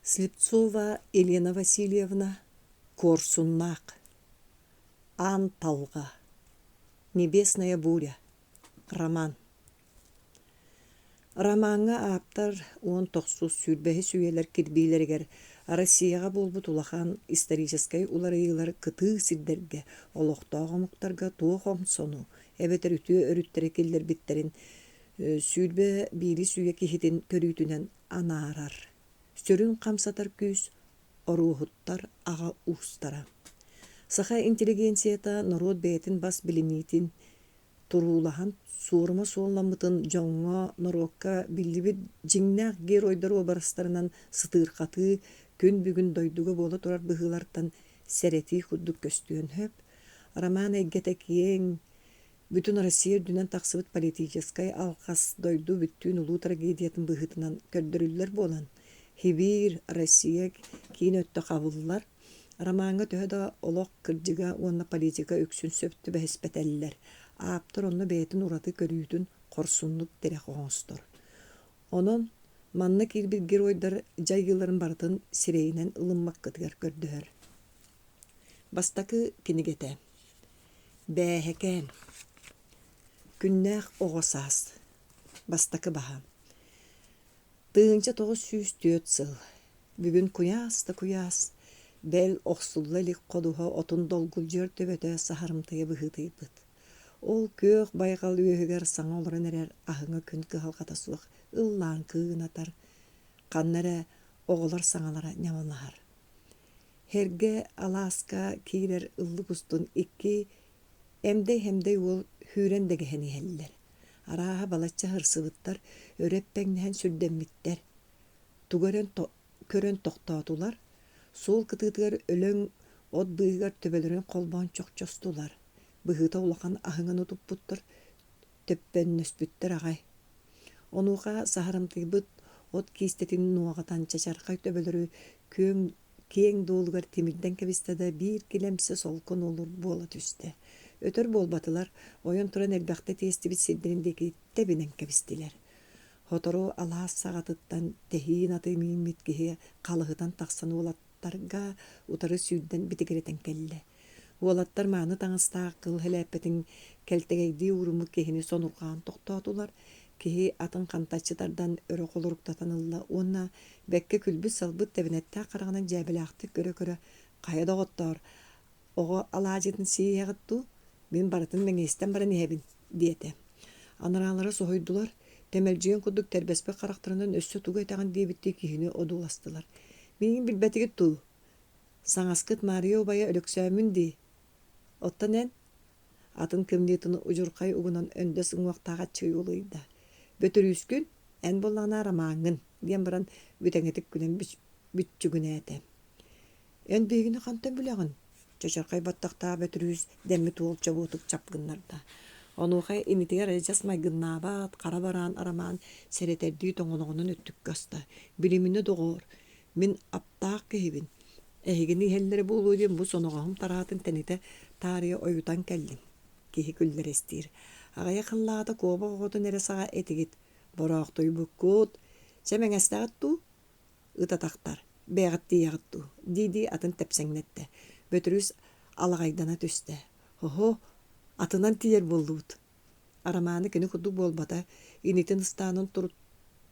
Слепцова Елена Васильевна, Куорсуннаах, талҕа, Небесная буря, роман. Романга аптар 19 сүрбәһи сүйелер кирбилергер Россияга болбут улахан исторической уларыйлар кыты сиддерге, олохтоого муктарга туохом сону, эбетер үтүө өрүттері келдер биттерин сүрбе бири сүйе кихитин көрүүтүнен анаарар. Сөрүн камсатар күс, оруухуттар ага устара. Саха интеллигенцията народ бәйтин бас билимитин турулахан суурма суолламытын жоңго норокка билибит жиңнах геройдар обарыстарынан сытыркаты күн бүгүн дойдуга бола турар быһылартан серети худдук көстүөн хөп. Роман эггете киең бүтүн Россия дүнен таксыбыт политической алкас дойду бүттүүн улуу трагедиятын быһытынан көрдөрүллер болан. Хибир Россия кийин өттө кабыллар. Романга төһөдө олох кырдьыга уонна политика өксүн сөптү бэһиспетеллер. Аптыр онно бэйэтин ураты көрүүтүн корсуннук терех оңостор. Онон манна кирбит геройдар жайгыларын бартын сирейинен ылыммаккытыгар көрдөөр. Бастакы кинигете. Бээһекээн. Күннээх оҕосаас. Бастакы баха. Тыынча 904 сыл. Бүгүн куяас. Бэл оксулла лик кодуха отун долгулжөр төбөтө сахарымтыя быһытыйбыт. Ол көөх байгал үөһүгер саңа олорон эрер ахыңа күн кыһалгатасуах ыллаан кыынатар. Каннара оголор саңалара нямалахар. Херге Аласка киирер ыллык устун икки эмдей ол хүрен дегехени хеллер. Арааха балачча хырсыбыттар өреппеңнэһэн сүрдэммиттер. Көрөн токтоотулар. Сол кытыытыгар өлөң от быыгар төбөлөрүн колбоон чокчостулар. Быһыта улахан ахыңан утуппуттар төппөннөспүттер агай. Онуга сахарымтыйбыт от киистетин нуагатан чачаркай төбөлөрү кең доолугар тимирден кебистеде бир килемсе солкун олур буола түстэ. Өтөр болбатылар ойон туран элбахта тиестибит сиддириндеки тебинен кебистилер. Хотору алаас сагатыттан техиин аты мииммит киһи калыһытан тахсан уолаттарга утары сүүрден битигеретен келле. Уолаттар мааны таңыстаах кыл хэлээппетин келтегейдии уруму киһини сонургаан токтоотулар. Киһи атын кантаччытардан өрө колоруктатанылла. Уонна бекке күлбүт салбыт тебинеттää караганан жээбилэахтык көрө кая доготтоор ого алаажытын сииягытту мен барытын меңестен баран иһэбин диэте. Анараалары сохойдулар. Темелжиен кудук тербеспе карактарынан өссө тугу этаган диэбитти киһини одууластылар. Миңин билбетигит туу. Саңаскыт Мария убая өлөксөөмүн дии. Оттанен атын кымниетini ужуркай угунан өндөс уңуактаага чыйуулуйда. Бөтөрүүскүн эн боллана ромааңын диэн баран бүтеңетик күнен бүтчүгүнээте. Эн бейгини кантан бүлэгин. Чочоркай баттактаа бөтөрүүс демми туолча буутук чапгыннарда. Онуухай имитигер эжас майгыннаабаат кара бараан арамаан серетердии тоңоногунун өттүк каста. Билимини догоор. Мен аптаак кehibin. Эхигини хеллери буулуудин бу соногоһум тараатын тените таария ойутан келлим. Кихи күллерестир. Агая кыллаата кооба оготун эресага этигит. Бороохтой буккут. Чемеңестагатту ытатактар. Бээгаттиягатту. Диди атын тепсеңнетте. Бөтөрүс алагайдана түстэ. Хо атынан тиер боллуут. Арамааны кини кудук болбата инитин станын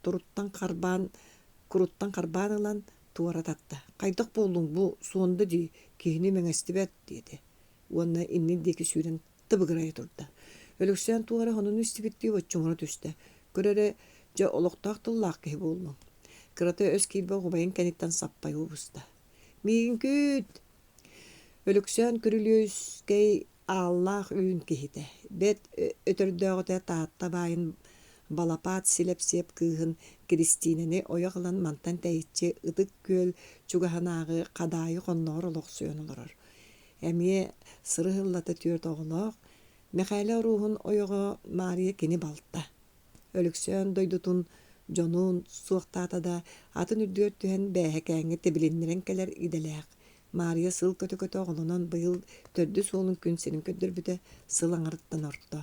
туруттан карбан ылан туарататта. Кайдак болдуң бу суонда ди кихини меңестибет диэди. Уонна иннин деки сүүрен тыбыгырай турда. Өлөксөөн туара хонун үстибитти оччуңара түстэ. Көрөрө жа олоктаактыллаак кихи болмун. Кыраты өс киирбе губайын кениттен саппай убуста. Миигин күт. Өлөксөөн көрүлүөскей Аллах үйін кихите. Бет өтөрдөөгөтө таатта байын балапаат силеп-сиеп кыыһын Кристинени ояғылан мантан тәйитче ытык көл чугаһанаагы кадайы конноор олохсуон олорор. Эмие сырыһыллата түөрт оголоох Михаила руухун ойого Мария кини балта. Өлөксөөн дойдутун жонун суактаатада атын үрдүөр түһэн бээһекээҥҥи тебилиннерен келер иделээх. Мария сыл көтө оголонон быйыл төрдү суолун күн сенин көддөрбүтэ сыл аңарыттан орто.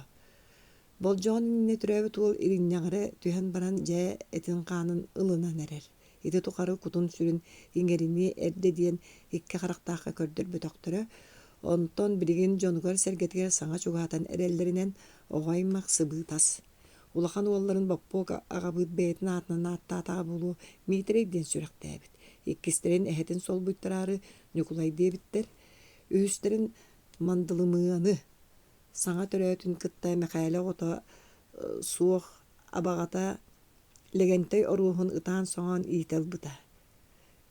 Болжоон инне түрөбүт уол ириннягары түһэн баран жээ этин хаанын ылынан эрер. ити туқары кутун сүрін иңерини эрде диен икке қарақтаққа көрдір бүтөктөрө. Онтон билигин жонугар сергетигер саңа чугаатан эреллеринен оғаймақ сыбытас. Улахан уолларын баппок агабыт бээтин атынан аттаатаға болу миитерейден сүрәктээбит. Иккистерин эхетин сол буйттарары нюкулай дебиттер. Үһүстерин мандылымыаны саңа төрөтүн кыттай мәкәле ото суох абагата легентей оруухун ытаан соңон иител бута.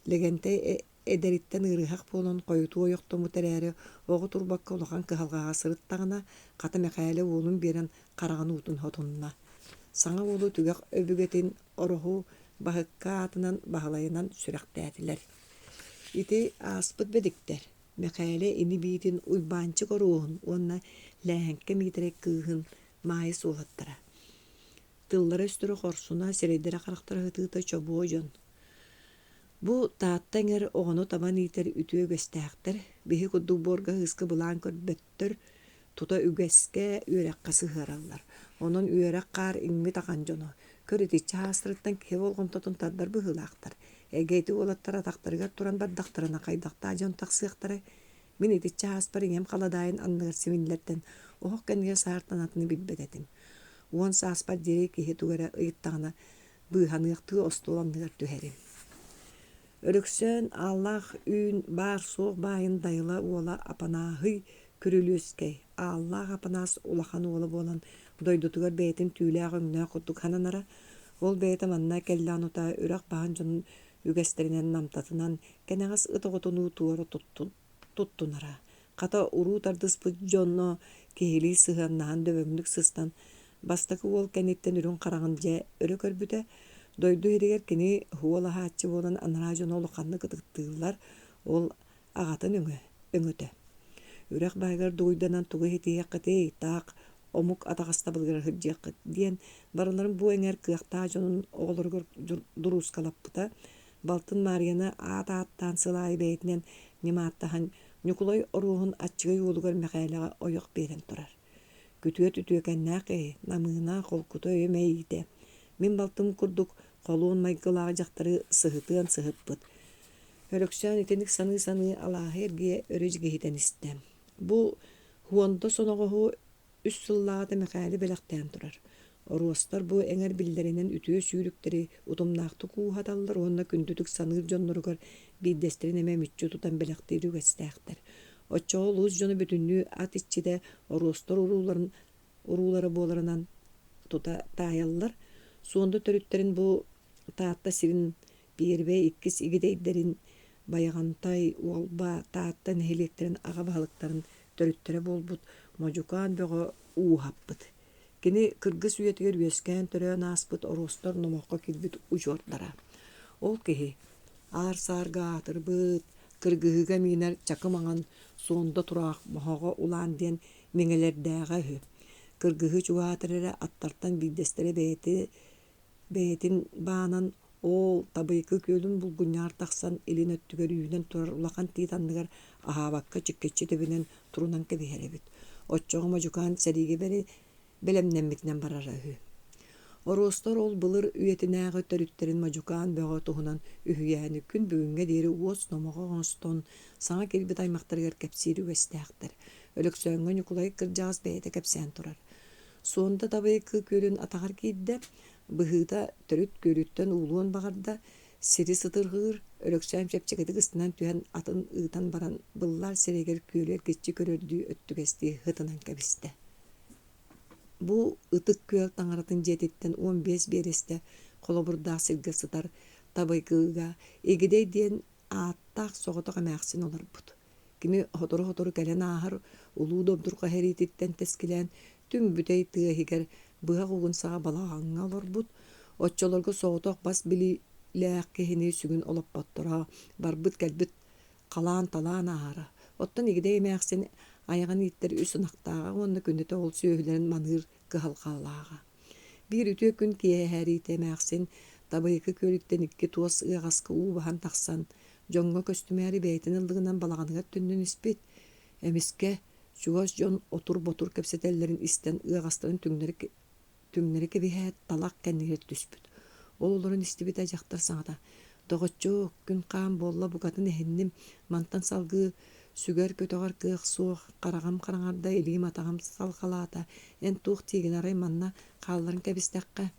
Легентей эдериттен ырыхак болон койуту ойоктому терээри оҕу турбакка улахан кыһалгаага сырыттаҕына хата мәкәле уолун берен караган уутун хотунна. Саңа уолу түгэх өбүгетин ороху баһыкка атынан баһылайынан сүрэхтээдилер. Ити ааспыт бедиктер. Мәкәле ини биитин уйбаанчы коруухун уонна лээһэнкэ миитерек кыыһын маайы суолаттара. Тыллара үстүрү Куорсуннаах серейдере характара хытыыта чобуо дьон. Бу тааттаҥер оҕону табан иитер үтүө göstээхтэр, биһи курдук буорга хыыска былаан көрбөттөр, тута үгэске үөрэххэ сыһыараллар. Онон үөрэх каар иҥми тахан дьоно. Көрүтиччи хаастырыттан киһи болҕомтотун тардар быһыылаахтар. Эгейти уолаттар атахтарыгар туран бардахтарына хайдахтаа дьон тахсыахтара. Мин итиччи хааспар иҥем халадаайын анныгар симиллерден оһох кэннигэр саартанатыны билбэтэтим. Уон сааспар дири киһи тугара ыйыттаҕына быыһаныахтыы остуоланныгар түһэрим. Өрөксөн Аллах үн баар суох баайын дайыла уола апанааһый күрүлүөскэй. Аллах апанаас улахан уола болан дойдутугар бээтин түүлээх өҥнөө курдук хананара. Ол бээтэ манна келлаанута үрэх баан дьон үгэстеринен намтатынан кэнэҕас ытоҕотунуу туора туттунара. Хата уруу тардыспыт дьонно киһилии сыһыаннаһан дөбөҥнүк сыстан бастакы уол кэнниттен үрүн хараҕын дьэ өрө көрбүтэ. Дойду хиригер кини хуола хааччы болан анара дьон олуканны кытыктыыллар, ол аҕатын өҥөтө. Үрэх баайгар дугуйданан тугу хитиэххэтей таах омук атаҕаста былгырар хырдьыаххыт диэн барыларын бу эҥэр кыахтаа дьонун оҕолоргор дуруускалаппыта, балтын Марьяны аат-ааттаан сылаайы бэйэтинэн нимааттаһан ньукулой оруухун аччыгай уолугар мэкээлэҕэ ойох биэрэн турар. Күтүө түтүөкэннээх намыына холкуто өйөмэйиитэ. Мин балтым курдук холуун майгылааҕы дьахтары сыһытыан сыһыппыт. Өрөксөн итиник саны алааһы эргие өрө жигиһитэн истэм. Бу хуонто соноҕоһу үс сыллаата мэкээли бэлэхтээн турар. Оруостар бу эҥэр биллэринэн үтүө сүүрүктери утумнаахты кууһаталлар, уонна күндүтүк саныыр дьонноругар бииддестерин эмэ мүччү тутан бэлэхтиир үгэстээхтэр. Оччоҕо луус дьону бүтүннүү ат иччите оруостар уруулары буоларынан тута таайаллар. Суонда төрүттерин бу таатта сирин биэрбэй иккис игидейдерин баягантай уолба таатта нэһилектерин аға баһалыктарын төрүттере болбут мажукаан бөҕө уухаппыт. Кини кыргыс үйетигер үөскээн төрөөн ааспыт оруостор номооххо килбит ужуордара. Ол киһи аар-саарга атырбыт, кыргыһыга миинер чакымаҥан суонда тураах моһоҕо улаан диэн миҥэлэрдээҕэ үһү. Кыргыһы чугаатар эрэ аттартан бииддестере бээтин баанан ол табыйкы күөлүн булгунньаар тахсан илин өттүгөр үүнен турар улахан тиитанныгар аһаабакка чиккеччи төбүнэн турунан кэбиһэрэбит. Оччоҕо мажукаан сэриги бери белемнэммитинэн барара үһү. Оруостор ол былыр үйетинээҕи төрүттерин мажукаан бөҕө туһунан үһүйээни күн бүгүҥҥэ диэри уос номоҕо оҥостон саҥа килбит аймахтарыгар кэпсиир үгэстээхтэр. Өлөксөөҥҥө ньукулай кырдьаҕас бэйэтэ кэпсээн турар. Суонда табыйкы күөлүн атаҕар киирдэ быһыыта төрүт күөлүттэн уулуон баҕарда сири сытыргыыр өлөксөөн чэпчэгэти гыстынан түһэн атын ыытан баран быллар сиригер күөлүөр киччи көрөрдүү өттүгэсти хытынан кэбистэ. Бу ытык күөл таҥаратын дьиэтиттэн 15 биэрэстэ холобурдаах сиргэ сытар табыйкыыга игидей диэн ааттаах соҕотох эмээхсин олорбут. Кими хотору кэлэн аахар улуу добдурга хэриититтэн тескилээн түң бүтэй тыаһигэр быһа угунсаҕа балааҥҥа олорбут. Оччолорго соҕотох бас билилээх киһини сүгүн олоппоттора барбыт кэлбит халаан талаан аара. Оттон игидей эмээхсин аяҕан ииттэр үс ынахтааҕа уонна күннэтэ ол сүөһүлэрин маныыр кыһалҕалааҕа. Биир үтүө күн киэһээриитэ эмээхсин табыйкы күөлүттэн икки туос ыаҕаска уубаһан тахсан дьоҥҥо көстүмээри бэйэтин ыллыгынан балаҕаныгар түннүн испит. Эмиске чугас дьон отур-ботур кэпсэтэллэрин истэн ыаҕастарын түҥнэри кэбиһээт талах кэннигэр түспүт. Ол олорун истибит ажахтар саҥата Тоғычу күн қаам болла бұғатын әхіннім мантан салғы сүгер көтоғар кық суық қарағам қараңарда елігім атағам салқалата ән туық теген арай манна қалларын кәбістәққа.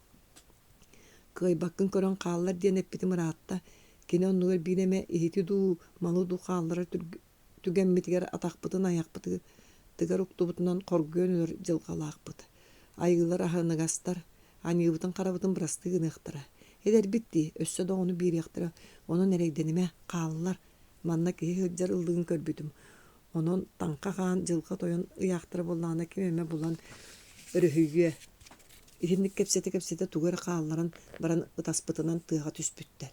Кыйбаққын көрін қаллар ден әппеті мұратта кені оннығыр бейнеме ехеті ду малу ду қаллары түгенметігер атақпытын аяқпыты тігер ұқтыбытынан қоргөн өлір жылғалақпыт. Айғылар ағынығастар, анығыбытын қарабытын бұрастығын ұқтыра. Эдер битти, өссө да оны бир яқтыра, onun эрейдениме қалылар, манна кеге хыджар ылдығын көрбүтім. Onun таңқа қаан жылға тойын ыяқтыра боллағына кемеме болан өріхүйге. Итіндік кепсеті тугар қалыларын баран ытаспытынан тыға түспүттер.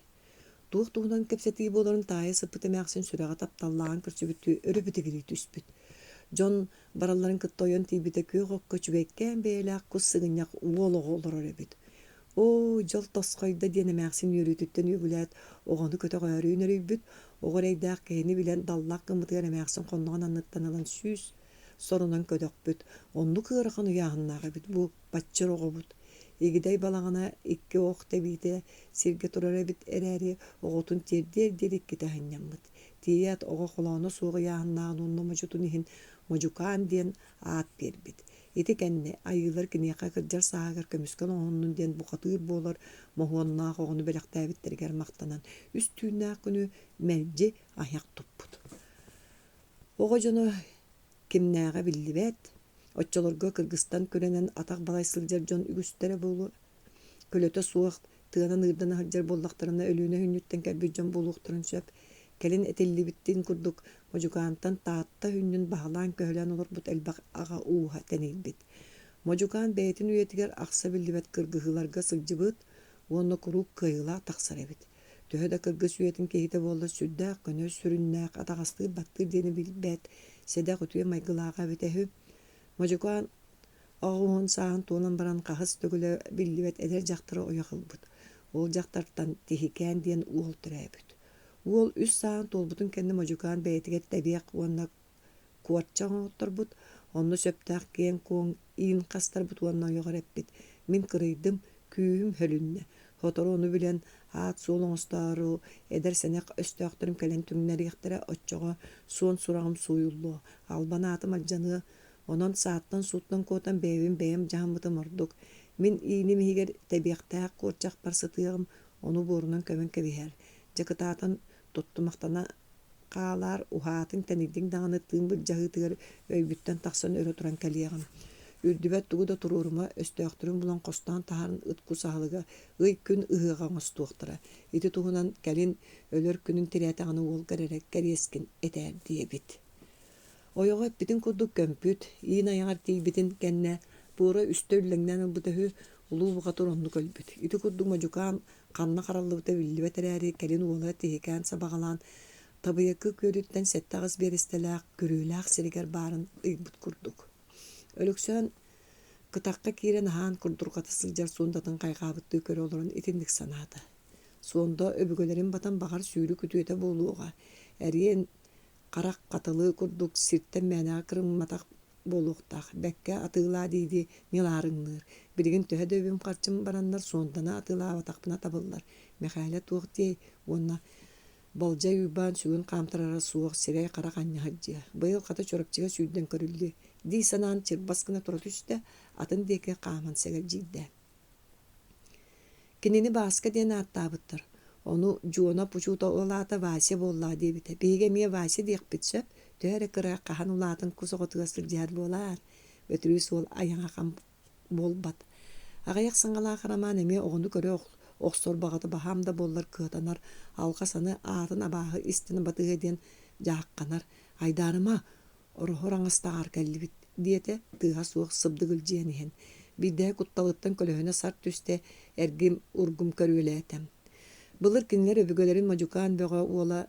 Туық туғынан кепсеті боларын тайы сыпыты мәқсін сүрәға тапталлағын көрсібітті өрі бітігірі түспүт. Жон бараларын кыттойын тейбіті көғі көчбеккен бейләқ құс сығыняқ уолығы олар өребіт. О, жол тосқойда дені мәқсін үйрітіттен үйгіләт, оғаны көті ғайырын өрейбіт, оғыр әйдәқ кәйіні білән даллақ қымытығар мәқсін қоннаған анныттан алан сүз, сорынан көдіқ бүт, онды қырықын ұяғыннаға бүт, бұл батчыр оғы бүт. Егідей балағына ikki оқ тәбейті, серге тұрар әбіт әрәрі, оғытын тердер ikki тәхіннен бұт. Тият оғы қоланы суғы яғыннағын онны мұжутын ехін мұжукан ден ат бербіт. Ити кәнне айылар кінеқа кірджар сағар көміскен оғынның ден бұқатыр болар, мұғыннақ оғыны бәліқтәбіттергер мақтанан, үстүйіннақ күні мәлжі аяқ тұппыд. Оғы жоны кімнәға білді бәт, отчаларға Кыргызстан көренен атақ балайсылжар жон үгістері болу, көлөті суық тығынан ұрдан ағыржар боллақтарына өліуіне хүннеттен кәрбі жон болуқтырын сөп, кәлін әтелі біттін күрдік, Можукантан таатта хүннін бағалан көхілен олар бұт әлбақ аға уға тәнейл бет. Можукан бәйтін үйетігер ақса білдібет кыргығыларға сылжыбыт, оны құруқ кайыла тақсар әбет. Төхеді кыргыз үйетін кейті болды сүрдәқ, көні сүріннәқ, атағастығы баттыр дені білбәт, седәқ өтуе майгылаға бетәхі. Можукан ағуын сағын туынан баран қағыз төгілі білдібет әдер жақтыры ойақыл бұт. Ол жақтартан техикен ден уғыл түрі әбет. Ол үс сағын толбутын кәнді Можукан бәйтігер тәбияқ онына куарчағын оттар бұд, онны сөптәқ кен коң иін қастар бұд онына оғар әппет. Мен кырыйдым күйім хөлінне. Хотор оны білен ат солың ұстару, әдір сәнәқ өстәқтірім кәлен түңнер ектірі отчаға суын сұрағым суйылу. Албана атым алжаны, онан сааттан суттан котан бәйім жағымытым ордық. Мен иінім егер тәбияқтәқ корчақ барсытығым, оны борынан көмін кәбихер. Жакытатын тоттумақтана қалар ухатын тәнігдің дағыныттың бір жағытығыр өйбіттен тақсан өрі тұран кәлияғын. Үрдібәт тұғы да тұрурыма өстіяқтырын бұлан қостан тағарын ұтқу сағылыға ұй күн ұғыған ұстуқтыра. Еті тұғынан кәлін өлір күнін тірәтіғаны ол кәререк кәрескен әтәр дие бит. Ойоға бітін күрдік көмпүт, иін аяғар тейбітін кәнне бұра үсті өліңнен бұтығы ұлу бұға тұронды көлбіт. Еті күрдік Можукан қанна қаралыбыта білдібет әрәрі кәлін олар тейекән сабағалан табыяқы көріттен сәттағыз берістеләқ көріләқ сірігер барын ұйбыт күрдік. Өліксен кытаққа кейрен haan күрдұрғаты сылжар суындатын қайғабытты көрі оларын етіндік санады. Суында өбігөлерін батан бағар сүйрі күтуеті болуға. Әрген қарақ қатылы күрдік сирттен мәнәға кырымматақ болуқтақ. Бәкке атыла дейді неларыңныр. Бірігін төһәді өбім қарчым барандар сондана атыла аватақпына табылдар. Мехайлә туық дей, онна болжа үйбан сүйін қамтырара суық сирей қарақ анны хаджия. Байыл қаты чорапчыға сүйден көрілді. Дей санан чырбаскына тұра түсті, атын деке қаман сәгір жейді. Кенені басқа дені аттабыттыр. Onu juona puçuta olata vasi bolla debite. Bege me vasi deyip bitsep, töre kıra qahan ulatın kusoqotığasır jad bolar. Ötürü sol ayağa qam bolbat. Aqayaq sangala qaraman eme oğunu köre oqsor bağıtı bahamda bollar kıtanar. Alqasını atın abağı istini batığı den jaqanar. Aydarıma orhorangastağar kellibit diyete tığa soğuk sıbdıgıl jenihen. Bide kuttalıttan kölöhüne sart tüste ergim urgum körületem. Былыр кинлер өбүгөлөрүн Можукан бөҕө уола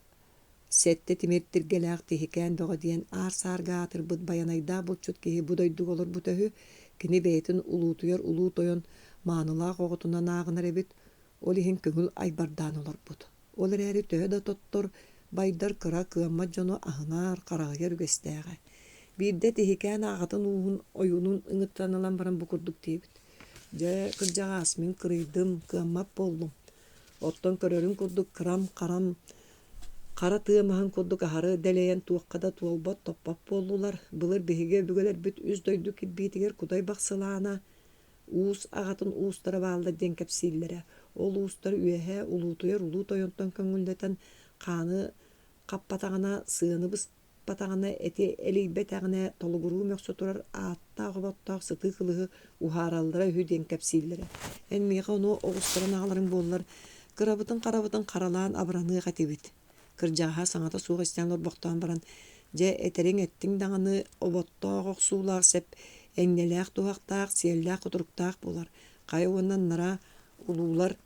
сетте тимиртиргелээх тиһикээн бөҕө диэн аар-саарга атырбыт баянайда булчут киһи будойдук олор бутөһү кини бэйэтин улуутуйар улуу тойон маанылаах оҕотуна наагынар эбит ол иһин көҥүл айбардаан олорбут. Ол эрээри төһө да тоттор байдар кыра кыамма дьону аһынаар хараҕыйар үгэстээҕэ. Биирдэ тиһикээн ааҕатын уһун ойунун ыҥыттанылан баран букурдук диэбит. Дьэ кырдьаҕаас мин кырыйдым, кыаммап боллум. Оттон көрөрүн курдук карам кара тыамахан курдук ахары делеен туаккада туолбот топпап боллулар. Былыр биһиге бүгөлер бүт үз дойду кирбиитигер кудай баксылаана уус агатын уустара баалда ден кепсиллере. Ол уустар үэһэ улуутуяр улуу тойонтон көңүллетен кааны каппатагана сыаныбыс патагана эти элийбетагана толугуруу мөксө турар ааттагы боттаак сыты кылыгы ухааралдара үһү ден кепсиллере. Эн мига ону огустаран агаларын боллар. Карабытын каралаан абыраныга тибит. Кыржааха саңата суга истенлор боктан баран же этериң эттиң даңаны оботтоогок суулаак сеп эңнелээх тухактаак сиэллээх кутуруктаак болар. Кайы оннан нара улуулар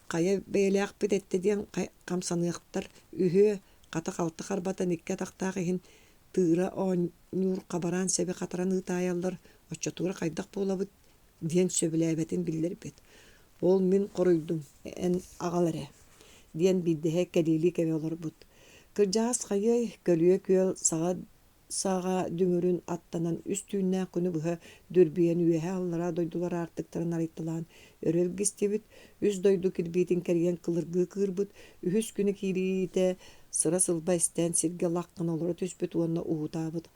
кайы бээлээх бит этте диэн камсаныактар үһү ката калты карбатан икке тактаак ихин тыыра ооннуур кабаран себе катаран ыытаайаллар оччотугар кайдак буолабыт диэн сөбүлээбетин биллербит. Ол мин коруйдум эн агаларе диэн биддэһэ кэлиили кэбе олорбут. Кырдьаас хайы көлүө күөл сага дүңүрүн аттанан үстүүннээх күнү быһа дүрбүйэн үэһэ аллара дойдулар артыктарын арыйтылаан өрөлгистибит үс дойду кирбиитин кэрийэн кылыргыы кыырбыт үһүс күнү кириите сыра сылба истэн сиргэ лаккын олоро түспүт уонна уутаабыт.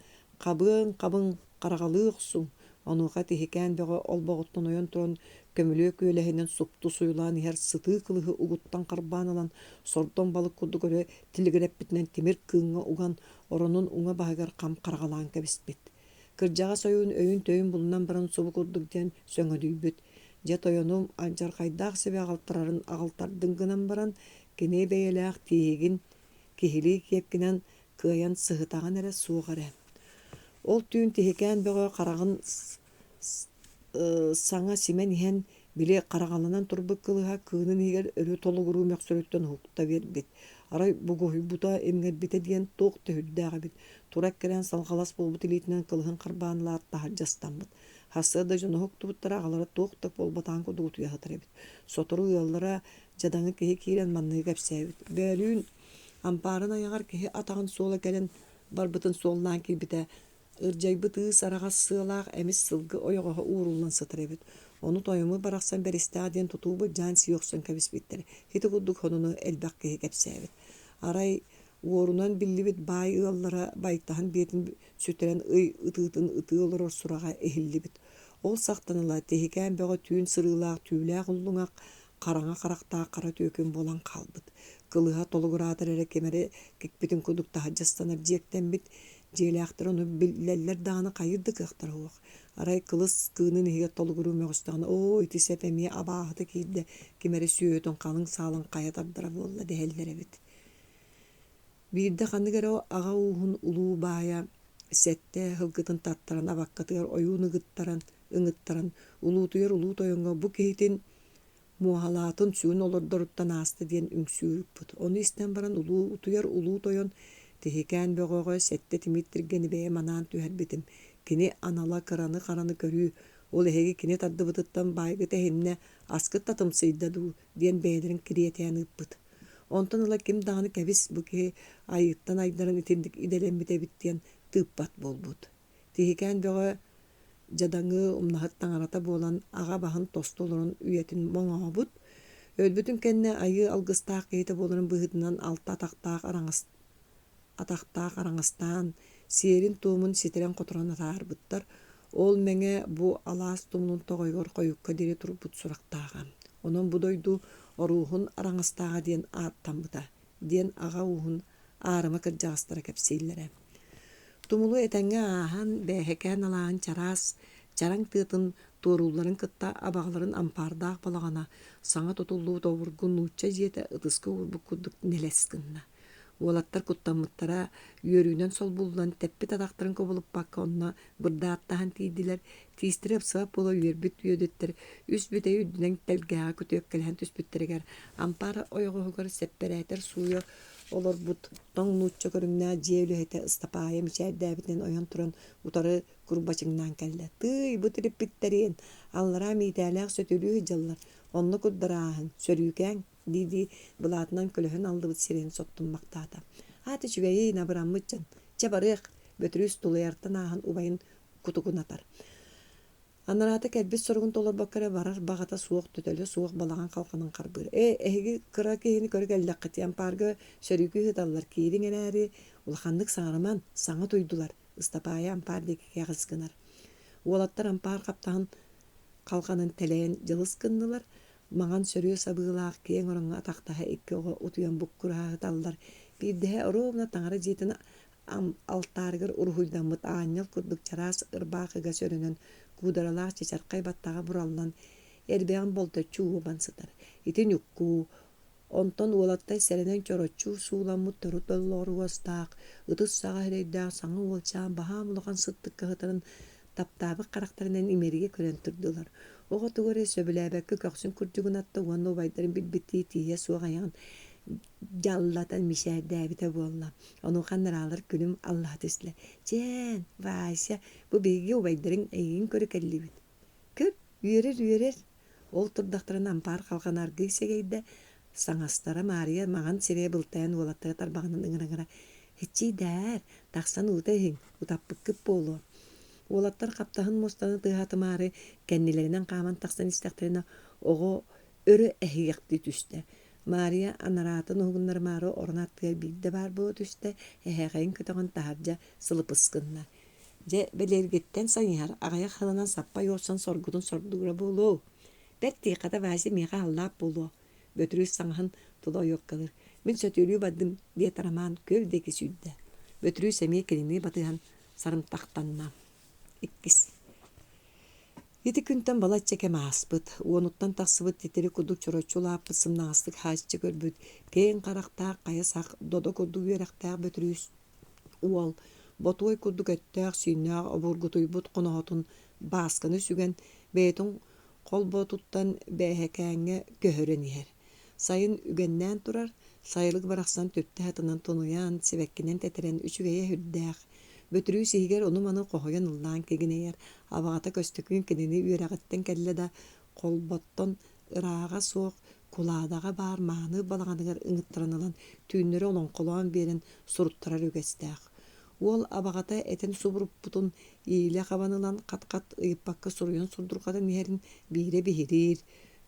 Кабыын карагалыык суң онуха тихикээн бөҕө олбоҕуттан ойон туран көмүлүө күөлэһинэн супту суйулаан иһэр сытыы кылыһы угуттан карбаан алан сордон балык курдук өрө тилигирэппитинэн тимир кыыңҥа уган оронун уҥа баһыгар кам карагалаан кэбиспит. Кырдьаҕа союун өйүн төйүн булунан баран субу курдук диэн сөҥөдүүбүт. Дьэ тойонум анчархайдаах себе аҕалтарарын аҕалтардын гынан баран кини бэйэлээх тиигин киһилии киэпкинэн кыайан сыһытаҕан эрэ суоҕа эрэ. Ол түүн тихикээн бөҕө карагын саңа симен иһэн били карагаланан турбук кылыһа кыынын иһигэр өрү толугуруу мөхсөрүттөн хукта биэрбит. Арай бугуһуйбута эмҥэрбитэ диэн туох төһүддээҕэбит. Тура кэрэн салҕалас болбут илиитинэн кылыһын харбаанылаат таһар дьастанбыт. Хассыа да дьоноһуктубуттара аҕалара туохтак болбатаан курдугут үйэһэтэр эбит. Сотору ыаллара дьадаҥы киһи киирэн манныгы кэпсээбит. Бөөлүүн ампаарын аягар киһи атаҕын суола кэлэн барбытын суоллаан киирбитэ. Ырдьайбыт ыыс арагас сыалаах эмис сылгы ойоҕоһо ууруллан сытар эбит. Ону тойуму барахсан беристээҕэ диэн тутуубут дьаан сиохсон кэбиспиттэр. Хити курдук хонуну элбэх киһи кэпсээбит. Арай уорунан биллибит баай ыаллара байтаһан биэтин сүтэрэн ытыытын ытыы олорор сурага эхиллибит. Ол сахтаныла тихикээн бөҕө түүн сырыылаах түүлээх уллуҥах караҥа карахтаах кара түөкүн болан калбыт. Кылыһа толугураатар эрэ кемери кикбитин курдук таһа дьастанар диэктэнбит. Дьиэлээхтэр ону биллэллэр даана хайырды кыахтар уох. Арай кылыс кыынын иһигэ толугуруу мөҕөстөҕүн оо ити сэп эмиэ абааһыты киирдэ кимери сүйөөтүн халыҥ саалын хайа тардара буолла дэһэллэр эбит. Биирдэ ханыгар аҕа уухун улуу баая сэтте хылгытын таттаран абаккатыгар ойуун ыҥыттаран улуутуйар улуу тойоҥҥо бу киһитин муаһалаатын сүүн олордоруттан аасты диэн үҥсүүрүппүт. Ону истэн баран улуутуйар улуу тойон тихикээн бөҕөҕө сэтте тимииттиргэн бэйэ манаан түһэрбитим. Кини анала караны көрүү ол эһиги кини тардыбытыттан баайгы тэһиннэ аскыт татымсыйда дуу диэн бэйэлэрин кириэтээн ыппыт. Онтон ыла ким дааны кэбис бу киһи айыттан айдаран итинник иделэмбитэбит диэн тыыппат болбут. Тихикээн бөҕө дьадаҥы умнаһыт таҥарата буолан аҕа баһын тосту олорон үйэтин моҥообут. Өлбүтүн кэннэ айыы алгыстаах киһитэ буоларын быһытынан алта атахтаах араңастаан сиэрин туумун ситирэн хотуран атаарбыттар. Ол мэҥэ бу алаас тумунун тоҕойгор хойукка дири турбут сурактааҕа. Онон бу дойду оруухун араңастааҕа диэн ааттамбыта диэн аҕа уухун аарыма кырдьаҕастара кэпсииллэрэ. Тумулу этэҥҥэ ааһан бээһэкээн алаан чараң тыатын туорулларын кытта абаҕаларын ампаардаах балаҕана саҥа тутуллуу тобургун нуучча дьиэтэ ытыска уурбук курдук нэлэс гынна. Уолаттар куттаммыттара үөрүүнэн солбуллан тэппит атахтарын кобулуппакка онна бырдааттаһан тиидилэр тиистирэп саап буола үөрбүт үөдөттэр үс бүтэй үддүнэн телгээҕэ күтүөккэлэһэн түспүттэригэр ампаара ойоҕоһугар сэппэрээтэр сууя олорбут тоҥ нуучча көрүҥнää дьиэ үлэһэтэ ыстапаайа мичээрдээбитинэн ойон туран утары курбачыҥнаан кэллэ. Тый бу тириппиттериин аллара миитээлээх сөтүлүү дьаллар онно куддарааһын сөрүүкээҥ диди былаатынан көлөһөн алдыбыт сирен соттуммактаата. Аты чүгэйи набыраммытчан чабарыах бөтүрүс тулуяртан ааһын убайын кутугунатар. Анарата кэлбис соргун толор баккара барар багата суох төтөлө суох балаган калканын карбыр. Эги кыра кийини көргөллөк кытян парга сөрүкү хыталлар кийдиңенери улаханнык саңарман саңа туйдулар. Истапая ампар деки ягыскынар. Уолаттар ампар каптаган калканын телен жылыскыннылар. Маңан сөрү сабыылаак кең ороңа атактаха иккого утуян буккура хыталлар. Бирдеhe ровна таңара жетин алтаргыр урхуйдамыт ааньыл курдук чарас ырбаакыга сөрүнөн куударалаах чечаркай баттага бураллан эрбеан болточуу бансытар. Итин юкку онтон уолаттай серенен чорочуу сууламмут төрүт боллоруостаак ытыс сага херейдаак саңы уолчаан баһаам улахан сыттыкка хытарын таптаабы карактарынан имериге көрөн турдулар. Ого тугуре сөбүлээбекке көксүн күрдүгүн атта уонну байдарын билбитти тие суагаян жаллатан мишээрдээбите буолла. Ону ханнаралар күнүм Аллах тисле. Чен, Вася, бу биги убайдырың эйин көрөкеллибит. Көр, үйерер. Ол турдактарын ампар калганар гыйсегейде саңастара Мария маған сире былтайын уолаттары тарбағанын ыңыраңыра. Хечи дәр, тақсан утайын, утаппыккып болу. Уолаттар каптахын мостаны тыхатымары кәннелерінен қаман тақсан истақтарына оғы өрі әхияқты түсті. Мария анаратын угуннар мары орнаттыгар бирде бар бу түсте эхэгэйин көтөгөн тааржа сылыпыскынна. Же белергеттен сайыар агая хылынан саппа йорсан соргутун сордугра болу. Бетти ката васи мига аллап болу. Бөтүрүс саңхан туло yok калыр. Мен сөтүлүү бадым дие тараман көлдеки сүддө. Бөтүрүс эми келини батыган сарымтактанна. Иккис. Ити күнтен бала чеке мааспыт, уонуттан тақсыбыт тетери кудук чорочулааппыт сымнағастык хааччы көрбүт, кейін қарақтақ, қаясақ, додо курдук үйерақтақ бөтірүүс уол, ботуой курдук өттәқ сүйнәқ обургутуйбут қонағытын басқыны сүген, бейтін қол ботуттан бәйхәкәңе көхөрен ехер. Сайын үгеннән турар, сайылык барақсан төпті хатынан тонуян, себеккінен тәтерен үшігейе хүрдәқ. Бөтүрүү сигер ону маны кохоян ыллаан кегинеер, абагата көстөкүн кенени үйрагыттен келле да колботтон ыраага соок кулаадага бар мааны балаганыгар ыңыттыранылан түйүннөрү олонколоон берин суруттарар үгестаак. Ол абагата этен субуруппутун ииле кабанылан кат-кат ыйыппакка суруйун сурдургатын иерин бире бихирир.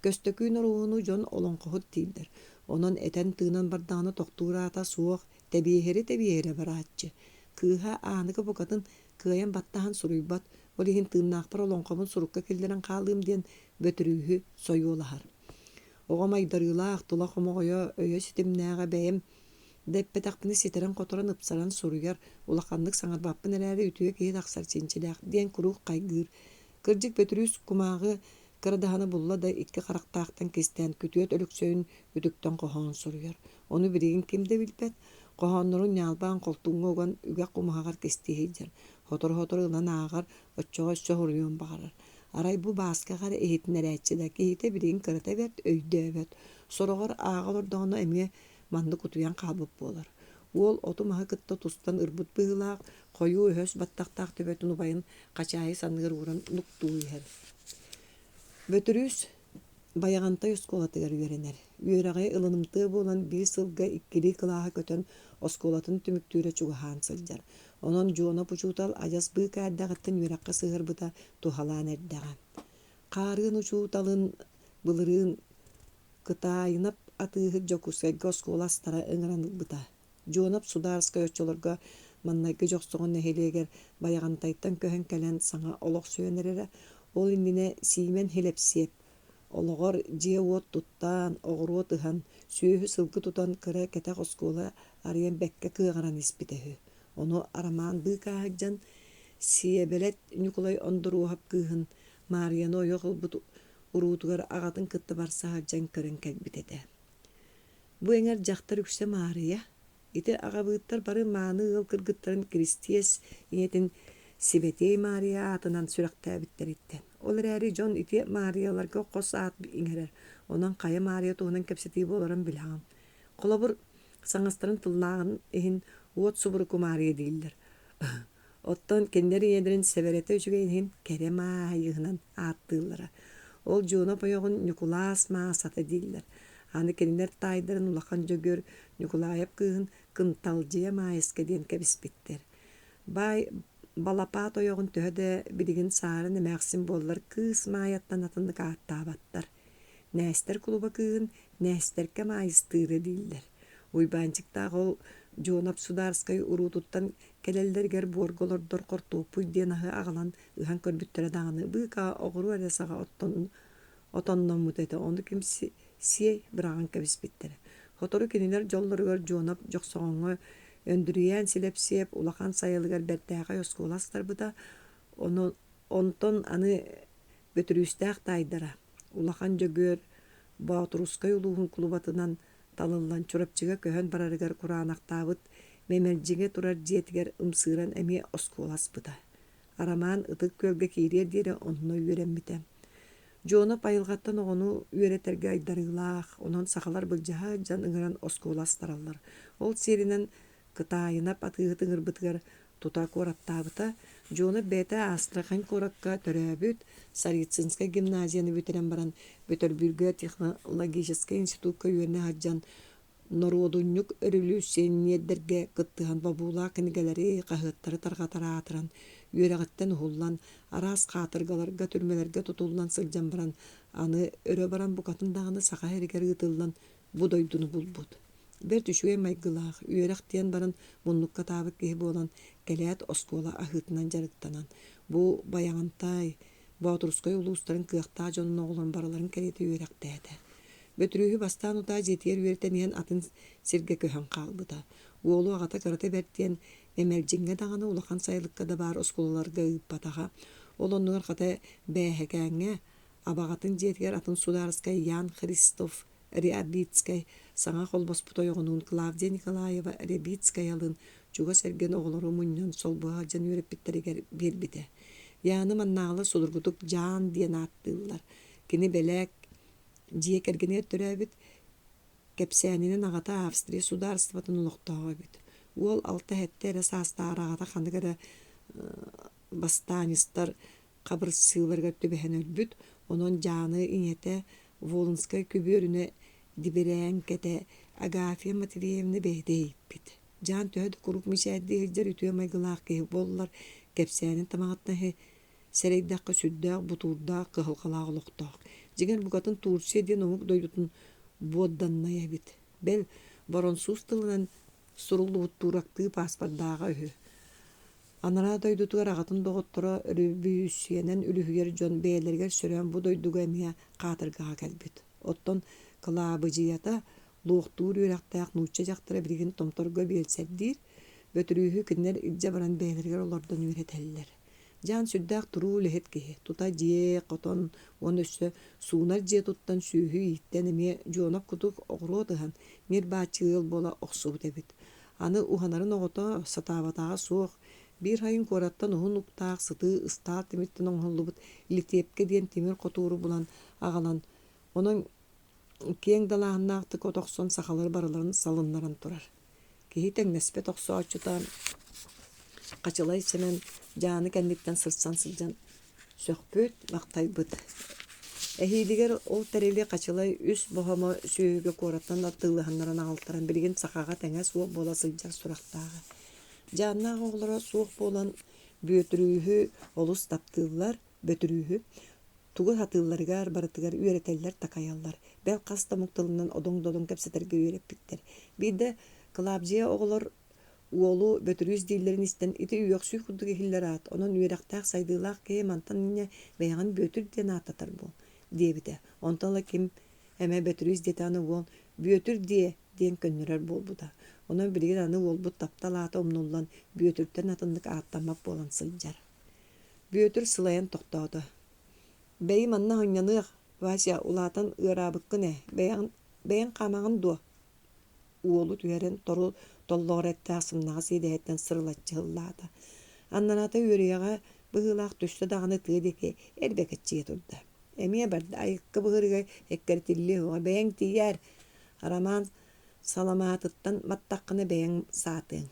Көстөкүн орууну жон олонкохут тийдер. Онон этен тыынан бардаганы токтуураата суок тебиехери бараатчы. Кыха aanıgı bokatın kıyan battahan suruйбат, олиһин тыыннаахпар олонкомун сурукка киллерен каалыым диэн бөтүрүүһү сойуолахар. Оҕомайдарыылаах тула хомоҕойо өйө ситимнээҕэ бэйэм деппетахпыны ситерен которон ыпсаран суруйар улаханнык саҥарбаппын эрээри үтүө киһи тахсар чинчилээх диэн курук кайгыыр. Кырдьык бөтүрүүс кумааҕы кырадаһаны булла да икки характаахтан кистэн күтүөт өлөксөйүн үтүктөн коһоон суруйар. Ону билигин кимде билбет? Коһоннорун ñаалбаан колтуҥҥуган үгэ кумаһаҕар кистиһиидьэр, хотор ылан ааҕар оччоҕо сөһүрүйүөн баҕарар. Арай бу бааскаҕар эһитин эрээччи да киһите билигин кырата бэрт өйдөөбөт. Сороҕор ааҕа олордоҕуна эмиэ манны кутуян хаалбыт буолар. Уол оту маһа кытта тустан ырбыт быһылаах, хойуу өһөс баттахтаах төбөтүн убайын качааһы санныгар ууран нуктуу иһэр. Бөтүрүүс баягантай осколатыгар үөренер. Үөрэҕэ ылынымтыы буолан бир сылга иккили кылааһа көтөн осколатын түмүктүүрэ чугаһаан сылдьар. Онон жуона пучуутал ажас быы кааддагыттан үөрэххэ сыһырбыта тухалаан эрдэҕэ. Каарыын учууталын былырыын кытаайынап атыыһы Якутской осколастара ыҥыранылбыта. Жуонап Сударская оччолорго маннайгы жоксоҕун нэһилиэгэр баягантайттан көһөн кэлэн саҥа олох сүйөнэрэрэ ол иннине сиимен хилепсиэп Олоғор жие уот туттан, оғыруот ыхан, сүйөһү сылгы тутан кыра кэтэх оскуола арыйан бэккэ кыаҕаран испитэһү. Ону арамаан быы кааһыджан сиэбэлэт Ньукулай ондуруухап кыыһын Марияны ойох ылбут уруутугар аҕатын кытта барсаһаджан көрөн кэлбитэтэ. Бу эҥэр дьахтар үксэ Мария, ити аҕабыыттар бары мааны ыал кыргыттарын Кристиэс иñэтин Сибетей Мария атынан сүрэхтээбиттериттэн. Ол эрээри дьон ити Марияларга хос аат иҥэрэр. Онон хая Мария туһунан кэпсэтии буоларан билэҕэм. Холобур саҥастарын тыллааҕын иһин уот субуруку Мария дииллэр. Оттон кэннэр иэдэрин сэбэрэтэ үчүгэйин кэрэ маайыһынан ааттыыллара. Ол дьуона пойоҕун Ньукулаас маасата дииллэр. Аны кэннэр таайдарын улахан дьөгөр Ньукулайап кыыһын кынталдьыа маайыска диэн кэбиспиттэр. Бай балапат ойоғын төһөдө билигин саарын эмээхсин боллар кыыс мааяттан атыннык ааттаабаттар. Нәстер клуба кыын, нәстерке майыстыыры дииллер. Уйбанчыктаах ол Жонап Сударскай урутуттан келелдергер борголордор кортуупуй диенахы агалан ыхан көрбүттөрө даганы быка огуру эресага отонноммут эте. Онду ким сие бираган кебиспиттере. Хотору кинилер жоллоргор Жонап жоксоңго өндүрүйен Слепцев улахан сайылыгар бертээга осколастар быта. Онтон аны бөтүрүүстаах тайдара. Улахан жөгөр Баатурускай улуухун клубатынан талыллан чурапчыга көһөн барарыгар кураанактаабыт мемелжиге турар диетигер ымсыыран эми осколас быта. Арамаан ытык көлге киирер диэре онно үйөрэммите. Жонап айылгаттан оҕону үйөретерге айдарыылаах, онон сахалар былжаһа жан ыҥыран осколас тараллар. Ол серинен кытаайынап атыыты ырбытыгар тута куораттаабыта Жонап бээтэ астрахан куоракка төрөөбүт Царицынская гимназияны бүтэрэн баран Бөтөрбүргө технологический институтка үйөрүнэ хаджан Народуннук өрүлүүсүөнниэддерге кыттыхан бабуулаа кынигелери каһыаттары таргатараатыран үйөрэгиттен ухуллан араас хаатыргаларга түрмелерге тутуллан сылдьан баран аны өрө баран букатын даганы саха эригер ытыллан будойдуну булбут. Бер түшүе майгылаах үйөрэх тиен баран муннукка таабык киһи буолан келэät оскуола аһыытынан жарыктанан. Бу баягантай Баатурускай улуустарын кыахтаа дьонун оҕолон бараларын кэлиэти үйөрэхтээте. Бөтүрүүһү бастаан утаа жетиер үйөртениен атын сирге көһөн хаалбыта. Уолу агата кырыты бертиен эмелжиңге даганы улахан сайылыкка да баар оскулаларга ыыппатаха. Олоннугар хата бээһэкээҥҥэ абагатын жетигер атын Сударскай Ян Христоф Рябицкай саҥа холбоспут ойоҕунуун Клавдия Николаева Рябицкай алын чуга серген оҕолору мунньон солбуга дьан үйөрэппиттеригер биэрбите. Яаны маннаалы судургутук Жан диэн ааттыыллар. Кини белек дие кергенер төрөбүт кепсээнинен агата Австрия сударстватын улохтообүт. Уол алта хеттере саастаарагата хандыгара бастаанистар кабыр сылбарга төбэһэн өлбүт. Онон Жаны иñете Волынскай күбүөрүнө диберээн кете Агафья Матвеевна бэйдэйиппит. Жан төһөд курук мишээдди хылдьар үтүө майгылаах киһи боллар кепсээнин тамаҕаттаһы серейдакка сүддээх бутуурдаах кыһылҕалаах олохтоох. Жигер бугатын Турция диэн оҥук дойдутун буодданная бит. Бел боронсуус тылынан суруллубут туурактыы паспордаага үһү. Анара дойдутугар агатын доҕотторо өрүбүүсүенен үлүһүгер дьон бээлэригэр сөрөөн бу дойдуга эмиэ хаатыргаҕа кэлбит. Оттон кылаабыдьыйата луохтуур үөрэхтээх нуучча дьахтара билигин томторго биэлсэрдиир бөтүрүүһү киннер илдьэ баран бээлэригэр олордон үөретэллэр. Жан сүддээх туруу лэһит киһи тута дьиэ хотон уон өссө суунар дьиэ туттан сүүһү ииттэн эмиэ Жонап кутук оҕуруу тыһан мир баачыыл буола охсубут эбит. Аны уханарын оҕото сатаабатаага суох бир хайын куораттан уһун уктаах сытыы ыстаал тимиттэн оҥһоллубут литиэпке диэн тимир хотууру булан агалан. Онон киэң далааһыннаахтык отохсон сахалар бараларын салыннаран турар. Киһи тэҥнэспэ тохсооччутаан качылай сенен Жаны кэнниттэн сыртсан сылдьан сөхпүт мактайбыт. Эһиилигэр ол терели качылай үс бохомо сүүһүгө куораттан аттыылыһаннаран аҕалтаран билигин сахага тэҥэ суох буола сылдьар сурахтааҕа. Жаннаах оҕолоро суох буолан бүөтүрүүһү олус таптыыллар бөтүрүүһү тугу хатыылларыгар барытыгар үөретэллэр такаяллар. Бэл хас тамукталынан одоң-додоң кэпсэтерге үөрэппиттэр. Биирдэ Клавдия оҕолор уолу бөтүрүүс дииллерин истэн ити үөксүү курдук ихиллер аат. Онон үөрэхтээх сайдыылаах кээ мантан инне бэйэҕин бөтүр диэн ааттатар бул диэбитэ. Онтонла ким эмэ бөтүрүүс диэти аны уол бөтүр диэн көннөрөр болбута. Онон билигин аны уолбут тапталаата омнуллан бөтүртэн атыннык ааттамак болан сылдьар. Бөтүр сылайан тохтоото. Бэй манна хоññаныах Вася улаатан ыараабыккын бэйэн хаамаҕын дуо. Уолу түһэрэн тору толлоҕорэттаах сымнаҕа сиидэһэттэн сырылаччыһыллаата. Аннаната үөрüýэҕэ быһыылаах түстэ даҕаны тыа диэки эрбэкэччиэ турда. Эмиэ барда айыкка быһырыга эккэртилли уға бэйэҥ тиийэр арамаан саламаатыттан маттаххына бэйэҥ саатыаҥ.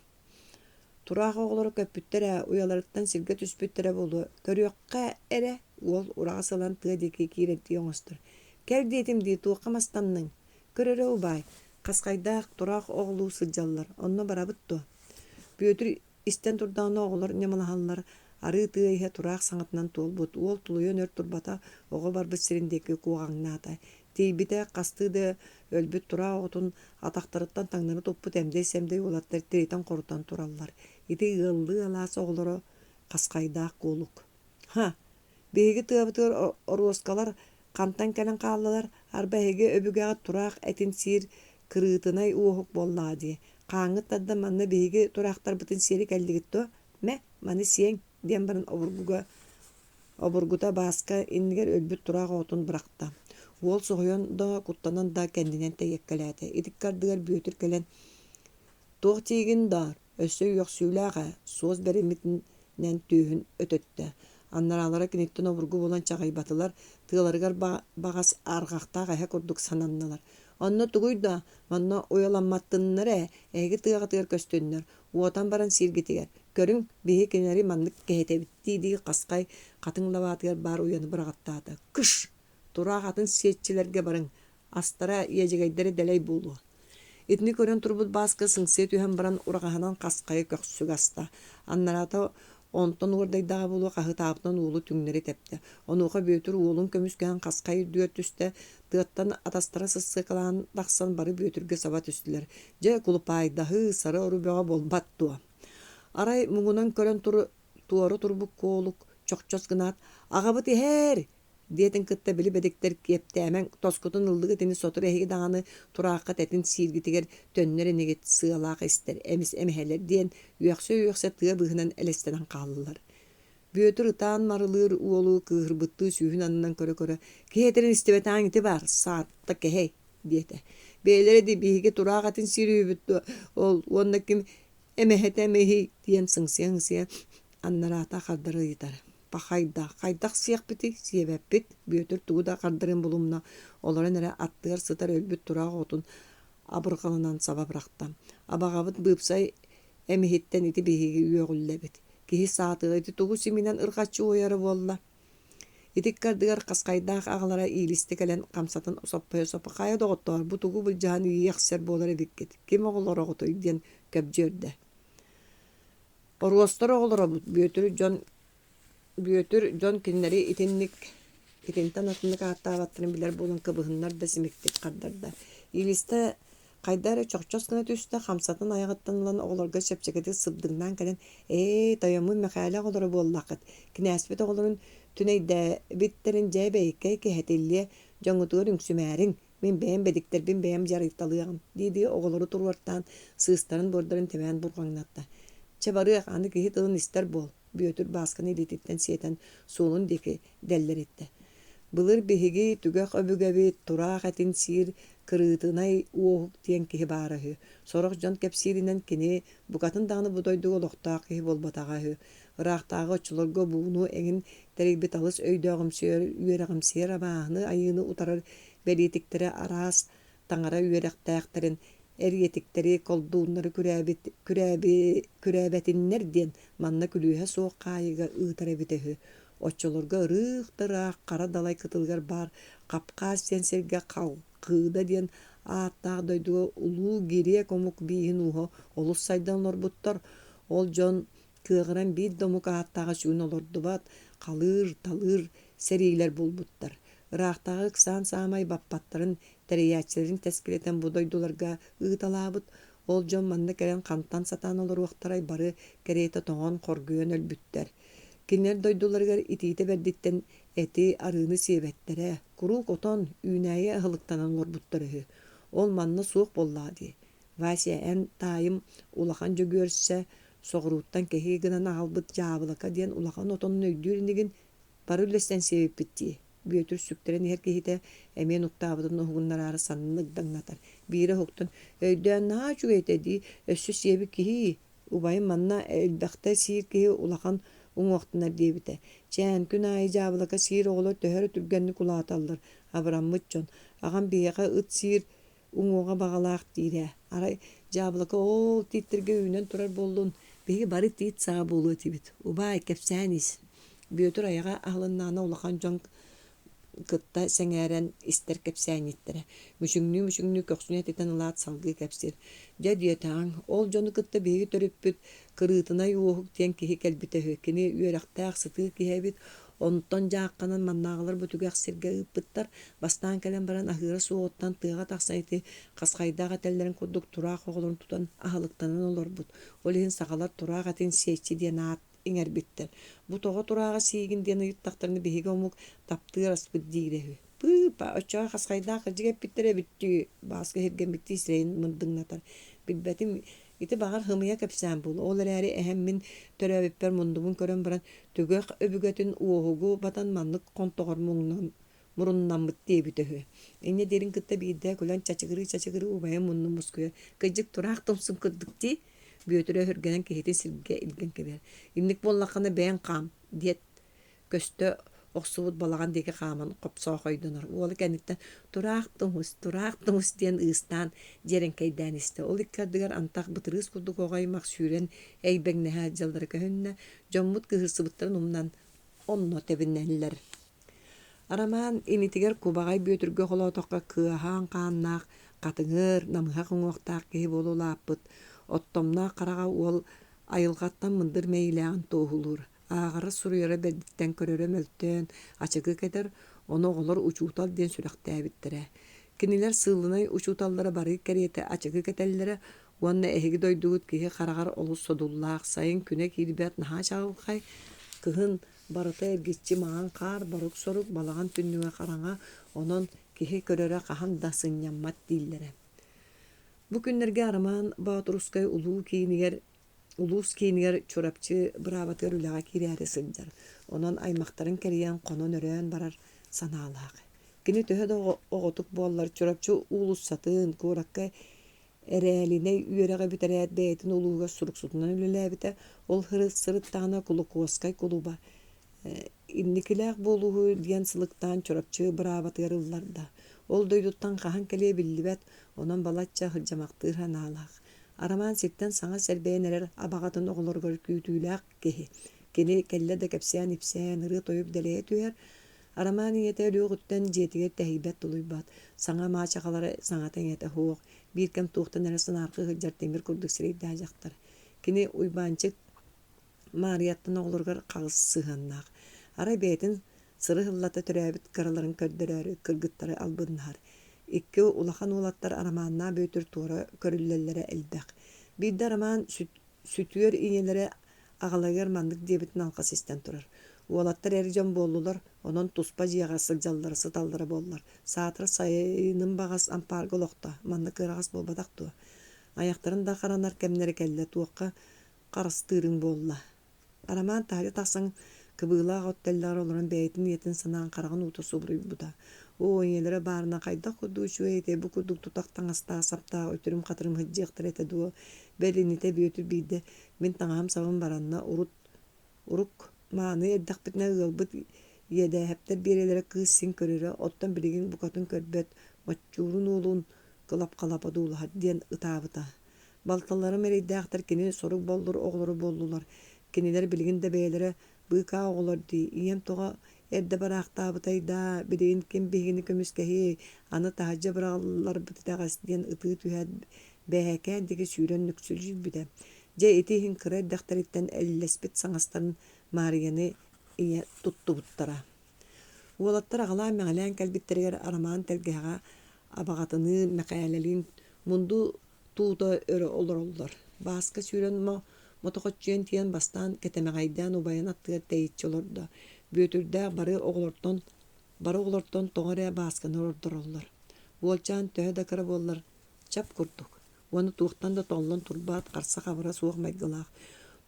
Тураах оҕолоро көппүттэрэ уяларыттан сиргэ түспүттэрэ болу көрүөххэ эрэ уол ураҕа сылан тыа диэки киирэддии оҥостор. Кэл диэтим дии туохха мастанныҥ. Көрөрө убай. Каскайдаах тураах оҕлуу сылдьаллар. Онно барабыт дуо. Бөтүр истен турдааны оголор немалахаллар ары тыйха тураак саңатынан толбут ол тулуйон өр турбата ого барбыт сириндеки куугаңнаата тийбите кастыды өлбүт тура отун атактарыттан таңнары топпут эмдей семдей улаттар тирейтен корутан тураллар ити ыллы алаас оголоро каскайдаак куулук биһиги тыабытыр оруоскалар кантан келен кааллалар арбаһиги өбүгэҕэ тураак этин сиир кырыытынай уоһук боллаади кааҥҥыт тадда манна биһиги тураактарбытын сиэри кэллигитто мэ маны сиэң диэн баран обургута бааска иннигер өлбүт тураак отун быракта уол соһуйон да куттанан да кэндинэн тэйэккэлээти итиккардыгар бүөтүр келен туох тиигин даар өссөй уохсүүлээҕэ суос беримитинэн түүһүн өтөттө аннаралара киниттен обургу болан чаҕайбатылар тыаларыгар багас аргахтаах эһэ курдук сананналар онно тугуйда манна уяламматтыннар эһиги тыаҕатыгар көстүннөр уотан баран сииргитигер көрүң биһи кинери маннык кэһэтебиттиидии каскай катыҥлабаатыгар баар уяны бырагаттаата кыш тураак атын сиэтчилерге барың астара иэдьэгэйдери дэлэй буолуо итини көрөн турбут бааска сыңсыа түһэн баран урагаһанан каскайы көхсүг аста аннарата онтон уордайдаага болуо каһытаабытынан уулу түҥнэри тепте онуоха бүөтүр уулун көмүскээн каскай үрдүгөр түстэ тыаттан атастара сыссыыкалаан тахсан бары бүөтүргэ саба түстүлэр дьэ кулупаайдаһыы сары орубөҕө болбат туа арай муҥунан көрөн туору турбук куолук чохчос гынаат аҕабыт иһээр диэтин кытта били бедиктер киэптээмэн тоскутун ыллыгы тини сотур эһиги даҕаны тураакка тэтин сииргитигер төннөр энигит сыалаах истер эмис эмиһэлэр диэн үөхсө тыа быһынан элестенэн хааллар бүөтүр ытаан марылыыр уолу кыыһырбыттыы сүүһүн анынан көрө киһэтерин истибэтааң ити баар саатта кэһэй диэтэ бээлери ди биһиги тураак атын сиирүүбүт ол уонна ким эмэһэтэ мэһи диэн сыңсыа аннараата хардарыйытар хайдах сиэхпити сиэбэппит бүөтүр тугуда хардарын булумна олорон эре аттыгар сытар өлбүт тураак отун абыргалынан саба быракта абаҕабыт быыпсай эмиһиттэн ити биһиги үөҕүллэбит киһи саатыга ити тугу симинэн ыргаччы уойары буолла итиккардыгар каскайдаах аҕалара иилисти келен хамсатын соппайа доҕоттоор бу тугу былдьаһан ийиэхсэр буолар эбиккит ким оҕолороҕотой диэн көбдьүөрдэ оруостор оҕолоробут бүөтүр дьон киннери итинтен атынык ааттаабаттарын билэр буолан кыбыһыннар да симиктик хардарда иилисте кайдары чохчос гына түстэ хамсатын аягыттанылан оҕолорго сепчекети сыбдыҥнаан кэлэн тойомун мэхээлэ оҕолоро буоллааххыт кинээспит оҕолорун түнэйдээбиттерин дьээбэйиккэй киһэтиллиэ дьоҥутугар үҥсүмээриҥ мин бэйэм бэдиктербин бэйэм дьарыйталыаҕым диидии оҕолору туруартаан сыыстарын буордарын тэбээн бургаҥнатта чабарыах аны киһи тылын истер буол бүөтүр баасканы илититтен сиэтэн суулун диэки дэллэритте былыр биһиги түгэх өбүгэбит тураак этин сиир кырыытынай уоһук диэн киһи баарыһы сорох дьон кэпсииринэн кини букатын даҕаны будойдуг олохтоох киһи болбатаҕаһы ыраахтааҕы оччулорго бууну эҥин тэригбит алыс өйдөөҕүмсүөр үөрэҕимсиэр абааһыны айыыны утарар бэлиитиктере араас таҥара үөрэхтээхтерин эриэтиктери колдууннары күрээбэтиннер диэн манна күлүүһэ суох хаайыга ыытар эбитэһү оччолорго ырыахтыраах хара далай кытылгар баар капкаас диэн сиргэ кыыда диэн ааттаах дойдуга улуу гирие комук бииһин уһо олус сайдан олорбуттар ол дьон кыаҕыран биир домук ааттааҕа сүүн олордубат халыыр талыыр сэриилэр булбуттар ыраахтааҕы ксаан саамай баппаттарын тэрийээчилэрин тэскилэтэн будойдуларга ыыталаабыт ол дьон манна кэлэн хантан сатаан олоруохтарай бары кэриэтэ тоҕон хоргуйан өлбүттэр кинилэр дойдуларыгар итиите бердиттэн эти арыыны сиэбэттерэ курук отон үүнээйэ ыһылыктанан олорбуттарыһы ол манна суох боллаади Вася эн таайым улахан жөгүөрсэ соҕурууттан кэһии гынан аҕалбыт дьаабылака диэн улахан отонун өйдүүринигин бары үлэстэн сиэбиппитти бүөтүр сүктерэн иһэр киһитэ эмиэн уктаабытын уһугуннараары саннык даңнатар биире хуктун өйдөөн наа чугайта дии өссү сиэби киһи убайын манна элбэхтэ сиир киһи улахан уҥуохтунар диэбитэ чээн күн аайы дьаабылака сиир оҕолор төһөрө түргэнник улааталлар абыраммыт дьон аҕам биэҕэ ыт сиир уҥуоҕа баҕалаах диирэ арай дьаабылака ол тииттерге үүнэн турар буоллун биһиги бары тиит саға буолуо тибит убаай кэпсээнис бүөтүр аяга аһылыннаана улахан дьон кытта сеңәрен истер кепсәниттер. Мүшүңнү көксүнә тетен лаат салгы кепсир. Дядетаң ол жону кытта беги төрөппүт кырытына юохук тен кихи келбите хөккини үөрактаак сыты кихебит. Онтон жаакканан маннаагалар бүтүгәк сирге ыппыттар. Бастан келен баран ахыра суоттан тыга таксайты каскайдага теллерин курдук тураак оголорун тутан ахалыктанан олорбут. Олин сагалар тураак атын сечи динаат иңербиттер. Бу тога турага сигин ден ыттактарны биһиге омук таптыыр аспыт диирехи. Пыпа очага каскайда кыжыгеп биттере битти. Баска хепген битти сирейин мындыңнатар. Билбетим ити багар хымыя кепсән бул. Ол эри эһеммин төрөбүппер мундубун көрөн баран түгөк өбүгөтүн уогугу батан маннык контогор муруннан битти бүтөһү. Эне дерин кытта бийде көлөн чачыгыры убайы мунну мускуя. Кыжык тураак томсун кырдыкти. Бүйөтөрө хүргенен кехите сирге илген кебер. Инник боллаканы бээн кам диет көстө оксубут балаган деги каман копсоо койдунар. Ол кенниттен тураак тумус диен ыыстан жерен кейденисте. Ол иккадыгар антак бытырыс курдук огаймак сүүрен эйбеңнеһэ жалдары көһүннэ жоммут кыһырсыбыттарын умнан онно тебиннеллер. Араман инитигер кубагай бүйөтүргө холотокка кыахан кааннаак катыгыр намыха коңуактаак кеһи болулааппыт. Оттомна карага ол айылгаттан мындыр мейлеан тоохулур. Ағары суруйара бәддіктен көрөрө мөлтөн, ачыгы кетер, оны оголор учуутал ден сүрәктәбиттере. Кинилер сылынай учууталлары бары керете ачыгы кетеллere, уанна эһиги дойдугут киһи карагар олус содуллаах сайын күнэ киирбэт наха чагылхай, кыһын барыта эргиччи маан каар борук сорук балаган түннүгө караңа, онон киһи көрөрө кахан да сынняммат дииллере. Бу күннерге араман Баатурускай улус кейнигер чурапчы браватыр үлага кирәре сылжар. Онон аймактарын кериян конон өрөн барар санаалаак. Кини төһө оготук боллар чурапчы улус сатын куракка эрелине үереге битерет бейтин улууга суруксутунан үлелебите ол сырыттагына кулукоскай кулуба. Инникилек болуу диен сылыктан чурапчы браватыр ылларда. Ол дойдуттан кахан келе биллибет онон балачча хыджамактыр ханаалаак. Араман ситтен саңа сәрбәйнерер абағатын оғылырғыр күйтүйләк кехи. Кені кәлі де кәпсән ипсән ыры тойып дәлее түйер. Араман ете өліғыттен жетігер тәхибет тұлуйбат. Саңа мачағалары саңатын ете хоқ. Bir kem tuğtan arasın arka hıccar temir kurduk sireydi ajaktар. Kini uybançık mariyattan oğlurgar qağız sığannaq. Ara beytin sırı hıllata türäbit karaların kördürörü kırgıtları albınlar. İkki ulahan ulattar aramanna böytür tuğra körüllellere elbaq. Bir de araman sütüyor iğnelere ağalayar mandık debitin alqa sesten turar. Ulattar ericam bollular, onun tuspa jiyağa sıljalları sıtalları bollar. Saatır sayının bağas ampargı loqta, mandık kırağız bolbadak tuğa. Ayaktarın da qaranar kemleri kelle tuğqa qarыстырın bolla. Araman tahri taqsan kıbığla otteller olurun beytin yetin sanan qarağın utusu buruy buda. O iğnelere barına qayda kudu şüeyte bu kuduk tutaqtan asta sapta ötürüm qatırım hıcciqtır ete duo. Belinite büyütür biyde min tağam savun baranna uruk mağını eddaq bitne ığılbıt yede hepter birelere kız sin körüre ottan biligin bukatın körbet maççurun oğlun qılap qalapa duğla diyen ıtabıta. Baltaları mereyde aqtar kini soruk boldur oğluru boldular. Kiniler biligin de beylere bıqa oğlar di. İyem toğa erde baraqtabıtayda bideyin kim bihini kömüskehi anı tahacca bırağlar bıtıdağız diyen ıtığı tühed beheken deki sürün nüksülcü bide. Ce etihin kırar daqtaritten ellespet sanastarın Mariyanı iya tuttu buttara. Uolattar ağala meğalen kalbitteriger araman telgeha abağatını meqalelin mundu tuğda örü olur. Baska sürün motoqotçuyen tiyen bastan ketemeğaydan ubayan attığı teyitçi olurdu. Büyütürde barı oğlorton toğraya baskanı olurlar. Uolçan töhe de kara bollar çap kurduk. Onu tuğtan da tollun turbat qarsa qabıra soğuk maygılaq.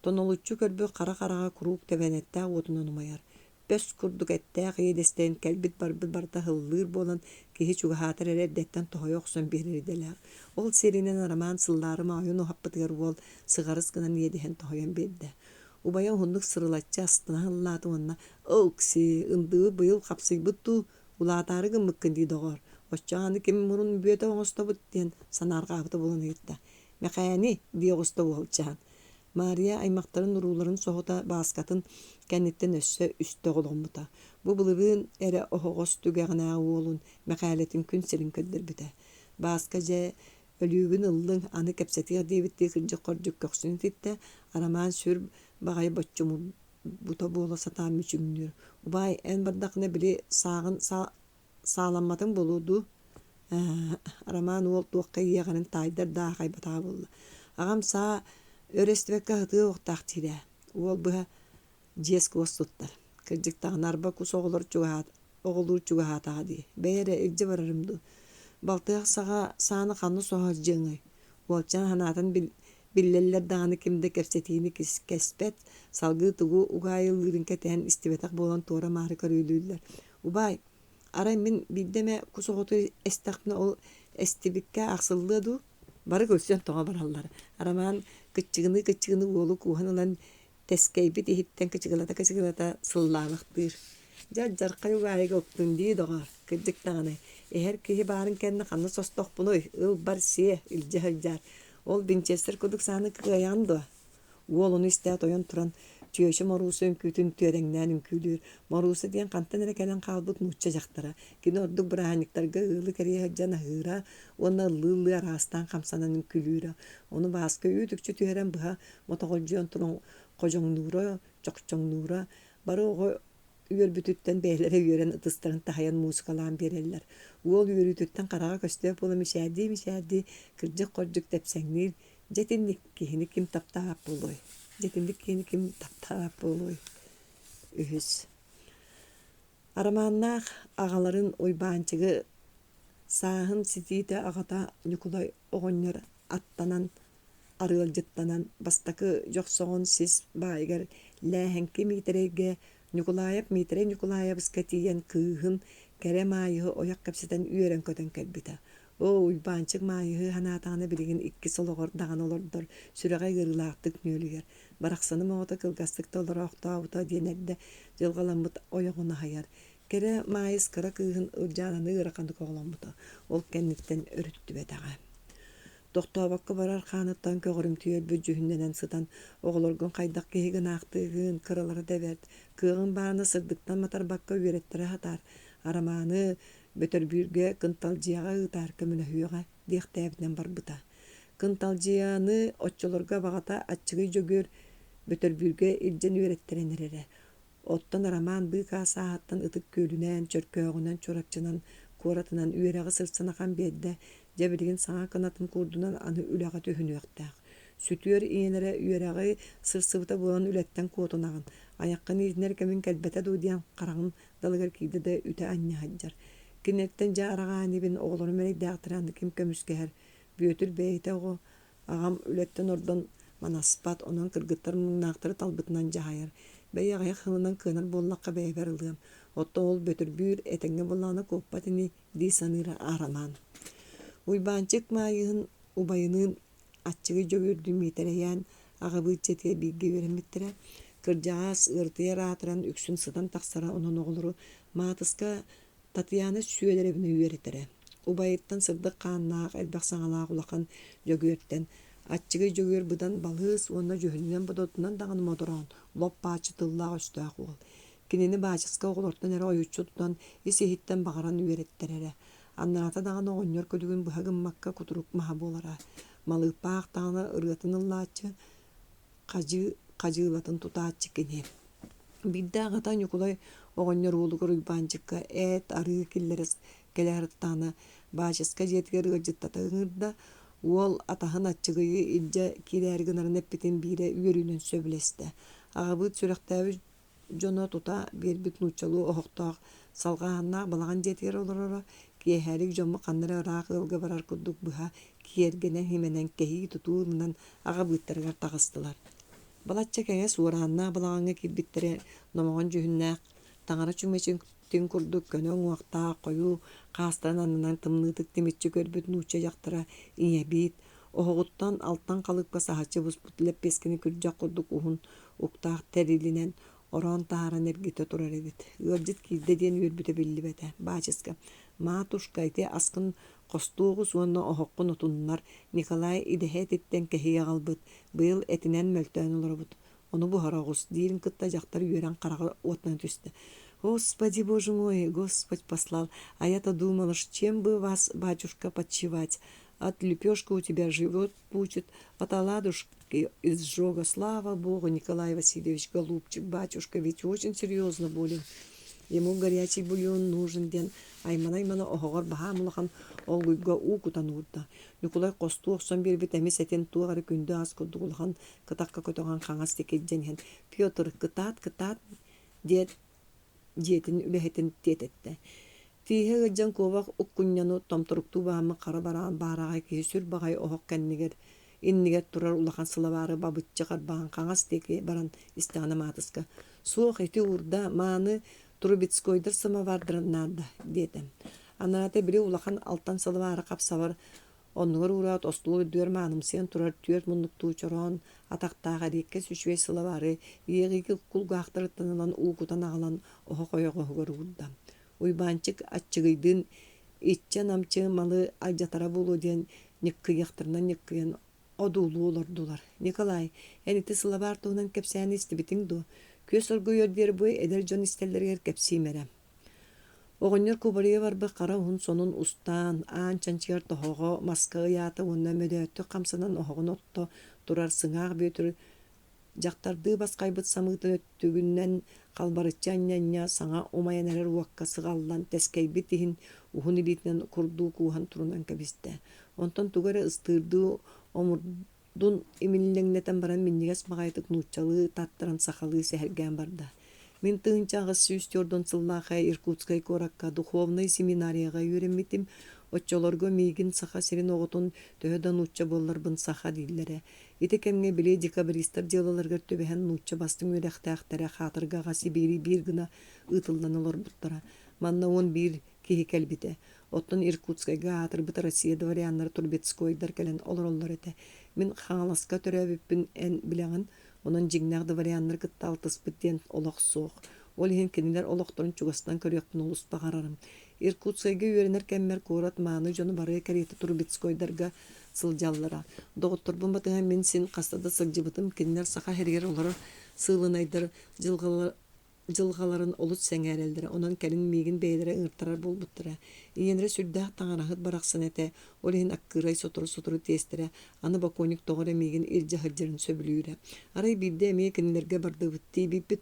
Tonolutçu körbü qara-qarağa kurup tevenette otunan umayar. Pös kurduk ettəq yedesteyn kelbit barda hıllır bolan kehi çuga hatır ereddetten toha yoxsun berideler. Ol serinen araman sılları mayun ohappıtıgar ol sığarız gınan yedihen tohayan bedde. Ubayan hunduk sırılatçı astına hıllatı onna oksi ındığı bıyıl kapsıy bıttu ulatarı gımmıkkın di doğar. Oçağını kim murun mübüyete oğusta bıt diyen sanarga abıta bulan yırtta. Mekayani diye oğusta olçağın. Мария аймактарын уруларын соһута бааскатын кенниттен өссө үстө голоммута. Бу былыбын эре охогос түгэгнаа уолун мәкалетин күн сирин көддөрбүтэ. Бааска же өлүүгүн ыллың аны кепсетиер дебитти кыржы коржук көксүн титте арамаан сүр багай боччуму бута буола сатаан мүчүмнүр. Убай эн бардакны били саагын сааламматын болуду. Арамаан уол туакка иягарын тайдар даахай батаа болла. Агам саа өрестебекке хытыы оқтаах тире. Уол быха жес костуттар. Кырдыктагын арба кус оголор чугаатаа ди. Бэйре илже барарымду. Балтыах сага сааны ханны соһор жыңы. Уолчан ханаатын биллеллер даганы кимде кепсетиини кеспет салгыы тугу угаайыллырын кетен истибетак болан туора маары көрүйлүллер. Убай арай мен биддеме кус оготу эстакны ол эстибикке аксыллыду. Бары көрсен тоға бараллар. Арамаан кыччыгыны уолу куһанылан тескейбит иһиттен кычыгылата сыллаанактыр. Жаркай угаайга оптун дии доҕор кырдыктаганы. Эхер киһи баарын кэнне ханны состохпуной ыл бар сие илжахылжар. Ол Винчестер кудук сааны кыяянды. Уолуну истэät ойон туран түйөшө моруусу өңкүүтүн түөреңнään үңкүүлүр. Моруусу диэн кантан эре келен каалбыт нуучча жактара. Кини ордук бырааниктарга ылы кэрие хыджан ахыыра, уонна ыллы араастаан камсанан үңкүүлүүрэ. Ону бааска үүтүкчү түөрэн быха мотоголжуон туран кожоңнуура, чокчоңнуура, бары ого үйөрбүтүттен бээлере үйөрен ытыстарын тахаян музыкалаан береллер. Уол үйөрүтүттен карага көстөп бола мишээди кырдык коржук тепсеңнир. Жетинник кихини ким таптаап болой. Үһүс. Арамааннаах агаларын ойбаанчыгы сааһын ситиите агата Николай оҕонньор аттанан арыалжыттанан бастакы жоксоҕун сис баайгар лээһэнки миитерейге Николаевска тиийэн кыыһын кэре маайыһы ояк кэпсэтэн үөрэн көтөн кэлбитэ. Уйбаанчык маайыһы ханаатааны билигин икки солоҕор даҕаны олордор сүрэҕэй гырылаактык нөөлүгэр. Барахсаны моҕото кылгастыкта олороохтообута диэнэрдэ дьылгаламмыт ойоҕуна хайар. Кэре маайыс кыра кыыһын ылдьаананы ыраканы коҕоломмута. Ол кэнниттен өрүттүбэтэҕэ. Тохтообакка барар хааныттан көгөрүм түйөлбү жүһүннэнэн сытан оҕолоргун хайдах киһи гынаахтыыгын кыралары деберт. Кыыгын бааны сырдыктан матарбакка үөреттерэ хатар. Арамааны бөтөрбүүргэ кынталдьыаҕа ыытаар көмүнөһүөҕэ диэхтээбитинэн барбыта. Кынталдьыаны оччолорга багата аччыгый жөгүөр бөтөрбүүргэ илдьэн үөреттерэнерере. Оттон арамаан быы каасаахаттан ытык күүлүнэн, чөркөөгүнэн, чураччынан, куоратынан үөрэҕи сырсынахан биэрдэ дьэбилигин саҥа кынатын курдунан аны үлэҕэ төһүнүөхтээх. Сүтүөр иэнэрэ үөрэҕи сырсыбыта буолан үлэттэн куотунагын. Аяккын иитинэр кэмин кэлбэтэ дуу хараҕын далыгар киирдэ да үтэ анньаһаджар. Кинэттэн дьа араҕаанибин оҕолору мэлэйдээхтыраанны ким көмүскэһэр. Бүөтүр бэйитэ оҕо аҕам үлэттэн ордон манаспат онон кыргыттар муҥнаахтары талбытынан дьаһайар. Бэй аҕайах хылынан кыанар буоллахха бэйбэр ылыам. Отто ол бөтөрбүүр этэҥҥэ буллаана куоппатини дии саныыра аарамаан. Уйбаанчык маайыһын убайынын аччыгый жөгүөрдүү миитерэйээн аҕабыыт четиэ бииргэ үөрэммиттэрэ. Кырдьаҕаас ыртыйа раатыран үксүн сытан тахсара онон оҕолору маатыска Татьяна сүөлэребини үөретэрэ. Убайыттан сырдык хааннаах элбэх саҥалаах улахан жөгүөртэн. Аччыгый жөгүөр быдан балыыс уонна жөһүнүнэн бодотунан даҕаны мотороон лоппаачы тыллаах өстөөх уол. Кинини баачыска оҕолортон эре ойуччу тутан ис иһиттэн баҕаран үөреттерэрэ. Аннаата даҕаны оҕонньор көдүгүн быһа гыммакка кутурук маһа буолара. Малыыппаах таҕына ырыатын ыллааччы кажыылатын тутааччы кини. Бидде аҕата Николай оҕонньор уулугар уйбаанчыкка арыы киллерес келээхырыттаана баачыска дьиэтигэр ыалдьыттатыыҥырда уол атаһын аччыгыйы илдьэ киирээригинарын эппитин биире үөрүүнэн сөбүлэстэ. Аҕабыыт сүрэхтээбит дьоно тута биэрбит нууччалуу оһохтоох салҕааһаннаах балаҕан дьиэтигэр олороро киэһээрик дьоммо ханнара ыраах ылга барар курдук быһа киэргэнэн хименэн кэһии тутуурунан аҕабыыттарыгар таҕыстылар. Балачча кэҥэ суорааннаах балаҕаҥҥа киирбиттерэ номоҕон жүһүннээх таҥара чүмэчиҥ курдук көнөҥ уахтаах хойуу хаастан аннынан тымныытык тимиччи көрбүт нуучча дьахтара иñэбиит оһоҕуттан алтан халыпка саһаччы буспут лэппиэскини күрдьэх курдук уһун уктаах тэрилинэн ороон тааран эргитэ турар эбит. Ыалдьыт киирдэ диэн үөрбүтэ биллибэтэ. Баачыска матушка ити аскын Костугус уонна охоккун утуннар Николай идеһетиттен кэһиэ галбыт, быйыл этинен мөлтөөн олорбут. Ону бухарагус диирин кытта жактар үөрен карага уотна түстө. Господи, Боже мой, Господь послал, а я-то думала, чем бы вас, батюшка, подчевать. От лепешка у тебя живет пучит, от оладушки изжога. Слава Богу, Николай Васильевич, голубчик, батюшка, ведь очень серьезно болен. Ему горячий бульон нужен ден. Аймана охогор бахамулахан олгуйга укутан урда. Николай косту оксон бербит эмес этен туагары күндө аз кудугулахан кытакка көтөгөн каңас текеден. Петр кытат диетин үлэхетин тететте. Тиһэ гыджан ковак уккунняну томторукту баамы кара бараан баарагай кесүр багай охок кеннигер иннигер турар улахан сылабары бабытчы карбаан каңас теке баран истегана матыска. Суох эти урда мааны Трубецкойдыр самовардырнада дедем. Анарата бири улахан алтан сылабары капсавар оннугар урат остулу дөр маанымсен турар түөр мундуктуу чорон атактаага рекке сүчвей сылабары иегиги кулгаактырыттанылан уукутан агалан охокойогогор урда. Уйбанчык атчыгыйдын итче намчы малы айжатара болу ден никкыяктырынан никкыян одуулуу олордулар. Николай, энити сылабар туунан кепсәни истибитиң ду. Көс оргуйордер буй эдер жон истеллергер кепсимере. Оғынер кубария барбы қара hun сонун устан, аан чанчыгар тохого маска ыяты онна мөдөттү камсанан оғын отто турар сыңаақ бөтір жақтарды басқайбыт самыытын өттүгүннен калбарычанняня саңа омаянарар уакка сыгаллан тескейбит тихин ухун илитинен курдуу куухан турунан кебисте. Онтон тугары ыстырдуу омурдун имиллеңнетен баран миннигес магайтык нууччалы таттыран сахалы сехерген барда. Мен тыынчагы сүүстөрдөн сыллаха Иркутской коракка духовный семинарияга үйренмитим. Отчолорго мигин саха серин оготун төһөдөн нуучча болларбын саха диллере. Итекемге биле декабристер делаларга төбөһөн нуучча бастың өрехтәхтәре хатыргага Сибири бир гына ытылданылар буттара. Манна 11 кихи келбите. Оттон Иркутскайга атырбыт Россия дворяннар Трубецкойдар келен олороллар эте. Мен хааласка төрөбүппүн эн билеген, онон жигнах дворяннар кытталтыспыт ден олох соох. Ол хин кенилер олохторун чугастан көрөкпүн олус багарарым. Иркутскайга үйренер кеммер курат мааны жону бары керети Трубецкойдарга сылжаллара. Доготторбун батыган мен син кастада сылжыбытым кенилер саха хергер олар сылынайдар жылгаларын олут сеңерелдер. Онон келин мигин бейлере ыртарар болбуттара. Иенре сүрдәк таңарахыт бараксын эте. Олин аккырай сотору тестере. Аны баконик тогыра мигин иржа хыджырын сөбүлүүрэ. Арай бирде мекинлерге бардыбытты биппит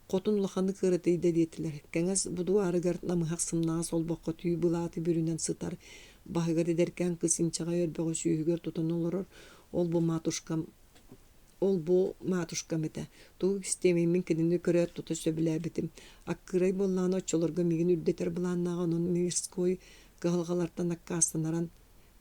котун лаханы кырытыйда детилер. Кеңес буду арыгар намыхак сымнаа сол бокко түй булаты бүрүнөн сытар. Багыгар эдеркен кысынчага өрбөгө сүйүгөр тутунулар. Ол бу матушка мете. Туу системин мен кенини көрөр тута сөбүлө битим. Аккырай болланы очолорго мигин үрдетер буланнага онун мирской галгалартан аккастанаран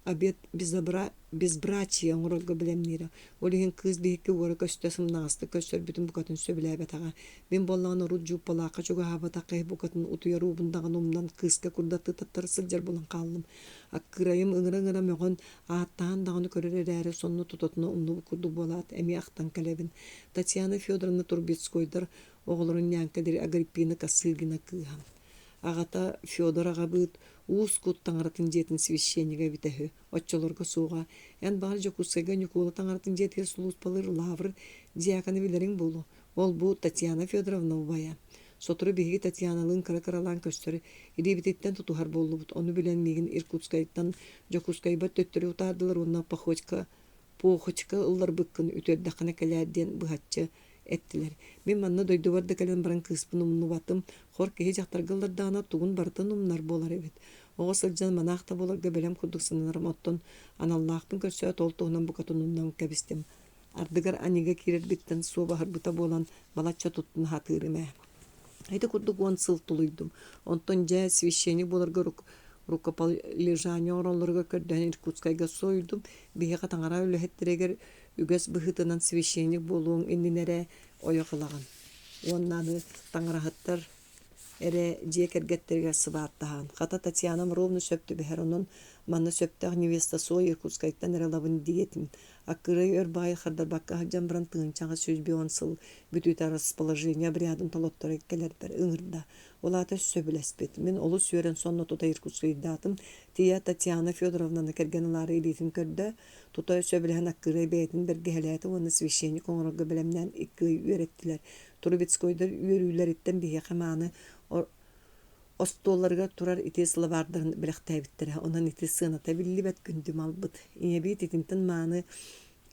обед безбрачия оңорго билемнира. Олиген кыз бийикке вора көстөсүм нагасты көстөр бүтүн букатын сөбүлө бетага. Мен болланы руджу палака чуга хабатакы букатын утуяру бундаган умдан кызга курдатты таттарсып жар болон калдым. Аккырайым ыңыра мөгөн аттан даганы көрөрөрө сонну тутотуну умну курду болат. Эми актан келебин. Татьяна Федоровна Трубецкойдар оголорун нянкадыр Агриппина Касыргина кыгам. Агата Федорага быт ускут таңаратын жетін священнига битехы, отчолорга суға. Ян бағар Якутскайга Никола таңаратын жетер сулус балыр лавр диаканы билерин болу. Ол бу Татьяна Федоровна убая. Сотуру биги Татьяналын кара-каралан көстөрі идебитеттен тутухар болу бут. Onu bilen мигин Иркутскайттан Якутскайба төттөрі утардылар онна похочка ыллар быккын үтөрдақына кәләрден бұхатчы эттилер. Мен манна дойду барды кален баран кыспын умну батым. Хор кеһи жактаргалар даана тугун бартын умнар болар эбит. Ого сылжан манахта боларга белем курдуксынарым оттон аналлахпын көрсө толтугунан букатын умнан кебистим. Ардыгар анига кирер биттен суу бахар бута болан балачча туттун хатырыме. Айда курдук он сыл тулуйдум. Онтон жа священник боларга рукополежание оролларга көрдөн Иркутскайга сойдум. Бихе таңара өлөһеттерегер үгөс быхытынан священник болуң иннинере ойоқылаган. Оннаны таңарахыттар эре жекергеттерге сыбааттахан. Хата Татьянам ровно сөптү бихер онун Манна сөптәг невеста сой Якутскайттан эралабын диетим. Акыры өрбай хардарбакка хаджан бран тыынчаңа сөз бионсыл бүтүтә расположение обрядын толоттор эккелер бер ыңырда. Олата сөбүлеспет. Мен олу сүйөрен сонно тута Иркутскайдатым тия Татьяна Федоровнаны кергенлары илитин көрдө. Тута сөбүлен акыры бейтин бергеләте оны священник оңорга белемнән икки үйреттилер. Турбецкойдор үйрүләриттен бие хаманы остолларга турар ити славардарын билектәбиттер. Онан ити сыната биллибет күндүм албыт. Иебит итинтен маны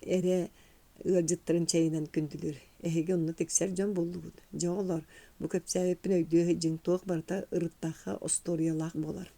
эре ылжыттырын чайынан күндүлөр. Эһиге онны тексер жан болдугут. Жоолар бу көпсәбеппин өйдөө жиң тоқ барта ырыттаха осториялах болар.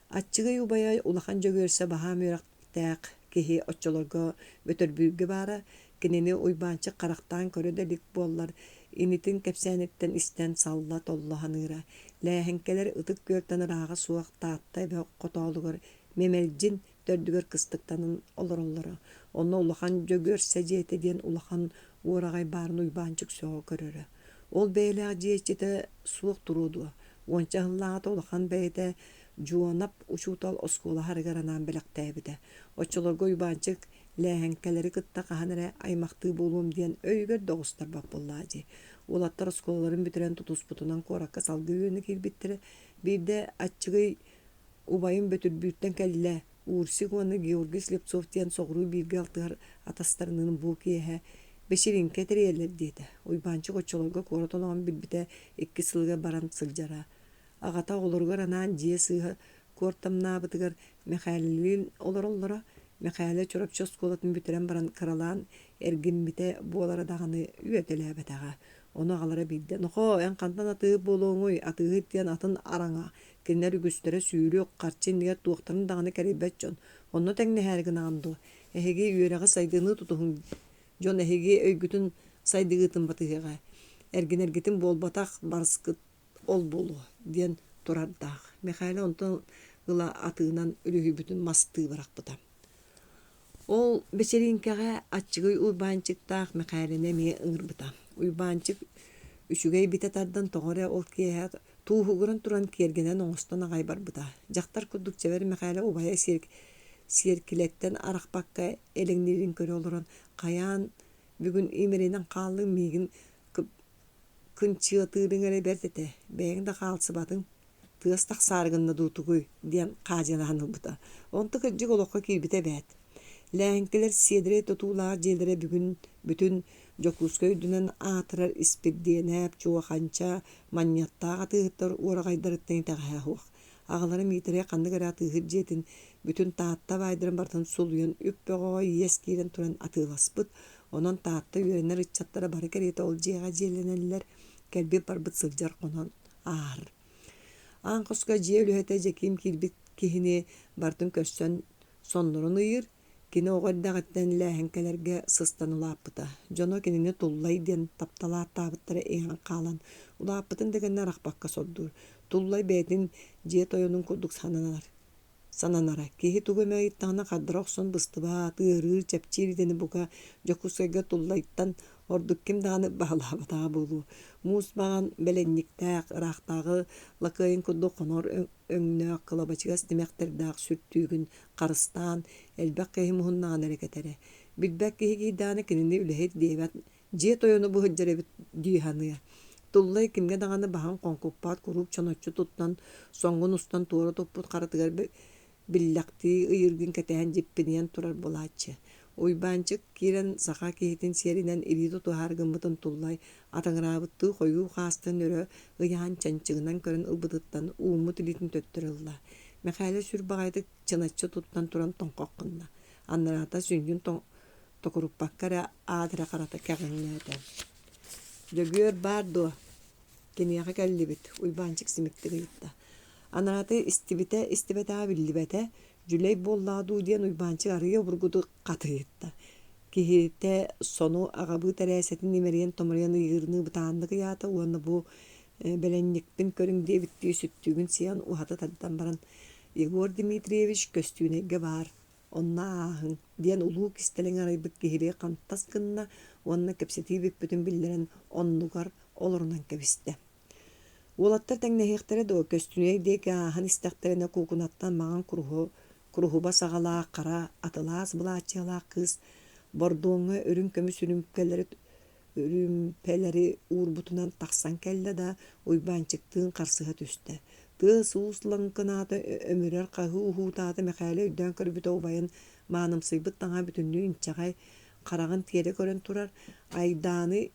Аччыгы убая улахан жөгөрсө баха мөрактак кихи оччолорго бөтөрбүгө бара кинени уйбанчы карактан көрөдөлүк боллар. Инитин кепсәнеттен истен салла толлаханыра. Ләһенкелер ытык көртән рага суак таатта бе котолугар мемелжин төрдүгөр кыстыктанын олороллары. Онно улахан жөгөр сәҗете ден улахан урагай барын уйбанчык соо көрөрө. Ол бейле жечете суак туруду. Ончаллаата улахан бейте жуанап учутал оскола харгаранан белектәбиде. Очолорго уйбанчык ләһенкелери кытта каханара аймакты болуум диен өйгөр догустар бап боллаажы. Улаттар осколаларын бүтүрен тутуспутунан коракка салгыыны кирбиттире. Бирде аччыгы убайын бөтүрбүттен келле Уурсик оны Георгий Слепцов диен соғыру бирге алтыгар атастарының бу киэһэ беширин кетерелер диете. Уйбанчык очолорго коротолоон билбите 2 сылга баран сылжара. Агата олоргор анан жие сыыха кортамнаабытыгар Михайлин олороллора Михайле чорапчы осколатын бүтүрен баран каралаан эргимбите буолара даганы үйөтелебетага. Оны агалара билде. Нохо эн кантан атыы болооңой атыы диен атын араңа. Кинер үгүстөрө сүүрү карчын диге туактарын даганы керебет жон. Онно теңне хәргин анду. Эһиге үйөрөгө сайдыны тутуһун. Жон эһиге өйгүтүн сайдыгытын батыга. Эргинергитин болбатак барскыт ол болу диен турардак. Михайле онтон ыла атыынан үлүһүбүтүн масты баракпыта. Ол бечеринкеге аччыгы уйбанчыктаах Михайлене ми ыңырбыта. Уйбанчык үчүгей бите тардан тоғыра ол киэһэ туухугуран туран кергенен оңостон агай барбыта. Жактар курдук чебер Михайле убая сиркилеттен аракпакка элеңнерин көрө олорон каяан бүгүн имеринен кааллы мигин күн чыатырыңары бертете. Бэйин да каалсыбатын тыастак саргынна дуутугуй диен кажананыбыта. Онту кыджык олокко кирбите бэт. Ләһенкелер седре тотуулаа желере бүгүн бүтүн Жокускай дүнен атырар испирденеп чуаханча маньяттаага тыыттар уорагайдарыттан тагахуак. Агалары митере кандыгара тыыгыр жетин бүтүн таатта байдырын бартын сулуйун үппөгө ескирен туран атыласпыт. Онон таатта үйренер ычаттара бары керете ол жега желенелер келби барбыт сылжар конон аар. Анкоска жеөлүһөтө жеким кирбит кихини бартын көссөн соннорун ыйыр. Кини оғырдағыттен ләһенкелерге сыстанылаппыта. Жоно кинини туллай ден тапталааттаабыттары эйған қалан. Улааппытын дегенне рақпаққа сордур. Туллай бәйтін жие тойонун курдук сананара. Кихи тугөмө иттағына қаддырақ сон быстыба, тыырыр, чәпчир дені бука Жокускайга туллайттан ордук ким дағаны бағалабатаға болу. Мус баған бәленниктәк, ырақтағы лакайын курдук қонор өңнөк кылабачыгас демектердәк сүрттүүгүн карыстан элбек кеһи муһуннаан эрекетере. Билбек кеһи гийдааны кинини үлэһит диэбэт жие тойону бу хыджаребит дүйханыя. Туллай кимге даганы бахан конкуппаат куруп чоноччу туттан соңгун устан туора топпут каратыгар биллакти ыйыргын кетээн жиппиниен турар булааччы. Уйбанчык кирен саха кехитин серинен ириту тухаргымбытын туллай атаңыраабытты хойуу хаастан өрө ыяан чанчыгынан көрөн ылбытыттан ууму тилитин төттөрөлла. Михайле сүрбагайды чыначчы туттан туран тоңкоккунна. Аннарата сүнжүн токуруппаккара аадыра карата кэгыңнөөтө. Жөгөр бардо кенияга келлибит уйбанчык симиктигитта. Анарата истибете биллибете Жүлей болладу диен уйбанчы арыя бургуду катыйытта. Кихите сону агабы тәрәсетін немерен томырен ыйырны бытаандығы ята уаны бу беленникпин көрің дебитті сүттігін сиян ухаты таддан баран Егор Дмитриевич көстүүнеге бар. Онна ахын диен улуу кистелен арайбыт кихире кантас кынна уанна кепсетибип бүтін биллерен оннугар олорунан кебисте. Улаттар тәңнехектері до көстүүнеге деке ахын истәқтеріне кукунаттан маған курху Kuruhuba sağala qara atılaz bulaçyala kız bordoğuna örün kömüs ürümpeleri uğurbutunan taqsan kelle da uybançıktığın qarşığa düştü. Tı suuslan kınada ömürler qahı uhutada mekale üdden körbüt obayın manımsıybıt tağa bütünlüğü inçağay qarağın tiyere görün turar aydanı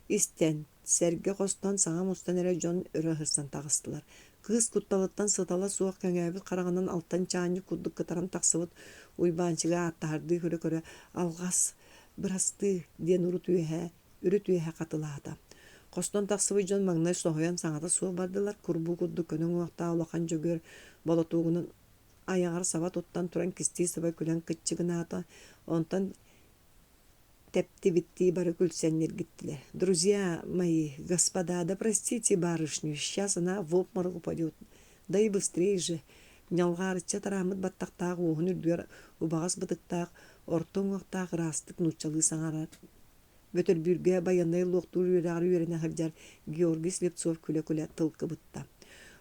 isten serge qostan sağa mustan ere jon örü hırsan tağıstılar. Kız kuttalıttan sıtala suaq köngäbit qarağından alttan çañı kudduk kıtaran taqsıbıt uybançıga attardı köre alğas bırastı diyen ürüt üyehe qatılaada. Qostan taqsıbı jon magnay soğuyan saňata suaq bardılar. Kurbu kudduk könüň uaqta olakan jөгөр bolotuğunun ayağar sabat ottan turan kisti sabay külen kıtçıgınata ondan тепти битти бары күлсеннер гиттилер. Друзья мои, господа, да простите барышню, сейчас она в обморок упадет. Да и быстрее же. Нялгарыча тарамыт баттактагы оғын үрдер убагас бытыктак, ортоң оқтак растык нучалы саңарар. Бөтөр бүрге баяндай лоқтур үрәгір үрәне хыржар Георгий Слепцов күле-күле тылқы бытта.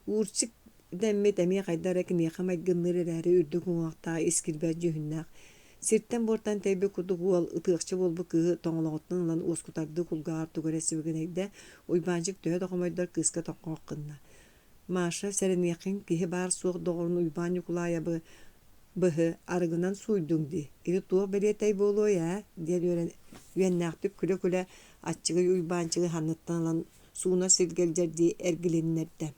Урчик дәмме дәме қайдар әкіне қамай гынныр әрі үрдік оңақта ескілбәр жүйіннақ. Сирттен бортан тәйбе күрдік уал ытықшы болбы кығы тоңылағыттың ұлан оскутарды құлғар түгіресі бүгінейді ойбанжық түйе доғымайдар кызға тоққа оққынна. Маша сәрін яқын кихи бар суық доғырын ойбан юқылая бұғы арығынан суйдыңды. Ері туық бәрі тәй болу я, дел үйеннақтып күлі-күлі атчығы ойбанчығы ханныттан ұлан суына сілгелдерді әргіленнерді.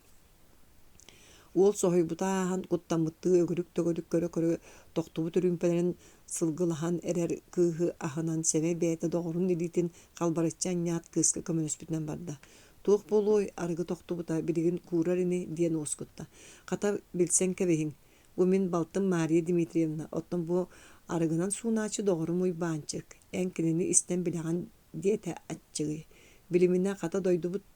Ол соғай бұтахан құттамытты өгірік төгірік көрі тоқтубы түрімпелерін сылғылахан әрер кығы ахынан сәме бәйті доғырын елитін қалбарытчан нят кызғы көмөнөспүтінен барды. Туық болуой арғы тоқтубыта бірігін курарыны диен оскутта. Қата білсен кәбейін. Бұ мен балтым Мария Дмитриевна. Оттан бұ арғынан суыначы доғырым ойбанчық. Әнкінені істен біліған диеті атчығы. Біліміне қата дойды бұт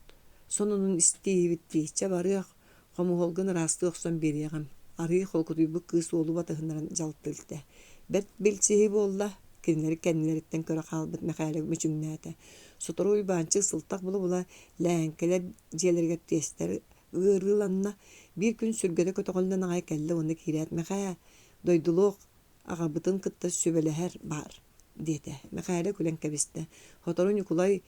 сонының істейі бітті. Чабарық қомуғолғын расты оқсан береғім. Арғы қолқытуйбы кыз олу батығынларын жалтылды. Бәт білсеғі болла, кенілері-кәнілеріттен көрі қалбыт мәқәлі мүчіңнәті. Сотору үйбанчы сылтақ бұла ләңкелер желерге тестер ғырыланна bir gün sürgede kötüğünden ağay kelle onu kireyat мәқә doyduluq ağabıtın kıtta söbeleher bar dedi. Мәқәлі külen kebiste. Hotorun yukulay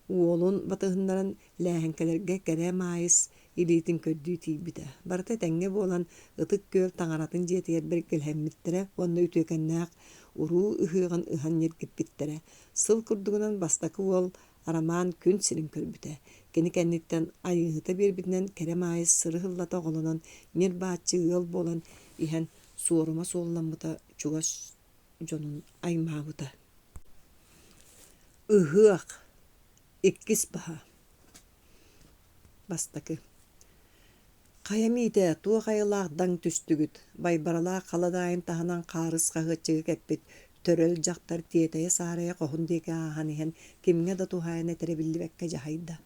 oğlun batığınların lәңkelerge kere mayıs ilitin kördüğü tiybide. Barıta tenge bolan ıtık gör taŋaratın jetiyer bir kelhemmittere, onu ütökennak uru ıhığın ıhan yergip bittere. Sıl kurdugunan bastakı ol araman kün sirin körbüte. Keni kennitten ayıhıta birbirinden kere mayıs sırı hıllata oğlunan mir bahçı ıl bolan ihan soruma sollanmıta çugas jonun aymağıta. Ihığ ikkis baha. Bastakı. Kayamide tuğa kayılağdan tüstügüt. Baybarala kaladayın tahanan qarız qağıtçığı keppit. Töröl jaqtar tiyeteye saraya qohundeki ahanihen kimge da tuhayan eterebilli bekke jahayda.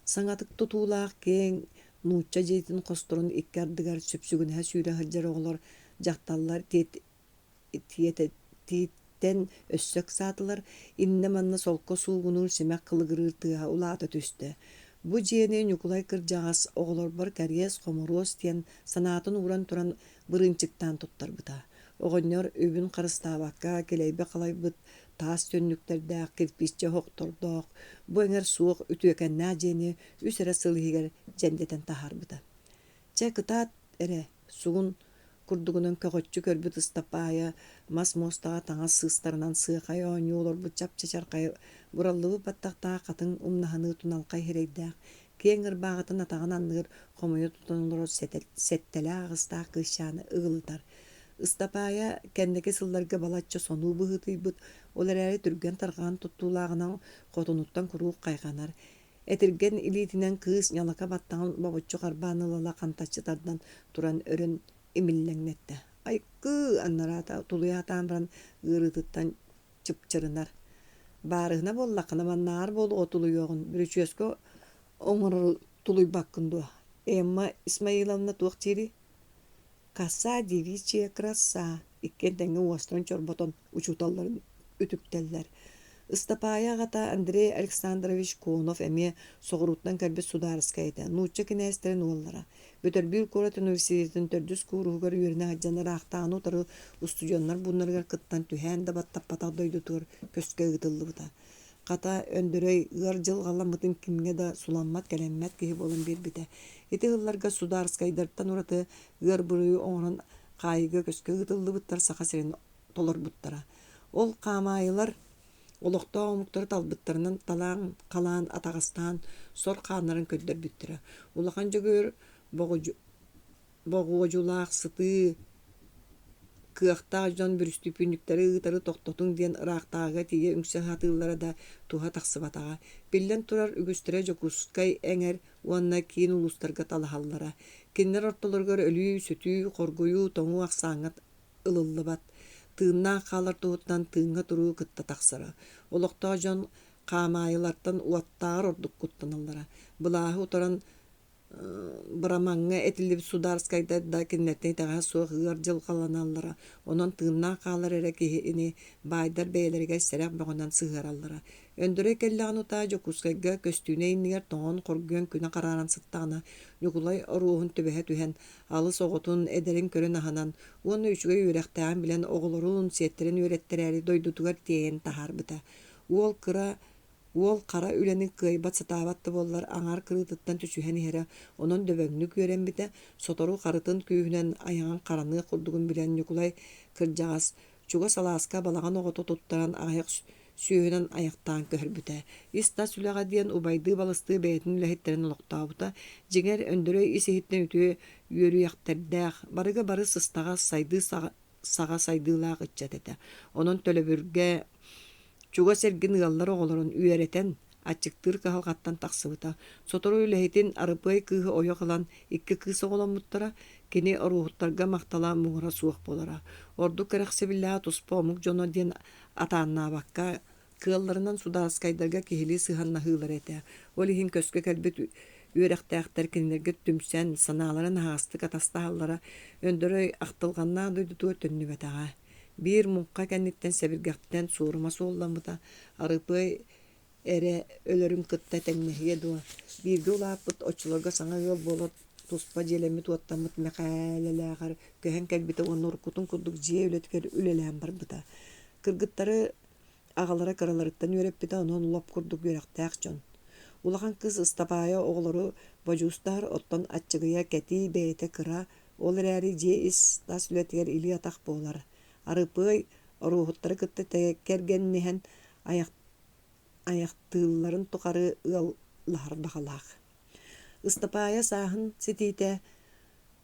Sangatık tutuğulaq keң nuçça jeytin qosturun ikkardıgar söpsügüne sүйre hırjar oğlar jaqtallar tiyeten össök satılar. Inne manna solko suğunul simek kılıgırırtığa ulata tüstü. Bu jeyene nukulay kırjağas oğlar bar karyes qomoros tiyen sanatın uğran turan bırınçıktan tuttar bıta. Oğonyor öbün qarıstabakka keleybe qalaybıt taas tönlüklerde kirpisçe hoqtordoq. Bu enger suuq ütüekennä jeyene üsere sılhiger jendeten tahar bıta. Çekıtat ere sugun kurdugunun köqötçü körbüt ıstapaya mas mostağa tağa sığıstarынан sığaqay oñuolor bu çapça çarqay burallığı battaqta qatın umnahanı tunalqay hereydak. Kenger bağıtın atağın anlığır qomoyu tutanılır settele ağısta qışanı ığılıtar. Istapaya kendeki sıllarga balatça sonu bıhıtıybıt, olar äri türgen tarğan tuttuğulağынан qotunuttan kuruq qayğanar. Etirgen ilitinen kız nyalaka battağın babotçu qarbanılala qantaççıtardan turan örün emillengnette. Aykı annarata tuluya tamran ığırıtıttan çıpçırınar. Barığına bollaqına mannar bol otuluyoğun. Bir üçesko oңır tuluy bakkındu. Emma İsmailovna tuğçiri Kasa девичья краса. İkken denge uastron çorbaton uçutalların ütükteller. Ыстапая гата Андрей Александрович Конов эме соғыруттан кәрбет Сударскайда. Нучча кенестерин оллара. Бөтөрбүр Корот университетин төрдүс кууругар үйеріне аджанар ақтағын отары устудионнар бұннарғар кыттан түhän да баттаппата дойдутур көске ғытыллыбыта. Қата өндөрөй ыр жыл ғаламытын кимге да суламмат кәлеммәт кеһи болын бербите. Ити ылларга Сударскайдартан ураты ыр бұрыйы оңырын қайығы көске ғытыллыбыттар саха сирен толор буттара. Ол қамайылар олоқта омуктары талбыттарынан талаан қалаан атағастан сор қанарын көддер бүттірі. Улахан жөгөр боғуожулақ сыты кыақтақ жон бүрісті пүніктері ұтары тоқтотың ден ырақтағы тие үңсі хатылары да туға тақсыбатаға. Білден тұрар үгістірі Якутской әңер уанна кейін улустарға талахаллара. Кеннер ортолырғыр өлі, сөтü, қоргойу, тоңу ақсаңат ылыллыбат. Тыынна қалар туғыттан тыынға тұру кытта тақсыры. Олықта жон қамайылардан уаттағыр ордық күттіналлара. Бұлағы ұтыран Брамаңға этилип Сударскайда да кеннеттей таға соқ ғыр жыл қаланаллара. Онын тыынна қалар әрек ені байдар бәйлерге сәрәк бағынан сығыраллара. Өндірі келлағын ұта Якутскайға көстүйне иннігер тоңын қоргүйен күні қараран сыттағына нүгулай оруғын төбәхе түхен алыс оғытын әдерін көрін ағанан оны үшіге үйректәғын білен оғылырын сеттерін үйреттірәрі дойдутуғар тейін тахар біта. Ол қара үләні кыйбат сатабатты боллар аңар кырытыттан түшүһен иһэрэ онон дөбөңнү күөрен бите сотору қарытын күүһүнэн аяңан қараны курдугун билэн нүкулай кырдьаҕас чуга салааска балаган оҕото туттаран аяк сүүһүнэн аяктаан көһөрбүтэ. Иста сүлэҕэ диэн убайды балысты бэйэтин үлэһиттерин олохтообута жиңер өндөрөй исиһиттен үтүө үөрүйахтэрдээх барыга бары сыстаҕа сага сайдыылаах ыччатэтэ. Онон төлөбүргэ чуга сергин ыаллар оҕолорун үөретен аччыктыр каһалгаттан тахсыбыта. Сотору үлэһитин арыпый кыыһы ойо кылан икки кыыс оҕоломмуттара кини оруухуттарга мактала муҥура суох болара. Орду кэрахсибиллаа туспа омук дьоно диэн атааннаабакка кыалларынан Сударскайдарга киһили сыһаннаһыылар этэ. Ол иһин көскө кэлбит үөрэхтээхтэр кинилерге түмсэн санааларын хаастык атастаһаллара өндөрөй ахтылганнаах дойдутуо төннүбэтэҕэ. Bir munkka kenitten sebirgahten soruma sollamıta arıpı ere ölörüm kıtta tennehiye dua. Bir dolapıt oçularga sana yol bolat tospa jelemi tuattamıt meqaleler köhen kelbite onur kutun kurduk jiye ületker ülelem barbıta. Kırgıtları ağalara karalarıktan yörep bita onun lop kurduk yörektäkçön. Ulahan kız ıstapaya oğulları bacustar ottan açıgıya keti beyte kıra olurari jiye is tas ületker ili atak bolar. Arıpıy oruhuttары kıttı kergennihen ayaqtığıların tukarı ığallar bağalaq. Istapaya sahın sitite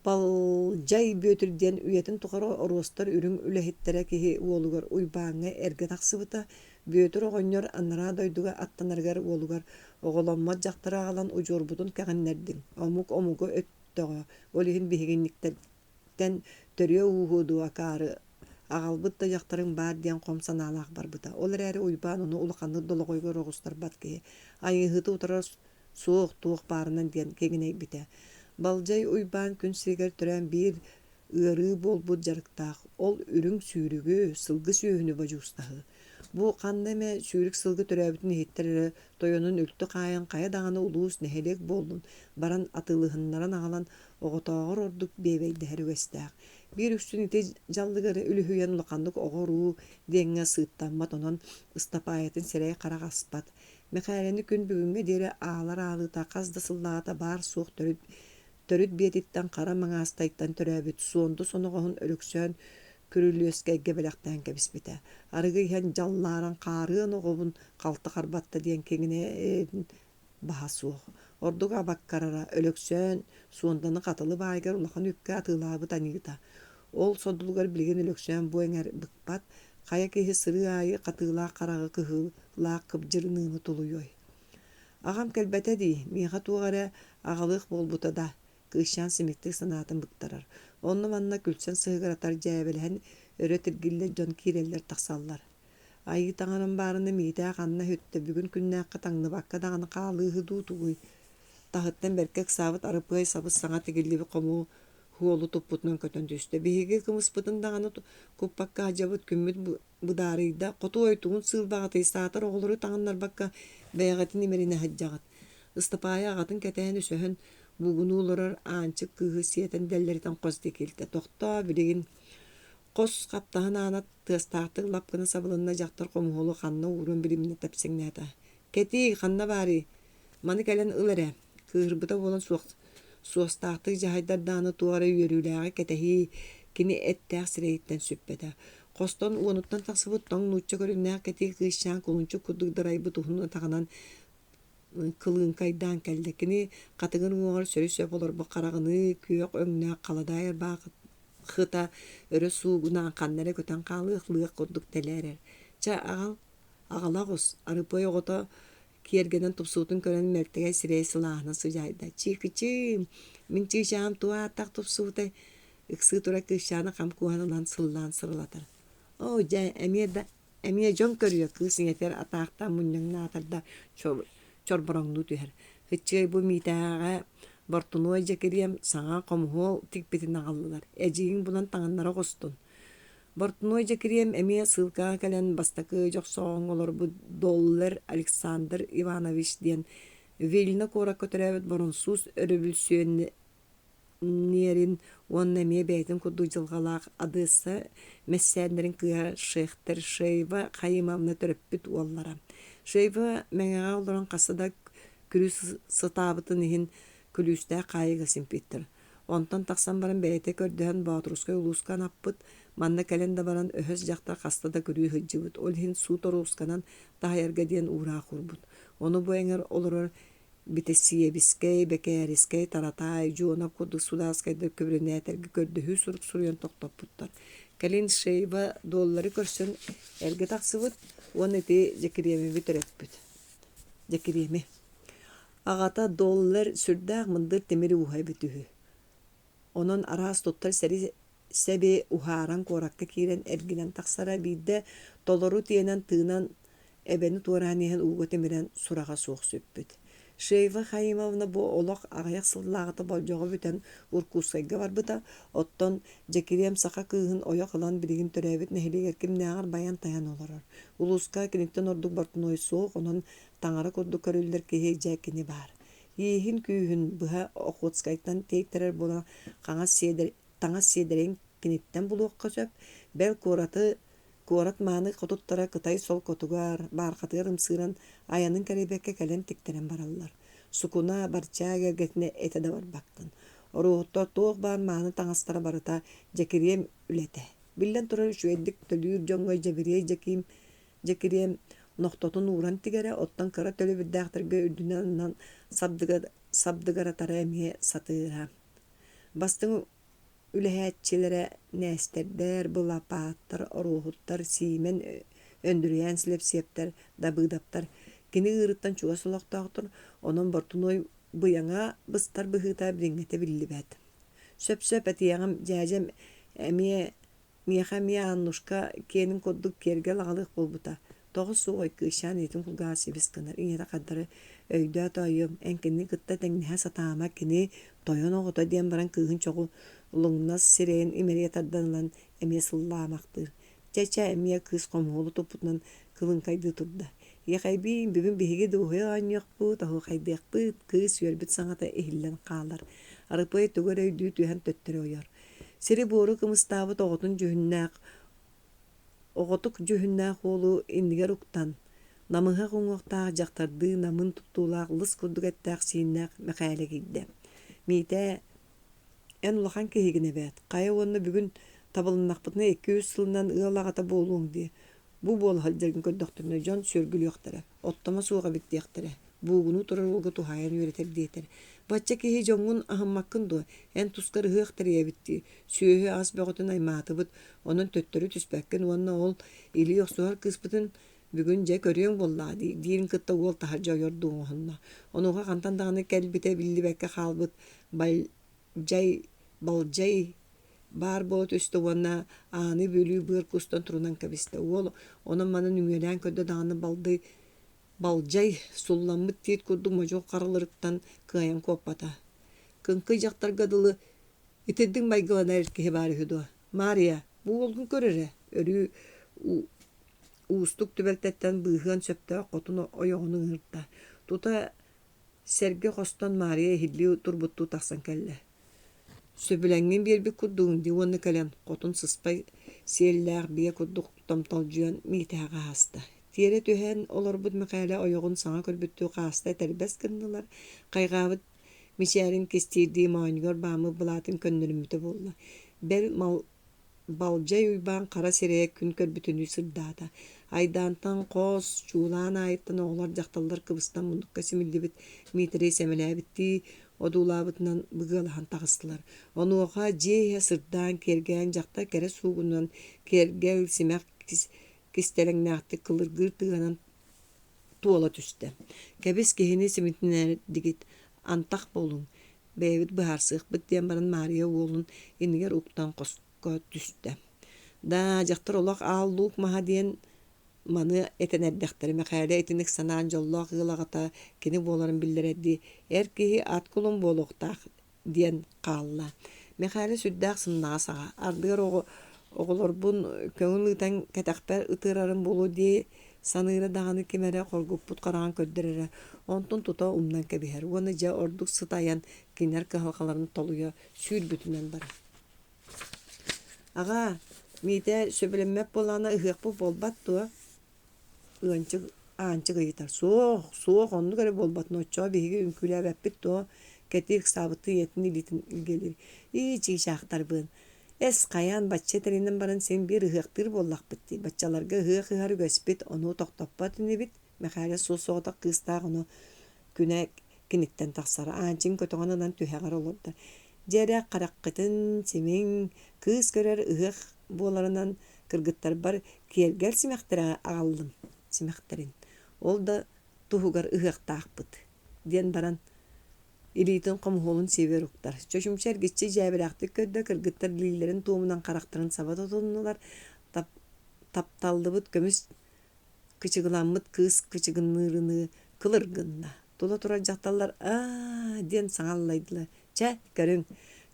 baljay bötürden üyetin tukarı orostar ürün ülehittere kihi uolugar uybağı erge taksıbıta bötür oğonyor anara doyduga attanargar uolugar oğulanma jaqtara alan ucurbudun kağannerdin. Omugu öttüğü olihin bihiginlikten törüye uhudu akarı Ağalbıtta jaqtarın bar diyen komsanalaq barbıta. Olar äri uybaan onu ulaqanı dologoyga roğustar batki. Ayıhıtı utarar soğuk tuğuk barынан diyen keginey bite. Baljay uybaan kün sigar türen bir ıarı bolbut jarıktaq. Ol ürün sürügü sılgı sүйhünü bajustahı. Bu qandeme sürük sılgı türäbitin hittere toyonun ültü qayan qaya dağını ulus nehelek boldun. Baran atılığınlaran ağalan oğotağır orduk bebeyde herügestaq. Bir üstün ite jallıgары ülühüyen ulaqandık oğoru denge sığıttanmat onan ıstapayetin sereye qaraqaspat. Meqaleni kün bugünge deri ağlar ağlıta qazda sıllağata bar soğuk törüt bietitten qara mağastayttan törəbit sondu sonuğun ölüksön kürülüskege belaqtan kebisbite. Arıgı hen jallaran qarığın oğubun qaltı qarbatta diyen kengine baha soğuk. Orduga bakkarara ölüksön sondanı qatılı baygar ulaqan ükke atılabı tanıyıta. Ol sodulgar bilgen ölüksön bu enger bıkpat qaya kehi sırı ayı qatıla qarağı kıhıla qıbjırınını tuluyoy. Ağam kelbete di miha tuğara ağalıq bolbuta da kışan simiktik sanatın bıktarar. Onu manna külsen sığıratar jäbelhen öretirgille jon kireller taqsallar. Ayı tağanın barını mita qanna hötte bugün künnäqqa taňny bakka dağını qalığı dutuguy. Tahıttan berkek sabıt arıpıy sabıt saňa tigillibi qomu хуолу туппутунан көтөн түстө. Биһиги кымыспытын даганы куппакка ажабыт күммүт бударыйда коту ойтуун сыылбагаты саатар оголору таңаннар бакка бэйагатын имерине хаджагат. Ыстапая агатын кетен өсөһөн бугунулорор анчык кыһы сиэтен деллеритен кос декилте. Тохто билигин кос каптаһын аанат тыастаактык лапкына сабылынна жактар комуолу ханна уурун биримне тепсиңнээта. Кети ханна бари. Маны келен ылере. Кыырбыта болон суостаактык жахайдар дааны туара үйөрүүлээге кетехи кини эттээк сирейиттен сүппете. Костон уонуттан таксыбыт тоң нуучча көрүннээк кети кыыщаан кулунчу кудугдарайбыт ухуну таганан кылыынкайдаан келде. Кини катыгын уоңор сөрүсө болорбу карагыны күйөк өңнөөк каладайыр баак хыта өрө суугунаан каннере көтөн каалыык курдук телерер. Агалагус арыпой огото киергенен тупсуутун көрөн мелтеге сирей сылаахына сыжайда. Чикичи, мин чыжаам туааттак тупсуутай ыксы тура кыыщаана камкуанылан сыллаан сырылатар. О, жай, эмие жон көрүө кыысыңетер атаактан муньяңнаатарда чорбороңну түһэр. Хыччый бу митээга бортуной жекирием саңа комуол тикпитин агаллылар. Эжигин булан таңаннара гостун. Бортуной жекирием эмие сылка кэлен бастакы жоксоң олорбу доллар Александр Иванович диен Вильна кора көтөрөбүт борунсуз өрүбүлсүөннерин он эмие бэйтин курду жылгалаак адыса мессээннерин кыа шейхтер Шейва Хаимовна төрөппүт уоллара. Шейва меңега олорон касада күрүс сытаабытын ихин күлүүстэ кайыга симпиттер. Онтон таксан баран бэйте көрдөһөн Баатурускай улуускан аппыт, манна кэлен да баран өһөс жакта кастада күрүү хыджыбыт. Ол хин суу торуусканан тахайарга диэн уураа курбут. Ону бу эңер олорор битесиебискей, бекээрискей, таратай, жуонап курдук судааскайдыр көбүрүнээтерги көрдөһүү сурук суруйан токтоппуттар. Кэлин Шейва доллары көрсөн элге таксыбыт, он эти жекириеми бүтөрөппүт. Жекириеми. Агата доллар сүрдээх мындыр темири ухай бүтүһү. Онон араас туттар себе ухааран коракка киирен эргинен таксара биидде толору тиенен тыынан эбени туорааниһен uugo темирен сурага суох сүппүт. Шейва Хаимовна бу олох агаяк сыллаагыта болжого бүтен уркуускайга барбыта, оттон жекирем саха кыыһын ойо кылан билигин төрөбүт нехилигер кимнээҕар баян таян олорор. Улууска киниктен ордук бортуной суох, онон таңара курдук көрүллер киһи жэкини бар. Иихин күүһүн быһа Охотскайттан тейтерер була таңа седерен киниттен булуокка сөп, бел куорат мааны хотуттара кытай сол котугар баархатыгар ымсыыран аянын кэрибекке кэлен тиктерен бараллар. Сукуна барчаа гергетине эте да барбактын. Оруохто тоох баан мааны таңастара барыта жекирием үлете. Биллен турар үчүэддик төлүүр жоңгой жекирием ноқтотун ууран тигере оттан кыра төлө биддээхтерге үдүнан сабдыгара тара эмие сатыыра. Бастың үлэһээччилere нээстердер, былапааттар, оруохуттар, сиимен өндүрүйэн Слепцептер, дабыдаптар. Кини ырыттан чуга солоқтаақтыр, онон бортуной быяңа быстар быһыыта бириңете биллибэт. Сөп-сөп этиэҕим жээжем эмие миэха мие аннушка киэнин курдук киэрге лагалык болбута. Тоҕус сугой кыыщаан итин кулгаа сибис кынар. Иñата каддары өйдөө тойум, энкинни кытта тэҥниһэ сатаама кини тойон оҕото диэн баран кыыһын чоҕу луҥнас сирэйин имерие тарданылан эмие сыллаамактыр. Чача эмие кыыс комуолу туппутунан кылыҥкайдыы турда. Иэхайбиин бүгүн биһиги дууһуйа оонньуохпут, оһуохайдыахпыт, кыыс үөрбүт саҥата иһиллэн хаалар. Арыпый тугар өйдүү түһэн төттөрө ойор. Сири буору кымыстаабыт оҕотун оҕотук жүһүннээх уолу иннигэр уктан. Намыһа хуҥуохтаах дьахтардыы намын туттуулаах лыс курдук эттээх сииннээх мэхээлэ киирдэ. Миитэ эн улахан киһигин эбэт. Хайа уонна бүгүн табылыннахпытына 200 сылынан ыалагата буолуң дии. Бу буолахал дергин көрдөхтөрүнө дьон сүөргүлүөхтэрэ, оттомо сууга биттиэхтэрэ, буугуну турар уолга тухайан үөретер диэтэр. Бачча киһи дьоҥҥун аһыммаккын дуо, эн тускар ыһыахтарыйабитти, сүөһү ас бөҕөтүн аймаатыбыт, онон төттөрү түспэккин уонна ол илии охсуһар кыыспытын бүгүн дьэ көрүөҥ буоллаа диирин кытта уол тахар дьойор дуоҥоһунна. Онуга хантан даҕаны кэлбитэ биллибэкке хаалбыт балжай бар болот өстө уонна ааны бөлүү быыр кустан турунан кэбистэ. Уол онон манын үҥүэлээн көрдө даҕаны балжай сулламмыт тиит курдук можуох карылырыттан кыайан куоппата. Кынкый дьахтарга дылы Итеддин байгылана эркеһи бары хүдү. Мария, бу олгун көрөрө. Өрү устук түбелтеттен быыгын сөптө котун ойоғунун ырта. Тута серге қостон Мария хилли турбутту тахсан келле. Сөбүләңген бербик курдугун дивонны кален котун сыспай сиэллээх бие курдук томтолжуан миитээга хаста. Тиере түһэн олорбут Михаила ойоғун саңа көрбүттүү хаста тербес кыннылар. Кайгаабыт мишээрин кестирдии мааньгор баамы булатын көннөрүмүтө болла. Бел балжай уйбаан кара сирээг күн көрбүтүнүү сырдаата. Айдаантан қос чуулаан айыттан оғлар жақталдар кыбыстан мундукка симиллибит миитерей сэмэлээбитти одуулаабытынан быгылахан тағыстылар. Онуоха жея сырдаан кергään жақта кере суугунан кергел симэх кистелеңнээхти кылыргыр тыганан туола түсті. Кебис кихини симитинээр дигит антақ болун. Бэйбит быхарсыхпыт диэн баран Мария уолун инигер уктан қоско түсті. Да жақтар олақ ааллуук маха диэн маны этенердехтер Михаила этиник санаан жоллоох ылагата кини боларын биллередди эркиһи аткулун болохтаах диэн каалла. Михаила сүддаах сымнаа саға. Ардыгар оголорбун көңүл ытан кэтахпер ытырарын болу дии саныыра даганы кимере коргуппут караан көрдөрөрө. Онтун тута умнан кебихер. Уоны жа ордук сытаян кинер кахалкаларын толуя сүүрбүтүнөн бара. Ага, миите сөбүлеммеп болана ыхыакпу болбат туа. Анчы гыйтар. Суох, онну көрө болбат ноччо биһиги үңкүлээбэппит туа. Кетир сабыты етini илитин илгелер. Ичи шахтар бын. Эс каян бачча теринен барын сен бир ыхыактыр боллакпыт. Баччаларга ыхыахы көспит, ону токтоппат инибит. Михаила суусоғыта кыстаах ону күнэ киниттен тахсара. Анчын көтөҕөнүнан түһэҕэр олорда. Жерэ караккытын симин кыз көрөр ыхыах буоларынан кыргыттар бар киэргэл симэхтерэ агаллым. Симэхтерин. Ол да туһугар ыхыахтаахпыт. Диэн баран илитин комуолун север уктар. Чөшүмчер гитчи жайбыракты көрдө кыргыттар лилерин туумунан карактырын сабат отоннулар. Тапталдыбыт көмүс кычыгыламмыт кыз кычыгыннырыны кылыргынна. Тула тура жакталлар диэн саңаллайдылар. Ча көрүң.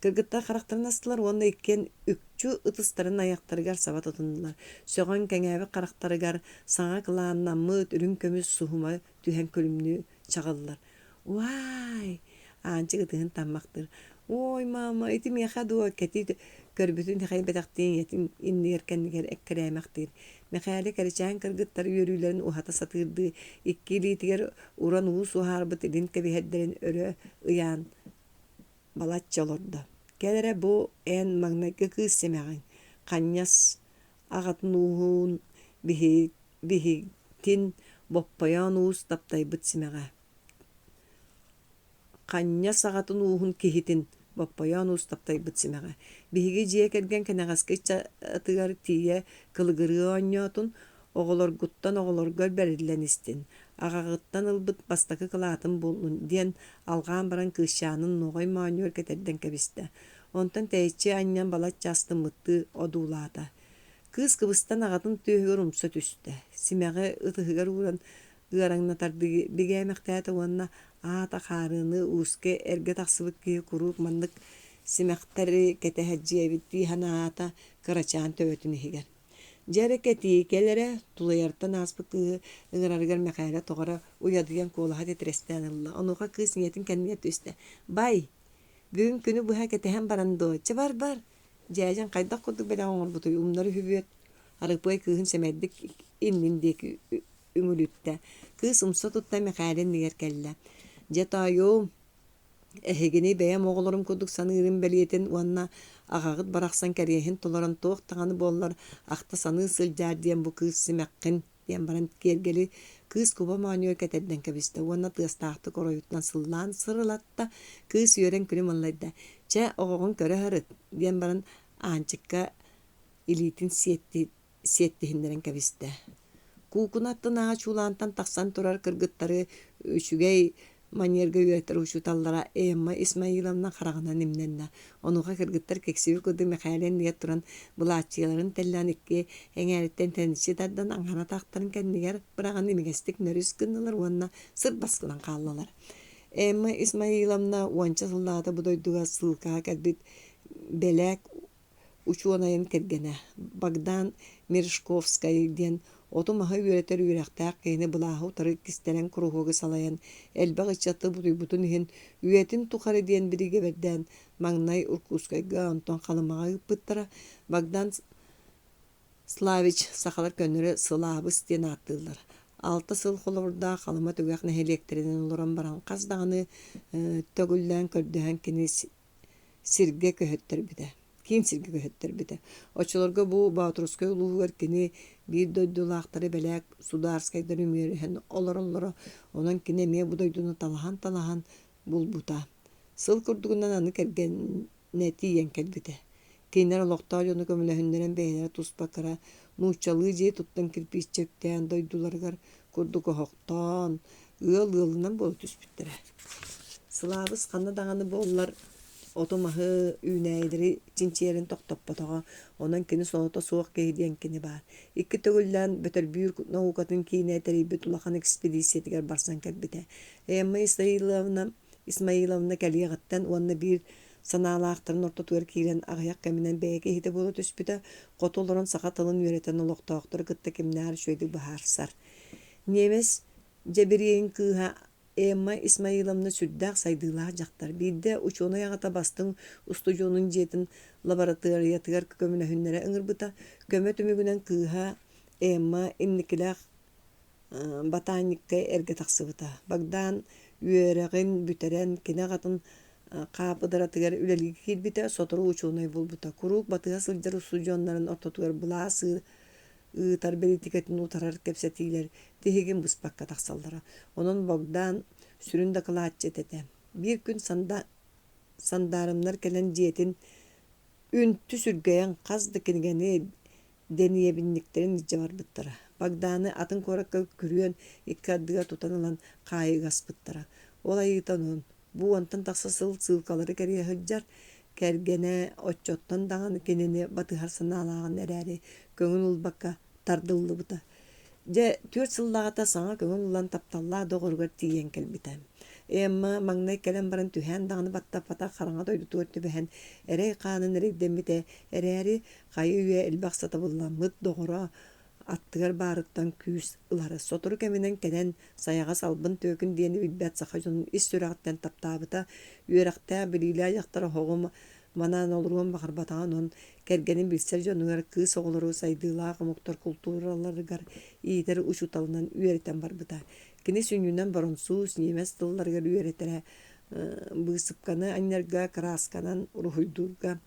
Кыргыттар карактырын астылар, онна иккен үкчү ытыстарын аяктарыгар сабат отоннулар. Сөҕөн кеңээби карактарыгар саңа кылааннаммыт үрүн көмүс суһума түһэн көлүмнү чагаллар. Уай! Анчы гытыһын таммактыр. Ой, мама, ити меха дуо кети көрбүтүн хай бетактын етин иннер кеннигер эккеремактыр. Мехали керчан кыргыттар йөрүлөрүн ухата сатырды. Икки литигер уран уус ухарбыт илин кебиһеддерин өрө ыян балаччолорду. Келере бу эн магнайга кыз семагын. Каньяс агатын уун бихитин боппаян уус таптайбыт семага. Канья сагатын уухун кихитин баппаян устаптай бытсимага. Биһиги жие келген кенегаскыча атыгар тие кылгыры оньотун оголоргуттан оголоргор берилленистин. Агагыттан ылбыт бастакы кылаатын болун диэн алгаан баран кыышчаанын ногой мааньор кетерден кебисте. Онтан тэйчи аньян балат частымытты одуулаата. Кыз кыбыстан агатын түйөгөр умса түсте. Симеге ытыгар уран ыараңнатарды бигэмэхтээта уанна аата харыны ууске эрге тахсыбыт ки курук мандык симэхтери кетэхэджиэбитти ханаата карачаан төбөтүн ихигер. Жере кети келере тулуяртан аспык ыгырарыгар Михаила тоҕора уядыган куолаха тетрестен ылла. Онуха кыз ниетин кэнниет үстэ. Бай, бүгүн күнү буха кетэхэн барандо. Чыбар бар. Жайжан кайдак курдук беле оҥорбутуй умнары хүбүөт. Арыппай кыыһын сэмэддик инниндеки үңүлүттэ. Кыз умса тутта Михаилин нигер келле. Жетайу эхегини бэйэм оҕолорум курдук саныырын белиэтин уанна агагыт барахсан кэриэхин толорон туохтаҕаны буоллар ахта саныы сылдьаар диэн бу кыыс симэккин диэн баран киэргели кыыс куба мааньор кетерден кэбисте уанна тыастаахты короюттан сыллаан сырылатта кыыс үөрэн күнү маллайда. Чэ оҕоҕун көрөһөрөт диэн баран аанчыкка илиитин сиэттиһиннерен кэбисте. Куукунаттын аға чулаантан тахсан турар кыргыттары үчүгэй маньерге үйреттер учуталлара Эмма Исмаиловна харагана нимненна. Онуга кыргыттар кексиби куды Михаилен ниет туран булааччыларын теллан икки эңээриттен теничи дардан аңгана тахтарын кеннигер быраган имигестик нөрүс кыннылар уанна сыр баскынан кааллалар. Эмма Исмаиловна уанча сыллаата будойдуга сылкаа кэлбит белек учуонайын кергене. Багдан Мережковская ден оту маха үйретер үйрәктәк кейіні бұлағы утары кистелен кругуғы салайын. Әлбәғ ичатты бұтын ихин үйетін тұқары ден біріге берден маңнай Уркускайға онтон қалымаға үппіттара. Багдан Славич сақалар көнірі сылабы стен аттылар. 6 сыл қолырда қалыма түгәк нәхелектерінен олыран баран қаздағыны төгілден көрдіген кені сирге көхеттер біде. Кин сирге көхеттер біде. Очыларға бұл Баутрускай ұлуғыр кені bir döydülağları belek Sudarskay'da rümürühen olur. Onun kine me bu döydüğünü talahan bulbuta. Sıl kurduğundan anı kergen netiyen kelbite. Keyner oloqtar yonu kömülehünderen beylere tuspakara. Nuçalığı je tuttan kirpiş çökten döydülargar kurduk oğuktan. Iyalından bolu tüspüttire. Sılabız kanna dağını bollar. Otomahı üyneyleri cinçeyerin toqtappatağa, ondan kini sonota soğuk geydiyen kini bar. İki tөгülden beter büyük naukatın kine teribet ulaqan ekspedisiyetiger barsan kelbite. Emma İsmailovna keliyeğatten onunla bir sanalaqtırın orta tuer kiren ağayak keminen beyke hite bolu tüspüte, qotolların saqatalın yöreten oloqtağıqtır gıtta kimler şöyle baharsar. Nemes Cebiriye'nin kıha Emma İsmailovna sürdağ saydılar jaqtar. Bidde uçona yağata bastın ustujonun jetin laboratoriyatıgar kömüne hünnere ıngırbıta. Kömö tümügünen kıha Emma innikilaq botanikka erge taqsıbıta. Bagdan üyereğin büteren kine qatın qapıdaratıgar üleligi kilbite sotoru uçonay bulbuta. Kuruk batığa sıljar ustujonların ortatugar bulası ıtar belitiketin utarar kepsetiler. Tehigin buspakka taqsallara. Onun Bogdan sürün de kılaatçet ete. Bir gün sandarımlar kelen jetin üntü sürgeyen qaz dikinigeni deneyebinliklerin icce var bıttara. Bagdanı atın korakka kürüyen iki addıga tutanılan qayı gas bıttara. Olay yıtanın. Bu ontan taqsa sılkaları keriye hıccar. Kergene otçottan dağını kenini batıhar sanalağın ereri. Köngün ulbakka tardıllı bıta. Je 4 yıllağıta sana köngün ulan taptalla doğurgar tiyen kelbitem. Emma magnay kelen baran tühen dağını batta pata qaranga doydu tuğurtu behen. Erey qanın erey demite ereri qayı üye elbaqsata bullamıd doğura attıgar barıttan küs ıları. Sotoru keminen kelen sayağa salbın tökün diyeni bilbət saxajonun is süraqten taptabıta üyerakta bilila yaqtara hoğum manan olurun bakar batağın on kergenin bilser jonungar kız oğuluru saydılağı muhtar kulturalarıgar iyidir uçutalınan üyeriten var bıta. Kini sünyünden baronsuz nimes tıllarıgar üyeretere bısıpkanı annerga kraskanan ruhuydurga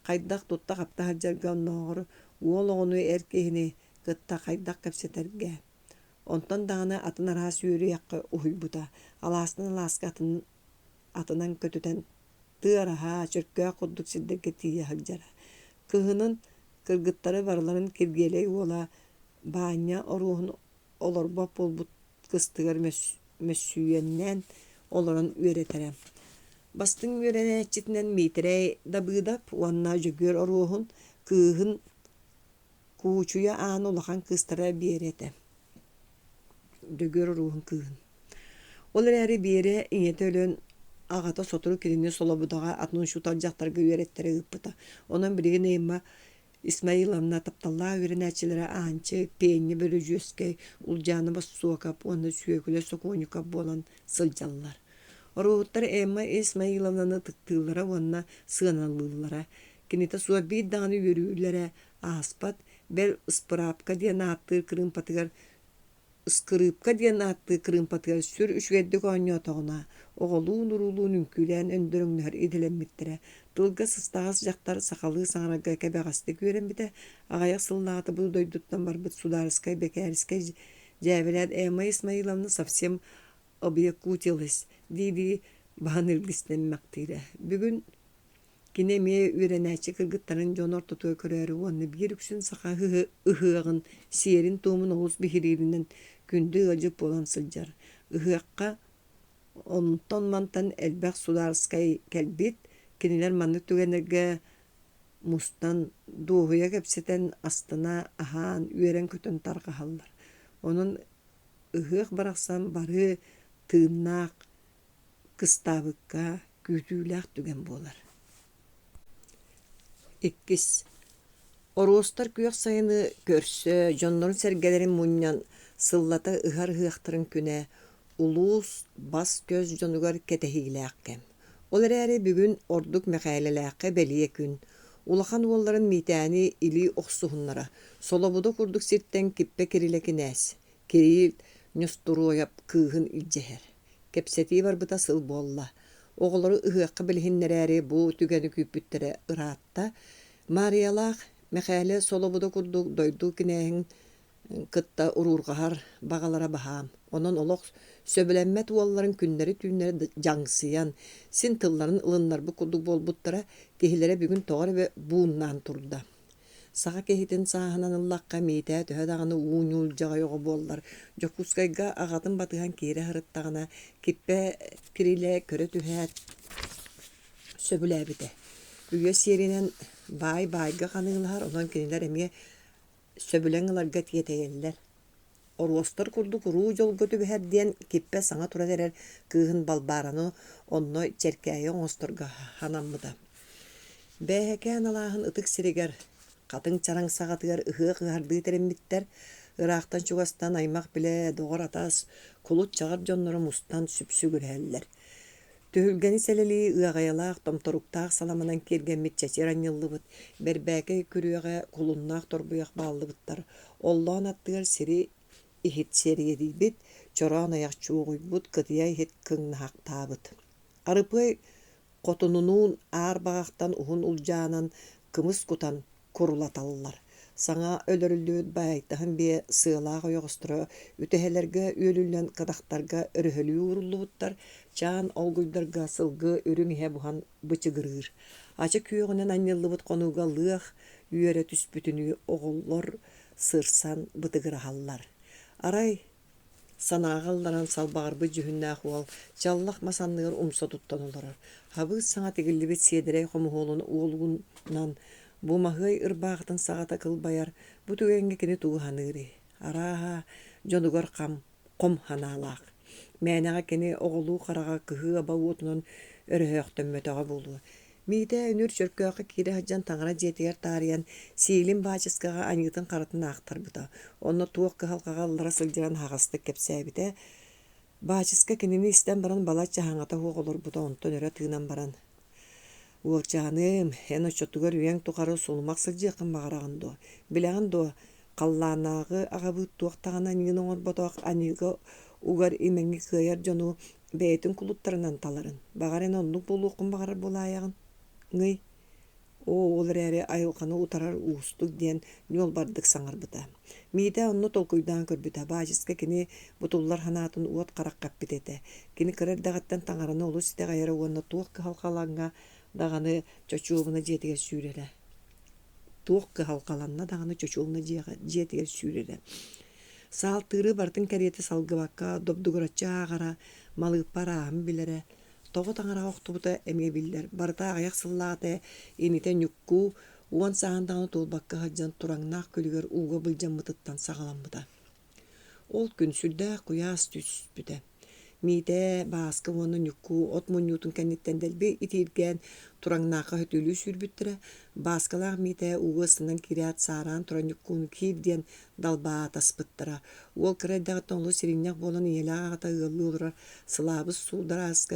qaydak tutta kapta harcarga noğur uoloğunu erkehini gıtta qaydak kapseterge. Ondan dağına atın arası yürü yakı uhuybuta. Alasının alaska atından kötüten tığaraha çörküye kudduk siddeki tiye hagcara. Kıhının kırgıtları varların kirgeleyi ola banya oruhun olur bap olbut kıstıgar mesüyenden olurun üreterem. Bastın ürenetçitinden mitrey da bıdap vanna jögör oruhun kıhın kuğuçuya an olakan kıstıra birete. Jögör oruhun kıhın. Olar eri bire inyetölün ağata soturu kirini solabudağa atının şutal jaqtarga üyerettere ıppıta. Onun birigin Emma İsmailovna taptalla ürenetçilere ançı peynni bölücüskey ulcanı bas suakap onu süyeküle sokunyukap bolan sıljallar. Oruhutlar Emma İsmailovna'nı tıktığılara onna sığınallılara. Kinita suya bir dağını yürüylere aspat bel ıspırapka diye naattığı kırın patıgar ıskırıpka diye naattığı kırın patıgar sür üçveddik onyotağına. Oğuluğun uruluğun ünkülen öndürünler edilenmittire. Dılga sыстağız jaqtar saqalı sanaraga kebeğasты gören bide. Ağayak sıllatı bu doyduttan barbıt Sudarskay, Bekeriskay jäveler Emma İsmailovna совсем объекутилась. Didi bahanırgislenmektire. Bugün kineme ürenäçi kırgıtların jon orta köreri onu bir üçün saqa ıhığın serin tomun oğuz bihiririnden kündü acıp olan sıljar. Ihıqqa onton mantan elbaq Sudarskay kelbit kiniler manlık tügenerge mustan doğuya kepseten astına ahan üeren kötün tarqa hallar. Onun ıhıq baraqsan barı tığımnaq kıstabıkka kütüylaq tügen bolar. Ikkis. Orostar kuyaq sayını körse, jonların sergelerin munyan sıllata ıhar hıaqtırın küne, ulus bas göz jonugar ketehiylääqqem. Olar äri bugün orduk meqailelääqqe beliye gün. Ulahan olların mitani ili oqsuhunlara. Solobuda kurduk sirtten kippe kirileki näs. Kiril nösturuoyap kığın ilceher. Kepseti var bıta sıl bolla. Oğulları ıhıaqqa bilhinler äri bu tügeni küpüttere ıraatta. Mariyalaq meqaile solobuda kurduk doydu kinähin kıtta ururgahar bağalara baham. Onun oloq söbülenmet uolların günleri tüynleri jangsıyan, sin tılların ılınlar bu kurduk bolbuttara kehilere bugün toğar ve buunnan turda. Sağa kehitin sağınan ıllaqqa meyte töhe dağını uğunyul jağa bollar. Yakutskayga ağatın batıgan kere hırıttağına kippe kirile köre tühe söbüle bide. Üye serinen bayga kanılar olan keniler emye söbülen gat yeteyeller. Orostar kurduk ruu jol götü beher diyen kippe sana tura derer kığın balbaranı onno çerkeye ostorga hanamıda. Beheken alahın ıtık siriger katın çarang sağatıgar ıhık ıhardığı teremmitler Irak'tan çugastan aymak bile doğar atas kulut çağır jonları mustan süpsügürheller. Tühülgeni seleli ıağayalaq tomtoruktağ salamından kergenmit çeçeran yıllıbıt berbeke kürüyağa kulunnağ torbuyaq bağlıbıttar. Allah'ın attıgar siri ihit seriye deybit, çoran ayak çoğuybut, kıtıya ihit kınnahak tabıt. Arıpıy kotununun ağır bağaktan uhun ulcağınan kımız kutan kurulatalılar. Sana ölürüldüğüt bayıktahın bir sığlağı yoğustura, ütehelerge ölülen kadaktarga örühölü uğurluğuttar, çağın olguydarga sılgı örün ihe buhan bıçı gırır. Açık kүйüğünen annellıbıt konuğu lığ, üyere tüspütünü oğullar sırsan bıtıgırahallar. Aray sanağallaran salbağırbı cühünnâh ol, çallaq masanlığır umsa tuttan olarar. Habı sana tegillibet siyedirey komuğulun oğulgunan bu mahıy ırbağıtın sağata kılbayar, bu tügenge kini tuğhanıri. Araha jonugar kom hanalaq. Mänağa kini oğulu qarağa kıhığa bağutunun örühöqtönmötöğe bulu. Mide önür çörköğü kiri haccan tağına jetiger tariyan siilin bacıskağa anyıtın qaratın aqtar bıda. Onu tuğuk kıhalqağa sılcıran hağasты kepsäbite. Bacıska kinini isten baran balatça hangata huğ olur bıda onton öre tığınan baran. Uğur canım, en oçotugar üyen tuğarı solumak sılcıqın bağırağındı. Bileğindu, qallanağı ağabı tuğtağına nigin oğur botoğ anıgı ugar imengi kıyar jonu beytin kulutlarından taların. Bağaren onluk buluqın bağırır bulayağın. Ngıy, o olur eri ayılqanı utarar uğustuk diyen yol bardık sanar bıda. Mide onu tolkuydan körbüde. Bacıska kini butullar hanatın uat qarak kappit ete. Kini kırar dağıttan tangarını olu site gayara uanna tuğ halqalanga dağını çocuğuna jetiger sürere. Tuğ halqalanna dağını çocuğuna jetiger sürere. Saltırı bartın kariyeti salgı bakka dobduguratça ağara malı parağım bilere. Toğu tangara oqtubuta eme biller. Barta ayak sıllatı initen yukku uan sağandağını tol bakka haccan turangnaq kölüger uğa bilcan mıtıttan sağalanmıda. Ol gün sülda kuyas tüspüde. Mide baskı onun yukku ot munyutun kennitten delbi itilgen turangnaqa hötülü sürbüttire. Baskılar mide uğasından kiriyat saran turan yukkunu kivdiyen dalba taspıttıra. Ol kredağıttan olu sirinyak bolan iyela ağata ığıllı olurar. Sılabız suldara aska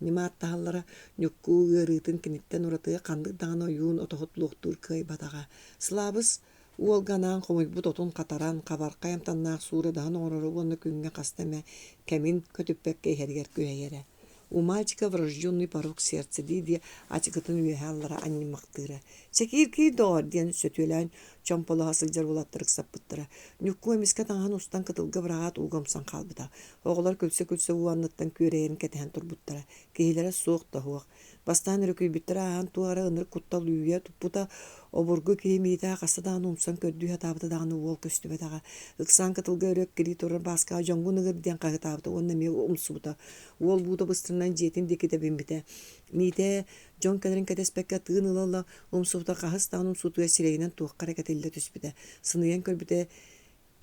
nimat tahallara yukku ığırıtın kinitten uratı kandık dağına yuğun otohutluqtur kıy badağa. Sılabız Uol ganaan qomuybut otun qataran qabarqayam tannaaq suuradahan ororo uonna künge qastame kemin kötüppekke herger köyere. У мальчика врожденный порог сердца диди ачыгытын үйәллара аннимактыра. Чекирки дор ден сөтөлән чомпола хасылжар булаттырык саппыттыра. Нүкку эмиске таңан устан кытылга браат угамсан калбыта. Оголар көлсө уанныттан көрейин кетен турбуттара. Кейлere соқ да хуак. Бастан рөкөйбүттара аан туара ыныр куттал үйе туппута обургу кеймейта қасыдан умсан көрдүйе табыта дағаны уол көстүбе дага. Ыксан кытылга өрөк кiri турар баска жоңгу ныгыр ден кагы табыта онна ме умсубута. Уол бута быстырынан жетин декете бембите. Мите жон кадырын кәтеспекке тыын ылала умсубута кахыстан умсутуя сирейнен туақ қаракетелі түспіде. Сыныян көрбіте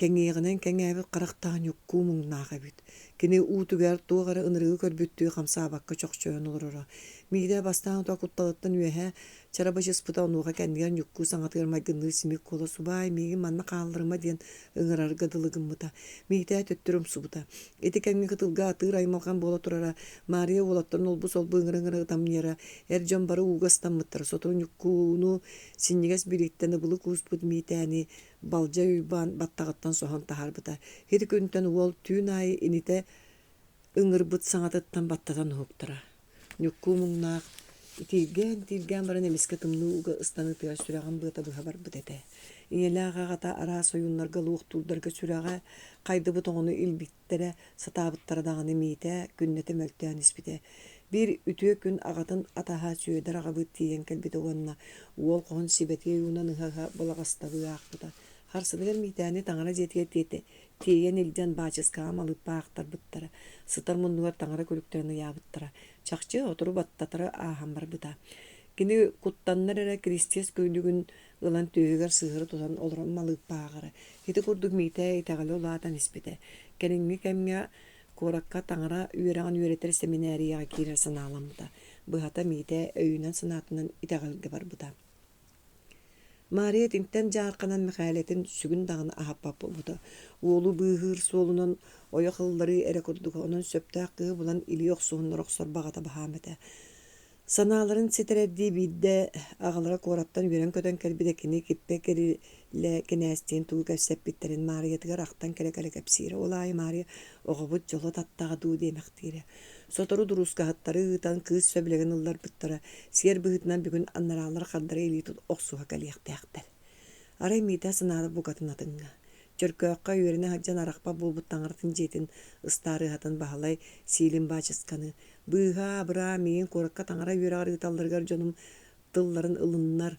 кәңейгінен кәңәбі қарақтаған юкку мұңнаға бүт. Kini uutugар тугара ынырыгы көрбүттүү камсаабакка чокчоон олорора. Миде бастаан туа кутталыттан үеһэ чарабачыс пыта онуга кендигер нүкку саңатыгар майгынны симик кола субай миги манна каалдырыма диен ыңырарга дылыгыммыта. Миде төттүрүм субута. Эти кемги кытылга атыр аймалган бола турара. Мария олаттарын олбу солбу ыңырыңыры тамнера. Эржон бары угастаммыттар. Сотру нүккуну синнигес бириттен былы кууспут митени балжа үйбан баттагыттан сохан тахарбыта. Хеди күнтен уол түүн ай ините ыңырбыт саңатыттан баттатан хуптара. Нүкку муңнаак тирген бара немиске тымнууга ыстаны тыа сүраган быта быха барбыт эте. Иелага гата ара союннарга луох тулдарга сүрага кайдыбыт ону илбиттере сатабыттара даганы мите күннете мөлтөөн испите. Bir ütüye gün ağatın ataha süyeder ağabıt diyen kelbide oğanna uol qoğun sibetiye yunan ıhaha bolağastabı ağbıda. Harsıdıgar mitani tangara jetiye tete. Tiyen ilden bağçıska amalıp bağıqtar bıttara. Sıtar mundugar tangara kölüklerini yağbıttara. Çakçı oturu battatara ağambar bıda. Kini kuttanlar ere kristiyas köylügün ılan tüyügar sığırı tutan oluran malıp bağırı. Hiti kurduk mite itagali olağdan ispite. Keningi kemya Korakka tangara üyeran üyereter seminariya kirer sanalamda. Bıhata mite öyünen sanatının itagalga var buda. Maria tinten jarkanan mekaletin sügün dağını ahappap buda. Oğlu bıhır solunun oyakılları ere kurduk. Onun söptaqı bulan ili yoksuğun roksor bağata bahamete. Sanaların sitireddiği bidde ağalara koraptan üyeren köten kelbidekini kippe kerile kenestiğin tuğu kösep bitterin Maria'tıgar aktan kele kapsire. Olay Maria oğubut jolu tattağı duğu demektire. Sotoru duruska hattarı ıtan kız söblegen ıllar bittara. Siyer bıhıtından bir gün annaralar kaldara eli tut oksuha kaliyaktayaktır. Aray mide sanalı bugatın atınga. Çörkökka üyerine haccan arakpa bulbut tangartın jetin ıstarı hatan bahalay silin bağçıskanı. Bıha bıra meyin korakka tangara üyere arıtallargar canım tılların ılınlar.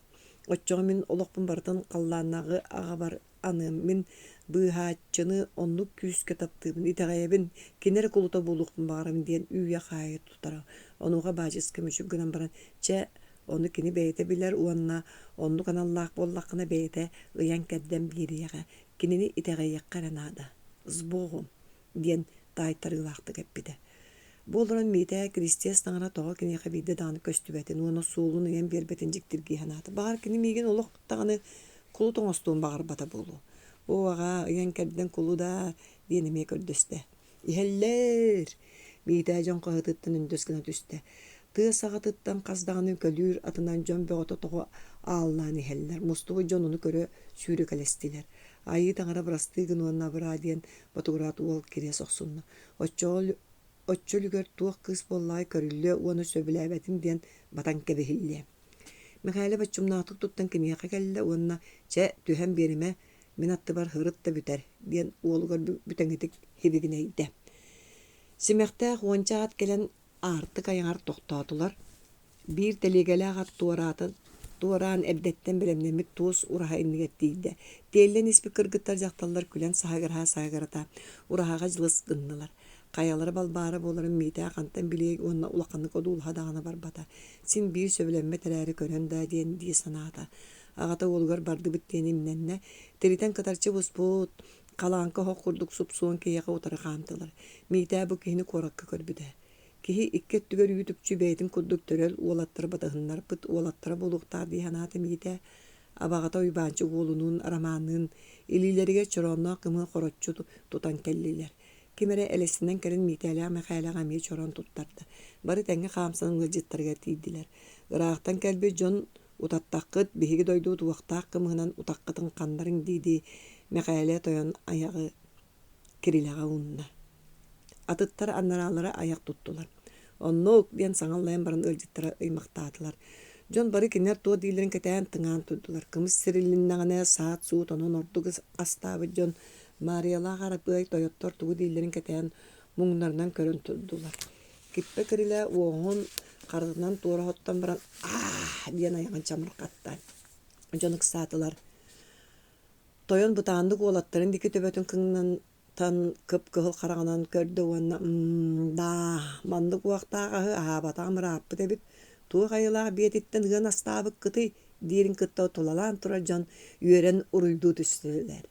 Otçoğu min olokpun barıtan kallannağı ağa var anım min bıhaçını onluk küske taptığımın itağayabin kinere kuluta bulukpun bağırım diyen üye kayı tutara. Onuğa bağçıskı müşük günen baran çe onu kini beyte biler uanna onluk anallah bollakına beyte ıyan kedden biri yağa kinini itağayak karanada. Zboğum diyen daytarılaktı geppide. Bolduran mite kristiyas tangara toğa kini xabide dağını köstübetin onu soğuluğunu yen berbetinciktir gihanatı. Bağır kini migin oluk dağını kulu toğastuğun bağır bata bolu. O ağa yen kedden kulu da diyenime kördüste. İheller! Mite jon qahıtıttın ündöskine düste. Tığ sağatıttan kazdağını kölür atından jon beğota toğa ağılan iheller. Mustuğu jonunu körü sürü kalestiler. Ayı tangara brastığın onunla bıra diyen batuğrat uol kire soqsunna. Otçölüger tuğ kız bollay körüllü onu söbülebetin diyen batan kebehille. Mekale bacımnatık tuttan kimiyaqa kelle onna çe tühem berime minattı bar hırıt da büter diyen uolugar bütengetik hebigineydi. Simekte huançaat gelen artık ayanar tohtadılar. Bir delegele ağat tuğraan ebdetten bilemlemik tuğuz uraha innigettiydi. Değillen ispi kırgıttar jaktallar külen sahagarata urahaga jılыс gındılar. Kayaları balbara boların mite kantan bileyik onna ulaqanlık odu ulha dağına barbata. Sin bir söbülenme teleri könen da diyen diye sanata. Ağata olgar bardı bittiğini minenne. Teriten katarçı busput. Kalanka hoq kurduk supsuğun keyaqa otarı qamtılar. Mite bu kihini korakka körbüde. Kihi ikket tüger YouTube'cu beytin kudduk törel uolattara batahınlar pıt uolattara boluqtar diye hanatı mite. Abağata uybancı oğlunun aramanın ililerige çoronna kımı korotçu tutan kelliler. Kimere elesinden keren mitela mekhala miye çoran tuttardı. Bari tenge xamsanın gılcıttarga tiydiler. Iraqtan kelbi jon utattaqıt bihigi doydu tuwaqtaq kımınan utaqqıtın qandarın didi mekhala toyan ayağı kirilaga unna. Atıttar annaralara ayak tuttular. Onnok diyen sangallayan baran ılcıttara ıymaqtadılar. Jon bari kinler tuwa dilerin keteyen tıngan tuttular. Kımız sirilinnağına saat suut onun orduğuz astabı jon Maria'la qarapıy toyottor tuğu dillerin keteyen muğunlarından körün tutdular. Kippe kirile oğun qarıdan tuğra hottan baran diyen ayağın çamırqattan. Jonuk satılar. Toyon bıtağındık oğlatların diki töbötün kыңнан tan kıp kıhıl qarağınan kördü oğanna da mandık uaqtağığı ahabatağım rapı debit tuğu qayılağı biyetitten ığın astabık kıtı dirin kıtta tulalan tura jon üyeren uruydu tüstüler.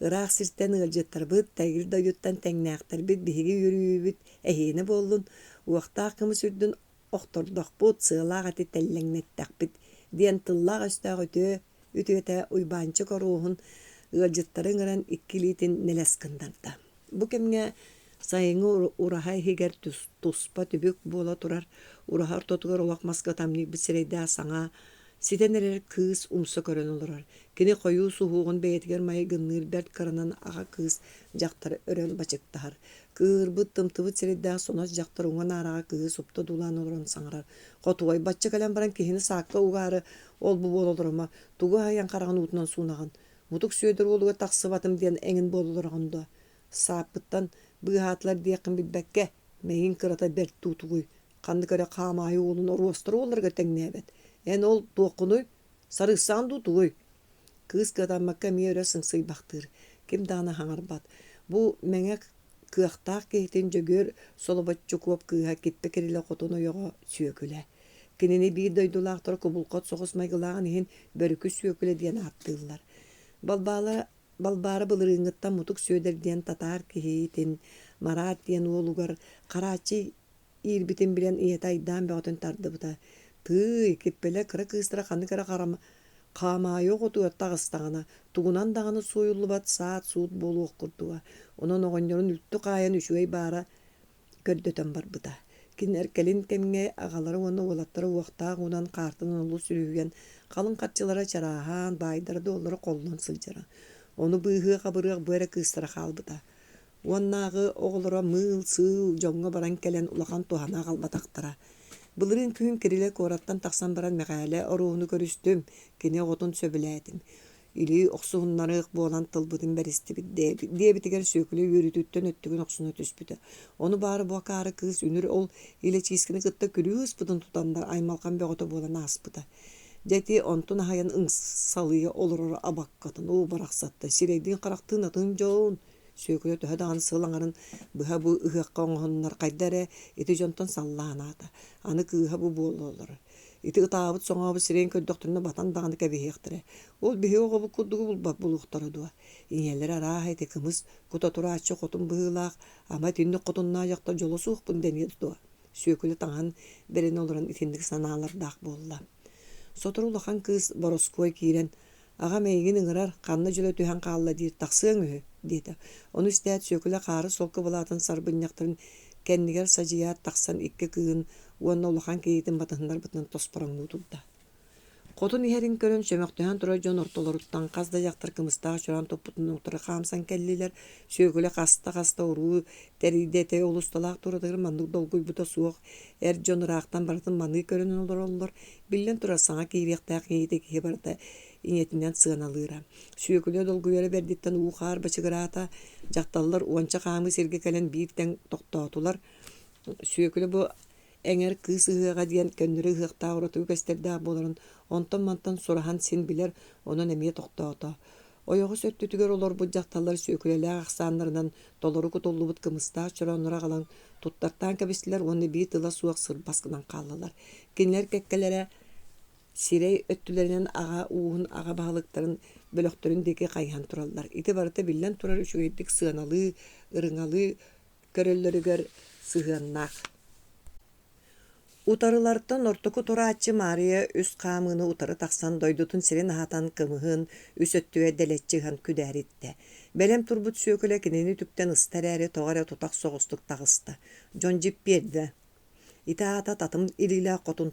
Ыраах сиртен ылжыттарбыт, тайгыр дойуттан тәңнәқтарбыт, биһиги үрүүбүт, эһине боллун, уақтаах кымы сүрдүн охтордохпут, сыылаах ати тәлләңнеттәкпит, диэн тыллаах өстәэх үтүөтэ уйбаанчы коруухун ылжыттарын ыран иккилиитин нелескындарда. Бу кемге сайыңы ураһай хигер туспа түбүк буола турар, ураһар тотугар олақ маска тамник бисерейдээ саңа, ситенерер кыыс умса көрөн олорор. Кини қойуу суһуугун бэйэтигер майы гынныр бэрт каранан аға кыыс жақтар өрөн бачыктахар. Кыырбыт тымтыбыт серейдээ сонос жақтар уңан арага кыыс упта дулаан олорон саңарар. Котугай бачча кэлэн баран кихини саакка угаары ол бу бололорма, тугу хайан караган уутунан суунаган. Мутук сүйөдөр олуга таксыбатым диэн эңин бололорогондо. Сааппыттан быһаатлар диэкин билбэкке мейин кырата берт туутугуй. Канды көрө хаамайы олун оруостор оларга теңнээбет. Эн ол туоккунуй сарыссаан туутугуй. Кыыс кытаммакка миөрө сыңсый бактыр. Ким даана хаңарбат. Бу меңе кыахтаах кейтин жөгөр солобатчу куоп кыыха киппе кериле котуну його сүйөкүле. Кинини бии дойдулаактар кубулкот согус майгылааган ихин бөрүкү сүйөкүле диэн аттыыллар. Балбары былырыыңыттан мутук сүйөдер диэн татаар кихиитин, мараат диэн уолугар караачы иирбитин билен иэта айдаан бөҕөтүн тардыбыта. Тый киппеле кыра кыыстыра ханы кыра хаамайы отуат тагыстагана, тугунан даганы суюллубат саат суут болуок курдуга. Онон оҕонньорун үттү кааyan үчүгэй баара көрдөтөн барбыта. Кин эркелин кемге агалары оны уолаттары уактаах унан картынан олу сүрүүген калын катчылара чарааһаан баайдары доллары коллон сылжара. Оны быыһыа кабырыах буэра кыыстара хаалбыта. Уаннаагы оҕолоро мыыл сыыл жоңго баран келен улахан тухана калбатактара. Былырын күн кириле кораттан таксан баран мәкәле орууну көрүстүм, кини оҕотун сөбүлээдим. Или оксугуннарык буолан тылбытын бэристибит диэбитигер сүйөкүлө үөрүтүттөн өттүгүн оксуну түспүтө. Ону баары буакаары кыыс үнүр ол иле чиискини кытта күлүүс бытын тутандар аймалкан бөҕөтө буолан ааспыта. Дьэти онтун ахайан ыңсалыя олорор абаккатын уу барахсатта. Сирейдин карактыын атын жоон. Сүйөкүлө төһө даган сылаңарын быһа бу ыһыакка оҥоһуннар кайдаре ити дьонтон саллаанаата. Аны кыыһа бу буоллоолор. Ити ытаабыт соҥообут сирэйин көрдөхтөрүнө батан даганы кэбиһиэхтэрэ. Ол биһиги оҕобут курдугу булбап булуухтара дуа. Иñэлэр араах эти кымыс кута турааччы хотун быһыылаах, ама тинник хотуннаа дьахта жолосуухпун дэнийэ дуа. Сүйөкүлө таҥан берен олорон итинник санаалардаах буолла. Сотор улахан кыыс Бороской киирен, ага мэйигин ыҥырар ханна дьөлө түһэн хаалла диир тахсыаң үһү диэtä. Ону истээт сүйөкүлэ хаары солка булаатын сарбынньахтарын кэннигэр сажыяат тахсан икки кыын уонна улахан кейитин батыһыннар бытынан тоспороҥнуу турда. Хотун иһэрин көрөн сөмөхтөһөн тура дьон ортолоруттан казда дьахтар кымыстаах чуран топпутун уктара хаамсан келлилер, сүйөкүлэ хаста уруу теридете олусталаах турадыгыр мандык долгуйбута суох эр дьонураахтан баратын маны көрөнөн олороллор биллен тура саҥа киибиэхтээх кейите киһи барда иñетинэн сыаналыыра. Сүйөкүлө долгуйара бердиттен уухаар бачыгыраата дьахталлар уонча хаамы сирге келен бииртен тохтоотулар. Сүйөкүлө бу эҥер кыыс ыһыаҕа диэн көннөрү ыһыахтаа уротугу көстөрдөөх буоларын онтон мантан сурахан син билер онон эмиэ тохтоото. Ойоҕу сөттүтүгөр олорбут дьахталлар сүйөкүлэлээх ахсааннарынан толору кутуллубут кымыстаах чороннура калан туттартаан кэбистилэр уонна бии тыла суох сырбаскынан хааллалар. Кинилэр кэккэлэрэ сирей өттүлэринэн ага уухун ага баһалыктарын бөлөхтөрүн диэки хайыһан тураллар. Ити барыта биллэн турар үчүгэйдик сыаналыы, ырыҥалыы көрөллөрүгөр сыһыаннаах. Утарылартан ортоку турааччы Мария үс хаамыны утары тахсан дойдутун сирин ахатан кымыһын үсөттүө дэлэччиһан күдээритте. Белем турбут сүйөкүлэ кинини түптен ыстарээри тоҕара тутах соҕустук тагыста. Дьон жиппиэрдэ. Итаата татым илилээх хотун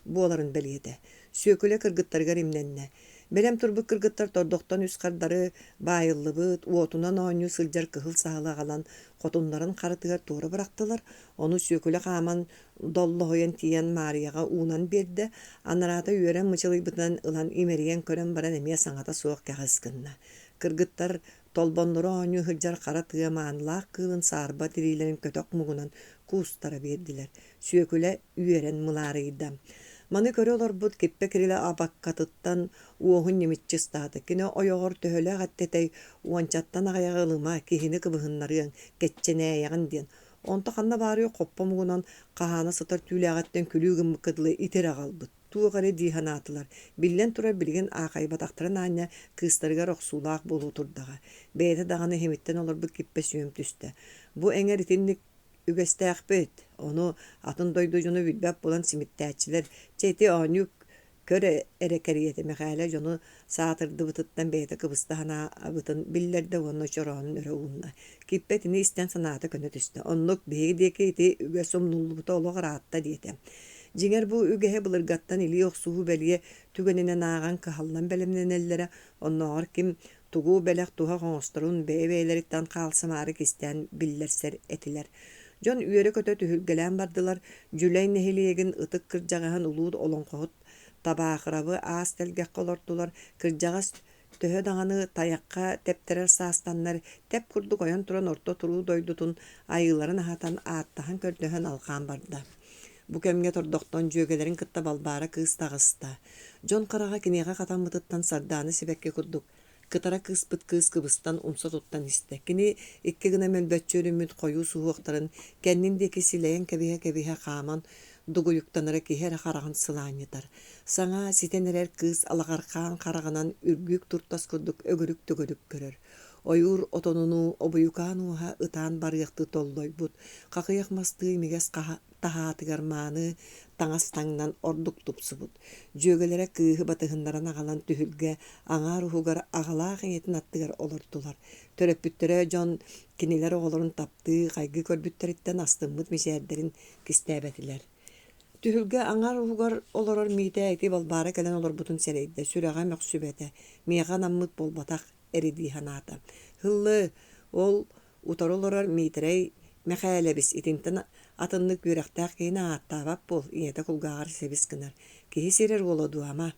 буоларын белиэте. Сүйөкүлэ кыргыттарыгар имненне. Белем турбут кыргыттар тордохтон үс хардары баайыллыбыт, уотунан оонню сылдьар кыһыл саһала калан хотуннарын харытыгар туора бырактылар. Ону сүйөкүлэ хааман доллоһойон тиийэн Марияга уунан биэрдэ, анараата үөрэн мычылыйбытынан ылан имэриэн көрөн баран эмиэ саҥата суох кэҕыскынна. Кыргыттар толбоннору оонню сылдьар хара тыа маанылаах кыылын саарба тириилэрин көтөх мугунан куустара биэрдилэр. Сүйөкүлэ үөрэн мылаарыйда. Маны көрө олорбут киппе кириле абаккатыттан уоһун немитчи стааты. Кини ойоҕор төһөлө гаттетей уончаттан аҕайаҕа ылыма киһини кыбыһыннарыаң кэччэнээйэҕин диэн. Онто ханна баарыа хоппо мугунан хаһаана сытар түүлээҕэттэн күлүүгүн мыккыдылы итер аҕалбыт. туğarı dihanatlar. Billen turar bilgen ağay bataqtıran anne kıstırgar oqsulaq bolu turdağa. Beyte dağını hemitten olur bu kippe süyüm tüste. Bu enger itinlik ügestəqbet. Onu atın doyducunu bilbep bulan simittəçiler. Çeyti anyuk köre erekeriyeti mekale jonu saatırdı bıtıttan beyte kıbıstahana bıtın billerde onu çoranın öre uğunna. Kippetini isten sanata könü tüste. Onluk beydeki iti üge somnullubuta oluğar atta diyete. Jinger bu ügehe bılırgattan ili yoxsuhu beliye tügenine nağan kahallan belemnen ellere onlar kim tuğu belek tuha qoğusturun beybeylerinden kalsamarı kisten billerser etiler. Jon üyere kötü tühülgelen bardılar. Jüley nehiliyegin ıtık kırjağıhan uluğud olon qoğut tabağırabı ağız telgek kolordular. Kırjağız töhö dağını tayakka tepterer saastanlar. Tep kurdu koyan turan orta turu doydutun ayıların ahatan ağıttahan kördöhön alqan bardı. Bu kemge tordokton jögelerin kıtta balbara kız tağısta. Jon karağa kineğe katan mıtıttan sardanı sibekke kurduk. Kıtara kıspıt kız kıbıstan umsa tuttan iste. Kini iki gına melbetçörümüt koyu suhuqtарын kendindeki sileyen kebihe qaman duguyuktanara ki her qarağın sılanyetar. Sana sitenerer kız alaqarqan qarağınan ürgük turtas kurduk ögürük tөгөрük görür. Oyur otonunu obuyukanuha ıtan barıqtı tolloybut. Qaqıyaqmastığı miges tahatıgarmanı taŋas taŋnan orduk tupsubut. Jögelere kıhı batıhındaran ağalan tühülge ağa ruhugar ağalaq etin attıgar olurdular. Töröpüttüre jon kiniler oğulurun taptığı qaygı körbütteritten astımıt miserderin kistebetiler. Tühülge ağa ruhugar olurur mite eti balbara gelen olur butun sereyde. Sürağa möksübete miyağa nammıt bolbatak eridi hanata. Hıllı ol utar olurur mitrey mekhalebis itintin atınlık yürektak kine attavap bol iyete kulgağar sebis kınar. Kihi sirer oladu ama.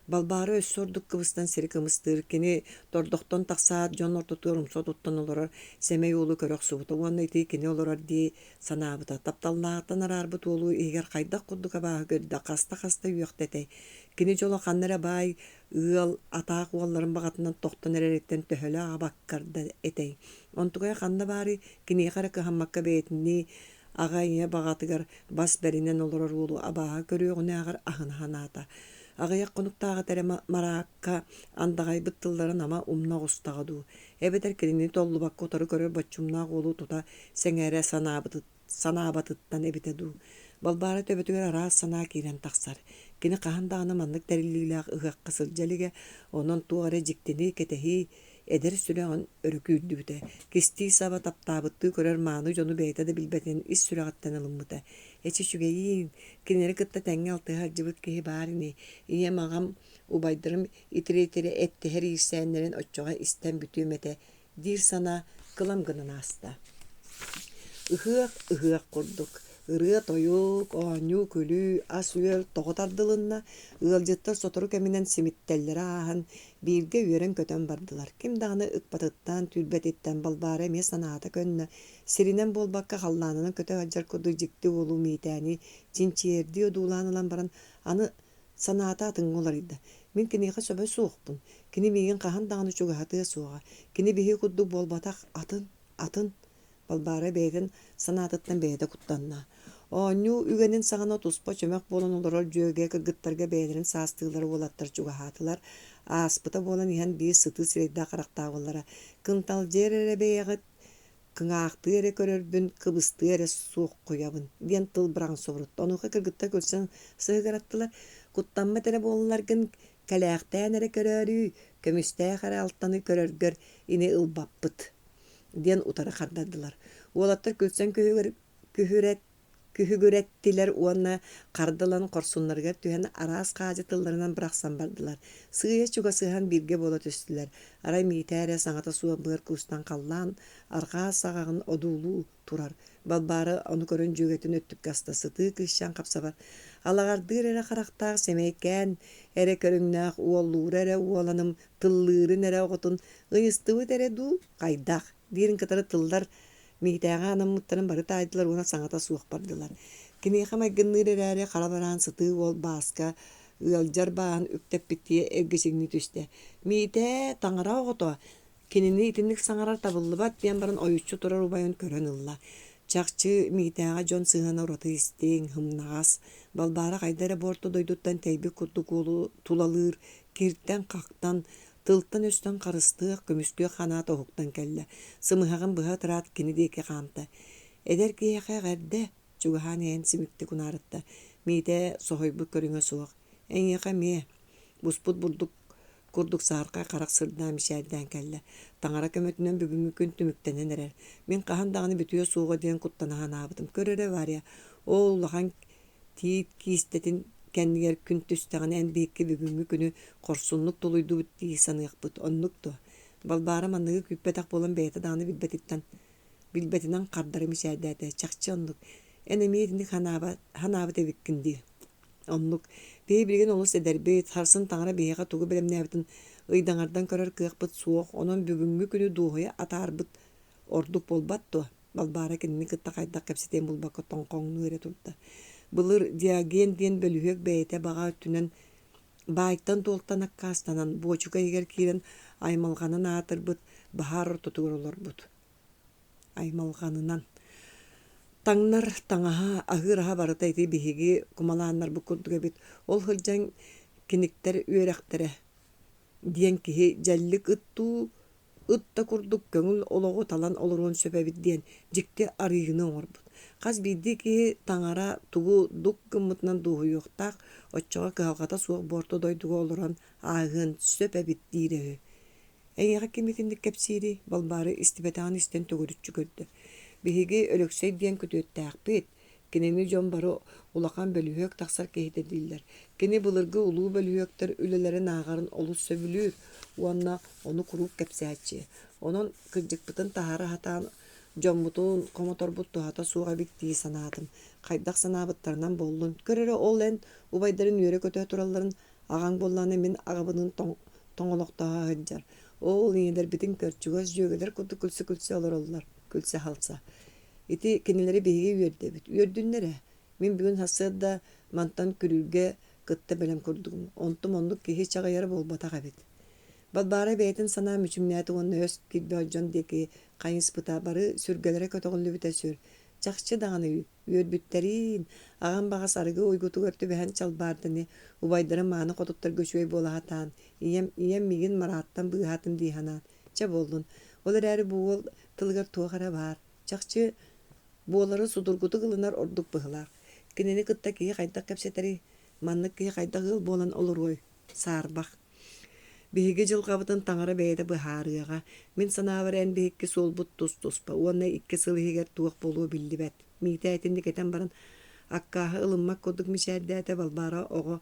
Balbara öz sorduk kıbıstan seri kımıstır. Kini tordokton taqsaat jon ortuturum sotuttan olurur. Semey yolu körök subutu. Onu iti kini olurur di sanabıta. Taptallağıtan ararbıt olu eğer kaydak kudduk abağı görді. Kasta yürektetey. Kini jolo qannara bay ığal ataq oğulların bağatından toqtan ererekten töhölü ağa bakkarda etey. Ontuqaya qanna bari kini qara kıhammakka beyetini ağayya bağatıgar bas berinen olurur olu abağı körüğüne ağır ahın hanata. Ağayak konuktağıt tere marakka andağay bıttılların ama umna ustağıdu. Ebeter kelini tollu bak kotarı körür batçumna olu tuta sengere sanabatıttan ebitedu. Balbara töbetüger ara sana kiren taqsar. Kini qahandağını manlık teriliylaq ıgaq qısılcalige onun tuğare jiktini ketehi eder süreğin örüküldübüte. Kisti saba taptabıttı körür manu jonu beyte de bilbetin is süreğattan alınmıta. Eçi şügeyin kineri kıtta tenge altı harcıbıt kehi barini. İye mağam ubaydırım itiri etti her istenlerin oçoğa isten bütümete. Dir sana kılam gının hasta. Ihıaq kurduk. Irığa toyuk, oğanyu, külü, asüel, toğutardılınna, ığılcıttar sotoru keminen simittelleri ağan, birge üyeren kötön bardılar. Kim dağını ıkbatıttan, tülbetitten balbara eme sanata könne, sirinen bol bakka hallanının kötö haccar kudu jikti olu mitani, cinçiyerdi o duğlanılan baran, anı sanata atın olarıydı. Min kiniqa söbe soğukpun, kini migin qahan dağını çoğahatıya soğa, kini bihi kudu bol batak atın, balbara beyden sanatattan beyde kuttanna. Onu ügenin sağına tuspa çömek bolan olur jöge kırgıttarga beylerin sastığları olattar çoğahatılar. Aspıta bolan ihan bir sıtı sireyda qarakta olara. Kıntal jerere beyagıt, kıngaqtı ere körörbün, kıbıstı ere soğuk koyabın. Diyen tıl bıran sovrut. Onu kırgıtta görsen sığıgarattılar. Kuttanma tere bolanlargın kalaqtan ere körörü, kömüste qara alttanı körörgör, ine ılbappıt. Diyen utara qardadılar. Olattar kölsen kühügürettiler uanna qardalan korsunlarga tühen aras qajıtıllarından bıraksan bardılar. Sığıya çuga sığan birge bola töstüler. Aray mitare sağata suğa bığır kustan kallan, arqa sağağın odulu turar. Balbara onu körün jögetin öttük gastası tı kışan kapsabar. Alağardır ere qaraqtaq semeyken, ere körünnaq uolluğur ere uolanım, tıllıırın ere oğutun, ıyıstıvıt ere du qaydaq. Dirin kıtarı tıllar mihtağa anamıtların barı taydılar ona sanata suğuk bardılar. Kini xamay gınnır erere qalabaran sıtı ol baska ıaljar bağın üktep bittiye evgesigni tüste. Mihte tangara oğutu. Kinini itinlik sangarar tabıllı bat diyen barın oyuççu turar ubayın körön ılla. Чакчы митаға жон сыгана роты истең хымнагас, балбара кайдара борто дойдуттан тәйбі курдукулу тулалыр, кирттен қақтан, тылттан өстөн карыстык көмүскө хана тохуктан келле. Сымыхагын быха тырат кини деке канта. Эдер кияка гәрдә чугахан ен симикти кунарытта. Мите сохойбу көрүңө суак. Эңяка ме буспут бурдук курдук саарка карак сырдан мишәрдән келле. Таңара көмөтүнөн бүгүнгү күн түмүктенен эрер. Мен кахандагыны бүтүө сууга ден куттанахан абытым. Көрөрө бар я. Ол лахан тиит кистетин кәннигер күн түстәгән эн бекке бүгүнгү күнү корсунлук тулуйду бутти саныякпыт. Оннукту. Балбара манныгы күппетак болон бейта даны билбетинен кардары мишәрдәте чакчы оннук. Эне мейтинди ханабы тебиккинди. Оннук. Бей билген олус эдербейт, харсын таңара бейга тугу белемнәбитин ыйдаңардан көрөр кыакпыт суох, онон бүгүнгү күнү дуохуя атаарбыт ордук болбатту. Балбара кенни кытта кайда кепсетен булбакка тоңкоңну эре турда. Былыр диаген ден бөлүгөк бейте бага өттүнен байктан толтан аккастанан бочука егер кирен аймалганын атырбыт, бахар тутугуролорбут. Аймалганынан. Таңнар таңаха агыраха барытайты биһиги кумалааннар букурдуга бит. Ол хылжаң киниктер үөрәхтере. Диен киһи жаллык ытта курдук көңүл ологу талан олорон сөпөбит диен жикте арыйгыны оңорбут. Каз бидди ки таңара тугу дук кыммытынан дуһуйуктак оччога кыалгата суок борто дойдуга олорон агын сөпөбит дииреһи. Эйяга кимитинди кепсири балбары истибетаан истен төгөрүччү көрдү. Биһиги өлөксөй диен күтөттääкпит. Кинени жон бары улахан бөлүһөк таксар кеһитедиллер. Кини былыргы улуу бөлүһөктөр үлелерин аагарын олус сөбүлүр. Уанна ону куруп кепсәчи. Онон кырдыкпытын тахары хатаан жоммутун комоторбут тухата сууга битти санаатым. Кайдак санаабыттарынан болдун. Көрөрө ол эн убайдарын үйрө көтө туралларын агаң болланы мен агабынын тоңолоктоо хыджар. Ол иңедер битин көрчүгөс жөгөлөр куту күлсө олороллар. Күлсө халса. Ити кинилери биһиги үйөрдөбүт. Үйөрдүннере. Мен бүгүн хасыда мантан күрүлгө кытта белем курдугум. Онтум ондук кихи чагайар болбатага бит. Балбара бейтин сана мүчүмнәти онны өс килбе жон деки кайынспыта бары сүргөлөрө көтөгүллү бүтөсүр. Чакчы даганы үйөрбүттерин аган багас арыгы ойгуту көртү бэхэн чалбардыны убайдары мааны котуттар көчөй болаатаан. Ием мигин мараттан быахатын диханан. Ча болдун. Олар әрі буол тылгар туахара бар. Чакчы буолары судургуту кылынар ордук быхылар. Кинени кытта кии кайдак кепсетери маннык кии кайдак ыл болан олорой. Саарбах. Биһиги жылгабытын таңара бейде быхарыга. Мен санаабар эн биһикки солбут тус-туспа. Уонна икки сылыгер туох болуу биллибет. Миите айтинди кетен баран аккааһы ылыммак кодук мишээрдээте балбара ого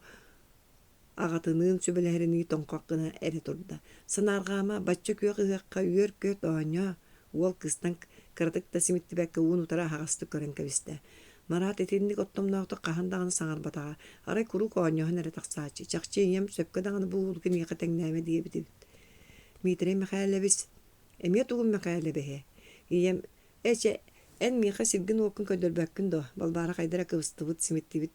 агатынын сүбелерини тоңкоқкына эре турда. Санаргама бачча күйө кыгакка үйөр көт ооньо. Уол кыстан кырдыкта симиттибекке уун утара хагасты көрөн кебисте. Марат этинник оттомноохто кахандаганы саңарбатага. Арай курук ооньоһун эре таксаачы. Чакчы ием сөпкө даганы буулгын яка теңнээме диебитибит. Митере мехайлебис. Эме тугум мехайлебеhe. Ием эче эн миха сиргин окун көдөлбөккүн до. Балбара кайдара кыбыстыбыт симиттибат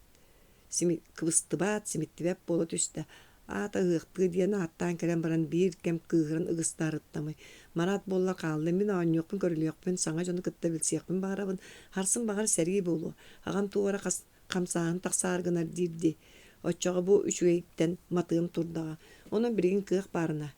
боло түстө. Ата ыгты диен аттан керен баран бир кем кыгырын ыгыстарыттамы. Марат болла калды мен ооньокпун көрүлөкпүн саңа жону кытта билсиякпын барабын. Харсын багар сери болу. Агам туара камсаан таксааргынар дирди. Оччого бу үчүгейттен матыым турдага. Онун биригин кыак барына.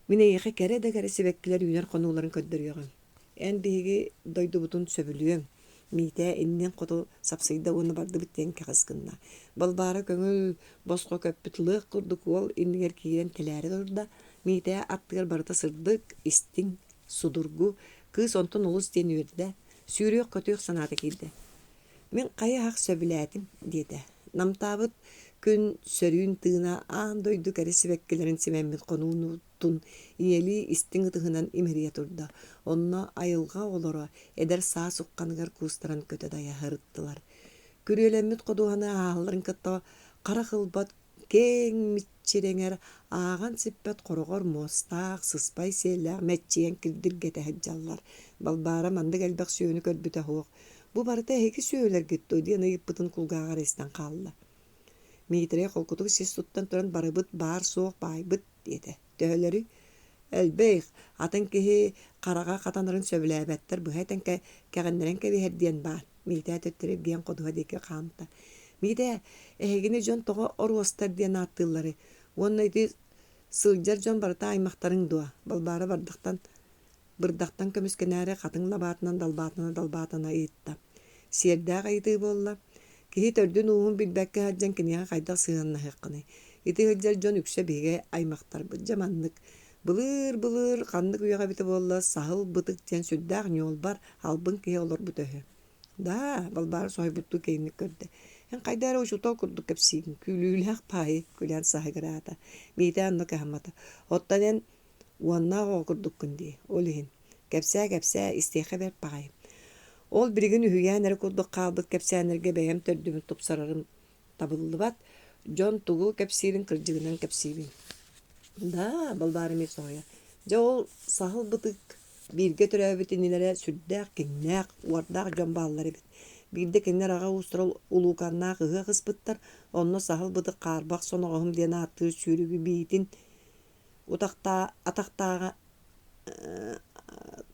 Мине яхы кере де кере себеккилер үйнер конууларын көддөрүгөн. Эн биги дойдубутун сөбүлүөм. Мите иннен коту сапсыйда уны барды биттен кагыскынна. Балбара көңүл боско көппүтлык курдук ол иннигер кийен телери турда. Мите аттыгар барыта сырдык, истиң, судургу, кыз онтон улус ден үйрде. Сүйрөк көтөк санаты килди. Мен кайы хак сөбүләтим, деди. Намтабыт күн сөрүүн тыына аан дойду кере себеккилерин семеммит конуунутун иели истиң тыгынан имерия турда. Онно айылга олоро эдер саа сукканыгар кустаран көтө дая хырыттылар. Күрөлөммит кодуганы аалларын кытта кара кылбат кең митчиреңер ааган сиппет корогор мостаак сыспай селлер метчиен кирдиргете хаджаллар. Балбара мандык элбек сүйөнү көрбүтө хоок. Бу барыта эки сүйөлөр гитто диен ыйыппытын кулгаагар эстен калла. Миитре колкутук сис туттан туран барыбыт бар соок байбыт диете. Төһөлөрү Elbey atan ki qarağa qatanların söbüləbətlər bu haytan ki kəğənlərin ki herdiyen var. Mide töttürüp giyen qoduğa deki qamta. Mide ehegini jon toğa orostar diyen attıları. Onun eti sılcar jon barıta aymaqtarın dua. Balbara bardaqtan kömüskenəri qatın labatından dalbatına iyitta. Siyerdağ ayıdı bolla. Kihi tördün uğun bilbəkki haccan kiniya qaydaq sığanna haqqını. Iti hıccar jon üksö bege aymaqtar bu jamanlık. Bılır qandık uyağa biti bolla sahıl bıtık diyen süddağ yol var. Albın kihi olur bu töhü. Da balbar soybuttu keyinlik gördü. En qaydara uçuta kurduk hepsiyim. Külüylaq payı külen sahigirata. Mide anlık ahmata. Ottanen uanna okurduk kundi. Olihin. Kepse isteyke ver payı. Ol bir gün ühüyen kurduk kaldık kepsenerge beyem tördümün top sararım tabıllı bat. Jon tuğu kepsirin kırcığından kepsirin. Da balbarımı soya. Ja ol sahıl bıtık. Birge türebitinilere süddaq, kinnaq, wardaq jombalları bit. Birde kinner ağa ustral ulukanna qığı qıspıttar. Onno sahıl bıdık qarbaq sonoğum diyen attığı sürügü bitin. Ataqtağa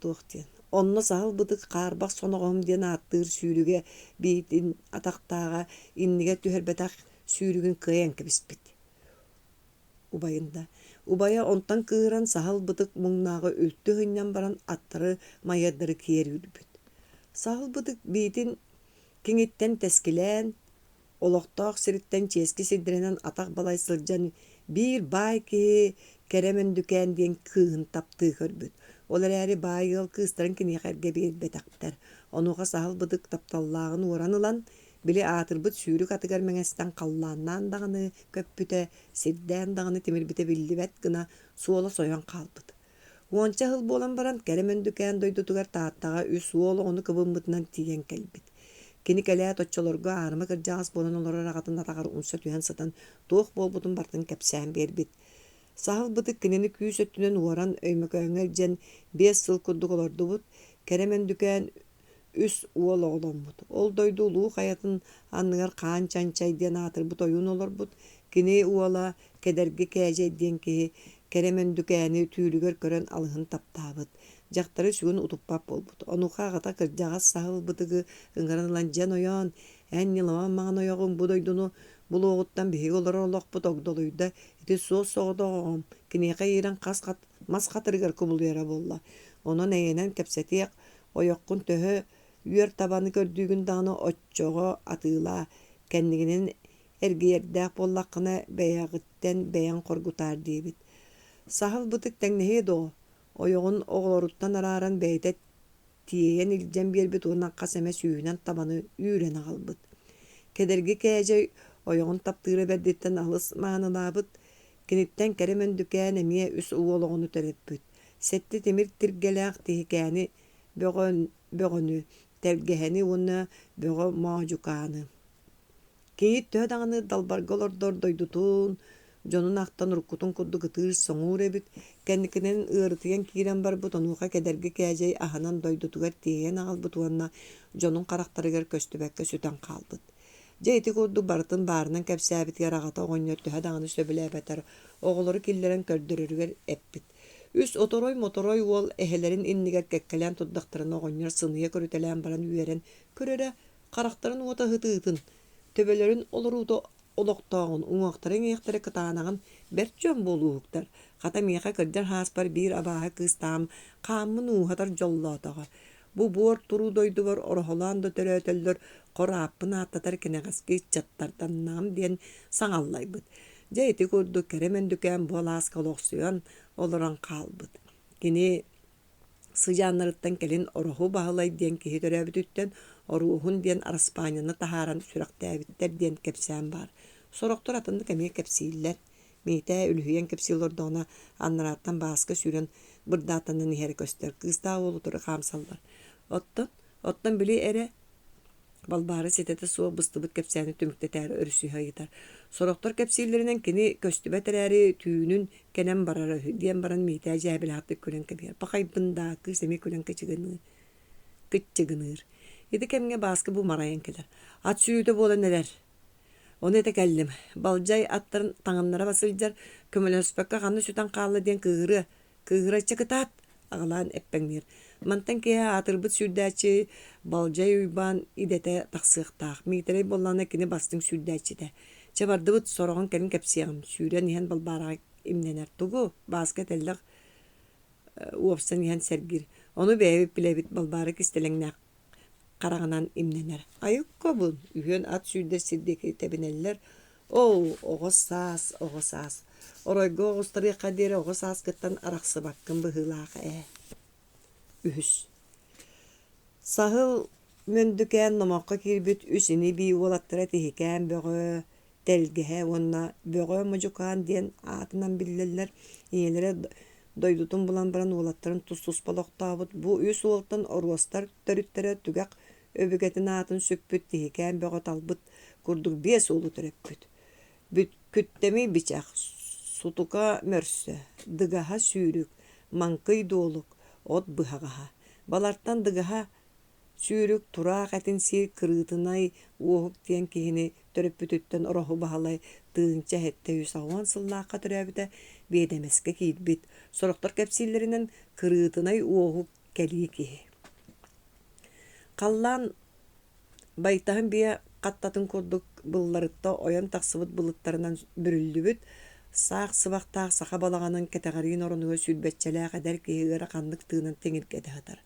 tuğtiyen. Onno sahıl bıdık qarbaq sonoğum diyen attığı sürügü bitin. Ataqtağa innige tüherbetaq sürügün kıyan kibispit. Ubayında. Ubaya ontan kıran sahıl bıdık muğnağı ültü hınyan baran atları mayadırı kiyer yürübüt. Sahıl bıdık bitin kinitten teskilen, oloqtaq siritten çeski sildirenen ataq balay sılcan bir bay ki keremen düken diyen kığın taptığı görbüt. Olar eri bayıl kıstarın kini xerge bir betaktar. Onuğa sahıl bıdık taptallağın oranılan bile atırbıt sürük atıgar mengesten kallandan dağını köppüte, sirden dağını timirbite billibet gına suola soyan kalbıt. Onca hıl bolan baran keremen düken doydutugar taattağa üs suola onu kıvımbıtından tiyen kelbit. Kini kelea toççolorga arma kırcağız bolan olara rağatında tağar unsa tüyen satan toğ bol butun bartın kepsen berbit. Sahıl bıtık kinini küyüs öttünen uvaran öymek öngel jen 5 yıl kurduk olordu but. Keremen düken üs uol oğlan but. Ol doydu uluğ hayatın anıgar qaan çançay diyen atır but oyun olur but. Kini uola kedergi kece diyen ki keremen dükeni tüylügör kören alığın taptabıt. Jaktarı şugun utuppap olbut. Onuqa gata kırcağız sahıl bıtıgı ıngıranılan jen oyan. En yılaman mağın oyoğun bu doydunu bulu oğuttan bihi olur oloq but ogdoluyda. Iti soğuz soğuduğum. Kiniqa yiren mas qatırgar kubuluyara bolla. Onun eyenen kepsetiyak oyoqqun töhü üyer tabanı gördüğün dağını otçoğu atığla. Kendinin ergiyerdaq bollaqına beyagıtten beyan korgutar diyebit. Sahıl bıtık tennehe doğu. Oyoğun oğloruttan araran beydet tiyeyen ilcen bir bit ona kaseme suyunan tabanı üren ağılbıt. Kedergi kece oyoğun taptığırı berditten alыс mağınılabıt. Kinitten keremen düken emiye üs uğoloğunu töretbüt. Setti temir tirgeleaq tihikani böğönü tergeheni ona böğö mağcukanı. Keyit töh dağını dalbargolordor doydutun. Jonun aqtan urkutun kuddu gıtır soğur ebit. Kendikinin ığırtıyan kiren bar but onuğa kedergi kecey ahanan doydutugar tiyen ağal but ona jonun qaraktarıgar köstübekke süten kalbıt. Jeyti kurdu barıtın barının kepsabit yarağata oğunyor töhe dağını söbülebeter. Oğulları killeren kördürürüger eppit. Üs otoroy motoroy wol ehelerin inniger kekkelen tuddaktarına oğunyor sınıya körütelen baran üyeren körere qaraktarın ota hıtıhtın. Töbelerin olurudu oloqtağın, uŋaqtarın eğtari kıtanağın berçön boluğuktar. Qata miyaqa kırcar haspar bir abaha kıstam, qamın uğatar jollatağa. Bu bor turu doydu var orholan da törötöldür, qorappın attatar kineğaski çattardan nam diyen saŋallaybıt. Jeyti kurdu keremen düken bolas kaloqsuyan oloran kalbıt. Kini sıjanlarıttan kelin orhu bahalay diyen kihi töröbütütten oruhun diyen araspanyanı taharan süraktäbitler diyen kepsen bar. Soroktor atındı kemiye kepsiller. Mite ülhüyen kepsillorda ona annarattan baskı süren bırdatanın niheri göster. Kızda oğlu turu kamsallar. Ottan bili ere balbari sitete soğuk bıstıbıt kepseni tümükte teri örüsüha gitar. Soroktor kepsillerinden kini köstübe tereri tüyünün kenem bararı diyen baran mite cebil hattı külen kebiyer. Bakay bında kısemi külen kıççıgınır. Yedi kemge baskı bu marayan keler. At sürüde bola neler. Onu da geldim. Balcay atların tağınlara basılcar. Kömelen süpekka kanlı süten kallı diyen kığırı. кыгырачы кытат агалан эппеңнер. Мантан кея атырбыт сүрдәчи балжай уйбан идете тақсықтақ. Мейтерей болланы кені бастың сүрдәчі де. Чабардыбыт сорогон кәрін кәпсияғым. Сүйрен ехен балбараға имненер тугу. Басқа тәлдіқ уопсан ехен сәргір. Оны бәйбіп білебіт балбары кістелеңнәқ қарағынан имненер. Айық көбін. Үйен ат сүрдер сирдекі тәбінелілер. Оу, оғыз сас. Оройго оғыстары қадері оғыз сас кыттан арақсы баққын бұғылағы Үхіс. Сахыл мөндікән номаққа кирбіт үсіні бей олаттыра тихикән бөғі тәлгіхә онна бөғі мұжықан ден атынан білілер иелері дойдутын бұлан баран олаттарын тұс-тұс балықтабыт. Бұ үс олттан оруастар төріттері түгәк өбігетін атын сөкпіт тихикән бөғі талбыт күрдік 5 олы түреппіт. Күттемей бичақ, сутука мөрсі, дыгаға сүйрік, манқый долық, от бұғаға. Баларттан дыгаға сүйрік тұрақ әтінсі кырытынай оғық тен кейіні төріппүтіттен ұрағы бағалай тығынча әтті үс ауан сыллаққа түрәбіті бейдемеске кейдбіт. Сұрықтар кәпсилерінің кырытынай оғық кәлі кейі. Қаллан байтағын бия қаттатын көрдік бұлларытта ойан тақсыбыт бұлыттарынан бүрілді бүт, сақ сыбақтақ сақа балағанын кәтәғарин орынығы сүрбәтчәлі қадар кейгері қандық тығынан теңір кәдіғатар.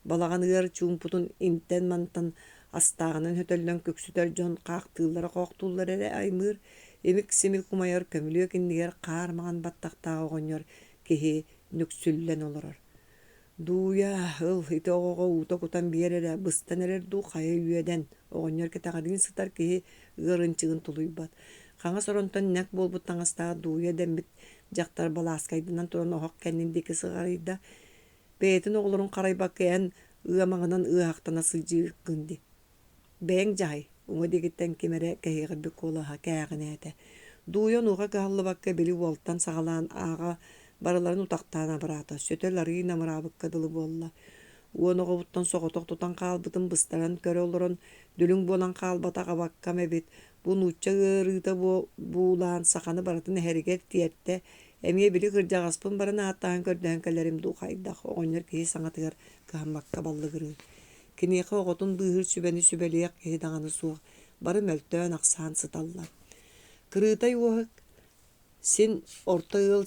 Балағанығыр чуымпутын интен мантан астағының хөтөлден көксүтер жон қақ тығылары қоқтулар әрі аймыр, емік семіл құмайыр көмілі өкіндігер қармаған баттақтағы оғынер кейі нүксүллен олырыр. Дуя ыл ите оғоға ута кутан биерere быстан эрер ду қайы үйеден оғынер кәтәғарин сытар кейі ғырынчығын тұлуйбат. Қаңа соронтан нәк болбут таңастағы дуя дәмбіт жақтар баласкайдынан тұран оғақ кәніндекі сығарыйда. Бәйтін оғылырын қарайбақ кәйін ұғамағынан ұғақтана сылжы күнді. Бәң жай, оңа дегеттен кемере кәйіғір бі қолаға кәйіғін әді. Дуян оға қағылы баққа білі уолттан сағалан аға барыларын утақтана барата, сөтелары намырабық кадылы болла. Уон оғыттан соғытық тұтан қалбытын быстаран көрі олырын, дүлің болан қалбатаға баққам әбет, бұн ұтча ғырыта бұлан сақаны баратын әрігер тиетті, әмие білі ғыржағаспын барына аттаған көрден кәлерім дұқайдақ, оғынер кейі саңатығар қағамбаққа баллы ғыры. Кенеқі оғытын бұғыр сүбәні сүбәлейек кейі дағаны суық, бары мөлттен ақсан сыталла. Кырытай оғық, сен орта ыл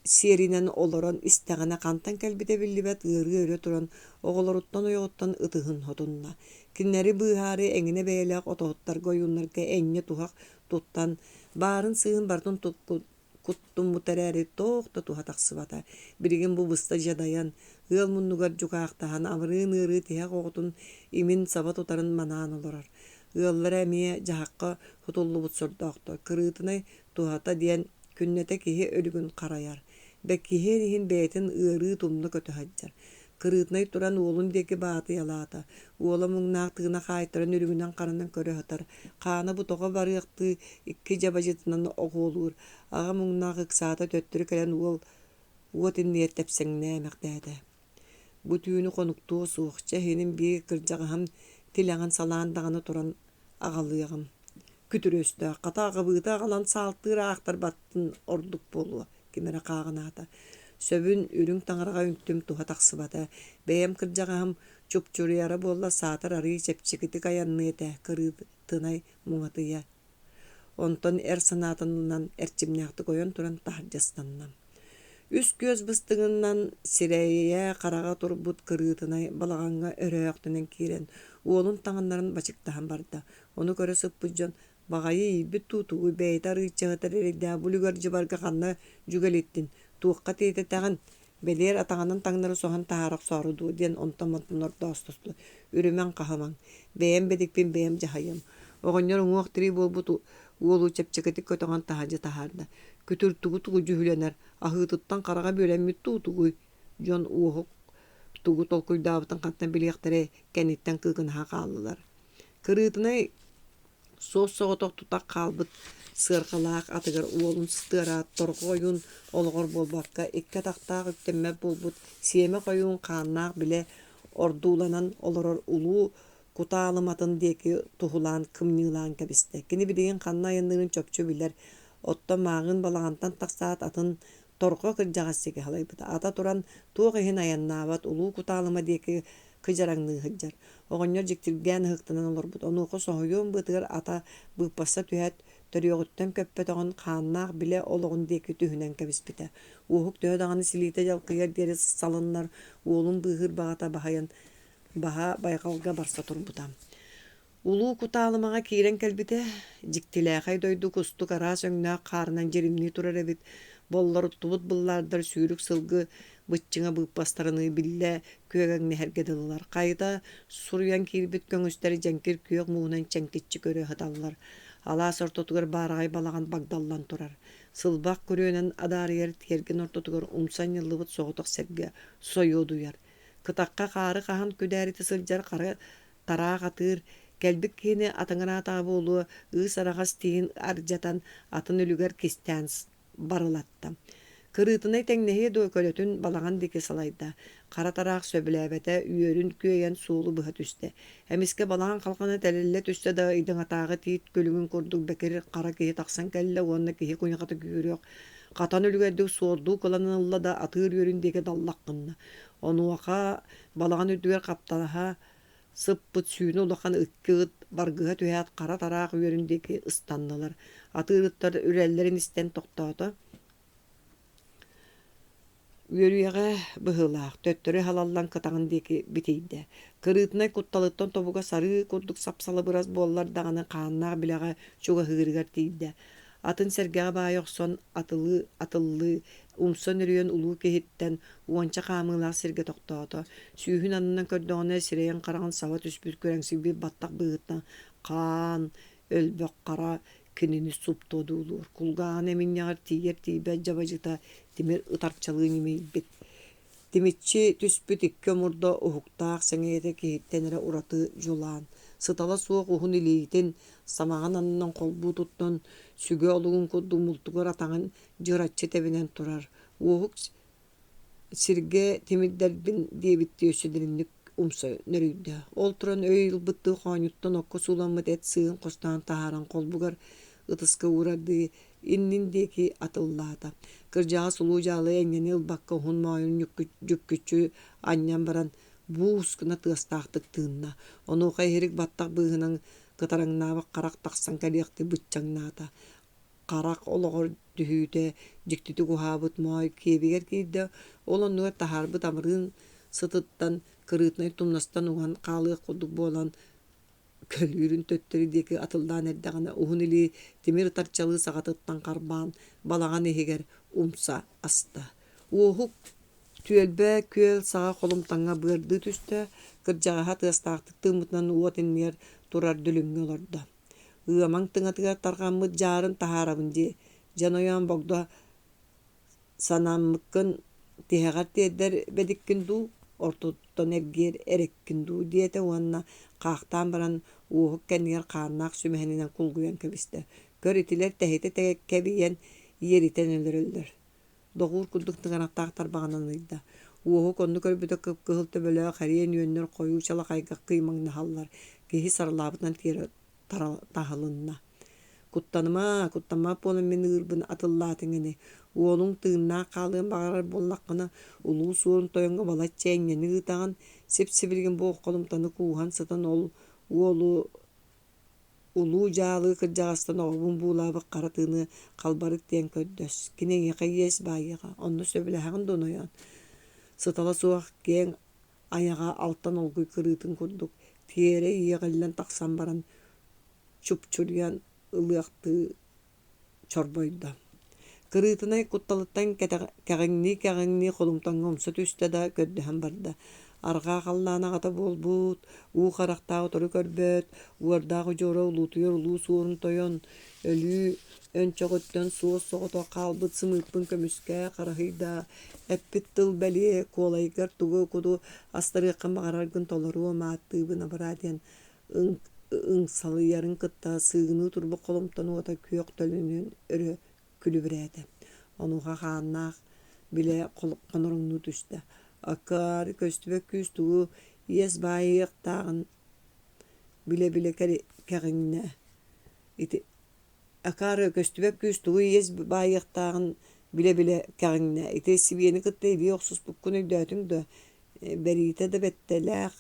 серинен олорон истәғана қантан кәлбіде білібәт ғырғы өрі тұран оғыларуттан ойоғыттан ұтығын хотынна. Киннәри бұғары әңіне бәйелек отоғыттар гойунларға әңіне туғақ тұттан барын сығын бартын құттын мұтәрәрі тоқта туға тақсыбата. Бірген бұл бұста жадаян ғыл мұннығар жүғақтаған амырын ұры тияқ оғытын имін сабат отарын манан олырар. Ғыллар әмие жағаққа құтылы бұт сұрдақта. Кырытынай туғата дейін күннете кеге өлігін қараяр. Бәккеге дейін бәйтін ұры тұмны көті хаджар. Кырытынай туран олын декі баты ялата. Ола мұңнақтығына қайтырын өлігінен қарынан көрі хатар. Қаны бұтоға барықты ikki жаба жетінен оғы олуыр. Аға мұңнақ ұқсата төттірі кәлен ол өтін ниет тәпсіңне әмәқтәді. Бұ түйіні қонуқтуы суықча хенің бей кіржағым тіләғын саландағаны туран ағалыяғым. Күтір өсті, қатағы бұйта ағалан салтыр ақтар баттын ордық болуы. Кемері қағынаты. Сөбін үрің таңырға үнктім туға тақсыбата. Бәйім кіржағым чүпчүрияра болла сатыр ары чепчекеті қаянны еті кырытынай мұңатыя. Онтон әр санатынынан әрчімнәқті қойын тұран тахаржастаннам. Үс көз бұстығынан сирәйе қараға тұрбұт кырытынай балағанға өрөқтінен керен. Олын таңынларын бачықтаған барды. Оны көрі сұппыджон бағайы ебіт тұтуы бәйті арычығытар әрекді бұлігар жыбарға қанна жүгелеттін. Туыққа тейті тәғін бәлер атағанын таңнары соған тағарақ сорыду ден онтамантын орда остосты. Үрімен қағыман. Бәйім бәдікпен бәйім жағайым. Оғынер оңуақ тірей болбұт олу чәпчекетік көтіған тағажы тағарды. Күтір тұғы жүхіленер. Ахытыттан қараға бөлеммет тұғы жон оғық тұғы толкүйдабытын қаттан білектері кәнеттен қылғынға қалылар. Кырытынай соғытық тұтақ қалбыт сырқалақ атығыр уолын сытыра торғойын олғыр болбаққа екке тақтақ үктеммәп болбыт семе қойын қаннақ біле ордуланан олырыр улу куталыматын декі тұғылан кымнылан кәбісті. Кені білеген қанна айындығын чөпчө білер. Отта мағын балағантан тақсаат атын торго кыржагасыга халайбыта. Ата туран туогын аяннабат улуу куталыма деки кыжараңны хыджар. Оҕонньор жиктирген хыктынан олорбут. Онууху соһуйуун бытыгар ата быппаса түһät төрүөгүттен көппөтөгөн хааннаах биле ологун деки түһүнэн кэбиспите. Уухук төһөдаганы силиите жалкыйар диэри салыннар уолун быыгыр багата бахайан баха байгалга барса турбута. Улуу куталымага киирен келбите жиктилээхай дойду кусту кара сөңнөөх каарынан жеримни турар эбит. Боллоруттубут буллардар сүүрүк сылгы быччыңа быппастарыны билле көөгөңне хергедылылар. Кайда суруян киирбит көңүстери жанкир күйөк муунан чеңтиччи көрө хыталлар. Алаа сортотугар баарагай балаган багдаллан турар. Сылбак көрөөнөн адарыяр терген ортотугар умсан йыллыбыт соҕотох серге сойуодуяр. Кытакка каары кахан күдәрити сылжар кары тараак атыр келбик кини атыңына таабы олу ыс арагас тиин аржатан атын өлүгер кистен барылатта. Кырыытынай теңнеһи дойкөлөтүн балаган дики салайда. Кара тараак сөбүлээбете үөрүн күөйен суулу быһа түсте. Эмиске балаган калканы тэлилле түсте да ыйдың атаагы тиит көлүгүн курдук бекер кара киһи таксан келле уонна киһи куñакаты күүрүөк. Катан өлүгердик суордуу кыланылла да атыыр үөрүн дике даллаккынна. Онуака балаган үдүгер каптанаха сыппыт сүүнү улахан ыккыыт баргыга түһэät кара тараак үөрүн дике ыстанналар. Атыырыттар үрэллерин истен токтоото. Үөрүэҕэ быһылаах төттөрү халаллан кытаҕын диэки битийдэ. Кырыытынай кутталыттан тобуга сары курдук сапсалы бырас буоллар даҕаны хааннаах билэҕэ чуга хыырыгар тиийдэ. Атын сэргэҕэ баайохсон атыллы умсон өрүөн улуу киһиттэн уонча хаамыылаах сиргэ токтоото. Сүүһүн анынан көрдөҕүнэ сирэйэн хараҕын саба түспүт көрөҥсүгби баттах быһытна хаан өлбөк кара кинини суптоодуулуур. Кулгаан эминньаҕар тиийэр тиийбэт жабажыта тимир ытарчалыы нимейбит. Тимиччи түспүт икки омурдо уһуктаах сэҥэйэтэ киһиттэн эрэ ураты жулаан. Сытала суох уһун илиитин самаҕан анынан холбуу туттун сүгө олугун курдук мултугар атаҕын дьыыраччы тэбинэн турар. Уоһук сиргэ тимирдэрбин диэбитти өссүдэринник умса нөрүйдэ. Ол туран өй ылбыттыы хооньуттан окко сууламмыт эт сыын костаан таһааран холбугар ытыска уурарды иннин диэки атыллаата. Кырдьаҕа сулуу дьаалы эҥҥени ылбакка уһун моойун жүккүччү анньан баран буус гына тыастаахтык тыынна. Онуоха иһирик баттах быыһынан кытараңнаабак карак тахсан кэлиэхти быччаҥнаата. Карак олоҕор түһүүтэ дьиктити куһаабыт моой киэбигэр киирдэ ол оннугар таһаарбыт амырыын сытыттан кырыытнай тумнастан уһан хаалыах курдук буолан көлүүрүн төттөрү диэки атылдаан эрдэҕинэ уһун илии тимир ытарчалыы саҕатыттан карбаан балаҕан иһигэр умса аста. Уоһук түөлбэ күөл саҕа холумтаҥҥа быардыы түстэ кырдьаҕаһа тыастаахтык тыыммытынан уот иннигэр турар дүлүҥҥэ олордо. Ыамаң тыҥатыгар тарҕаммыт дьаарын таһаарабын дии. Дьанойоон богдо санааммыккын тиһэҕэр тиэрдэр бэдиккин дуу, ортуттан эргиэр эреккин дуу диэтэ уонна хаахтаан баран уоһук кэннигэр хааннаах сүмэһининэн кулгуйан кэбистэ. Көр итилэр тэһите кэбийэн иеритэн өлөрөллөр. Доҕуур курдук тыҥанахтаахтар баҕананыйда. Уоһук онну көрбүтэ кыпкыһыл төбөлөөх харыйан үөннөр хойуу чалахайгах кыймаҥнаһаллар. Киһи сарылаабытынан тиэр таһылынна. Куттанма полон мен ыырбын атыллаатыҥыны. Уолуң тыыннаах хаалыын баҕарар буоллаххына улуу суурун тойоҥҥо балаччы эҥñени ыытаҕын сип-сибилигин буох холумтаны кууһан сытан ол уолу улуу дьаалыы кырдьаҕастан оҕобун буулаабык хара тыыны халбарык диэн көрдөс. Киниэҕиэхэ иэс баайыҕа онно сөбүлэһэҕин донойон. Сытала суох киэҥ аяҕа алтан олгуй кырыытын курдук. Тиэрэ иэҕэллэн тахсан баран чупчурьян ылыахтыы чорбойдо. Кырыытынай кутталыттан кэҕиҥнии холумтаҥҥа умса түстэ да көрдөһөн барда. Арҕаа халлаанаҕата буолбут, уу харахтааҕы тору көрбөт, уардааҕы дьоро улуутуйар улуу суурун тойон, өлүү өнчөҕөттөн суос соҕото хаалбыт сымыыппын көмүскэ хараһыйда, эппит тыл бэлии куолайгар тугу куду астарыаххын баҕараргын толоруо мааттыыбын абыраа диэн ыңсалыйарын кытта сыыгыныы турбу холумтан уота күөк төлүнүн өрө күлүбүрээте. Онуха хааннаах биле конуруңнуу түстэ. Акаар көстүбөк күүс тугу иэс баайыахтааҕын биле кэҕиҥнэ. Акаар көстүбөк күүс тугу иэс баайыахтааҕын bile bile kağınne ite sibiyeni kıttı bir yoksus bukkun ödüyatın da berite de betteler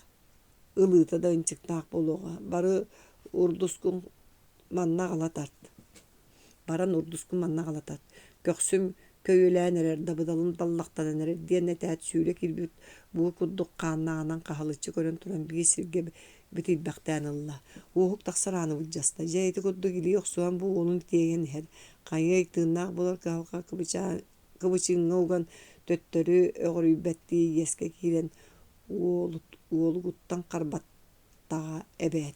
ılıta da ınçıktak boluğa barı urduskun manna galatart baran urduskun manna galatart köksüm köyüleneler dabıdalın dallaktaneler diyen etet süyle kilbit bu kudduk kanağından kahalıçı görün turan bir sirge bitil baktan Allah uğuk taksarana bulcasta jeyti kudduk ili yoksuan bu onun diyen her kayı yıktığından bulur kalka kıbıçın oğan töttörü öğrü betti yeske kiren oğulguttan karbatta evet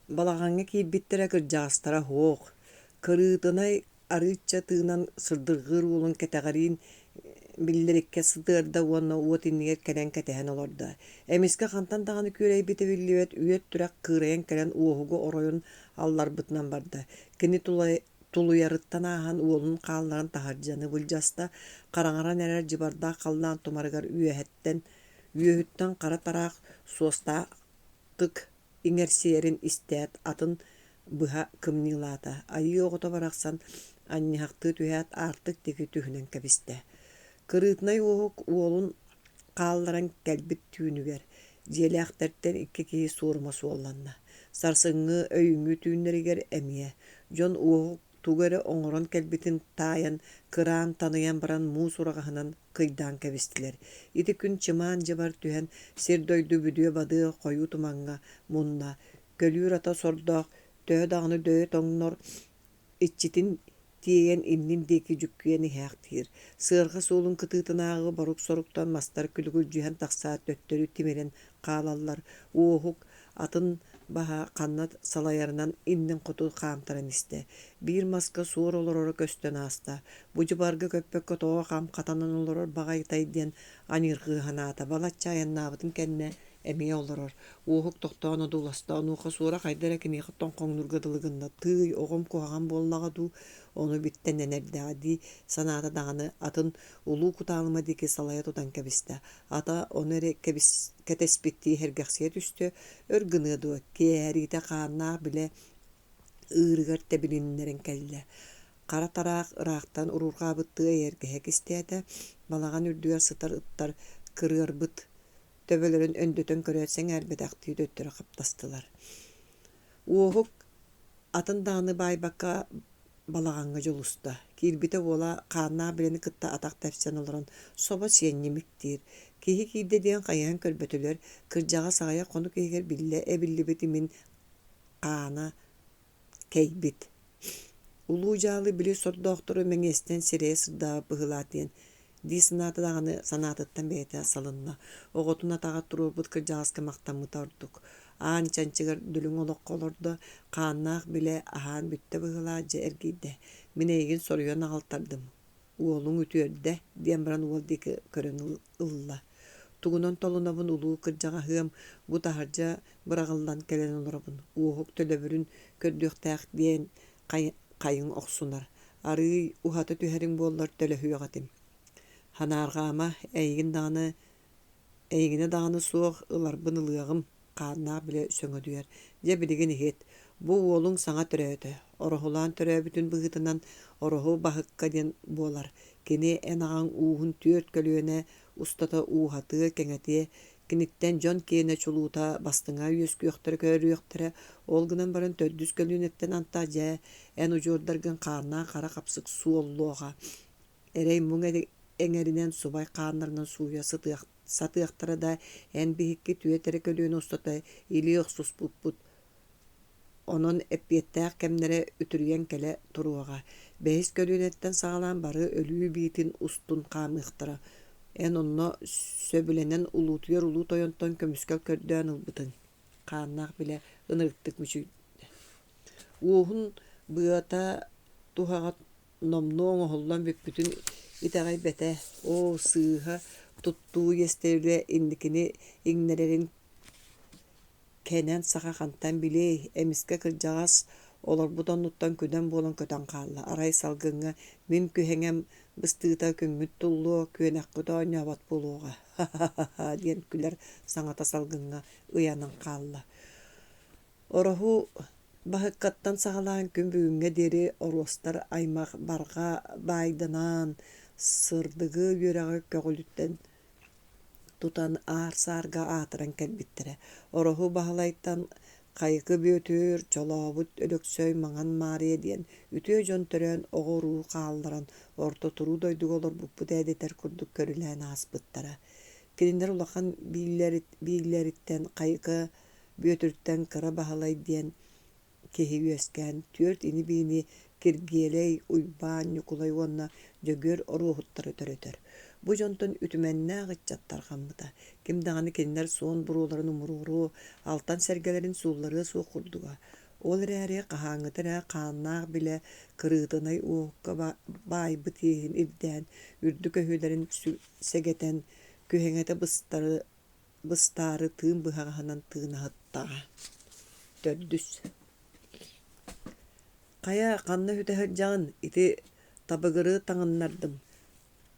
balağange kilbittere kırcağıztara hoğ kırıtınay arıçça tığınan sırdırgır olun keteğarin bildirikke sıdırda ona uotinniger kelen ketehen olorda. Emiske kantan dağını körey bitebillivet üyet türek kırayan kelen uohugu oroyun allar bıtnan barda. Kini tuluyarıttan ahan uolun kalların taharcanı bulcasta karangara neler cibarda kallan tumargar üyehetten kara tarak sosta tık inersiyerin istet atın bıha kımnilata. Ayı oğuta baraksan anni haktı tüyat artık teki tühünen kebiste. Kırıtnay oğuk oğulun kalların kelbit tüynüger. Jelekterten iki kiyi sorması olanna. Sarsıngı öyüngü tüynleriger emiye. Jon oğuk tugere oңорон kelbitin tayan kıran tanıyan baran mu sorağınan kıydan kebistiler. İti gün çıman cibar tühen serdöydü büdüye badığı koyu tumanga munna. Kölür ata sordaq töö dağını döö toңнор içitin diyen innin deki cükküyeni haqtir. Sığırga solun kıtıtınağığı baruk soruktan mastar külgül cühen taqsaat döttörü timeren qalallar. Oğuk atın baha qannat salayarынан innen kutu qamtaran iste. Bir maska suor oloror köstön asta. Bucu bargı köppök kotoğa qam qatanan oloror bağaytay diyen anirgı hanata. Balatça ayannabıtın kenne emiye oloror. Oğuk toqtağına dolasta. Onuqa suora qaydara kini qıtton qoңnurgadılığında. Tıy oğum koğan bollağa du. Onu bitten enerdi adi sanata dağını atın ulu kutalıma diki salaya tutan kebiste. Ata onere ketespittiği hergaxsiyet üstü örgünüdü ki herite qanna bile ırıgar tebilinlerin kelle. Qara taraq ıraqtan ururqa bıttığı ergehek isteyete balağan ürdüyer sıtar ıttar kırır bıt töbelerin öndötön körötsen erbedaqtıyı döttürü qaptastılar. Oğuk atın dağını baybaka balağanga jolusta. Kilbite bola qanna bileni kıtta atak tefsen olaran soba siyennemiktir. Kihi kide diyen qayan kölbötüler kırjağa sağaya konuk eger bille ebilli bitimin qana keybit. Ulucalı bile sor doktoru mengesten sireye sırdağı bıhıla diyen. Di sınatı dağını sanatıttan beyte salınna. Oğutuna tağa turur bud kırjağız kemaktan mıtarduk. Ağan çançıgar dülün olok olurdu. Qannaaq bile ahan bütte bıhılaca ergiyde. Minegin soruyon altardım. Uolun ütüörde diyen baran uol diki körön ılla. Tugunon tolunabın ulu kırjağa hığım bu taharca bırağıldan kelen olurabın. Uohuk tölöbürün kördüktağ diyen kayın oksunar. Arıy uhatı tüherin bollar tölöhüyagatim. Hanargama eygine dağını soğuk ılarbın ılığım. Qanna bile söngödüyer. Je biligin hit. Bu oğlun sana törötü. Orohulan töröbütün bıgıtından orohu bahıkka den bolar. Kini en ağın uğun tüört kölüyene ustata uğatı kengetiye. Kinitten jon kiyene çuluta bastığına yüz köktörü körüyöktörü. Olgınan barın töddüz kölüyenetten antaja. En ucurdargın qanna qara kapsık su olluğa. Erey muğe eňerinen subay qanlarından suya satıyaqtara da en bihikki tüyetere kölüyene ustata ili ıqsus put. Onun epiyettağ kemnere ütürüyen kele turuağa. Behiz kölüyenetten sağlan barı ölüyü bitin ustun qamıqtara. En onno söbülenen ulutuyar ulu toyonton kömüskel kördüğün ılbıtın. Qannaq bile ınırıktık müçüydü. Uğun bıata tuhağa nomnu oğullan bütün itağay bete o sığha tuttuğu yestevle indikini ignererin kenen sağa kantan bile emiske kırcağız olar budan nuttan köden bolan köten qalla. Aray salgınga min kühengem bıstığıta köngüt tullu küenek köda nyabat buluğa. Diyen küler saŋata salgınga ıyanan qalla. Orohu Bahıkkattan sağalan gün büyünge deri orostar aymaq barga baydınan sırdığı yüreği kögülütten tutan ağır sarga atıran kelbittire. Orohu bahalaytan kaygı büyütür, çolabut ölüksöy maňan mariye diyen ütüö jon törön oğoru kaldıran orta turu doyduk olur bu dedeter kurduk körülen aspıttara. Kilinler ulakan billeritten kaygı büyütürtten kıra bahalay diyen kehi ösken tört ini bini kirgeley uybaan yukulay onna jөгөр oruhutları törötör. Bu jonton ütümenne gıçattar gamıda. Kim dağını kendiler son buruların umururu, altan sergelerin suulları soğurduga. Ol rəri qahaŋıtıra qaannaq bile kırıtınay uğukka baybı tihin ibdən, ürdü köhülerin segeten köheŋete bıstarı tığın bıhağanan tığına hıttağa. Tördüs. Kaya kanna hütehırcağın iti tabıgırı taŋınlardım.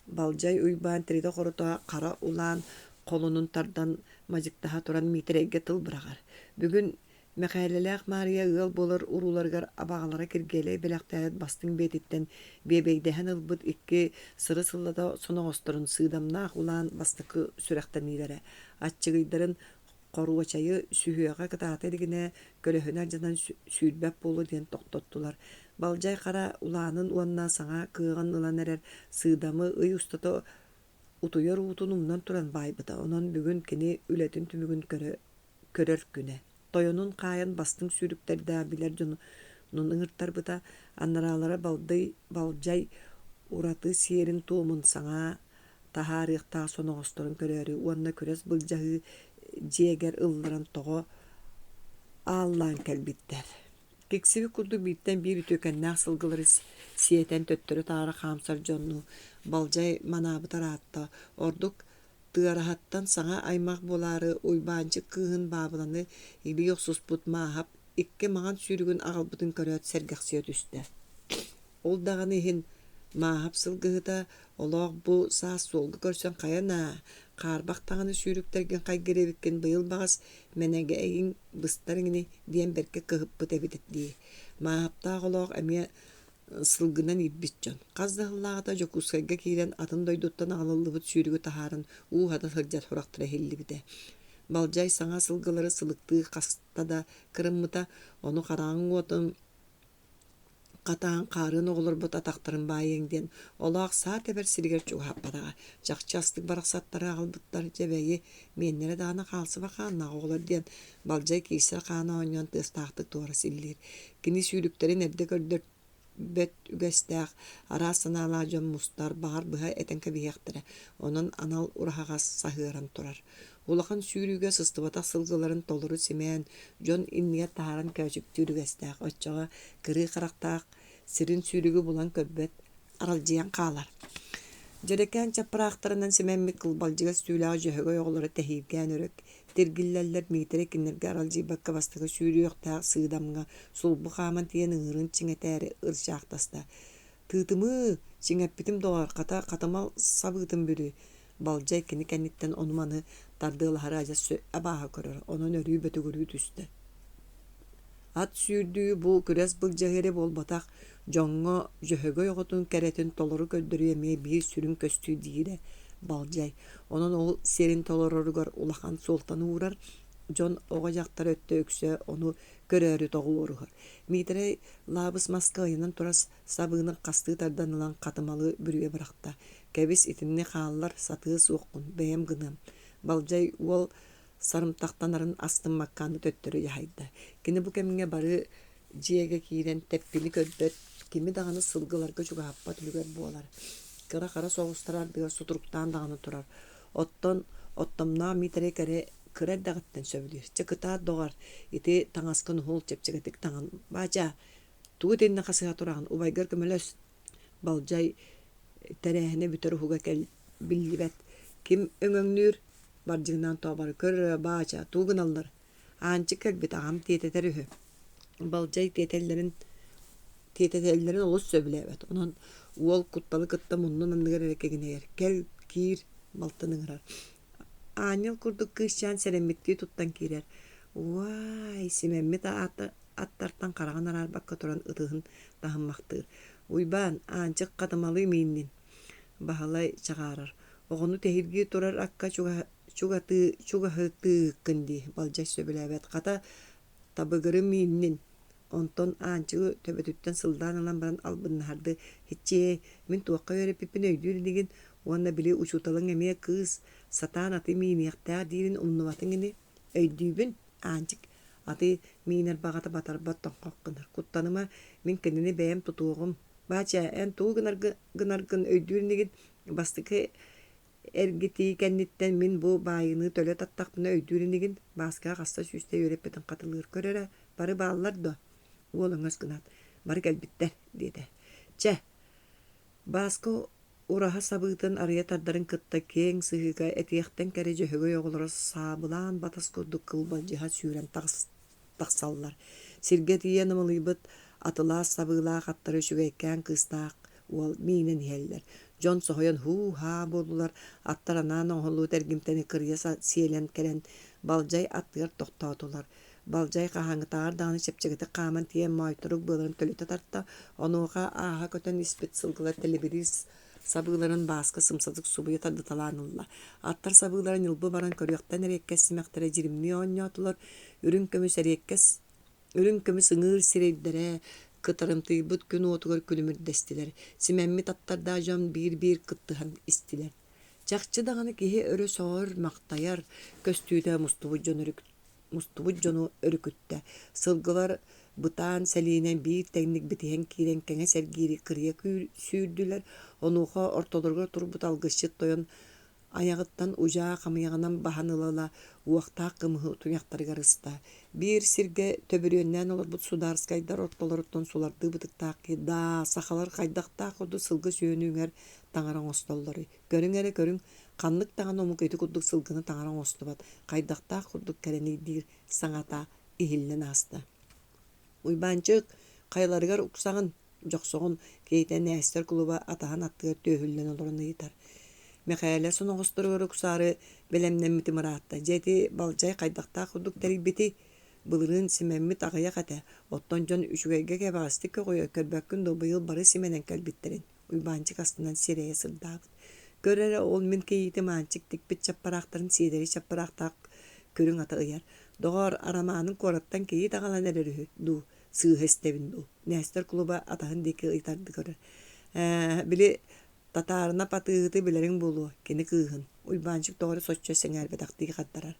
Balcay uybaan teride qorutuğa qara ulan kolunun tardan majıktaha turan mitrege tıl bıragar. Bugün meqalelaq Maria ığıl bolur urulargar abağalara kirgeley belaqtayat bastın betitten bebeydehan ılbıt iki sırı sıllada sona osturun sığdamnaq ulan bastıkı sürekten ilere. Atçıgıydarın qoruvaçayı sühüyağa kıtaat edigine kölöhüner jadan süydbep bolu diyen toqtottular. Balcay qara ulanın uanna sağa kığan ılan erer sığdamı ıy ustata utuyor utunumdan turan baybıda. Onun bugün kini ületin tümügün körör güne. Toyonun kayan bastın sürükler da biler jonun ıngırtar bıda anaralara balcay uratı siyerin tuğumun sağa taharıqta sona ostorun körörü uanna köres bılcahı jeger ıldıran toğu allan kelbitter. Keksivi kurdu bitten bir töken nasılgılırız siyeten töttörü tara hamsar jonnu balcay manabı taratta orduk tığarahattan sana aymaq boları uybancı kığın babılanı ili yoksuz put mahap ikke mağan sürügün ağalbıtın köröt sergaksiyo düştü. Ol dağını hin mahap sılgıhıda olaq bu sağ solgu görsen kayana qarbaq tağını sürüktergen qaygerevikken bıyıl bağız menege egin bıstarıngini diyen berke kıhıp bıt ebidetli. Mahapta olaq emiye sılgınan ibbitcan. Qazdahıllağıda Yakutskayga kiren atın doyduttan ağıllıbıt sürügü taharın uğada hırcat huraqtıra helligide. Balcay sana sılgıları sılıktığı qasta da kırımmıta onu qarağın otun qatağın qarın oğulur bıt ataqtırın bayengden olaq sağ teber sirger çoğu happadağa. Çaqçastık baraqsattara ağılbıtlar cebeyi menlere dağına qalsı baqanna oğulur diyen balcay keysir qana onyan tыстaqtık doğru sillir. Kini sürüklerin erde gördür bet ügestaq arasına alajon mustar bağır bıha etenke biyaqtire. Onun anal urahağas sahıran turar. Ulaqan sürüge sıstıbata sılgıların toluru simen jon inniyat taharan köçüktür ügestaq. Otçağa kırı qaraqtaq sirin sürüge bulan köbbet araljiyan qalar. Jöreken çapıraqtırından simen kılbalcıga sülağı jöhöge yoğulları tehivgen örök. Tergilleller mitere kinnerge aralji bakka bastığı sürü yoqtaq sığdamga sulbu qaman tiyen ığırın çiŋeteri ırşaqtasta. Tığtımı çiŋeppitim doğar qata qatamal sabıtım bürü. Balcay kini kennitten onumanı tardığıl haraja abaha körör. Onun örüyü bötügürü tüstü. At sürdüğü bu küres bılcaheri bol batak jonga jöhöge yoğutun keretin toluru köddürüyemeye bir sürün köstüğü diyire. Balcay. Onun o serin tolororgar ulaqan soltanı uğrar. Jon oğacaqtar öttü öksö onu körörü toğuluruğur. Mitre labыс maskayının turas sabığının qastığı tardan ılan qatımalı bürüye bırakta. Kebis itinni qallar satığı soğukun beyem gınım. Balcay ol sarımtaqtanarın astın makkanı töttürü yahaydı. Kini bu kemine barı jiyege kiren teppini köddöt. Kimi dağını sılgılarga çok happat lüger boğalar. Kara soğustarar diye suturuktan dağını turar. Ottomna mitre kere kırar dağıttan sövülür. Çıkıta doğar. İti taŋaskın hul çepçegetik taŋan. Baca, tuğu denine qasığa turağın. Ubaygar kömölös. Balcay terehine bütörü huga kel billibet. Kim öŋöŋnür barjığından toğbarı kör baca tuğun alır. Ançı kelbet ağam tieteterühü. Balcay tietetellerin olus sövülebet. Onun uol kuttalı kıtta mundan anıgar erekegine yer. Kel kir baltan ıngırar. Anyıl kurduk kışyan seremetliği tuttan kirer. Vay simemmet аттартан караган арарбакка туран ытыгын тахынмактыр. Уйбан анчык катымалы миннин бахалай чагарар. Огону tehirgi турар акка чугахыты кынди балжай сөбүләбәт ката табыгыры миннин. Онтон анчыгы төбөтүттен сылдаанынан баран албыннарды хиче мен туакка өрөп пипин өйдүр деген уанна били учуталың эме кыз сатан аты миниякта дирин уннубатыңыны өйдүбүн анчык аты минер багата батарбат тоңкоккынар. Куттаныма мен кенени бәйем тутугум. Бача эн туу гынаргын өйдүр деген бастыкы эргити кенниттен мен бу байыны төлө таттакпына өйдүр деген баска каста сүстө өрөп бетин катылыр көрөрө бары баалар да. Олыңыз гынат, бары кәлбиттер, деді. Чә, басқа ураха сабытын ария тардарын кытта кең сыгыга этияқтен кәрі жөһөгө оғылары сабылан батас көрдік кылбал жиха сүйрен тақсаллар. Сирге тиен ымылыбыт атыла сабыла қаттары шүгейкен кыстақ ол мейнен хеллер. Жон соғойын ху-ха болулар, аттаранан оғылу тәргімтені кырия сиелен кәрен балжай аттығар тоқтаутулар. Балжай қағаңытағар дағаны шепчегеті қаман тиен майтұрық бұларын төліті тартта, онуға аға көтен испет сылғылар телеберис сабыларын басқы сымсадық субыйы тадыталанылла. Аттар сабыларын илбы баран көріяқтан әреккес сімәқтірі жиримни оңнятылар, үрін көміс ыңыр сирейдері, кытарымты бұд күн отығыр күлімір дестілер. Сімәмми таттарда жон бір-бір кыттыған істілер. Жақчы дағаны кеге өрі соғыр мақтаяр, көстүйді мустубут жону өрүкүттә. Сылгылар бытаан сәлинен бир тәгник битеген кирен кеңе сәргири кырия сүйрдүлер. Онуға ортодорго турбут алгышчыт тойон аяғыттан ужа қамыяғынан баханылала уақта қымығы туяқтарыгар ыста. Бир сирге төбірөннен олар бұт сударскайдар ортолороттон суларды бытыктақы да сақалар қайдақтақ орды сылғы сүйөнүңер таңаран остоллары. Көрің көрің Қанлык таған омук өйті күрдік сылғыны таңаран остубат. Қайдақта күрдік кәрені дир саңата ихиллен асты. Уйбанчык қайларыгар ұқсағын жоқсоғын кейтен әстер клуба атахан аттығар төхіллен оларыны етар. Мекәлі соны ғыстырығыр ұқсары белемнен міті мұратта. Жеті балжай қайдақта күрдік тәрбеті бұлырын сімемміт ағая қата. Оттон жон үшігайге кәбағасты көғойы көрбәккін добайыл бары сименен кәлбеттерін. Уйбанчык астынан серея сырдабыт. Көрәрі ол мен кейті манчик текпет чаппарақтарын сейдері чаппарақтақ көрің ата ұяр. Доғар араманын қораттан кейт ағалан әрі ду, сығы estebin ду. Нәстер клуба атағын декі ұйтарды көрір. Білі татарына патығыты білерің болу, кені күйін. Уйбанчик доғары сочча сәңәр бәдақтығы қаттарар.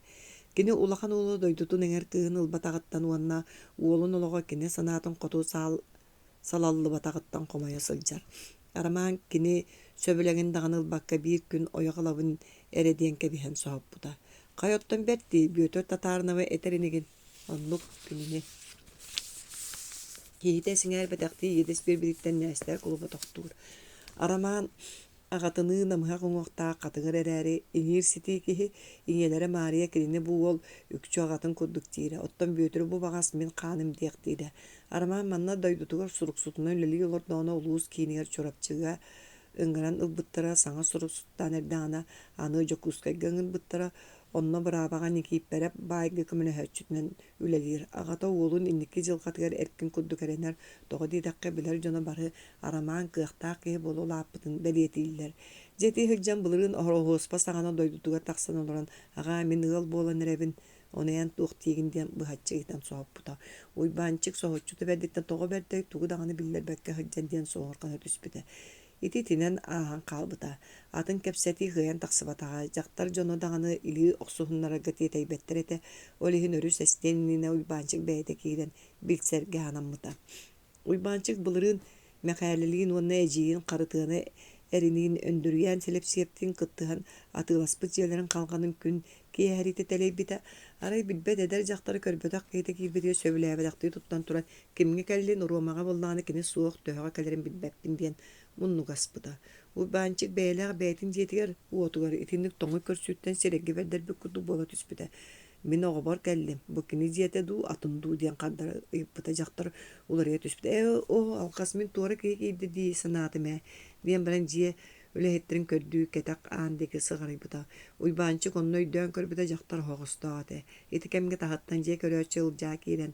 Кені улахан олы дойдутун әңер күйін ұлбатағыттан уанна уолын олыға кені санатын қоту салаллы батағыттан қомая сылжар. Араман кені сөбілеген дағаныл баққа бір күн ойағылабын әреден кәбіген соғып бұда. Қайоттан бәрді бөтір татарынавы әтерінеген онлық күніне. Кейті сіңер бәдәқті едес бір-біріктен нәстер құлыбы тоқтуыр. Араман ағатыны намыға қоңоқта қатығыр әрәрі университеті кеге иңелері Мария келіне бұл ол үкчі ағатын көрдік дейірі. Оттан бөтірі бұл бағас мен қаным дейік дейді. Араман манна дайдутығыр сұруқсутынан лөлі олырдауына ұлуыз кейінігер чорапчыға ыңғыран ұлбыттыра саңа сұруқсуттан әрдіғана аны Якутской гыңын бұттыра онна бұрабаған екейіп бәріп байғы көміне хөтчүтінен үлелер. Ағата олын иннекі жылқатығар әркін күрдік әренер тоғы дейдаққа білер жоны бары араман қияқтақ кеге болу лаппытын бәлетейлер. Жеті хүлжан бұлырын оғыспа сағана дойдутыға тақсан олыран аға мен ұғыл болан әрәбін онаян туқ тегінден бұхатчығыдан соғып бұта. Ойбанчық соғытчуты бәрдіктен тоғы бәрді туғы дағаны білдер бәкке хүлжан ден соғырған өтіспіді. Ити тинен ахан қалбыта. Атын кәпсәти ғыян тақсыбатаға. Жақтар жоны дағаны илі оқсуғынлара гәтей тәйбәттер еті. Олихин өрі сәстеніне уйбанчық бәйді кейден білсерге анаммыта. Уйбанчық бұлырын мәқәлілігін оны әжейін қарытығыны әрінігін өндірген селеп-септің қыттығын атыласпыт жерлерін қалғанын күн кей әріті тәлей біті. Арай білбәт әдер жақтары көрбөдақ кейті кейбедеге сөбілі әбәдақты тұттан тұран кемге кәлілін ұруамаға болдағаны кені суық төғіға кәлерін білбәппін ден мұнну ғаспыда. Уйбанчық бәйләғ бәйтін жетігер уотығар итіндік тоңы көрсүйттен сереге бәрдербі күрді бола түспіді. Мен оға бар кәлім. Бұкені жеті ду, атын ду ден қаддар ұйыппыта жақтар олария түспіді. Алқас мен туары кейді дей санатыма. Ден бірін же өләхеттерін көрді кәтақ андекі сығарай бұта. Уйбанчық оның өйден көрбіді жақтар хоғысты аты. Еті кәмге тағаттан же көрі чыл жа кейден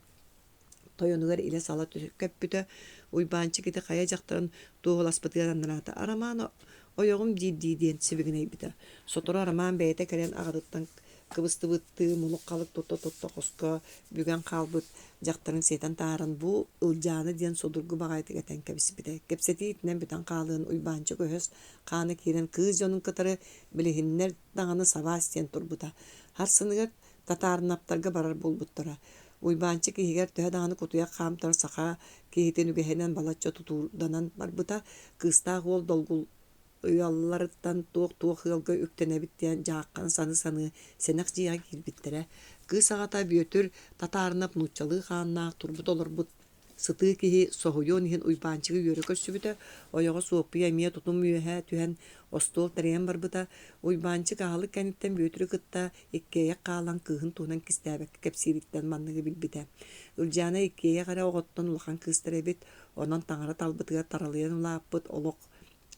Toyonugar ile sala köppüte uybançı kiti kaya jaktарын tuğulaspıtıyanlarata araman oyogum ciddi diyen sibigine bite. Sotoru araman beyte keren ağırıttan kıbısты bıttı muluk kalık tuttu kosko bügen kalbıt jaktарын seytan tarın bu ılcanı diyen sodurgu bağaytı geten kebisi bite. Kepseti itinen biten kalığın uybançı köhöz kanı kiren kız yonun kıtarı bilehinler dağını savas diyen turbuta. Har sınıgat tatarın aptarga barar bulbuttura. Uybançı kihiger töhe dağını kutuya kamtar saka kihiten ügehenen balatça tuturdanan barbuta kısta hol dolgul uyallardan tuğ hılgı üktene bittiyen jaqkan sanı senak jiya kilbittere. Kız ağata büyötür tatarınap nutçalığı xanna turbut olur but. Sıtığı kihi sohuyon ihin uybançığı yörü kössübüte oyağı soğupiya miye tutum mühe tühen ostol tereyen barbuta uybançı kahalık kenitten büyötürü kıtta ikkeye kalan kıhın tuğunan kistebek kepsiritten manlığı bilbite. Ülcana ikkeye kara oğuttan ulakan kız terebit onan tangara talbıtıga taralayan ulapıt olok.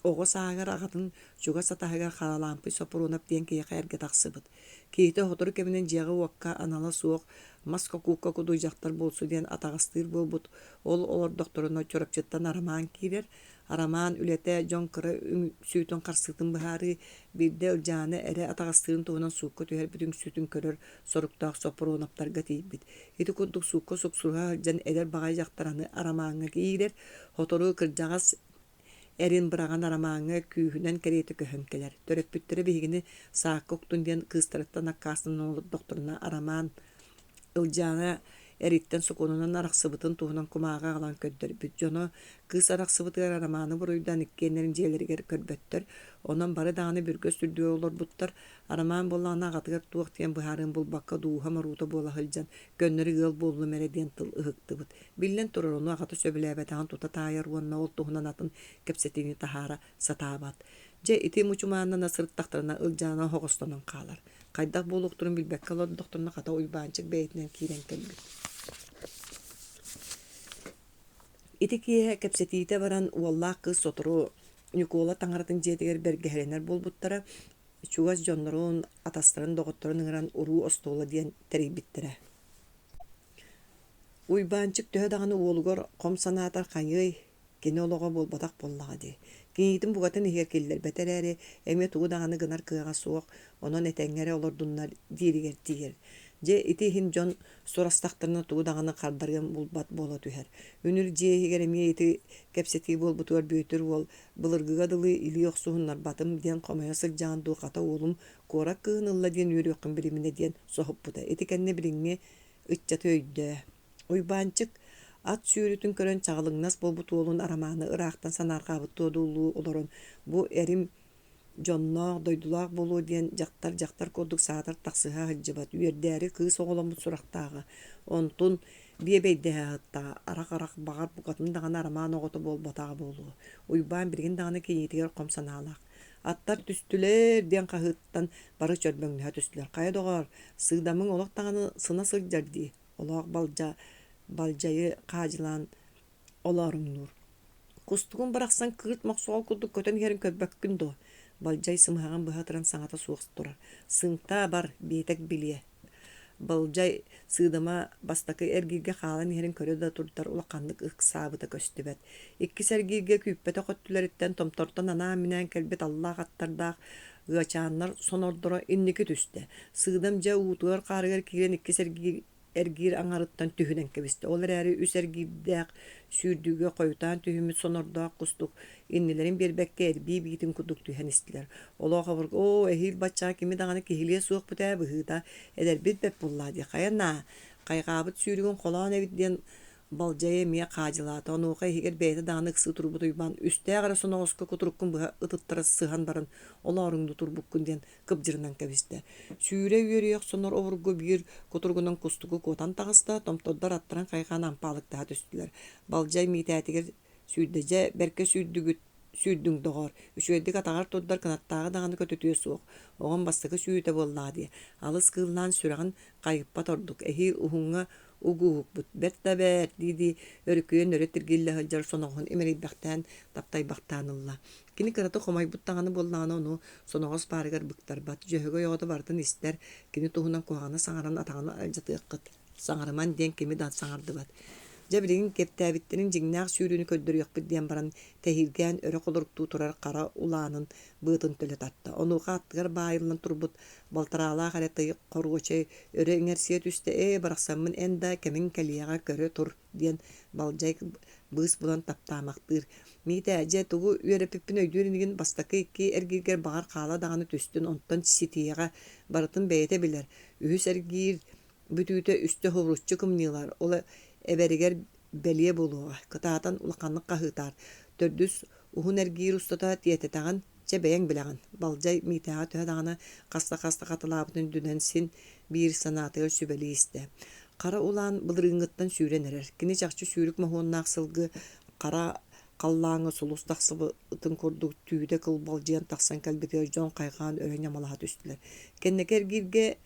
Oğu sağır ağatın şuga satahıgar xalalampı sopurunap diyen keye erge taqsıbıt. Keyte hotoru keminen jiyağı vakka anala soğuk maska kukka kuduyacaktar bolsu diyen atağыстır bolbut. Olur doktoruna çorapçıttan araman kirer. Araman ülete jon kırı sütün qarsıtın bihari bir de ülcanı ere atağыстırın tuğunan suqqa tüher bütün sütün körür soruktaq sopurunaptar gatiyibit. Eti kunduk suqqa suqsurha jan eder bağayacaktaranı aramanı kirer. Hotoru kırcağız erin bırağan aramanı kühünen kereti köhönkeler. Töröpüttürü bihigini sağkoktun diyen kıztarıttan akkasının olup doktoruna araman ılcana eritten sokonunan araqsıbıtın tuğunan kumağa alan köddür. Bütjonu kız araqsıbıtıgar aramanı buruydan ikkenlerin jeleri geri körböttür. Ondan bari dağını bir göz sürdüğü olur buttur. Araman bolağına ağatıgar tuğuk diyen buharın bulbakka duğuha maruta bola hılcan. Gönleri gıl bollu merediyen tıl ıhıktı bıt. Billen turur onu ağatı söbülebetağın tuta tayar uanna ol tuğunan atın kepsetini tahara satabat. Je iti muçumanna nasırıt taxtarına ılcana hoğustanın qalar. Qaydak boluqturun bilbek kalod doktoruna qata uybançık beytinden kiren kelbit. Iti kiye kepsetite varan wallah kız soturu Nikola tangaratın jetiger bergeherener bolbuttara çugaz jonnorun atastarın doqottorun ıran uru ostola diyen teribittere. Uybançık töhe dağını uolugor komsanatar kanyıy kinologa bolbatak bollağa di. Kiyitin bugatın iher keller betereri eme tuğu dağını gınar kıyağa soğuk onun etengere olurdunlar diriger diyer. Je iti hin jon sorastaqtırına tuğu dağını kardargen bulbat bola tüher. Ünür je geremiye iti kepseti bolbutuar büyütür ol bılırgıga dılı ili yoqsuhunlar batım diyen komaya sırcan tuğu kata oğlum korak kığınılla diyen yürü yoqın birimine diyen soğup buda. Iti kenne biringe ıtçatı öydü. Uybançık at sürütün körön çağılığınas bolbut oğlun aramanı ıraqtan sanar qabıt tuğduluğu olorun. Bu erim jonnoq doydulaq bolu diyen jaktar koduk saatar taqsıha hıcıbat. Üyerderi kız oğlamut suraqtağı. Ontun biyebeydehe hatta arak bağar buqatın dağın araman oğutu bol batağı bolu. Uyban birgin dağını keyitiger komsanalaq. Attar tüstüler diyen qahıttan barı çörböngühe tüstüler. Qaya doğar sığdamın olaq dağını sına sığjardi. Olaq baljayı qajılan olarım nur. Kustuğun bıraksan kırt maqsual kuduk köten yerin köbbek gündo. Baljay sımhağın bıhatıran sanata soğuk durar. Sığta bar bietek bilye. Baljay sığdama bastakı ergirge xalan yerin köre da turtar ulaqanlık ıqsabıda köstübet. İkki sergirge küppete qöttüleritten tomtortan ana minen kelbet Allah qattardaq. Gıçanlar sonordura inniki tüste. Sığdamca uğutuğar qarıgar kiren ikki sergirge ergir aŋarıttan tühünen kebiste. Olar äri üs ergirdäk sürdüge koyutan tühümü sonordaq kustuk. Innilerin berbekke erbi biitin kuduk tühen istiler. Ola xabarg o ehil bacha kimi dağını kehiliye suuq buta bıhıda eder bitbep bulladi. Qayana qayqabıt sürügün qolan evitdiyen baljaya miye qajılata. Onu oqa higer beyte dağını kısı turbu duyban. Üste ağara sona oska kuturukkun bıha ıtıttara sığan barın. Olarыңды turbukkun diyen kıbjırından kebiste. Süre yürüyek sonar ovurgu bir kuturgunun kustugu kotan tağısta tomtoddar attıran qayqan ampalık daha tüstüler. Baljay mitatiger sürdece berke sürdüng doğar. Üçüyeddik atağar toddar kanattağı dağını kötütüye soğuk. Oğan bastıkı süyüte bolladı. Alız kıllan sürağın qayıppa torduk. Ehil uhunga uguhuk but betta bet didi örüküyen öretirgille hıcar sonoğun emeridbaktan taptay baktanılla. Kini kırata komay buttağını bollağına onu sonoğuz parigar bıktar bat. Jöhöge yoğda vardan ister. Kini tuhunan koğana sağaran atağını alcatı ıqqıt. Sağaraman den kimi dat sağardı bat. Жабилигин кептәбиттерин жиңнаак сүүрүнү көддөрүөкпүт диэн баран тэһиргээн өрө колоруктуу турар кара улаанын быытын төлө татта. Онуга аттыгар баайылынан турбут балтараалаах ареты коргочой өрө иңерсие түсте барахсаммын энда кемин калияга көрө тур диэн балжай быыс булан таптаамактыр. Мите әже тугу үөрепиппин өйдүүринигин бастакы икки эргиргер багар хаала даганы түстүн онтон ситиега барытын бэйете билер. Үһүс эргир бүтүүтө үстө ховруччу кымнылар. Ола эберигер белие болуга кытаатан улаканнык кахытар. Төрдүс ухун эргир устата тиететаган чебеяң билеган. Балжай митега төһө даганы каста катылаабытын дүненсин бир санатыгар сүбелиисте. Кара улаан былырыҥҥыттан сүүренерер. Кини чахчы сүүрүк моһуоннаах сылгы кара қаллаңы сулус тахсыбы ытын курдук түйүдө кыл балжыян тахсан кэлбитер жон кайгаан өрө ñамалаха түстүлэр. Кеннекер гирге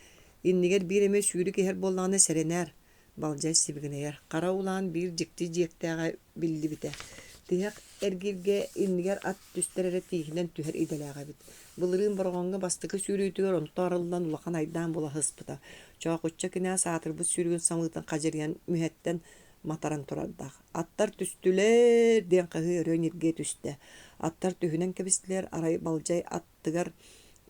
иннигер бир эме сүүрүк эхер боллааны серенер. Балжай сибигинер. Кара улаан бир жикти жиектээга биллибите. Тыяк эргирге иннигер ат түстерере тиихинен түһэр иделээга бит. Былырыын боргоңга бастыкы сүүрүүтүгөр онто арылдан улахан айдаан була хыспыта. Чоокучча кинаа саатырбыт сүүрүгүн самыытын кажырыян мүһэттен матаран турардах. Аттар түстүлер диэн каһы өрөөн ирге түсте. Аттар түһүнен кебистилер арай балжай аттыгар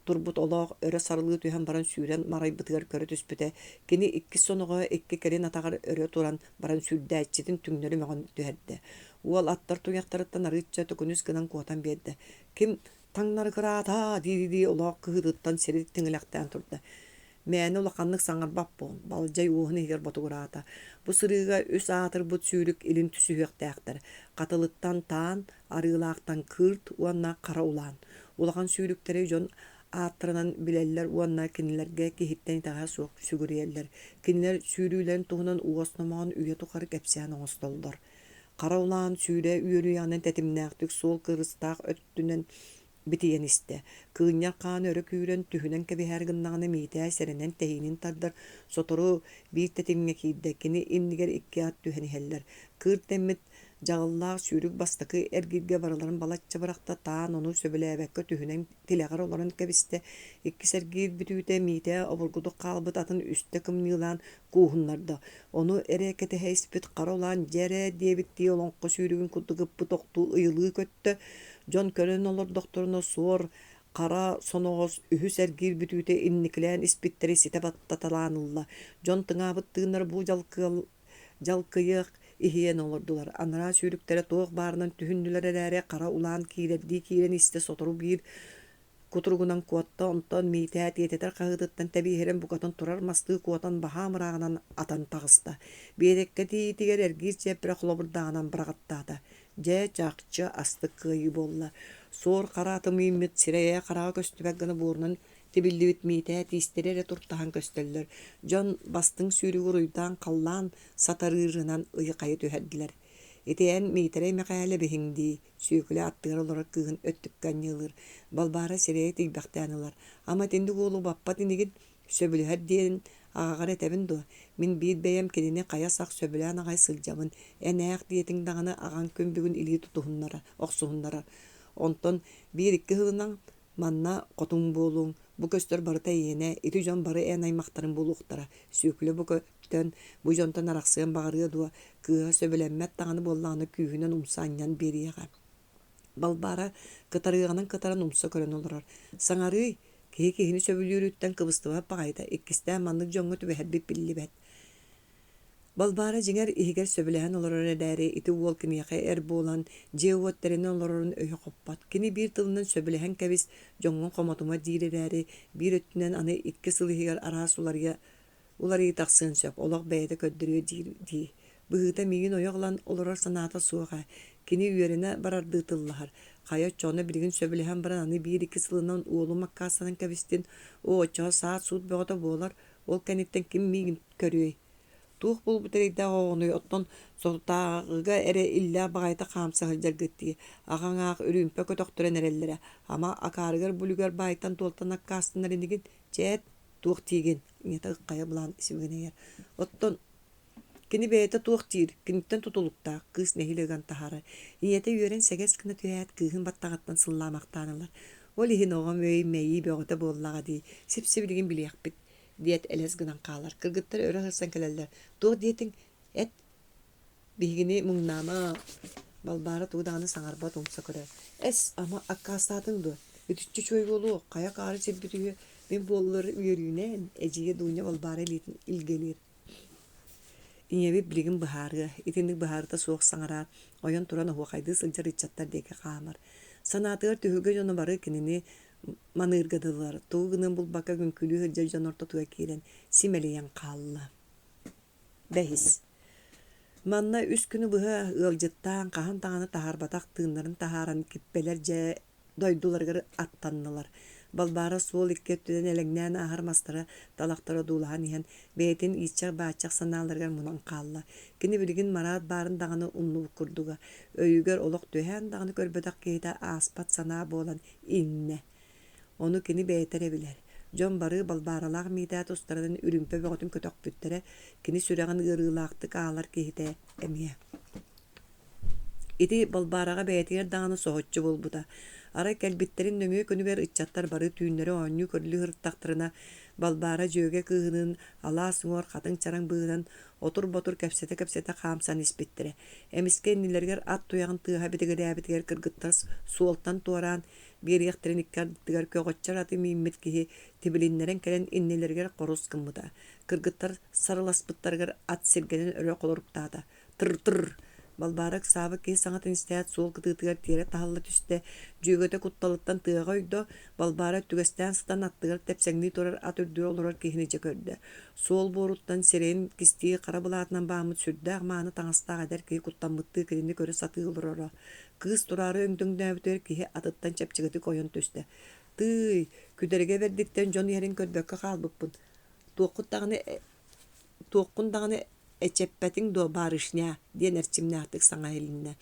турбут олоох өрө сарылыы түһэн баран сүүрен марайбытыгар көрө түспүтэ. Кини икки сонуга икки керин атагар өрө туран баран сүрдээччитин түңнөрү мөгөн түһэрдэ. Уол аттар туяктарыттан арыычча төкүнүс гынан куотан биэрдэ. Ким таңнары кыраата дириди олоох кыһыдыттан сери тиңилэхтээн турда. Мэни улаканнык саңарбап бол. Балжай уухун игер ботугураата. Бу сырыыга үс аатыр бут сүүрүк илин түсүһүөктээхтер. Катылыттан таан, арыылаактан кырт, уанна кара улаан. Улахан сүүрүктери жон ааттырынан билеллер уанна кинилерге кихиттен тага сүгүриеллер. Кинилер сүүрүүлерин туһунан уосномоон үйө тухары кепсиан оңостолдор. Кара улаан сүүрэ үөрүянын тетимнээхтик суол кырыстаах өттүнен битиен исте. Кыыньяр хаан өрө күүрен түһүнен кебиһэр гыннаганы миитээ серенен тэһинин тардар сотору биир тетимге киирдэ кини иннигер икки ат түһэниһэллер. Кыыр теммит жаҕыллаах сүүрүк бастакы эргирге барыларын балачча барахта таан ону сөбүлээбэккэ түһүнен тилэҕэр олорон кэбисте. Икки сэргиир бүтүүтэ миитээ обургудук хаалбыт атын үстэ кымныылаан кууһуннарда. Ону эрээкэтэһэ испит кара улаан дьэрэ диэбиттии олоңко сүүрүгүн курдугыппыт охтуу ыйылыы көттө. Жон көрөн олор докторуна суор кара соногос үһүс эргиир бүтүүтэ инникилээн испиттери сите баттаталаанылла. Жон тыҥаабыт тыыннар бу жалкыйыах иһиэн олордулар. Анара сүүрүктэрэ туох баарынан түһүннүлэр эрээри кара улаан кииреддии киирен истэ сотору биир кутуругунан куотта онтон миитээ тиэтетер каһыытыттан тэбииһэрэн букатын турар мастыы куотан баһаа мыраагынан атын тагыста. Биэрэкке тиитигэр эргиир чэппирэ холобурдааганан барагаттаата. Дьэ чаахчы астык кыайыы болла. Суор карааты мыйыммит сирэйэ караа көстүбэк гына буурунан тибиллибит миитээ тиистерере туртахан көстөллөр. Жон бастың сүүрүгүр уйдаан қаллаан сатарыырынан ыйыкайы түһэрдилэр. Итиэн миитерэй мэкээлэ биһиңдии сүүкүлэ аттыгар олорор кыыһын өттүкканньыылыр. Балбаара сирэйэ тиийбэхтээнылар. Ама тинди уолу баппат инигин сөбүлүһэр диэн ааҕар этэбин дуо. Мин биир бэйэм кинини кая сах сөбүлээн аҕай сылдьабын. Энээх диэтиң даҕаны аҕан көмбүгүн илии тутуһуннара, охсуһуннара. Онтон биир икки хылынан манна хотуң буолуң. Бу көстөр барыта иене, ити жон бары эн аймактарын булуктара. Сүүкүлө бу көттөн бу жонтон арахсыан багарыа дуо кыыһа сөбүлэммэт таҕаны боллааны күүһүнэн умсаанньан бириэҕэ. Балбаара кытарыаҕынан кытаран умса көрөн олорор. Саҥарый киһини сөбүлүүрүттэн кыбыстыбап баҕайда иккистээн маннык дьоҥҥу түбэһэрбит биллибэт. Балбаара жиҥер иһигэр сөбүлэһэн олорор эдээри ити уол киниэхэ эр буолан дьиэуоттеринэн олорорун өйө хоппат. Кини биир тылынан сөбүлэһэн кэбис дьоҥҥун хомотума диир эдээри биир өттүнэн аны икки сылыһыгар араас уларыйы тахсыын сөп олох бэйэтэ көддөрүө дии. Быһыыта миигин ойоҕлан олорор санаата суоха. Кини үөрэнэ барардыытыллаһар. Хайа чоно билигин сөбүлэһэн баран аны биир икки сылынан уолу маккаасанан кэбистин ооччоҕо саат суут бөҕөтө буолар. Ол кэнниттэн ким миигин көрүөй. Туох булбутерейдэ оҕоонуй оттон сотутааҕыга эре иллээ баҕайта хаамсаһылдьар гыттии. Аҕаҥаах үрүүмпэ көтөхтөрөн эрэллэрэ. Ама акаарыгар бүлүгэр баайтан туолтан аккаастынар инигин чэät туох тиигин. Иҥэтэ ыккайа булаан сибигинэйэр. Оттон кини бэйэтэ туох тиир, киниттэн тутулуктаах, кыыс нэһилыган таһары. Иñэтэ үөрэн сэгэс кына түһээт кыыһын баттаҕаттан сыллаамахтаанылар. Ол иһин оҕом өй мэйии бөҕөтө буоллаҕа дии. Сип-сибилигин билиэхпит. Диет элес гынан каалар. Кыргыттар өрө хырсан келеллер. Туох диетиң эт бигини муңнама балбара тууданы саңарба томса көрө. Эс ама аккастатын ду. Бүтүччү чой болу, кая кары себбитүгө мен боллар үйөрүнен эжиге дуня балбара илитин илгелир. Иñeби билигин бахарга, итинник бахарта суох саңара, ойон туран хуакайды сылжар ичаттар деке камар. Санатыгар түһүгө жоно бары кинини маныргадылар. Тугунун бул бака күнкүлү хылжар жонорто туга киирен симелиен калла. Бехис. Манна үс күнү быха ылжыттан кахан таганы тахарбатак тыыннарын тахаран киппелер же дойдуларгар аттаннылар. Балбара суол иккеттүден элеңнән ахар мастара талактара дуулахан иһен бээтин иччак баачак санааларгар мунан калла. Кини билигин марат барын даганы умну курдуга. Өйүгөр олох төһән даганы көрбөтак кейта аспат санаа болан инне. Ону кини бээтере билер. Жон бары балбаралаах миитаат устарадан үрүмпө бөгөтүн көтөк бүттере кини сүрәган ырыылаактык аалар кейте эмие. Ити балбарага бээтигер даганы соһоччу болбута. Ара кэлбиттерин нөңө көнүгер иччаттар бары түйүннөрө оонню көрүлү хырттактарына балбара жөөгө кыыһынын алаа суңор хатын чараң быынан отур-ботур кэпсете хаамсан испиттере. Эмиске иннилергер ат туягын тыаха битигерээбитигер кыргыттар суолтан туораан биэриэхтерин иккардыгар көгөччар аты мииммит киһи тибилиннерен келен иннилергер корус кыммыта. Кыргыттар сарыласпыттаргар ат сиргенен өрө колоруктаата. Тыр-тыр балбарак саабы ки саңатын истәät суол кытыытыгар тиэре тахалла түстэ жүүгөтө кутталыттан тыага ойдо балбара түгэстään сытан аттыгар тепсэңни турар ат үрдүө олорор киһиниче көрдө. Суол бууруттан сирен кистии кара булаатынан баамыт сүрдээх мааны таңастаах эдер киһи куттаммыттыы кирини көрө сатыылороро. Кыыс турары өңдөңдөөбүтөр киһи атыттан чепчигити койон түстэ. Тый күдерге бердиктен жон иһерин көрбөккө хаалбыппын. Туоккун даганы эчеппетиң до барышня диэн эрчимнээхтик саңа элинне.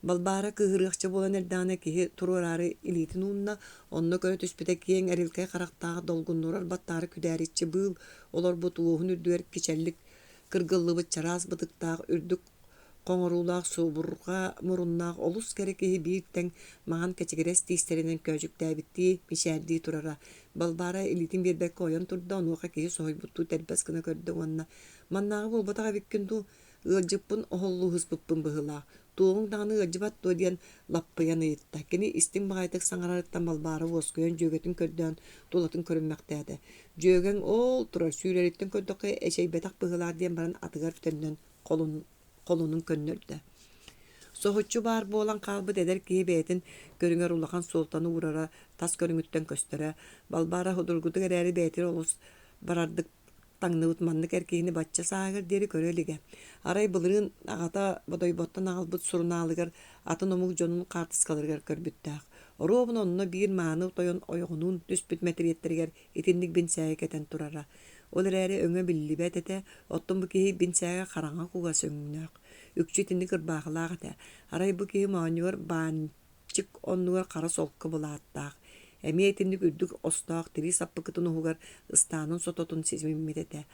Балбара кыһырыахчы болан эрдаана киһи турурары илитин уунна онно көрө түспүтэ киэң эрилкай карактаага долгуннурар баттаары күдээриччи быыл олорбут уоһун үрдүгер кичеллик кыргыллыбыт чараас бытыктаах үрдүк коңорулаах суубурга муруннаах олус кере киһи бииртең маан кечигерес тиистеринен көжүктээбитти мишээрдии турара. Балбара илитин биэрбекке ойон турда онуоха киһи соһойбуттуу тербес гына көрдө уонна. Маннаагы болбатага биккинду ыалжыппын оһоллууһуспуппун быһылаах. Туоң даганы ыалжыбат туо диэн лаппыйан ыйытта. Кини истиң баҕайтык саҥарарыттан балбара уоскуйан дьүөгөтүн көрдөөн тулатын көрүммэхтээте. Дьүөгөң ол турар сүүрэриттен көрдөккө эчейбетак быһылаар диэн баран атыгар төннөн колунун көннөрдө. Соһуччу баар буолан хаалбыт эдер киһи бээтин көрүҥөр улахан суолтаны урара тас көрүҥүттэн көстөрө. Балбара ходургутук эрээри бээтир олус барардык таңныбыт маннык эркиһини бачча саагыр диэри көрөлиге. Арай былырын агата бодойботтон агалбыт сурунаалыгар атын омук дьонун картыскаларыгар көрбүттээх. Оруобун онно биир мааны тойон ойоҕунуун түспүт метриеттеригер итинник бинсээгэ кетен турара. Ол эрээри өҥө биллибэт эте, оттон бу киһи бинсээгэ хараҥа куга сөҥнөөх. Үкчү итинник ырбаахылаах эте. Арай бу киһи маанньугар баанчык оннугар хара солкка булааттаах. Эми итинник үрдүк остоох тири саппыкытын уһугар ыстаанын сототун сизмиммит эте.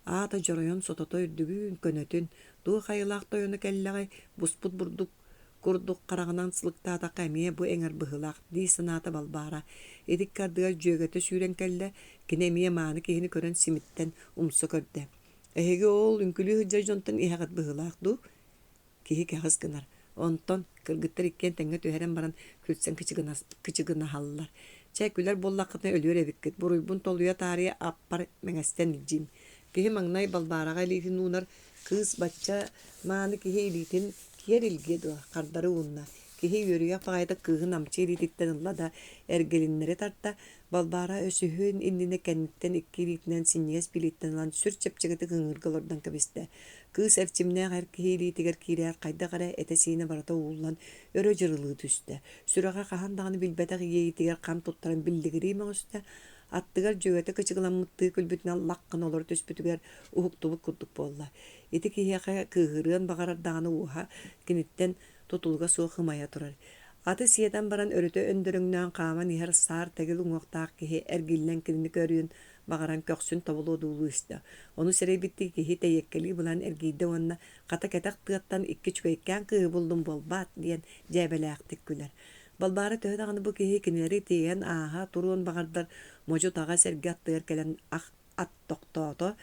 Аата жоройон сотото үрдүгүүн көнөтүн дуу хайылаах тойону келлэҕэй буспут бурдук курдук караҕынан сылыктаатакка эмиэ бу эҥэр быһылаах дии санаата балбара. Этик кардыгар дьүөгөтө сүүрэн кэллэ кини эмиэ мааны киһини көрөн симиттен умса көрдө. Эһиги ол үҥкүлүү хыдьар дьонтон иһэҕит быһылаах дуу киһи кэҕис гынар. Онтон кыргыттар иккен тэҥҥэ түһэрэн баран күлсэн кычыгына халлар. Чэкүлэр боллаккытына өлүөр эбиккит. Буруйбун толуя таарыйа аппар мэҥэстэн илдьиим. Киһи маҥнай балбаарага илиитин уунар кыыс бачча мааны киһи илиитин киэр илгиэ дуо хардары уунна. Киһи үөрүйэх баҕайытык кыыһын амчы илиититтэн ылла да эргелиннери тарта балбара өсүһүн иннине кэнниттен икки илиитинэн синньигэс билииттэн ылан сүр чэпчигити кыҥыыргалордан кэбистэ. Кыыс эрчимнээх эр киһи илиитигэр киирээр хайдах эрэ эте сиine барата уулан өрө дьырылыы түстэ. Сүрэҕэ хаһан даҕаны билбэтэх ийиитигэр хам туттаран биллигирии моҕустэ. Аттыгар дьүөгөтө кычыгыламмыттыы күлбүтүнэн лахкын олор түспүтүгэр уһуктубут курдук буолла. Ити киһиэхэ кыыһырыан баҕарар даҕаны ууһа киниттен тутулга суох хымайа турар. Аты сиэтэн баран өрүтө өндөрөҥнөөн хааман иһэр саар тегил уҥуохтаах киһи эргиллэн кинини көрүүн баҕаран көхсүн тобулуу дуулуыста. Ону серейбитти киһи тэйэккелии булан эргийдэ уонна хата кэтэх тыаттан икки чүгэйкээн кыыһы буллум болбаат диэн дьээбэлээхтик күлэр. Балбара төһө даҕаны бу киһи кинилери тиийэн ааһа туруун баҕардар можу таҕа сэргэ аттыгар кэлэн ат токтоото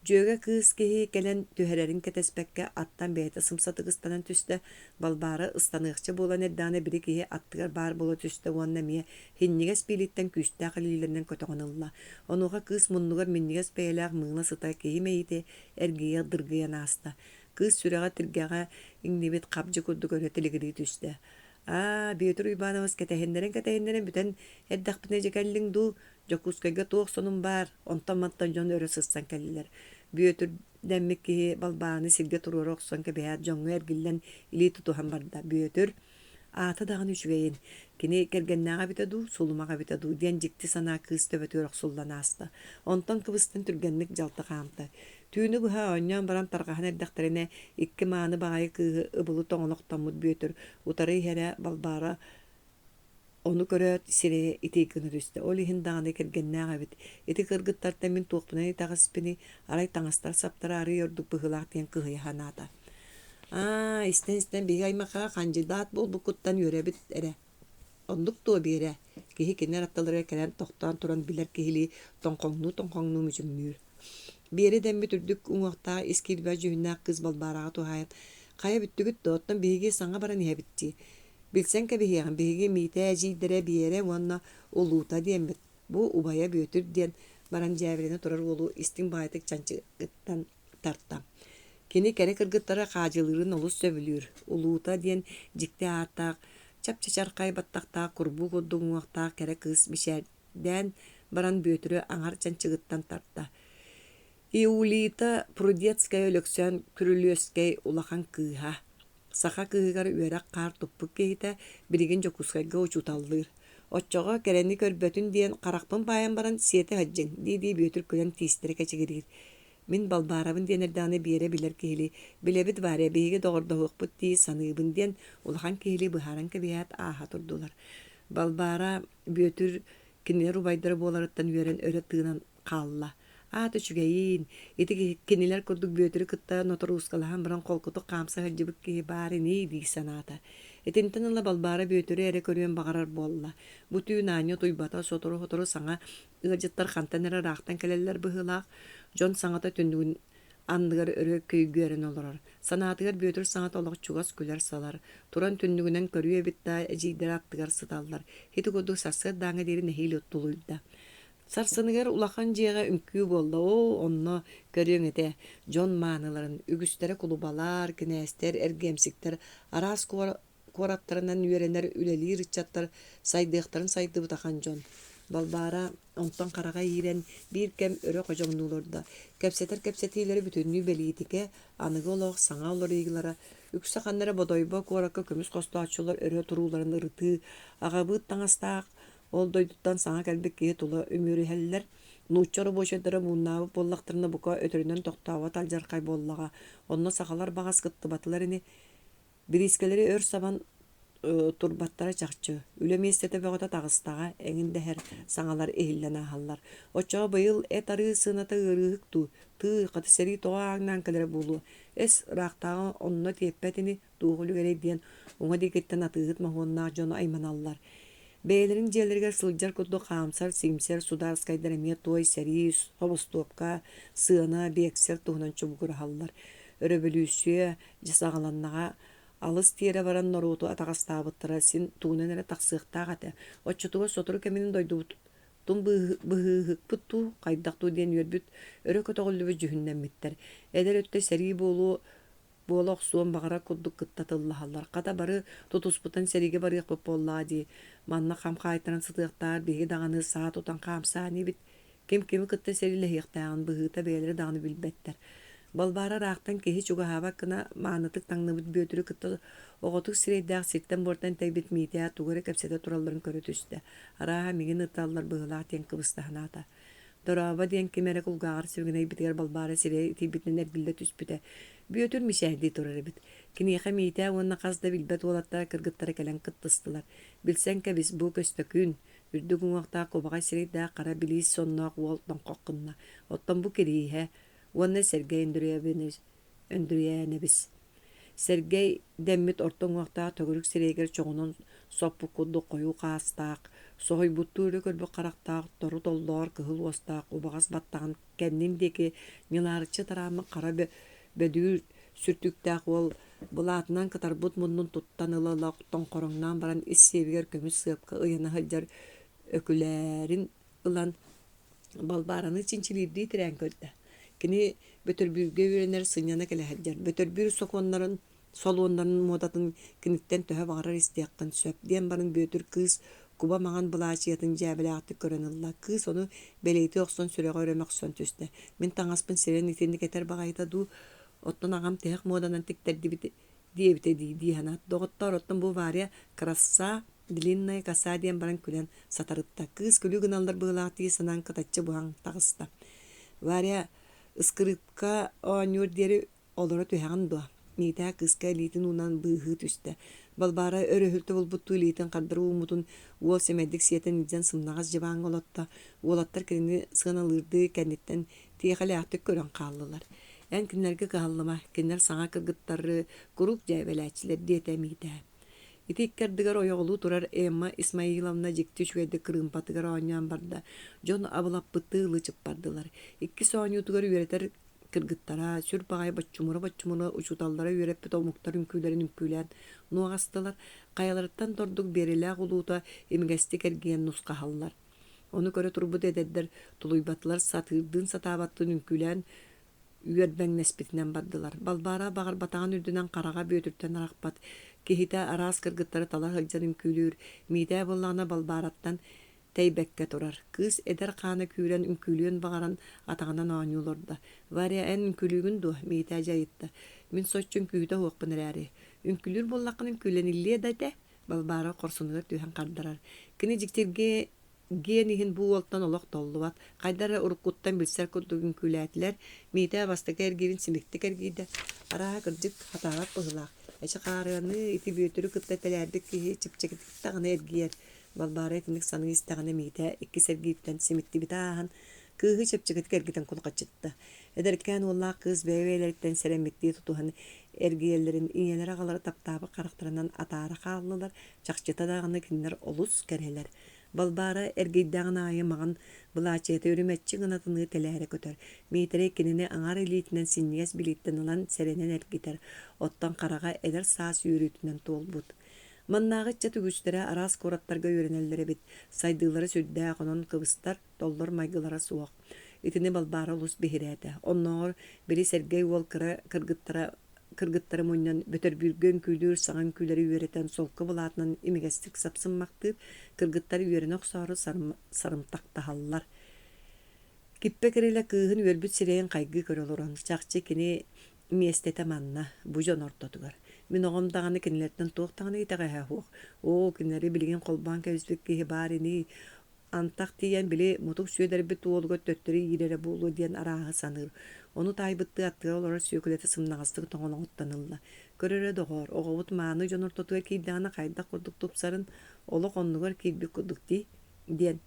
Жөге кыз кеһи келен түһәрәрин кәтәспәккә аттан бәйті сымсатыгыстанан түсті, балбары ыстанықчы болан әдданы бірі кеһи аттыгар бар болы түсті, уанна мие хиннигес билеттен күстә қылилерінен көтіғынылла. Онуға кыз мұннығар миннигес бәйләғ мыңна сыта кеһи мәйті әргейе дыргыян аста. Кыз сүрәға тіргәға иңнебет қапжы күрді көрәтілігірі түсті. Бүйетір ұйбанымыз кәтәхендерін бүтін әддақпіне жекәлдің ду, Якутскайга тоқ сонун бар, онтаматтан жон өрі сыстан кәлілер. Бүйетір дәммек кеһи балбаны сирге тұрыр оқсан кәбәят жоңғы әргіллен илей тұтуған барда. Бүйетір аты дағын үшвейін. Кені кәргеннаға бітаду, солумаға бітаду. Ден жікті сана кыз төбәтөр оқсулдан асты. Онтан кыбыстан түргенлік жалты қамты. Түйіні бұға ойнан баран тарғахан әрдіқтаріне икки мааны бағайы кығы ыбылы тоңылықтамыд бүйетір. Утары хәрі балбары onu көрөт сире итейкіні түсті. Ол ихин дағаны кергеннәға бит. Ити кыргыттарта мен туқпынан итағыспыны арай таңастар саптары ары өрдік бұғылақ тен кығы яханата. Истен бейгі аймаққа қанжидат бол бұқыттан өре бит әрі. Ондық туы бере. Кехи кенер атталырға кәлен тоқтан тұран білер кехили тоңқоңну мүжіммүйір. Бері дәмбі түрдік ұңақтаға ескелбә жүйіннәк қыз балбараға туғайын. Қая бүттігіт доттан бейге саңа баран е бітті. Bilsen kebihiyağın bihigi mite ejidere biyere vanna oluta diyen bu ubaya büyütür diyen baran cevreine turar olu istin baytık çançıgıttan tartta. Keni kere kırgıttara kacılırın olu sövülür. Oluta diyen cikte artık çapçaçar kaybattaqta kurbu kodduğuaqta kere kız bişerden baran büyütürü anar çançıgıttan tartta. İulita prudetskaya ölöksön kürülüskay ulakan kıha. Саха кыыгар үөрак қар туппук кейте билигин Якутскайга учуталлыр. Отчоға кәрәнни көрбөтүн диен қарақпын баян баран сиеті хаджин диди бүйөтүр көлен тиістері кәчегерир. Мен балбарабын диен эрданы биере билер кейли. Билебит баре бейге доғырдоғықпыт дии саныыбын диен улахан кейли бұхаран кәбият аха турдулар. Балбара бүйөтүр кинелер убайдары боларыттан үөрен өрі тыынан қалла. Түшігейін. Еті кенелер көрдік бүйетірі кітта нотыр ұсқалахан біран қолқыты қамса ғалжыбық кейі бары ней дей саната. Етінтін ұла балбара бүйетірі әрі көрген бағарар болла. Бұты үнанyo тұйбата сотору саңа ұғажыттар қантанары рақтан кәлелер бұғылақ. Жон саңата түндігін андығар өрі көйгерін олырар. Санатығар бүйетір саңат олық чуғас күлер салар. Туран түндігінен көрі өбітта әжейдер аттығар сыталар. Хеті көрдік сарсыр даңы дері нәхейлі ұттылыйда. Сарсыныгар улахан жиэға үмкүү болда, онно көрүң эте жон мааныларын, үгүстері кулубалар, кінәстер, әргемсіктер, арас куораптарынан үйеренер үлелі рычаттар, сайдыықтарын сайды бұтақан жон. Балбара онтан қараға ирен бір кәм өрі қожоңнуларда. Кәпсетейлері бүтінні белейтіке, анығы олық саңа олар егілара, үксі қаннары бодойба куоракка көміс қосты ачылар өрі тұруларын ырты, ағабыт таңастақ, ол дойдуттан саңа кәлбекке тұлы өмірі әлілер, нұтчары бошедері мұннабы боллақтарына бұқа өтірінен тоқтауы талжарқай боллаға. Онына сақалар бағас қытты батыларыны, бір ескелері өр сабан турбаттара чақчы. Үлемі естеті бәғыта тағыстаға әңінде әр саңалар әйілден ағалар. Отчаға бұйыл әт ары сынаты ұрығық ту, ты қаты сәрі тоға аңнан кәлері болу. Әс рақтағы онына теппәтіні туғылы керек дейін, оңа декеттен атығыт мағуыннақ жоны айманалар. Бәйлерин жерлерге сылжар көтті қамсар, симсер, сударскайдар әме той, сәрі, собыстопка, сыына, бексер туғынан чөбігір халлар. Өрөбілүүсі жасағаланнаға алыс тиері баран нороту атағастабыттыра син туғынан әрі тақсықтақ әті. Отчытуға сотыры кәменін дойду тұн бұғығық бұтту, қайдақту ден өрбіт, өрі көтіғылы жүхіннен миттер. Әдер өтті сәрі болу, болақ суын бағара күддік күттатыллахалар. Қата бары тұтуспытан сәриге барық бұп болла ди. Манна қамқа айтыран сытықтар, беге дағаны саат отан қамса не бит. Кем-кемі күтті сәрілі хеқтағын бұғыта бәйлері дағаны білбәттер. Балбара рақтан кехи чуға хабаққына маңытық таңны бұд бөтірі күтті оғытық сірейдәқ сеттен бортан тәйбет мейтея туғыры кәпсеті тураларын көрі түсті. Араға меген ұтталылар бұғылақ тен қыбыстағыната. Дораба ден кемері құлғағар сөгіней бітігер балбара сірей тейбетінен әргілі түспіті. Бүйөтір мишәхді тұрары біт. Кенеға мейтея онына қазда білбәт олаттар кіргіттары кәлін қыттыстылар. Білсән кәбіз бұл көсті күн. Үрді күңіқта қобаға сірейдә қара білейс соннақ уолттан қоққынна. Оттан бұл керейе. Онна Сергей өндіріяне біз. Сергей дәммет ортың уақта төгірік сірейгер чоғынан соппу құдды қою қастақ. Сой буттууры көрбө карактаак тору толлоор кыһыл уостаак убагас баттаган кэннин деки нилаарычы тараамы кара бөдүүр сүртүктаак ол булаатынан кытарбут муннун туттан ылалак тоңкороңнан баран ис сиебигер көмүс сыапка ыйана хылдьар өкүлээрин ылан балбаараны чинчилиирдии тирэн көрдө. Кини бөтөрбүүргэ үйренер сыньяна келэһэлдьэр. Бөтөрбүүр сокуоннарын солуоннарын модатын киниттен төһө багарар истияккын сөп диэн барын бөтөр кыыс куба маңан булаачиятын жаабылаакты көрөн ылла. Кыыс ону белейти оксон сүрөҕө өрөмөхсөн түстэ. Мен таңаспын сирен итинник этер багайта ду оттон агам тех моданан тиктерди диэбите диэханат. Доҕоттор оттон бу вария краса длинная коса диэн баран күлэн сатарытта. Кыыс күлүү гыналлар быылаатыы санан кытаччы буһаң тагыста. Вария ыскырыпка ооньур диэри олоро түһэҕин дуа. Ниитаа кыыска лиитин унан быыһыы түстэ. Балбара өрөһүлтө болбуттуу лиитин кардыры уумутун уол семэддик сиэтен иден сымнагас жыбаан олотта. Уолаттар кирини сыаналырдыы кэнниттен тиэхэлээхтик көрөн хааллылар. Эн киннерге кааллыма, киннер саҥа кыргыттары курук дьээбэлээчилэр диэтэ миитээ. Итиккердигер ойоҕулуу турар Эмма Исмаиловна жикти үчүгэйди кырыымпатыгар ооньуан барда. Дьон абылаппытты ылычып бардылар. Икки сооньуутугар үөретер кыргыттара, сүр багай баччумура учуталлара үөреппит олмуктар үңкүүлэрин үңкүүлээн нуагастылар. Каяларыттан тордук берилээх улуута эмигестик эргиэн нускаһаллар. Ону көрө турбут эдердер тулуйбатылар сатыырдыын сатаабаттын үңкүүлээн үөрбэҥнэспитинэн бардылар. Балбара багар батаан үрдүнэн карага бөтүртэн арахпат. Кихите араас кыргыттары талар хылдьар үңкүүлүүр. Миитээ буллаана балбараттан тейбекке турар. Кыыс эдер хаана күүрэн үңкүүлүүн багаран атаганан ооньуулорда. Вария эн үңкүүлүүгүн ду миитээ жайытта. Мин соччун күүтэ хуокпун эрээри. Үңкүүлүүр буллаккын үңкүүлэниллие дате балбара Куорсуннаах түһэн кардарар. Кини жиктирге гениһин бу олтан олох толлубат. Кайдара уруккуттан билсер курдук үңкүүлээтлер миитээ бастака эргирин симиктик эргиде. Араа кырдык хатаат быһылаах. Эче каарыаны ити бүйөтүрү кытта телердик кихи чипчекиттагына эргиер. Балбара этинник саны истагына миитээ икки сергииттен симитти битаахан кыыһы чепчекитик эргитен кулкачытта. Эдеркään уоллаах кыыс бэйбэйлэриттен сереммиттии тутуһан эргиэллерин ийэлэр аҕалары таптаабы карахтарынан атаара хааллылар, чахчыта даагына киннер олус кэрэлэр. Балбара эргейдээҕин аайы маҕан былаачыйата үрүмэччи гынатыны телээре көтөр. Миитере кинини аҥар илиитинэн синнигас билииттен ылан серенен эргитер. Оттон карага эдер саас үөрүүтүнэн туолбут. Маннаагычча түгүстэрэ араас кураттарга үөрэнэллэре бит. Сайдыылары сүрдээ онон кыбыстар толлор майгылара суох. Итини балбара улус биһирээте. Онноор бiri сергей уол кыргыттары муньан бөтөрбүргөн күлүүр саҥан күлэри үөретен солка булаатынан имигестик сапсыммактыып кыргыттары үөрен оксоору сарымтактаһаллар. Киппе кирилэ кыыһын үөрбүт сирэйин хайгы көрөлөрөн чахчы кини миэстете манна бу дьон ортотугар. Мин оҕомдағаны кинилэртэн туохтаҕаны итэҕэһэ хуох. Кинилэри билигин холбаан кэбиспик киһи баарини антах тиийэн били мутук сүөдэрбит туолуго төттөрү иирере буолу диэн арааһы саныыр. Ону таайбытты аттыга олорор сүүкүлэти сымнагастык тоҥолоҥуттанылла. Көрөрө доҕоор оҕобут мааны дьон ортотугар киирдэҕина хайдах курдук тупсарын олох оннугар киирбик курдук диэн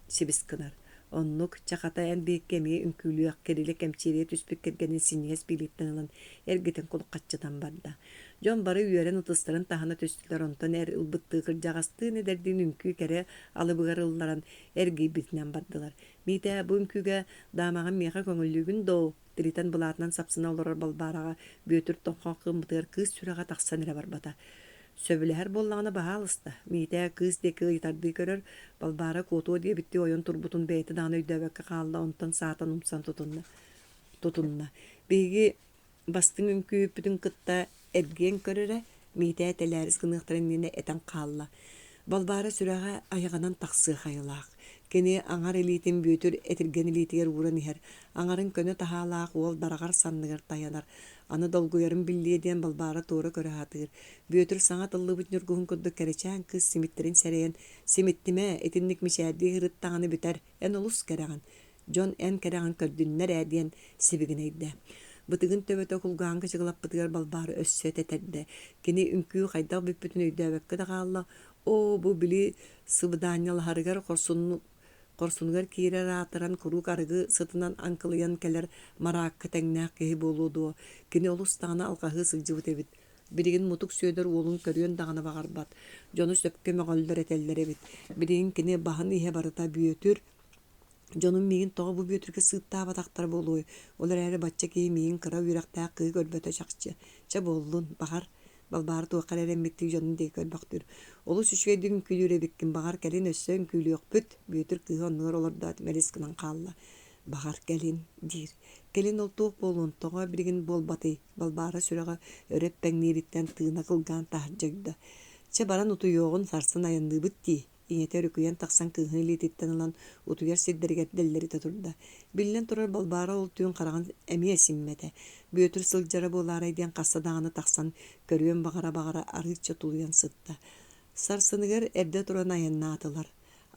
сибис кынар. Оннук чахата эн бииккеми үңкүүлүөх кериле кемчириэ түспүк кергенин синьиэс билиттен ылан эргитен кулуккаччытан барда. Дьон бары үөрен утыстарын таһана түстүлөр онтон эр ылбыттыы кырдьаҕастыын эдердиин үңкүү кере алыбыгар ылларан эргийбитинэн бардылар. Миитээ бу үңкүүгэ даамаҕын миэхэ көҥүллүүгүн доо тиритен булаатынан сапсына олорор балбаарага бүөтүр тоҥхоон кыымбытыгар кыыс сүрэҕэ тахсан эрэ барбата. Сөбүлэһэр боллаҕына баһаалыста. Миитээ кыыс деки ыйтардыы көрөр балбара куотуо диэбитти ойон турбутун бэйти даана үйдөөбөккө хаалла онтон саатан умсан тутунна. Биһиги бастың үңкүүппүтүн кытта эргиэн көрөрэ миитээ телээрис гыныахтарын нине этен хаалла. Балбара сүрэҕэ айаҕанан тахсыа хайылаах. Кини аҥар илиитин бүөтүр этирген илиитигер ууран иһэр. Аҥарын көнө таһаалаах уол барагар санныгар таянар. Аны долгуярын биллие диэн балбара туора көрөһатыыр. Бүөтүр саҥа тыллыбыт ньургуһун курдук кэричээн кыыс симиттерин сэрэйэн симиттиме этинник мичээдии хырыттаҕаны бүтэр эн олус кэрэҕин. Дьон эн кэрэҕин көрдүннэр диэн сибигинэйдэ. Бытыгын төбөтө кулгаан кычыгылаппытыгар балбара өссөт этердэ. Кини үңкүү хайдах бүппүтүн үйдөөбөккө даҕаалла. Бу били сыбыдааньалаһарыгар Куорсуннаах киирэ раатыран курук арыгы сытынан анкылыйан келер мараакка тэҥнээх киһи буолуо дуо. Кини олус таана алҕаһыы сылдьыбыт эбит. Birigin mutuk söder olun körüön dağına bağırbat. Jonu söpke mögöldür etelleri bit. Birigin kine bahan ihe barıta büyötür. Jonun migin toğa bu büyötürke sığıtta bataktar boluy. Olar eri batça ki migin kıra yürekta kıy gölböte çakçı. Ça bollun bahar. Balbağır tuğakar eremmettik jonun deyik ölbaktır. Olu süçüge dün külüre bikkin bahar kelin össön külü yok büt. Büyötür kıy onluğur olur da meliskinan kalla. Bahar kelin dir. Kelin oltuğuk bolun toğa birigin bol batı. Balbağıra süreğe örep pengniritten tığına kılgan tahırcagda. Ça baran utu yoğun sarsın ayandığı bitti. İñete örüküyen taksan kıhını lititten alan utuyar sidderget delleri taturda. Billen turar balbara oltuğun karagan emiye simmete. Büyötür sılcara bolara diyen kassa dağını taksan körüyen bağara arıçça tuluyan sıtta. Sarsınıger erde turan ayanna atılar.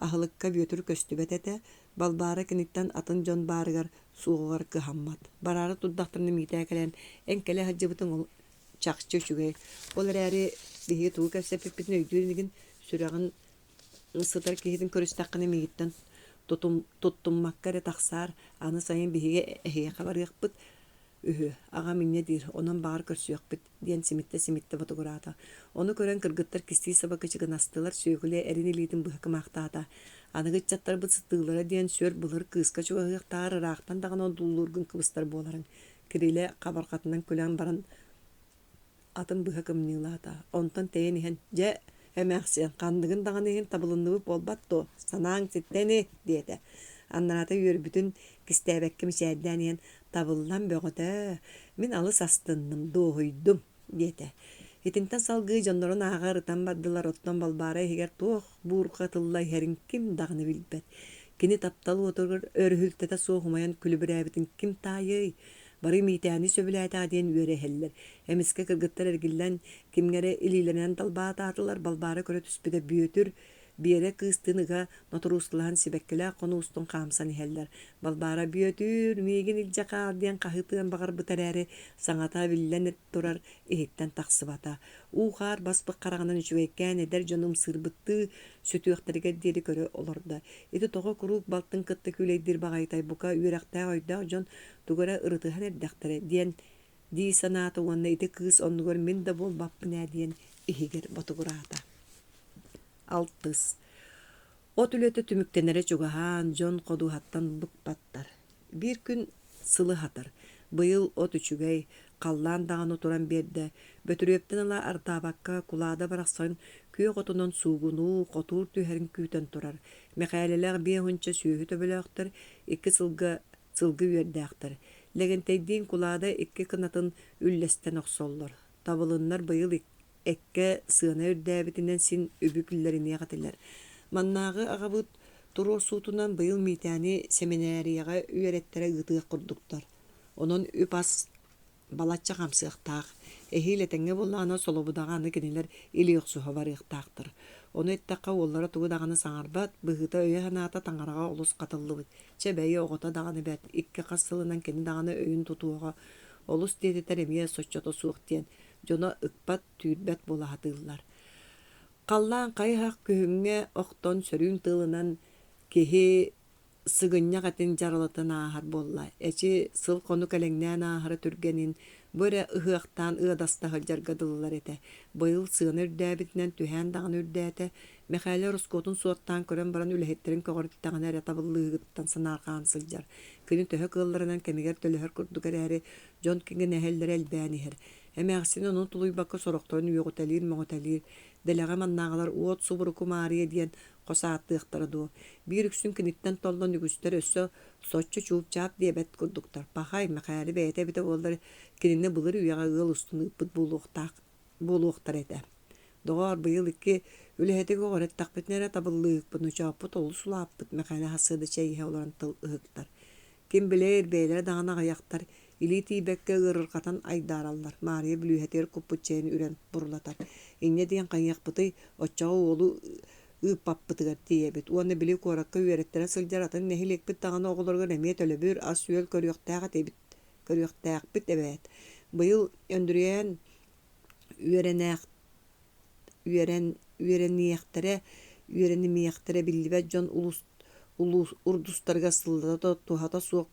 Ahılıkka büyötür köstübet ete, balbara kinitten atın jon barıgar suğugar kıhammat. Barara tuddaktarını mitayakalen enkele hacıbıtın çakçı şügey. Olar eri bihi tuğu kösepippitin öydüğünigin sürağın ısıtar kihidin körüstakını migitten tuttummakkare taksar anı sayın bihige ehiye kabar yakpıt ağa minne dir onan bağır körsü yakpıt diyen simitte fotograta onu gören kırgıttar kistiği sabakı çıkın astılar sögüle erini litin bıhkım aktağda anı gıçattar bıt sıtığılara diyen sör bulur kıska çoğuk tağır rağıktan dağın on dullurgun kıbıstar boların kirile kabarkatından külen baran atın bıhkım nilata ondan teyen ihan je Emersen kandığın dağınığın tabılınlığı bolbatto sanağın sitteni diyete. Anlarata yürü bütün kistebekkim şeydeniyen tabıllan böğüte. Min alыс astındım doğuydum diyete. Hitinten salgı jonların ağarıtan bardılar ottan balbara higer toğ burqatıllay herin kim dağını bilbet. Kini taptalı oturur örhültete soğumayan külübürebitin kim tayıy. Bari mitani söbülayta adiyen üyere heller. Hemiske kırgıttar ergillen kimgere ililenen dalbaat atılar balbara köre tüspüde büyötür. Bir yere kıstığınıga noturusklahan sibekkele konu ustun kamsan heller. Balbara büyötür, migin ilcaka diyen kahıtığın bağır bıtarari sanata billen et durar ehikten taksıbata. Uğar basbık karağından üçüveyken eder canım sırbıttı sütü ökterige deri köre olurdu. Eti toğa kuruk baltın kıttı küleydir bağaytay buka üyerekta oyda jon tugara ırıtıhan erdektere diyen di sanatı onunla eti kız onu gör min de bol bappına diyen ihiger batugurata. Altız. Ot ülete tümüktenere çoğahan jon kodu hattan bıkbattar. Bir gün sılı hatır. Bıyıl ot üçügey kallan dağın oturan berde bötürüyepten ala artabakka kulada bıraksan köy otunun suğunu kotur tüherin küyten turar. Mekaleler bir hunça süyühü töbelöktür. İki sılgı üyerdäktür. Legenteydiğin kulada iki kınatın üllesten oksollar. Tabılınlar bıyıl ekke sığına ürdäbitinden sin übüküllerini yakatırlar. Mannağı ağabıt turur suutundan bıyıl mitani seminariyaga üyerettere ıtığı kurduktar. Onun üpas balatça kamsıqtaq. Ehiyle tenge bollana solobudağanı keniler iliyok suha varıqtaqtır. Onu ettaqqa ollara tuğu dağını sanarbat, bıhıta öye hanata tangarağa olus katıllıbıd. Çebeyi oğuta dağını bet, iki qasılından keni dağını öyün tutuğa. Olus dediter emiye soççoto suuq diyen. Jona ıkbat tüyürbet bola hatıllar. Qallan qayhaq kühünge oqton sörün tığınan kehi sıgınya qatin jaralatan ahar bolla. Eçi sıl konu kalengnen ahara türgenin böyle ıhıqtan ıdasta hıljargadılılar ete. Bayıl sığın ürdäbitinden tühen dağın ürdäte. Mekhayle Roskotun suattan kören baran ülehetlerin koğortittağın er yatabıllığıttan sanarqan sıljar. Künü töhö kıllarından kemiger tölöhör kurdukar eri John King'in eheller elbäniher. Emeğsini onun tuluy bakı soroktoyun yoğutalir moğutalir. Delağa mannağalar uot suburuku mariye diyen qosaattıqtara do. Bir üksün kinitten tollon yügüster össö soççu çuup çaap diyebet kurduktar. Pahay mekali beyete bite bolları kininne bulur üyağa ığıl ustunu ıppıt buluqtar ete. Doğar bıyıl iki üleheti goğoret takbetnere tabıllığık bunu çaput olu sulapıt mekali hasıdı çeyhe olan tıl ıhıktar. Kim bilir beylere dağına ayaktar. İli tibekke ırırkatan aydarallar. Mariye bilüheter kuputçeyini üren burulatar. İnne diyen kanyak bıtı oçağı oğlu ıppapıtıgar diyebet. Uanne bili korakka üyerettere sıljaratan nehilek bit dağına oğulurga nemiyet ölebür as süel körüyöktağ bit evet. Bıyıl öndüreyen üyereniyektere billibe jon ulus urdustarga sılda tuhata suok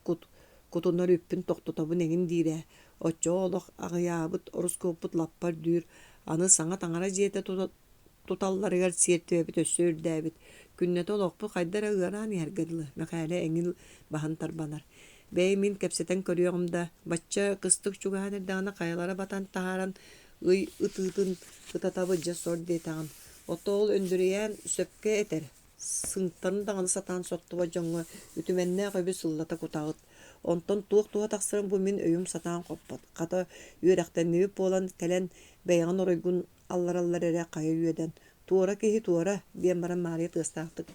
kutunlar üppün toktotabın egin dire. Очоолох агыябыт ороскопут лаппар дүүр, аны саңа таңара жиэте туталларыгар сиертебит өссөөрдәбит. Күннете олоқпу қайдара ыаран яргадылы, мәқәле әңіл бахан тарбанар. Бәй мин кәпсетен көріоғымда, бачча қыстық чуғанырдағына қайалара батан тахаран ый ытытын ытатабы жасор дейтағын. Отол өндірейен сөпке етер. Сыңттарын дағаны сатан соттуба жоңы үтіменне қөбі сыллата кутағыт. Онтон туық-туға тақсырын бұл мен өйім сатан қоппат. Қата үйрәқтен невіп болан кәлен бәйған орайгун аллар әрі қайы үйеден. Туора кеһи туора диэн баран Мария тыастаахтык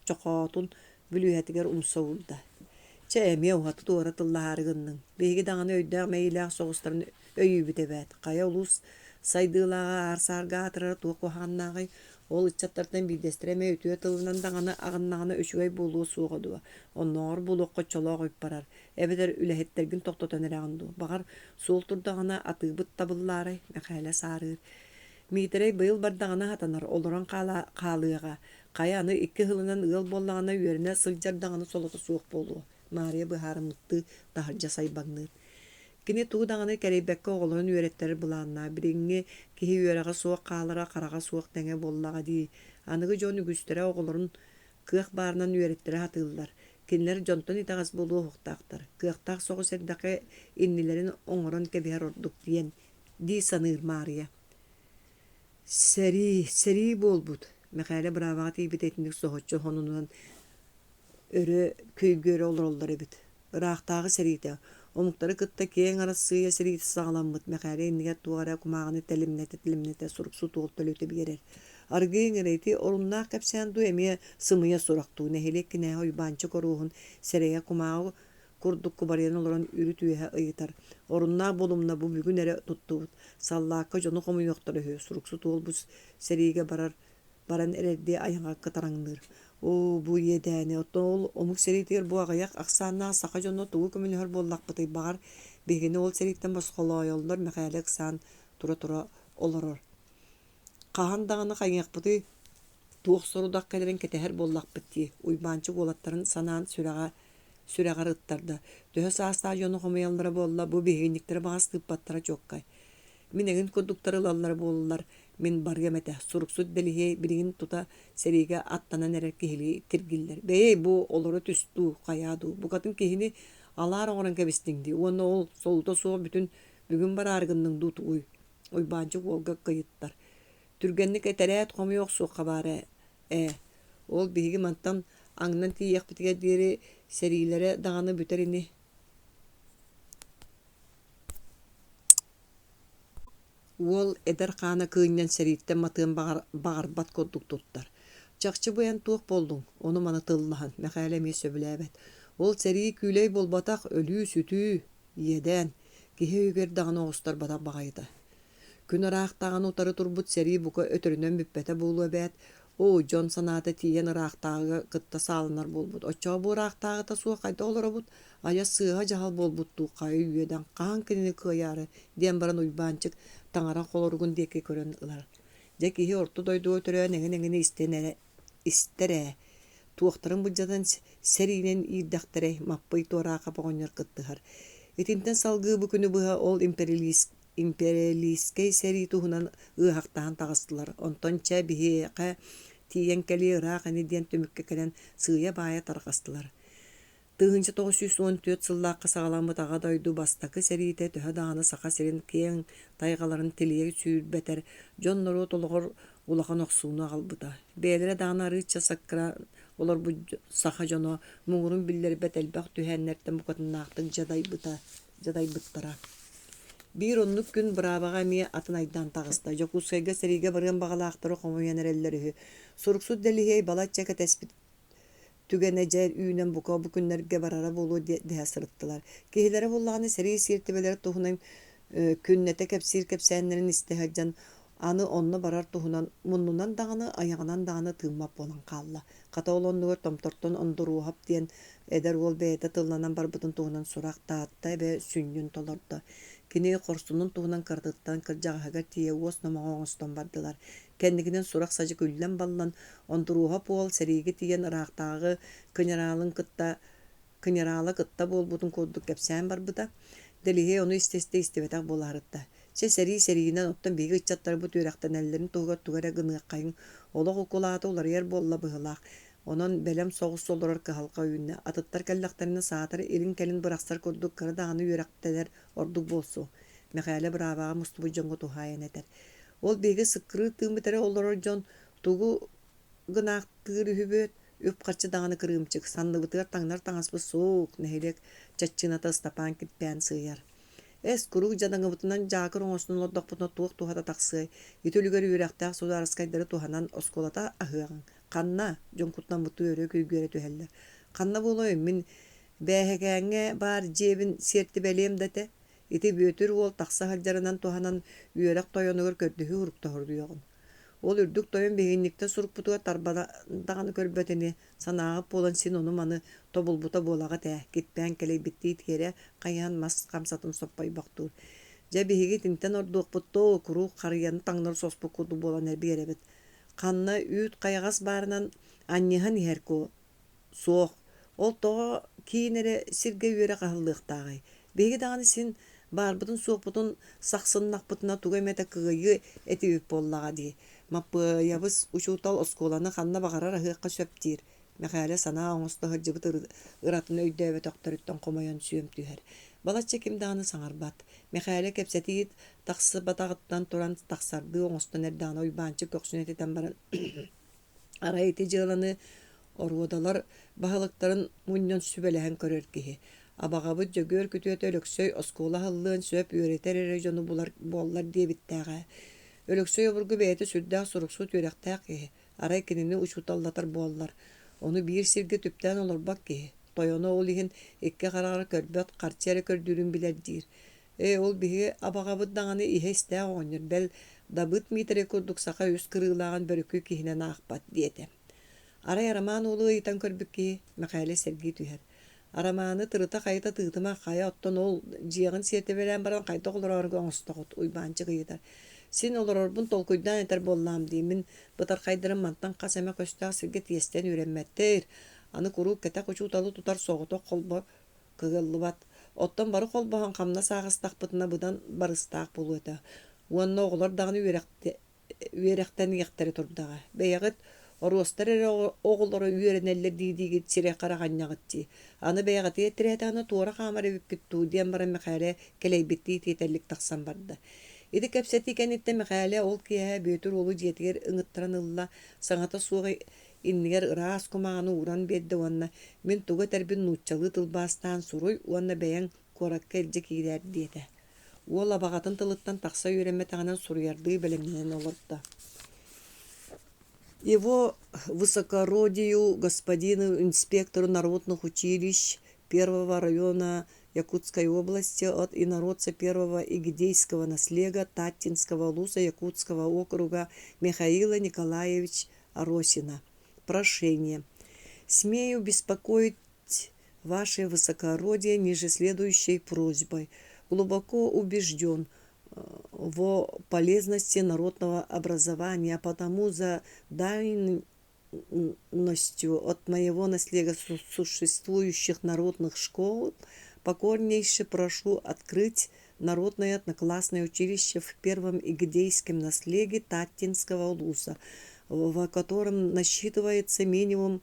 чоқоотун бүлүһэтигер умсаулда. Чээмие ухаты туора тыллаарыгынның. Беги даңаны өйдөг мэйилээх соғыстарын өйүбүтебэт. Қая улус сайдыылаға арсаарга атырар туық куханнаагай ол итчаттартан бидестіреме өтүө тылынан даңаны ағыннағаны өшүгай болуы суғадуа. Онноор болуққа чолоқ өйп барар. Эбедер үлэхеттергин тоқтотан эрағынду. Бағар суол турдағына атыыбыт табыллаарай мәқәле саарыр. Митерей быйыл бардағына хатанар олоран қалыға. Қаяны икки хылынан ыл боллағына үйеріне сылжардағаны солоты суық болуы. Мария бұхарымлықты тахаржа сайбаңныр. Кини туғдағаны кәрейбәкке оғылығын үйреттері бұланна. Біріңе кихи үйераға суық қалыра қараға суық тәңе боллаға дей. Анығы жон үгістері оғылырын кыақ барынан үйреттері хатылдар. Кинлер жонтон итағас болуы хуқтақтар. Кыақтақ соғы сердақы иннилерін оңырын кебер ордық дейін. Дей саныр Мария. Сери болбут. Мәқәле браваға тейбет етіндік соғытчы хонунан өрі көйгөрі олар бит. Ырақтағы сәрейті. Омуктары кытта кең арасыya сәрейті сағаламмыт. Мәқәле еннігер туғара күмағыны тәлімнеті сұрықсу туғыл төлөті бігерер. Аргыйын рейті оруннақ кәпсән ду әме сымыя сұрақту. Нәхелек кінә ойбанчы коруғын сәрейе күмағы курдук кубарыян олорон үрі түйеге ыйытар. Оруннақ болумна бу бүгін әрі тұттуғыт. Саллаққа жону қомы yoқтары хө. Сұрықсу туғыл бұс сәрейге баран әрерде аяңға кытараңдыр. О, бу едәне, отол омук сәрейтер бу ағаяқ ақсанна сақа жону туғы көмілі хөр боллақ бұтай бағар. Бегені ол сәрейттен бас қолай олдар мәқәлік сан тура оларыр. Қағандағаны қайыңақ бұтай туық сорудақ кәлерін кәтәхер боллақ бітті. Уйбанчы олаттарын санан сүрәғар ыттарды. Төхі саста жону қомаялдары болла, бу бегеніктері бағас тыппаттара жоққай. Мен эгин курдуктары лаллар болулар. Мен баргамете суруксуд делихе биригин тута сериге аттанан эрер кихили тиргиллер. Бей бу олору түсту, каяду. Бу катын кихини алар оңоран кебистиңди. Оны ол солута суға бүтін бүгін бар аргынның дутуй. Ойбанчы олга кайыттар. Түргенник этерет коmu yok суққа бары. Ол биги мантан аңнан тиек битиге дери серилere дағаны бүтерини. Ол эдер қана кыйнен сериттен матыын бағарбат koduk туттар. Чақчы бұян туық болдың, оны маны тыллахан, мәқәлеме сөбіләбет. Ол сери күлей болбатақ өлі сүті еден, кеhe үгер дағаны оғыстар батақ бағайды. Күн ырақтағын отары турбут сери бұқа өтірінен бүппәті болу бәт, о, жон санаты тиен ырақтағы қытта салынар болбут. Оча бұл ырақтағы та суға қайда олары бұд, ая сыға жағал болбутту қайы үйеден қан кінені кыяры, ден баран уйбанчык таңара қолорғын деке көрін ылар. Жекеге орты дойду өтірі нәңін истері. Туақтарын бұджадан сәринен ирдақтыры маппай туараға бағонер қыттығар. Етінтен салғы бүкіні бұға ол империалисткей сәри туғынан ұғақтаған тағыстылар. Онтон чә біхеға тиен кәлі ұрағаны ден төмікке кәлен сыя бая тарқастылар. 1914 сыллаққа сағаламы таға дойду бастақы сәрейті түхі дағаны сақа серін кең тайғаларын телеге сүйір бәтер жон нұру толығыр улақан оқсуыны қалбыта. Бәлері дағына рыча саққыра олар бұ сақа жоны мұңырын білдер бәтелбәқ түйәннәрттен бұқытыннақтың жадай бұттара. Bir onluk gün bravağa mi atın aydan tağısta. Якутскайга сәрейге барған бағалақтары қомуян әрелері. Сұруқсуд дәліхей балатчаға тәспит түгәне жер үйінен бұқа бүкінлерге барара болу дәе сырыттылар. Кейлері болағаны сәрей сертібелері тұғынан күннете кәпсір кәпсәнлерін істехаджан аны онны барар тұғынан мұнынан дағаны аяғынан дағаны тымап болан қалла. Қата ол оннығыр томтортон ондыруғап дейін әдер ол бәйті тыланан бар бұтын тұғынан сұрақ тааттай бә сүнген толырды. Кені Куорсуннун туғынан кардыттан кыржағаға тие уос намаға оңыстан бардылар. Кәндігінен сұрақ сажы күллен баллан, ондыруға пол сәрейге тиен ырақтағы генералын кытта кынерала кытта болбутун курдук кепсән барбыта. Делиге onu isteste istebetak bolarıtta. Seri-seriyinden ottan begi ıçatları bu tüyrekten ellerini tuğara gınığa kayın. Ola kukulatı olar yer bolla bıhılaq. Onun belem soğus olurar ki halka oyunna. Atıttar kellaklarına saatarı elin kelin bırakstar kurduk kırı dağını yürekteler orduk bolsu. Mekale bravağa mustubu jongu tuhayan eder. Ol begi sıkkırı tığmıtere olur jon tuğu gınaq tığırı hüböt. Üp kaçı dağını kırımçık. Sandı bıtır tağlar tağas bu soğuk. Nehelek çatçınata ıstapan kitpen sığıyar. Es kuru jadangı bıtınan jakır oğusunun loddaq bıtına tuğuk tuğada taqsıy. Ütülügör yürektağ suda araskaydары tuhanan oskolata ahığın. Qanna, jon kutnan bıtı örü köygöre tüheller. Qanna boloyum, min bähegäňe bar jebin serti belem dete. Iti büyötür ol taqsa haljarınan tuhanan yürek toyonugör kördühü urukta hordu yoğun. Ol ürdük toyon behinlikte surup butuğa tarbadağını körböteni sanağıp bolan sin onu manı tobulbuta bolağa täh. Gitpäň keley bitti itkere qayan mas kamsatın soppay baktur. Ja behigi tinten orduq butto kuru qarıyanı taňlar sospu kurdu bolan erbierebet. Qanna üt qayğas barınan annehan herko soğuk. Ol toğa kiyinere sirge yöre qahıllıqtağay. Behigi dağını sin barbıtın soğukbutun saksınnaqbıtına tuğemete kığıyı eti üp bollağa di. Mapı yabız uçutal oskolanı xanna baqarar ahıqqa söptir. Mekale sana oňusta hıjıbıt ıratın öýdäbe toktarıttan komayan süýem tüher. Balatça kim dağını saňarbat. Mekale kepsetit taqsı batağıttan turan taqsardı oňusta nerdağına uybançı köksüne teten baran. Ara eti jığılanı orgodalar bahalıkların munyon sübelehen körör kihi. Abağabıt jөгөр kütüet ölöksöy oskola hıllığın söp öğreter erejonu bollar diye bittäğe. Ölöksöy oburgu beýeti süddäq suruksu tüýrektäq ki. Aray kinini uçutallatar bollar. Onu bir sirge tüpten olurbak ki. Toyonu ol ihin ikke qarara körböt qarçere kördürün bilerdir. Ol bihi abağabıt dağını ihe istäq oňur. Bel dabıt mitere kurduk Saha üs kırıılağın börükü kihine naqbat diyete. Aray araman olu ıytan körbük ki mekale sergi tüher. Aramanı tırıta kayıta tığıtıma kaya ottan ol jiyağın siyete veren baran kayta olur argı oňustoğut uybancı gıyıdar. Sin olur orbun tolkuydan eter bollam dimin bıtar kaydırın mantan kaseme köstağ sirge tiyesten ürenmettir. Anı kuru ketek uçutalı tutar soğutu kolba kığıllı bat. Ottan barı kolbahan kamna sağыстaq bıtına bıdan barыстaq bulu ete. Uanna oğular dağını üyerekten yekteri turdağa. Beyagıt orostar ere oğulları üyereneller diýdi çire qaraganyagıtçı. Anı beyagıtı ettirete anı tuğra kamar evip gittu diyen bara mekale keleybitti tiyatellik taqsan bardı. Idi kepseti kenette mekale ol kiye büyütür olu jetiger ıngıttıran ılla saňata suğu inniger ıras kumağını uğran bedde oanna min tuğa terbin nutçalı tılbastan suruy oanna beýen korakka elce kiýder diýete. Ol abağatın tılıttan taqsa öýrenme taňanan suruyardığı beleminen olurdu. Его высокородию господину инспектору народных училищ первого района Якутской области от инородца первого игдейского наслега Таттинского луса Якутского округа Михаила Николаевича Аросина. Прошение. Смею беспокоить ваше высокородие ниже следующей просьбой. Глубоко убежден в полезности народного образования, потому за давностью от моего наследия существующих народных школ покорнейше прошу открыть народное одноклассное училище в первом игдейском наслеге Таттинского луса, в котором насчитывается минимум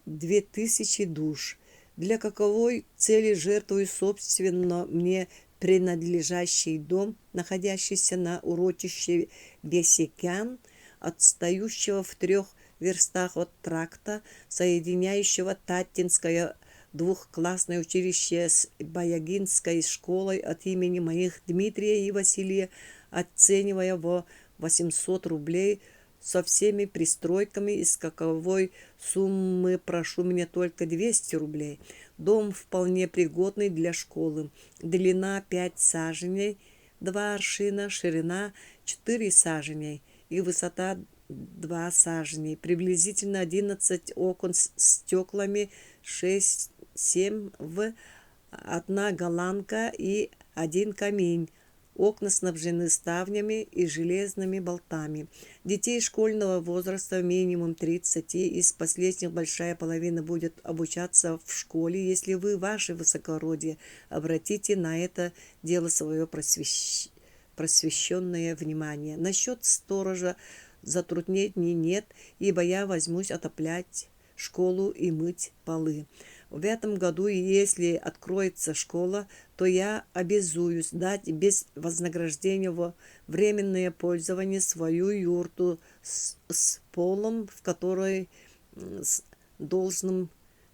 2000 душ. Для каковой цели жертвую собственно мне принадлежащий дом, находящийся на урочище Бесекян, отстающего в 3 верстах от тракта, соединяющего Таттинское двухклассное училище с Баягинской школой от имени моих Дмитрия и Василия, оценивая в 800 рублей со всеми пристройками, из каковой суммы прошу мне только 200 рублей. Дом вполне пригодный для школы. Длина 5 саженей, 2 аршина, ширина 4 саженей и высота 2 саженей. Приблизительно 11 окон с стеклами, 6-7 в 1 голландка и 1 камин. Окна снабжены ставнями и железными болтами. Детей школьного возраста минимум 30, из последних большая половина будет обучаться в школе. Если вы, ваше высокородие, обратите на это дело свое просвещенное внимание. Насчет сторожа затруднений нет, ибо я возьмусь отоплять школу и мыть полы. В этом году, если откроется школа, то я обязуюсь дать без вознаграждения во временное пользование свою юрту с полом, в которой с должным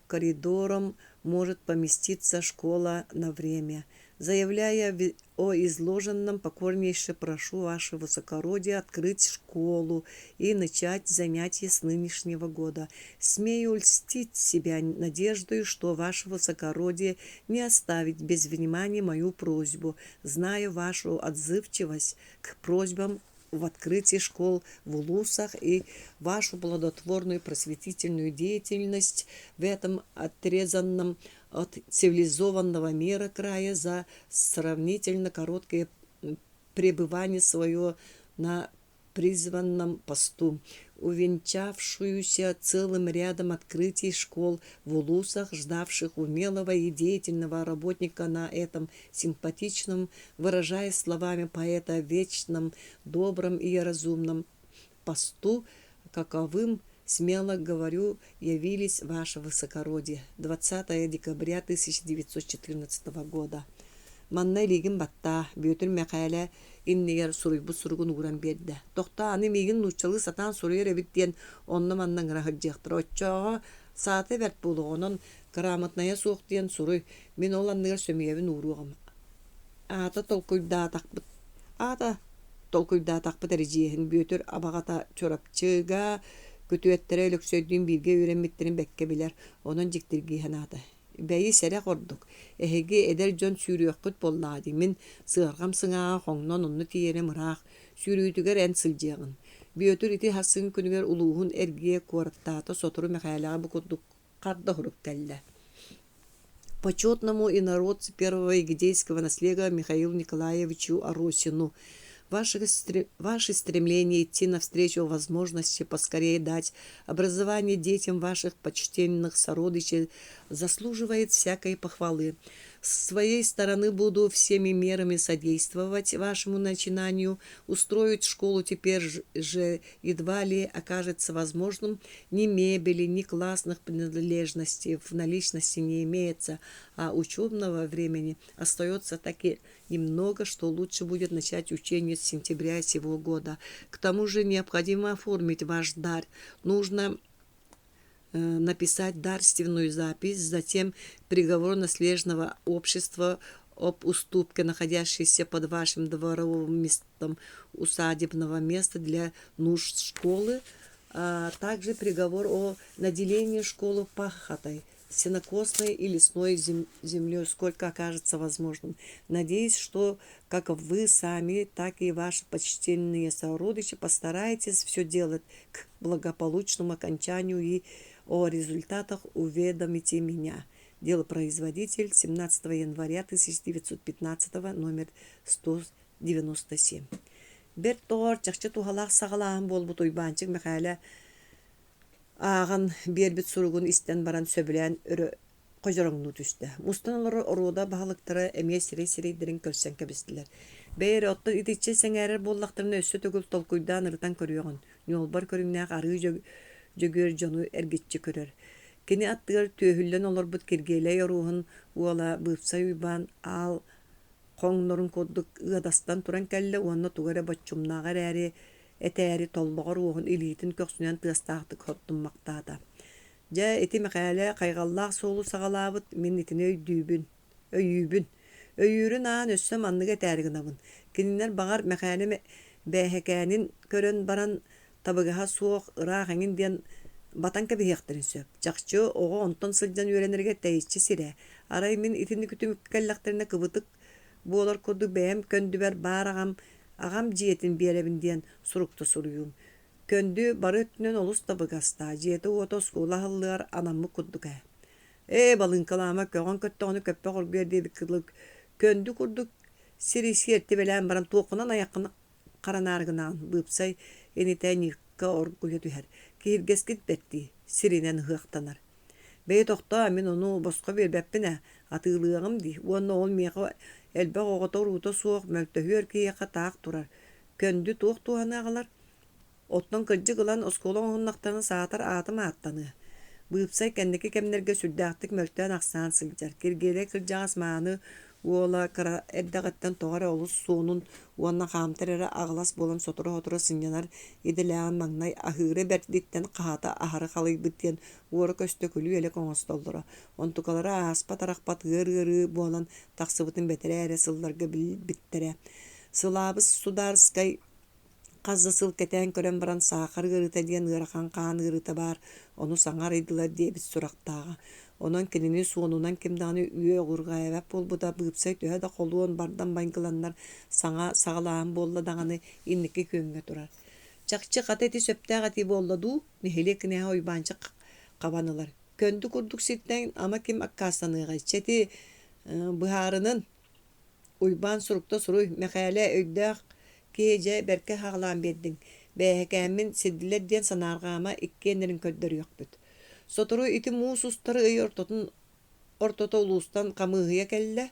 коридором может поместиться школа на время. Заявляя о изложенном, покорнейше прошу ваше высокородие открыть школу и начать занятия с нынешнего года. Смею льстить себя надеждой, что ваше высокородие не оставит без внимания мою просьбу, зная вашу отзывчивость к просьбам в открытии школ в улусах и вашу плодотворную просветительную деятельность в этом отрезанном от цивилизованного мира края за сравнительно короткое пребывание свое на призванном посту, увенчавшуюся целым рядом открытий школ в улусах, ждавших умелого и деятельного работника на этом симпатичном, выражаясь словами поэта, вечном, добром и разумном посту, каковым, смело говорю, явились ваше высокородие. 20 декабря 1914 года. Манна лигин батта, бүйөтүр мәкәлә иннегер суруйбу суругун уран берді. Тоқта аны мегин нучалы сатан суруйер эбиттен онны маннан грахыджектыр. Отчоға саты бәрт болу, онын грамотная суқтен суруй. Мен оланнығыр сөмейевін уруғым. Ата толкуйда тақпыт әрежиехін бүйөтүр абағата чорапчыға көтүеттері өлөксөйдүн бирге үйренметтерин бәкке билер. Онын жектиргейхен аты. Бәйі сәрі қордық. Әхеге әдер жон сүйріөккіт боллады. Мен сығырғам сыңаға қоңнан онны тиері мұрақ. Сүйрійтігер ән сылжиғын. Бүйөтір ити хасын күнігер улуғын әрге қуарттаты сотыру мәқәліға бұқыдық қарды құрып кәлді. Почетному инородцу первого егидейского наследия Михаилу Николаевичу Аросину. Ваше стремление идти навстречу возможности поскорее дать образование детям ваших почтенных сородичей заслуживает всякой похвалы. С своей стороны буду всеми мерами содействовать вашему начинанию. Устроить школу теперь же едва ли окажется возможным. Ни мебели, ни классных принадлежностей в наличности не имеется, а учебного времени остается таки немного, что лучше будет начать учение с сентября сего года. К тому же необходимо оформить ваш дар. Нужно написать дарственную запись, затем приговор наследного общества об уступке, находящейся под вашим дворовым местом усадебного места для нужд школы, а также приговор о наделении школы пахотой, сенокосной и лесной землей, сколько окажется возможным. Надеюсь, что как вы сами, так и ваши почтенные сородичи постараетесь все делать к благополучному окончанию и о результатах уведомите меня. Делопроизводитель, 17 января 1915, номер 197. Бер тор чакчы тухалақ сағалағын болбут уйбанчык мәхәлі ағын бербит суругун истен баран сөбілән өрі қожырыңну түсті. Мустанлары орода бағылықтары әме сирей-сирейдерін көрсен кәбістілер. Бәйір отты итиче сәңәрір боллақтарына өссі төгіл толкуйдан ырытан көріоғын. Нюолбар көріңнәқ ары жөгөр жону әргетчі көрер. Кені аттығар түйhüllen олар бұд кергейлей оруғын уала бұпсай уйбан ал қоңнорын коддық ұғадастан туран кәлі уанна туғары бачумнағар әрі әтәрі толлығар уғын илейтін көксінен тығастақтық хоттын мақтада. Жа әті мәқәлі қайғаллақ солу сағалабыт мен етіне өйүбін. Өйүрін аан өссім анныға тәрігінабын. Кенінер бағар мәқәлі бәхекәнін көрін баран табыгаха суох ырахаңын ден батанка бияқтырын сөп. Чақчы оғы онтон сылжан үйренерге тәйісчі сире. Арай мен итini күтіміккәлләқтеріне кыбытык болар коду бәйім көндүбәр барағам ағам жиетін беребін ден сұруқты сұруюм. Көндү бары өттінен олыс табыгаста. Жиеті ото скулағылығар анамы күддіға. Балынкалама көған көттіғаны көппе қол бердейді кылық. Көндү күрдік Сирисиерти белән баран туокунан аяққыны қаранаргынан быпсай энитэ никка оргуя түһәр. Киргескит бетти сиринен хыактанар. Бей тохта мен ону боско бербеппине атыылыагым ди. Уонна ол мега элбе оготор ута суок мөлтөһөр кияка таак турар. Көндү туок туанагалар. Оттон кыржы кылан осколон оннактаны саатар атым аттаны. Быпсай кеннеки кемнерге сүрдәктик мөлтөн аксан сылжар. Киргере кыржагас мааны уола кара эддагаттан тоғара олус суунун уанна хаамтерere аглас болан сотура сынянар иделяан маңнай ахыыры бәрдиттен қаата ахары халыйбыттен уоры көстө күлү эле коңостолдора. Онтукалара аспа тарақпат гыр-гыры болан тақсыбытын бетере эре сылларга биттере. Сылабыз сударскай қазы сыл кетен көрен баран сақар гырыта диен ырахан қаан гырыта бар. Ону саңар идылар дебит сурақтаға. Онан кинини суонунан кимданы үйе огургайбап болбута быпсай төһө да колуон бардан байкыланнар саңа сагалаан болла даганы инники көңгө турар. Чакчы катети сөптагати болладу нехеле кине ойбанчы кабанылар. Көндү курдук ситтен ама ким аккасаныга чети быхарынын ойбан сурукта суруй мекале өйдак кеже берке хаглаан бердиң. Бэхекэмин сиддилерден санаргама иккенерин көддөр ёкпут. Сотору ити муусустары ый ортото улустан камыгыя келле.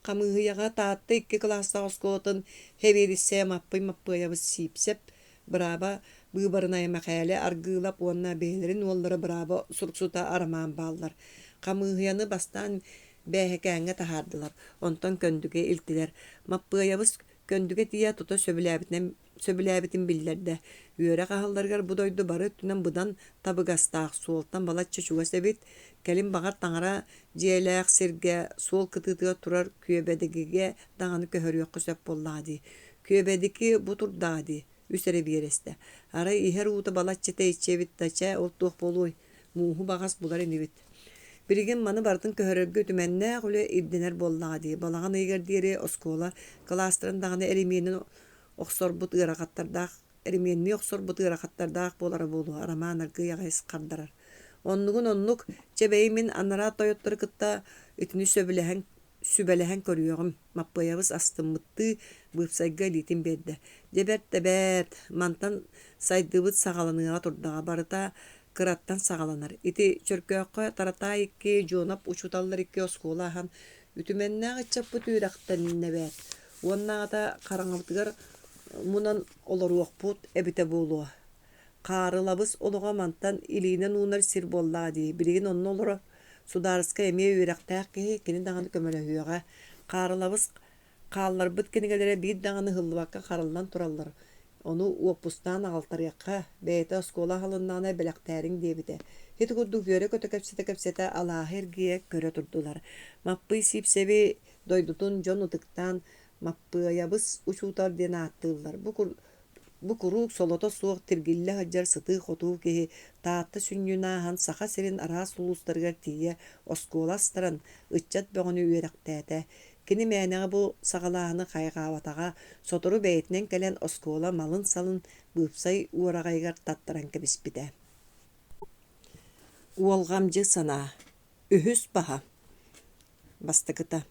Камыгыяга таатты 2 класста оскотын хевериссе маппыябыз сипсеп, браба быыбарынай макайле аргылап уонна бээлерин уоллары браба сурксута арамаан бааллар. Камыгыяны бастан бэхекэңге тахардылар. Онтон көндүге илтилер. Маппыябыз көндүге тия тута сөбүләбитин биллерде. Үйөрэ кахалларгар будойду бары түнен будан табыгастаах суолтан балаччы чугасебит келин багар таңара жиэлээх сирге суол кытытыга турар күөбэдигиге даганы көһөрүөккө сөп боллаади. Күөбэдики бу турдаади үсере биересте. Ара ихер uuта балаччы тэйчебит тача ол туох болуй мууху багас булар инибит. Бириген маны бардын көһөрөргө түмэннээх үле ирденер боллаади. Балаган ыйгардиери оскола класстарын даганы эрименин оксорбут ыракаттардаах эрименни оксорбут ыракаттардаах болары болу арамаанаргы ягайс кардарар. Оннук чебеймин анара тойоттор кытта итини сүбелэхэн көрүөгүм маппыябыз астыммытты быпсайга литин берде. Деберт мантан сайдыбыт сагаланыга турдага барыта кыраттан сагаланар. Ити чөркөккө тарата икки жонап учуталлар икки осколахан үтүменнäge чаппыт үйрактан небет. Уоннагата караңыбытыгар мунан олоруокпут эбите болуа. Каарылабыз олуга мантан илинен уунар сир боллаади. Билигин онно олоро сударска эме үйрактаак кини даганы көмөлөһүөга. Каарылабыз каалларбыт кинигелере бир даганы хыллыбакка карылдан тураллар. Ону уоппустан агалтарыакка бэйте оскола халыннаана белактээрин дебите. Хит курдук үйөрө көтөкөпсете алаахергие көрө турдулар. Маппый сипсеби дойдутун жон утыктан маппыябыз учуутар ден аттыыллар. Бу курук солото суох тиргилле хаджар сытыы хотуу кеһи таатта сүннүнаахан саха сирин араас улустаргар тие осколастаран ыччат бөҕөнү үөрактээте. Кини мээнэҕи бу сагалааны хайгаабатаҕа сотору бэйэтинэн кэлэн оскола малын салын быыпсай уорагайгар таттаран кэбиспите. Уолгамжы санаа. Үһүс баһа. Бастакыта.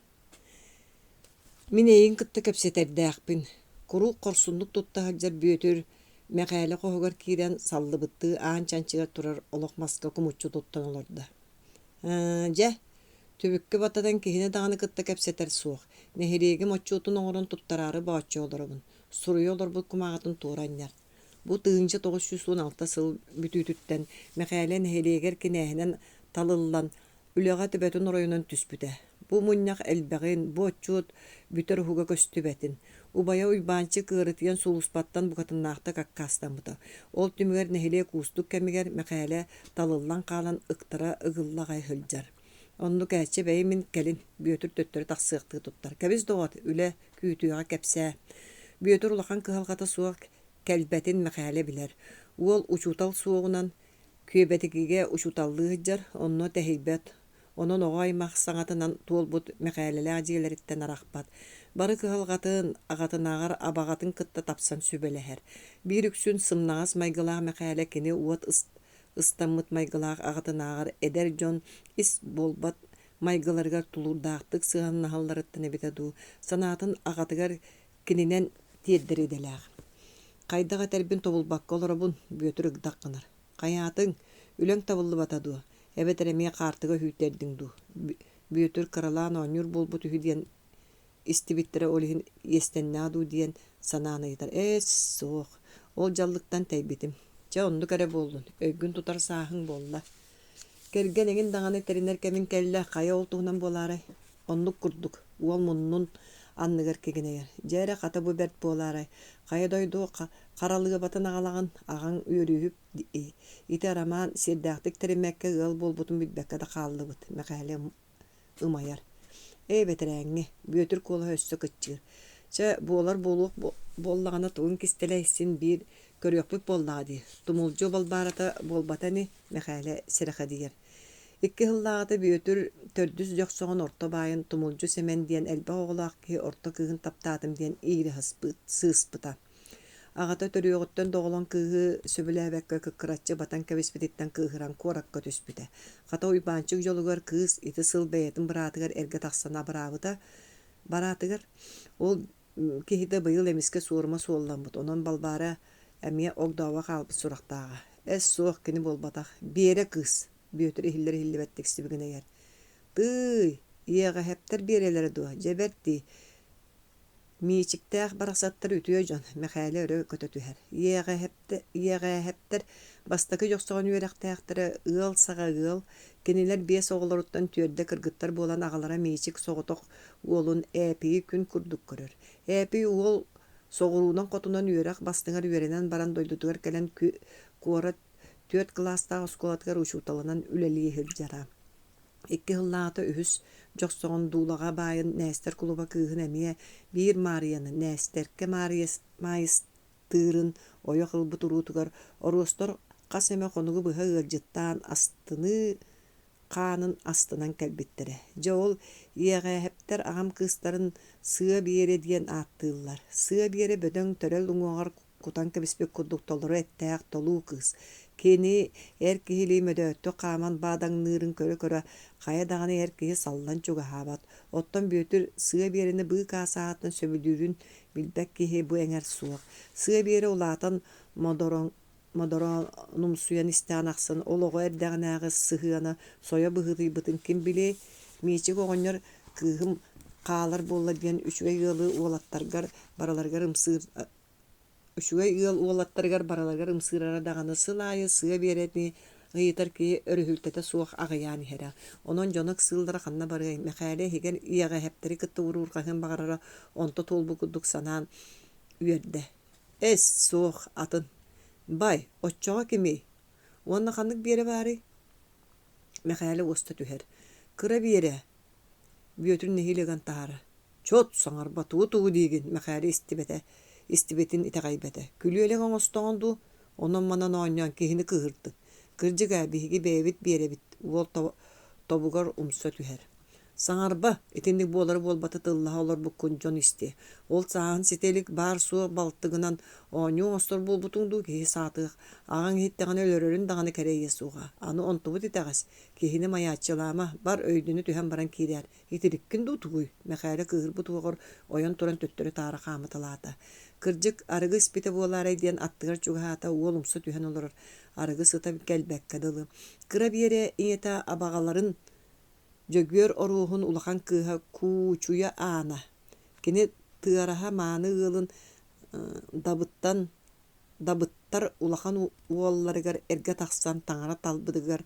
Мин эйин кытта кэпсэтердээхпин. Курук корсуннук туттаһаджар бүөтүр мэкээле коһугар киирэн саллыбытты аан чанчыгар турар олох маска кумуччу туттан олорда. Же түбүккө батадан киһине даганы кытта кэпсэтер суох. Нэһириэги моччуутун оҥорон туттарары бааччы олоробун. Суруй олорбут кумаҕатын туураннар. Бу 1916 сыл бүтүүтүттэн мэкээле нэһириэгер кинээһинэн талыллан үлэҕэ төбөтүн оройунан түспүтэ. Бу мунньах элбэҕин бу оччуут бүтөр хуга көстүбэтин. Убая уйбаанчы кыырытыйан сулуспаттан букатыннаахта каккаастамыта. Ол түмүгэр нэһилие куустук кэмигэр мэкээле талыллан каалан ыктара ыгыллагай хылдьар. Онну кээчче бэймин келин бүөтүр төттөрү тахсыактыы туттар. Кэбис доҕот үлэ күүтүүга кэпсээ. Бүөтүр улахан кыһалгата суох кэлбэтин мэкээле билэр. Уол учутал суогунан күөбэтигиге учуталлыыһыджар онно тэһийбэт. Онон оҕаймах саҥатынан туолбут мэкээлелээ адьиэлэриттэн арахпат. Бары кыһалгатын аҕатынааҕар абаҕатын кытта тапсан сүбэлэһэр. Биир үксүн сымнаҕас майгылаах мэкээле кини уот ыстаммыт майгылаах аҕатынааҕар эдэр дьон ис болбат майгыларгар тулурдаактык сыганна халларыттын эбитаду санаатын агатыгар кининен тиеддериделяах. Кайдага тербин тобулбакка олорабун бөтүр ыгдаккынар. Каятың үлөң табылды батаду. Эбетереме картыга хүйттердиң ду. Бөтүр каралан онюр болбут үһүден истибиттере олихин естеннаду диен санааныйтар. Соох. Ол жаллыктан тайбитим. Жа онду кере болдун. Өйгүн тутар саахың болла. Керген эгин даганы теринер кемин келле кая олтугунан болары. Оннук курдук. Уол муннун анныгар кегенегер. Жайра ката бу берт болары. Кая дойду каралыга батын агалаган аган үйрүһүп ите роман сердактык теримекке ыл болбутун билбекке да каллыбыт. Мекале ымаяр. Бетереңе бөтүр кола өссө кыччыр. Ча болар болук боллагана туун кистелейсин бир көрөкпүк боллады. Тумулжу болбарата болбатаны мекале серахадиер. Икки хыллагата бөтүр төрдүс жоксогон орто байын тумулжу семен диен элбе оголакки орто кыгын таптатым диен ийри сыспыта. Агата төрүгөттөн доголон кыгы сөбүлэбекке кыккыраччы батан кебиспититтен кыгыран коракка түспүтэ. Ката уйбанчык жолугар кыз ити сыл бэйэтин баратыгар эрге таксана баратыгар ол кихите быйыл эмиске суурма суолламбыт. Онон балбара эмие огдава калбыт сурактаага. Соох кини болбатах. Бере кыз. Бөтүр ихиллер хиллебеттик сибигинегер. Тый, иега хептер берелери дуа. Жеберти. Мичиктеах барасаттар үтүө жон. Мехайле өрө көтөтүхер. Иега хептер бастакы жоксогон үйрактеактары ыл сага ыл. Кинилер бес оголоруттан түрдө кыргыттар болан агалара мичик соготок уолун эпии күн курдук көрөр. Эпи уол согуруунан котунан үйрак бастыңар үйренен баран дойдутугар келен куора 4 класстагы осколатыгар учуталынан үлелиехил жара. Икки хыллаата үһүс жоксогон дуулага байын нәстер клуба кыыгын эмие бир Марияны нәстерке майыстырын ойо кылбы туруутугар орустор кас эме конугу быха ыржыттаан астыны қанын астынан кәлбеттере. Жол иеғәһәптер ағам кыстарын сыа биере диен аттылар. Сыа биере бөдөң төрел уңоғар кутан кәбіспек күрдік толыры әттәғ толу кыз. Кені әркихили мөдөттө қаман бадаң нырын көрі-көрі қая дағаны әркихи саллан чуға хабат. Оттан бөтір сыа биерені бұй касаатын сөбілдерін білбәк кехе бұ әңер суық. Сыа биере улатын Модоронум суян истән ақсын, олығы әрдәғінәғы сығыяны соя бұғыды бұтын кім біле, мечек оғыныр кығым қалар болла ден үшуай ұлы уолаттарғар бараларғар ымсырара дағаны сылайы сыға беретіне ғыйтар кей өріхілтеті суық ағыян хера. Онын жонық сылдары қанна бары мәқәлі хеген ияға хәптері күтті ұрғағын бағарара онты толбы күдік санан үйерді. Суық атын. Бай, отчоға кемей. Онна қандық бере бары? Мәқәлі оста түхер. Кыра бере. Бөтірін нехилеген тағары. Чот саңар батуы туғы дейген мәқәлі истибетін итағайбеті. Күлі олеген остағанду, онын манан ойнан кехіні кығырды. Кыржыға бейгі бәйбет бере бит. Ол тобуғар умса түхер. Саңарба, етіндік болары болбаты тыллаға олар бұқын жон істе. Ол сағын сетелік бар суы балтығынан оңы остор болбутыңду кейі сатық. Ағын хеттіған өлөрөрін дағаны кәрейе суға. Аны онтуғы дитағыз. Кейіні маячылама бар өйдіні түхен баран кейдер. Етіріккін дұтығый. Мәқәлі кығыр бұтығыр ойын тұран төттірі тары қамытылады. Кыржык арығы спите боларай ден аттығар чуғата олымсы түхен олар. Арығы сыта кәлбәкке дылы. Кыра бере иета абағаларын Жөгөр оруғын улахан кыға кучуя ана. Кені тыараха маны ғылын дабыттар улахан уолларыгар эрге тақсан таңара талбыдыгар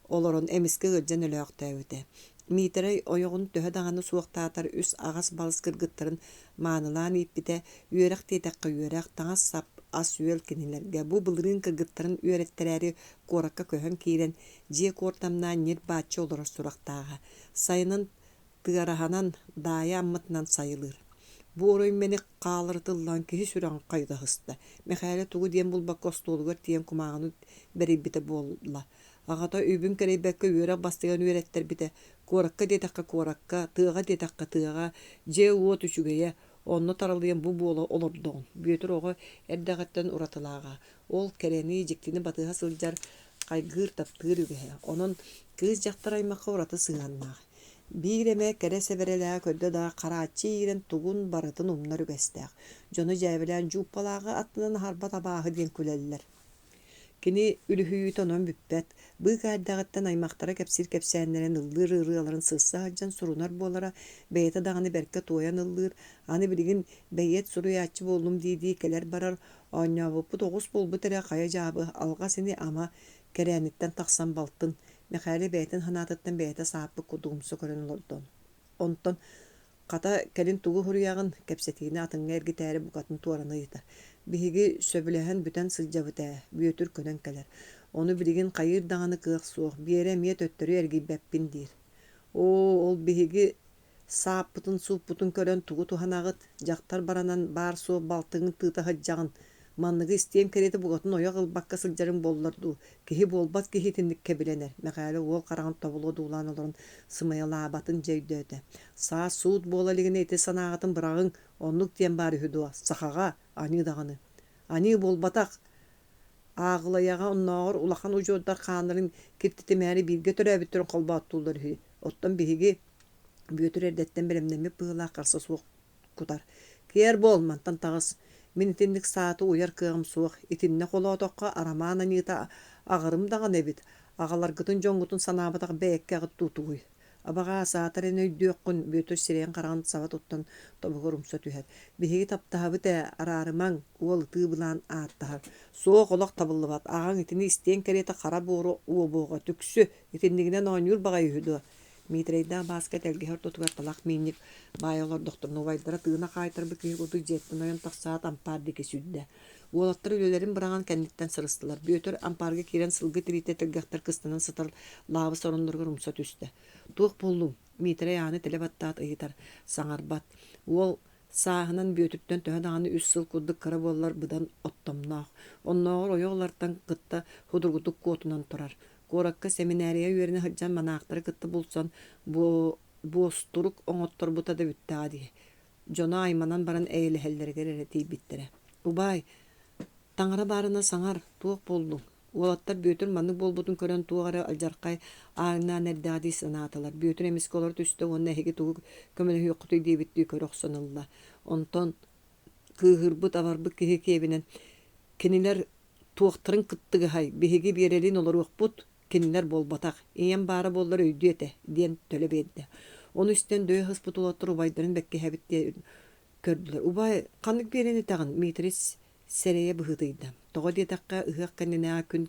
олорон эмиске ғылжан өлі өте. Митерей ойоғын төхі дағаны суықтатар үс ағас балыс кыргыттарын манылан иппите үйерек тетаққа үйерек таңас сап ас үйел кенелерге. Бұ бұлырын кыргыттарын үйереттәрәрі коракка көхін кейрен же кортамнан нер бачы олар сурақтаға. Сайынын тыараханан дая аммытынан сайылыр. Бұ орой мені қалыртылан кехи сүрен қайда хысты. Мехайлы туғы ден бұлбақ костолығыр тиен кумағыны бәрі біті болла. Ағата үйбін кәрейбәкке үйерек бастыған үйереттер біті. Коракка детаққа коракка, тыға детаққа тыға, же уот үшігeye, онны таралыен бұ болы олырдуғын. Бөтір оғы әрдәғаттан ұратылаға. Ол кәрені жектені батыға сылжар қайғыр таптығыр үгеге. Onun kız jақтар аймаққа ораты сығаннағы. Бирeme kere severelää ködde da karaçı iren tugun baratın umnar ügestək. Jonu jäbilän juppalağı atlıdan harba tabağı diyen küleller. Kini ülühüyü tonon büppet. Bu gaddağıttan aymaqtara kepsir-kepsänleren ıldır ırıaların sığsa haccan surunar bolara beyete dağını berke toyan ıldır. Hani bilgin beyet suruyatçı boldum diýdi keler barar. Anya bu toğuz bolbu tere kaya jabı alga seni ama keränitten taqsan baltın. Mekali beytin hanatıttan beyete saapı kuduğumsu körün olurdun. Onton kata kelin tuğu huruyağın kepsetini atın ergiteri bukatın tuarını yitar. Bihigi söbülehen büten sılcabıta, büyötür könön keler. Onu bilgin kayır dağını kığık soğuk, bir yere miyet öttürü ergi beppin dir. Ol bihigi saapıtın suuputun körön tuğu tuhanağıt, jaktar baranan bar soğuk baltığın tığıta hıccağın. Manlığı isteyen kereti bugatın oya gılbakka sılcarın bollardu. Kihi bolbat kihi tindik kebilener. Mekali ol karağın tabulu duulan olurun sımaya labatın ceydöde. Saa suud bolaligine eti sanağıtın bırağın onluk diyen bari hüdua. Sahaga ani dağını. Ani bolbatak ağılayağa onnağır ulakan ucudar kanların kirtitimeri bilge töre bütürün kolba attulları hü. Ottan bihigi büyütür erdetten bilemnemi pığıla karsa soğuk kutar. Kiyer bolmantan tağız. Min itinlik saati uyar kığım soğuk. İtinne kola otoqqa aramana nita ağırım dağın ebit. Ağalar gıtın jongutun sanabıdaq beyekke ağıt tutuğuy. Abağa saataren öydüyoqqun büyütür sireyen qarağın savat ottan tobuğurumsa tüher. Bihigi taptahabı da ararıman uol tığıbılan ağıttahar. Soğuk olaq tabıllı bat. Ağın itini isteyen kerete qara boğru uo boğu tüksü. İtinliğinden oynur bağayı hüdü. Mitreyda basket elgihar tutugar talak minik bayalar doktorunu vaydara tığına kaytar büküyü kutu jettin oyan taqsaat ampardiki südde. Uolattır ülelerin bırağın kenditten sırıstılar. Büyütür amparga kiren sılgı tirite tilgahtar kıstının sıtar lavı sorundurgar umsat üstte. Tuğ buldum. Mitre yani telebattaat ayıtar. Sanarbat. Uol sahının büyütütten töhe dağını üst sıl kudduk karabollar bıdan ottamnağ. Onnağır oyoğlardan gıtta hudurguduk kotunan turar. Korakka seminariya yörüne hıccan manaqtары kıttı bulsan bu osturuk oңottor buta da bitti adi. Jona aymanan baran eyle helleri gerereti bittere. Ubay, tangara barına sanar tuğuk buldum. Olattar büyütür manık bolbutun kören tuğara aljarkay ağına nerdadi sanatalar. Büyütür emiskolar tüstü onna hegi tuğuk kömele hüyoktuy diye bitti körok sonunda. Onton kıhırbıt avarbıt kihi kebinen keniler tuğaktırın kıttıgı hay. Bihigi birelin olur okput. Keniler bol batak. İyen bara bollar öydü ete diyen tölebe eddi. Onu üstten döye hıspıt olattır ubayların bekke hebit diye kördüler. Ubay kanlık bireni tağın mitris sereye bıhıdıydı. Toğa diye takka ıhık kendine akün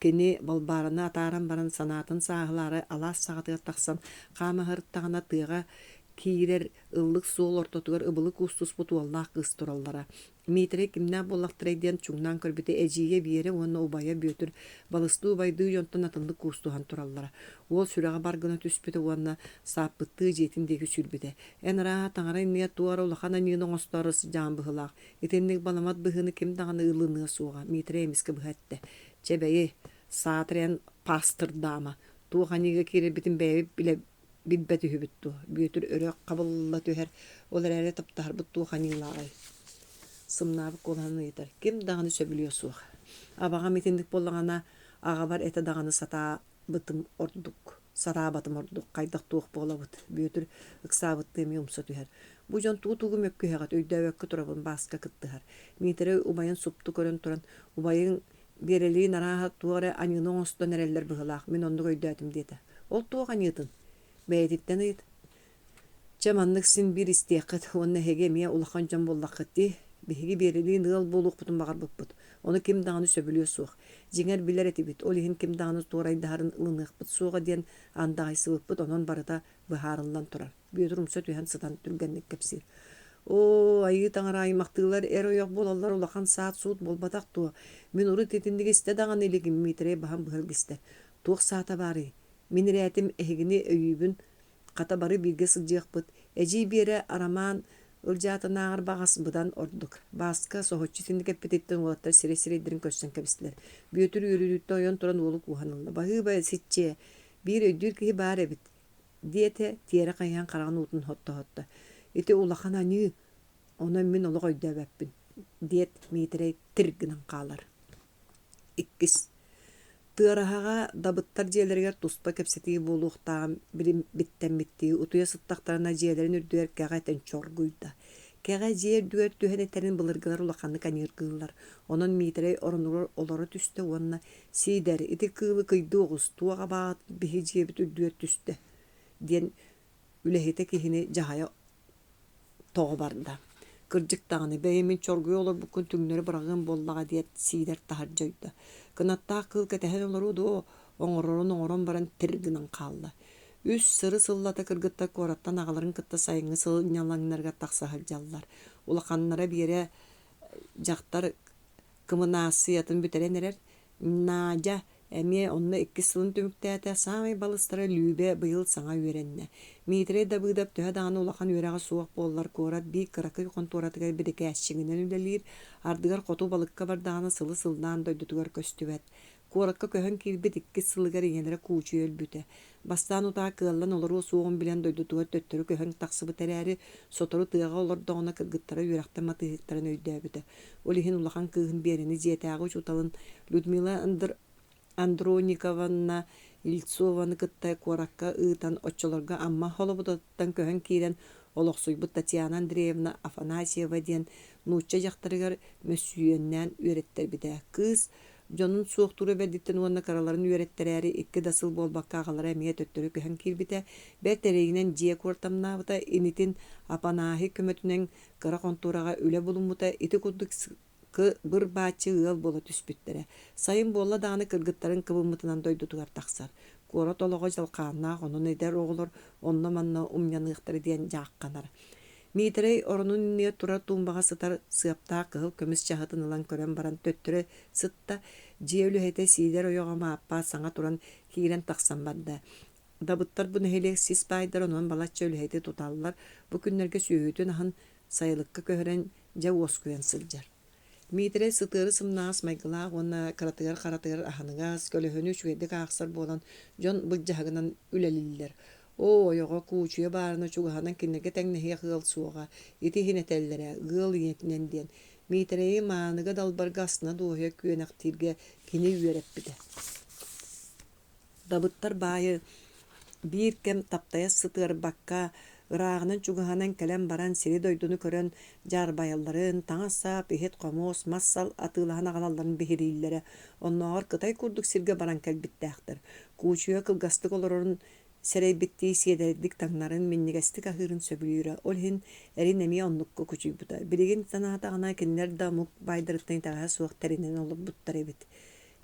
keni balbarına ataran baran sanatın sağıları alas sağıtıya taksan kama hırttağına tığına kirer ıllık soğul ortotugar ıbılık ustus butu Allah kısturallara. Mitre kimna bollaqtıray diyen çungnan körbüte eciye bir yere onu ubaya büyütür. Balıslı ubaydığı yontan atındık kustuhan turallara. O sürağa bargına tüspüte ona sapıttığı jetindeki sülbüte. En rahat tağarayın niyat duara ulaqana niyinin ostarısı can bıhılaq. Etenlik balamat bıhını kim dağını ılını soğa. Mitre emiski bıhattı. Çebeyi saatren pastır dama. Tuğaniga kire bitin beyi bile bibbeti hübüttü. Büyütür örek kabılla tüher. Olar ere taptahar buttu hanilağay. Sımnabı kolanı yeter. Kim dağını söbülüyor soğuk. Abağa mitindik bollağına ağa var ete dağını sata bıtım orduk. Sata batım orduk. Kaydak tuğuk boğla bıt. Büyütür ıksa bıttığım yumsa tüher. Bu can tuğu mökkü heğat. Öydü ökkü turabın baska kıttıhar. Mitere ubayın suptu körün turan. Ubayın bereliği narahat tuğara anının osta nereller bıhılaq. Min onu öydü etim diyete. Ol tuğuk anıyıtın. Beyeditten ayıt. Çamanlık sin bir istiyakıt. Onunla hegemiye ulaqan can bollaqıt di. Bihigi bereliği nığal boluq butun bağır bıt. Onu kim dağını söbülüyor soğuk. Jinger biler eti bit. Olihin kim dağını tuğray dağırın ılınıq bıt. Soğuğa diyen andağay sıvıp bıt. Onun barıda bıharından turar. Büyüdürüm sötüyen sıdan tülgenlik kepsir. O ayı tağır aymaqtığılar er oyak bolallar ulaqan saat suut bol batak tuğa. Min uru tetindik iste dağın elegim mitreye baham bıhılgiste. Tuğ saata bari. Min reyatim ehigini öyübün kata bari bilge sılcıyak bıt. Eci bire araman Ülcatı nağır bağası bıdan orduk. Baska soğutçu sindik epetetten olatlar sire dirin köşsen kabisler. Büyütür yürüdükte oyan turan olup uhanıldı. Bahı bay sitçe bir ödür ki bari bit. Diyete tiyere kayan karağın utun hotta. Ete ulaqan anı ona min oluq öydü beppin. Diyet mitre tirginin qalar. İkkis. Тыараһаға дабыттар дьиэлэригэр туспа кэпсэтии буолуохтаам биттэммиттии утуйа сыттахтарына дьиэлэрин үрдүөр кэҕэ тэнчоргуйда. Кэҕэ дьиэ үрдүөр түһэн этэрин былыргылар улаханны каныыргыылар. Онон миитэрэй оронугар олоро түстэ уонна сиидэр ити кыылы кыйды оҕус туаҕа баат биһи дьиэбит үрдүөр түстэ диэн үлэһитэ киһини дьаһайа тоҕо барда. Кырдьыктаҕаны бэйэмин чоргуй олорбуккун түҥнөрү бырагын боллаҕа диэт сиидэр таһардьойда. Кынаттаах кыл кэтэһэн олору доо оҥоророн баран тиргинан хаалла. Үс сыры сыллата кыргытта куораттан аҕаларын кытта сайыҥҥы сылыньалаҥнарга тахсаһылдьаллар. Улаханнара биэре дьахтар кымынаасыйатын бүтэрэн эрэр Надя эмиэ онно 2 сылын түмүктээtä самай балыстара лүүбэ быйыл саҥа үөрэннэ. Миитэрэй дабыыдап төһө даҕаны улахан үөрэҕэ суох буоллар куорат bii кыракый контуоратыгар бидикээсчиҥинэн үлэлиир ардыгар хоту балыкка бардаҕаны сылы сылдаан дойдутугар көстүбэт. Куоракка көһөн киирбит 2 сылыгар иҥэлэрэ куучуй өлбүтэ. Бастаан утаа кыаллан олору суоҕун билэн дойдутугар төттөрү көһөн тахсыбыт эрээри сотору тыаҕа олордоҕуна кыргыттара үөрэхтэн матыыһыттарын өйдөөбүтэ. Ол иһин улахан кыыһын биэрэни дьиэтээҕи учуталын Людмила Андрониковна Ильцованы кытта куоракка ыытан оччолорга амма холобутоттан көһөн киирэн олохсуйбут Татьяна Андреевна Афанасьева диэн нуучча дьахтарыгар мөссүйөннään үөрэттербитэ. Кыыс дьонун суохтууру бэрдиттэн уонна караларын үөрэттерээри 2 дасыл буолбакка аҕалара эмиэ төттөрү көһөн киирбитэ. Бэртэрэйинэн дьиэ куортамнаабыта инитин апанааһы көмөтүнэн кыра контуурага үлэ булуммута ити курдук быр баачы ыал буола түспүттэрэ. Сайын буолла дааны кыргыттарын кыбыммытынан дойдутугар тахсар. Куора толоҕо жалкааннаах онун эдэр оҕолор онно манна умнyanııхтары диэн дьаакканар. Миитэрэй оронун инниэ тура туумбаҕа сытар сыаптаах кыһыл көмүс чаһытын ылан көрөн баран төттөрү сытта дьиэ үлэһэтэ сиидэр ойоҕамааппаа саҥа туран киирэн тахсан барда. Дабыттар бу нэһилиэх сис баайдар онон балачча үлэһэти туталлар бу күннэргэ сүүһүтүн аһын сайылыкка көһөрэн дьэ уоскуйан сылдьар. Миитэрэй сытыыры сымнаас майгылаах уонна кыратыгар харатыгар аһаныгаас көлөһөнү үчүгэйдик аахсар буолан дьон былдьаһыгынан үлэлиллэр. Ойоҕо куучуя баарына чугаһанан киннеге тэҥнэһиэ ыал суоҕа ити хинэтэллэрэ ыал иñэтинэн диэн миитэрэй maaныга далбарга асна дуоһуя күөнэхтииргэ кини үөрэппитэ. Дабыттар баайы биир кэм таптайа сытыарбакка ырааҕынан чугаһанан кэлэн баран сири дойдуну көрөн жаарбайалларын таҥас саап иһит хомоос массал атыылаһан аҕалалларын биһирииллэрэ оннооҕор кытай курдук сиргэ баран кэлбиттээхтэр. Куучуя кылгастык олорорун сэрэйбиттии сиэдэрдик таҥнарын миннигэстик аһыырын сөбүлүүрэ. Ол иһин эрин эмиэ оннукка кучуйбута. Билигин санаатаҕына кинилэр да мук байдырыттан таҕаа суох тэринэн олорбуттар эбит.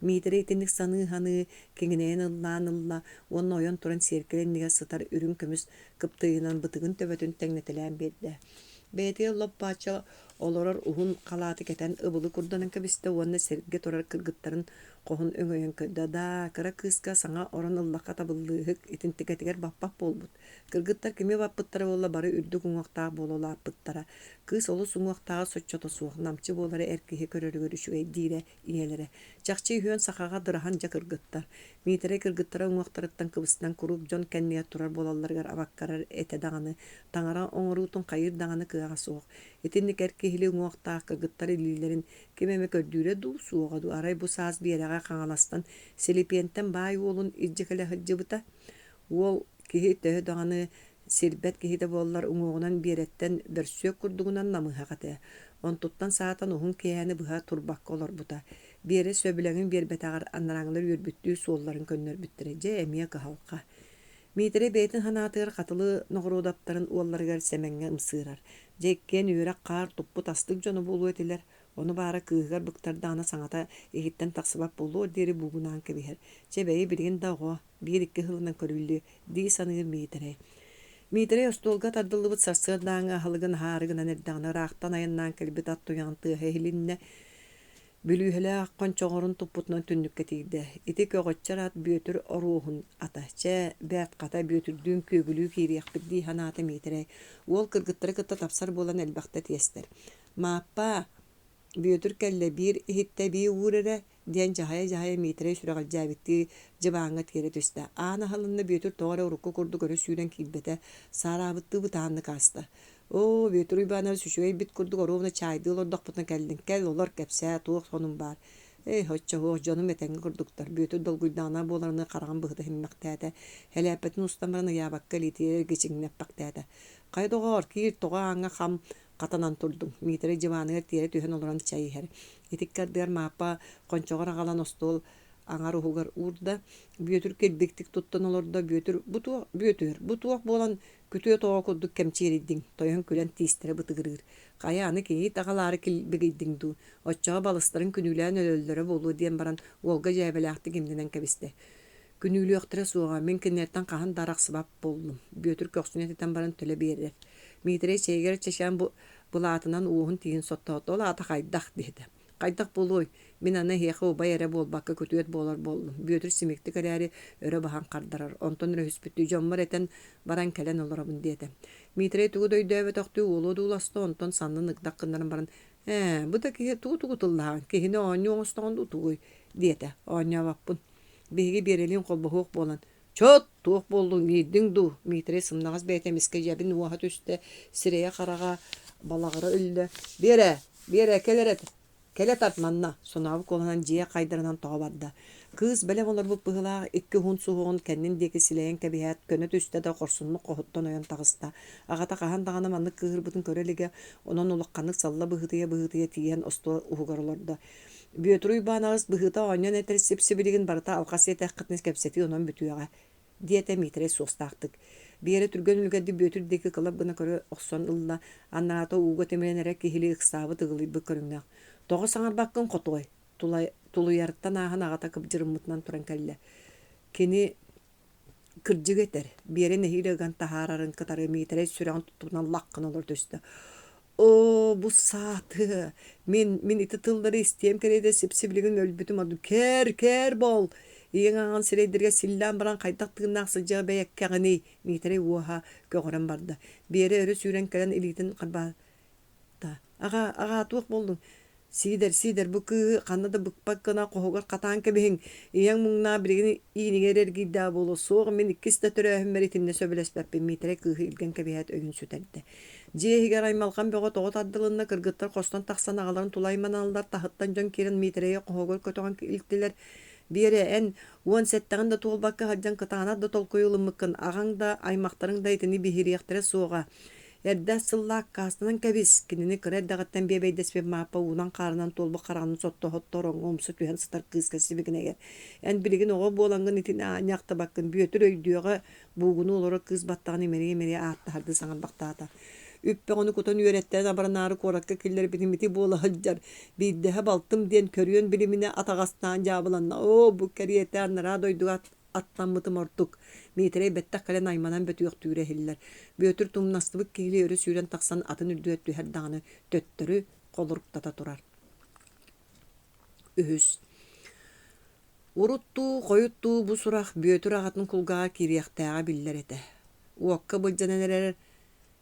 Миитэрэй итинник саныы-ханыы киҥинэйэн ыллаан уонна ойон туран сиэркэлэннигэ сытар үрүн көмүс кыптыйынан бытыгын төбөтүн тэҥнэтэлээн биэрдэ. Бэйэтиэ лоппаача олорор уһун халааты кэтэн ыбылы курданан кэбистэ уонна сэргэ турар кыргыттарын коһун өҥөйөн көйдө кыра кыыска саҥа орон ыллахха табыллыыһык итинтикэтигэр баппах буолбут. Кыргыттар кими баппыттара буолла бары үрдүк уҥуохтаах буолулааппыттара. Кыыс олус уҥуохтааҕы соччото суох намчы буолара эркиһи көрөрүгөр үчүгэй диирэ иэлэрэ. Чахчы үһүөн сахаҕа дыраһан дьа кыргыттар. Миитэрэй кыргыттара уҥуохтарыттан кыбыстан куруп дьон кэнниэ турар буолалларыгар абаккарар этэ даҕаны таҥара оҥоруутун хайыр даҕаны кыаҕа суох. Итинник эркиһили уҥуохтаах кыргыттар илиилэрин кимэме көрдүүрэ дуу суоҕа арай бу саас биэрэҕэ хаҥаластан силипиэнтэн баай уолун илдьикэлэ хылдьыбыта. Уол киһи төһө даҕаны сирбэт киһитэ буоллар уҥуоҕунан биэрэттэн бөрсүөк курдугунан намыһаҕата. Онтуттан саатан уһун киһээни быһа турбакка олорбута. Биэрэ сөбүлэҥин биэрбэтаҕар аннарааҥылар үөрбүттүү суолларын көннөрбүттэрэ дьэ эмиэ кыһалха. Миитэрэй бэйэтин ханаатыгар хатылы ноҕуруudaптарын уолларыгар сэмэҥҥэ ымсыырар. Дьэккиэн үөрэх хаар туппут астык дьону буолуо этилэр. Ону баара кыыһыгар быктардаана саҥата иһиттэн тахсыбап буллуо диэри бугунаан кэбиһэр. Чэбэйи билигин даҕо биир 2 хылынан көрүллү дии саныыр миитэрэй. Миитэрэй остуолга тардыллыбыт сарсыар дааҥы аһылыгын хаарыгынан эрдэҕинэ ыраахтан айаннаан кэлбит аттуйаҥтыыһа эһилиннэ бүлүүһэлээх кончоҕорун туппутунан түннүккэ тиирдэ. Ити көҕөччөр ат бүөтүр оруухун ата. Чэ бэät хата бүөтүрдүүн күөгүлүү киириэхпит дии ханаата миитэрэй. Уол кыргыттары кытта тапсар буолан элбэхтэ тиэстэр. Мааппа бүөтүр кэллэ биир иһиттэ бии уурэрэ диэн жаһайа миитэрэй сүрэҕэлдьээбитти дьыбааҥҥа тиэри түстэ. Аана халынна бүөтүр тоҕора урукку курдук өрү сүүрэн киирбэтэ саараабыттыы бытаанны кааста. Бүөтүр уйбаанар сүчүгэй бит курдук оруубуна чаайдыы олордохпутун кэллин кэл олор кэпсээ туох сонун баар. Hoçço canım etengi kurduktar. Büyütü dolguydana bolarını qarağan bıhdı himmektədə. Hələpətin ustamarını yabakka litiyer geçignep baktədə. Qaydoğar kir toğa anga xam qatanan turdum. Mitere jivanıgar tiyere tühen oluran çayı her. Etikkardıgar mappa konçoğar ağalan ostol аңар уһугар урда büyütür келбектик туттан олорда бутуак болан күтүө тоҕо курдук кемчиэриddиң тойон күлэн тиистере бытыгырыыр каяаны кии таҕалаары килбегийдиң дуу оччоҕо балыстарын күнүүлээн өлөллөрө болуу диэн баран уолга дьээбэлээхти кимдинэн кэбисте күнүүлүөхтэрэ суоҕа мен киннерттен хаһан дарах сыбап боллум büyütür көксүнэ титэн баран төлө биэрэр миитирэ чэйгэр чэшээн булаатынан уухун тиин соттоото ол аата хайдах диэдэ Кайдах болой, мен аны хеха убай эре болбакка көтүөт болор болдум. Büyütür simikti карари өрө бахан кардарар. Онтон рөһүспүттү жоммар этен баран келен олорабын диэте. Митре тугу дөйдөбө токту улу дууласты онтон саннын ыгдак кыннарын баран. Бу да кие тугу тыллаан. Кихине оню остон тугуй диэте. Оня баппын. Биги берелин колбохук болан. Чот тук болдуң ийдиң ду. Митре сымнагас бетемиске жабин уахат үстө сирея карага балагыры үллө. Бере келерет. Келе тартманна, сонавы колынан жия кайдырынан тоғабарда. Кыз бәле болар бұл пығылағы 2 хун суғын кәннен декі сілейін кәбият көнет үсті да қорсынны қоғыттан ойын тағыста. Ағата қаған дағаны манны кығыр бұтын көреліге, онан олыққанық салла бұғытыя тиен осты ұғығар оларда. Бүйетіруй бағанағыз бұғыта ойнан әтір сепсібілігін барыта алқасы етәқ қытнес кәпсеті онан бүтуяға. Диете митре состақтық. Биere түргөн үлгәді бүйетірдегі қылап ғына көрі оқсон ұлла, аннарата уға темеленері кехілі ұқсабы тығылы бұ көріңнақ. Тоғы саңар баққын қотуғай. Тулуярттан ағын ағата кып жырымытынан туран кәлі. Кені кірджіг етер. Биері нәхилі тахарарын кытары мейтере сүрән тұтуынан лаққын олар төсті. Бұ саты. Мен иті тылдары істейім кәрейді сепсіблігін өлбітім аду. Кәр бол. Ең ағын сірейдерге сіллән баран қайтақтығын ақсыжығы бәйек кәғіне мейтере уаға көғырын барды. Биері өрі сүрән кәлін илейтін қырба. Аға атуық болдың. Сидер бүкі қанады бүкпак қына қоғығар қатан кәбең. Ең мұңна бірігін иінігер әргейді болу. Соғы мен 2 түрі әхіммәрі тімне сөбілеспәппен мейтірі күйі үлген кәбеғет өгін сүтәрді. Жиегер аймалған бөғі тоғыт аддылығына кіргіттар қостан тақсан ағаларын тулайман алдар тағыттан жон керін мейтіріге қоғығар көтіған үліктілер. Биері ән уан сәттіғін да туғылбаққа хаджан қытағанат да толқойылы мұқын. Ағаң да аймақтарын да етіні бігірияқтыры соға. Әрді сыллақ қасынан кәбіз, кенені кірәддіғаттан бебейдеспен мапа уынан қарынан толбы қарағының сотты хотторың омсы түйен сытар қыз бігінегер. Ән білігін оға боланғын етін аңяқты баққын бүйетір өйдіуға бұғыны олары қыз баттағын емере аттағарды саңар бақтағата. Үппе оны күтін үйреттен абаранары қораққа келер біліміті болы ғылжар. Бейдіғі балтым ден көрген біліміне атағастан жабыланна. Бұл кәриетті арнара дойдуға аттанмытым ортук. Мейтерей беттақ кәлен айманан бөтіғ түйре хиллер. Бөтір тұмнастыбық кейлі өрі сүйрен тақсан атын үрдіөттü әрдағаны төттірі қолырықтата тұрар. Үхіс. Урутту, қойытту бұ сұрақ бөтір ағатын құлғаға керияқтаға білдер еті. Уаққа бұлжанан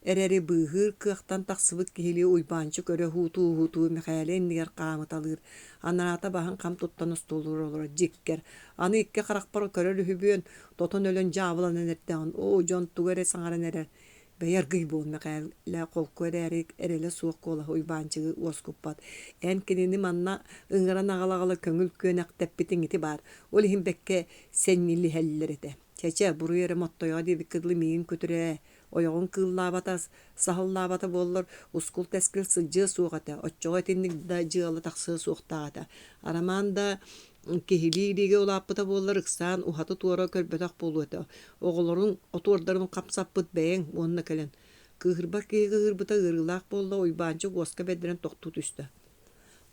әрәрі бұғыр қықтан тақсыбық кейлі ұйбанчы көрі хуту мекәлі әндігер қамыт алыр. Анарата бағын қам тұттан ұстолыр олыр жеккер. Аны икке қарақпар көрі үхібен тотын өлін жабылан әнерттен. Жон туғыры саңарын әрер. Бәйер ғый бол мекәлі қол көрі әрелі суық қолы ұйбанчығы оскуппат. Ән кенені манна ұңғыран ағалағалы көңіл көнәқ тәппетін еті бар. Ол хим бәкке сәннелі әлілер еті. Чәчә бұру ері моттойға дебі кыдлы мейін көтірі. Oyağın kıllabata, sahıllabata bollar, uskul teskil sıcı soğata, otçoğa etinlik da cığalı taqsı soğtağata. Aramanda kehiliğe olapıta bollar, ıksan, uhatı tuğra körbetaq boluata. Oğulların otordarını kapsapıt bəyən, onunla kelen. Kıhırbıta ırgılaq bolla, oybancı qoska bediren toqtut üstü.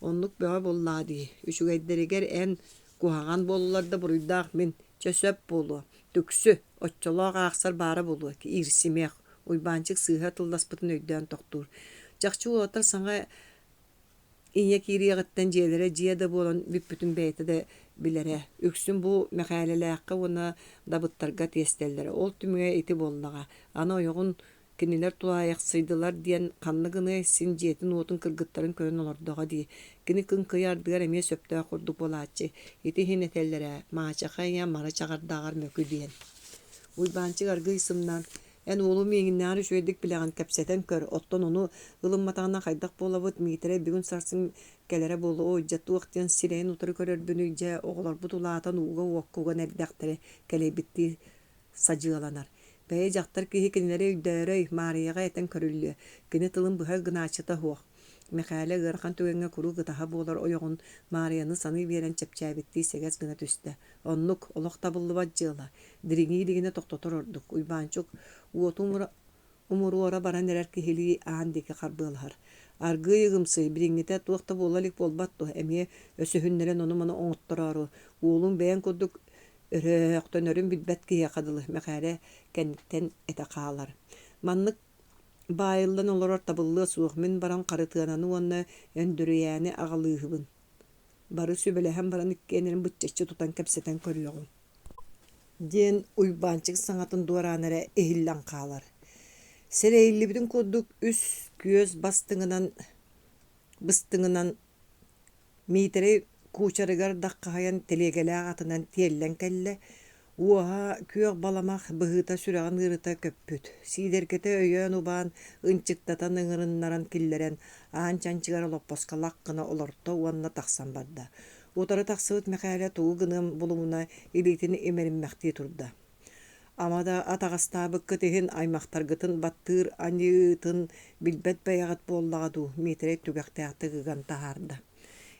Onluk bəğa bolladı. Üçü gaydderiger en kuhağan bollarda buruydaq min, çösöp bolu. Tüksü, otçoloğa aqsar bara bolu ki irsimeq, uybançık sığha tıllaspıtın öydön toqtur. Жақчы otar sana inye kiriyaqıttan jelere jiyada bolan büpütün beyti de bilere. Üksün bu meqalelaqqa ona dabıttarga testellere. Ol tümüge eti bollağa. Ana oyoğun kiniler tulayaq sıydılar diyen qanlıgını sin jetin otun kırgıtların köyün olardığa diye. Kini kın kıyardıgar emeye söptüğa kurduk bolaçı. Eti hinetellere maçaqa ya mara çağardağar mökü diyen. Uybançık argı isimden Эн улу миңиннары шөйдік білеген кәпсетен көр. Оттон onu ылымматағына қайдақ болабыт митере бүгін сарсын кәлері болу о жатту оқтен сирейін ұтыры көрер бүні жа оғылар бұтулатан уға уаққуға нәбдәқтірі кәлей бітті сажығаланар. Бәйе жақтар кейі кенелері үйдәрі Марияға әтен көрілі. Кені тылын бұға гыначыта хуақ. Мекәлі ғырқан төгенге күру ғытаға болар ойығын Марияны саны берен чәпчәбетті сегіз гына түсті. Оннук олық табылы бат жыла. Диринги дегені тоқтотыр ордық. Уйбанчук уоту умуру ора баран әрәр кехили аандеке қарбылар. Аргы йығымсы біріңнете туақта болалик болбатту. Әме өсіхіннерен оны мұны оңыттырару. Уолун бәйін күрдік өріқтен өрін білбәт кеге қадылы. Мекәлі кәніктен әті қағалар. Маннық байылдан олар табылы суық мен баран қарытығананы онны өндүрияны ағалығыбын. Бары сөбеләһәм баран иккенерін бұтчачы тұтан кәпсетен көріғым. Ден уйбанчық саңатын дуаранары эхиллан қалар. Сәрәйілі бідің көдік үс көз быстыңынан мейтері кучарыгар даққағаян телегелі ағатынан теллен кәлі. Уаға күйіқ баламақ бұғыта сүраған ғырыта көппіт. Сидеркеті өйен ұбан ұнчықтатан ұңырыннаран кіллерен аан-чанчығар олоппосқа лаққына оларта уанна тақсан барды. Отары тақсығыт мәқәлі туғы ғыным бұлымына елейтіні емерінмәқті тұрды. Амада атағастабы күтігін аймақтарғытын баттыр аньығытын білбәт баяғат боллағаду метрей түгәқтәқті ғыған тағарды.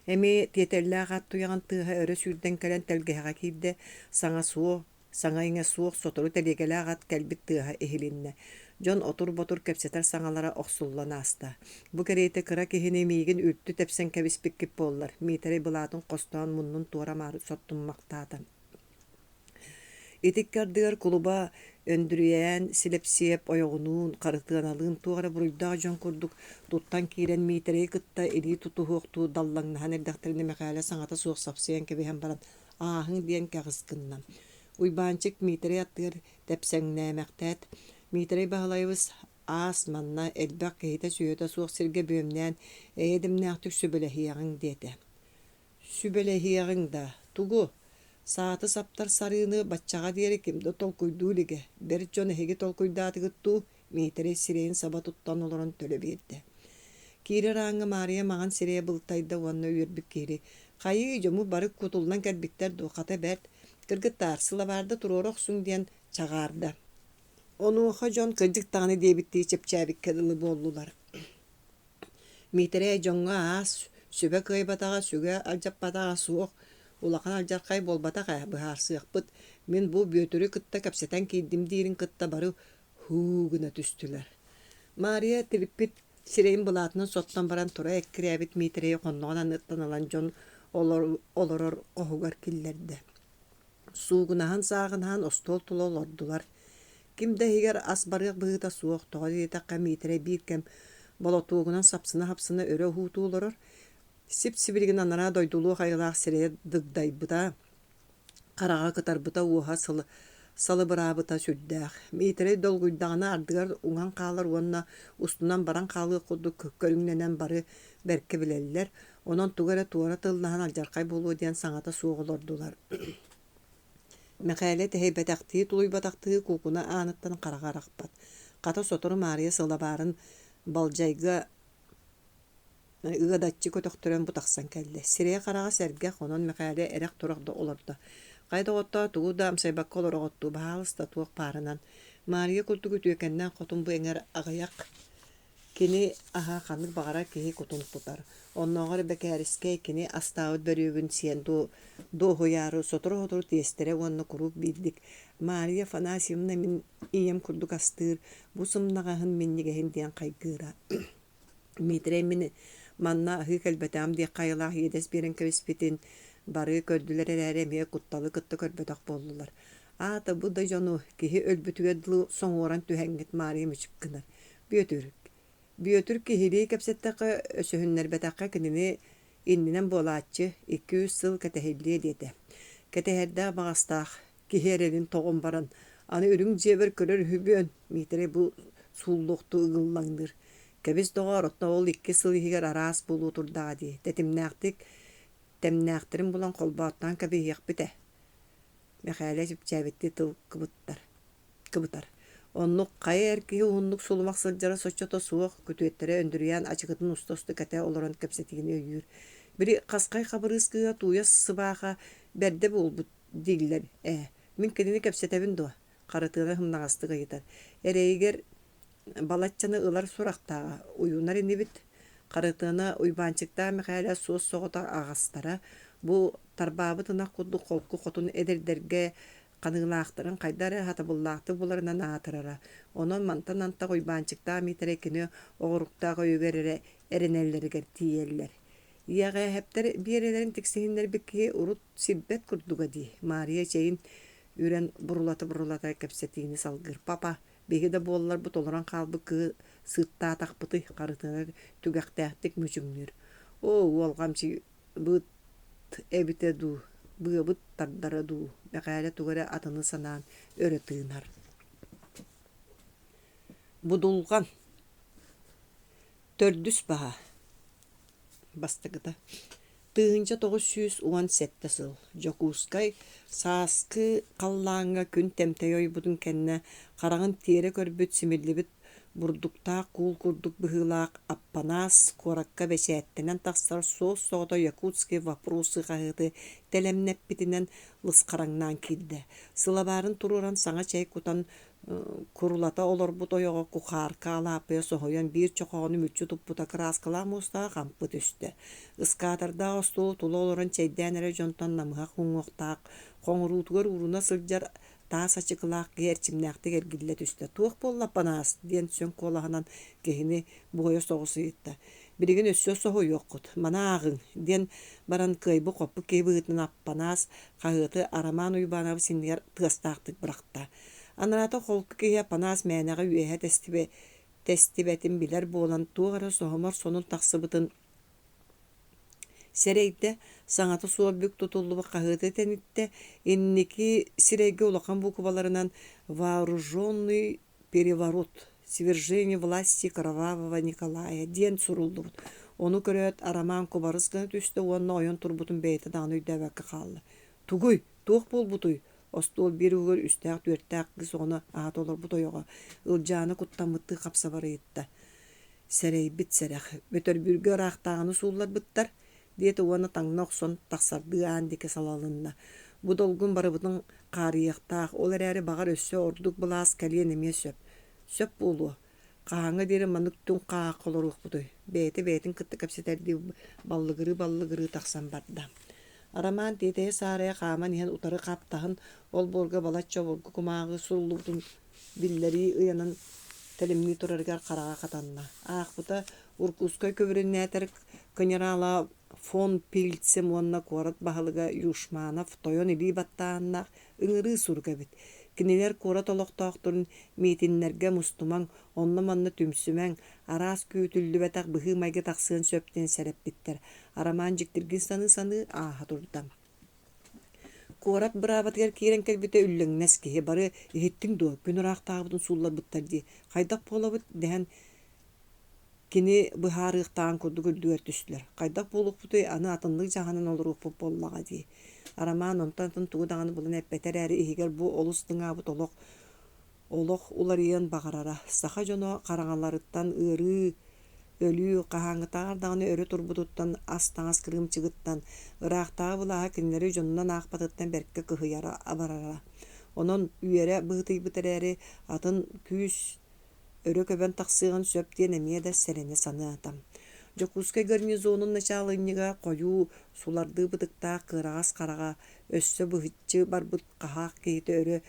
Эми тетерлі ағат туяған тыға өрі сүрден кәлен тәлгеға кейді саңа иңе суық сотору тәлегелі ағат кәлбіт тыға эхілінне. Жон отур-ботур кәпсетер саңалара оқсуллана аста. Бұ кәрейті кыра кехіне мейгін үлтті тәпсен кәбіспік кеп болылар. Мейтері бұлатын қостуан мұнның туара мары соттun мақтады. Итиккардығар кулуба өндүрүйән силепсиеп ойоғунуун қарытығаналығын туғара бұруйдағы жон күрдік туттан кейрен мейтерей кытта эли тутуғуқту даллаңнахан эрдәқтеріне мәқәлі саңата суық сапсиян кебейен баран ағың диен кәғызкыннан. Уйбанчык мейтерей аттығар тәпсәңнә мәқтәт. Мейтерей бағалайбыз ас манна әлбәқ кейті сүйеті суық сірге бөмнән әйедімнәқтік сүбеләхияғың деді. Сүбеләхияғың да тугу. Сааты саптар сарыны баччаға дері кемді толкуйдуліге. Бәрі жоны хеге толкуйдатығытту мейтерей сирейін саба туттан оларын төлі берді. Кейрі раңы Мария маған сирeye бұлтайды уанны үйербік кейрі. Қайығы жому барық күтулынан кәрбіктер дұқата бәрд. Кіргіттар сыла барды тұруырық сұң ден чағарды. Оны оқа жон кірдік тағыны дебітті чепчәбік кәділі болдылар. Мейтерей jonga ас сөбе кайбатаға сөге алжаппатаға суық. Улахан алжарқай болбатаға бұхарсық бұд. Мен бұл бөтірі кытта кәпсетен кейдім дейрін кытта бары хуғына түстілер. Мария тіріппіт сирейін бұлатының соттан баран тұра әккірәбіт мейтерей қоннағынан ұттан алан жон олорор қоғығар келлерді. Суғынахан сағынахан остол тұлы олордулар. Кімді егер ас барық бұғыта суық тоғы етаққа мейтерей бейкем болотуғынан сапсына-хапсына өрі хуғыту олорор. Сип-сибирген анара дойдулу қайылақ сірeye дығдай бұта, қараға кытар бұта уға салы бұра бұта сүрдәқ. Мейтерей долғыйдағына ардығар уңан қалар онына ұстынан баран қалы құдды көккөріңненен бары бәрке білелілер. Онан туғара туғара тылынахан алжарқай болу ден саңата суғылордулар. Мәқәлі тәхей бәтәқтігі тұлуй батақтығы куқына анықтан қараға рақпат. Қата сотыры Мария сылабарын балжайға ыгадатчы көтөктөрөн бутаксан келди. Сирия карага сәрге хонон мәкәле эрек туракда олорда. Кайда отта тугу да амсайбак колороготту баалыста туак парынан. Мария култугу түйекеннен котун буэңер агаяк. Кини аха канык багара кеhi котун тутар. Онногор бекәрискә кини астаут бөрүгүн сиен до хояру сотор тестере онны куруп билдик. Мария Фанасьевна мен ием курдук астыр. Бу сымнагахын меннигеһин диен кайгыра. Митрей мен манна ахы кәлбәтәм ди қайылақ едес берін көбіспетін бары көрділер әрәреме құтталы күтті көрбәтақ болдылар. Ата бұда жону кеге өлбітіге дылы соң оран түхәңгет Мария мүшіп кінар. Бүйөтір кегелей кәпсеттіқі өсіхіннер бәтаққа кініне иннінен болатчы 200 сыл кәтәхелі деді. Кәтәхерді бағастақ кегерелін тоғын баран. Аны үрің жебір көрір хүбен мейтере бұл суллуқты ұғыллаңдыр. Кәбіз доғар отна ол 2 сыл егер арас болу тұрдаға дей. Тәмнәқтірін бұлан қолбаттан кәбі еқ біті. Мәқәлі жіп жәбетті тыл кыбытар. Оннук кайер ки оннук сулмак сылжара сочото суох көтүеттере өндүрүян ачыгытын устосту кете олорон кепсетигини өйүр. Бири каскай кабырыскыга туя сыбааха берде болбут дигилер. Мин кедини кепсетебин до. Карытыга хымнагасты гайытар. Эрейгер балаччаны ылар сурактага уюнар инибит. Карытына уйбанчыкта мехайла соос согота агастара. Бу тарбабытына кудду колку хотун эдердерге каныылаахтарын кайдары хатабыллаахты буларынан аатырара. Онон мантан-анта уйбанчыкта митерекини оғыруктага өгерere эренеллергер тиеллер. Яга хептер биерелерин тиксихиннер бекки урут сиббет курдуга ди. Мария чейин үрен бурулата кепсетигини салгыр. Папа, беги да боллар бут олоран калбы кы сытта такпыты карытына түгәктәктик мүчүңнөр. Олгамчы бут эбите ду, быбыт тардара ду. Бәкәле тугара атыны санаан өрө тыынар. Будулган төрдүс баха бастыгыта. Тыынча 917 сыл. Якутской саскы қаллаңга күн темтей будун кенне карагын тере көрбүт симирлибит бурдукта кул курдук быгылаак аппанас коракка бесеттенен тахсар соос сото якутский вопросы кагыты телемнеппитинен лыскараңнан килде. Сылабарын туруран саңа чай кутан курулата олорбут ойого кухарка алапы сохоян бир чокоonu мүччү туппута краскала муста кампыт үстө. Ыскатарда остул тулолорун чейденере жонтон намыга хуңоктаак коңурутугар уруна сылжар таас ачыкылаак герчимнакты гергиллет үстө. Туох болла панас диен сön колаханан кехини бугая согусуйта. Бириген өссө сохо йоккут. Манаагын диен баран кыйбы коппу кейбыгытын аппанас кагыты араман уйбанабы синдер тыстаактык быракта. Анарата холку кия панас мәнәгә үеһә тестибетин билер болан тугара сохомар сонун таксыбытын серейте саңаты суоббүк тутуллубы кагыты тенитте инники сирейге улакан букваларынан вооруженный переворот, свержение власти кровавого Николая диен сурулдубут. Ону көрөт араман кубарызгы түстө онна ойон турбутун бейти даны үдәбәккә калды. Тугуй, туох болбутуй. Остол бир үгөр үстәк төрттәк кыз оны аат олор бутойога. Ылжаны куттамытты капса барыйтта. Серей бит серех. Бөтөр бүргө рахтаганы суулар биттер. Диети оны таңнок сон таксарды андике салалынна. Бу долгун барыбытын карыяктак олар әри багар өссө ордук булас калиен эме сөп. Сөп болу. Кааңа дери мануктун каа колорук бутой. Бетин кытты капсетерди баллыгыры таксан барда. Араман тете сарая каман иһен утары каптахын ол борга балачча боргу кумагы суллубутун биллери ыянын телемми тураргар карага катанна. Ахбыта Уркускай көбүрүннәтер генерала фон Пильцем онна корат бахалыга Юшманов тойон или баттаанна ыңыры сургабит. Кинилер корат олоктоохтурун митиннерге мустумаң онна манна түмсүмәң арас күүтүллүбэтак быхы майга таксыын сөптен сереппиттер. Араман жиктиргин саны ааха турдам. Корат бырабатгер кирен келбите үллөңнес кихи бары ихиттиң дуо күнүраактаабытын сууллар буттарди. Кайдак болабыт дehen кини быхарыктаан курду күлдүгөр түстүлөр. Кайдак болукпутой аны атындык жаганын олоруп боллага ди. Араман онтантын тугудаганы булун эппетер әри ихигер бу олустыңаабыт олох уларыйын багарара. Саха жоно карагаларыттан ыры өлүү кахаңытаардаганы өрө турбутуттан астаңас кырымчыгыттан ыраактаа булаха кинилери жонунан аакпатыттан берке кыхыяра абарара. Онон үйере быытыйбытерери атын күүс өрө көбен таксыгын сөптен эмиеде серене саныатам. Якутской гарнизонун началыйныга кою суларды бытыкта кырагас карага өссө быхытчы барбыт кахаак кейти өрө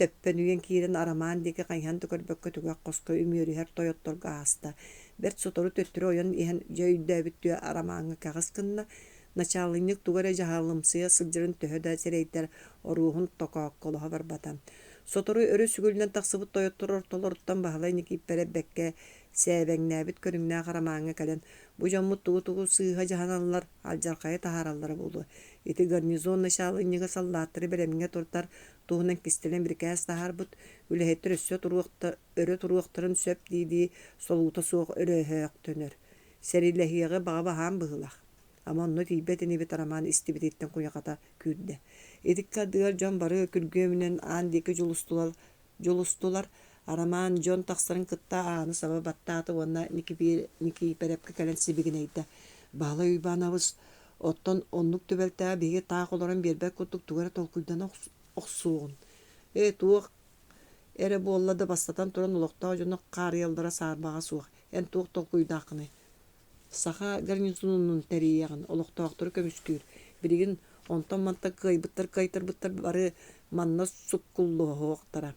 төппен үйен киирен арамаан деке кайхан төкөрбөккө түгәк коско үмүөрүһэр тойотторга аста. Берт сотору төттүрө ойон иһен жөйдөбүттү арамааңа кагаскынна началыйнык тугара жаһалымсыя сылжырын төһөдө серейтер оруухун токоокколоха барбатам. Сотору өрө сүгүлүнен таксыбыт тойоттор ортолорттан баһалайны киппере бекке сээбэҥнээбит көрүңнää харамааҥҥа кэлэн бу дьоммут тугу сыыһа дьаһаналлар алдьархайа таһаараллара болу. Ити гарнизон началыйныга саллааттары беремиҥҥэ туртар туһунан кистелен биркээс таһаарбыт үлэһэттэр өссө өрө туруохтарын сөп диидии солуута суох өрөһөөктөнөр. Серилэһиэҕи баҕа баһаан быһылах. Амонно тиийбэт инибит арамаан истибититтен куйахата күүрдэ. Итикка дыар дьон бары күлгөмүнен аан диэки жулустулар Араман Джон тақсарын кытта аны саба баттаты онна ники перепке кален сибигинейді. Бала үйбанабыз оттон оннук төбелті беге тақ оларын бербек күттік тугара толкуйдан оқсуғын. Туық эре боллады бастатан туран улоқтау жоны қар елдара сарбаға суық. Эн туық толкуйдақыны. Саха гарнизонунун тәрияғын олықтауқтыры көміскүйір. Бірігін онтан манта кайбыттар кайтыр-бұттар бары манна суккуллуақтара.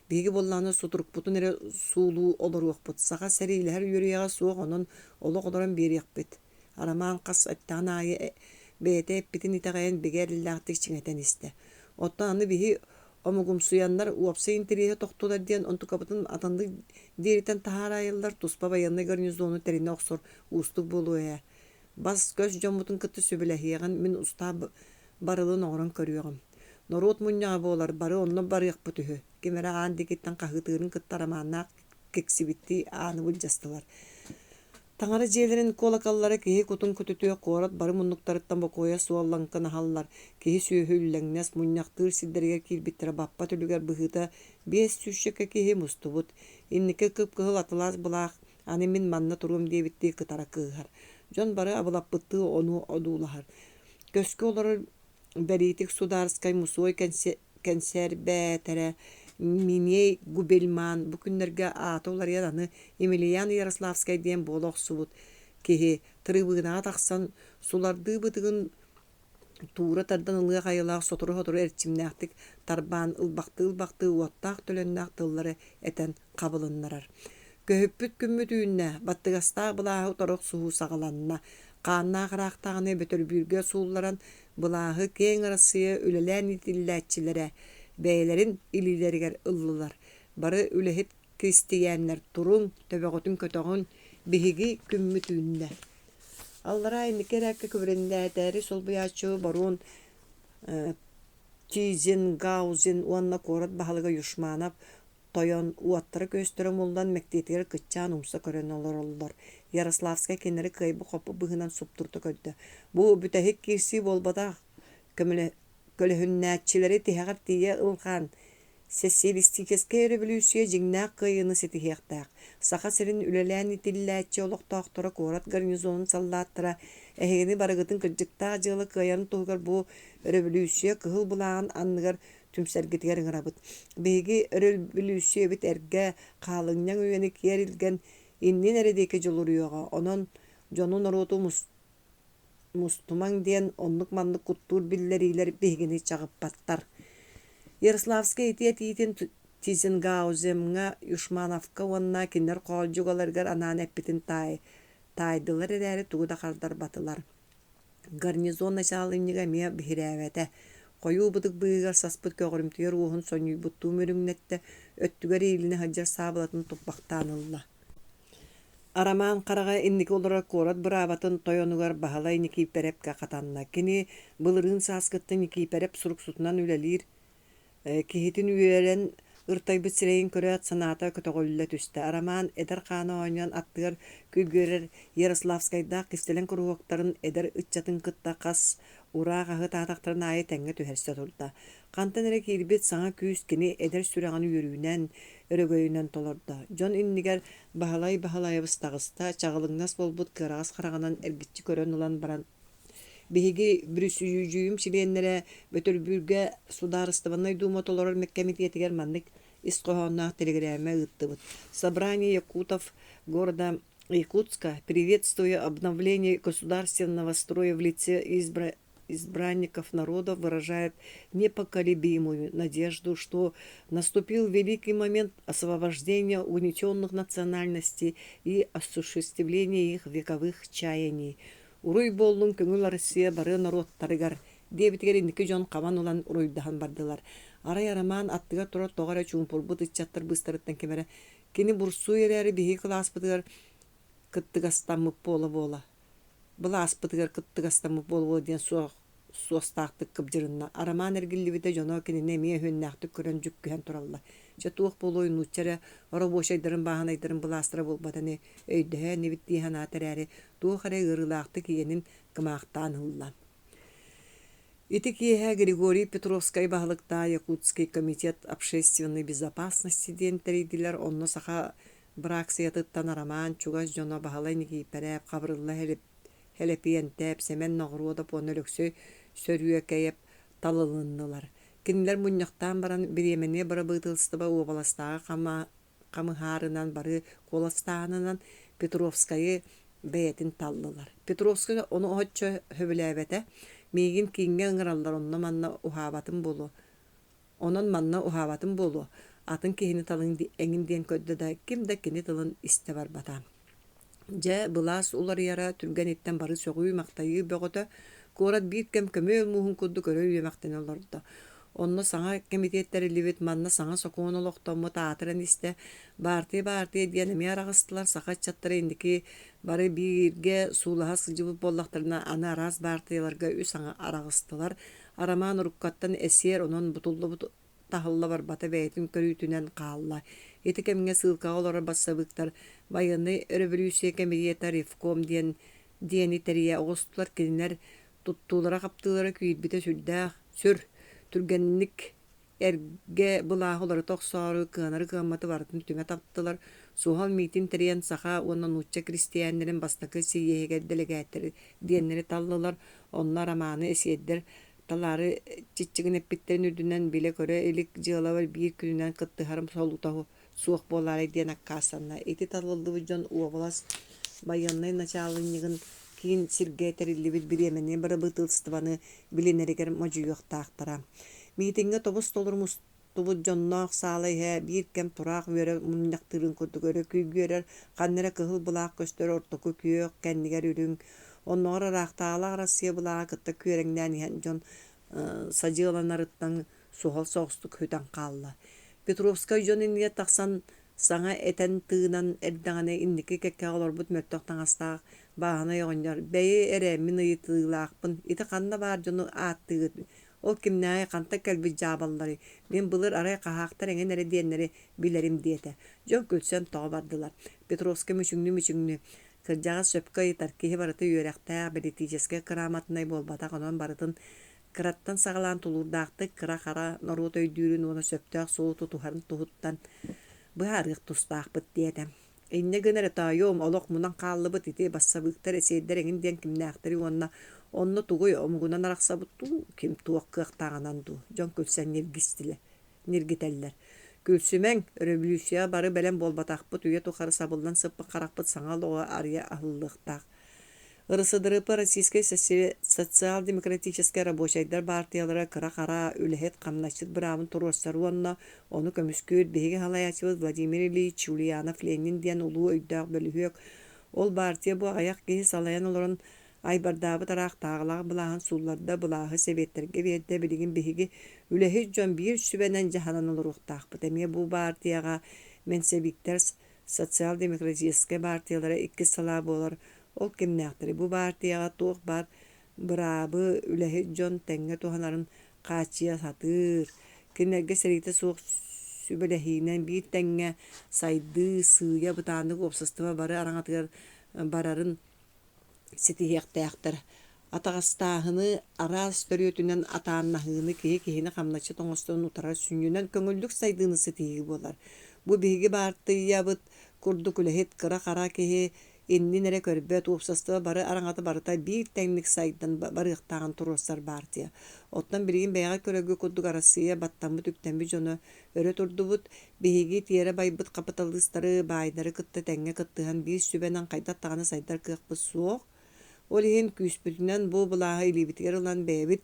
Беге болланы сутурук бұтын эре суулу оларуақ бұт. Саха сәрейлер үйерияға суық онын олық оларан берияқ бет. Араман қас аттан айы бәйті әппетін итағайын бегерліліғтік чіңетен істі. Оттан аны бейі омугум суяннар уапсы интерьеге тоқтулар ден онту кабытын атанды деритен тахар айылдар туспа баянны гарнизону тәріне оқсор устук болуя. Бас көз жомутын кытты сөбіләхияған мен уста барылын оғыран көріяғым. Норот мұнyağa болар бары онны барыяқ бұтүхі. Кемері аан декеттен қағытығырын кыттараманнақ кексибитти ааны бұл жастылар. Таңары жерлерін колокаллары кеге кутун күтүтүө қорат бары мұннуктарыттан бокоя суалланкын ахаллар. Кеге сүйөхүлләңнәс мұнняқтыр сиддерге кирбиттері баппа түлігер бұғыта 500 шекке кеге мұстыбыт. Иннеке кып-кығыл атылас бұлақ аны мен манна тұрым дебитти кытара кығар. Жон бары абылаппытты оны одулахар. Көскі олары бәритік сударскай мусой кәнсер бәтәрі Миней Губельман бүкіндерге атолар яданы Емельян Ярославскай ден болоқ субут. Кеге тырыбығына тақсан суларды бұтығын тура тардан ылға қайылақ сотыры-хотыры әрчімнәқтік тарбан ылбақты уаттақ төленнәқ тыллары әтен қабылыннарар. Көһөппүт күммүт үйінне баттығастақ бұлағы ұтарық суhu сағаланына қанна қырақтағыны бөтір бүрге суылларан бұлағы кең арасыя үлелән етілләтчілері бәйлерин илилеригер ыллылар. Бары үлехет кристияннар турун төбөгөтүн көтөгөн биһиги күммүтүүнне. Аллара инкерәккә күбрендә тәри сол буячы барун тизин гаузин уанна корат баһалыга юшманап тойон уаттыры көстөрө молдан мектетер кытчан умса көрөн олорлор. Ярославская кенери кайбы хопы быгынан суптурту көддө. Бу бүтәһик кирси болбада көмеле көлөһүннәтчилери тиһәгәр тие ылган социалистическая революция жиңнәк кыйыны сетиһәктәк. Саха серин үлелән итилләтче олоқтақтыры корат гарнизонын саллаттыра. Әһегени барыгытын кыржыкта жылы кыян тугар бу революция кыһыл булаган анныгар түмсәргетигер гырабыт. Беги революция бит эрге калыңняң үйәне киерилген иннен эредеке жолуруяга. Онон жонун ороту Мустуман ден онлuk манлык куттур биллерилер бегени чагып баттар. Ярославская итиятин Тизенгауземга Юшмановка онна кинер колжугаларгар анан эппитин тайдылар эдәре тугуда кардар батылар. Гарнизон началыйныга мия бихирәвәтә. Кою быдык быйгар саспыт көгөрүмтүер уһун сонюй буттуу мөрүңнәтте өттүгәр илине хаҗар сабылатын туппактанылла. Араман қараға инники олара корат бұрабатын тойонугар бағалай ники перепка қатанна. Кені бұлырын саскытты ники переп сұрук сұтынан үлелер. Кехетін үйелен ұртай бітсірейін көрі саната көтіғолілі түсті. Араман эдер қаны ойнан аттығар күйгерер Ярославскайда қистелен күруғақтарын эдер үтчатын кытта қас ура қағы татақтарын айы тәңі түхерсті тұрда. Қантан әрі келбет саңа күйіс кені эдер сүрағаны үйеруінен өрөгөйүнөн толорда. Жон иннигер бахалай быстагыста чагылыңнас болбут кырагас караганан эргитчи көрөн улан баран. Биһиги бүрүсүйүүм чиленнере бөтөрбүргө сударыстыбанай дума толорор меккемитетигер маннык Исқоһоннаах телеграмма ыттыбыт. Собрание якутов города Якутска, приветствуя обновление государственного строя в лице избранников народа, выражает непоколебимую надежду, что наступил великий момент освобождения угнетенных национальностей и осуществления их вековых чаяний. Уруй боллун көңүл Россия бары народтарыгар дебитигер индики жон каман улан уруйдахан бардылар. Арай араман аттыга тура тогара чумпурбут иччаттыр быстырыттан кемере кини бурсу ерери биһи кылааспытыгар кыттыгастаммык бола. Была аспытыгар кыттыгастаммык боло диен суостаактык кыбжырынна. Араман эргилливите жоно кинине мие хөннәхтүк көрөн жүккүһен туралла. Жатуох болой нучара оробошайдырын баһанайдырын буластыра болбатаны өйдөһө небиттиһан атарары туохары ырылаакты киенин кымаактан хылла. Итикиха Григорий Петровской бахлыкта Якутский комитет общественной безопасности ден теридилер онно саха браксиятыттан роман чугас жона бахалайники переп кабрылла хелепиентеп семен ногруода понөлөксөй сөрүө кэйеп талылыннылар. Кинилер муньяктан баран биремене бара бытылстыба уобаластаға камыхарынан бары коластаанынан Петровскайы бэйэтин таллылар. Петровская оны оһоччо хөбүлээбэте мигин кинге ыңыраллар онно манна ухаабатын болу. Онон манна ухаабатын болу. Атын кихини талын эңин диен көдді да кимде кини талын исте бар бата. Же былас улар яра түрген еттен бары соғуй мақтайы бөғөті корат бир кем көмөөл муһун курду көрөй мақтан оларды. Онно саңа комитеттери ливит манна саңа сокуон олоқтомму таатырын исте барты диен эме арағыстылар сақа чаттары индики бары бирге суулаха сылжыбы боллақтарына аны араз бартыйларга үс аңа арағыстылар. Араман уруккаттан эсер онон бутуллу тахылла бар бата бәйтін көрүйтүнен қалла. Эти кемге сылка олар бассабыктар военный революция комитета ревком диени терия оғыстылар кенер туттуулара каптылары күйітбіте сүр түргенник эрге былаахылары тоқсары кыанары кыамматы бартын түңе таптылар. Сухал митин териян саха онан учча крестьяннерин бастакы сиеге делегаттер диеннери таллылар. Онна романы эсиеддер талары чичигин эппиттерин үрдүнен биле көрө элик жылабар бир күнүнен кыттыхарым солутаху суох болары диен аккасанна. Эти таллылды жон уобалас военный началыннигин кийин сирге терилибит биремене бара бытылстыбаны билинеригер мажуюктаактара. Митинге тобус толурмус тубут жонноох саалайха бир кем тураак үөрэ муньяктырын курдугөрө күйгүөрэр каннера кыһыл булаак көстөр ортоку күйөк кэннигер үрүң онноор араактаалаах Россия булаага кытта күөрэңнээн иһэн дьон садьыаланарыттан суохал соҕустук хүтэн хаалла. Петровскай дьон инниге тахсан саңа этен тыынан эрдэҕинэ инники кекке олорбут мөттөх таҥастаах бааһына йоҕонньор бэйи эрэммин ыйытыылаахпын ити ханна баар дьону ааттыгыт ол кимнээе канта кэлбит жаабаллары мен былыр арай каһаактар эҥен эре диэннери билэрим диэтэ дьон күлсэн тоҕо бардылар. Петровскай мүчүҥнү кырдьаҕа сөпкө ыйтар киһи барыты үөрэхтээх политическэ кырааматынай буолбатах онон барытын кыраттан сагалаан тулурдаахтык кыра-хара норуот өйдүүрүн уона сөптөөх суу тутухарын туһуттан быһаарыах тустаахпыт диэтэ. Инне гынары таайом олох мунан хааллыбыт ити бассабыктар эсиэддер эҥин диэн кимнээхтери уонна онно тугуй омугунан арахсабыттуу ким туаккыахтааганан дуу дьон күлсэн ниргителлер. Күлсүмэң революция бары бэлэн болбатахпыт үйэ тухары сабылдан сыппы карахпыт саңа лоҕа ария ахыллыахтаах. Ырысыдырыпы Российской социал-демократической рабочайдар партиялары кыра-хара үлэһет хамначыт быраабын туруостар уонна ону көмүскүүт биһиги халаячыбыт Владимир Ильич Ульянов Ленин диэн улуу өйдөөх бөлүһүөк ол партия бу аяк киһи салайан олорун айбардаабыт араактаагылаах былааһын суулларда былааһы себеттерге биэрдэ билигин биһиги үлэһит дьон биир сүбэнэн жаһанан олоруохтаахпыт. Эмиэ бу партияга менсебиктер социал-демократической партиялары икки салаа буолар. Ол кимнээхтери бу партияга туох бар быраабы үлэһит дьон тэҥҥэ туһанарын хааччыа сатыыр кинэргэ сэрийэтэ суох сүбэлэһиинэн биир тэҥҥэ сайды сыыя бытааннык уопсастыба бары араҥатыгар барарын ситиһиэхтээхтэр атаҕастааһыны араас төрүөтүнэн атааннаһыыны киһини хамначы тоҥостон утара сүнньүнэн көҥүллүк сайдыыны сытиһиги буолар. Бу биһиги баартыйабыт курдук үлэһит кыра-хара киһи иннин эре көрбөт уопсастыба бары араҥаты барыта биир тэҥник сайдан барыахтааҕан туруостар партия. Оттон билигин бэйэҕэ көрөгү курдук Россия баттаммыт үктэмби дьоно өрө турдубут биһиги тиэре байбыт капыталыыстары баайдары кытта тэҥҥэ кыттыһан биир сүбэнэн хайдаттаҕаны сайдар кыахпыт суох ол иһин күүспүтүнэн бу былааһы илиибитигэр ылан бэйэбит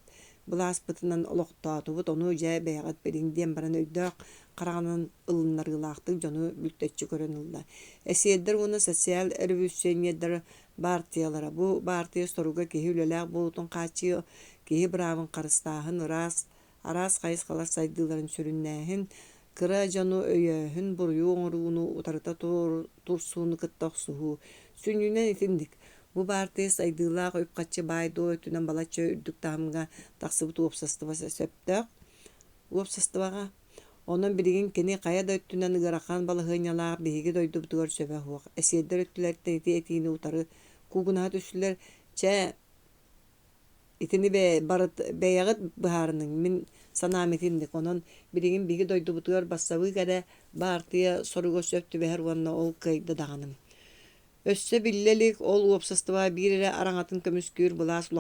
былааспытынан олохтоотубут ону дьэ бэйэҕит билиҥ диэн баран өйдөөх караҕанан ылыннарыылаахтык дьону бүлтэччи көрөн ылла. Эсиэддер уна социал революционердер партиялара бу партия соруга киһи үлэлээх буолутун хаачы киһи быраабын карыстааһын араас хайыс халар сайдыыларын сүрүннээһин кыра дьону өйөөһүн буруйуу оҥорууну утарыта турсууну кыттах суһуу сүнньүнэн итинник. Бу партия сайдыылаах өпкаччы баайдуу өтүнэн балаччы үрдүк таамга тахсыбыт уопсастыба сөптөөх уопсастыбаҕа онон билигин кини кая да өттүнэн ыгырахан балыһыынялаах биһиги дойдубутугар сөбө хуох. Эсиэддер өттүлэртэн ити этиини утары куугунаа түссүлэр чэ itini barıt beyağıt baharının min sanametindik onun birigin bigi doydu butuyor bassabı gade bartıya soru gösöptü beher vanna ol kaydı dağınım. Össe billelik ol opsastıva bir ere aranatın kömüskür bulas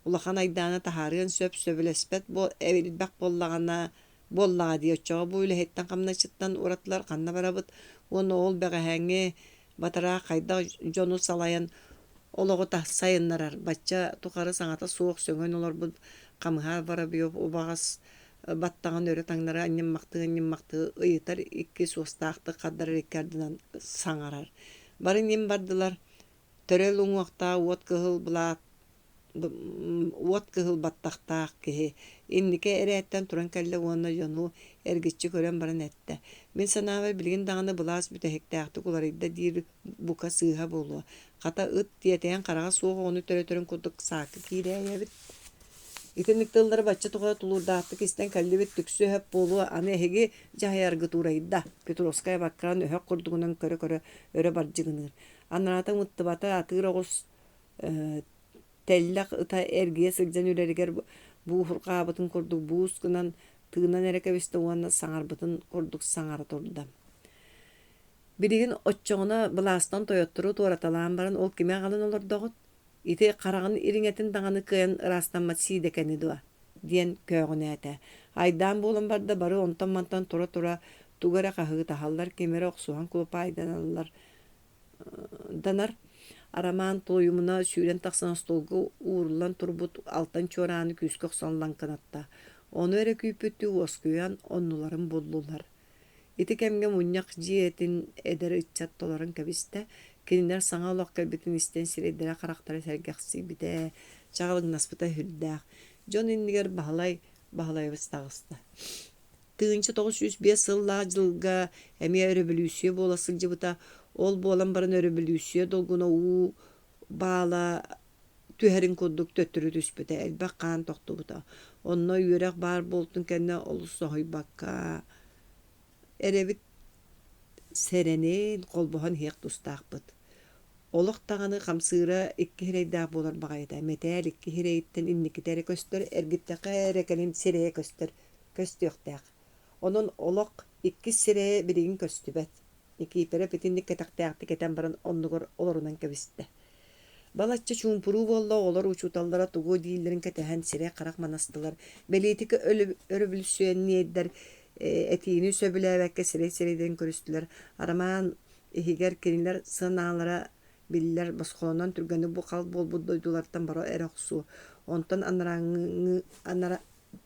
ulakan aydana taharın söbülespet bu evilbek bollağa diye çoğu bu ile hetten kamna çıttan uğratlar kanna barabıt onu ol beğengi batara kayda jonu salayan oloğu da sayınlarar. Batça tukarı sanata soğuk söngön olur bu kamıha barabıyor o bağız battağın öre tanlara annem maktı ıyıtar iki sostağıtı kadar rekardınan sangarar. Barın yem bardılar törel uğuqta uot kıhıl battaqtaq kehe. İnnike eretten turan kelle ona jonu ergitçi kören barın ette. Men sanavar bilgin dağını bulas bütehektaaqtı kularıyda dir buka sığha bolu. Kata ıt diyeteyen karağa soğuk onu törün kuduk sakı kireye bit. İtinlik tılları batça tuğa tulurdağıttık isten kalli bit tüksü hep bolu anı hegi jahayargı turayda. Petrovskaya bakkaran öhek kurduğundan köre öre barcıgınır. Anarata mıttыбата atır oğuz tellak ıta ergiye sılcan üreriger bu hurqabıtın kurduk buğuz kınan tığınan ereke biste oğanna sanarbıtın kurduk sanara turda. Birigin otçoğuna bilastan toyotturu tuaratalan baran ol kime qalın olur doğut. İti qarağın iriŋetin dağını kıyan rastanmat sidekeni dua diyen köğün ete. Aydan bolun barda barı ontan mantan tura tugara qahığı tahallar kemere oqsuhan kupa aydanallar danar. Araman toyumuna süren taqsan stolgu uğurlan turbut altan çorağını küskök sonlan kanatta. Onu ere küpüttü osküyan onnuların bollular. İti kemge munyak jiyetin ederi içattoların kebiste. Kinler sana olaq kelbetin isten siredere karakteri sergaqsi bide. Çağılın nasbıta hürdaq. John inniger bahalay vistağısta. Tığınca 905 yılla jılga emiye öröbülüsüye bolasılcı bıta ol bolan barın öröbülüsüye dolguna u bağla tüherin kudduk töttürü düspüte elbaq kan toqtu bıta. Onna yürek bar boltun kenne olusa hoybakka. Erevit serenin kolbohan hek tustaq bıt. Olaq tağını qamsıra iki hireyda bolar bağayda. Metel iki hireyitten innikitere köstür ergittaqe erekenin sireye köstüqtaq. Onun olaq iki sireye birigin köstübet. İki ipere petindik ketaqtaqtı keten baran onnugur olorunan kebiste. Balatça çumpuru bolla olar uçutallara tugu değillerin ketehen sireye qarak manastılar. Beliyetiki örübülsüyen niyedder etiğini söbülevekke sireyden körüstüler. Araman ihiger keniler sınağlara biller basqonan türgeni bu qal bol doydulardan bara eroqsu. Ontan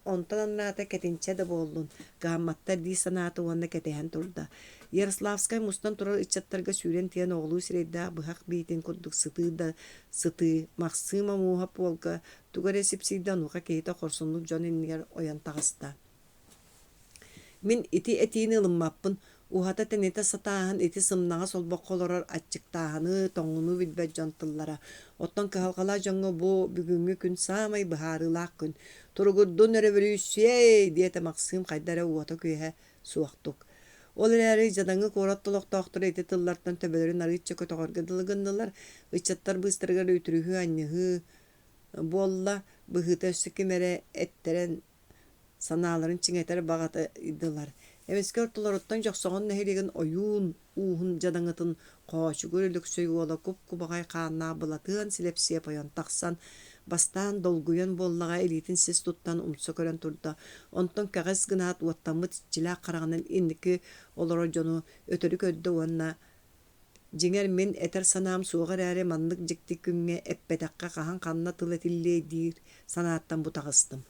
anrata ketinçe de bollun. Gammatta di sanatı wanda ketehen turda. Yaroslavskay mustan turar içattarga süren tiyan oğlu sireyda bıhaq bitin kudduk sıtı maqsıma muhap olga tugare sipsidan uqa kehita korsunluk joninniger oyan tağısta. Min iti etiğini ılınmappın. Uhata tenete satağın iti sımnağa sol boqolorar açıktağını toңunu bilbe jantıllara. Ottan kıhalqala joңgo bu bugünkü gün samay baharılaq gün. Turgurdun revolüsiye diyete maqsım qaydara uhata köhe suaqtuk. Ol eri jadaňy korattoloqtoqtur eti tıllardan töbelerin arıçça kötoğorgıdılgındılar. Içattar bыстырgar ötürühü annıhı bolla bıhıta össükimere etteren sanaların çiŋeter bağata idiler. Emesker tular ottan joqsoğun nehirigen oyun uhun jadaňytyn qoşu görülük söy ola kup-kubagay qaanna bulatyn Slepceva payan taqsan bastan dolguyan bollaga elitin ses tuttan umsa kören turda. Ondan kağız gınat wattamıt çila qarağının indiki olara jonu ötörük ödde onna jinger men eter sanam suğar ere manlık jiktik günge eppedakka qahan qanna tıletilledir sanattan butağыстım.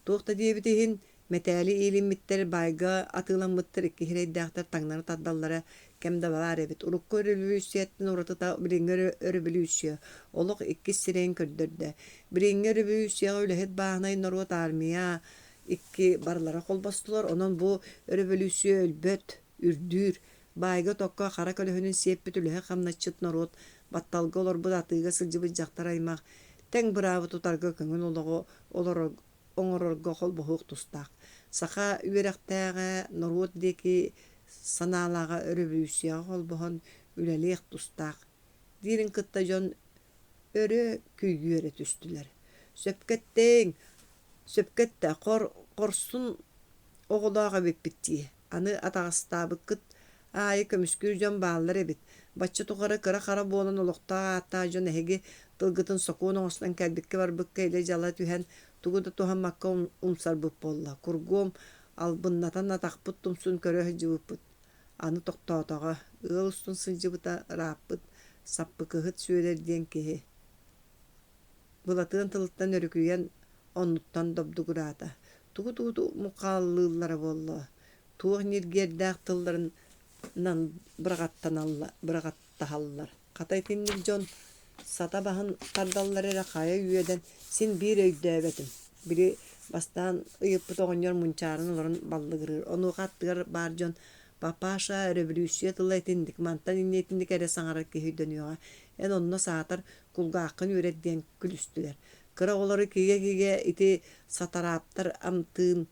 Toqta diyebidehin metali ilimmitler bayga atılanmıttır iki hireydağtar taňnary taddallara kemde var evet. Urukku örülüsüyetten uğratıda biringer örülüsüye. Oluk iki sireyin kördürde. Biringer örülüsüye ölehet bağınay norvat armiya iki barlara kol bastılar. Onun bu örülüsüye ölböt, ürdür. Bayga tokka qara kölöhünün siyep bütülühe qamnaçıt norvat. Battalga olur bu datıga sılcı bıcaqtar aymaq. Teň bravo tutarga köngün olur oňororga hol bohuk tustaq. Saha üyerektäge norwot deki sanalaga örübüsüya hol bohon ülelek tustaq. Dirin kıtta jon örü küýgüre tüstüler. сөпкетте корсун оголоога беппитти. Аны атагастабыккыт айы көмүскүр жон баалар эбит. Баччы тугары кыра болон олохта ата жон эһиги тылгытын сокуун оңостан кэлбикке барбыкка иле жала түһэн тугуда тухаммакка умсарбыт болла. Кургуом албыннатан атакпыт тумсун көрө жыбыппыт. Аны токтоотога ыл устун сылжыбыта рааппыт саппыкыгыт сүөлер диэн киһи. Булатын тылыттан өрүкүйен оннуттан добдугураата. Тугу мукааллыыллара болло. Туох ниргердээх тылларынан бырагаттахаллар. Катайтинник жон сата баһын тардаллар эре хая үйеден син бир өйдөбетим. Бири бастан ыйыппыт оҕонньор мунчаарын олорун баллыгырыр. Онуга аттыгар бар жон папаша революция тылайтиндик мантан иннетиндик эре саңара киһүйдөнүөҕа. Эн онно саатар кулгааккын үреддиэн күлүстүлэр. Кыра олары киге ити сатарааптар амтыын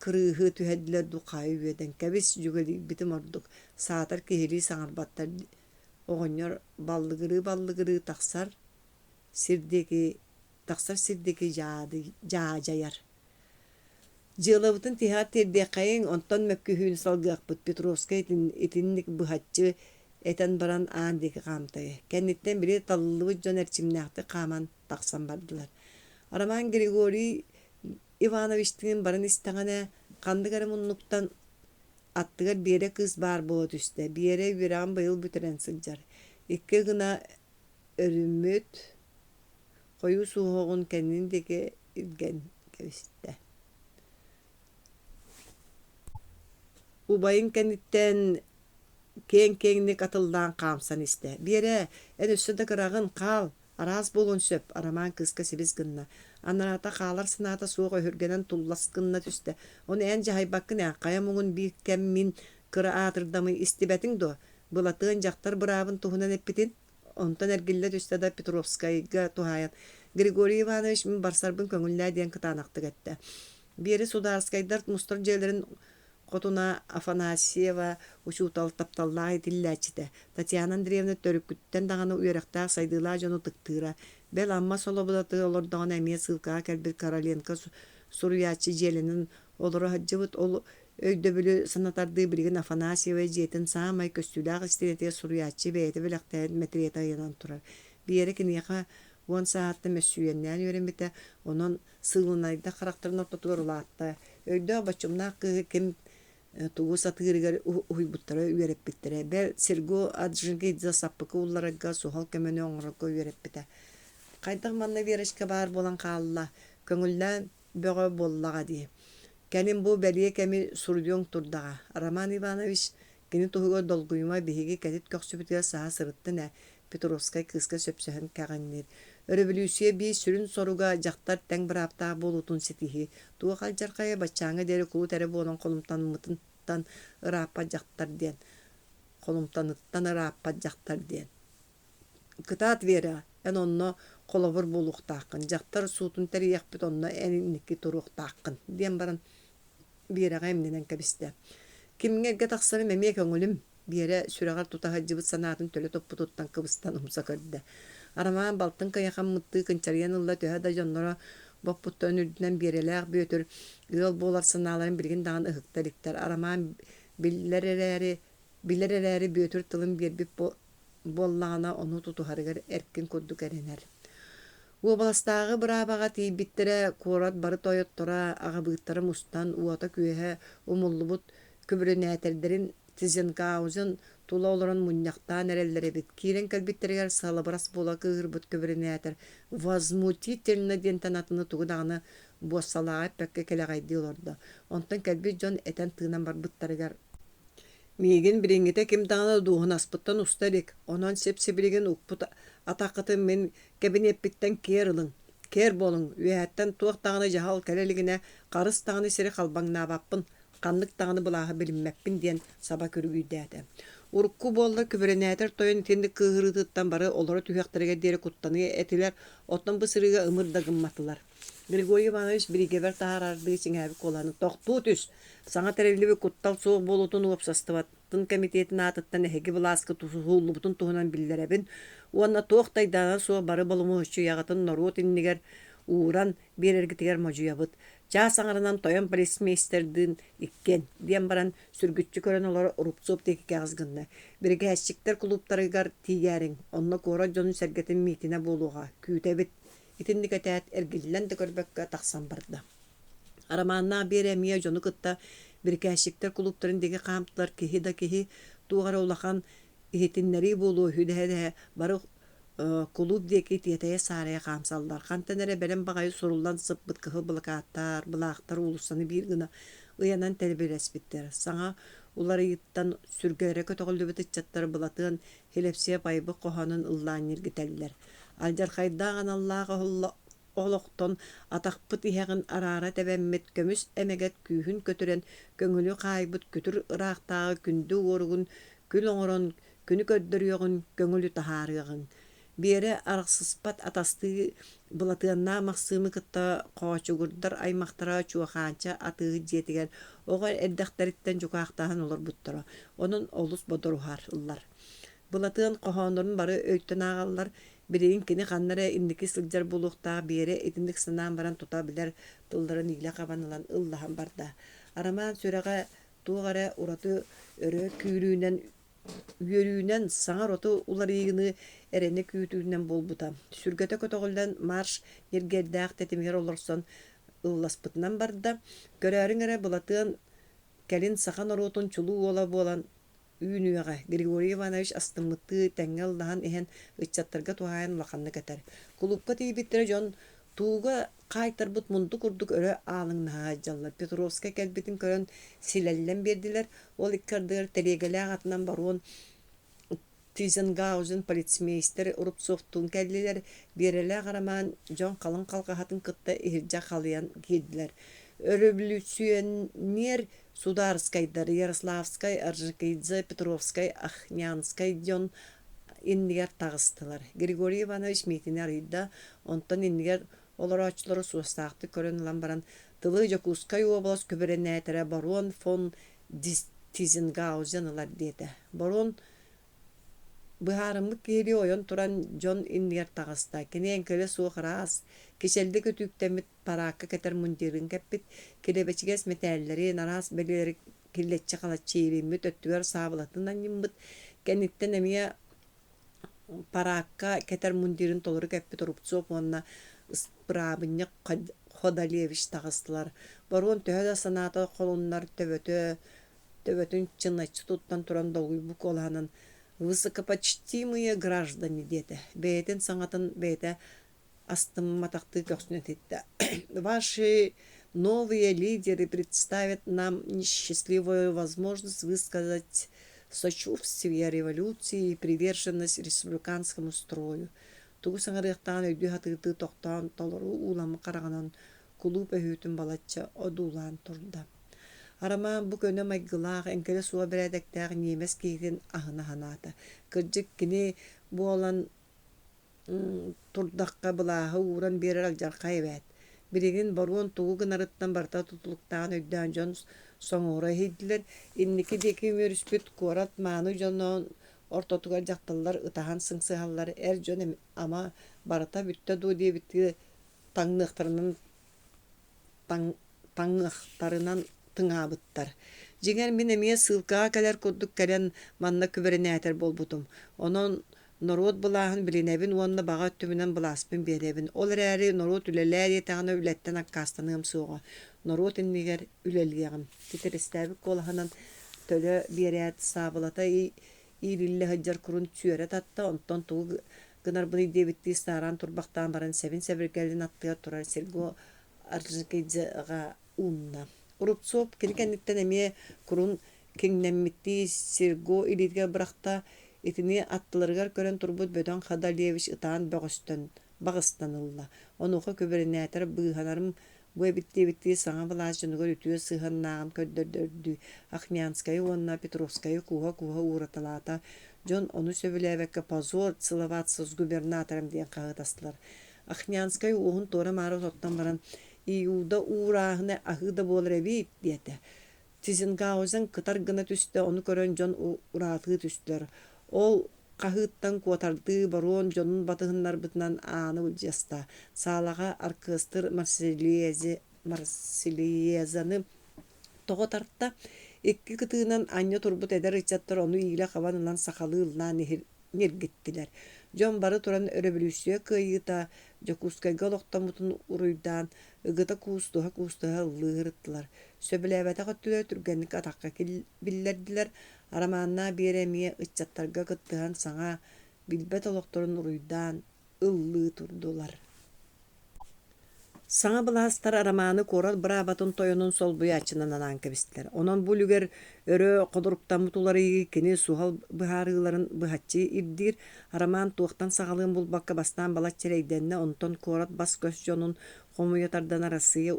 кырыыһы түһэддилэр дукайы үйеден кэбис жүгөлий битим ордук саатар киһилии саҥарбаттар оҕонньор баллыгырыы тахсар сирдеки жаажаяр. Дьылыбытын тиһаат тердиэххайыҥ онтон мөккүһүүнү салгыахпыт Петровска итинник быһаччы этен баран аан диэки хаамтайы. Кэнниттен бiri таллыбыт дьон эрчимнээхти хааман тахсан бардылар. Роман Григорий Ивановичтигин баран истэҕинэ хандыгар муннуктан аттыгар биэре кыыс баар була түстэ. Биэре үөрэгин быйыл бүтэрэн сылдьар. Икки гына өрүмүт хойуу суоҕун кэннин диэки илген кэбистэ. Убайын кэнниттен кең-кеңник атылдаан хаамсан истэ. Биэре эн өссөдө кырагын хаал араас болон сөп арамаан кыыска сибис гынна. Анаата хаалар сынаата суох өһүргэнэн туллас гынна түстэ. Оны эн жаһайбаккын кая муҥун бииккэм мин кыра аатырдамый истибэтиң до. Былатыын жактар быраабын туһунан эппитин. Онтон эргиллэ түстэ да Петровскайга тухаян. Григорий Иванович мин барсарбын көңүллээ диэн кытаанахтык этте. Биэри Сударскайдар мустар дьээлэрин Котуна Афанасьева учуутал тапталлаа итиллээчите. Татьяна Андреевна төрүккүттен даганы үөрехтээх сайдыылаа жону тыктыыра. Бел амма солобудаты олордоҕун эмиэ сылкаа кэлбит Короленко суруяччы дьиэлинин олоро хаджыбыт ол өйдөбүлү санатардыы билигин Афанасьева дьиэтин саамай көстүүлээх истиэтиэ суруяччы бэйэти билэхтээн метриэта айынан турар. Биэри киниэха уон саатта мэссүүэннээн үөреммите онон сыылынайда характарын ортотугар улаатта. Өйдөө бачумнаах кыһы ким тугу сатыырыгар уйбуттара үөреппиттере. Бэл Серго аджинги идза саппыкы улларагга сухал көмөнү оҥорокко үөреппите. Кайдах манна верешке баар болан хаалла. Көңүллään бөҕө боллаҕа дии. Кэнин бу бэлие кэми сурдуоҥ турдаҕа. Роман Иванович кини туһуга долгуйума биһиги кэтит көхсүбүтүгэр саһа сырыттын Петровскай кыыска сөпсөһөн кэҕиннир. Революция бии сүрүн соруга жактар тең бырааптаа болутун ситиһи. Туга халжаркая баччааҥа дери кулу тере буонон колумтанмытын ырааппа жактар диэн. Колумтаныттан ырааппа жактар диэн. Кытаат вера эн онно колобур болуктааккын. Жактар суутун терияхпит онно энинники туруктааккын. Диэн баран биэрэҕэ эмненен кэбистэ. Кимиңерге тахсарым эмиэ көңүлүм биэре сүрэҕар тутаһаджыбыт санаатын төлө топпутуттан кыбыстан умса көрдө. Арамаан балтын каяхан мытты кынчарыян ылла төһө да дьонноро боппуттан үрдүнэн биэрэлээх бүйөтөр ыал буолар санааларын билигин даҕан ыһыкталиктер. Арамаан биллэр эрээри бүйөтөр тылын биэрбит боллаҕына ону тутуһарыгар эркин курдук эренер. Уобаластаагы быраабаҕа тиийбиттерэ куорат бары тойоттора аҕабыыттара мустан уота күөһэ умуллубут күбүрүнээтердерин тизенкаузын тула олорон муньяхтаан эреллеребит. Киирен кэлбиттеригэр салабырас буола кыырбыт көбүрүнээтер. Возмутительно диентен атыны тугудаҕаны буоссалааҕа пэкке келэҕайдыы олордо. Онтон кэлбит дьон этэн тыынан барбыттарыгар. Миигин бириҥҥите ким даҕаны дууһун аспыттан устарик. Онон сеп-себилигин укпут атааккытын мен кэбинеппиттен киэр ылыҥ. Кэр болуң. Үөһэттэн туох даҕаны жаһал кэлэлигине харыс даҕаны сири халбаҥнаабаппын. Каннык даҕаны былааһы билиммэппин диэн саба көрүгүйдээтэ. Урукку буоллар күбүрүнээтер тойон итинник кыыһырыытыттан бары олоро түһэхтеригэ диэри куттаны этилэр оттон бысырыга ымыр да гымматылар. Григорий Иванович биригебер таһаарардыы сиҥээби куоланы тохтуу түс. Саҥа тереллиби куттал суох болутун уопсастыбаттын комитетин аатыттан эһиги былааскы тусууллубутун туһунан биллэребин. Уонна туох тайдаана суох бары болумууччу ягатын норуот иннигэр ууран берергитигер можуябыт. Жа саңарынан тоян полицмейстердин иккен диэн баран сүргүтчү көрөн олар урупсуп теки кагызгынна. Бригадчиктер клубтарыгар тиярин, онно кора жонун сергетин митине болуга күүтебит. Итинникетет эргиллен дөкөрбөккө таксан барды. Араманна беремия жону кытта бригадчиктер клубтарын деги камтылар кихи да кихи тугара улахан ихитиннери болуу хүдәһә бары клуб деки тиетeye сарая камсалдар. Хантенере белем багай сурулдан сыппыт кыһы былакаттар, былаактар улусаны бир гына ыянан тербелеспиттер. Саңа улар йыттан сүргәре көтөгөлдөбүт иччаттар былатын хелепсия пайбы коханын ыллааннер гителлер. Алжар хайдаган Аллага олоқтон атақпыт иһәгін арара тәбәммет көмүс әмәгәт күйін көтөрен көңілі қайбыт көтір ырақтағы күнді орығын, күл оңырын, күні көддіріғын, көңілі тахарығын. Бері арықсыспат атасты бұлатығына мақсымы кытта қоғачуғырдар аймақтара чуақанча атығы жетігер. Оғар әрдіқтарыттен жүқақтағын олар бұттыра. Оның олыс бодырухар ұллар. Бұлатығын қоғанларын бары өйттен ағалар. Бірейін кені қаннары индікі сылжар болуқтағы бері етіндік сынан баран тұта білер тұлдарын илі қабанылан ұллаған барда. Араман сөреға туғары ұраты өрі үйерүүнен саңар оты улар егіні әрені күйітүүнен болбута. Сүргеті көтіғілден марш ергердәқ тетімер оларсан ұлласпытынан барда. Көрәрің әрі бұлатығын кәлін сақан оротын чулу ола болан Июняга Григорий Иванович астымыты тәңгел даһан иһен ыччаттарга туһайын лаханны кәтәр. Клубка тибиттер жон туга кайтарбыт мунду курдук өрө алыңна жаллар. Петровска кәлбитин көрөн силеллен бердилер. Ол иккардыр телегеле атынан баруын Тизенгаузен полицмейстер Урупсовтун кәллилер береле гараман жон калын калкахатын кытта иржа калыян килдилер. Революционер Сударскайдар, Ярославскай, Аржикайдзе, Петровскай, Ахнянскай дьон иннигер тағыстылар. Григорий Иванович митинер идда, онтан иннигер олар ачылары суастақты көрін ламбаран тылы Якутской облас көбіріне әтірі барон фон Тизенгаузен ылар деді. Барон Быһарымлык киһили ойон туран жон иннигер тағыста. Кенен көлі суық рас, кешелді көтүктемит паракка кетер мундирин кәппит, келебечигес метәллери, нарас белері келлетчі қалатчиримит, өттүгер сабылатынан нимбит, кенниттен эмия паракка кетер мундирин толыры кәппит урупцоп, онна ыспырабынне Ходалевич тағыстылар. Баруын төһөдө санаты қолуннар төбөтүн чыначы туттан туран долгуй бук оланын высокопочтимые граждане дети. Бейтен саңатын бейте астым матақты көксүнететті. Ваши новые лидеры представят нам несчастливую возможность высказать сочувствие революции и приверженность республиканскому строю. Тугу саңарықтан өйді хатыты тоқтан толыру уламы қарағанан клуб өйтін балатча одулан тұрды. Араман бу көне майгылах энкеле суа бередектер немес кейтен ахына ханаты. Кыржык кини бу olan турдакка булаһы уран берер алжаркай бет. Биреген баруон тугу гынарыттан барта тутулуктан өйдөн жон соңора хидлер. Инники деки мөрүспүт корат мааны жонон ортотугар жакталлар ытахан сыңсыхаллар эр жон ама барата бүтте ду дебити таңныктарынан тыңабыттар. Жеңер мен эме сылка калер курдук кален манна күберенетер болбутум. Онон народ булаһын билинебин уонна бага төмүнен буласпын беребин. Ол эри народ үлелер етагына үлеттен аккастаным суга. Народ иннигер үлелгем. Титерестебик колаханан төлө берет сабылата ирилле хаджар курун чүрет атта онтон туг гынар буны дебитти старан турбактан баран севин аттыга турар селго аржыкыжга унна. Урупцоп кенкенниттен эме курун кеңнеммитти Серго илитге быракта этини аттыларгар көрөн турбут бөтөн Ходалевич ытаан багыстан ылла. Онуха көбөрүнэтер быханарым бу битти саңа балаш жөнөгөр үтүө сыханнаган көддөрдү. Ахнянская онна Петровская куга ураталата. Жон ону сөбүлебекке позор целоваться с губернатором деген кагытастылар. Ахнянская угун тора мары тоттан баран июда урахны ахыда болребит диете. Тизенгаузен кытар гына түстө, оны көрөн жон ураты түстөр. Ол Кахыттан куотарды барон жонун батыгыннар бытынан ааны улжаста. Салага оркестр Марсилиезаны тоҕо тарта. Икки кытыынан аньа турбут эдер ычаттар ону иилэ хабанынан сахалы ылнаа нергиттилер. Жон бары туран революция кыйыта Якутскайга олохтомутун уруйдаан ыгыта куустуха ыллыырыттылар. Сөбүлээбэтэ көттүлөр түргэнник атакка биллердилер. Арамааннаа биэремие ыччаттарга кыттыхан саҥа билбет олохторун уруйдаан ыллыы турдулар. Саҥа былаастар арамааны куорат быраабатын тойонун солбуй ачынан анаан кэбистилэр. Онон бу үлүгэр өрө кодуруптаммутулары кини сухал быһаарыыларын быһаччы ирдиир арамаан туохтан саҕалыын булбакка бастаан балат черейдэнне онтон куорат бас көс дьонун хомуйатардан арасыйа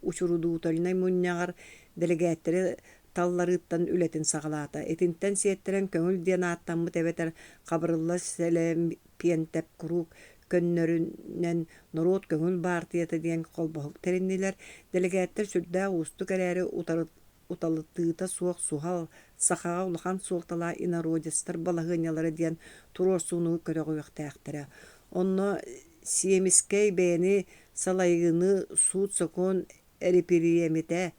учурудууталинай мунньаҕар делегээттери талларыыттан үлэтин саҕалаата. Этинтэн сиэттерэн көҥүл диэн ааттаммыт эбэтэр хабырылла сэлэмпиэнтэп курук көннөрүнэн нороот көҥүл баартыйата диэн холбоһук териннилэр. Делегээттер сүрдээ уусту кэрээри уталытыыта суох сухал сахаға улахан суолталаа инародистар балаһыынялары диэн туруорсуунугу көрөҕүөхтээхтэрэ. Онно сиэмискэй бэйэни салайыыны суут сокуон эрипириэмитэ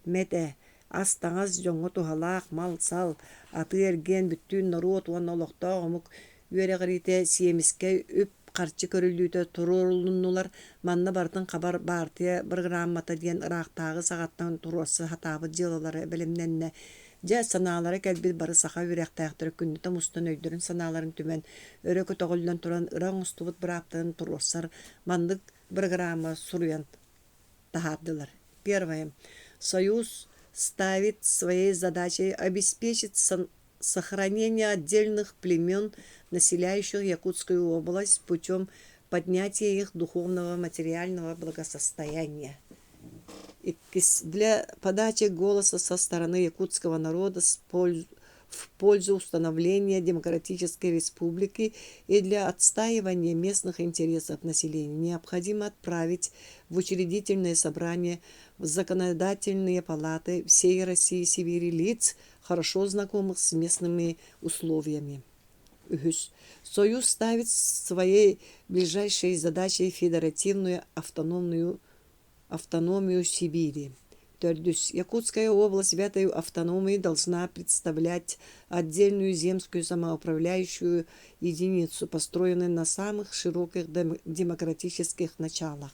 мэтэ ас таҥас дьоҥҥо туһалаах мал сал аты эргиэн бүттүүн нороот уон олохтоогомук үөрэҕэритэ сиэмискэй үп харчы көрүлүүтэ туруорулуннулар манна бартын хабар баартыя программата диэн ыраахтааҕы саҕаттан туруорса хатаабыт дьыалалары белемнэннэ дьэ санаалары кэлбит бары саха үрэхтээхтэрэ күннүтэ мустун өйдөрүн санааларын түмэн өрө көтөҕүллэн туран ыраң устубут бырааптарын туруорсар маннык программа суруян таһаардылар. Первое. Союз ставит своей задачей обеспечить сохранение отдельных племен, населяющих Якутскую область, путем поднятия их духовного материального благосостояния. Для подачи голоса со стороны якутского народа в пользу установления демократической республики и для отстаивания местных интересов населения необходимо отправить в учредительное собрание в законодательные палаты всей России и Сибири лиц, хорошо знакомых с местными условиями. Союз ставит своей ближайшей задачей федеративную автономию Сибири. Якутская область в этой автономии должна представлять отдельную земскую самоуправляющую единицу, построенную на самых широких демократических началах.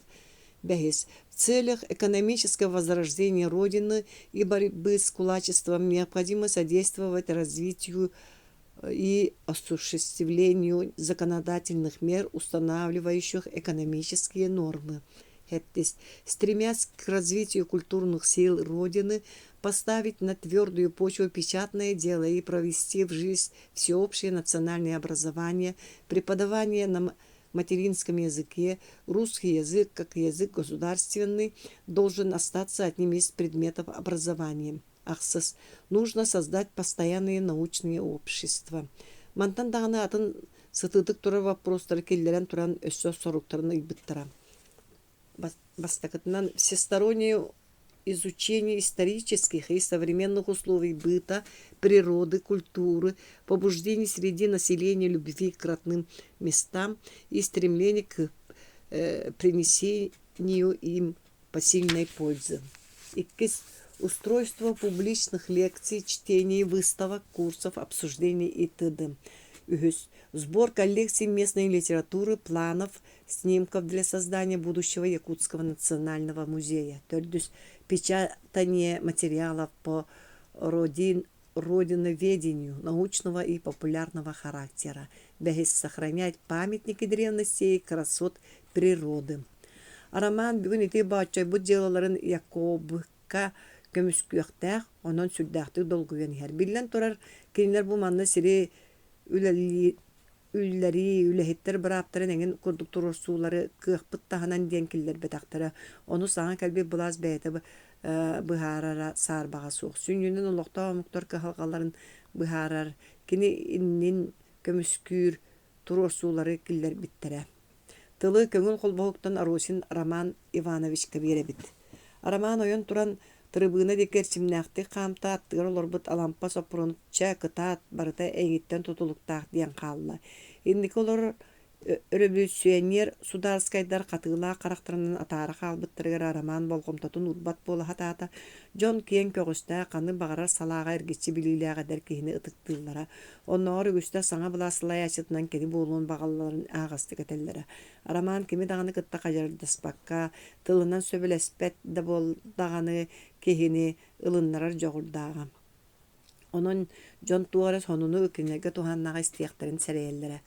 В целях экономического возрождения Родины и борьбы с кулачеством необходимо содействовать развитию и осуществлению законодательных мер, устанавливающих экономические нормы. Стремясь к развитию культурных сил Родины, поставить на твердую почву печатное дело и провести в жизнь всеобщее национальное образование, преподавание на материнском языке, русский язык, как язык государственный, должен остаться одним из предметов образования. Нужно создать постоянные научные общества. Мантан дағына атын сытыдык тура вопростары келлерен туран өссө соруктарын ыйбыттара. Бастакытынан всестороннее изучение исторических и современных условий быта, природы, культуры, побуждений среди населения любви к родным местам и стремление к принесению им посильной пользы. Устройство публичных лекций, чтений, выставок, курсов, обсуждений и т.д. Сбор коллекций местной литературы, планов, снимков для создания будущего Якутского национального музея. Печатание материалов по родиноведению научного и популярного характера. Сохранять памятники древностей и красот природы. Роман бүгін ете бачай бұд делаларын Якобка көміскүйіқтәқ, онын сүрдәқті долгуен хер. Билен тұрар кейінлер бұл манна сири үлләхеттер бұраптарын әңін күрдік тұрырсулары күйіқпыт тағынан ден келдер бетақтары. Оны саған кәлбе бұлаз бәйті бұхарара сарбаға соқ. Сүнінен олықта омықтар кіхалғаларын бұхарар. Кені иннен көміскүйір тұрырсулары келдер біттірі. Тылы көңіл қолбауқтан Арусин Роман Иванович кәбері біт. Роман ойын тұран Трибуна декерчимнәхти камта аттыгар олорбут алампа сопрунча кытаат барыта эңиттен тутулуктаах диэн хаалла. Инники олор революционер сударскайдар катыылаа карактарынан атаара хаалбыттарыгар роман болгомтотун урбат буола хатаата Джон Кен көгөстää каны багарар салаага эргичи билүүлээгадер кихини ытыктыыллара. Онноор үгүстэ саңа булаасылай ачытынан кеди буолуун багалларын аагасты кетеллere. Роман кими даганы кытта кажардаспакка тылынан сөбүлеспет да бол даганы кихини ылыннарар жогурдаага. Онон Джон туарас хонуну үкинерге туханнага истияктарын сәрэйеллере.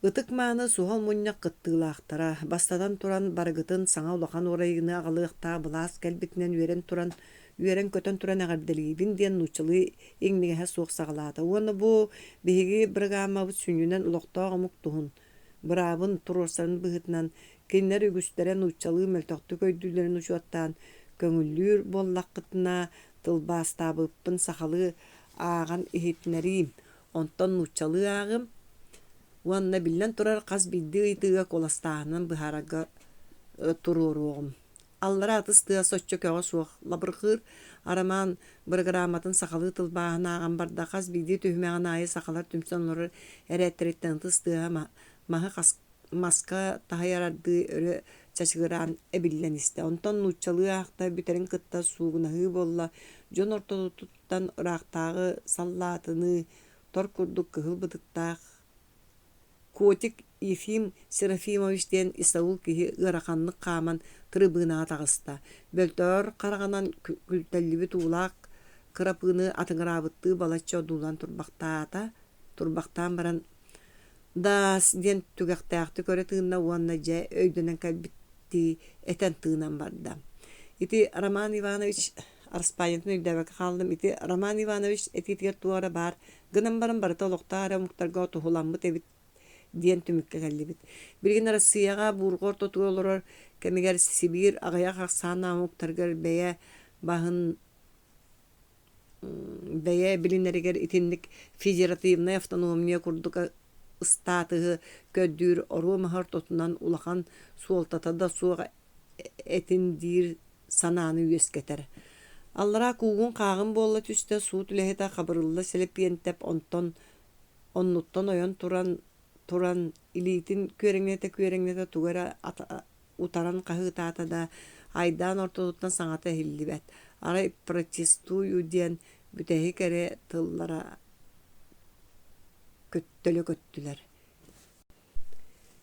Ытык мааны суғал мұнняк кыттыылаақтара, бастадан туран барыгытын саңа улахан орайыны ағалыqта бұлас кәлбітінен үйерен көтен туран ағарделейбін ден нучылы еңнігіға суық сағалады. Оны бұ бейгі біргама бұт сүнінен ұлықтаға мұқтуғын. Бұрабын тұрорсарын бұғытынан кеннер үгістерен нучылы мөлтоқты көйділерін ұшуаттан көңіллүр боллақ қытына тылбастабыппын сақалы аған ихетінерім. Онтан нучылы ағым Уанна биллен турар қаз бидди ыйтыга коластаанан быхарага туруруғым. Аллара атыстыа соччо көға суық лабырқыр араман бірграматын сақалы тылбағына аған барда қаз бидди түймеған айы сақалар түмсонлары әрәттіреттен тыстыа мағы маска тахайарарды өрі чачығыран әбіллен істе. Онтан нучалы ақта бүтерін кытта суғынағы болла жон ортодуттан ұрақтағы саллатыны тор күрдік кығыл бұдықтақ Котик Ефим Серафимовичтен Исаул кихи ырақанлық қаман трибына тағыста. Бөлтөр қарағанан күлтәлібі туылақ қырапыны атыңырабытты балачо дулан турбақтан баран дас ден түгіқтаяқты көрі тығына уанна жа өйдінен кәлбітті әтен тығынан барды. Ити Роман Иванович Арспайынтын өйдәбәкі қалдым. Ити Роман Иванович әтетігер туары бар. Гынан барын барыта олықтары мұқтарға тұхуламбыт әбіт диэн түмікке кәллебит. Бірген Россияға бургор тотуолорор кәмегер Сибир ағаяқ ақсана мұқтаргар бәйе білінерігер итинник федеративный автономия күрдігі статығы көддүр ору махар тотунан улахан суолтатада суға әтіндир сананы үйескетер. Аллара куғын қағын болла түсті суу түләхета қабырылы селепиентеп оннуттан ойон туран илитин көреңнете тугара утаран қағытата да айдан ортодуттан саңата хиллибет. Арай протестую ден бүтәхи кәре тыллара көттілер.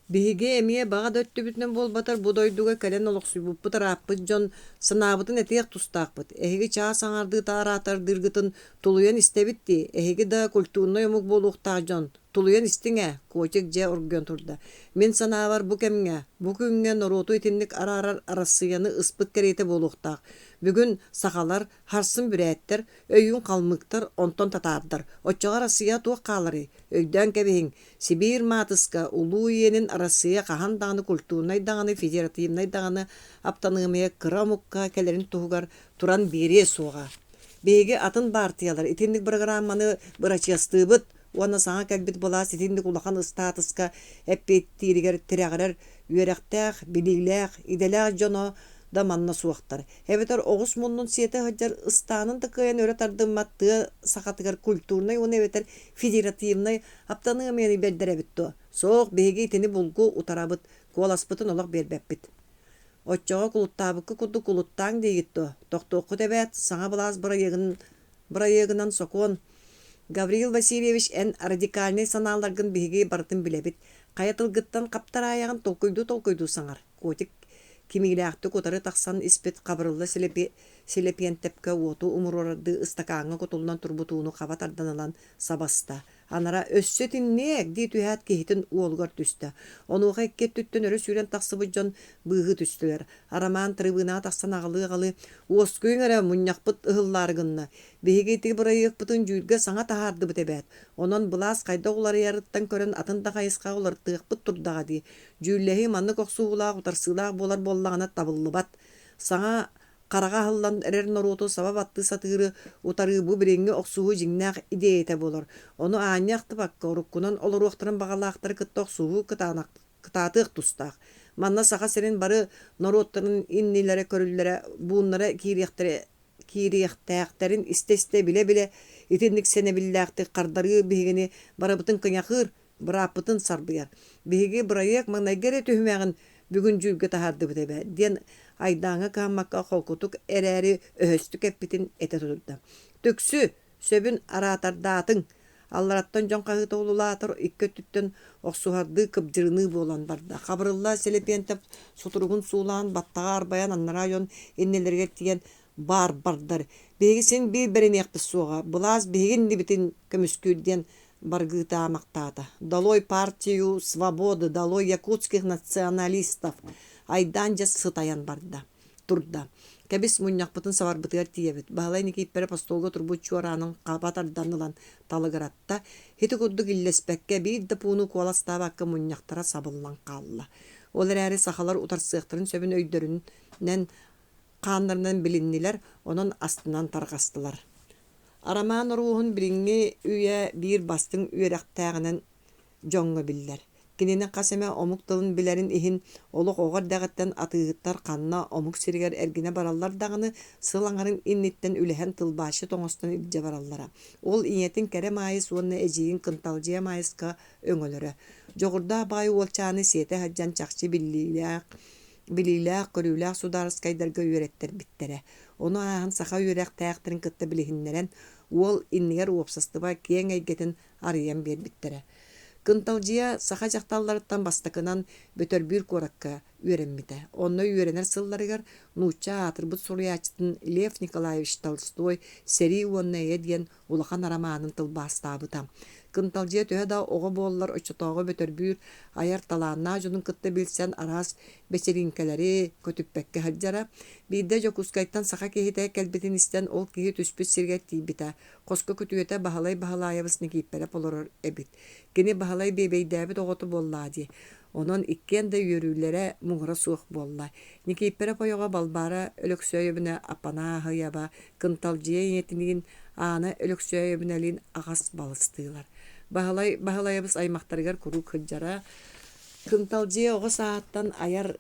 Биһиге эмие бага дөттү бүтүнөн болбатар будойдуга кэлен олоксуйбуппут араппыт жон сынаабытын этиек тустаакпыт. Эһиги чаа саңарды тааратар дыргытын тулуян истебитти. Эһиги да культурный өмүк болуктаа жон тулуян истиңе котик же ургөн турда. Мен санаабар бу кемге бу күнгө нороту итинник арарар арасыяны ыспыт керете болуктаа. Бүгүн сахалар харсын бүрээттер өйүн калмыктар онтон татаардар. Оччога Россия туак каалары өйдөн кебиһиң Сибир матыска улуу иенин Россия кахан даганы культурный даганы федеративный даганы аптанымыя кырамукка келерин тугар туран бире суга. Беге атын партиялар итинник программаны бырачастыбыт Уана саңа кәлбит бола сетинdik улахан статуска эппеттиригер тирәгәрер үйрәктәк, билигләк, иделәк жоно да манна суактар. Эбетер огыс муннун сете хаҗар ыстанын тыкыян өрә тардыматты сахатыгар культурный уны эбетер федеративный аптаны мени бердере битто. Соқ беге тени булгу утарабыт коласпытын олак бербеппит. Оччога кулуттабыкы куду кулуттаң дегитто. Токтоқы дебет саңа булас бырайыгынан сокон Гавриил Васильевич эн радикальный саналаргын биһиги бартын билебит. Каятылгыттан каптар аягын толкойду саңар. Котик кимигилэхты котары тахсан испит кабырылы селепиентепке уоту умурорарды ыстакааңа котулунан турбутууну кабат арданалан сабаста. Анара өссөтиннеек ди түһәт кихитин уолгар түстө. Онуга икке түттөн өрө сүрен таксыбы жон быгы түстөлөр. Араман трибына таксан агалы уоскүйңөрө муньякпыт ыһылларгынна. Бегети бырайыкпытын жүйүлгө саңа тахарды битебет. Онон булас кайда улары ярыттан көрөн атын дагайыска улар тыгпыт турдага ди. Жүүллеһи манны коксуулаа утарсылаа болар боллагана табыллыбат. Саңа Карага хыллан эрер нороту сабап атты сатыры утары бу биреңге оксуу жиңнак идеяте болор. Ону ааньякты бакка уруккунан олоруактырын багалаактыр кытта оксуу кытаатык тустак. Манна саха серин бары нороттарын иннилере көрүллере бууннара кириектери кириэхтээхтерин истесте биле-биле итинник сенебиллээхти кардары бигини барабытын кыняхыр, быраппытын сарбыяр. Биги бырайык маңнайгере түһүмәгин бүгүн жүлгө тахарды битебе. Ден айдаңа камакка холкутук эрээри өһөстүк эппитин эте тутурда. Төксү сөбүн аратардаатын аллараттан жон кагыта улулаатыр иккөттүттөн оксуарды кыбжырыны болан барда. Хабырылла селепентеп сутуругун суулаан баттага арбаян аннара жон иннелерге тиген бардар. Бегисин bir беренекти суга. Булаз бегин дибитин көмүскүдден баргыта мактата. Долой партию свободы, долой якутских националистов. Айдан жас сытаян барда. Турда. Кебис муньякпытын саварбытыгар тиебит. Баалай никиппере постолго турбут чуаранын кабатарданылан талыгаратта. Хити курдук иллеспекке бир да пууну куаластабакка муньяктара сабыллан калла. Олар әрі сахалар утарсыктырын сөбүн өйдөрүннен кандарынан билиннилер, онун астынан таргастылар. Араман руухун бириңи үйе бир бастың үйрәктәгенен жоңго биллер. Кинене касеме омук тылын билерин ихин олук огар дагаттан атыгыттар канна омук сиргер эргине бараллар дагыны сылаңарын инниттен үлehen тылбашы тоңостон илже бараллара. Ол иетин кере майыс уонна эжиин кынталжыя майыска өңөлөрө. Жогурда бай олчаны сете хаджан чакчы билилээх көрүүлээх сударыскайдарга үйреттер биттере. Onu ağın saha yürek tayakların kıtta bilihinleren ol inniger uopsastıba keң eygeten arayan bir bittere. Kıntalcıya saha jaktallarıttan bastakınan bötör bir korakka ürenmite. Onu ürener sıllarıgar nuçça atırbıt soruyaçtın Lev Nikolayevich Tolstoy seri uonnaya diyen ulakan aramanın tılbastabıtam. Kıntalcıya töhe da oğa bollar oçutağı bötör bir ayar talağına junun kıtta bilsen aras beçerinkeleri kötüppekke haccara. Bir de Jokuskaytan saha kehite kelbetin isten ol kehi tüspüt sirget tibita. Kosko kötüyete bahalay nikipere poloror ebit. Gene bahalay bebeydäbit oğotu bolladi. Onun ikken de yürülere muğra suğuk bolla. Nikipere poyoga balbara ölöksöybüne apana hıyaba kıntalcıya yetiniğin ana ölöksöybünelin ağas balıstılar. Bahalayabız aymaqtarıgar kuruk hıccara. Kıntalcıya oğa saattan ayar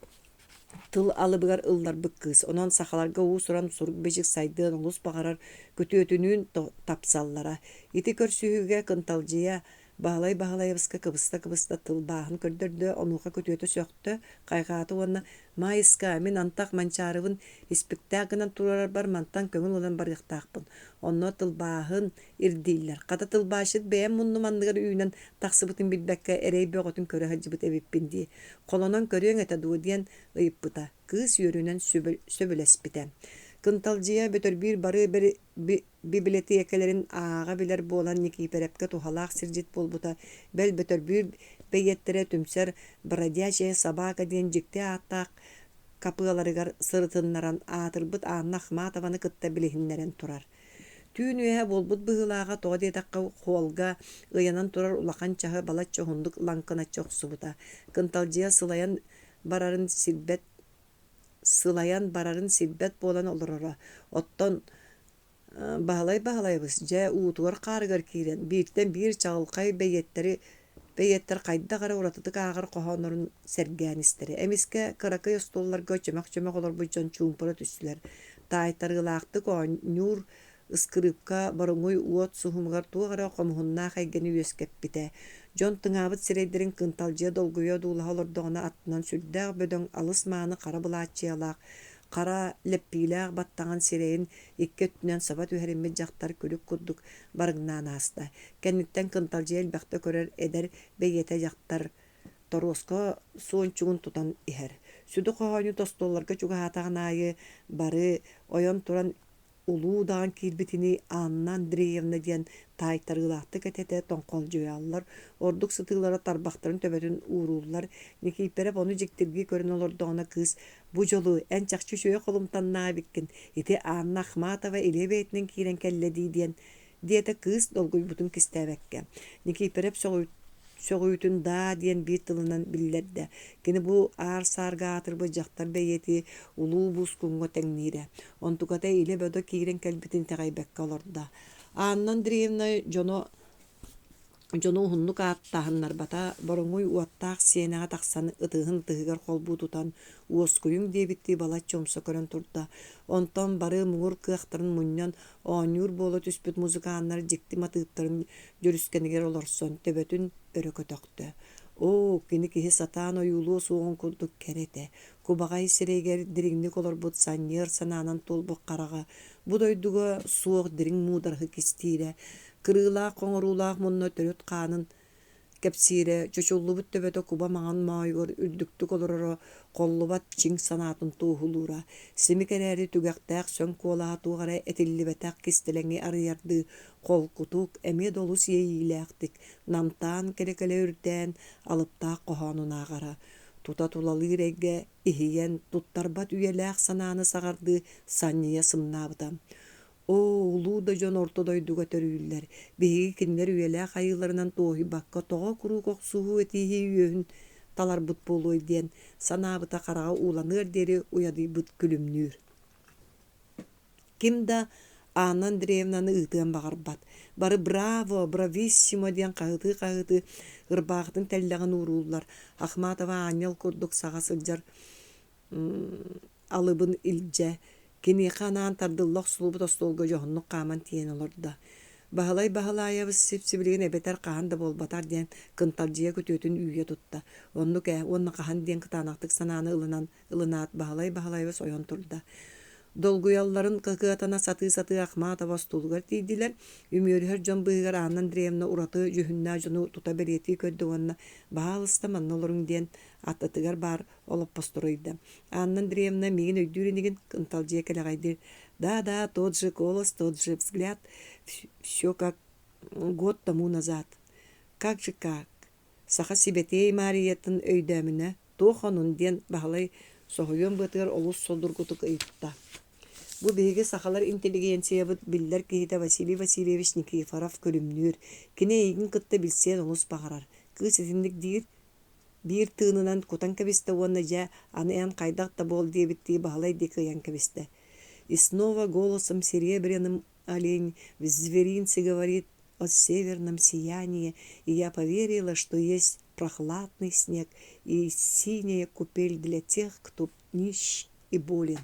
tıl alıbıgar ıllar bıkkız. Onun sahalarga uğusuran suruk becik saydığın olus bağarar kötü ötünün tapsallara. Iti körsühüge kıntalcıya bahalayabızka kıbısta tıl bağın kördürdü. Onuğa kötü ötü söktü. Kaygatı ona mayıska min antak mançarıvın ispektağından turarar bar mantan kömül olan bar yıktağpın. Onu tıl bağın irdiyler. Kata tıl başıt beğen munnu mandıgar üyünen taksıbıtın bilbekke erey böğütün köre hacıbıt evippin diye. Kolonan körüyen ete doğu diyen ıyıppıta. Kız yörünen söbülespiten. Kıntalcıya bötör bir barı bibliotekelerin ağa biler boğulan nikiperepke tuhalaq sircit bolbuta. Bel bötör bir beyettere tümser bradyaşe sabaka diyen jikte attaq kapıgalarıgar sırıtınlaran atırbıt annak matavanı kıtta bilihinleren turar. Tüün üye bolbut bıhılağa toğdi etakka holga ıyanan turar ulakan çahı balatça hunduk lankına çok subuta. Kıntalcıya sılayan bararın silbet bolan olurora. Otton bahalay ja uğutuvar qarıgar kiren. Birden bir çağılqay beyetter qayda qara uratıdık ağır qohanların sergen isteri. Emiske karakay stollar göçemek olur bu can çumpura tüsüler. Taytarılaqtı ko'nyur ıskırıpka barıngoy uot suhumgar tuğara qomuhunna qaygeni üyeskep bite. Jon tıngabıt sireydirin kıntalcıya dolguya dula olurduğuna atından sürdağ bödön alısmanı qara bulaçıyalaq. Qara leppiylaq battağın sireyin ikketünen sabat üherime jaktar külük kudduk barıngnan asta. Kennitten kıntalcıya elbaqta körer eder beyete jaktar torosko soğunçuğun tutan iher. Südü qoğanyu tostollarga çuga hatağın ayı barı oyon turan ulu dağın kirbitini Anna Dreyevna diyen taytarılahtı ketete tonqolcuyalılar. Orduk sıtığlara tarbaqtарын töbetün uğrullar. Nikiperep onu jiktirgi körün olurduğuna kız. Bu jolu en çakçı şöye kolumtan nabikkin. Iti Anna Akhmatova elebeytinin kiren kelledi diyen. Diyete kız dolguy butun kistebekke. Nikiperep soğuyutun da diyen bir tılından billerdi. Gene bu ağır sarga atırba jaktar beyeti ulu buskungo tengnire. Ontukata ile bödo kiren kelbitin teğaybekke olurdu. Annan Dreyevna jono Жону хуннук аттахыннар бата бороңой уаттаах сиэнэҕэ тахсан ытыыһын тыһыгар холбуу тутан уоскуюң диэбитти бала чомсо көрөн турда. Онтон бары муңур кыахтарын мунньан оонньуур буола түспүт музыкааннар дьикти матыыттарын жөрүскэнигэр олорсон төбөтүн өрөкөтөктө. О, кини киһи сатаан ойуулуу суоҕун курдук керете. Кубаҕай сирэйгэр диригник олорбут санньыар санаанан тулбук хараҕа. Бу дойдуга суох дириң муударһы кистиире. Кырыылаах коҥоруулаах мунна төрөт хаанын кэпсиире чочуллубут төбөтө куба маҥан маайгор үрдүктүк олороро холлубат чиҥ санаатын туухулуура. Симикэрээри түгэхтээх сөң куолаатууҕара этиллибэтээх кистэлэҥи арыйарды холкутук эмиэ долу сиэйиилээхтик намтаан кэлекэлэ үрдээн алыптаах коһоонунаагара. Тута тулалыыр эйгэ иһийэн туттарбат үйэлээх санааны саҕарды санньыйа сымнаабыта. О, улуу да дьон ортодойдуга төрүүллэр. Биһиги кинилэр үйэлээх айыларынан туоһуйбакка тоҕо куруу кохсуһуу этииһи үөһүн таларбыт буолуой диэн санаабыта хараҕа ууланыыр диэри уядыйбыт күлүмнүүр. Ким да Анна Андреевнаны ыытыан баҕарбат. Бары браво, брависсимо диэн хаһыты ырбаахтын тэллэҕин ууруллар. Ахматова Анял курдук саҕа сылдьар алыбын илдьэ. Киниэхэ анаан тардыллах сулубут остуолга дьоһуннук хааман тиэн олорда. Баһалай-баһалайабыс сип-сибилигин эбэтэр хаһан да буолбатар диэн кынталдьыйа көтүөтүн үүе тутта. Оннук уонна хаһан диэн кытаанахтык санааны ылынаат баһалай-баһалайабыс ойон турда. Долгуялларын кыатана саты Ахматова стулгар тийдилер. Үмүөрүһөр дьон быыгар Анна Андреевна ураты жүһүннää дьону тута бериэти көдді уонна баалыста маннолоруң диэн аттатыгар бар олоппостуруйда. Анна Андреевна мигин өйдүүринигин кынталдьыйа келэҕайдыр. Да, тот же голос, тот же взгляд. Все как год тому назад. Как же как? Саха сибетей Мариятын өйдөөмүнэ туохонун диэн баһалай соһуйон бытыгар олус солдургутук ыйытта. Бу биһиги сахалар интеллигенциябыт биллер киһитэ Василий Васильевич Никифоров көлүмнүүр. Кини эйигин кытта билсиэн олус баҕарар. Кыыс этинник диир биир тыынынан кутан кэбистэ уонна дьэ аны эн хайдах да буол диэбитти баһалай ди кыйан кэбистэ. И снова голосом серебряным олень в зверинце говорит о северном сиянии, и я поверила, что есть прохладный снег и синяя купель для тех, кто нищ и болен.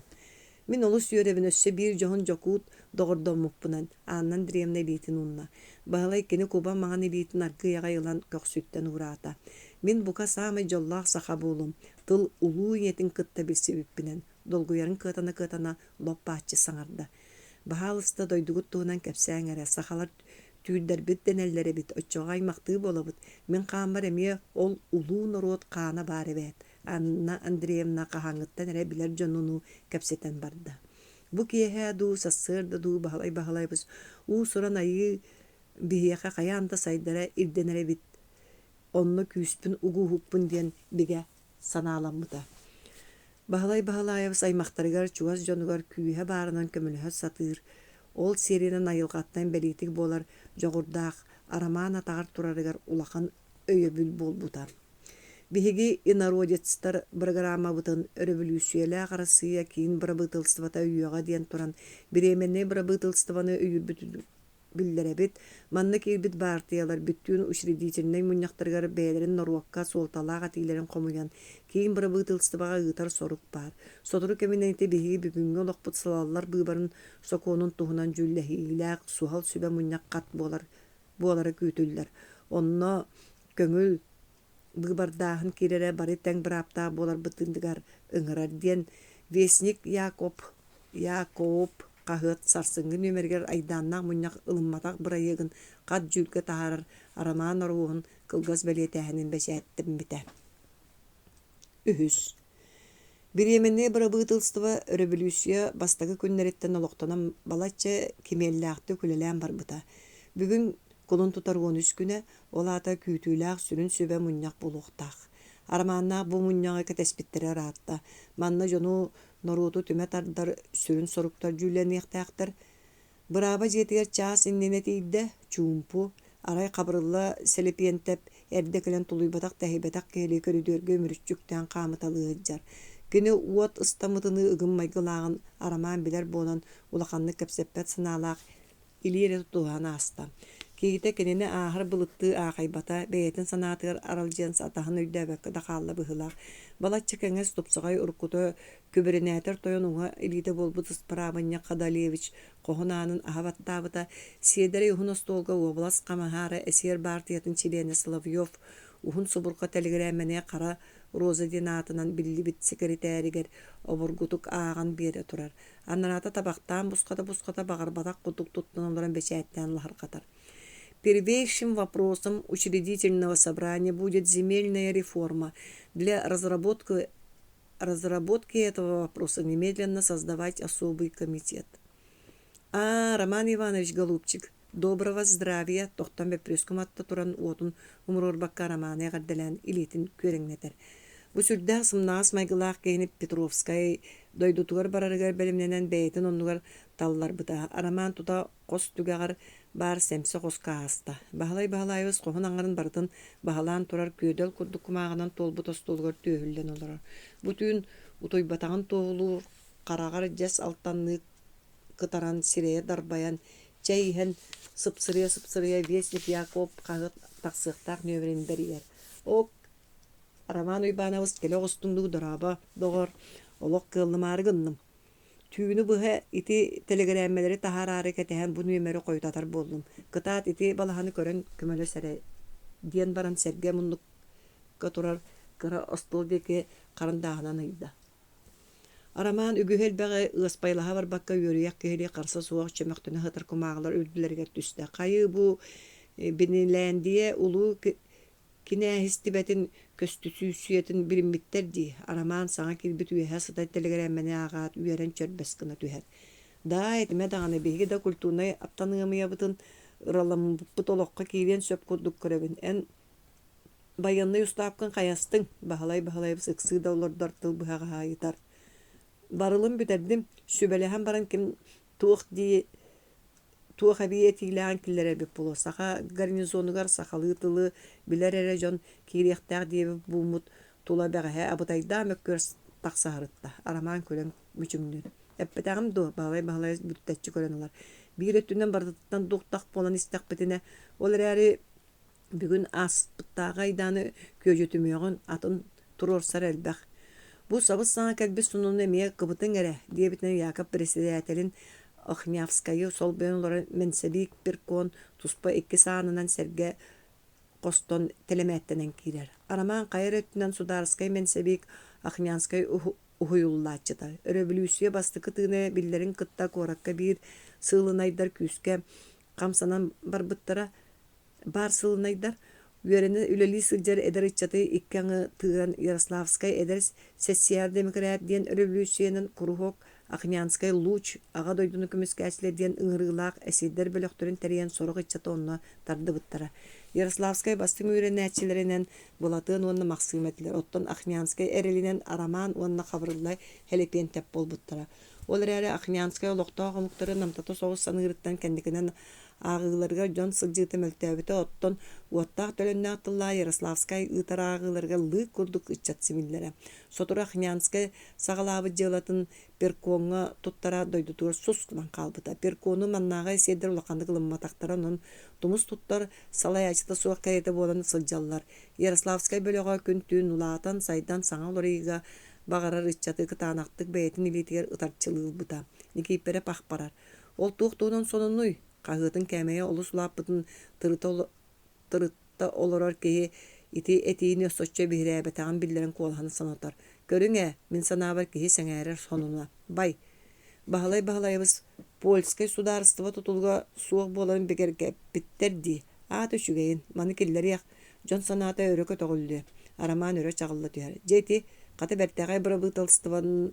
Мин олус үйөребин өссө биир жоһун жокуут доҕордоммукпунан Анна Андреевна илиитин унна. Баһалай кини куба маҕан илиитин аргыйаҕа ылан көхсүттэн ураата. Мин бука саамай жоллаах саха буолум. Тыл улуу иэтин кытта билсибиппинен. Долгуярын кыатана лоппааччы саҥарда. Баһаалыста дойдугут туһунан кэпсээҥэрэ сахалар түүрдэрбит денэллэребит оччоҕа аймахтыы буолабыт. Мин хаамар эмиэ ол улуу норуот хаана баар эбэт. Анна Андреевна хаһаҥыттан эрэ билэр дьонуну кэпсэтэн барда. Бу киэһэ дуу сассыарда дуу баһалайбыс уу суран айыы биһиэхэ хайаанта сайдара ирдэнэребит. Онно күүспүн угуухуппун диэн бигэ санааламмыта. Баһалайбыс аймахтарыгар чугас дьонугар күүһэ баарынан көмөлөһө сатыыр. Ол серинен айылҕаттан бэлиитик буолар жоҕурдаах арамаан атаҕар турарыгар улахан өйөбүл буолбута. Биһиги инародецтар программабытын революциялээх арасыйа киин бырабытылстыбата үйөҕө диэн туран биременне бырабытылстыбаны үйүрбүт биллэребит манна киирбит баартыялар бүттүүн учредительный мунньахтарыгар бээлэрин норуокка суолталаах атиилэрин хомуйан киин бырабытылстыбаҕа ыытар сорук баар. Сотору кэминэйти биһиги бүгүҥҥэ олохпут салаллар быыбарын сокуонун туһунан жүллэһиилээх суһал сүбэ мунньах хат буолары күүтүллэр. Онно көҥүл быыбардааһын киирэрэ бары тэҥ бырааптаах буоларбытындыгар ыҥырар диэн Вестник Якоб хаһыат сарсыҥҥы нүмергэр айдааннаах мунньах ылымматах бырайыгын хат жүлгэ таһаарар арамаан орууһун кылгас бэлиэтээһинин бэсээттэммитэ. Үһүс. Биременне бырабыытылстыба революция бастагы күннэриттэн олохтонан балачча кимиэллээхти күлэлээн барбыта. Бүгүн кулун тутаруон үскүнэ олаата күүтүүлээх сүрүн сүбэ мунньах булуохтаах. Арамааннаах бу мунньаҕы кэтэспиттерэ араатта. Манна жону норууту түмэ тардар сүрүн соруктар жүллэниэхтээхтэр. Быраба дьиэтигэр чаас иннене тиийдэ чуумпу арай хабырылла селепиентеп эрдэ кэлэн тулуйбатах тэһибэтах киһили көрүдүөргө мүрүччүктээн хаамыталыыджар. Кини уот ыстамытыны ыгым майгылаагын арамаан билэр буонан улаханны кэпсэппэт санаалаах илиэре тутуһан ааста. Кейте kenene ahır bılıttığı ağaybata, beytin sanatır aralcıyans atahın öydəbək daqalla bıhılaq. Balatçı kəngəs topsağay urkutu küberinəter toyan uğa elite bolbutus Pravanya Kadalevich qohunanın ahavattavıta Siedere yuhun ostolga oblast qamahara eser partiyatın çileni Slavyov uhun suburqa telegramene qara Roza dinatынан billi bit sekretariger oburgutuk ağan bere turar. Anarata tabaqtan busqata бағарбадақ құтық тұттын оларын бечәттен лахар қатар. Первейшим вопросом учредительного собрания будет земельная реформа. Для разработки этого вопроса немедленно создавать особый комитет. Роман Иванович, голубчик, доброго здравия. Тоқтан бепреском атта туран отын умрорбакка романы гадделен илитин көреңнетер. Бу сүрдәк сымнаас майгылақ кейініп Петровскай дойдутугар барарыгар бәлімненен бәйтін онугар таллар бұта. Араман тута қос түгағар бар сәмсі қосқа аста. Бағалай-бағалайыз қоғын аңарын бардын бағалан турар көйдел күрді күмағынан толбы тостолғар түйілден олар. Бұтын ұтой батағын тоғылур қарағар жәс алтанны кытаран сирее дарбаян чәйхен сыпсырия весник Яков қағыт тақсықтақ нөмірін берер. О, Роман Уйбановыз келе ғыстыңды дұраба доғыр олық қылымары гынным. Түйіні бұға ити телеграммелері тахар әрекетіген бұ нөмері қойтатар болдым. Қытат ити балағаны көрін күмелі сәрі ден баран сәрге мұндық қатурар қыра остыл деке қарындағынан ұйда. Роман үгіхел бәғі ұғыспайлаға бар баққа өріяқ кехелі қарса суақ чеміқтіні ғытыр күмағылар өйділерге түсті. Қайы бұ Бенеләндия ұлы кинәхістібәтін көстүсүйетін білімбіттер дей. Араман саңа келбіт үйәхә сытай телеграммәне ағат үйәрен чөрбәскіні түйәр. Да, әтіме дағаны бейге да культурнай аптанығымыя бұтын ұралам бұт олыққа кейлен сөп күрдік көребін. Ән баянны ұстапқын қаястың бағалай біз ұқсы даулардар тыл бұғаға айытар. Барылым бүтердім, сөбәліған баран кім туық әбие тийлаған кіллер әбіп болу. Саха гарнизонығар сақалы тылы білер әрі жон кейректәғ дейбі бұлмұт тула бәғі абытайда мөккөр тақсағырытта. Араман көлен мүчімден. Әппетәғім до бағалай бүттәтчі көлен олар. Bir ötünden bardatan doğtaq bolan istak bitine. Olar әрі бүгін аспыттағы айданы көжетімеғін атын тұруорсар әлбәқ. Бұл сабыз саңа кәлбі сұнуны мея қыбытын әрі дейбітіне Яков председателін Охнявскайы сол бен олары Менсебик Перкон туспа 2 сағанынан сәрге қостон телемәттенен кейлер. Араман қайыр өттінен Сударскай Менсебик Охнянскай ухуюллачыта. Революция бастықы тыны биллерін қытта коракка бір сылынайдар күске қамсанан барбыттара бар сылынайдар. Үйерені үлелі сылжар эдер итчаты иккаңы тыган Ярославскай эдер социал-демократ ден революциянын курухок Охнянскай луч аға дойдуны көміскәсілер ден ыңырылақ әсейдер бөліқтөрін тәрейен сорық итчаты онына тарды бұттара. Ярославскай бастың үйрені әтчілерінен болатығын онына мақсым әтілер. Оттон Охнянскай әрелінен Араман онына қабырылай хәлепен тәп бол бұттара. Олар әрі Охнянскай олықтау қомықтары намтаты соғыз санығырыттан кәндікінен ағыларға жон сылжыты мөлтәбіті оттон уаттақ төлінне аттылла Ярославскай ұтар ағыларға лық күрдік ұтчат семілдері. Сотыр Охнянскай сағалабы желатын Перконға тұттара дойдутуыр сұскынан қалбыта. Перконы маннаға седір ұлақанды қылымматақтара нұн тұмыз тұттар салай ачыта суақ кәреті боланы сылжаллар. Ярославскай бөліға күн түйін ұлаатан сайдан саңа оларыға бағарар ұтчаты қытанақтық бәйтін илетігер ұтарчылығы бұта. Некейпері пақ барар. Ол туқтуынан сонынуй. Қағытын кәмейе олы сулап бұтын тырытта оларар кейі ити әтейіне сочча бейрі әбетаған білдерін қолғаны санатар. Көріңе, мен санабар кейі сәңәрер сонуна. Бай, бағалай-бағалайбыз Польскай сударыстыва тұтылға суық боларын бекерге біттер дей. Аты үшігейін, маны келдері яқ, жон саната өрі көт оғылды. Араман өрі чағылды түйер. Жейті, қаты бәртәғай бұры бұтылыстыван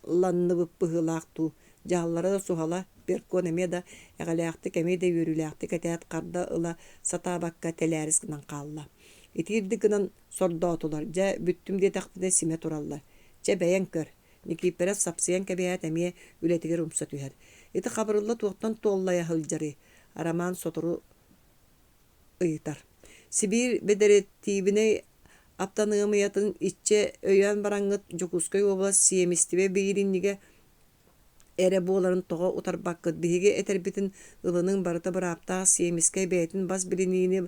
ланны бұппығылақту. Жағылары да суғала Перкон әмеда әғалияқты кәмейді өріліяқты кәтәт қарды ұла сатабаққа тәләріс гынан қалыла. Етірді гынан сорда отылар, жа бүттім де тақтыда симе тұралар. Жа бәйен көр, некейпері сапсиян кәбейәт әмее үлетігер ұмса түйер. Еті қабырылы туқтан толлая хылжары, Араман сотыру ұйытар. Сибир бедереттибіне аптанығымыятын итче өйен бараңғыт Якутской область сиемістібе бейірінніге эре боларын тоҕо утарбаккыт биһиги этербитин ылының барыта быраапта сиэмискэй бэйэтин бас билиниини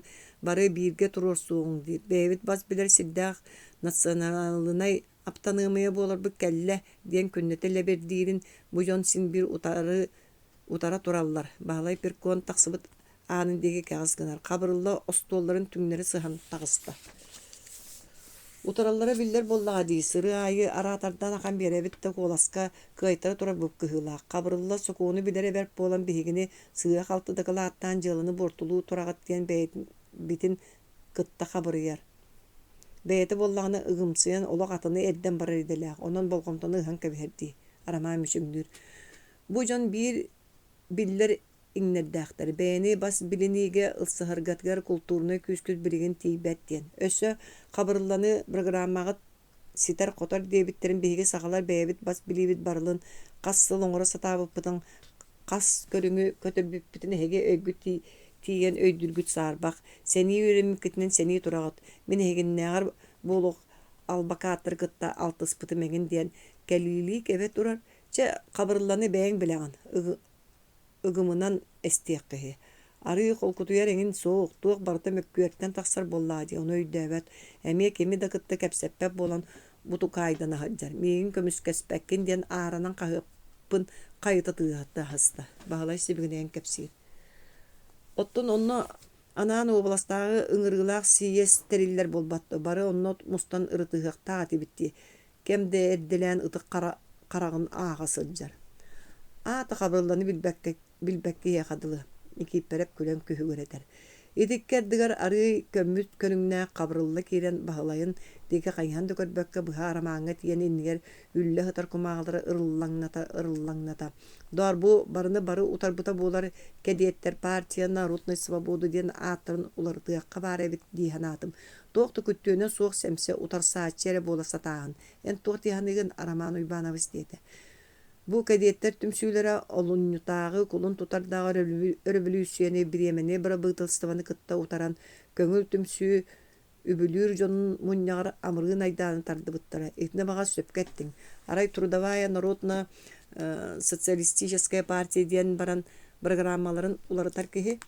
бары бииргэ турурсуоҥ диир. Бэйэбит бас билэр сирдээх националынай аптаныымыя буоларбыт кэллэ диэн күннэтэ лэбэрдиирин бу дьон син бир утара тураллар. Баалай перкуон тахсыбыт аанын диэки кэҕис гынар. Хабырылла остуолларын түҥнэри сыһан тахыста. Утараллара биллер боллаға дии. Сыры айы аратардан ақан беребитте коласка кыайтара турар буп кыһыылаах. Хабырылла сокууну билер эберт болан биһигини сыыа халтыдыкыла аттаан дьылыны бортулуу турагат диэн битин кытта хабырыяр. Бэйэти боллаҕына ыгымсыйан олох атыны элден барар иделээх. Онон болгомтону ыһан кэбиһэрдии. Арамаа мүчүмнүр. Бу дьон биир биллер иңнэрдээхтэр. Бэйэни бас билиниигэ ылсыһаргатыгар культурный күүскүс билигин тиийбэт диэн. Өссө хабырылланы программаҕат ситэр хотор диэбиттерин биһиги саҕалар бэйэбит бас билиибит барылын хас сыл оҥоро сатаабыппытын хас көрүҥү көтөрбүппүтүн эһиги өйгүт тиийэн өйдүргүт саарбах. Сении үремиккитинен сении турагат. Мен эһигиннээҕэр буолух албакааттар кытта алтыспытым эҥин диэн кэлиилиик эбэ турар. Че хабырылланы бэйэҥ билэҕин ыгымынан эстиэккэһи. Арыы холкутуяр эҥин суох туох барыта мөккүөртэн тахсар боллаа дии. Ону өйдөөбөт. Эмиэ кеми да кытта кэпсэппэп болан бутукаайдана хаджар. Миигин көмүскэспэккин диэн ааранан хаһыппын хайыта тыаһыста. Баһалай сибигинээн кэпсиир. Оттон онно анаан областагы ыҥырыылаах сиэс териллер болбатты. Бары онно мустан ырытыыхтаа атибитти. Кемде эрделээн ытык карагын ааға сылдьар. Аата хабырылланы билбэкки яхадылы. Икиппереп күлөн күһүгүрэтэр. Идиккердигэр арый көммүт көрүңнää хабырылла киирэн баһылайын диэки хайыһан да көрбөккө быһа арамааҥҥа тиэн иннигэр үллэ хытар кумааҕалара ырыллаҥната. Дорбу барыны бары утарбыта буолар кэдиэттэр партия народной свободы диэн ааттарын уларытыахха баар эбит дииһанаатым. Туохту күттүөнэ суох сэмсэ утарсааччы эрэ буола сатааһын. Эн туох тиһаныгын Арамаан Уйбанович диэтэ. Бу кэдиэттэр түмсүүлэрэ олунньутааҕы кулун тутардааҕы революцияны бириэмэни бара быытылстыбаны кытта утаран көҥүл түмсүү үбүлүүр дьонун мунньаҕар амырыын айдааны тардыбыттара. Итине баҕа сөпкэттиң. Арай Трудовая народно-социалистическая партия диэн баран программаларын уларытар киһи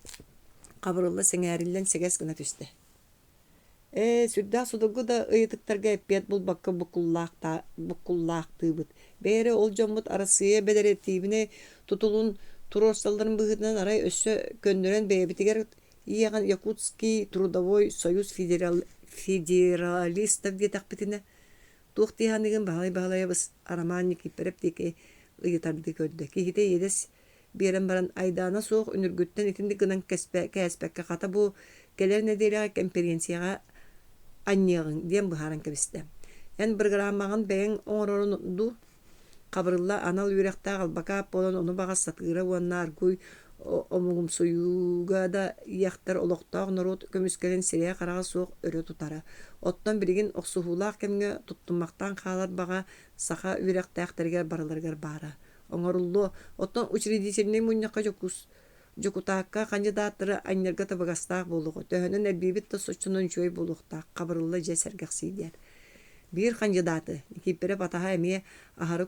хабырылла сэҥээриллэн сэгэс гына түстэ. Сүрдää судугу да ыйытыктарга эппиэт булбакка буккуллаахтыыбыт. Бээре ол дьоммут арасыйа бэдэретиибине тутулун турорсалларын быһытынан арай өссө көннөрөн бэйэбитигэр иэҕэн Якутский трудовой союз федералистов диэтэхпитине. Туох тиһаныгын баһалай-баһалайабыс Арамаан Никиппереп диэки ыйытарды көрдө. Киһитэ иэдэс биэрэн баран айдаана суох үнүргүттэн итинди гынан кээспэкке хата бу келер неделяга конференцияга анньыаҕын диэн быһааран кэбистэ. Эн программаҕын бэйэҥ оҥорорунду хабырылла анал үрэхтээх албакаап болан ону баҕас сатыыра уонна аргуй омугумсуйууга да ийэхтэр олохтоох норут көмүскэлэн сирээ хараҕа суох өрө тутара. Оттон билигин охсуһуулаах кэмҥэ туттуммахтаан хаалар баҕа саха үрэхтээх барыларыгар баара. Оҥоруллу оттон учредительный мунньахха жокутаакка кандидаттары аннерга табыгастаах болугу. Төһөнөн элбиибит да сочунун жой болуктаах хабырылла же сэргэхсиидер. Биир кандидаты Никиппереп атаһа эмиэ аһары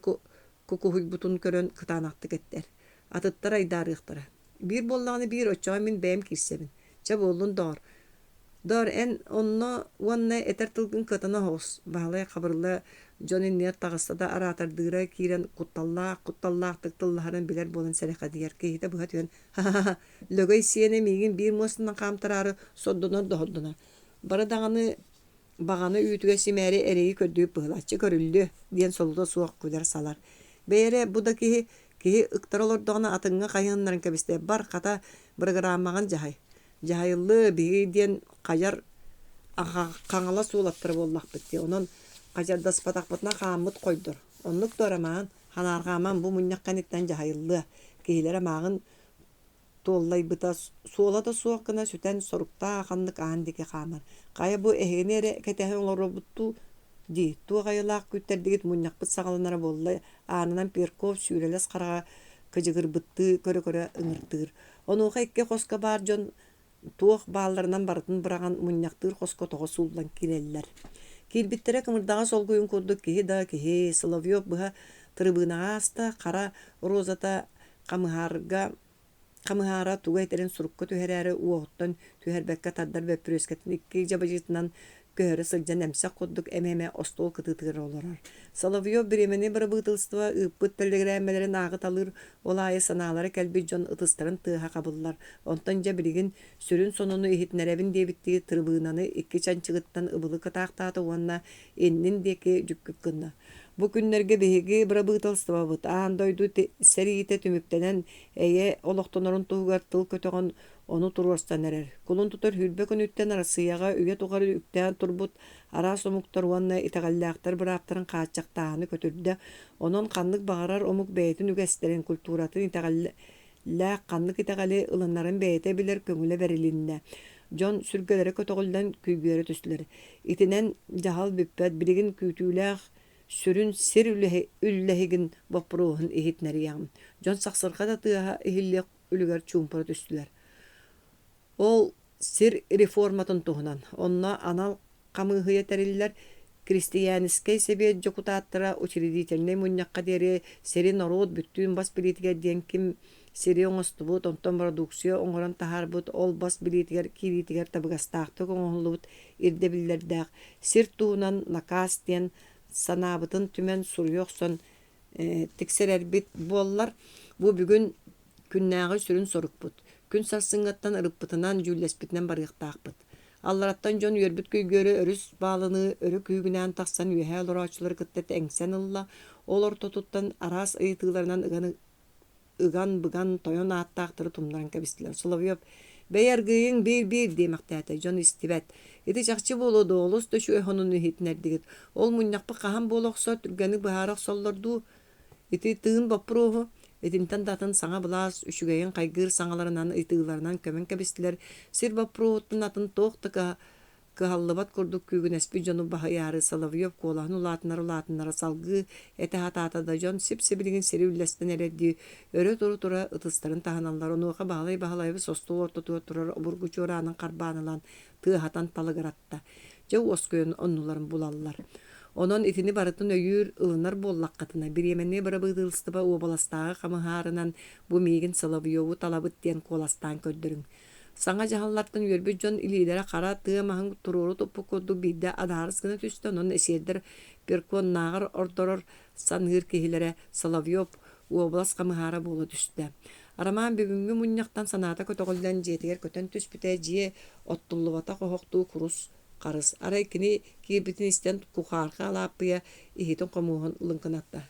кукуһуйбутун көрөн кытаанахты кэттэр. Атыттар айдаарыахтара. Биир боллааны биир оччоҕа мин бэйэм кирсэбин. Ча боллун доор. Доор эн онно уонна этер тылгын кытана хоос. Баалай хабырылла Джонин нет тагыстада аратардыра кирен кутталлаах тыллаһарын билер болан сәреха диер киһитэ быһа түөн лөгөй сиэне миигин биир муостунан хаамтарары соддонор доһордона. Бара даганы баганы үүтүгэ симээри эрэйи көрдүүп быһылаччы көрүллү диэн солута суох күлэр салар. Бэйэре буда киһи ыктар олордоҕуна атыҥҥа хайыһыннарын кэбистэ бар хата программаҕын жаһайыллы биһиги диэн хаяр хаҥала суулаттар буоллахпыт дии. Онон хажардас патахпытна хааммыт койдор. Оннук дорамаан ханааргааман бу мунньакканиттан жаһайыллы киһилэр амааҕын туоллайбыта суолата суохкына сүтэн соруктаа ханнык аан дики хаамар. Кая бу эһигинере кэтэһин олоробутту дии. Туоҕайылаах күттердигит мунньакпыт саҕаланара болла аанынан Перков сүүрэлэс харага кыдьыгырбытты көрө ыҥыртыыр. Онуоха икки хоска баар дьон туох баалларынан барытын быраган мунньактыыр хоско тоҕо сууллан килэллэр. Килбиттере кымырдаға солгуйун курдук киһи да киһи Соловьев быһа тырыбынаға аста кара розата камыһаара тугай терен сурукка түһэрээри уоһуттан түһэрбэкке тардар бөппүрүскэтин икки жабажытынан көһөрө сылдьан эмсэх курдук эмеме остол кытыытыгар олорор. Соловьев биремени барабытылстыва ыппыт телеграммелерин агы талыр олайы санаалары кэлбит дьон ытыстарын тыаһа кабыллар. Онтон жа билигин сүрүн сонуну ихитнеребин диэбиттиги тырбыынаны икки чанчыгыттан ыбылы кытаахтааты уонна эннин диэки жүккүк кынна. Бу күннерге биһиги барабытылстыбабыт аан дойду сэриите түмүктенен эйе олохтонорун туһугар тыл көтөгөн onu turuostan erer. Kulun tutar hülbe könütten arasıyaga üye tuğarı ükten turbut ara somuktar uanna itagalliaktar bıraktırın kaçaktağını kötürdü. Onun kanlık bağırar omuk beytin ügesterin kulturatın itagalliak kanlık itagali ılınların beyte bilir köngüle verilinde. John sürgelere kötügülden küygüre tüsleri. İtinen cahal büppet biligin kütüylek sürün sir üllehigin vapruhun ihitneri yağım. John saksırka da tığa ihillek ülüger çumpara tüsler. Ол сир реформатын туһунан. Онна анал камыһыя териллер крестьянскай себе жокутааттара учредительный муннакка дери сери народ бүттүн бас билетиге ден ким сери оңостубут онтон продукция оңорон тахарбут ол бас билетигер киритигер табыгастаакты оңолубут ирдебиллердак сир туһунан накастен санабытын түмен сурьёксон тиксерербит боллар. Бу бүгүн күннәгы сүрүн сорукпут. Күн сарсыңаттан ырыппытынан жүллеспитнен барыктаакпыт. Аллараттан жон үйөрбүт көйгөрө өрүс баалыны өрү күйгүнään тахсан үйэ лораачылар кыттет эңсен ылла. Олор тотуттан арас ыйтыыларынан ыган быган тойон ааттаактыры тумнаран кэбистилер. Соловьев бэйэргыйың бир демактаата жон истибет. Эти жакчы болоду олус да şu эхонун ихитнердигит. Ол муннакпы кахан болохсо түргени быһаарак соллорду. Эти тыын баппыроху Этинтен датын саңа булас үшүгейин кайгыр саңаларынан ыйтыыларынан көмөн кэбистилер. Сир баппырооттун атын тоохтыка кыһаллыбат курдук күүгүнэспи жону баһаяры Соловьев куолаһын улаатынара салгы этэ-хатаатада жон сип-сибилигин сири үллэстен эредди өрө тура ытыстарын таһаналлар онуоха баһалай состуу ортотуа турар обургучуораанын карбаанылан тыахатан талыгаратта. Жау оскөйөн оннуларын булаллар. Онон итини барытын өйүр ылынар боллаккатына биременне барабыдылстыба уобаластагы камыһаарынан бу миигин Соловьеву талабыт диэн куоластаан көрдөрүң. Саңа жаһаллартын үйөрбүт жон илиилere кара тыамаһын туруру туппу курду бидде адаарыс гына түстө онон эсиэрдер перкуоннаагар ордорор саныыр киһилере Соловьев уобалас камыһаара буола түстэ. Арамаан бүгүнгү мунньактан санаата көтөгөлдөн жиэтигер көтөн түспүтэ жие оттуллубата кохоктуу курус Карыс. Арай кини кибитин истен кухарка алаппыя ихитин комуһун лынкынатта.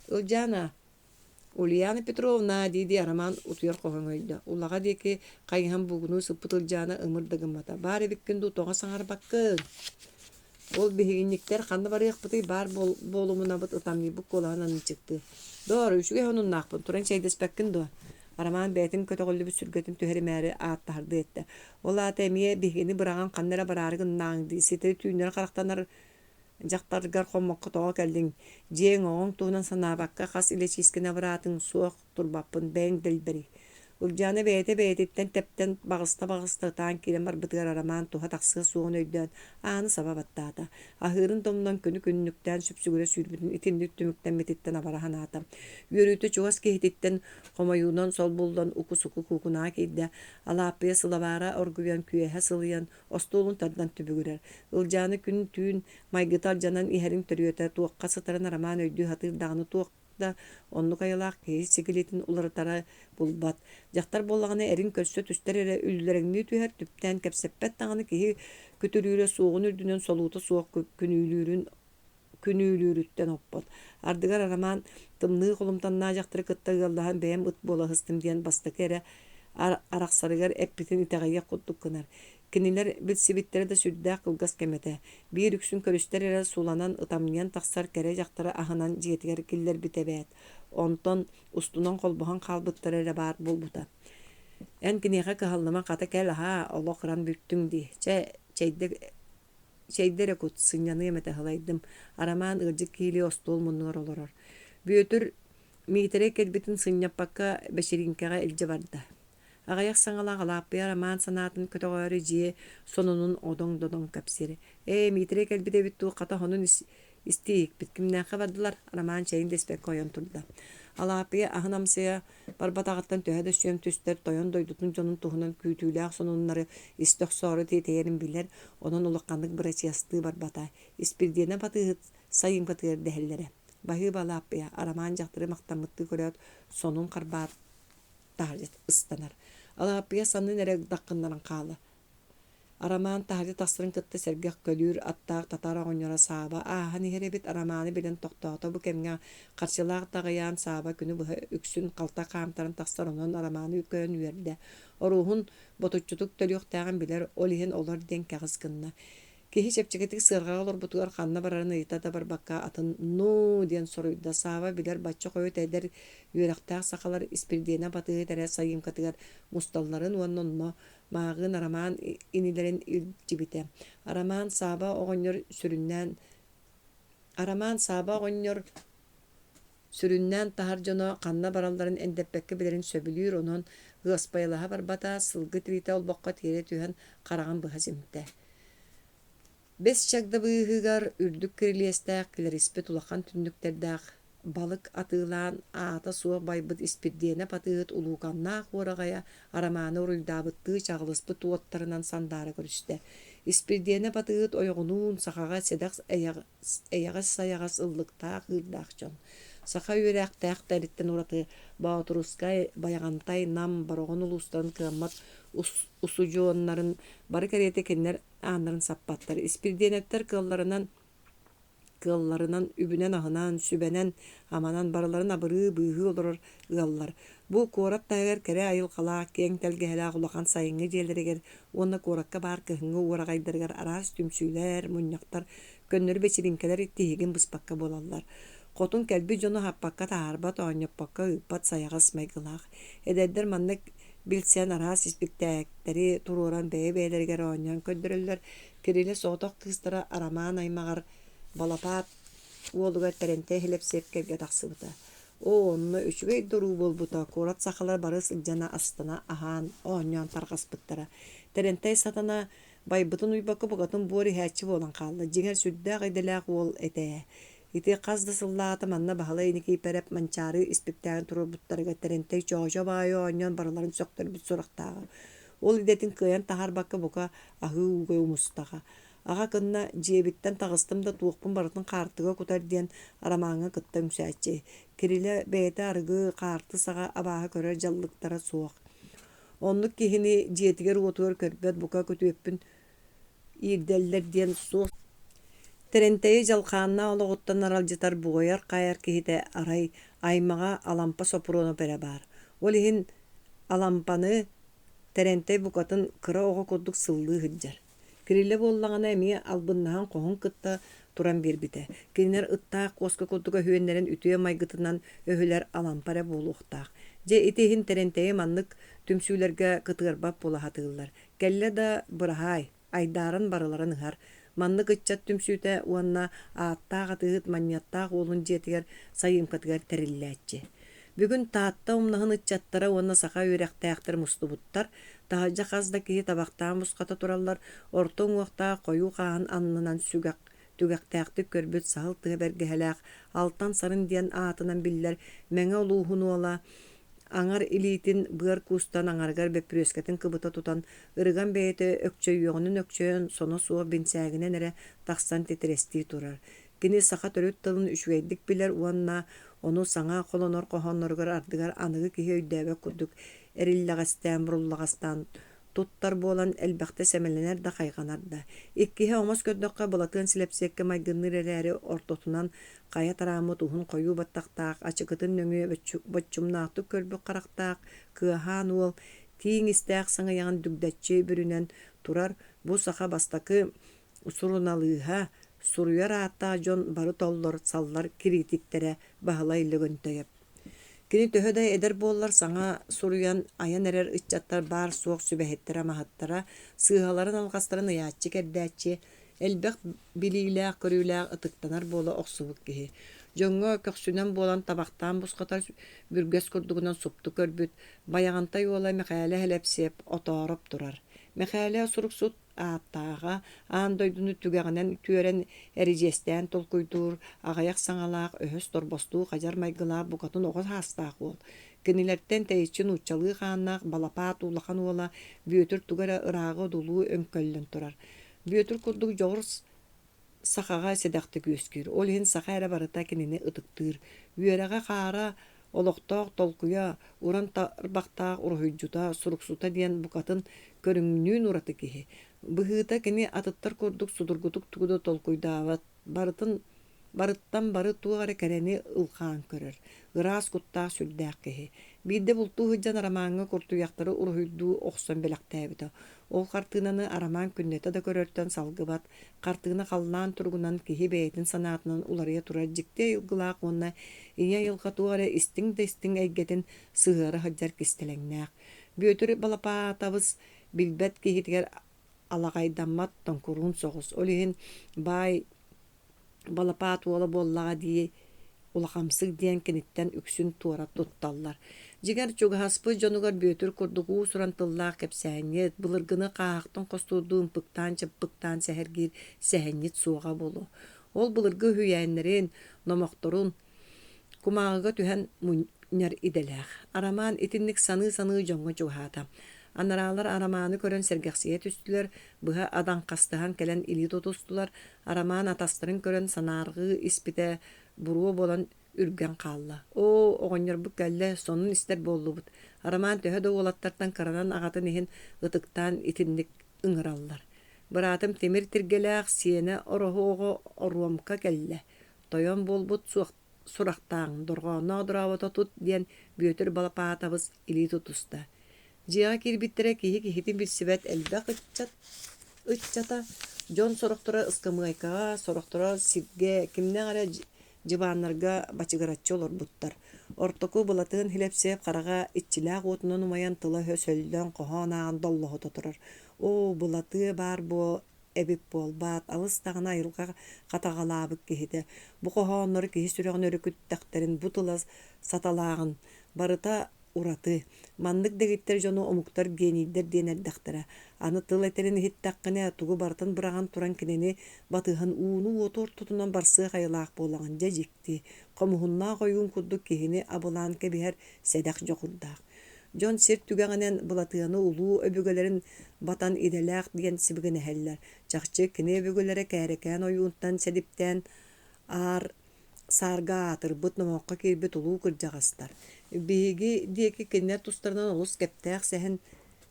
Ылжана, Ульяна Петровна диди араман утуяр кохоңойда. Уллага деки кайган бугуну сыппыт Ылжана ымырдыгымата. Бары биккенду тоға саңар баккын. Ол бихигинниктер ханды бары якпыты бар болумуна быт ытамни бук коланан чыкты. Дор, үшүге хонун нақпын. Туран чайдаспаккын до. Араман бәтин көтөгөллүбү сүргөтүн төһөрүмәри ааттарды этте. Ол атемие бигини быраган каннара барарыгын нааңды сетери түйнөр карактанар жактаргар коммокко тоо келдиң. Жең оң туунан санабакка хас илечискене баратын суок турбаппын бэң делбери. Ылжаны бэйте-бэйтиттен тептен багыста таан кирен бар бытыгар араман туха таксы суон өйдөн ааны сабабаттаата. Ахырын томнон күнү-күннүктен сүпсүгүрө сүйрбүтүн итинник түмүктен метиттен абарахан аатам. Үйөрүтө чугас кехититтен комоюунан сол булдан уку-суку кукунаа кейде. Алаппыя сылабара оргуян күйэхэ сылыян остуолун тардан түбүгүрер. Ылжаны күн түйүн майгытар жанан иһерин төрүөтэ туакка сытаран араман өйдүү хатырдагыны туак да онну кайылаак кейс сикилитин уларытара булбат. Жактар боллаганы эрин көссө түстер үллереңни түһэр түптен кепсеппет таганы киһи көтөрүүрө суогун үрдүнөн солуута суок күнүүлүүрүттен оппот. Ардыгар араман тымны колумтаннаа жактары кыттагылдахан бэм ыт бола хыстым диэн бастык эре араксарыгар эппитин итагайя куттук кынар. Кинилер битсибиттері да сүрдәк кылгас кемете. Бир үксүн көрүстер эре суланан ытамниян таксар кере жактары ахынан жиетигер киллер битебет. Онтон устунан колбохан калбыттар эре бар болбута. Эн кинеха кахаллама ката кел аха олохран бүттүң ди. Чейдере кут сыньяны эмете халайдым. Араман ыржык киили остол муннуар олорор. Бүйөтүр миитере келбитин сыньяппакка бешеринкега элже барда. Агаяк саңалаға лаппы роман санатын көтөгөрі жие сонунун одоң-додоң кәпсері. Митре кәлбіде бітту қата хонун истейік біткімнәқі бардылар роман чайын деспек койон турда. Алаппы ахынамсыя барбатағаттан төһәді сүйем түстер тойон дойдутун жонун туһунан күйтүүләк сонуннары истөх соры тетейерин билер, онон улыққандық бірачиясты барбата. Испирдена батыгыт сайын батыгыр дәһелләре. Баһы балаппы роман жақтыры мақтамытты көрөт сонун қарбат тахаржет ыстанар. Алаппы санын әрек даққынларын қалы. Араман тахаржет тастырын кытты сәргек көлүр аттақ татара оңнора саба. Аханы херебит араманы билен тоқтаута бу кемге қаршылақ тағаян саба күні бұхы үксін қалта қамтарын тастар онын араманы үккөрін үйерді. Оруғын ботучутук төліқ тағын білер олиген олар ден кәғыз кынна. Кехи чепчекетик сырға олар бұтығар қанна барарыны итата бар баққа атын ну ден соруйда саба білер бачы қойы тәйдер үйерақтақ сақалар испирдена батығы тәрі сайым катығар мусталларын уаннонно мағын араман инилерин үлчибите. Араман саба оғыньор сүрүннән тахар жоно қанна баралларын эндеппекке билерин сөбүлүр онон ғыспайлаға барбата сылғы твита олбаққа тере түйен қараған бұхазимте. Бес чагда быыгар үрдүк кирилиестәк килериспет улахан түндүктердәк балык атылан ата суа байбыт испирдена патыгыт улуканна хорагая араманы уруйдабытты чагылыспы туоттарынан сандары көрүстө. Испирдена патыгыт ойгунун сахага седак эягас саягас ыллыкта кырдакчон. Саха үйрәктәк тәриттен ураты баутурускай баягантай нам барогон улустан кыммат усужуоннарын бары керете кеннер анарын саппаттар. Испирденеттер кылларынан үбүнен ахынан сүбенен аманан барыларын абыры быйгы олорор ыллар. Бу корат тагыр кере айыл кала кең телгеле гулахан сайынгы желерегер онна коракка бар кыһыңы урагайдыргар арас түмсүйлер муньяктар көннөр бечиринкелер иттиген быспакка болаллар. Котун кәлби жону хаппакка таарбат ооньоппакка ыппат саягас майгылаах. Эдердер маннык билсен арас испиктээктери туруран бэйбээлергер ооньян көддөрөллөр кириле сооток кыстара арамаан аймагар балапаат уолугар теренте хилепсепкерге тахсыбыта. Онно үчүгэй дуруу болбута корат сахалар бары сылжана астына аhaan ооньян таргаспыттара. Терентей сатана байбытын уйбакка бугатын буори хәчи болан калды. Жиңер сүддә гайдалаак уол этее. Ити қазды сыллаата манна бахала иники переп манчары испектәген турбуттарга терентей чоожо байо оньон бараларын сөктөр бит сурактагы. Ол идетин кыян тахар бакка бука ахы угы умустага. Ага кынна жебиттен тагыстымда туукпун барытын картыга кутар диен арамаңа кытта үмсәче. Кириле бейте аргы карты сага абаха көрөр жаллыктара суок. Онлук кихини жетигер отур көрбөт бука көтөппүн ирделлер диен суок. Терентей жалқанна олығыттан аралжытар бұғайар қайар кейді арай аймаға алампа сопуроны бәрі бар. Олығын алампаны терентей бұқатын кыра оғы көддік сылды ғыджар. Кириле боллағана әмей албыннаған қоғын кытта туран бербіті. Кенер ыттақ қосқы көддігі хүйенлерін үтуе майгытынан өһілер алампары болуқтақ. Же итехін терентей маннық түмсүйлерге кытығырбап болағатығылар. Кәлі да бұрағай, айдарын барыларын ұғар. Манны кытчат түмсүтэ уанна ааттаға тыгыт маньяттаға олын жетігер сайымкатыгар тәрілләтчі. Бүгін таатта умнағын ытчаттара уанна сақа үйрәқтәқтір мұстыбыттар, тағажа қазда кейі табақтағы мұсқата туралар, ортың уақта қойу қағын аннынан түгәқтәқті көрбіт сағыл тыға бәргәләқ, алтан сарын диен аатынан биллер, мәңі олуғын ола, аңар илитин бұғар кустан аңаргар бәпірескетін кыбыта тутан, ырыган бәйті өкчөй yoğunun өкчөйін соны суа бенсәгінен әрі тақсан тетрести турар. Кені сақа төрөт тылын үшвейдік білер уанна, оны саңа қолонор қоғаноргар ардыгар анығы кихе өйдәбе күрдік, әріллағастан, бұрыллағастан, туттар болан әлбәқті сәмеленер да қайғанарда. Иккихе омас көддіққа бұлатын сілепсекке майгыныр әрі ортотунан қая тарамыт уғын қойу баттақтақ, ачықытын нөңе бөтчумнақты көрбі қарақтақ, кыахан ол, тиң істәқ саңа яғын дүгдәтче бүрінен турар, бұ сақа бастақы сұруналыға, сұруяр ата жон бары толлар, саллар, критиктері бағылайлы гөнтөйіп. Кини төһөдө эдер боллар саңа суруян аян эрер ыччаттар бар суок сүбэхеттер амахаттара сыыгаларын алгастарын ыяаччы кердәччи Элбэх билилээх көрүүлээх ытыктанар бола оксубук киһи. Жоңго көксүнен болан табактан бусқатар бүргес курдугунан супту көрбүт, баяғантай ола Михайле Слепцова отороп турар. Михайле суруксут аттаға андойдуну түгәгенен түөрен эрижестен толкуйдур, агаяк саңалаак өһөс торбостуу кажар майгылаа букатын огос хастаак бол. Кенилерден тейчин учалыы хааннаак балапаат улахан ола бүөтүр тугара ыраагы дулуу өңкөллөн турар. Бүөтүр курдук жоғырс сахага седакты күскүр. Ол хин саха эре барыта кинини ытыктыр. Үереге хара олоқтоқ толкуя уран тарбақтаақ урхуйджута суруксута диен букатын көрүңнүүн ураты киһи. Быһыыта кини атыттар курдук судургутук тугуда толкуйдаават. Барыттан бары тугары кәрени ылхаан көрөр. Ыраас куттаах сүрдээх киһи. Биирде бултуу хыджан арамааңа куртуяктары урхуйдуу охсон белэхтээбита. Ол картыынаны арамаан күннете да көрөртөн салгыбат. Картыына халлаан тургунан киһи бэйэтин санаатынан уларыя турар жикте йылгылаак уонна ийэ йылгатугара истиң да истиң эйгетин сыһыары хаджар кистелэҥнээх. Бүөтүр балапаатабыс билбет киһитигер алагайдаммат тонкуруун соҕус. Олиһин баай балапаат уола буоллаҕа дии улахамсык диэн киниттен үксүн туора тутталлар. Жигер чугаспы жонугар бүөтүр курдугуу суран тыллаах кепсэһэҥит, былыргыны каахтын костуурдуун пыктаан чыппыктаан сэһэргиир сэһэҥит суоҕа болу. Ол былыргы хүйээннэрин, номохторун кумааҕыга түһэн муньар иделээх. Арамаан итинник саны-саны жоҥҥо чугаата. Анараалар арамааны көрөн сэргэхсиэ түстүлэр, быһа адан кастыһан кэлэн илии тутустулар. Арамаан атастарын көрөн санааргыы испитэ буруо болан үргэн хаалла. Оҕонньорбут кэллэ сонун истер буоллубут. Арамаан төһө да уолаттартан каранан аҕатын иһин ытыктаан итинник ыҥыраллар. Быраатым темир тиргелээх сиэнэ ороһуоҕо оруомка кэллэ. Тойон буолбут сурахтааҥ дорҕоонноо дuraabата тут диэн бүөтүр балапаатабыс илии тутуста. Дьиэҕэ киирбиттерэ киһи-киһитин билсибэт элбэх ыччата дьон сорохтора ыскамыайкаҕа, сорохтора сиргэ, кимнэҕэрэ дьыбааннарга бачыгараччы олорбуттар. Ортоку былатыын Слепцова харага иччилээх уутунан умайан тыла hösөллөн коһоонааҕын доллоһута турар. Былатыы баар буо эбип буолбаат, алыс таҕына айылга хатаҕалаабык киһитэ. Бу коһооннору киһи сүрэҕин өрүкүттахтэрин бу тыла саталааҕын барыта ураты. Маннык дэгиттер жону омуктар генийдер диэн эрдэхтэрэ. Аны тыл этерин иһиттаххыне тугу бартын быраган туран кинини батыһын ууну уотуор тутунан барсыах айылаах буолаган жекти. Комуһуннаах ойуун курдук киһини абылаан кэбиһэр сэдэх жокурдаах. Дьон сир түгэҕинэн былатыаны улуу өбүгөлэрин батан иделээх диэн сибигинэһэллэр. Чахчы кини өбүгөлэрэ кээрэкээн ойуунтан сэдиптэн аар саарга атырбыт номоққа кирбит улуу кырдьаҕастар. Биһиги диэки киннер тустарынан олус кэптээх сэһэн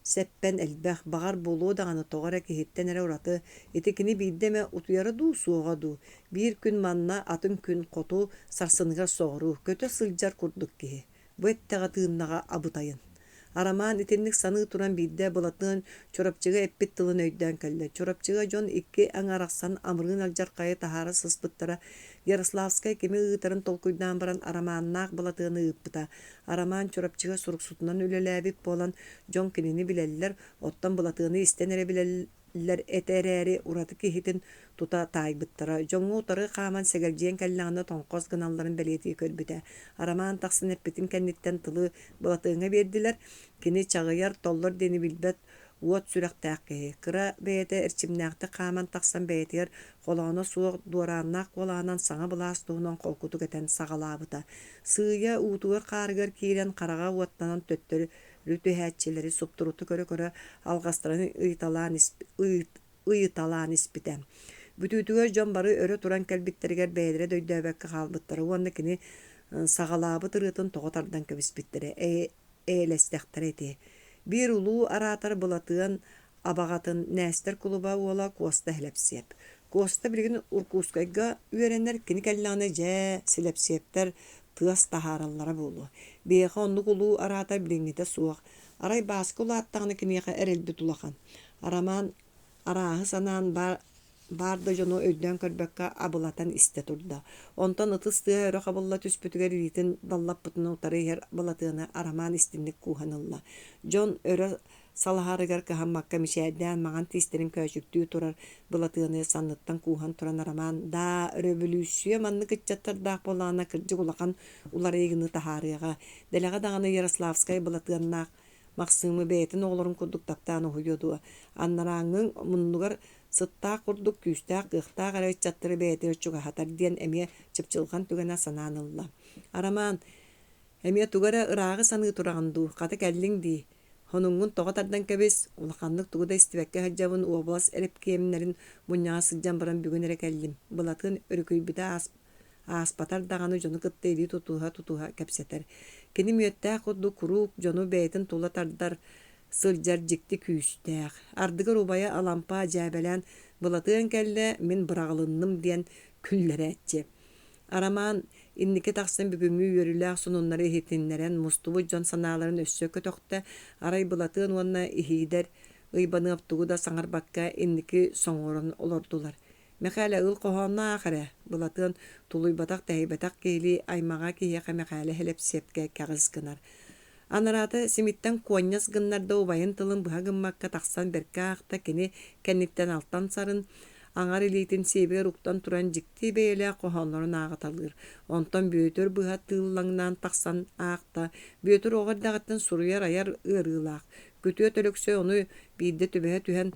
сэппэн элбэх бағар болуу даҕаны тоҕара киһиттэн эрэ ураты ити кини биирдэмэ утуйара дуу суоҕа дуу. Биир күн манна атын күн хоту сарсыныгар соҕуруу көтө сылдьар курдук киһи. Бу эттэҕэ тыыннаҕа абытайын. Арамаан итинник саны туран биирдэ былатын чорапчыга эппит тылын өйдөн кэллэ. Чорапчыга дьон икки аҥарахсан амрыын алдьархайы таһаара сыспыттара Ярославскай кими ыытарын толкуйдаан баран арамааннаах былатыаны ыыппыта. Арамаан чорапчыга сурук-сутунан үлэлээбип буолан дьон кинини билэллэр, оттон былатыаны истэн эрэ билэллэр этэрээри ураты киһитин тута таайбыттара. Дьоҥҥу утары хааман сэгэлдьиэн кэллэҕинэ тоҥхос гыналларын бэлиэтии көрбүтэ. Арамаан тахсын эппитин кэнниттэн тылы былатыыҥа биэрдилэр. Кини чаҕыйар толлор дени билбэт уот сүрэхтээх киһи. Кыра бэйэтэ эрчимнээхтэ хааман тахсан бэйэтигэр холооно суох дуорааннаах куолаанан саҥа былаас туһунан холкутук этэн саҕалаабыта. Сыыйа уутугар хаарыгар киирэн хараҕа уоттанан төттөрү түһээччилэри суптуруту көрө-көрө алҕастарын ыйыталаан испитэ. Бүтүүтүгөр дьон бары өрө туран кэлбиттеригэр бэйэлэрэ дөйдөбөккө хаалбыттара. Уонна кини саҕалаабыт ырыытын тоҕо тардан кэбиспиттерэ. Элэстэхтэр эти. Бир улуу араатар былатыан абаҕатын нээстер кулуба уола Куоста Слепцова. Куоста билигин Уркускайга үөрэннэр кини кэллэҕинэ дьэ Слепцовтар тыас таһаараллара буолу. Биэхэ оннук улуу араатар билиҥҥитэ суох. Арай бааскы улааттаҕына киниэхэ эрэлбит улахан. Арамаан арааһы санаан баарда жону өйдөөн көрбөккө абылатан истэ турда. Онтон ытыс тыа өрө хабылла түспүтүгэр иритин даллаппытын утары иһэр былатыаны арамаан истинник кууһанылла. Дьон өрө салаһарыгар кыһаммакка мишээддээн маҕан тиистерин көчүктүү турар былатыаны санныттан кууһан туран арамаан да революция манны кыччаттардаах болаана кырдьык улахан уларыйгыны таһаарыаҕа дэлэҕэ даҕаны Ярославскай былатыаннаах махсымы бэйэтин оҕолорун курдуктаптаан уһуйуоду аннарааҥҥыҥ муннугар сыттаах курдук күүстаах кыахтаах арайчаттыры бэйэтигэр чугаһатар диэн эмиэ чыпчылхан түгэнэ санаанылла арамаан эмиэ тугара ырааҕы саныы тураҕын дуу хата кэллиҥ дии хонуҥҥун тоҕо тардан кэбис улаханнык тугуда истибэккэ хаджабын уобулас эрэпкиэмнэрин мунньаҕа сылдьан баран бүгүн эрэ кэллим былатын өрүкүйбүтэ ааспатар даҕаны дьону кыттыйдии тутууһа кэпсэтэр кини мүөттээх курдук курук дьону бэйэтин тула тардар сылдьар дьикти күүстээх ардыгар убайа алампа дьээбэлээн былатыан кэллэ мин быраҕылынным диэн күллэрээтчи арамаан инники тахсан бүгүҥүү үөрүлээх сунуннары ихитиннэрэн мустубу дьон санааларын өссөккө тохта арай былатыан уонна иһиидэр ыйбаныаптугу да саҥарбакка инники соҥорон олордулар мэхээлэ ыл коһооннаах эрэ былатыан тулуйбатах тэһибэтах киһили аймаҕа киһиэхэ мэхээлэ хэлэпсиэпкэ кэҕис гынар анараата симиттэн куонньас гыннарда убайын тылын быһа гыммакка тахсан беркаахта кини кэнниттэн алтан сарын аҥар илиитин сиэбигэр уктан туран дьикти бэйэлээх коһооннорун ааҕаталыыр онтон бүөтөр быһа тыыллаҥнаан тахсан аахта бүөтөр оҕордаҕыттан суруйар аяр ыарыылаах күтүө төлөксө ону биирдэ түбэһэ түһэн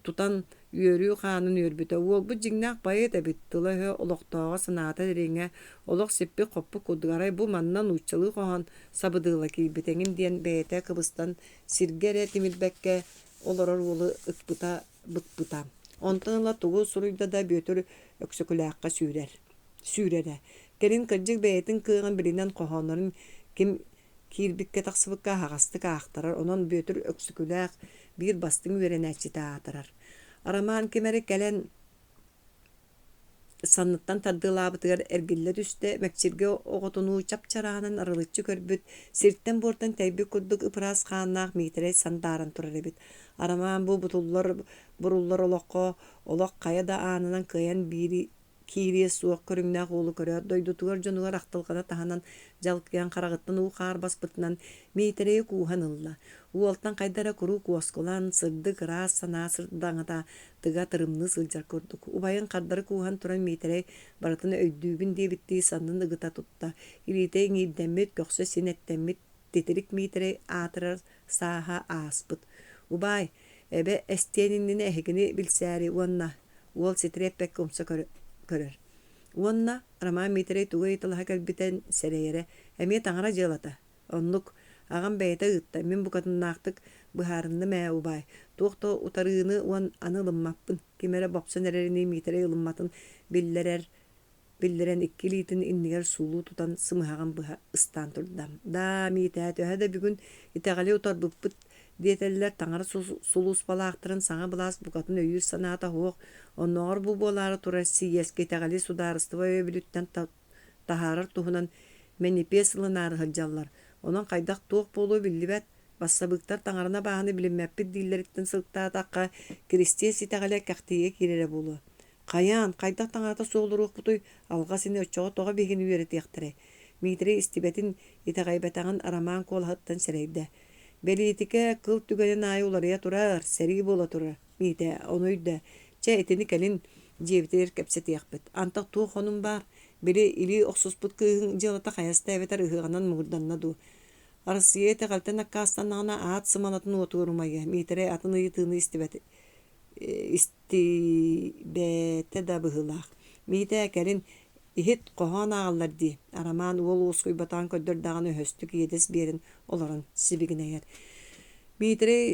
тутан үөрүү хаанын үөрбүтэ уолбут дьиҥнаах поэт эбит тыла ыһы олохтооҕо санаата дириҥҥэ олох сиппи хоппу кудугарай бу манна нууччалыы хоһон сабыдыыла киирбитэҥин диэн бэйэтэ кыбыстан сиргэ эрэ тимирбэккэ олорор уолу быкпыта онтон ыла тугу суруйда да бүөтөр өксөкүлээххэ сүүрэрэ кэрин кырдьык бэйэтин кыыҕан билинэн коһооннорун ким киирбикке тахсыбыкка хаҕастык аахтарар онон бүөтөр өксөкүлээх биир бастыҥ үөрэнээччи таатарар арамаан кимэри кэлэн санныттан тардыылаабытыгар эргиллэ түстэ мэкчиргэ оҕотунуу чапчараанан арылыччы көрбүт сирттэн буортан тэйбик курдук ыпыраас хааннаах миитэрэй сандааран турар эбит арамаан бу буруллар олоххо олох хая да аанынан кыайан киирие суох көрүҥнээх уолу көрөр дойдутугар дьонугар ахтылҕана таһанан жалкыян хараҕыттан уу хаар баспытынан миитэрэй кууһан ылла уолтан хайдара куруу куоскулан сырдык ыраас санаа сырдаҥата тыга тырымны сылдьар курдук убайын хардары кууһан туран миитэрэй барытын өйдүүбүн диэбиттии саннын ыгыта тутта илиитэ иҥиирдэммит көхсө синэттэммит титирик миитэрэй аатырар сааһа ааспыт убай эбэ эстиэниннини эһигини билсээри уонна уол ситириэппэккэ умса көрөр уонна арамаан миитэрэй тугай ытылаһа кэлбитэн сэрэйэрэ эмиэ таҥара дьыалата оннук аҕам бэйэтэ ыытта мин букатыннаахтык быһаарынны мээ убай туохто утарыыны уон аны ылыммаппын кимэрэ бопсон эрэрини миитэрэй ылымматын биллэрэн иккилиитин иннигэр суулуу тутан сымыһаҕан быһа ыстаан турдам да миитээ төһө да бүгүн итэҕэли уторбуппут диэтэллэр таҥара сулууспалаахтарын саҥа былаас букатын өйүүр санаата хуох оннооҕор бу буолаары турар сиэски итэҕэли сударыстыва өбүлүттэн таһаарар туһунан мэнипиэ сылынаар хылдьаллар онон хайдах туох буолуу биллибэт бассабыктар таҥарына бааны билиммэппит дииллэриттэн сылтаатаахха кристиэ ситэҕэлэ кахтыйа киирэрэ буолуо хайаан хайдах таҥарата суолуруохпутуй алга сини оччоҕо тоҕо биһин үөретиэхтэрэ миитэрэй истибэтин итэҕэйбэтэҕин арамаан куолаһыттан сэрэйдэ белиитикэ кыл түгэнин аайы уларыйа турар сэрии буола турар миитэ онуйда чэ итини кэлин диэбитигэр кэпсэтиэхпит антах туох онун баар били или охсуспут кыыһын дьыалата хайастаэбэтэр ыһыҕанан муурданна дуу арсыйа тэҕэлтэн аккаастаннаҕына аат сыманатын уотуурумайа миитэрэй атын ыйытыыны истибэтэ да быһылаах миитэ кэлин иһит коһоон ааҕаллар дии арамаан уол уускуйбатаан көрдөр даҕаны өһөстүк иэдэс биэрин олорон сибигинэйэр миитэрэй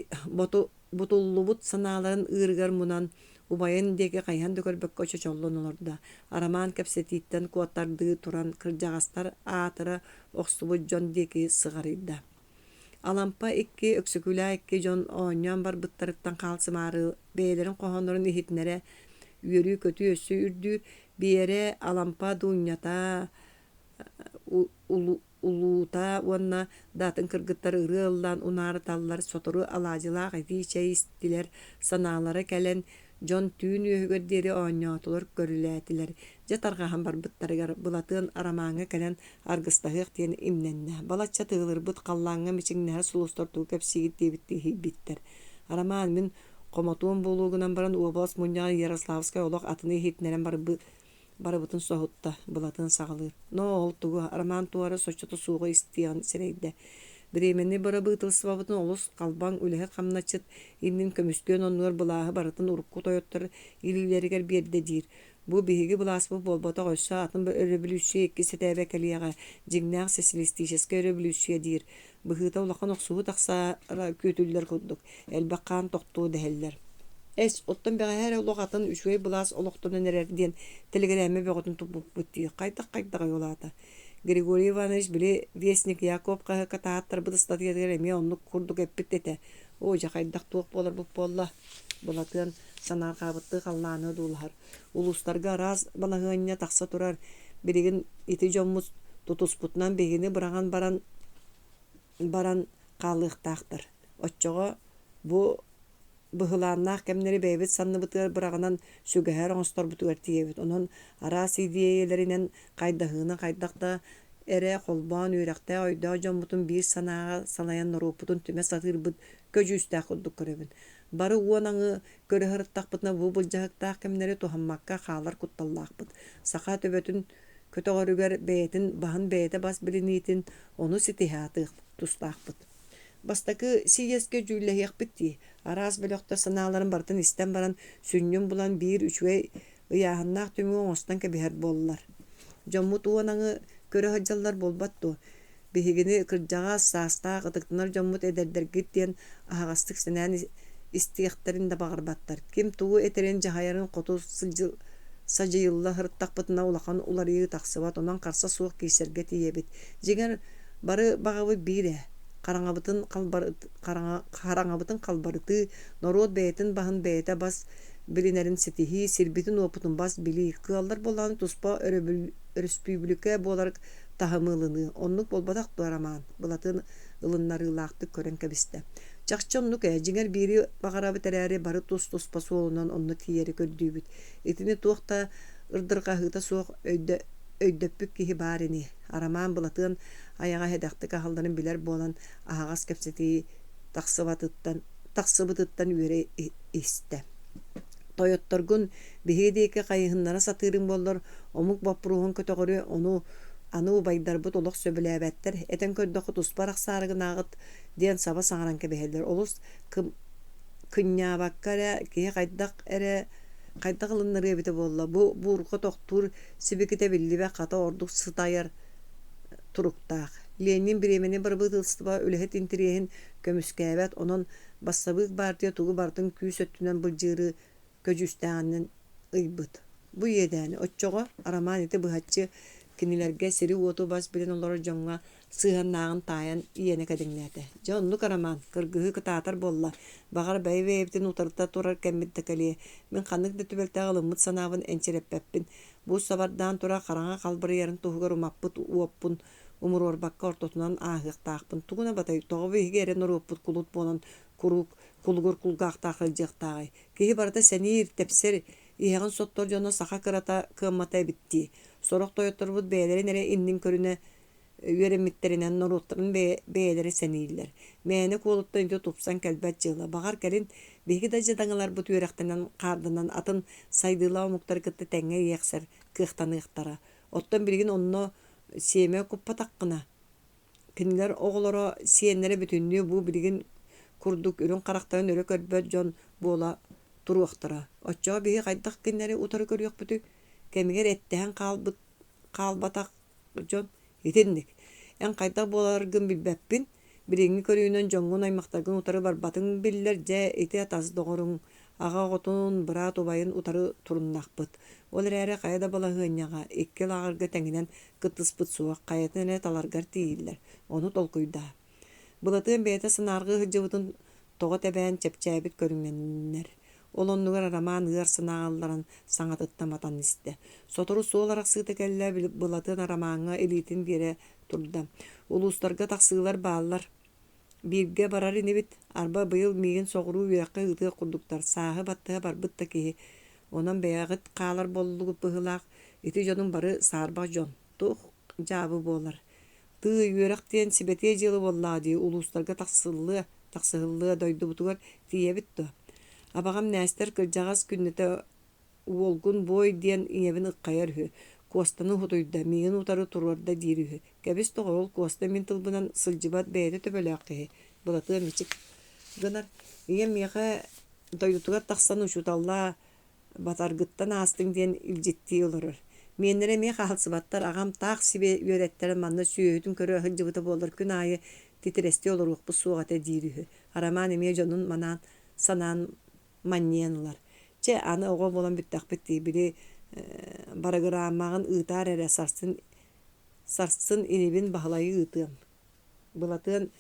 бутуллубут санааларын ыырыгар мунан убайын диэки хайан дөкөрбөккө чочоллон олорда арамаан кэпсэтииттэн куоттардыы туран кырдьаҕастар аатыра охсубут дьон диэки сыҕарыйда алампа икки өксөкүлээх икки дьон оонньоон барбыттарыттан хаалсымаары бэйэлэрин коһооннорун иһитнэрэ үөрүү көтүү өссү үрдүүр биэре алампа дуунньата улуута уонна даатын кыргыттар ырыаллаан унаары таллар сотору алаадьылаах ити чэй истилэр санаалары кэлэн Жон түүн өйгөр дери ооньоотулар көрүләтилер. Жатаргахан барбыттарыгар булатын арамаңа кэлэн аргыстахык тиен имненне. Балачча тыылырбыт қаллаңа мичиңнәр сулустар туу кепсигит дебитти хибиттер. Арамаан мен комотуон болуугунан баран область муньяга Ярославская олох атыны хитнерен барыбытын соһутта булатын сагалыр. Но ол тугу арамаан туары соччоту сууга истиан сирейде. Бремени барабытылсыбабытын олус қалбаң үлэхет хамначыт иннин көмүскөн оннуар булааһы барытын урукку тойоттор илилеригер биэрде дир. Бу биһиги булааспы болбота ойса атын революция икки сетээбе калияга жигнаах социалистическая революция дир. Быһыта улахан оксугу такса көтүллер курдук. Элбаккаан токтуу дехеллер. Эс оттон бэҕэһэр улоҕатын үчүгэй булаас олохтонун эрэрдиэн телеграме бөгөтүн туппуттии кайдак олаата. Григорий Иванович били вестник Яков катааттар быдыстатыгер эме оннук курдук эппит эте. Жа кайдак туох болар болла. Булатын санаар кабытты каллааны дуулар. Улустарга раз балаһыанна такса турар. Биригин ити жоммус тутуспутнан бегини быраган баран калыктаактыр. Отчого бу быһылааннаах кемнери бэйбит санныбытыгар бырагынан сүгэһэр оҥостор бутугар тиэбит. Онон арас идеяларинен кайдаһыына кайдакта эре холбоон үрэхтэ ойдоо жоммутун биир санаага салаян норууппутун түмэ сатырбыт көжүүстаах курдук көрөбүн. Бары уонаңы көрөһөрөттахпытына бу былжаһыктаах кемнери тухаммакка хаалар кутталлаахпыт. Саха төбөтүн көтөгөрүгөр бээтин баһын бээтэ бас билиниитин ону ситиһаатык тустаахпыт. Бастакы сиеске жүллэхиэхпитти. Арас бөлөктө санааларын бартын истен баран сүннүн булан биир үчүгэй ыяаханнаах түмү оңостан кэбиһэр боллар. Жоммут уонаңы көрөһөдьаллар болбатту. Биһигини кырдьаҕа саастаах ытыктанар жоммут эдердергит диэн аһагастык сэнээн истиэхтерин да багарбаттар. Ким тугу этерен жаһайарын хоту сажыйылла хырыттахпытына улахан уларыйы тахсыбат, онан карса суох кийсерге тиебит. Жигер бары багабы биире. Караңабытын калбарыты, норот бээтин баһын бээтэ бас билинерин сетиһи, сирбитин опутун бас били. Кыаллар болланы туспа республика болар таһымылыны. Оннук болбатак дуарамаан. Булатын ылыннарыылаакты көрөн кэбисте. Чакчоннук жигер бири багарабы терээри бары туспа суолунан онну тиери көрдүүбүт. Итини туохта ырдыргаһыта суох өйдөппүк киһи баарини. Арамаан булатын аяга хедакты кахалдарын билер болан аһагас кепсети таксыбытыттан үере исте. Тойотторгун биһидеке кайыһыннара сатырын боллар, омук баппуруһун көтөгөрү ону аны байдарбыт олох сөбүлээбэттер. Этен көрдөхү туспарак саарыгынаагыт диэн саба саңаран кебеһеллер. Олус кынньаабаккара киһи кайдак ылыннары эбите болла. Бу бурга тохтур сибиките биллибе ката ордук сытайар туруктаах. Ленин биремени барбытылстыба үлэхет интериэхин көмүскээбэт, онон бассабык бартия тугу бартын күүс өттүнөн былжыыры көжүүстээҥинэн ыйбыт. Бу иэдэни отчого арамаан ити быһаччы кинилерге сири уоту бас билен олоро жоңга сыыһаннаагын тааян иэне кэдиҥнээте. Дьоннук арамаан кыргыһы кытаатар болла. Багар бэйбэйбитин утарыта турар кэммитте кэлие. Мен ханнык да түбэлтээх ылыммыт санаабын энчереппеппин. Бу сабардаан тура хараҥа халбырыйарын туһугар умаппыт уоппун умуруорбакка ортотунан аahыктаахпын. Тугуна батай тоҕо иһиги эрен оруоппут кулут буонан кулугур кулгаахтаах ылдьыахтаagай. Киһи барыта сениир тепсер иһэҕин соттор дьоно саха кырата кыаммата битти. Сорох тойотторбут бээлерин эре иннин көрүнэ үөреммиттеринен норуттарын бээлери сенииллер. Мэни куулутта инде тупсан кэлбэт дьыла. Багар келин биһиги да жадаҥалар бут үөрэхтэнэн хаардынан атын сайдыылаа омуктар кытты тэҥҥэ иэхсэр кыахтаныахтара. Оттон билигин онно сиэмэ куппатаккына. Кинилер оҕолоро сиэннере бүтүннүө бу билигин курдук үрүн карактарын өрө көрбөт дьон буола туруахтара. Оччоо биһи хайдах киннери утары көрүөхпүтү кемигер эттэһэн каалбатак дьон итинник. Эн хайдах буоларгын билбэппин бириңи көрүүнөн жоҥҥун аймактаргын утары барбатын биллер дьэ ити атас доҕоруҥ ага оҕотун быра тубайын утары туруннахпыт. Ол эрээри кайда балаһыанньаҕа икки лааҕырга тэҥинэн кыттыспыт суох кайатын эне таларгар тииллер. Ону толкуйдаа. Булатын бэйэтэ санааргы хыдьыбытын тоҕо тэбээн чэпчээбит көрүҥнэннэр. Олоннугар арамаан ыар санааҕалларын саҥатыттаматан истэ. Сотору суоларах сыыта кэллэ булатын арамааҥҥа илиитин биэре турда. Улуустарга тахсыылар бааллар. Бирге барар инебит, арба быйыл миген соғыру үйәкке ытыа курдуктар, сааһы баттыа барбытта киһи. Онан бэйагыт каалар боллугут быһылаах, ити дьонун бары саарбах дьон, тух жаабы буолар. Тыы үөрэх тиэн сибетие дьылы боллаа дии улуустарга тахсыһыллыа дойдубутугар тиэбит дуо. Абагам нээстер кырдьаҕас күннүтэ уолгун бой диэн иэбин ыккайар үһү. Костаны хутуйда, миин утары туруарда диир үһү. Кэбис тоҕорол коста мин тылбынан сылдьыбат бэйэтэ төбөлөөх киһи. Булатыа мичик гынар. Ийэм миэхэ дойдутугар тахсан учуталлаа батаргыттан аастың диэн илдьиттии олорор. Миэннере миэ хаалсыбаттар агам таах сибе үөрэттерэ манна сүйөһүтүн көрө хылдьыбыта буолар күн аайы титирести олоруохпут суоҕата диир үһү. Арамаан эмиэ дьонун манаан санаан манниянылар. Че аны оҕо болан бүттахпыт дии били барыгырааммагын ыытаар эрэ сарсын инибин баһылайы ыытыам. Булатыан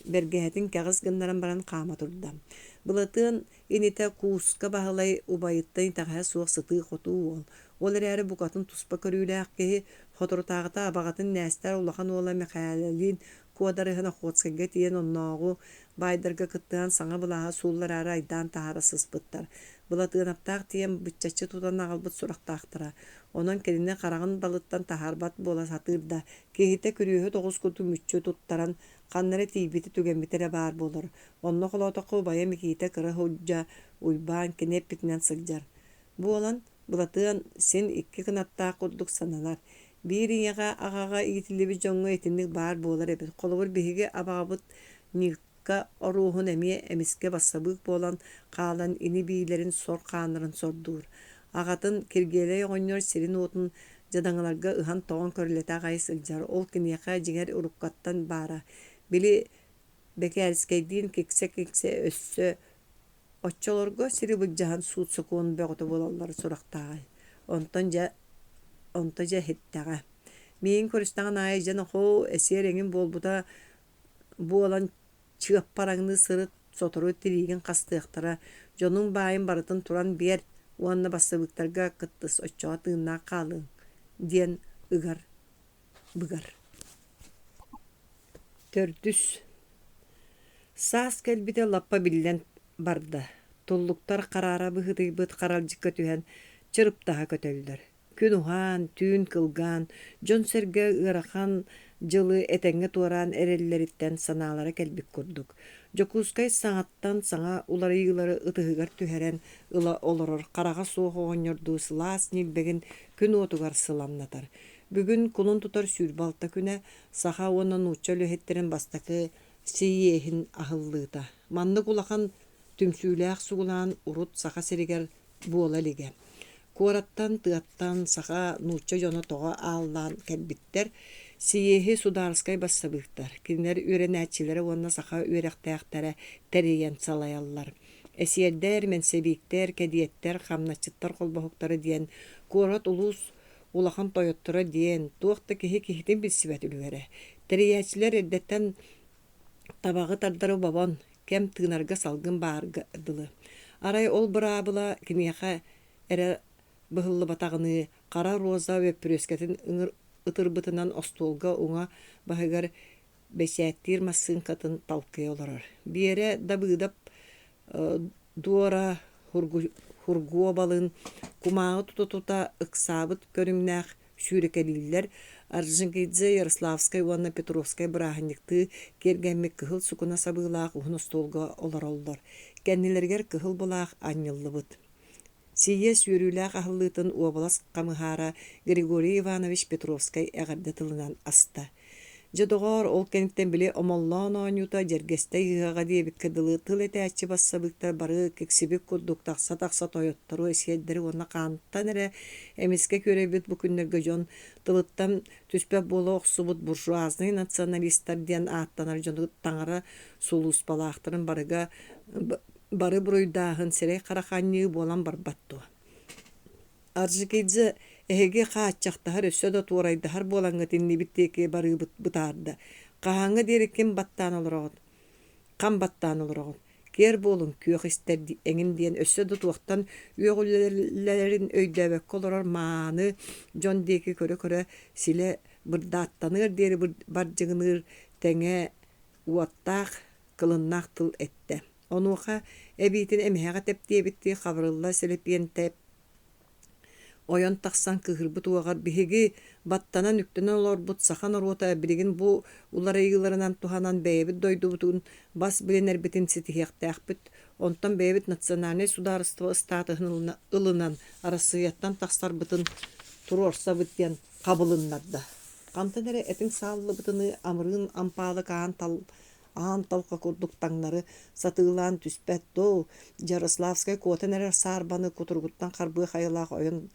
бэргэһэтин кэҕис гыннаран баран хаама турдам. Булатыан инитэ кууска баһылай убайыттан таҕаһа суох сытыы хотуу уол. Ол эрээри букатын туспа көрүүлээх киһи хоторутааҕыта абаҕатын нээстэр улахан уола мэхээлэлиин куодарыһына хуоцкайга тиэн онноогу байдарга кыттыан саҥа былааһа сууллараары айдаан таһара сыспыттар. Булатыанаптаах тиэн быччаччы тутан аҕалбыт сурахтаахтара. Онон кэнинэ хараҕын балыттан таһаарбат буола сатыырда. Киһитэ күрүөһү тоҕус куту мүччү туттаран ханнары тиибити түгэммитерэ баар буолар. Онно холоотохху убайа микиитэ кыра худжа уйбаан кенеппитинэн сылдьар. Буолан булатыан син икки кынаттаах курдук саналар. Биир иэҕэ аҕаҕа иитилиби дьоҥҥо итинник баар буолар эбит. Холобур биһиги абаҕабыт ньыкка оруухун эмиэ эмиске бассабыык буолан хаалан ини биилэрин сор хааннарын сордуур. Аҕатын киргиэлэй оҕонньор сирин уутун дьадаҥаларга ыһан тоҕон көрүлэтэ аҕай сылдьар. Ол киниэхэ дьиҥэр уруккаттан баара. Били бекээрискэйдиин киксе өссө оччолорго сири былдьаһан суут сокуун бөҕөтө буолаллар сурахтаҕай. Онто дьэ хиттэҕэ. Миин көрүстаҕын аайы дьэн охоо эсиэр эҥин буолбута буолан чыаппараҥны сырыт сотору тириигин хастыахтара дьонун баайын барытын туран биэр уонна бассыбыктарга кыттыс оччоҕо тыыннаах хаалыың диэн быгар. Төрдүс. Саас кэлбитэ лаппа биллэн барда. Туллуктар караара быһытыйбыт харалдьыкка түһэн чырыптаһа көтөллөр. Күн уһаан, түүн кылгаан, дьон сэргэ ыарахан дьылы этэҥҥэ туораан эрэллэриттэн санаалара кэлбик курдук. Жокуускай саҥаттан саҥа уларыйылары ытыһыгар түһэрэн ыла олорор хараҕа суох оҕонньордуу сылаас ньилбэгин күн уотугар сыланнатар. Бүгүн кулун тутар сүүрбалта күнэ саха уонна нуучча үлэһиттерин бастакы сииэһин аһыллыыта. Маннык улахан түмсүүлээх сугулаан урут саха сиригэр буола лигэ. Куораттан тыаттан саха нуучча дьоно тоҕо ааллаан кэлбиттэр сииэһи судаарскай бассабыыктар. Кинилэр үөрэнээччилэрэ уонна саха үөрэхтээхтэрэ тэриийэн салайаллар. Эсиэрдэр, мэнсэбииктэр, кэдиэттэр, хамначчыттар холбоһуктары диэн куорат улуус улахан тойоттора диэн туохта киһитин билсибэт үлүгэрэ. Тэриийээчилэр эрдэттэн табаҕы тардары бобон кэм тыынарга салгын бааргадылы. Арай ол быраабыла киниэхэ эрэ быһыллыбатаҕыны хара роза өппүрүөскэтин ытырбытынан остуолга уҥа баһыгар бэсээттиир массыын катын талкый олорор. Биэрэ да быыдап дуора хургуо балын кумааҕы тутутута ыксаабыт көрүмнээх сүүрэкэлииллэр Аржингидзе Ярославскай уонна Петровскай бырааһынньыктыы киэргэммик кыһыл сукуна сабыылаах уһун остуолга олороллор. Кэннилэригэр кыһыл булаах анньыллыбыт. Сие сүүрүүлээх аһыллыытын уобалас камыһаара Григорий Иванович Петровскай эҕэрдэ тылынан аста. Дьодоҕоор ол кэниттэн били омоллоон ооньута дьэргэстэй ыһаҕа диэбиккэ дылы тыл этээччи бассабыктар бары киксибик курдук тахса тойоттору эсиэддери уонна хаанттан эрэ эмиске күөрэбит бу күннэргэ дьон тылыттан түспэ буола охсубут буржуазный националисттар диэн ааттанар дьону таҥара сулууспалаахтарын бары буруйдааһын сирэй харахаанньыы буолан барбаттуа. Аржикидзе эһиги хааччахтаһар өссө да туорайдаһар буолаҥҥа тиннибиттиэки барыыбыт бытаарда. Хаһаҥҥа диэриккин баттаан олороҕот. Киэр буолун күөх истэр эҥин диэн өссө да туохтан үөҕүллэрин өйдөөбөккө олорор мааны дьон диэки көрө силэ бырдааттаныыр диэри бардьыгыныыр тэҥэ уоттаах кылыннах тыл этте. Онуха эбитин эмега тептиебитти хабырылла селепиентеп ойон тахсан кыгырбыт уагар биһиги баттана нүктөнө олорбут сахан оруота билигин бу уларыйыларынан туханан бэйбит дойдубутун бас биленер битин ситиһиэхтээхпит онтон бэйбит национальный сударство статыһын ылынан арасыйаттан тахсарбытын турорсабыт диэн кабылыннарда. Кантанере этин сааллыбытыны амырын ампаалы аан талка курдук таңнары сатыылаан түспэт доо Жарославскай котенерер саарбаны кутургуттан харбыы хайылаах ойон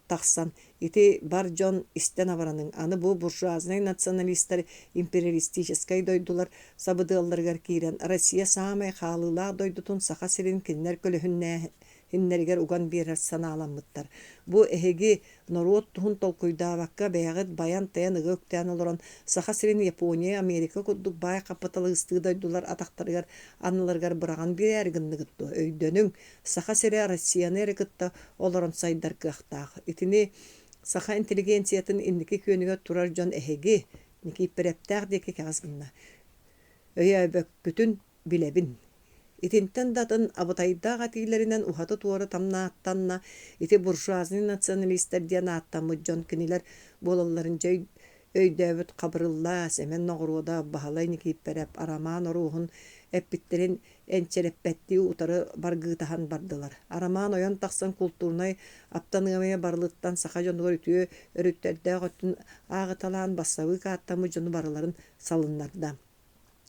тахсан ити бар жон истен абараның аны бу буржуазный националисттер империалистической дойдулар сабыдыалларгар киирен Россия самай хаалылаах дойдутун саха сирин киннер көлөһүннээ хиннергер уган биэрер санааламмыттар. Бу эһиги норот тухун толкуйдаабакка бэйагыт баян тыян ыгыктыан олорон саха сирин Япония, Америка курдук бай каппаталыыстыы дойдулар атактарыгар аныларгар быраган биэргынныгытту. Өйдөнүң саха сире Россияны эрикытта олорон сайдар кыахтаах. Итини саха интеллигенциятын инники көнүгө турар жон эһиги ники перептаах деки кагазгынна. Өйөбөккүтүн билебин. Итинтен датын абытайдаға тийлеринен ухаты туары тамнааттанна, ити буржуазный националисттер диэн аттамыт жон кинилер болаларын жай өйдөбіт қабырылла, сәмен ноғыруода бағалай никиппереп араман оруғын эппиттерин энчереппетти утары баргытахан бардылар. Араман ойон тақсан культурнай аптаныгамая барлыттан саха жондугар ütüö өрүттердэ готтун ағыталаан бассабы кааттамы жону барыларын салыннарда.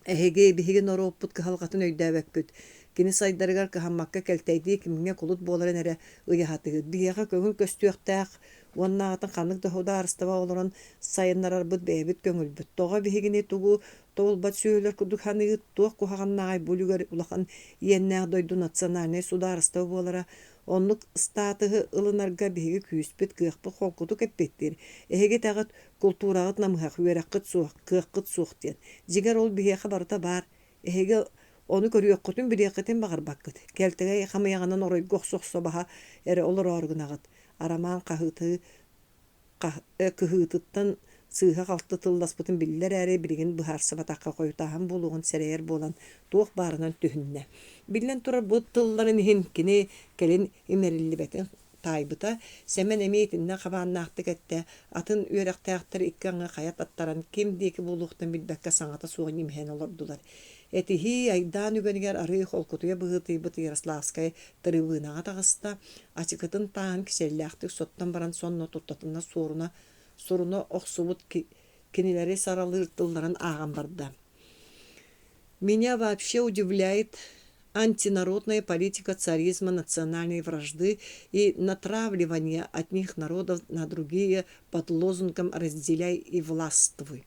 Эһиги биһиги нороппут кыһалҕатын өйдөөбөккүт. Кини сайдарыгар кыһаммакка кэлтэйдии кимиҥэ кулут буоларын эрэ ыйаһатыгыт. Биһиэхэ көҥүл көстүөхтээх уоннааҕатын ханнык доһууда арыстаба олорон сайыннарарбыт бэйэбит көҥүлбүт. Тоҕо биһигини тугу тоҕулбат сүүһүлэр курдук ханыгыт туох куһаҕаннаҕай булугар улахан иэннээх дойду национальный сударыстаба буолара оннук статыһы ылынарга биһиги күүспүт кыахпыт холкуту кэппеттир. Эһиги тагыт культурагыт намыһах үөрэххыт суох, кыаххыт суох диэн. Дьигер ол биһиэхэ барыта бар. Эһиги ону көрүөххүтүн билиэххитин багарбаккыт. Кэлтэгэй хамыяҕанан оройгох сохсобаһа эрэ олороргунагыт. Арамаан кыһыытыттан сыыһа халты тылласпытын биллер әрі билигин быһаарсыбатахха койутааһан булугун сэрэйэр буолан туох баарынан түһүннэ. Биллен турар бу тылларын иһин кини келин имериллибетин таайбыта сәмен эмиитинне хабааннаахтык этте атын үөрэхтээхтэр иккаңа хаят аттаран ким диэки булуухтан билбэкке саҥата суоҕун имэһэн олордулар. Этиһи айдаан үгэнигэр арыы холкутуя быһыытыйбыт Ярославскай тырыыбыынаҕа таҕыста ачыкытын таан киселлээхтик соттан баран сонно туттатынна суруна охсубут кинилери саралыртылларын ааган барда. Меня вообще удивляет антинародная политика царизма, национальной вражды и натравливание одних народов на другие под лозунгом «разделяй и властвуй».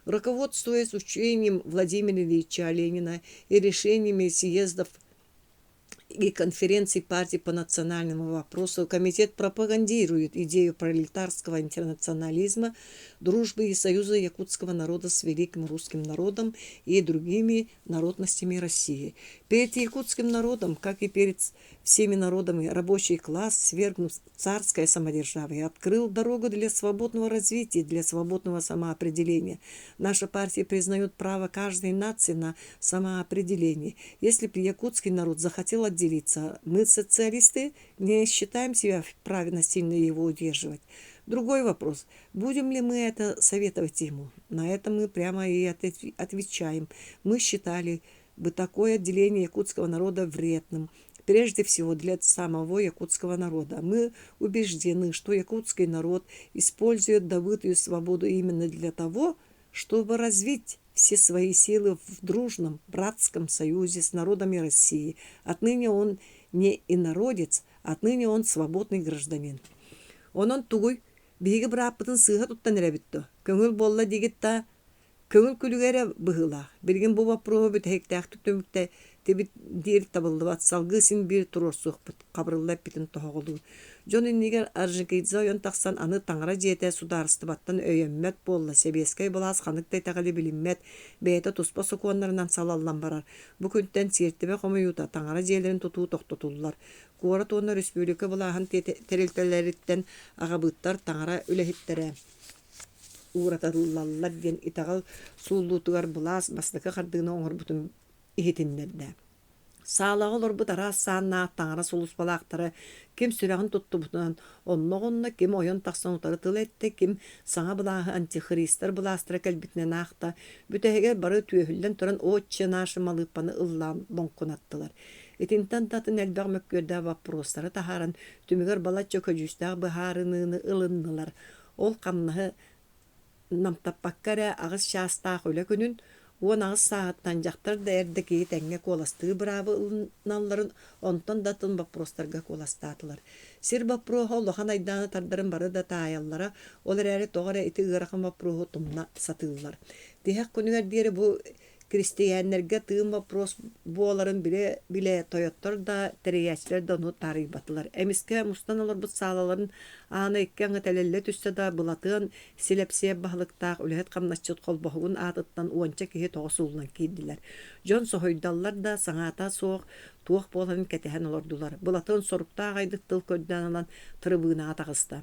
Руководствуясь учением Владимира Ильича Ленина и решениями съездов и конференций партий по национальному вопросу, комитет пропагандирует идею пролетарского интернационализма, дружбы и союза якутского народа с великим русским народом и другими народностями России. Перед якутским народом, как и перед всеми народами, рабочий класс, свергнув царское самодержавие, открыл дорогу для свободного развития, для свободного самоопределения. Наша партия признает право каждой нации на самоопределение. Если бы якутский народ захотел отделиться, мы, социалисты, не считаем себя вправе насильно его удерживать. Другой вопрос, будем ли мы это советовать ему? На это мы прямо и отвечаем. Мы считали бы такое отделение якутского народа вредным, прежде всего для самого якутского народа. Мы убеждены, что якутский народ использует добытую свободу именно для того, чтобы развить все свои силы в дружном братском союзе с народами России. Отныне он не инородец, отныне он свободный гражданин. Онон тугуй биги браппытын сыыха туттан эребитто. Көңүл болла дигитта көңүл күлүгере быһыла. Билген бу вопрос бит хектак түтүмүктө тебит дир табылдыбат салгысын бир турорсук кабырыллап битин тоголду. Жонун нигер аржыкыйза ойон таксан аны таңара жете сударыстыбаттан өйөммөт болла себескай булас ханыктай тагали билиммет бейте туспа сокуаннарынан салаллан барар. Бу күнтен сертебе комуюта таңара жээлерин тутуу токтотуллар. Куора тонна республика булахан терилтелериттен агабыттар таңара үлехиттере ураталлаллар ден итагал суулуутугар булас бастыка кардыгына оңорбутун ihitinnerde. Sağlağı olur bu tara sanna tağara solus balaqtara kim sürağın tuttu butan onnoğunna kim oyun taqsan utarı tıl etti kim sana bulağı antihristler bulastıra kelbitine naqta bütehege barı tüyehülden turan o çınaşımalıpanı ıllan bonkunattılar. Etintan tatın elbaq mökkördə vaprosları taharan tümüger balatça köcüstağ baharınını ılındılar. Ol qamnahı namtapakkara ağız şastağ öyle günün o ağız sağıttan jaqtar da erdeki tenge kolastığı brabı ılınanların ondan datın vaproslarga kolastatılar. Sir vaproho lohan aydanı tardarın barı da tayallara olar eri toğara eti ığıraqın vaproho tumna satıllar. Dihek günüger diyeri bu Kristiyanlarga tığım vapros boğaların bile toyotlar da tereyyaçlar da onu taribatılar. Emiske mustan olur bu sağlaların ana ikkən ötelelle tüste da bulatığın Slepcova bahlıqtaq ülehet qamnaççıt kolboğun adıttan uança kehe toğusulundan kiydiler. Jon sohoydallar da sağata soğuk tuğuk boğaların ketehen olurdular. Bulatığın sorupta ağaydık tıl ködden alan tırıbığına atağısta.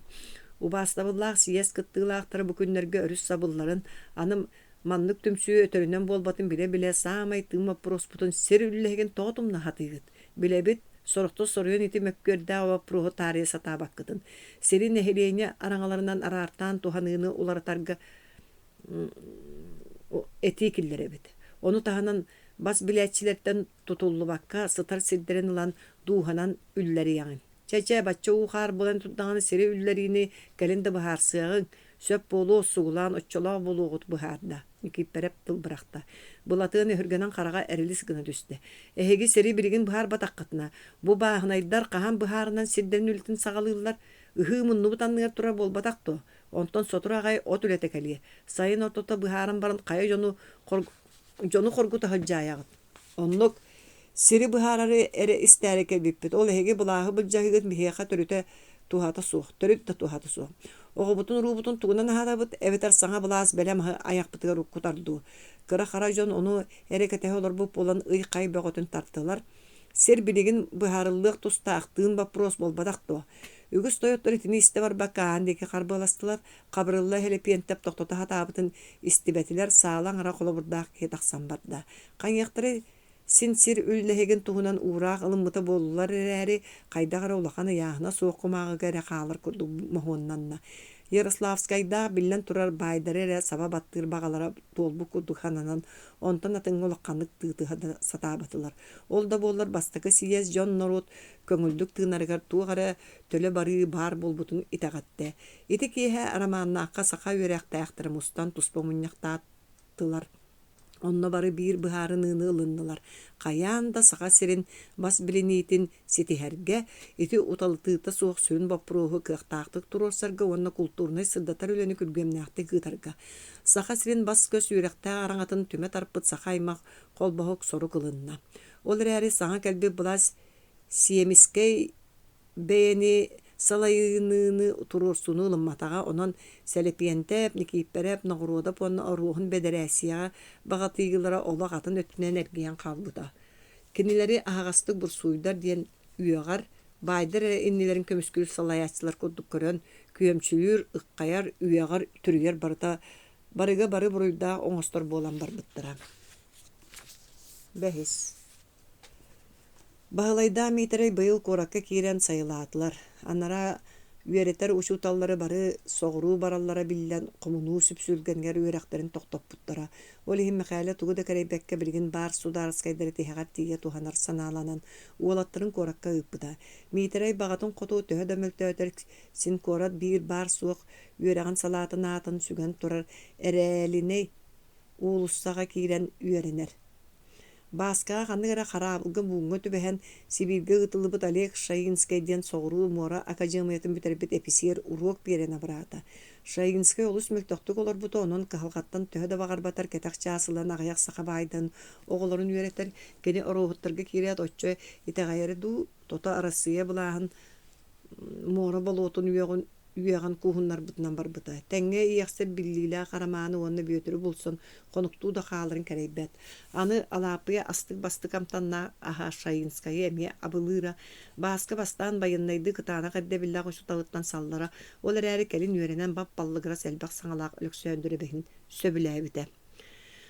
Ubastabıllaq siyes kıttığılaqtırı bu günlerge örüs sabılların anım manlık tümsüğü ötöründen bolbatın bile sağmay tığma prosputun seri üllegen toğutumna hatıyıt. Bile bit sorukta soruyon iti mökkördə ova prohu tarihe sata bakkıdın. Seri neheleyene aranalarından arartan tuhanığını ularatarga etikillere bit. Onu tahanan bas biletçilerden tutullu bakka sıtar sidderen ulan duhanan ülleri yağın. Çeçe batça uğar bulan tutdağını seri üllerini gelinde bahar sığın. Söp bolu suğulan uççolağı boluğut buharda. Nikipperep tıl bırakta. Bulatığını hürgenen qarağa erilis gına düştü. Ehegi seri birigin buhar bataqqatına. Bu bağınaydar qahan buharından sidderin ültin sağalıyırlar. Ihı munnu butanlıgar tura bol bataqto. Ondan sotur ağay ot ületekeliye. Sayın ortota buharın barın qaya jonu korguta hıccayağıt. Onluk seri buhararı ere istereke bippet. Ol ehegi bulahı bulcahıgıt miheqa törüte tuhata soğuk. Törüte tuhata soğuk. Oğubutun ruubutun tuğunan hada bıt eveter sana bulas belem ayak bıtıgar kutardu. Kıra xarajon onu ereketehe olur bu olan ıy qay beğotun tarttılar. Ser biligin buharıllık tustağıttığın vapros bolbadaqto. Ügüs toyotlar itini iste var bakağındaki qarbalastılar. Qabrılla hele piyentep toqtota hatabıtın istibetiler sağlan ara qola burdaq ketaqsan barda. Qanyaqtırı sin sir üllehegin tuğunan uğraq ılımıta bollular eri qaydaqara ulaqanı yağına soğuqumağı gere qalır kurdu mahonnanna. Yaroslavskayda billen turar baydare saba battır bağalara dolbu kurdu hananan ondan atın olaqanlık tığtığa da satabatılar. Ol da bollar bastakı siyez John Norut köngüldük tığınarıgar tuğara töle barı bar bolbutun itagatte. İti kihe aramanna aqqa saqa yörek tayaqtırı mustan tuspamunyaqtatılar. Onna barı bir buharınını ılındılar. Qayan da sağa serin bas bilinitin sitiherge, iti utalıtıta soğuk sürün vaprohu kıqtaqtık turorsarga onna kulturnay sırdatar öleni külgemnaqtı gıtarga. Sağa serin bas göz yürekte aranatın tüme tarpıt sağa kolbahok soru kılınna. Ol rəri sağa kelbi bulas siyemiskey beyni salayınını turursunu ılınmatağa onan selepiyentep, nikipperep, nağurodap onna ruhun bederesiya bağatıyılara olaq atın ötünen ergiyen kalbuda. Kinileri ağastık bir suydar diyen üyeğar, baydır innilerin kömüskül salayaçılar koduk körön, küyemçülür, ıqqayar, üyeğar, türüyer barıga barı buruyda oңostor bolan bar bıttıra. Behis. Bağlayda mitere bayıl korakka kiren sayılatılar. Anara üyereter uçutalları barı soğuru barallara billen komunu süpsülgenler üyereklerin toktop puttara. Olihim mekhale tuğu da karebekke bilgin bar sudarskayları tehegat diye tuhanar sanalanan uğalattırın korakka ıppıda. Mitere bağatın kotu töhe dömöltööter sin korat bir bar soğuk üyereğin salatın atın sügen turar ereline uğulussağa kiren üyerener. Басқа қанығыра қарабылғы бұңғы түбәхен Сибирге ұтылыбыт Олег Шаинскайден соғыру мора академиятын бүтербет эписер урок берен абырата. Шаинскай олыс мүлтіқтік олар бұты оның қағылғаттан төді бағарбатар кетақ часылан ағаяқ сақабайдан оғыларын үйретер кені орғыттырғы керет отчы итағайыры ду тота арасыя бұлағын мора болуытын үйеған кухуннар бұтынан бар бұта. Тәңге ияқсыр биллилі қараманы оны бөтірі болсын, қонықту да қалырын кәрейбет. Аны алапыя астық-бастық амтанна аға Шаинскайы әме абылыра. Басқы бастан байыннайды қытана қадда білла қошуталыттан саллара. Олар әрі кәлін үйеренен бап баллығыра сәлбақ саңалақ үлік сөндірі бәхін сөбілі әбіті.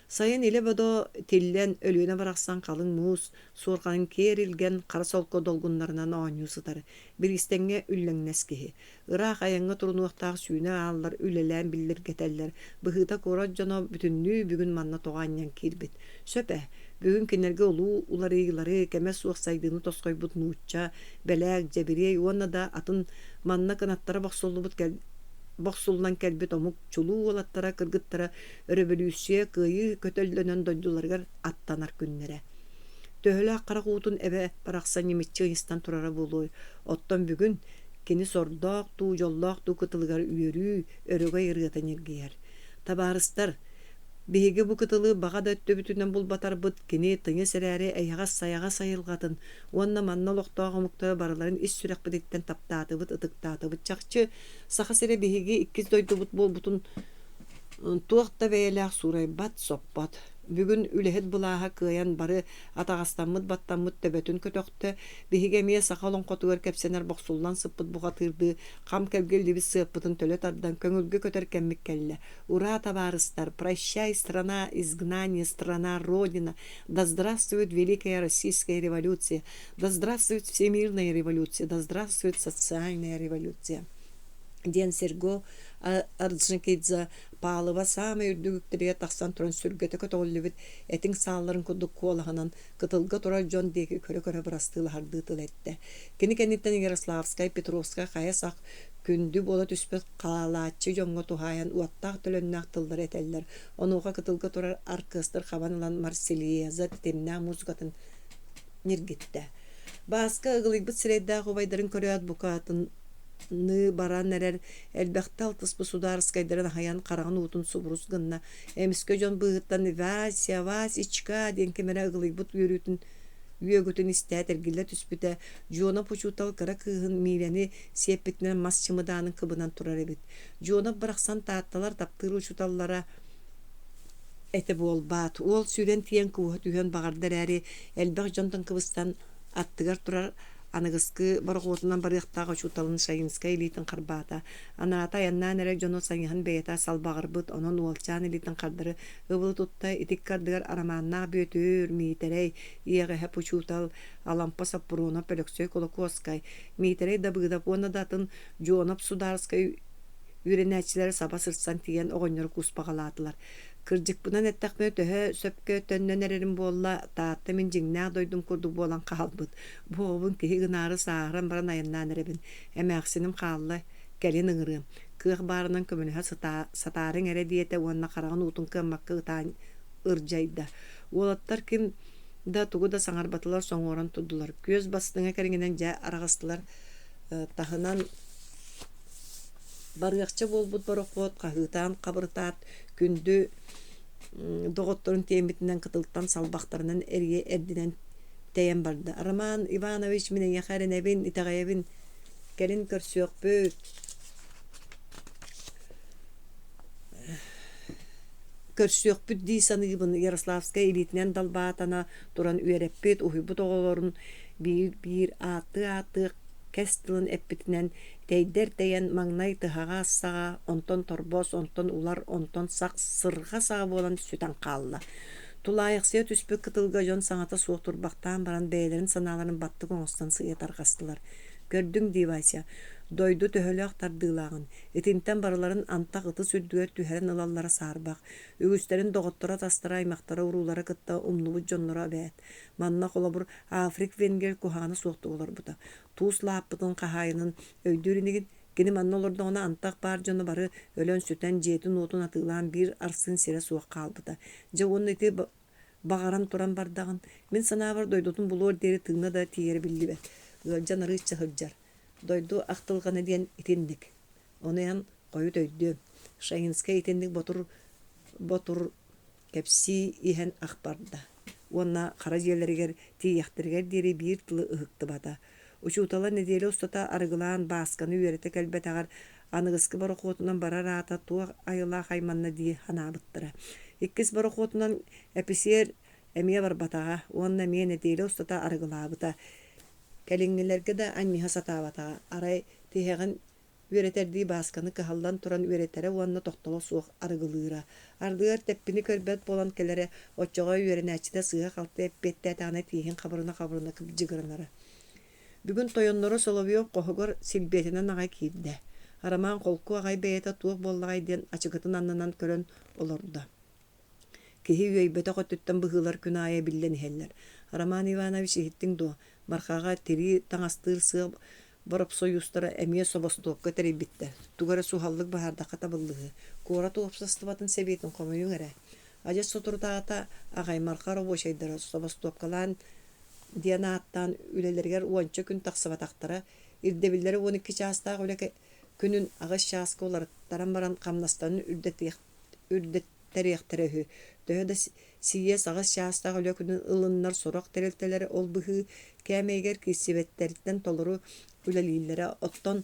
Сайын ile bodo tillen ölüne baraqsan kalın muz, sorqanın kerilgen qara solko dolgunlarından oñusıtar. Bir istenge üllenneskehi. Irak ayanga turunuqtaq suyuna allar ülelen billir geteller. Bıhıta korajjana bütünlüğü bugün manna toğanyan kirbit. Söpe, bugün kinerge olu uları kemes suaq saydığını toskoy but nuutça, beleg, cebirey, ona da atın manna kanattara Boxsullan kelbet omuk çulu olattara kırgıttara revolüsiye kıyı kötöllönen doydulargar attanar günlere. Töhölü akkara kuutun ebe baraqsa nimitçi istan turara buluy. Ottan bugün kini sordaq, tu jollaq, tu kıtılgar üyörü, öröge yırgıtan yergiyer. Tabarıstar, Bihige bu kıtılı bağa da öttü bütünden bul batar bıt kini tıngı sereri eyğaz sayağa sayılgatın. Onna manna loqtağı muktara baraların is sürek biditten taptatı bıt ıtıktatı bıt çakçı. Sağa sere bihige ikiz doydu bıt bol butun tuaqta beyelaq suray bat soppat. Bugün ülehet bulaha kıyan barı atağastanmıt battanmıt tebetün kötöktü. Bihige miye sakalon qotugar kepsener boqsullan sıppıt buğatırdı. Kam kelgeldi biz sıppıtın tölet ardan köngülge köterkenmik kelle. Ура, товарищи! Прощай, страна изгнания, страна Родина! Да здравствует Великая Российская революция! Да здравствует Всемирная революция! Да здравствует социальная революция! Ден Серго Арджинкидзе Палова самый үрдүгүктөрүгө таксан туран сүргөтө көтөлүбүт этиң сааларын кудук колаханан кытылга турар жон деги көрө барастыла хардытыл этте. Кенитен Ярославская, Петровская хаясак күндү бола түспөт калаачы жоңго тухаян уаттак төлөннак тылдар этеллер. Онуга кытылга турар оркестр хабанылан Марсельеза темна музыкатын ниргитте. Баска ыгылыйбыт сиреддагы байдарын көрөт букатын баран нерер элбәхтә алтыс государскайдарын хаян караган утун субрус гынна эмискө жон быгыттан Васечка ден кемере ыгылый бут үйрүтүн үйөгүтүн истәтер гилле түспүтә жона почутал кара кыгын милени сеппитнен масчымыдаанын кыбынан турар эбит жона быраксан таатталар таптыры учуталлара эте болбат ол сүрен тиен куот үйөн багардар әри элбәх жонтон кыбыстан аттыгар турар Анагыскы барготунан барыктагы чуталын Шайинская элитин карбата. Аната яннан эре жоно саңяхан бейта салбагырбыт, онон уолчан элитин кардыры ыбыл тутта итик кардыгар араманна бөтөр митерей иеге хеп чутал алампа сапруна пелексөй колокоскай. Митерей да быгдап оны датын жонап сударскай үренәчләр саба сыртсан тиген огоннор куспагалатылар. Кырдык бунан эттәкмө төһө сөпкө төннөн эрерим болла таатта мен жиңнаа дойдум курду болан калбыт. Бобун кеги гынары сааран баран айыннан эребин. Эмәксиним каллы келин ыңырым. Кык барынан көмөнө сатарын эре диете онна караган утун кыммаккы таан ыржайда. Олаттар ким да тугу да саңарбатылар соңорон tuddular. Көз бастыңа кериңенен жа арагастылар тахынан барыакчы болбут барокот кагытан кабыртат күндү доготторун темитинен кытылтан салбактарынан эрге эрдинен тейен барды. Роман Иванович менен яхаренебин итагаебин келин көрсөкпү дейсаныбын Ярославская элитинен далбаатана туран үйереппит ухуйбут оголорун бир аты кестилин эппитинен тейдер тейен маңнай тыхага ассага, онтон торбос, онтон улар, онтон сак сырга сага болан сүтен калла. Тулайыксыя түспүк кытылга жон саңата суок турбактан баран бээлерин санааларын баттык оңостан сыя таргастылар. Көрдүң дивайся, дойду төһөлөк тардылагын, этинтен барыларын антак ыты сүрдүгөр түһәрен ылаллара саарбак, үгүстерин доготтора тастара аймактара урулара кытта умнубут жоннора бэт. Манна колобур Африк венгер куханы суокту болор бута. Туус лааппытын кахайынын өйдүрүнигин кини манна олордоона антак бар жону бары өлөн сүтен жетин утун атыылаан бир арсын сире суок калбыта. Же оны ити багаран туран бардагын. Мен санаабар дойдутун булор дери тыгна да тиери биллибет. Гылжан арыычча хыржар. Дойду актылганы диен итинник. Онуян кою төйдү. Шайинская итинник ботур кепси ихен акбарда. Онна кара жерлергер тияхтергер дери бир тылы ыхыкты бата. Учутала неделе устата арыгылаан басканы үйерете кэлбетагар аныгыскы барокотунан барар ата туа айыла хайманна дии ханабыттыра. Иккис барокотунан эписер эмие барбатага, онна мие неделе устата арыгылаабыта. Кэлиңнелерге да анниха сатабата. Арай тихеген üreterdiği baskını kıhaldan turan üretere uanna tohtala soğuk argılığıra. Ardığır teppini körbet bolan kelere oçoğa ürenəçide sığa qaltı eppette tağına tiyin kabarına kıbcıgırınara. Bugün toyonları Solovyov qohugor silbetine nağa kiydi. Araman kolku ağay beyete tuğuk bollağay den açıgıtın anlanan körön olurdu. Kehi üyeybete qotuttan bıhılar künaya billen heller. Araman Ivanoviç ehittin do. Markağa teri taŋastır sığ barıp soyustara emiye sobostokka teri bitti. Tugara suhallık baharda katabıllığı. Kuora tuğupsastıvatın sebetin komuyun ere. Aca soturtağıta ağay markaro boşaydara sobostokkalan diyana attan ülelerger uança gün taqsıvataqtara. İrdebilleri 12 çağıstağ öyle günün ağış şahıskı olarak taran kamnastanın ürdetteriyekterehü. Döğde siyes ağız şahıstağ öyle günün ılınlar sorak terelteleri ol bıhı kemeyger kisibetleritten toluru ülelilere otton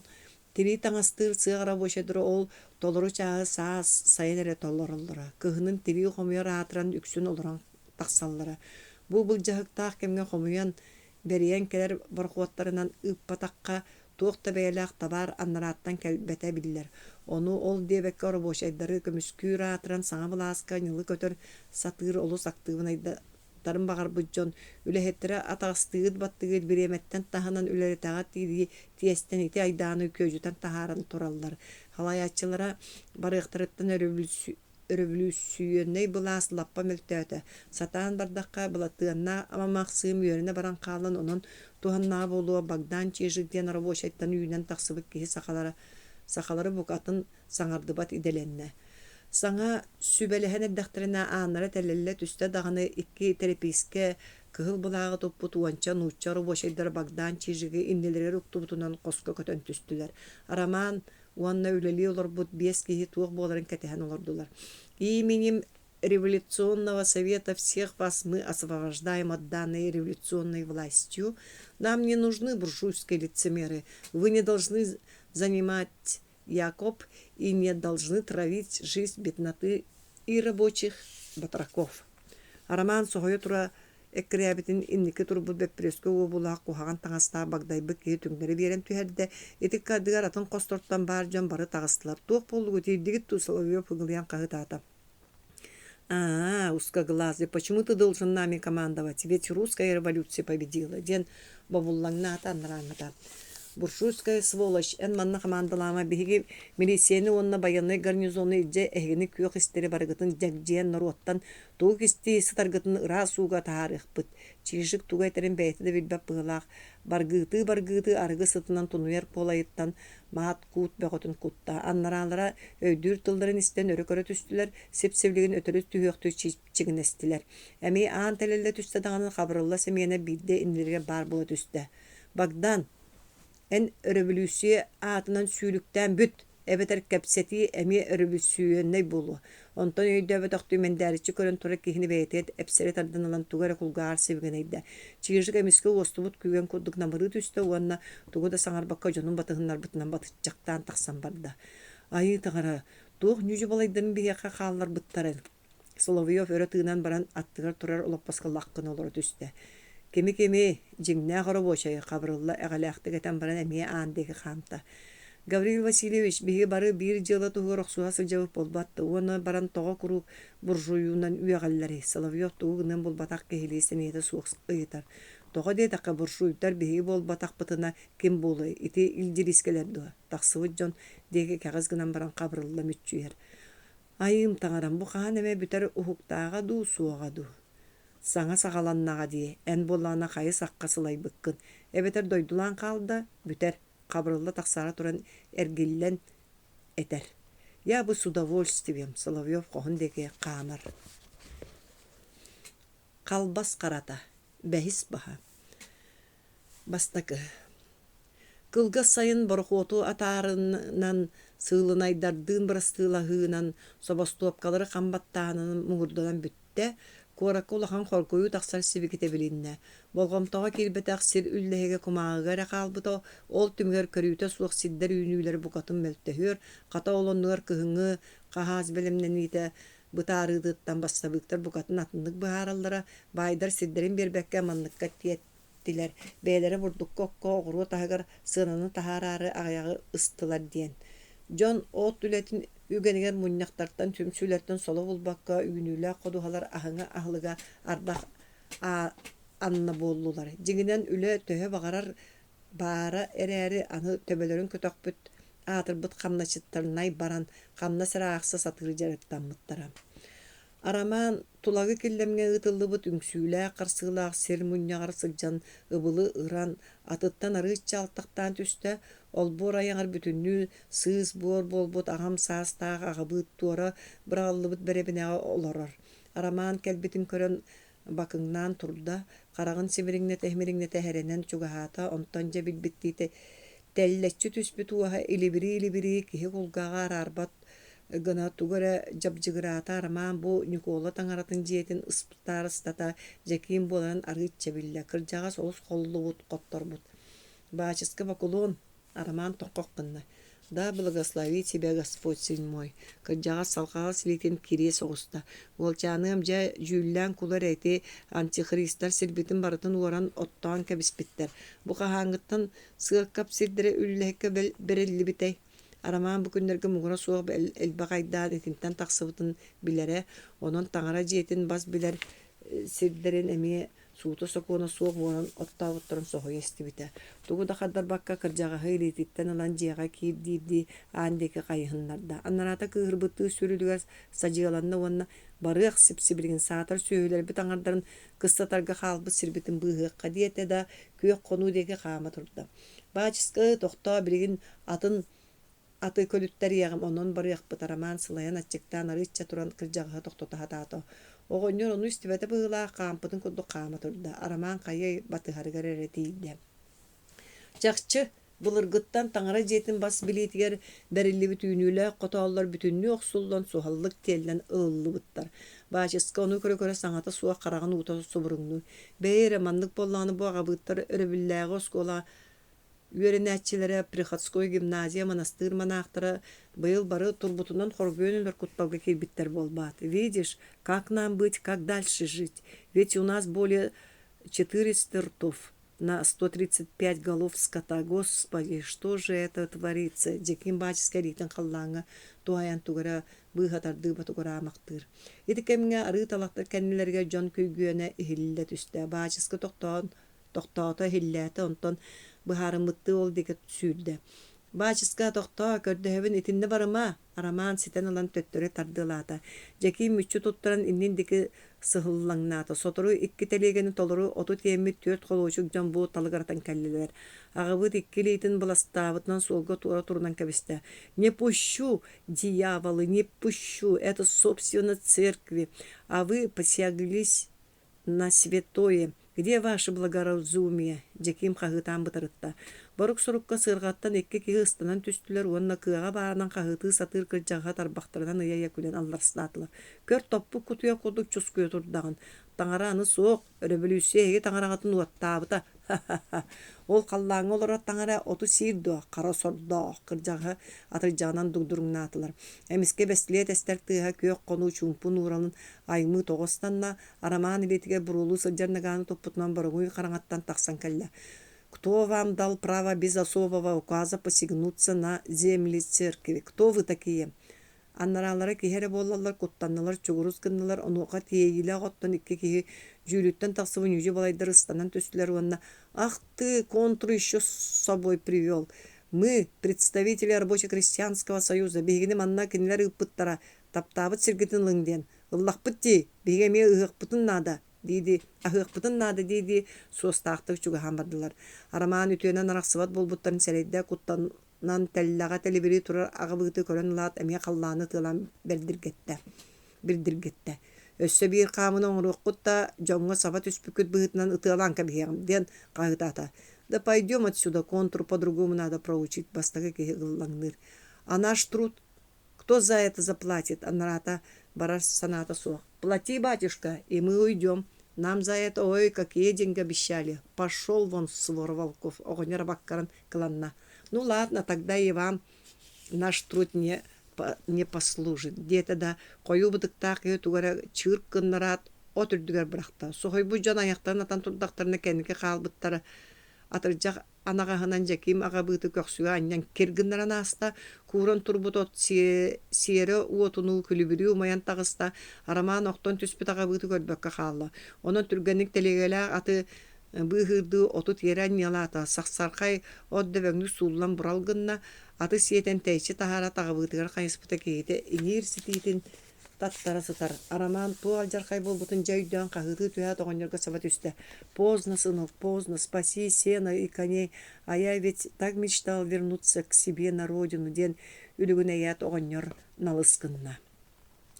tiri taŋastır sığara boşadıra ol toluru çağı sağız sayılere tollarıldıra. Kıhının tiri homuya rahatıran üksün oluran taqsallara. Bu bılcahıktağ kemge homuyan beriyen keler barkuatlarından ıppataqqa tuğta beylaq tabar annarattan kelbete biller. Onu ol diyebekka oru boşaydarı kömüskü rahatıran sağa bılaska yılı kötör satır olu saktığınayda tarım bağır bıccan ülehettere atağıstığıd battığıd bir emetten tahanan üleri tağıt diye tiyesten iti aydanı köcüten taharan torallar. Halayatçılara barıqtırıttan revolüsiyoney bulas lappa mültöte. Satan bardakka bulatığına ama maqsığım yörüne baran kalan onun tuhanna boluğa bagdan çeşik diyen araba boşayttan üyünen taqsıbık kehi sakaları bukatın sanardıbat idelenne. Sana sübelehen eddaktarına anara telelle tüste dağını iki terapiske kıhıl bulağı topu tuvança nuççarı boşaydara bagdan çeşigi indileri uktubutunan koska kötön tüstüler. Araman uanna üleli olur bud bies kehi tuğuk boğların ketehen olurdular. Именем революционного совета всех вас мы освобождаем от данной революционной властью. Нам не нужны буржуйские лицемеры. Вы не должны занимать Якоб и не должны травить жизнь бедноты и рабочих батраков. Роман соғойы тұра эккірябетін иннекі тұрбұд бәппірескі обулақ қуғаған таңаста багдайбы кей түңдері берем түйәрді. Етік кадығар атын қостортан бар жан бары тағыстылар. Тоқ болуғы тейдігіт тусаловия пұғылиян қағыт ата. Узкоглазый, почему ты должен нами командовать? Ведь русская революция победила. Ден бабуллаңна атанраңыта. Буржуйская сволочь, эн манна командалама биһиги милицияны онна баянный гарнизоны идже эхини күйөк истери барыгытын жагжиен наруаттан туг исти сытаргытын ыра сууга таарыхпыт. Чижик тугайтерин бәйті де билбәп быылаах. Баргыты аргы сытынан тунуяр полайыттан маат куут бәғотын кутта. Аннаралара өйдүр тылдарын истен өрі-көрі түстілер, сеп-севлеген өтөрі түйөктү чигинестилер. Әмей аан тәлелі түсті дағанын қабырылла семейіне бидде инлерге бар бұла түсті. Bagdan en revolüsiye atından süylükten büt ebeter kapseti emi revolüsiyonne bulu. Ondan öyle de taktı men derçi körün tora kihini beytet epsere tardan alan tugara kulgar sevgeneydi. Çiğircik emiski ostubut küyen kudduk namırı tüste oğanna tugu da sanar bakka jonun batığınlar bıtınan batıcaktan taksan barda. Ayı tağara tuğ nücü balaydan bir yaka kallar bıttarın. Solovyov öğretığından baran attıgar turar olup baskılı hakkın olur tüste. Kemi jingna horo boşay qabrılla eğalaqtı geten baran emiye andeki xamta. Гавриил Васильевич биһиги бары бир жылы тугу рохсуа сылжабып болбатты. Уона баран тоҕо куру буржуюнан үөҕэллэри. Соловьев тугунан болбатах кехилиистен иэте суох ыйытар. Тоҕо диэтакка буржуйдар биһиги болбатахпытына ким буолай. Ити илдирискелер дуа. Тахсыбыт дьон диэки кагыз гынан баран кабырылла мүччүер. Айым таҥаран бу хаан эме бүтэр ухуктааҕа дуу суоҕа дуу. Саңа саҕаланнаҕа дии. Эн боллаана хайы сакка сылайбыккын. Эбетер дойдулаан каалда бүтэр кабырылла тахсара туран эргиллен этер. Я бы с удовольствием, Соловьев коһун деке камар. Калбас карата, бәхис баха. Бастакы. Кылга сайын борхоту атарынан сыылынайдардын брастылаһыынан собостуапкалары камбаттаанын мугурдан бүтте. Куоракулахан хоркою тахсар сибиките билинне. Болгомтоға килбетақ сир үллеһеге кумаагара қалбыто, ол түмгер көрүүтө суох сиддер үйнүүлер букатын мөлтөһөр, ката олоннугар кыһыңы, кахаас белемнен ите бытаарыдыттан бастабыктар букатын атыннык быһаараллара, байдар сиддерин бербекке манныкка иттилер. Бээлери бурдуккокко огуру таһыгар сынаны таһарары аяғы ыстылар диен. Жон от үлетин үгенигер муньяктартан түмсүлерден соло булбакка үйнүлэ кодухалар ахыңа ахлыга ардах анна боллулар. Жигинен үле төһө багарар бара эрээри аны төбөлөрүн көтөкпүт атырбыт камначыттарнай баран камна сыраакса сатыры жарыттанмыттара. Араман тулагы киллемге ытыллыбыт үңсүүлэ карсыылаах сер муньягар сылжан ыбылы ыран атыттан арыычча алтактан түстө олбор аяңар бүтүннүү сыыс буор болбут агам саастаах агабыт туора быраллыбыт беребинеге олорор. Араман келбитин көрөн бакыңнан турда карагын симириңнете херенен чугаһаата онтон же билбиттиите теллеччи түспүт уаха илибири киһи кулгаагаар арбат гына тугара жабжыгыраата арамаан бу Никола таңаратын жиэтин ыспыттаар ыстата жекиин болан арыычча билле кырдьаҕа солус холлубут котторбут. Баачыска бакулуун арамаан тохкоккынна. Да благослови тебя Господь, сын мой. Кырдьаҕа салхаал силитин кире соҕуста. Уолчааныам жа жүүллээн кулар эти антихристар сирбитин барытын уоран оттоон кэбиспиттер. Бу хаһааҥҥыттан сыаккап сирдере үллэһикке береллибитей. Арамаан бу күннерге мугура суох элбагайдаан этинтен тахсыбытын билере, онон таңара жиэтин бас билер сирдерин эмие сууту сокуона суох буонан оттаабыттарын сохой эстибите. Тугу да хаддар бакка кырдьаҕаһы илиититтен ылан дьиэҕэ киир диирди аандеки хайыһыннарда. Аннараата кыыһырбыттыы сүрүлүгэр садьыаланна уонна барыах сипсибиригин саатар сүүһүлэрбит аҥардарын кыстатарга хаалбыт сирбитин быыһыакка диэте да күөх конуу диэки хаама турда. Баачыска тохтоо билигин аты көлүттер ягым онон барыахпыт арамаан сылайан аччыктаан арыычча туран кырдьаҕаһы тохтотаһа таато. Оҕонньор ону истибэте быылаах хаампытын курдук хаама турда. Арамаан хайы батыһарыгар эретиийдэ. Чахчы былыргыттан таңара жиэтин бас билиитигер бериллибит үүнүүлэ котооллор бүтүннүү оксуллон суһаллык тиэллэн ылыллыбыттар. Баачыска ону көрө саҥата суох карагын уута субуруҥнуу. Бэйэре маннык боллааны бу агабыттар өрөбүллээҕи оскуола үөренээччилere Приходской гимназия монастырь манаахтара быйыл бары турбутунан хоргөөнүлөр кутпалга кирбиттер болбаат. Видишь, как нам быть, как дальше жить? Ведь у нас более 400 ртов на 135 голов скота. Господи, что же это творится? Жекин бачыска ритен халлаңа туаян тугара быыхатардыба тугара амактыр. Итикемге ары талактар кеннилерге жон көйгүйөне ихилле түстэ. Бачыска тохтоота хиллээте онтон быһаарыммытты ол декет сүүрдэ. Баачыска тохтоо көрдөһөбүн итинне барыма арамаан ситен ылан төттөрө тардылаата. Жеки мүччү туттаран иннин деки сыһыллаңнаата. Сотору икки телегени толору оту тиэммит төрт холуучук жон буу талыгартан кэллилер. Агыбыт икки лейтин баластаабытынан суолга туора турунан кэбисте. Не пущу, дьяволы, не пущу. Это собственно церкви. А вы посяглись на святое. Где ваше благоразумие? Жеким хаһытаан бытарытта. Борук сурукка сыргаттан экки киһи ыстанан түстүлөр уонна кыага баарынан хаһыты сатыр кырдьаҕа тарбахтарынан ыйа күлен алларсынаатылар. Көр топпу кутуя курдук чускуя турдагын. Таңара аны соок революцияге таңарагатын уаттаабыта. Ол қаллааңы олора таңара оту сирдуа, кара сордоо кырдьаҕа атырдьаанан дугдуруңнаатылар. Эмиске бестилиет эстер тыаһа көөх конуу чумпун ууралын аймы тоҕостанна арамаан илетиге бурулуу сылдьарнагааны туппутунан борогуй караҥаттан тахсан кэллэ. Кто вам дал право без особого указа посягнуться на земли церкви? Кто вы такие? Аннаралары киһере боллалар, куттанналар, чугурус гынналар, онуға тиегиле оттон икки киһи жүүлүттен тахсыбын үжі балайдар ыстанан төстүлер уонна. Ах ты, контру еще с собой привел. Мы, представители рабоче-крестьянского союза, бигини манна кинилер ыппыттара, таптабыт сиргитин лыңден. Ыллахпыт ти, бигеме ыһыкпытын нада. Диди, ахыхпытын нады диди, суостаахтык чугахан бардылар. Арамаан үтүөнен араксыбат болбуттарын сәлейдэ куттанан тәлләға тәлебири турар агыбыты көрөн лаат эмие қаллааны тылан бердиргетте. Өссө бир камын оңруққутта жоңға саба түспүкүт быһытынан ытыалан кабиһем ден кагытата. Да пойдем отсюда, контур по-другому надо проучить, бастага киһи ыллаңныр. А наш труд, кто за это заплатит? Анарата барар саната суох. Плати, батюшка, и мы уйдем. Нам за это, ой, какие деньги обещали. Пошел вон, свор волков, огонь рабаккаран кланна. Ну ладно, тогда и вам наш труд не послужит. Где-то да, кою бытыктак, тугара чыркыннарат, o türdüger bırakta. Sohoy bu can ayaklarına atan turdaklarına kendike kalbıttara atıracak anağahınan jekim ağabıtı köksüge anyan kirginleran hasta kuran turbut ot siyere uotunu külübürü umayan tağısta araman oktan tüspüt ağabıtı görbekke kallı. Onun türgenlik telegeler atı bıhırdı otut yeren yalata saksarkay od debengli sullan buralgınna atı siyeten teyçi tahara ağabıtıgar kayıspıta keyite inir sititin tattara sıtar. Araman tuğal jarkay bolbutun jaydan kahıtı tüya toğanyarga sabat üstte. Поздно, сынок, поздно, спаси сено и коней, а я ведь так мечтал вернуться к себе на родину, ден үлігін әят оғаньор налыскынна.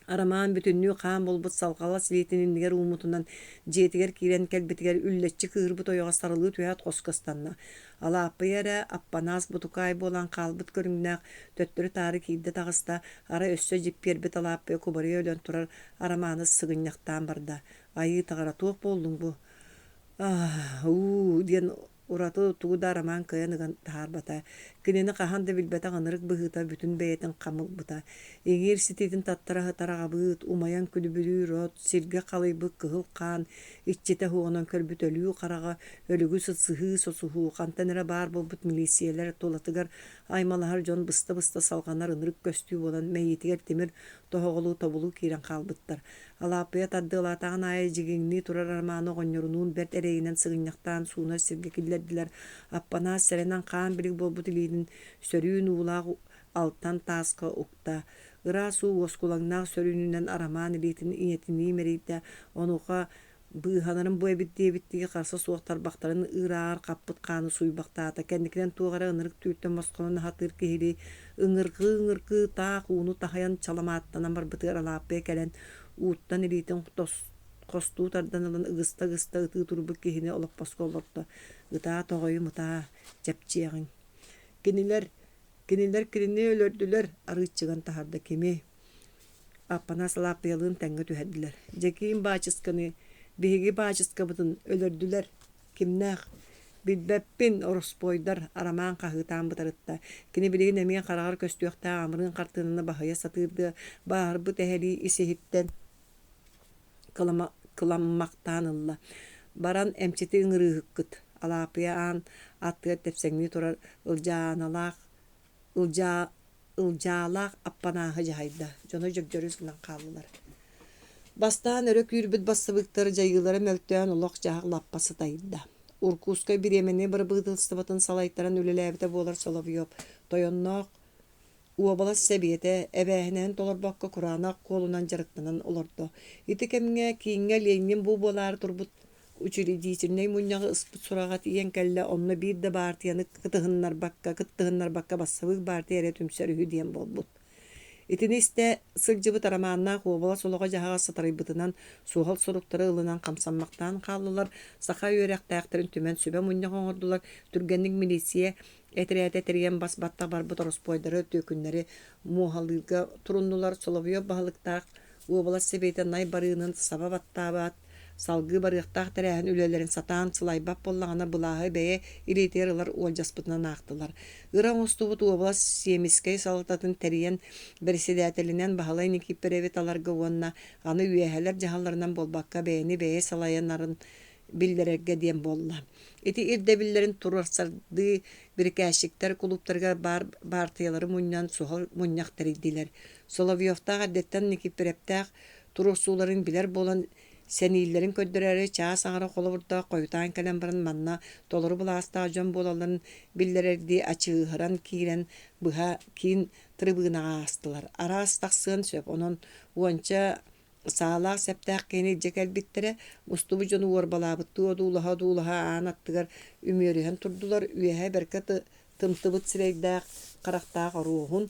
Араман бүтіннүү қаан болбут салғала силетініндігер умутунан жетігер кирен кәлбетігер үллетчі кырбыт ойға сарылы түйат қоскастанна. Ала аппайара аппанас бутукай болан қалбыт көріңнәк төттірі тары кейді тағыста ара өссө жіппербет ала аппай кубары өлен тұрар араманы сығынняқтан барда. Айы тағара туық болдың бұ. Ден ураты тугуда араман кыяныган таарбата. Кинени каханда билбета гынырык быгыта бүтүн бэйетин камыл бута. Эгер ситетин таттара тарагабыт умаян күлүбүрү рот сирге калыйбы кыгыл кан иччете хуонон көрбүтөлүү карага өлүгү сыгы сосуху кантенере бар болбут милициялар толатыгар аймалар жон быста салганар ынырык көстүү болан мейитигер темир тоголуу тобулуу кирен калбыттар. Алапыя таддылатаган ай жигиңни турар арманы гоньорунун берт эрейинен сыгыньяктан сууна сирге киллердилер. Аппана серенен каан билик болбут илидин сөрүүн уулаг алттан тааска укта. Ыра суу оскулаңнаа сөрүүнүнен араман илитин иетини мерийде онуга быханарын буэбит-дебиттиги карса суактар бактарын ыраар каппыт кааны суйбактаата кендикинен тугара ынырык түйттен москонун хатыр кихили ыңыркы таак ууну тахаян чаламааттанан барбытыгар алааппе келен uuттан илитин костуу тарданылын ыгыста ытыы турбук кихине олоппоско олорто ытаа тоҕойу мутаа жапчыягын кинилер кирине өлөрдүлөр арыычыган тахарда кеми аппана салааппыялыын тәңгө түһэддилер жекиин баачысканы биһиги баачыскабытын өлөрдүлөр кимнээх билбеппин ороспойдар арамаан кахыытаан бытарытта кини билигин эмиэн харагар көстүөхтää амырын картыынына баһайа сатыырды баарбыт эһэли исиһиттен кыламмактаан ылла баран эмчити ыңырыыһыккыт алаапыя аан аттыгар тепсэҥни турар ылжаалаах аппанааһы жаһайда дьоно дьөгдөрү сылан хааллылар бастаан өрө күүрбүт бассыбыктар жайыылара мөлтөөн олох жаах лаппасы тайда Уркускай биремени барбыытылстыбатын салайттаран үлелээбите буолар Соловьев тойонноох уобалас себиете эбээһинэн толорбокко кураанак куолунан жарыктанан олордо ити кемҥэ кииҥҥэ Ленин бу буолаар турбут учредительный муньяғы ыспыт сурагат иен кэллэ онно биир да баартыяны кыттыһыннар бакка бассабык баартыя эрэ түмсөрүһү диэн болбут итинисте сылдьыбыт арамааннаах уобала солоҕо жаһаҕа сатарайбытынан суохал суруктары ылынан камсаммактаан хааллылар саха үөрэхтээхтэрин түмэн сүбэ муньяҕа оҥордулар түргэнник милиция этирээте терген басбатта барбыт ороспойдары төкүннери муухалыга туруннулар Соловьев баһылыктаах уобала себейтен най барыынын саба баттаабаат салгы барыахтаах тэрээһин үлэлэрин сатаан сылайбап боллаҕына былааһы бэйэ илиитиэрылар уолдьаспытынан аахтылар ыра оҥостубут уобалас сиэмискэй салататын тэриэн председателинен баһалай Никипперебит аларга уонна аны үөһэлэр дьаһалларынан болбакка бэйэни бэйэ салайаннарын биллэрэргэ диэн болла ити ирдебиллэрин турарсарды бирикээщиктер клубтарга баартыялары муньян суһал муньяк тэрийдилэр Соловьевтаах аддеттен Никипперептаах турурсууларын билэр болан сәнииллерин көддөрөрү чаа саҥара холобурда койутаан кэлэн баран манна толору булаастаа дьон буолаларын биллэрэрди ачыыһыран киирэн быһа киин тырыбыынаҕа аастылар араас тахсыан сөп онон уонча саалаах сэптээх кини дьекэлбиттерэ мустубу дьон уорбалаабыттыы одуулаха аан аттыгар үмүөрүһэн турдулар үөһэ бэркэ тымтыбыт сирэйдээх харахтаах оруухун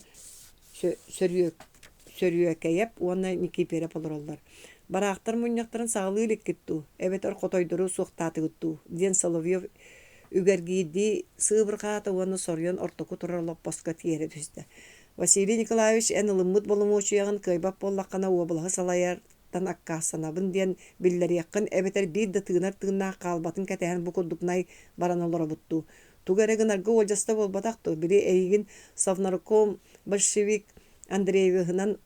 сөрүөкэйэп уонна Никипире олороллар бараахтар муньяктарын саалыы леккиттүү эбетер хотойдору суохтаатыгыттуу диэн Соловьев үгэргиидди сыыбырхаата уонна сорьон ортоку турарлоппоска тиэре түстэ Василий Николаевич эн ылыммыт болумуучуягын кыйбап боллаккана уобылаһы салайартан аккаасанабын диэн биллэриэккын эбетер биир да тыынар каалбатын кэтэһэн бу курдук-най баран олоробуттуу тугэрэгынарга уолдьаста болбатахтуу били эйигин Совнарком большевик Андреевыһынан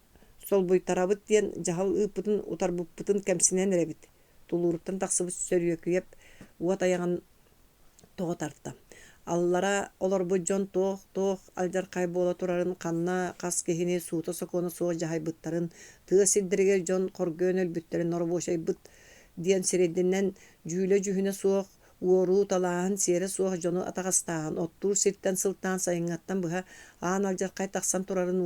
Сол буйтарабыт диен жахал ыпытын утарбыппытын кемсинен эребит. Тулуруттан тақсыбыт сөрүөкүйеп уот аяғын тоғытарта. Аллара олар бу жон тоқ алжар кайбола турарын канна кас кехини суута сокону соо жахайбыттарын тыа сиддерге жон коргөөн өлбүттерин норбошайбыт диен серединен жүүлө жүхүнө суох уору талаан сиэре суох жону атагастаан оттур сирттен сылтаан сайыңаттан быха аан алжар кай таксан турарын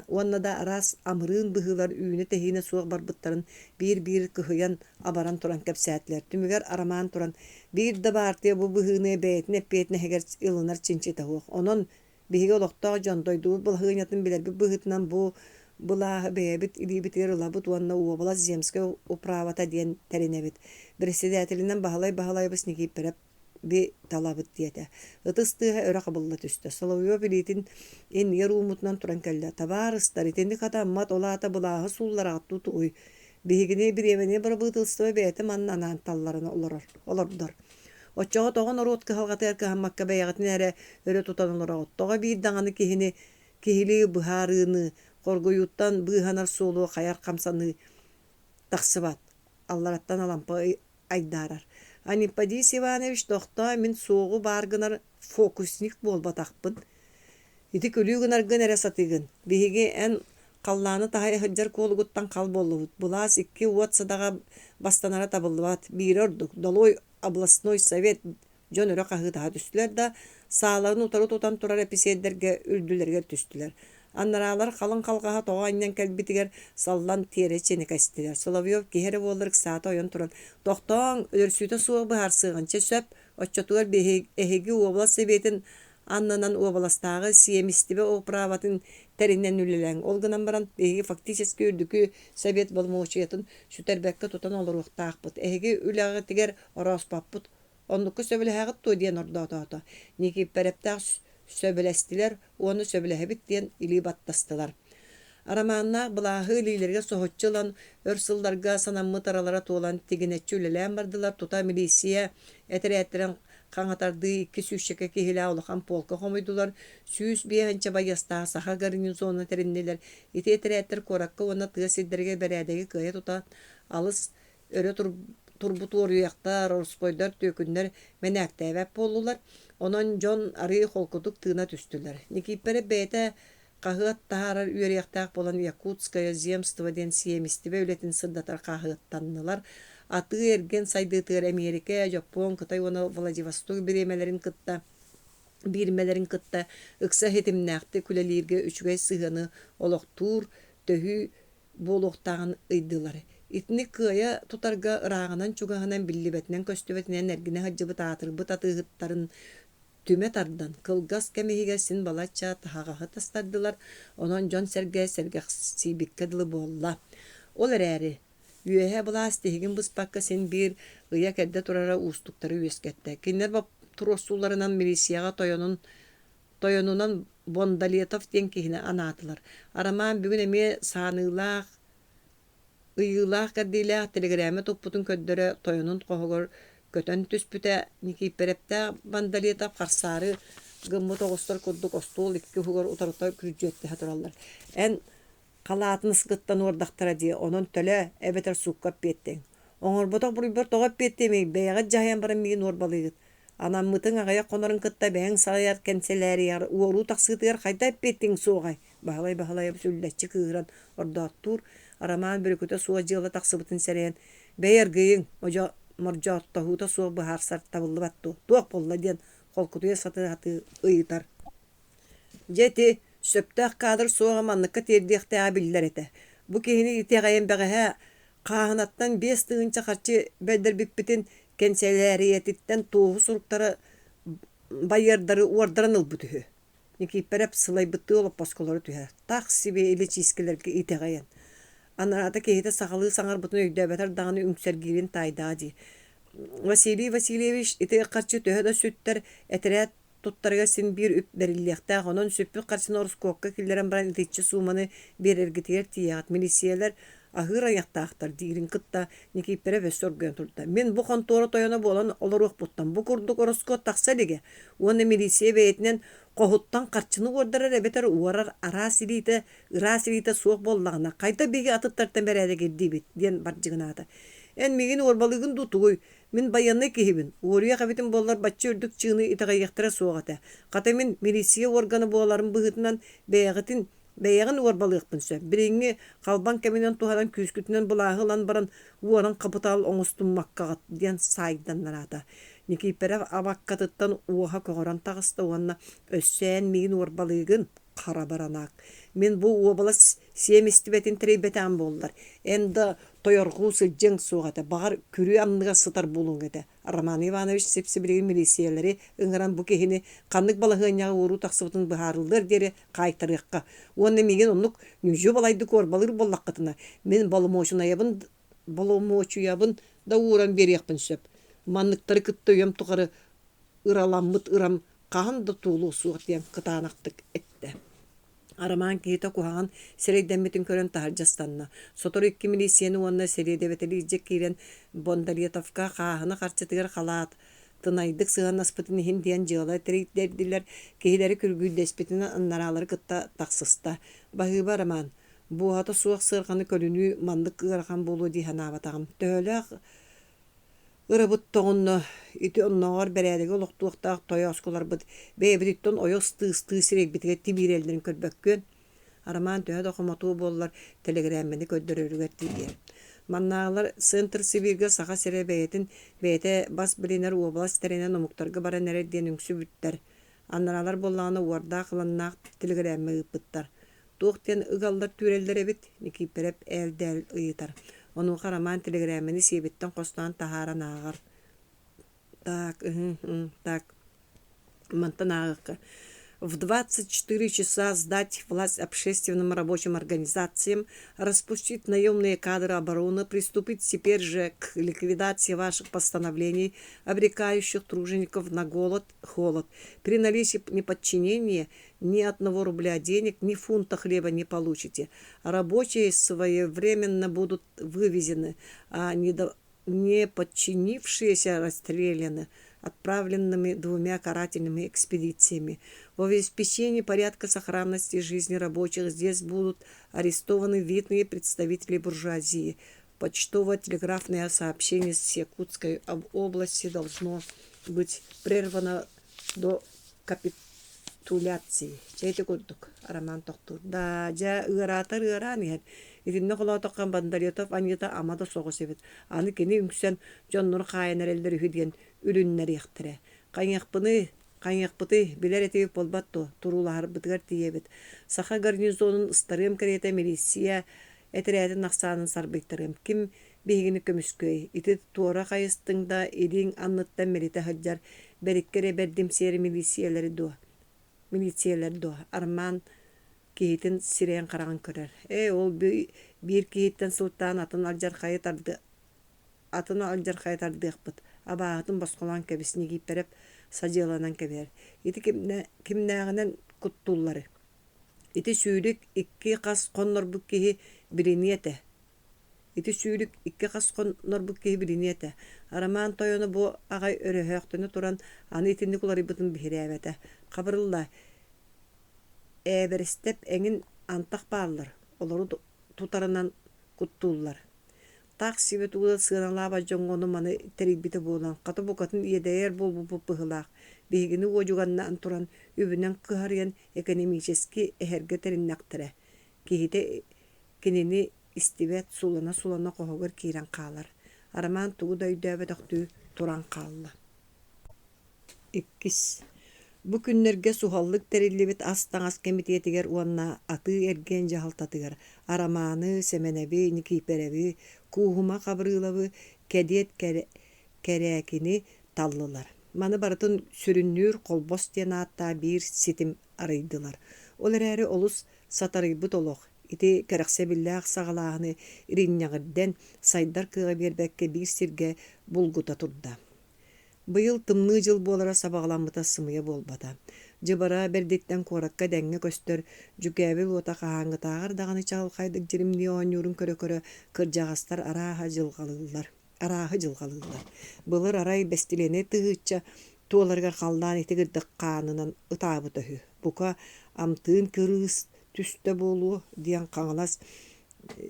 уанна да арас амырыын быһылар үүнү тэһине суох барбыттарын биир кыһыян абаран туран кэпсээтлер түмүгэр арамаан туран биир да баартыа бу быһыыны бээтине пиэтине хэгэр ылынар чинчите хуох онон биһиги олохтоох дьонтойдуу былахыынятын билэрби быһытынан бу былааһы бэйэбит илиибитигэр ылабыт уанна уобала земская управата диэн тэринэбит председателинен баһалайбыс никииппереп би талабыт диэтэ ытыстыыһа өрө кабылла түстө Соловьева билитин эннигер уумутунан туран кэллэ табаарыстар итинди катаммат олаата былааһы суулларааттуу туой биһигини бириэмене барабыытылстыба бээтэ манна анаан талларына олордор оччоҕо тоҕон оруут кыһалҕатыар кыһаммакка бэйэҕитин эре өрө тутанылара оттоҕо биир даҥаны киһили быһаарыыны коргуйуттан быыһанар суолуо хаяр хамсаны тахсыбат аллараттан алампа айдаарар Анипадис Иванович тохта мин соғу баргынар фокусник болбатақпын. Ити күлігінаргын әрі сатыгын. Беге ән қалланы тағай хыджар колугуттан қал болуыд. Бұлас 2 уат садаға бастанара табылуат. Бір ордық. Долой областной совет жон өрі қағытаға түстілер да сағаларын утары тотан турар эписейдерге үрділерге түстілер. Аннаралар қалын қалғаға тоға аннан кәлбітігер саллан тере чені кәстілер. Соловьев кехері болырық сааты ойын тұрын. Тоқтан өлірсүйті суғы бұхар сығынчы сөп, отчатуар әхеге облас себетін аннанан областағы сиемістібе оправатын тәрінен үліләң. Олғынан баран әхеге фактически үрдікі совет болмаушиетін сүтәрбәкті тұтан олыр ұқтақпыт. Әхеге үләғі тігер орас баппыт. Онлықы сөбілі әғыт той дейін орда-ота. Неке пәріптақ сөбілестілер, оны сөбіләхебит дейін илі баттастылар. Араманна бұлағы илилерге соғытчылан, өрсылларға санаммы таралара туолан тегенетчі үлелән бардылар, тута милисия әтірәттірін қаңатарды 2 сүйшеке кехілі аулыған полка қомойдулар, сүйіс бейханча байастағы саха гарнизоны тәрінделер, еті әтірәттір коракка оны тыасидерге бәрәдегі күйе тута алыс өрі турбут оруяқтар, орспойдар, төкіндер мәнәктәвәп болулар. Онон жон ары холкутук тыына түстүлөр. Никиппере бейте кахыат тахарар үйерияқтақ болан Якутское земство ден сиемистибе үлетін сырдатар кахыаттаннылар. Аты эрген сайдыытыгар Америка, Жапон, Кытай, оны Владивосток биремелерин кытта, ыкса хетимнәқті күлелерге үчүгай сыганы олоқтур төхү болуқтағын ыйдылар. Итни кыя тутарга ырағынан чугағынан биллибетінен көстүбетінен әргіне хаджыбыт атырбыт атыгыттарын түме тардан кылгас кемехигесин балача тахагаһы тастардылар. Онон жон серге сибиккадылы болла. Ол әрі үйеһе булас тегин быспакка сен бир ыя кәдде турара устуктары үескетте. Кинер бап туросуларынан милисияга тойонунан Бондалетов ден кихine анатылар. Араман бүгүн эме саанылах ыйылах кардилах телеграмма топпутун көддөрө тойонун когор көтөн түспүтэ никипперепте Бондалетов карсары гыммы тогустар курдук остол 2 хугар утарыта күрүжөттө хатыраллар. Эн калаатын сыгыттан ордактара дие онон төлө эбетер суккап беттең. Оңорботок бур тогап беттеме бэйга жаян бара миин орбалыгыт. Анаммытың агая конорын кытта бэң саяр кенселери яр уору таксытыгар кайта беттең соогай. Бахалай сүлләччи кыгыран ордаттур араман бүркөтө суга жылы таксыбытын серен. Бэйер гыйың ожо моржотта хута суга бахар сар табылды батту. Туак болла ден колкутуя саты ыйтар. Жети сөптөх кадр суга манныкка тердиякте абиллер эте. Бу кихини итегайын бэгэһэ каһынаттан 5 тыгынча карчы белдер биппитин кенселерiyetitten туğu suruktara bayırdары уардарыныл бүтүһү. Никиппереп сылай бытты олып басколары түһә. Так себе или чискелерге итегайын. Анарата кехите сағалы саңар бутун өйдөбетер даганы үңсергирин тайдади. Василий Васильевич ите карчы төһө да сүттер этерет туттарга син бир үп бериллекте онон сүппү карчын орускокка киллерен баран итичи суманы берергитер тият милисиялер Ahıra yaktağıtlar diğerin kıtta nikipere ve sorguyan turda. Men bu kontora toyana bolan olarak buttan. Bu kurduk orosko taksa lige. Onu milisiye beyetinden kohuttan karçını gordarar ebeter uğarar arasilite soğuk bollağına. Kayta begi atıttartan berede geldi bit diyen barcığına da. En migin orbalığın dutuğuy. Min bayanı kehibin. Uğruya kabitin bollar batçı ördük çığını itağa yaktıra soğukata. Kata min milisiye organı boğaların bıhıtından Beyağın orbalıqpın sö. Biringi kalban keminen tuhadan küskütünen bulağılan baran uğaran kapital oңустun makkagat diyen saydan narata. Nikipere abakkatıttan uğa koğuran tağısta oğanna össen migin orbalığın kara baranak. Men bu uğabala siyemistibetin treybeten bollar. Enda toyorgu sılcın soğata. Bağır kürü anlığa sıtar bulun ete. Roman Ivanoviç sepsibiligi milisiyeleri ıngıran bu kehini kanlık balağın yağı uğru taksıbıtın bıharılır deri kaytarıqqa. Onu megen onluk nüjü balaydı korbalır bollaqatına. Men balomoçu yabın da uğran beriyakpın söp. Manlıkları kıttı uyam tuğarı ıralanmıt ıram kahan da tuğlu suğat diyen kıtanaktık etti. Araman kihita kuhan sereyden metin kören taharcastanna. Sotor ikki milisiyeni onna sereyde veteli izcek kiren Bondaryatavka kahına karçatıgar kalat. Tınaydık sığan aspıtını hindiyen jığala tereyit derdiler. Kehileri kürgü despetini annaraları kıtta taksısta. Bahıba Araman. Bu hata suaq sığırkanı kölünü mandık kıgarkan bolu dihan avatağım. Töle ırabıt toğunnu iti onnoğar beredegi oluqtuqtaq toya oskolar bıd. Beyebritton oyos tığ sirek bitige tibir ellerin kölbökkön. Araman töhe dokumatu bollar telegrameni köddörörüget diyer. Mannağalar Sentr Sibirga Saha Serebeyetin beyete bas biliner oblast terenen omuktargı bara nere diyen üngsü bütter. Annaralar bollağına uarda kılannak telegramı ıpıttar. Tuğten ıgallar türeller ebit nikiperep el ıyıtar. Onun karaman telegramını siyebitten kostan taharan ağır. Так. Монтанага. В 24 часа сдать власть общественным рабочим организациям, распустить наемные кадры обороны, приступить теперь же к ликвидации ваших постановлений, обрекающих тружеников на голод, холод. При наличии неподчинения ни 1 рубля денег, ни фунта хлеба не получите. Рабочие своевременно будут вывезены, а не подчинившиеся расстреляны отправленными 2 карательными экспедициями. Во обеспечении порядка сохранности жизни рабочих здесь будут арестованы видные представители буржуазии. Почтово-телеграфное сообщение с Якутской области должно быть прервано до капитуляции. Чайты курдук. Роман тоқтур. Да, жа ыратар ыран. Итинне холотоққан Бандарьятов аньята амада соғыс ебет. Аны кені үңксен жоннур қайынар элдер үхідген үліннер яқтыра. Қайнақпыты білер етеуіп болбатты, турулағар бұтығар тиебет. Саха гарнизонын ыстарым кәрета милисия әтірәтін ақсанын сарбықтырым. Кім бейгіні көміскөй. Иті туора қайыстыңда елің анныттан мереті хаджар бәріккері бәрдімсері милисиялері дуа. Арман кейтін сирен қараған көрер. Ол бір кейттен сұлттан атын алжар қайтардық бұд. Аба атын басқолан кәбісіне кейперіп саджеланан кәбер. Ити кімнәғінен күттуллары. Ити сүйрік 2 қас қоннор бұк кейі бірінеті. Араман тойоны бұ ағай өрі туран аны итінді күлары бұтын бігірәбәті. Қабырылла әбірістеп әңін антақ бағылыр. Олары тұтарынан күттуллар. Так сибет ула сыналаба жоңгону маны терибите болан. Каты букатын едәер бол бұғылақ. Бейгіні ойуғаннан туран үбінен кыхарыян экономически әхерге теріннақтыры. Кейді кенені истибет сулана қоғығыр кейрен қалар. Араман туғы да үйдәбі дұқты туран қалы. 2. Bu günlerge suhallık terillibit astağız kemitiyetiger uanna atı ergen jahaltatıgar. Aramanı, semenebi, nikiperebi, kuhuma kabrılavı, kediyet kerekini tallılar. Manı baratın sürünür kolbos diyen hatta bir sitim araydılar. Olar eri olus satarıbıt oloq. İti kereksebillah sağalağını irinnyağırden saydar kığa berbekke bir sirge bulguta turda. Быйыл тымны жыл болара сабағламыта сымыя болбата. Жыбара бердеттен коракка дәңге көстөр, жүкәбі лота қағаңғытағыр дағаны чағылқайдық жиримни оңюрун көрө-көрө кыржағастар арағы жылғалылар. Былыр арай бәстілене тыгытча туоларга қалдан етігірдік қанынан ытабы төхі. Бука амтыын кырыс түсті болу диен қаңылас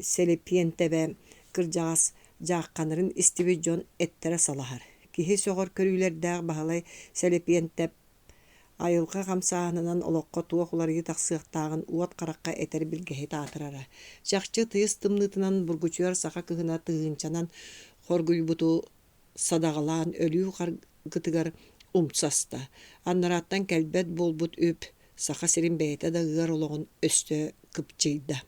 селепиентебе кыржағас жаққанырын истиби жон әттері салахар. Кихи соғыр көрүйлердәг бағалай селепиентеп айылға қамсағанынан олыққа туақ оларғы тақсықтағын уат қараққа әтер білгеhe таатырара. Жақчы тыйыз тымнытынан бургучуар сақа кыгына тыгынчанан хоргуй буту садағалан өлүү қаргытыгар умсаста. Аннараттан кәлбет болбут үп сақа сирин бәйті да ғыр олығын өсті кыпчыйда.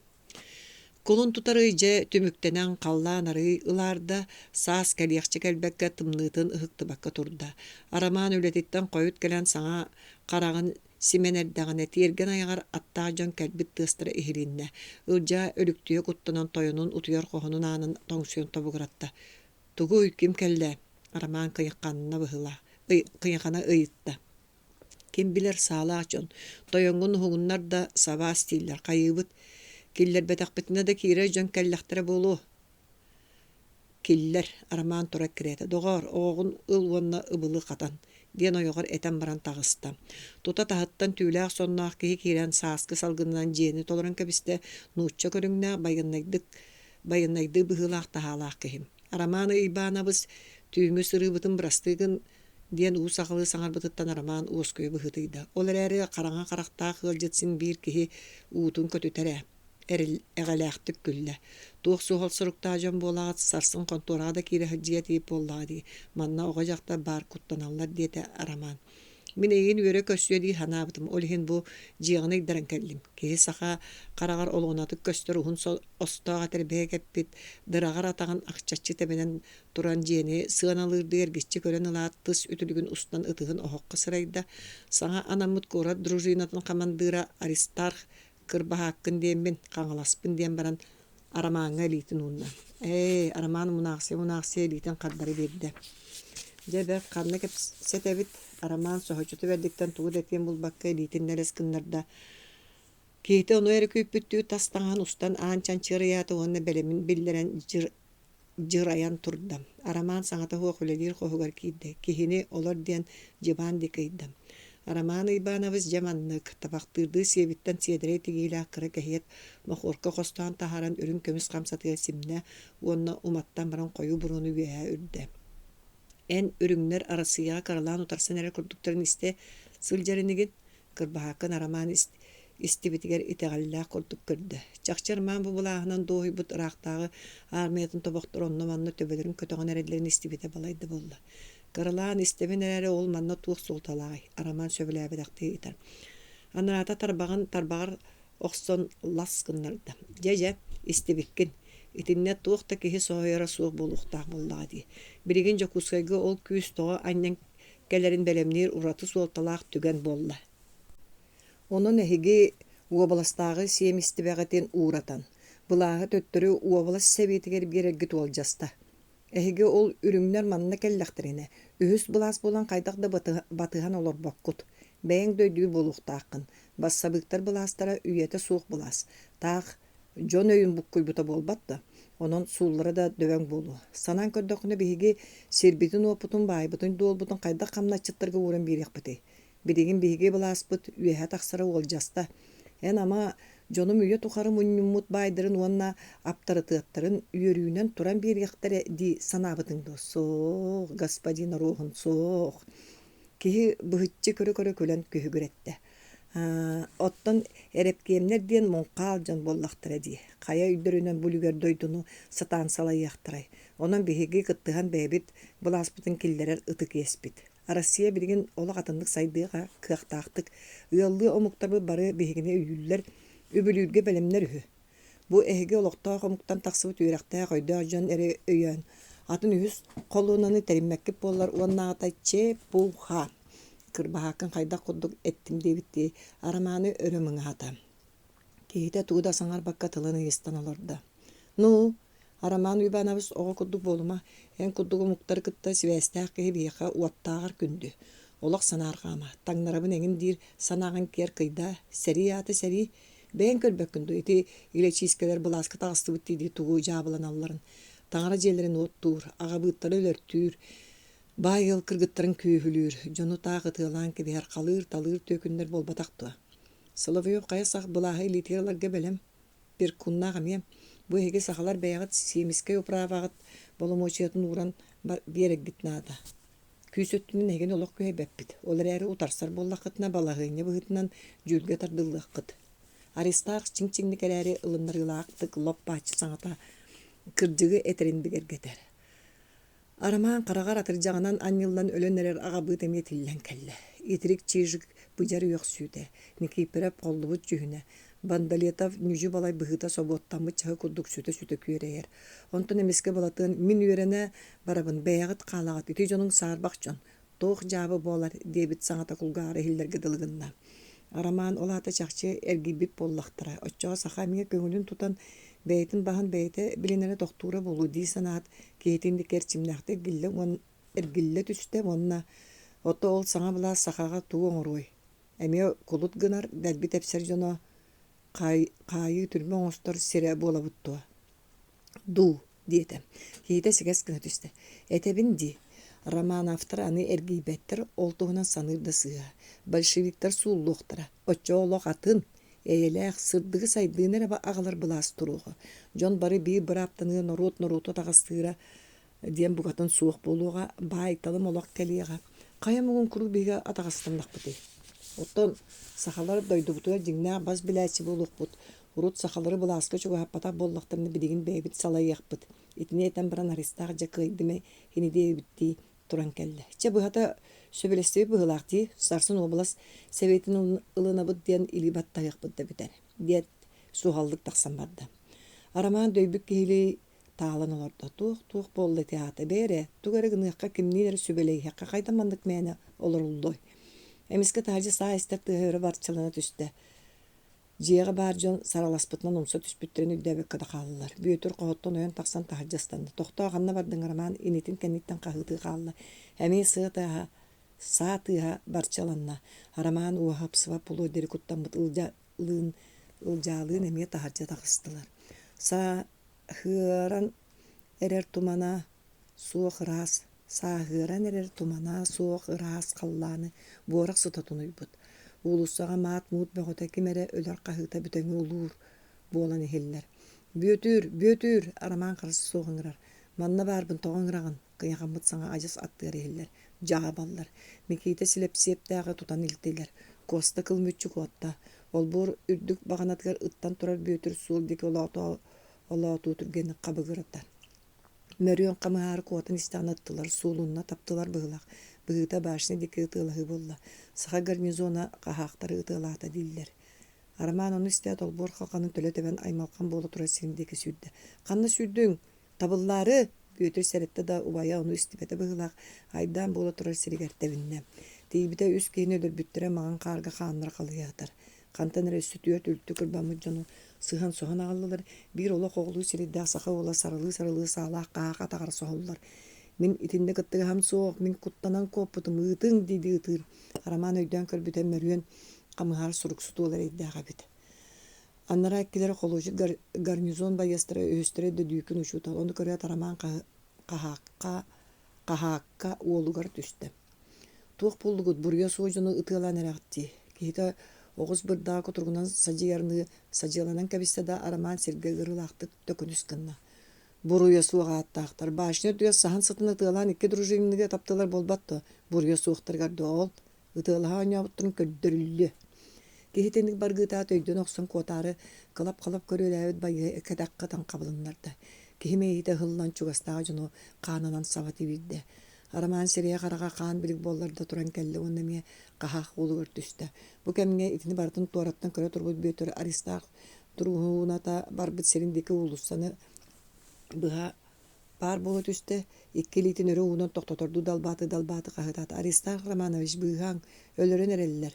Колун тутарыйже түмүктенен қаллан арый ыларда саас кәлияқчы кәлбәкке тымнытын ыхыктыбакка турда. Араман өлетиттен қойут кәлен саңа қарағын сименердағын әтиерген аяғар аттаа жон кәлбит тыстыры ихилинне. Ылжа өліктүйе куттанан тойынын утуяр қоғынын анын тоңсуен тобуғыратта. Тугу ким кәлле? Араман кыйыққанына бұхыла. Кыйыққана ыйытта. Ким билер саала ачон. Тойоңғын хуғыннар да саба стиллер қайыбыт. Киллер бетақпытына да кире жон кәлләқтірі болу. Киллер араман тұра кіреді. Доғар оғын ұлуанна ұбылы қатан. Ден ойығыр әтен баран тағыста. Тута тағыттан түйләқ соннақ кейі кейрен саасқы салғынан жені толырын кәбісті нұтча көріңнәқ байыннайды бұғылақ тағалақ кейім. Араманы ұйбанабыз түйіңі сыры бұтын бұрастығын ден уыс ақылы саңар бұтыттан араман уыс көй бұғытыйды. Олар әрі қараңа қарақтақ ғылжетсін бір кейі уытын көтітәрі. Әғаләқтік күлі. Туық суғыл сұрықта жон болағат сарсын конторада кейлі хыджия тейіп болағады. Манна оға жақта бар құттаналар деті араман. Мен егін өрі көстөді ханабытым. Олығын бұл жиғаны игдаран кәлім. Кейі сақа қарағар олғынатық көстір ұғын остаға тәрбе кәппет. Дырағар атаған ақчатчы тәбенен тұран жені сығаналырды әргесчі көрен ұлат тыс үтілігін ұстан ұтығын оғыққы сырайда. Саңа анамыт көрат дружинатын қамандыра Аристарх кырбаха аккын деймін, қаңыласпын дейм баран арамаңа лейтін ұнна. Араман мұнақсы лейтін қаддары берді. Жабер қанна кеп сетебіт араман соғычыты бердіктен туғы дәткен бұл баққа лейтін нәрес кыннарда. Кейті оны әрі көйпіттігі тастаған ұстан анчан чырыяты оны бәлемін білдерен жыраян тұрды. Араман саңаты хоқылелер қоғығар кейді. Кейіне олар дейін жыбан декейді. Араман Ибановыз жаманнык табақтырды себіттен седірей тегейлі ақыры кәйет мақорқы қостан тахаран үрін көміс қамсатыға сімне онына уматтан баран қойу бұруны өйә үрді. Ән үріңнер арасыяға қаралан ұтарсан әрі күрдіктерін істе сылжарынығын кірбақын араман істебетігер итеғалілі құрдық көрді. Чақчарман бұбылағынан доғай бұт ұрақтағы армиятын тобақтыр онына манны төбелерін көтіған әрәділерін істебете балайды болды. Каралан истебен әрі ол манна туық солталағай, араман сөбіләбі дәқті етер. Анарата тарбағар оқсон ласқынларды. Жа, истебеккен. Итінне туықта кехі соғайра суық болуқтақ болдағады. Біреген Якутскайғы ол күйіс тоға аннен кәлерін бәлемнер ұраты солталақ түген болды. Оның әхіге уабаластағы сием истебәғатен ұратан. Бұлағы төттірі уабалас сәбетігер берергі туал жаста. Әхіге ол үріңнер манна кәлләқтіріне. Үхіс бұлас болан қайдақда батыған олар баққұт. Бәйін дөйдүй болуқтақын. Бассабықтар бұластара үйеті суық бұлас. Тақ жон өйін бұққой бұта болбатты. Оның сулары да дөвен болу. Санан көрдіқіні бейге сербетін опытын байбытын дол бұтын қайдақ қамна чыттырғы орын берек бұты. Бедеген бейге бұлас бұт үйе тақсыра ол жаста. Ән ама жоным үйе тұқары мұныммұт байдырын онына аптары-тыттырын үйерүйінен тұран беректері ди санабытыңды. Соқ, господин рухын, соқ. Кейі бұғытчы көрі көлен күйігіретті. Оттан әрепкемнер ден мұнқал жон боллақтыры ди. Қая үйдерінен бүлігер дойдыны сатан салай яқтырай. Онан бейге қыттыған бәйбіт бұласпытын келдерер ұтық еспіт. Россия білген олық атындық сайдыға қықтақтық. Үйалды омықтарбы бары бейгіне үйілілер үбілүрге бәлемнер үхі. Бұ әйге олықта қомықтан тақсыбы түйрақта қойды жон әрі өйен. Атын үйіз қолуынаны тәріммәккіп болар уаннағатай чеп бұға. Кырбахакын қайда құддық әттім дебітті араманы өріміңі ата. Кейті туғда саңар баққа тылыны естан оларда. Араман үйбанабыз оға құддық болыма, ән құддығы мұқтар кытта сивәстәқ кейі бейқа уаттағар күнді. Олақ санарғама. Таңнарабын әңін дейір санағын кер қайда, сәрі аты сәрі, бәйін көрбәккінді. Еті илечискелер бұласқы тағысты бүттейді туғы жабылан алларын. Таңара желерін оттуыр, аға бұттары өлертүр, байыл кыргыттарын күйhülür, жону тағы тылан кебер қалыр, талыр төкіндер болбатақты. Соловьев қайсақ бұлағы литерлерге бәлем, бір күннағым ем, bu hege sahalar beyağıt semiske yoprağıt bolomociyatın uğran berek gitnada. Küsöttünün hegen olaq köhe beppit. Olar eri utarsar bollaqıtına balağıyna bıhıtından jülge tardıllıqıt. Aristarx çing-çinglik eleri ılınlar ılaqtık lop bahçı sanata kırcığı eterin biger geter. Araman qarağar atırcağынан anyıldan ölenler ağa bıtem yetillen kelle. Etirik çiğjik bıcarı yok süde. Nikipirep qollubut cühüne. Bandaletov nüjü balay bıhıta sobottambı çağı kudduk süte küreyer. Ontun emeske balatın min yörene barabın beyağıt qalağıt. Iti jonun sarbaq jon. Toğ jabı bolar debit sanata kulgары hillerge dılgınna. Araman olata çaqçı ergibip bollaqtıra. Oçağa saxamiye köngülün tutan beytin bahan beyte bilinere doktora bolu di sanat kehetindi kerçimnaqte gille on ergille tüste onna oto ol sana bula saxaga tuğ oңоруй. Eme kulut gınar delbi tepser jono Kayı türme oğustor sire bola buttu. Du diyete. Hiyete siges gına tüste. Etebin di. Roman avtor anı ergibettir. Oltuğuna sanırda sığa. Bolşevikler suulluqtıra. Oço oloq atın. Eylaq sırdığı saydığına raba ağalar bulas turuğu. Jon bari bir aptanı norutu tağastığıra diyen bugatın suuq boluğa baytalım oloq keliyağa. Kayamuğun kuru biga atağastımlaq bıdı. Oton sahalar doydu butuya jingna bas bilaçı boluq but. Urut sahaları bulasqa çoğu hapata bollaqtırını bidigin beybit salayaq bıt. İtine eten biran aristaq jakıydime hini de bitti turan kelle. Çe buhata söbelestebi bıhılaqti sarsın obalas sevetin ılına bıt diyen ilibat tayaq bıt da biter. Diyet suhallık taqsan barda. Araman döybük kehili tağlan olorda tuğ bollu teatı bere. Tuğarı gınıqqa kimniler söbeley haqqa qaydamandık mene olur uldoy. Emiske tarcı sağ istek tığırı barçalana tüste. Jiyağı barjon saralaspıtman umsa tüspüttüren üddebek kada qallılar. Büyütür qoğuttan oyan taqsan tahacjastandı. Toqta ağanna bardın araman initin kenitten qahıtı qallı. Hemi sağ tığa barçalanna. Araman uahap sıva pulu deri kuttan bıt ılcalığın emiye tahacja taqıstılar. Sağ hıran erer tumana suoq ras. Sağıran erer tumana soğuk ıras qallanı borak sıtatunuybut. Ulusağa maat muut beğotaki mere öler qahıta büteni olur bolan ehiller. Büyötür araman qarısı soğungirar. Manna barbın toğungirağın qıyaqamıt sana acıs attığır ehiller. Jağaballar. Mikite Слепцеваға tutan iltiler. Kosta kılmütçü kotta. Olbur ürdük bağanatgar ıttan turar büyötür sul deki olağıtı oturgeni qabıgırıptar. Mörüyon qamıharı kuatın istan attılar, sulunna taptılar bığılaq. Bığıta başına deki ıtılağı bolla. Sağa garnizona qahaqtarı ıtılağıta diller. Araman onu isteyat olbor qalqanın töle teben aymalqan bola tura sinindeki südde. Qanna süddün, tabılları, büyütür serette da ubaya onu istibete bığılaq. Aydan bola tura siriger tevinne. Teybite üst keyini ölür büttüre mağın qarga qanlar qalıyaqtar. Qantanere sütüyört ültü kırbamı jonu sığan soğan ağılır. Bir ola qoğulu siride sağa ola sarılı sağlaq qaqa tağar soğullar. Min itinde qıttığı ham soğuk, min kuttanan koputum ıtın dedi ıtır. Araman öyden körbüten mörüyen qamıhar suruk sütü olar eddağa bit. Anlara ekkileri qoloji garnizon bayastıra östüre de düykün uçutal. Onu körüyat araman qahaqqa oğulugar düştü. Tuğ pullugut buraya soğucunu ıtılan erakti. Kehita oğuz bir dağ kuturgunan sacılanan kabiste da araman sirge gırılaqtık tökünüs kınna. Buraya soğuğa attaqtar. Başına düya sahan sıtını ıtılan iki drujinnige taptılar bolbattı. Buraya soğuqtar gardı ol. Itılaha oynabıttırın köddürüllü. Kehitenlik bargıta töydün oqsun kotarı qalap körülevet bayı ekadaqqatan qabılınlardı. Kehimeyite hıllan çugastağı junu qananan savati bildi. Araman seriye qarağa qan bilik bollarda turan kelle onnemeye qahaq olugur düştü. Bu kemge itini bartın tuarattan köre turbut büyütür aristaq turuğuna da barbıt serindeki ulussanı bıha par bolu düştü. İkkilitin örü uğunun toqtotordu dalbatı qahıtat. Aristaq Ramanoviç bıhan ölürün ereliler.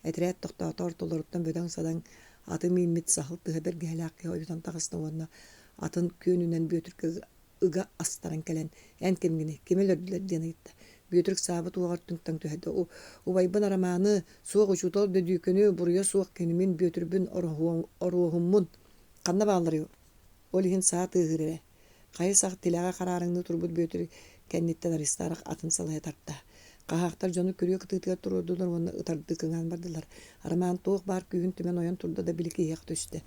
Etret toqtotor toloruttan böden sadan atı mimit sahıltı haber gehelaqı oyudan tağısına onunla atın könünden büyütür ıga astaran kelen en kemgini kemel ördüler diyen ayıttı. Бүйөтүрүк саабыт угартыңтан төһөдө. Убайбын араманы суох учутал дөдүүкөнү буруя суох кенимин бүйөтүрбүн оруохуммун. Канна баалары. Олихин саат ыгыре. Кайы сак тилага карарыңны турбут бүйөтүрүк кенниттен аристарак атын салая тарта. Кахактар жону көрүө кытыытыгар турдулар, оны ытарды кыңан бардылар. Араман тоох бар күйүн түмен оян турда да билики як төстө.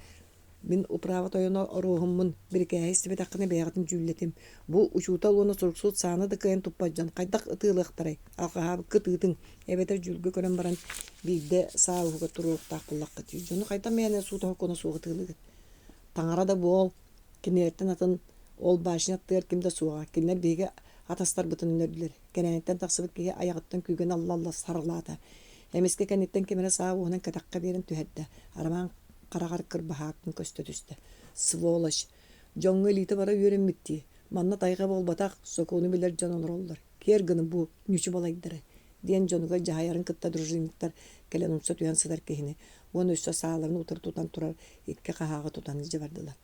Мин управа тойоно оруохуммун бирикеһи сибетаккыны бэягатын жүллетим. Бу учутал оны суруксут сааны да кыйын туппаджан. Кайдак ытыылыктарай. Алкаһабы кытыытың. Эбетер жүлгө көрөн баран бирде саауга туруктак буллакка түй. Жону кайда мене суутаһы коно сууга тыылыгы. Таңара да бол кинерттен атын ол башына тыар кимде сууга. Кинер биге атастар бытын өнөрдүлөр. Кененеттен таксыбыт киге аягыттан күйгөн алла сарылаата. Эмеске кенеттен кемере сааугунан катакка берин түһәддә. Араман карагар кырбаһаактын көстө түстө. Сволочь. Жоңго лите бара үйренмитти. Манна тайга болбатак сокуну билер жанолор. Кергыны бу нүчү балайдары. Диен жонуга жаһаярын кытта дружинниктар келен умса туян сыдар кехини. Оны өссө сааларын утыр тутан турар икке кахага тутан ije бардылар.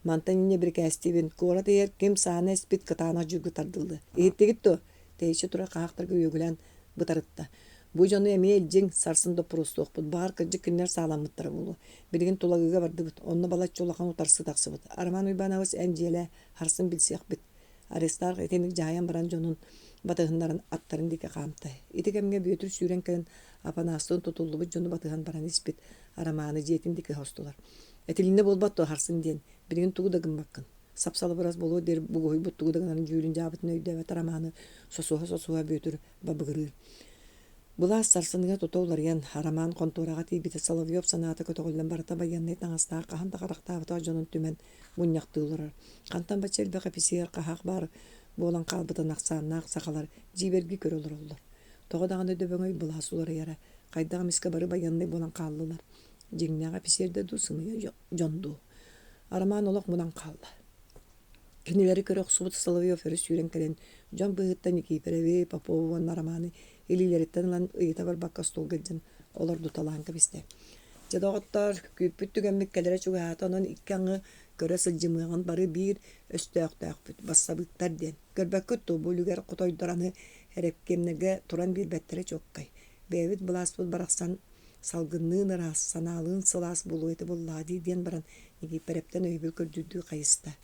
Мантанине бир кастивин кора тер кем саана спит катана жүгү тардылды. Эттегитто тейче тура кахактарга өгүлән бытарытта. Бу жону эме жиң сарсында просто окпут. Бар кыжы кинер сааламыттар болу. Билген тулагыга бардыбыт. Онны бала чолахан утарсы таксыбыт. Арман уйбанабыз энжеле харсын билсек бит. Арестар этеник жаян баран жонун батыгындарын аттарын дике камтай. Итегемге бүйөтүр сүйрен келен апанастын тутуллубут жону батыган баран испит. Араманы жетин дике хостулар. Этилинде болбатты харсын ден. Билген тугу да гымбаккын. Сапсалы барас болу дер бугой бут тугу да гынан жүйрүн жабытын өйдөбөт араманы сосуха бүйөтүр бабыгыры. Була сарсыныга тотоуларыян Араман конторага тийбите Соловьев санааты көтөгөлдөн барата баянный таңастаа каханда карактаабыта жонун түмен муньяктыылар. Кантан бачелбек офицер кахак бар болан калбытын аксааннаак сакалар жиберги көрөлөр олдор. Тогодаганы дөбөңөй була сулары яра кайдага миске бары баянный болан каллылар. Жиңнага офицерде дусыны жонду. Араман олок мунан калды. Кинилери көрөк субут Соловьев өрүс сүйрен келен жон быыттан Никифорове Попова Нараманы илилереттен лан ыйыта бар бакка стол гыджын олар дуталаан кебисте. Жадоғыттар күппүт түгенмек келере чугаата онон иккаңы көрө сылжымыгын бары бир өстөк бассабыттар ден. Көрбөккөт ту бөлүгер кутойдораны эрепкемнеге туран бир беттере чоккай. Бэбит буласпыт бараксан салгыннын ырас санаалын сылас булуэти буллади ден баран Никифорептен өйбүл көрдүдүү кайыста.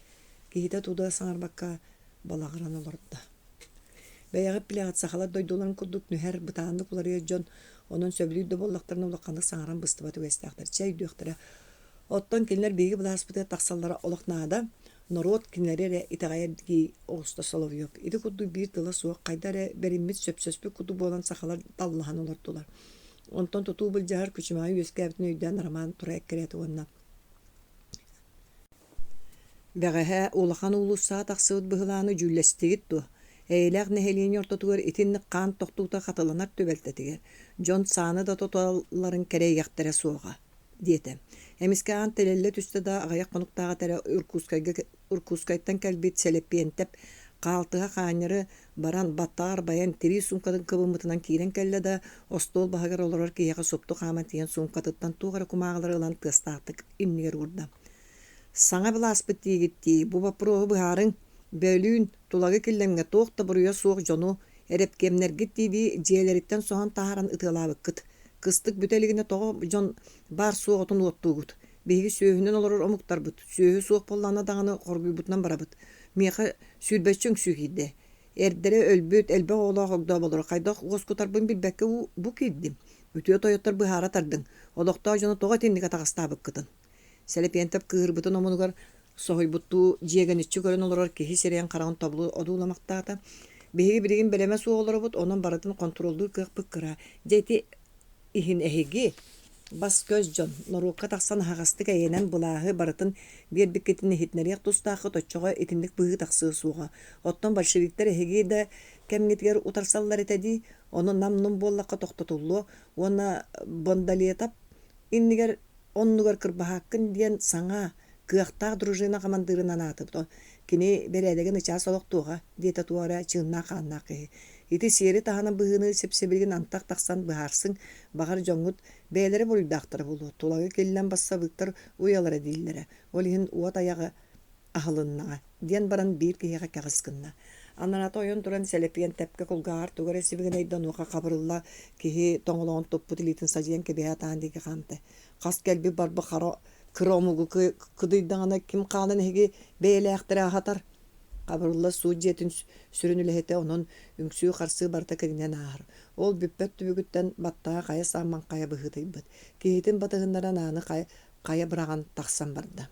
Кихите туда саңарбакка балагыран олорда. Бәяғы пилеғат сақалар дойдуларын күрдік нүхер бұтағанды құлария жон, оның сөбілүйді боллақтарын олаққандық саңаран бұстыбаты өстіқтір. Чай дүйіқтірі. Оттан келінер бейгі бұласпыты тақсаллары олақнағада, народ кинлері итағайырдығы оғыста Соловьев. Иді күрді бір тылы суық қайдары бәріммет сөп-сөспі күрді болан сақалар даллыған олардылар. Онтан тұту бұл жағыр күчімайы өске әбітін өйден араман тұра әккереті онына. Бәғәһә олақан ұлыса тақсығыт бұғыланы жүлләстігітті. Эйләк нәһелиен ортотугар итинник кан тохтута хаталанар төбелтетигер. Жон саны да тоталларын керей яктыра суога. Диете. Эмиске ан телелле түстө да агаяк конуктага тара Иркутскайттан калбит селеппиентеп калтыга ханыры баран баттар баян тири сумкатын кыбымытынан кирен келле да остол багар олорор кияга сопту камат тиен сумкатыттан тугара кумагалары лан тыстатык имнигер урда. Саңа биласпыт дигитти бу бапрогы быһарың бөлүүн тулагы киллемге тоохта буруя суох жону эрепкемнерги тиби жиэлериттен сохан тахаран ытылаабыккыт. Кыстык бүтелигине того жон бар суоготун уоттуугут. Биги сөөһүнөн олорор омуктарбыт. Сөөһү суох боллана даганы коргуйбутунан барабыт. Миэха сүүрбөччүң сүүхидде. Эрдере өлбөт элбе оолоох огдоо болор. Кайдах уоскутарбын билбекке бу кийдим. Үтүө тойоттор быһаара тардың. Олохтоо жону тога тенниге тагастаабыккытын. Селепиентеп кыырбытын омунугар сохойбутту жиэгениччи көрөн олорор кихи сериен карагын таблу одууламактаата. Биһиги биригин белеме суу олоробут, онон баратын контролдуу кык пыккыра. Жейти ихин эхиги бас көз жон норукка таксан хагастык эйенен булааһы баратын бир биккетин хитнерек тустаахы точчого итиндик быгы таксыы сууга. Оттон большевиктер эхиги да кемгетигер утарсаллар этеди, онун намнун боллакка токтотуллу, уона бондалиетап иннигер оннугар кырбаһааккын диэн саңа кыахтаах дружина командырынан атып. Кини бередеген ычаа солоктууга диэта туара чыыннаа хааннаакы. Ити сиери тахана быһыны сепсебилген антак таксан быһаарсың багар жоңгут бээлери болуйдаактар болу. Тулагы келлен бассабыктар уялара дииллере. Олиһин уат аягы ахылыннаа. Диэн баран биир киһиэҕэ кэҕыскынна. Анната ойон туран селепиен тепке кулгаар тугары сибиген айдан ука кабырылла кихи тоңолон топпут илитин сажиен кебея таандыгы камты. Кас келби барбы харо кромугу кыдыйдаңана ким калын хеги бейлэхтера хатар. Кабырылла суу жетін сүрүнүлэхете онон үңсүү карсы барта кегинен аар. Ол бүппет түбүгүттен баттаа кая саман кая быхытыйбыт. Кихитин батыгындаран аны кая быраган таксан барда.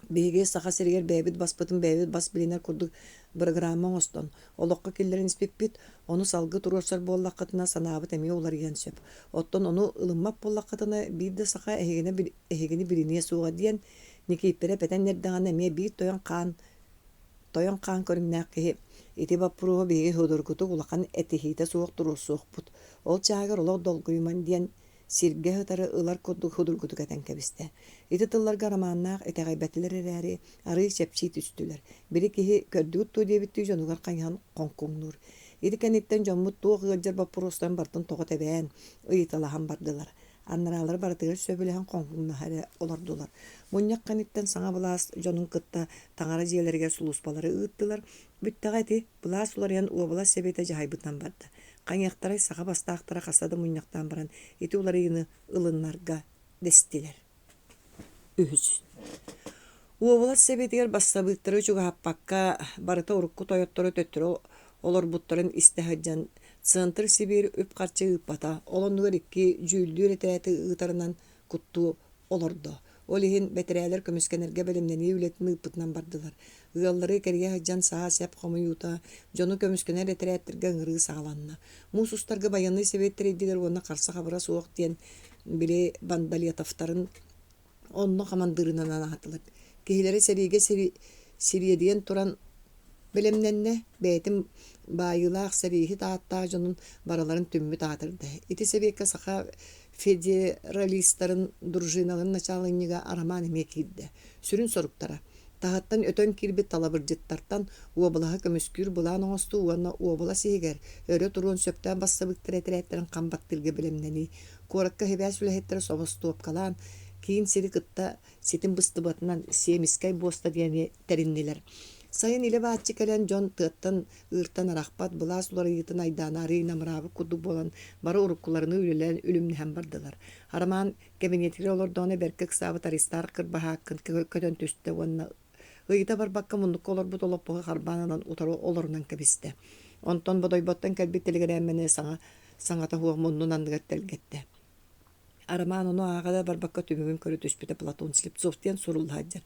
Беге саха сергер бэбит баспытын бэбит бас билинер курдук программа остон. Олокка киллерин испиппит, ону салгы турорсар боллаккытына санаабыт эми олар янсөп. Оттон ону ылыммап боллаккытына бирде саха эхегени бирине сууга диен никиппере петен нердаган эми бир тоян каан көрүннәк ки ити баппуруу беге хөдөргүтү улакан этихите суок туруссуокпут. Ол чаагыр олог долгуйман диен сирге хытары ылар курдук хөдөргүтү кетен кебисте. Ити тылларга романнаах этегайбәтилер эрәри ары чепчи түстүлер. Бири кихи көрдүгүт туу дебиттүү жонугар кайхан конкуңнур. Ити кенеттен жоммут туу гылжар баппурустан бартын того тебен ыйталахан бардылар. Аннаралар барытыгыр сөбүлэхэн конкуңнахары олардулар. Муньяк каниттен саңа булаас жонун кытта таңара жиелерге сулуспалары ыыттылар. Бүттагайти булаас уларыян уобулас себете жайбытан барды. Каньяктарай саха бастаактара касады муньяктан баран ити уларыйыны ылыннарга дестилер. Үһүс. Уобулас себетигер бассабыттары чугахаппакка барыта урукку тойоттору төттөрү олор буттарын истехаджан Центр Сибир үп карчы ыппата, олоннугар икки жүйүлдүр этээти ыытарынан кутту олордо. Олихин бетерээлер көмүскенерге белемнени үлетин ыппытынан бардылар. Ыаллары керге хаджан саа сеп комуюта, жону көмүскенер этерээттирге ыңырыы сагаланна. Мусустарга баянный себеттерейдигер уонна карса хабыра суок диен бири бандалиятовтарын онно командырынан анатылар. Кихилери сериге сириедиен туран белемненне бетим байылаах сарихи тааттаа жонун бараларын түммү таатырды. Ити себекке саха федералисттарын дружиналарын началыйныга араман эмекидде. Сүрүн соруктара. Тахаттан өтөн кирбит талабыржыттартан уобылаха көмүскүр булаан оңосту уанна уобыла сигер. Өрө туруун сөптөн бассабыктыр этереттерин камбаттырга белемнени. Куоракка хебэс үлэхеттер собостуоп калаан. Кийин сири кытта ситин быстыбатынан семискай боста диэни териннилер. Сайын иле баатчы келен жон тыттан ыртан арахпат булаас улар ыйтын айдаана ары намырабы куду болан бары уруккуларыны үлелен үлүмнэхэн бардылар. Араман кабинетире олордоны беркек сабыт аристар кырбаһааккын көтөн түстэ уонна ыйта барбакка мундукка олорбут олоппуга харбаананан утары олорунан кебисте. Онтон бодойботтан кэлбит телегерэммени саңата хуа муннун андыгаттелгетте. Араман ону ағада барбакка түмігін көрі түспіті Платон Слепцовтен сурулладжар.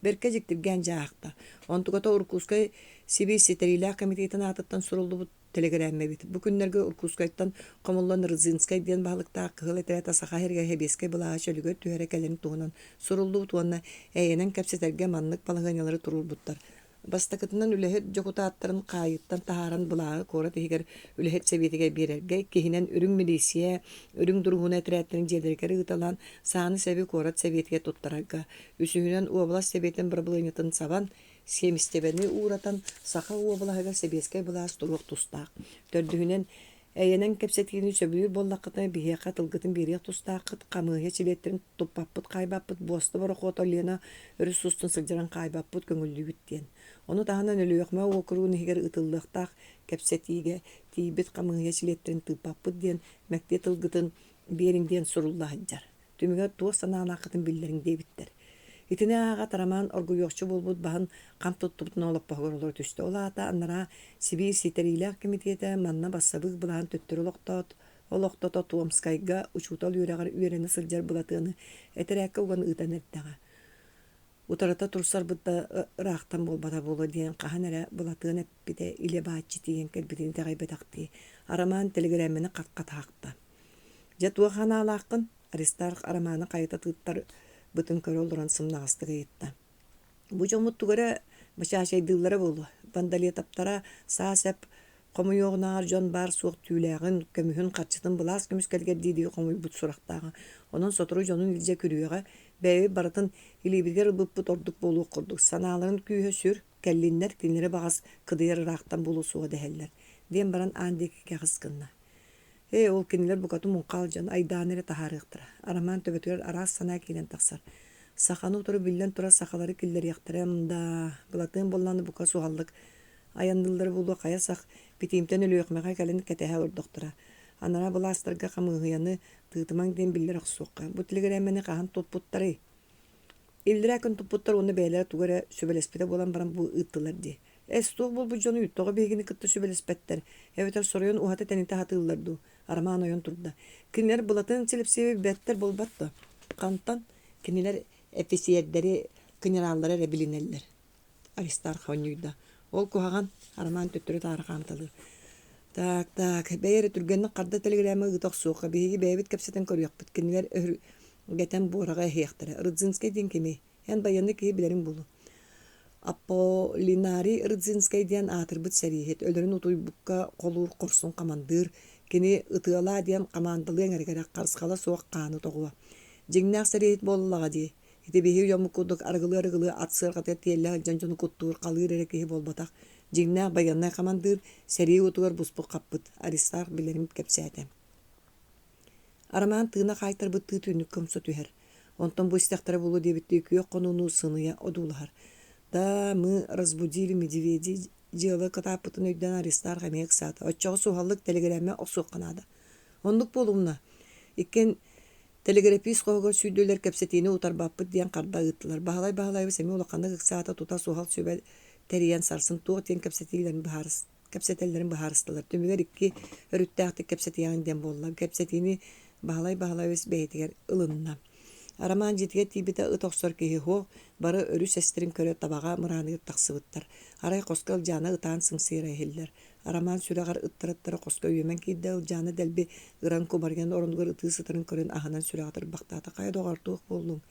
Берке жіктірген жаақта. Онтугата Уркускай Сибир Сетерилях комитетін атыттан сурулды бұд телеграмме бит. Бу күннерге Уркускайттан Комуллан Рызинскай ден бағылықта қығыл етерет асаға херге хебескай бұлаға шөлігі түйәрі кәлені туғынан сурулды бұд уанна әйенен кәпсетерге маннық балығанялары тұрur бұдтар. Бастакытынан үлэхет жокутааттарын кайыттан тахаран булаğı кора тегер үлэхет себетиге берерге кихинен үрүң милисия үрүң дургуна этереттерин жедеркери ыталан сааны себи корат себетиге туттарага үсүнен область себетин проблематын сабан семистебени уратан саха облага себескай булаас турук тустак төрдүнен әйенен кепсетигини сөбүр боллакыта бие катылгытын бире тустакыт камыга чилеттерин туппаппыт кайбаппыт босты барохото лена ресустун сылжыран кайбаппыт көңүллүбүттен Оны таханан өлөөхмө окуруун хигер ытыллыктак кепсетиге тийбит камыга чилеттерин тыппаппыт диен мекте тылгытын бериңден суруллаһыджар. Түмүгө туо санаанакытын биллериң дебиттер. Итине ага тараман оргуйокчу болбут баһын кам туттубутун олоп багырылар түстө олаата аннара Сибир Сетерилях комитети манна бассабык булаан төттөр олоктото Туомскайга учутал үрагар үйрени сылжар булатыны этерекке уган ытанеттага. Утарата турсар бутта рахтан болбата болу диен каханара булатыны эппите иле бааччы тиен келбитин тагайбетакти. Араман телеграммени каккатаакта. Жатуа ханаалаакын аристар араманы кайта тыттар бүтүн көрө олорон сымнагастыгы итта. Бу жомуттугара башашай дыллары болу. Вандалия таптара саасеп комуйогнаар жон бар суок түүлэгин көмүхүн качытын булаас көмүскелге диди комуй бут сурактагы. Онон сотору жонун илже күрүгө бэби баратын илибигер буппут ордук болуу курдук. Санааларын күйө сүр келлиннер тинлери багас кыдыйыр рахтан болуусуга дехеллер. Ден баран андекке кыскынна. Ол кинилер букату мункал жан айдаанере тахарыктыра. Араман төбөтөр арас сана килен таксар. Сахану туру биллен тура сахалары киллер яктырамда. Булатын болланы бука сугаллык Аяннылар булу каясак битимтен өлөкмәгә кәлен кәтәһә урдоктора. Анара буластырга камыгыяны тытымаң ден биллер аксукка. Бу телеграмманы кахан топпуттары. Илдирә көн топпуттар уны бәйләр тугара сөбелеспеде булан баран бу ыттылар ди. Эстуг бул бу жону юттога бегини кытты сөбелеспеттер. Эветер соройон ухата тәнинте хатылларду. Арман ойон турда. Кинлер булатын Слепцова беттер болбатты. Кантан кинилер эфисиердери генераллары ребилинеллер. Аристар хонюйда. Ол кухаган арман төттөрү тарыгантылы. Так, бәйре түргеннең карды телеграммы гытак сука беги бәйбит кепсетен көрөкпүт. Кинилер гәтән бурага хехтер. Рыдзинский дин кеме. Эн баянны ки билерин булу. Аполлинари Рыдзинский ден атырбыт сәрихет. Өлөрүн утуйбукка колур корсун командир. Кини ытыала ден командылыгын әргәрәк карскала суак каны тогуа. Жиңнак сәрихет боллага ди. Ити беги ямукудук аргылы атсырга тетелле жанжуну куттур калыр эреке болбатак. Жиңнак баянна командир сәрихет утугар буспу каппыт. Аристар билерин кепсәте. Араман тыына кайтырбыт тытүнүк көмсө түһәр. Онтон бу истәхтәре булу дебитти күйө конуну сыния одулар. Да мы разбудили медведей, дело катапытын өйден Аристар гамек саты. Оччогы сухаллык телеграмма оксукканада. Ондук болумна. Икен телеграфист кого сүйдөлөр кепсетини утарбаппыт диен карда ыттылар. Баалай семи улаканды гыксаата тута сухал сөбө териян сарсын туга тен кепсетилерин бахарыс. Кепсетелерин бахарыстылар. Төмөгөр икки өрүттәкти кепсетиян ден болла. Кепсетини баалай бейтигер ылынна. Араман житге тибите ытоксор кеһи хо бары өрү сестерин көрө табага мырааны таксыбыттар. Арай коскал жана ытаан сыңсыйра хиллер. Араман сүрагар ыттырыттары коска үйөмен кийдел жана делби ыран кубарген орондугар ыты сытырын көрөн аханан сүрагатыр бактата кай догартуук болдуң.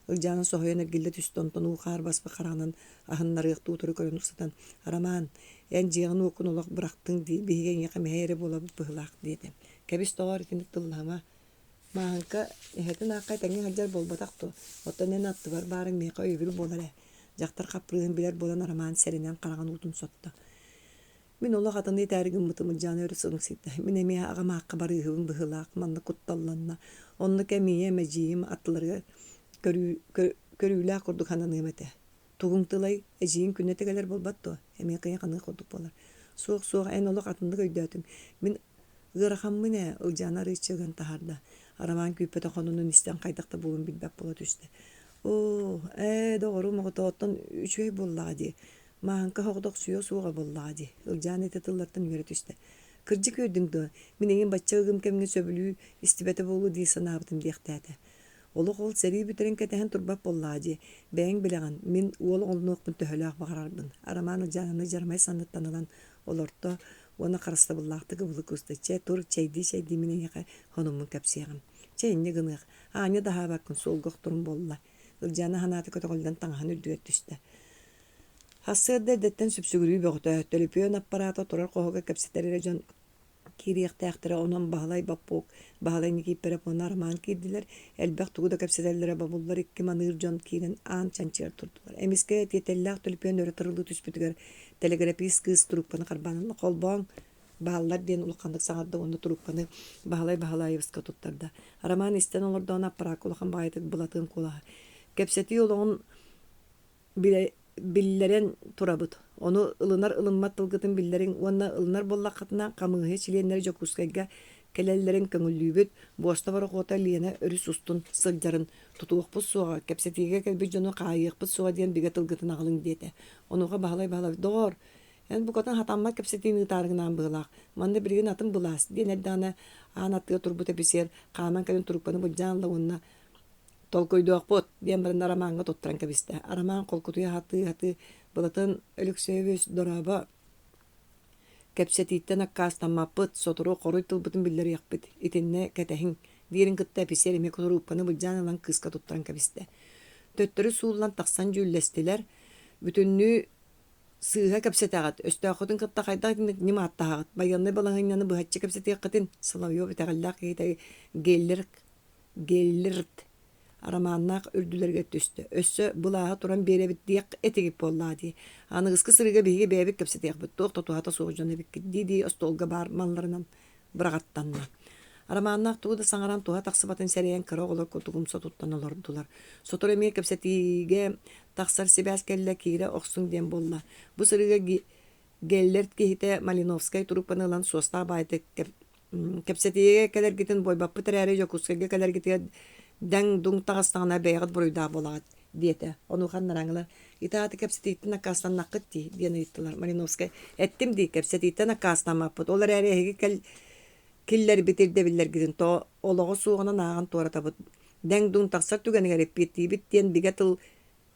Ылжаны сохойна гилде түстонтон ухар баспы каранын ахыннары тутуру көрөн уксатан. Араман эн жыгын окун олак бырактың ди биген яка мейре болуп быгылак деди. Кебис товар тиник тыллама. Маанка эхетин акай таңы хаджар болбатакту. Оттонен атты барын мейка өйбүл боларе. Жактар капрыгын билер болан Араман серинен караган утун сотто. Мен олак атынды тәригин мытымы жаны өрі сының ситті. Мен эме ағама аққа барығын бұғылақ, манны құтталланна. Онны кәмейе мәжейім аттыларға көрүлі құрдық ханан өметі. Туғыңтылай әжейін күннетігелер болбатты. Эме қия қаны құрдық болар. Соқ ән олак атынды көйдәтім. Мен ғырақам міне ұлжаны рычығын тахарда. Араман күйпеті қонының істен қайдақта болын білбәп бола түсті. Доғыру мұғыты оттан үшөй боллаға де. Маанка хоғдық сүйо суға боллаға де. Ұлжаны тетіллартын үйері түсті. Кыржы көйдіңді. Мен еңін бача ұғым кәмге сөбілі істібеті болу дей санабытым дектәді. Олық ол сәрі бүтерін кәтәхін тұрбап боллаға де. Бәйін біліған, мен ол олнуқпын төхілі бағарардын. Араман ұлжананы жармай саныттанылан олорто оны қарысты боллақты қыбылы көсті. Тур чәйді менен яқа хонумын кәпсеғым. Чәйінне ғынық. Аны daha бақын сол ғоқтырым болла. Ұлжаны ханаты көтіғылдан таңған үрдігет түсті. Хассырда деттен сүпсүгүрүй бөғті. Төліпион аппарата тұрар қоғыға кәпсетері жон кирияқтаяқтыра онан бағалай баппоқ. Бағалай некейпереп оны арман кейділер. Әлбәқ тұғыда кәпсетерлері бабулар ikki маныр жон кейден аң чанчер тұрдылар. Әмеске тетелләқ төліпион өрі тұрылы түспітігер. Телеграфист кыз труппаны қарбанын қолбаң бағалар ден ұлқандық саңарды оны труппаны бағалай евсқа тұттарды. Араман істен олардан аппарак ұлқан бағайтық бұлатын қолағы. Кәпсеті олығын биллерен турабыт. Оны ылынар ылынмат тылгытын биллерин, онна ылынар боллақатына қамығы членleri Якутскайга келелерин көңіллүйбіт, боста бары қота лиена өрі сустун сылжарын тұтуықпыз суға, кәпсетеге кәлбі жону қайықпыз суға ден бігі тылгытын ағылың деді. Онуға бағалай доғыр. Ән бұқатын хатамма кәпсетейін ұтарығынан бұғылақ. Манда бірген атын бұлас. Ден әлдіғаны ағанаттыға тұрбыта бесер, қаман кәлін тұрупаны бұл жанлы онна толкойдуақ бот, ден бірін араманға тоттыран кәбісті. Араман қолкутуя хаты бұлатын өліксөйбөс дораба кәпсетейттен аққастамаппыт, сотыру қорой тылбытын білдері яқпыт. Итінне кәтәхін. Дерін күтті әпесер еме күтіруппаны бұл жанлан қысқа тоттыран кәбісті. Төттірі суылан тақсан жүллестілер, бүтінні сыға кәпсетағат. Өстіғақытын қытта қайдақ нема аттағат. Баянны балаңайнаны бұхатчы кәпсетеғ қытын салауйо бітәғаллақ гейлерт. Араманнақ үрділерге түсті. Өссі бұлаға тұран беребіт дейк этегіп боллади. Аны ғысқы сырыға бейге бәйбік кәпсетеғ бұт. Тоқта туғата соғы жоны біккі. Диди остолға бар малларынан бірағаттанна. Араманнақ туғыда саңаран туға тақсыбатын сәрейен кіра олар көтігімса тұттан олардылар. Сотыр әме кәпсетеге тақсар себәс кәлі кейре оқсын ден болла. Бұ сырыға Геллерт кихите Малиновскай труппанылан соста байды кепсетиге келер гитин бойбаппы тәрәре Якутскайга келер гитиге дәң дуң тағыстағына бәйғыт бұруйда болағат диете. Оны қаннараңылар. Итааты кепсетиттен акастан нақыт ди, дені иттілар. Малиновскай әттім ди, кепсетиттен акастан маппыт. Олар әрі киллер битирде биллер гидин то олого сугана наган тора табыт дәң дуң таксак түгәнегә репети биттен бигатыл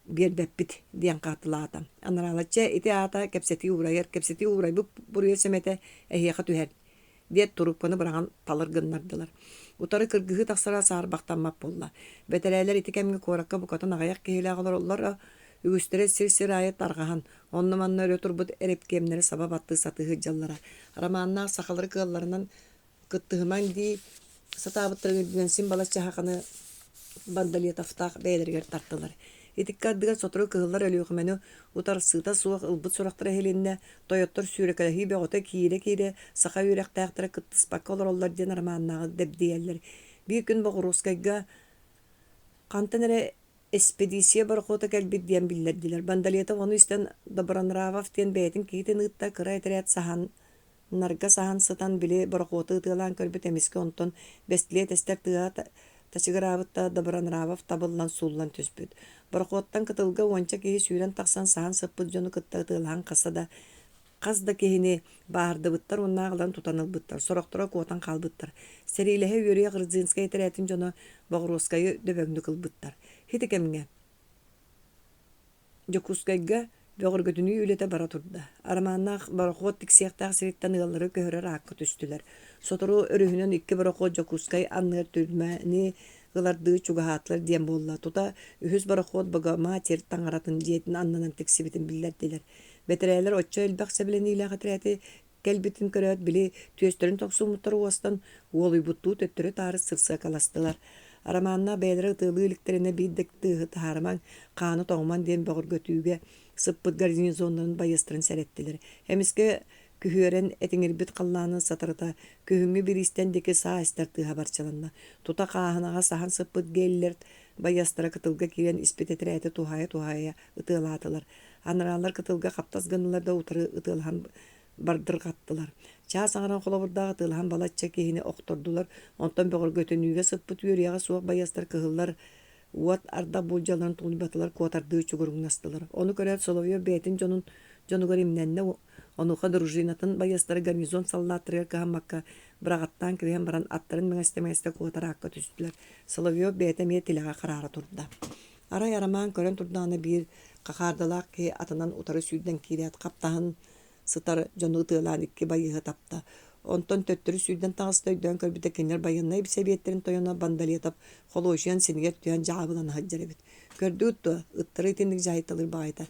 бербеппит диен катылата анаралача ите ата кепсети урай бу бурыя семете эхиха түһәр диет турупканы бараган талыр гыннардылар утары кыргыгы таксара саар бактанмап болла бетерәләр ите кемге коракка букатын агаяк кейләгалар олар үгүстере сир айы таргахан онны манна өрө турбут эрепкемнери сабап атты сатыгы жаллара романна сахалыр кылларынан кыттыгыман ди сатабыттыргын симбала чахаканы бандалия тафтах бәйлергер тарттылар. Итиккардыгар сотру кыгыллар өлүгүмөнү утар сыта суак ылбыт сурактыра хелинне тоyoттор сүүрекелеhi бөгөтө кире саха үректактыра кыттыспак олороллар ден романнагы депдияллер. Bir gün Boğuruzkayga kantanere expedisiya barqota kelbit diyen billerdiler. Bandaliyata onu isten Dobranravov diyen beytin kiten ıtta kıra eteriyat sahan narga sahan satan bile barqota ıtılan körbet emiski onton bestliyet ester tığa taşıgıravıtta Dobranravov tabıllan sullan tüspüt. Barqottan kıtılga onca kehi süren taksan sahan sıppıt jonu kıtta ıtılan kasada Qazda kehini bağırdı bıttar, onnağılan tutanıl bıttar. Soroktora kotan kal bıttar. Serilehe yörüye Gırzinskaya teretin jonu Boğuruzkayı döbögnü kıl bıttar. Hiti kemge. Yakutskayga Boğurgötünü ülete bara turda. Aramanaq baraqot tiksiyaqtaq siritten ığalları köhörer hakkı tüstüler. Sotoru örühünün iki baraqot Yakutskay anlıgar türmeni ığılardığı çugahatlar diyen bolla. Tuta ühüz baraqot bagama terit tangaratın diyetin anlanan tiksibitin billerdiler. Veteriner otça elbaq sebileniyle qatrati kelbitin köröt bili tüyestörün toksumutları uastan uoluy buttu töttürü tarı sırsa kalastılar. Aramanna beyleri ıtılı iliklerine biddek tığı taharman kanı toğman diyen bağır götüğüge sıppıt garnizonların bayastırın serettiler. Hemiske kühüren etin bit qallanı satırıta kühüngü bir istendeki sağ ister tığa barçalanna. Tuta qahınağa sahan sıppıt geller bayastıra kıtılga kiren ispet etirayete tuhaya ıtılatılar. Anaralar kıtılga kaptasganılarda utarı ıtılhan bardır kattılar. Çağ sağıran kolabırdağı ıtılhan balatça kehini oktordular. Ondan bağır götünüge sıppıt yürüyağı soğuk bayastar kıhıllar. Uat arda bolcaların tuğunu batılar kuatardığı çukurun nastılar. Onu görer Solovyo beytin jonu görimnenne onuqa drujinatın bayastarı garnizon sallattırır kıhamakka bırağattan kireyen baran attарын meğeste kuatara hakka tüstüler. Solovyo beytemeye tilağa karara turda. Ara yaraman kören turdağına bir kakardalak ki atından utarı süyden kiriyat kaptağın sıtar jonu ıtılan iki bayığı tapta. Ondan töttürü süyden tağıstığı dön körbüte kenler bayınlayıp sebiyetlerin toyuna bandaliyatap xoloşiyan siniger tüyen cağabılan haccar evet. Kördü uttu ıttırı itindik jahitalir bağıta.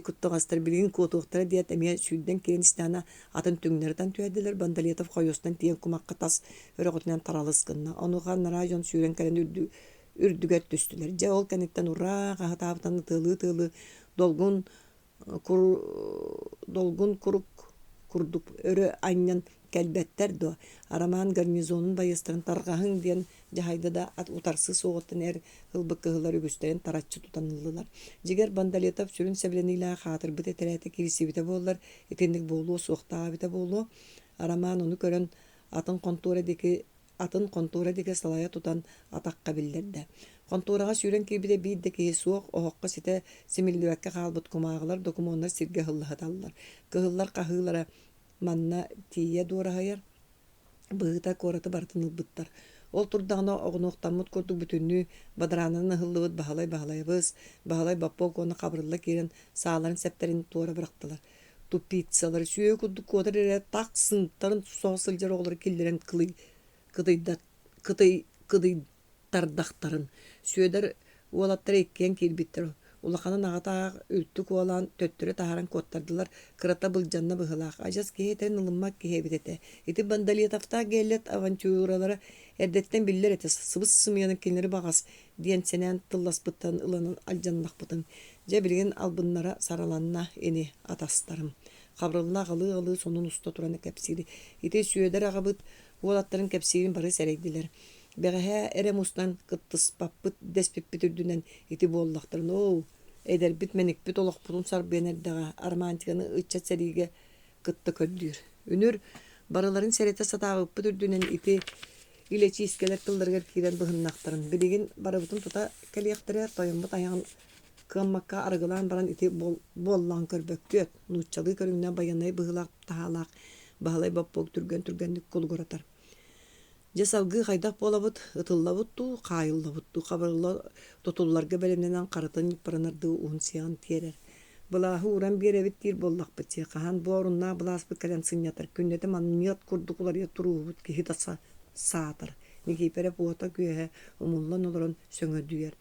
Kuttuğastır bilgin kutuqtara diyet emeye süyden kiren istana atın tünglerden tüyediler bandaliyatap xoyostan tiyen kumakka tas öröğütünen taralısqınna. Onuğa narajon süyren karen ürdüget düştüler. Ja ol kanitten urra qahatabıtan tığlı dolgun kuruk kurduk örü anyan kelbetter do araman garnizonun bayastırın targahın diyen jahayda da at utarsız soğutun hılbıkkıhılar ügüsteren taratçı tutanıldılar. Jiger bandaliyatap sürün sebileniyle hatır bite terete kirisi bite bollar etendik bolu soğukta bite bolu araman onu gören atın konturadaki salaya tutan atakka billerdi. Konturağa süren kibide biddeki soğuk oğukka site simillüvekke kalbıt kumağılar dokumonlar sirge hıllıhatallar. Kıhıllar kahılara manna tiye doğru hayır. Bığıta koratı bartınıl bıttar. Ol turdağına oğunuqtamut kurduk bütünlüğü badaranını hıllıvıt bahalay bappok onu kabrılla kiren sağların septerini tuğra bıraktılar. Tu pizzaları süye kudduk kodar ere taksın tarın soğusılcar olur kildiren kıdıytardaktarın. Süyeder ualattara ekkeyen kilbittir. Ulaqanın ağata ülttük olan töttürü taharan kottardılar. Kırata bılcanna bıhılaq. Ajas keheterin ılınmak kehebitete. Eti bandaliyatafta gellet avançuralara erdetten biller ete. Sıvız sımıyanın kenleri bağas. Diyen senen tıllas bıttan ılanın alcanlaq bıtın. Cebilgen albınlara saralanna eni atastarım. Kabrılına alı sonun usta turanı kepsiri. Eti süyeder ağabıt ualattарын kepsirin barı sereydiler. Beğehe ere mustan kıttıs pappıt despip bitürdünen iti bollaqtırın. Eder bitmenik bit olaq bulun sarbenerdaga armantikanı ıçça serige kıtta köddür. Ünür baraların serete satağıp büdürdünen iti İleçi iskeler kıldırgar kiren bıhınnaktarın. Biligin barabıtın tuta kaliyaktarı toyunbut ayağın kımmakka argılan baran iti bollan körböktüt. Nuççalı köründen bayanay bıhılak tahalak. Bahalay bappok türgenlik kolu goratar. Jasalgı haydak bolabıt, ıtıllabıttu, kayıllabıttu. Kabarıla tutullarga belimlenen karatın yıpranardığı unsiyan tiyerer. Bulahı uğran bir evit dir bollak bitse. Kahan borunna bulas bir kalem sınyatar. Künnete manmiyat kurdukular ya turuğu bit ki hitasa saatar. Nikipere buğata güye umullan olurun söngö düyer.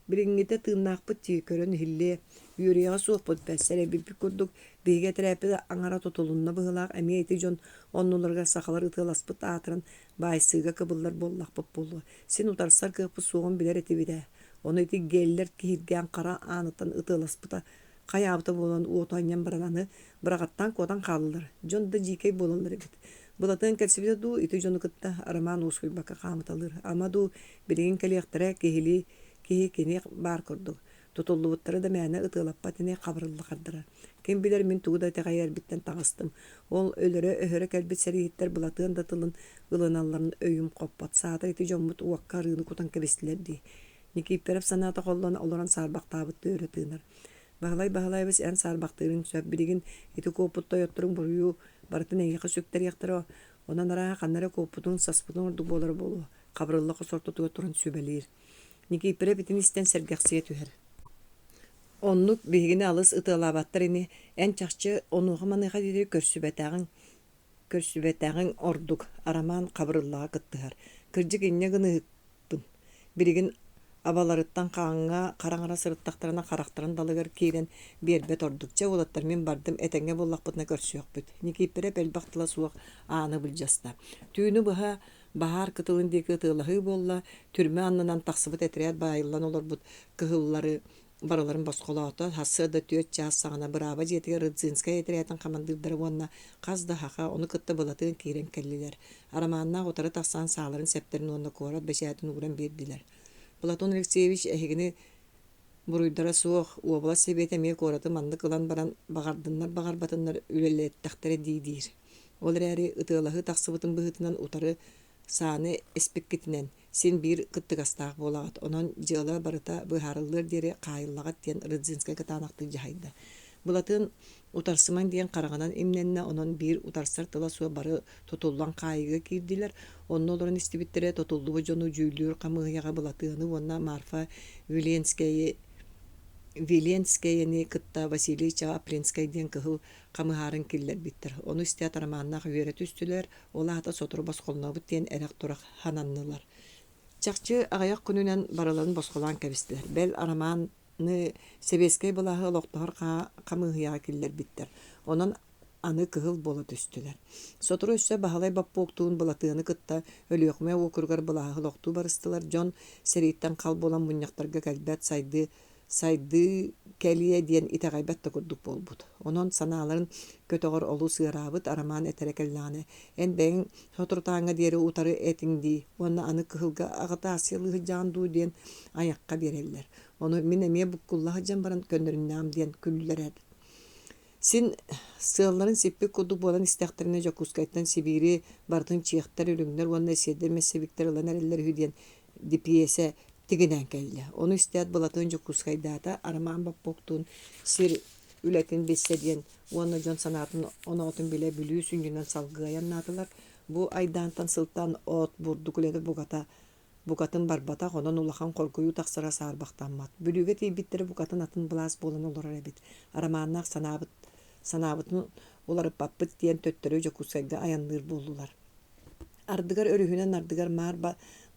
Biringite tığnak bıtçı körün hilli yürüye sohbet bessere bir kurduk. Bege terapi de angara tutulunna bıhılak emiyeti jon onnularga sakalar ıtılas bıt atırın bayısıga kıbıllar bollak bıp bollu. Sen utarsar kıpı soğun biler eti bide. Onu eti geller kihirgen kara anıtan ıtılas bıta kayabıta bolan uotanyan barananı bırakattan kodan kalılır. Jon da jikey bolanlar ebit. Bulatın kelsibide du iti jonu kıtta araman usuy baka kamıtalır. Ama du birigin kaliyaktıra kihili kihi kini bar kurduk. Tutullu bıttarı da meyane ıtılap patine kabarıllı kardırar. Kim bilir min tuğda teğayar bitten tağыстım. Ol ölüre öhöre kelbet serihitler bulatığın datılın ılınalların öyüm koppat. Sağda iti jonmut uakka rığını kutan kebestilerdi. Nikip verip sanata kollan oluran sarbak tabıttı öğretiner. Bahalay biz en sarbaktırın söp birigin iti koputta yotturun buruyu baratın eğiqi sökter yaktırı. Ona nara kanlara koputun sasputun ordu bolar bolu. Kabarıllıqı sortutu yotturun sübelir. Nikip verip itin isten sergaksiye tüher. Onluk bihigini alыс ıtılabattar ini en çaxçı onuğa manıqa dedi körsübetağın orduk araman kabarıllığa kıttıhar. Kırcık inne gınıhıkpın. Birigin abalarıttan kaağına karangara sırıttaqtarına karaktarın dalıgar kiren berbet ordukça olattar min bardım etenge bollaqpıtına körsüyok büt. Nikip verip elbaqtıla suaq ağını biljasta. Tüyünü bıha bahar kıtılın deki ıtılağı bolla türme anlanan taqsıbıt etreyat bayıllan olur bud kıhılları baraların bosqolata hassa da tüyet çağ sağına brava jetiga Rıdzinska etreyatan kamandırdırı onna qaz da haqa onu kıtta bulatığın kiren kelliler. Aramanna otarı taqsan sağların septerin onna korat beşayatın uğran berdiler. Platon Alexeyevich ehigini buruydara soğuk uobala sebete meye koratı mandı kılan baran bağar batınlar ülele ettaktere didir. Olrari ıtılağı taqsıbıtın bıhıtından utarı sağını espekkitinen sen bir kıttıgastaq bolağıt. Onun jığıla barıta bıharılır deri qayıllağıt diyen Rıdzinska kıtanaqtı jahaydı. Bulatın utarsıman diyen qarağanan emnenne onun bir utarsar tıla suya barı tutullan qayıga kirdiler. Onun olurun istibittere tutuldu bu jonu jüylür qamığıyağa bulatığını onna Marfa Vilenskaya'ni kıtta Vasilicha Aprinskay diyen kıhıl qamıharın killer bittir. Onu istiyat aramanına öğret üstüler. Ola hata soturu basqoluna bit diyen erak turak hananlılar. Çaqçı ağayak gününen baraların basqolan kebistiler. Bel aramanı sebeskay bulağı loqtahar qamıhiyağa killer bittir. Onun anı kıhıl bola düştüler. Soturu üstü bahalay bappoktuğun bulatığını kıtta ölüyokmaya okurgar bulağı loqtu barıstılar. John seritten kal bolan munyaktarga kalbet saydı keliye diyen itaqaybet de kurduk bolbut. Onun sanaların kötüğür olu sığırabıt araman eterekellane. En ben soturtağına deri utarı etindi. Ona anı kıhılga ağıta asyalığı candu diyen ayakka bereller. Onu minemeye bukkullağı can gönderünnam diyen küllüler ed. Sin sığırların seppi kurduk bolan istekterine Yakutskay'tan Sibiri bartın çiğaktar ölümler onu esiyedler mesebikler olan ereller hüdiyen dipiyese tiginen kelli. Onu isteyat bulatın Yakutskay'da araman bappoktuğun sir ületin besediyen onu jon sanatın ona otun bile bülüğü süngünden salgıyan natılar. Bu aydantan sıltan ot burduk ülede bukatın barbata ondan ulağan korkuyu taqsıra sarbaqtan mat. Bülüğe teybittiri bukatın atın bulas bolan olur ebit. Aramannak sanabıtın olarıp bappıt diyen töttörü Yakutskay'da ayandır boldular. Ardıgar örühünen ardıgar mar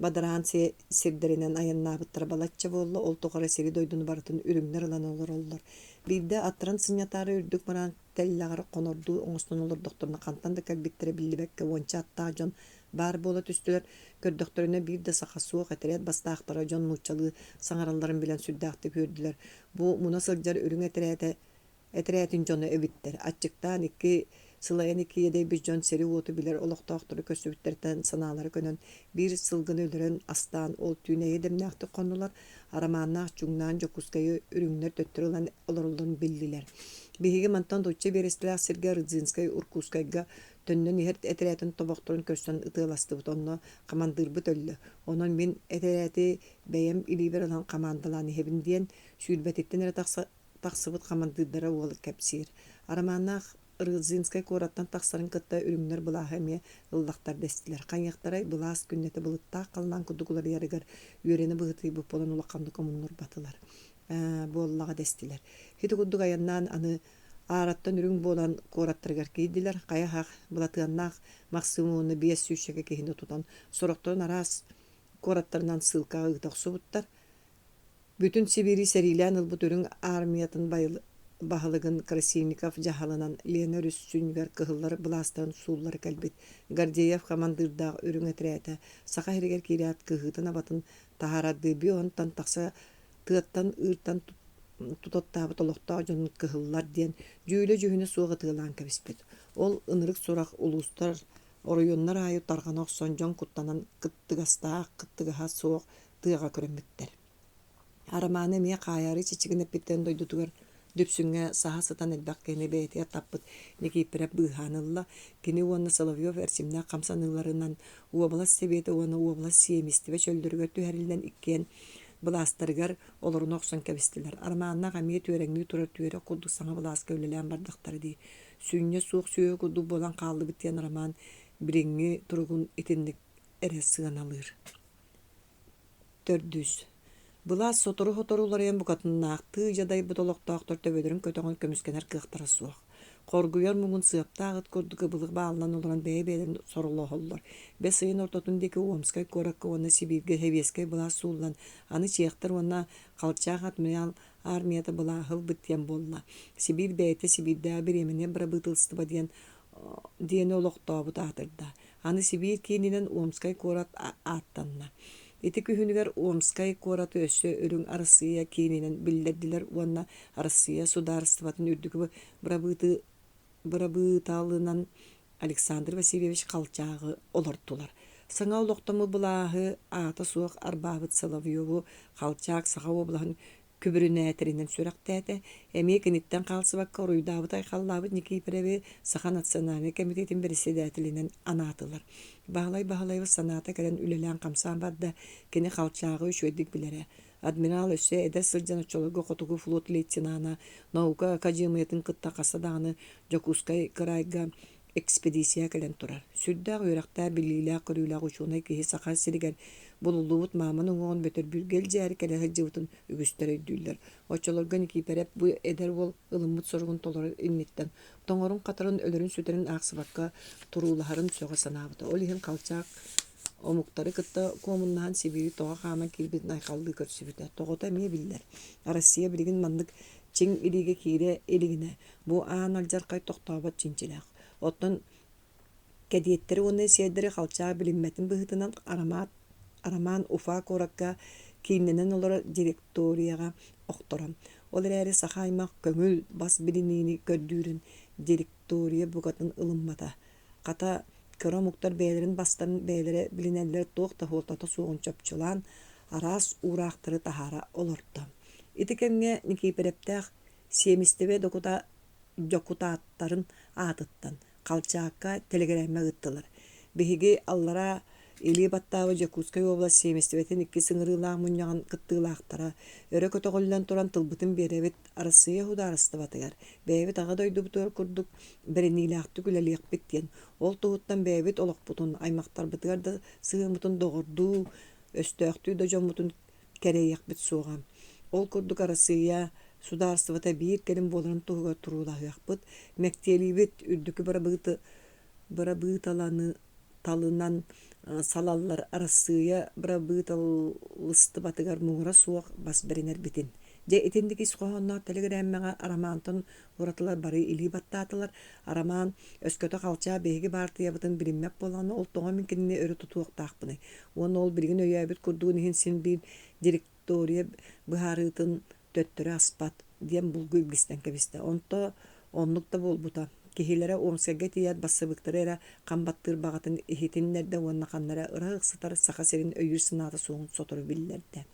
badarağın sirderinen ayannabıttıra balatça bollu ol toqara seri doydunu baratın ürünler alan olur. Bir de attıran sınyatarı ürdük maran tellağarı konordu oңustun olur doktoruna kantan da kalbittire billi bekke vonça atta jon bar bola tüstüler kördöktörüne bir de saqa suuq eteriyat bastağıtara jon nuçalı saŋaralların bilen süddağıtı gördüler. Bu muna sılcar ürün eteriyatin jonu evittir. Açıktan iki Сылайан икиедей bir жон сери уоту билер олохтоохтору көсүбүттерден санаалары көнөн bir сылгын өлөрөн астан ол түйнеге демнахты коннулар арамааннаах чуңнаан жокускайы үрүңнер төттөрүлан олорулун биллилер. Биһиги мантан дочче Республики АССР Рыдзинскай Уркускайга төннөн ихер этеретин тобокторун көстөн ытыластыбыт онно командырбыт өллө. Онон мен этерети бэйем илибер olan командаланы хебин диен сүйүлбетиттен эре тахсыбыт командырдара уолы кепсир. Арамааннаах Рыдзинскай кораттан тахсарын кытта үрүңнер булаха эме ыллактар дестилер. Каньяктарай булаас күннете былыттаах каллан кудугулар ярыгар үйрени быгытый буп болон улаканды комуннур батылар. Буоллага дестилер. Хити кудуг аяннан аны араттан үрүң болан кораттаргар кейдилер. Каяхах булатыаннаах максимумуны 5 сүйшеге кехинде тутан сорокторун арас кораттарынан сылка ыгтаксубуттар. Бүтүн Сибири серилен ылбут үрүң армиятын бахалыгын Красильников жахалынан Лена Рүссүнгер кыһыллар буластан сууллар кэлбит. Гордеев командырдаах үрүң этерэте Саха херегер кириат кыһытын абатын тахарады бионтан такса тыаттан ыртан тутоттаабы толохтаа жонун кыһыллар диен жүйүлө жүйүнө суога тыылаан кэбиспит. Ол ынырык сурак улустар оройоннар айы тарган оксон жон куттанан кыттыгастаах кыттыгаха соог тыага көрөммүттер. Арамааны мие каяры чичигине биттен дойдутугар дүпсүңэ саха сытан элбак кени бээтиэ таппыт никипирэ быыханылла кини уонна Соловьев эрсимнэ камсаныларынан уобалас себети уонна уобалас сиемистибе чөлдөрүгөр түһэрилден иккен буластарыгар олорун оксон кэбистилер. Армаанна гамие түөреңнүү турар түөрэ курдук саңа булаас көлөлээн бардактары дии. Сүүнне суох сүйө курдук болан каалды биттен арамаан бириңи туругун итинник эре сыаналыр. Төрдүс Булаас сотору-хоторуларыян букатыннаах тыы жадай бутолоктоохтор төбөдөрүн көтөңөн көмүскенер кыахтара суох. Коргуяр мугун сыаптаагыт курдука былык бааллан олоран бэйэ-бэйэлэн сорулоохоллор. Бе сыйын ортотун деки Омскай коракка уонна Сибирге хевиескай булаас сууллан аны чиэхтер уонна халчаах атмыял армията булаахыл биттен болла. Сибир бэйэтэ Сибирдаа биремене барабытылстыба диэн олохтообут аатырда. Аны Сибир кининен Омскай корат ааттанна. Ити күхүнүгер Омскай кораты өссө өрүң Россия кининен билдердилер уонна Россия сударстватын үрдүкү барабыталынан Александр Васильевич Калчаагы олортулар. Саңа олоқтамы булаахы аата суох арбаабыт Соловьеву Калчаак Саха облахын күбүрүнээтеринен сүрактээте эми кениттен калсыбакка оруйдаабыт айхаллаабыт Никипиреви Саха национальный комитетин председателинен анаатылар. Баалай санаата кэлэн үлэлээн камсаан барда кени Калчаагы үчүэдик билере. Адмирал өссө эдер сылжанычолого хотугу флот лейтенана наука академиятын кытта касадааны Якутской крайга экспедиция кэлэн турар. Сүрдээх үйрактаа билилээх көрүүлээх учуунай киһи Саха сиригер булулуут маамын уҥоон бөтөр бүргел жääри кэлэһэ дьыбытын үгүстэр өйдүүлэр. Очолорго Никипире бу эдер бол ылыммыт соргун толору инниттен. Тоҥорун катарын өлөрүн сүтерин ааксыбакка туруулаһарын сөҕө санаабыта. Ол иһин Калчаак омуктары кытта комуннаһан Сибири тоҕо хааман киирбит найхаллыы көрсүбүтэ. Тоҕото эмиэ биллер. Россия билигин маннык чиң илиге киире илигине. Бу аан алдьаркай тохтообот чинчилээх. Оттон кэдиэттери уонна сиэддери Калчаак билиммэтин быһытынан Арамаан Уфа коракка кинненен олора директорияга охтором. Ол эрээри Саха аймак көңүл бас билинини көрдүүрүн директория бугатын ылыммата. Ката кыра муктар бээлерин бастарын бээлере билинеллер туохта холтата суогун чөпчулаан арас ураактары тахара олорто. Итикемге Никипирептеах сиемистебе докута жокутааттарын аатыттан Калчаакка телеграмма ыттылар. Биһиги аллара Или баттаавы Якутской область сиемистебетин икки сыңырыылаах муньяҕан кыттыылаахтара өрө көтөҕөллөн туран тылбытын биэрэбит Россия хударыстыбатыгар бэйэбит аҕа дойдубутугар курдук бэрениилэахту күлэлиэхпит диэн ол туһуттан бэйэбит олохпутун аймактарбытыгар да сыһыымытын доҕордуу өстөөхтүү да дьоммутун кэрэйиэхпит суоҕа. Ол курдук Россия сударствата биир келин буоларын туһугар туруулаһыахпыт мэктиэлиибит үрдүкү барабыыталаны талынан салаллар Россия барабыыталыстыбатыгар муңура суох бас беренер битин. Же этендики сухонна телеграммага Арамаантын уратылар бары или баттаатылар. Арамаан өскөтө Калчаа беги бартыябытын билиммеп боланы ол тоңа минкинне өрө тутуактаакпыны. Он ол билген өйөбүт курдуун ихин син бир директория быһарытын төттөрө аспат диэн булгу илгистен кебисте. Онто оннукта болбута. Кихилere Омскага тият бассыбыктырыра камбаттыр багатын ихитиннерде уонна каннара ырагыксытар саха серин өйүр сынаата соңун сотору биллерде.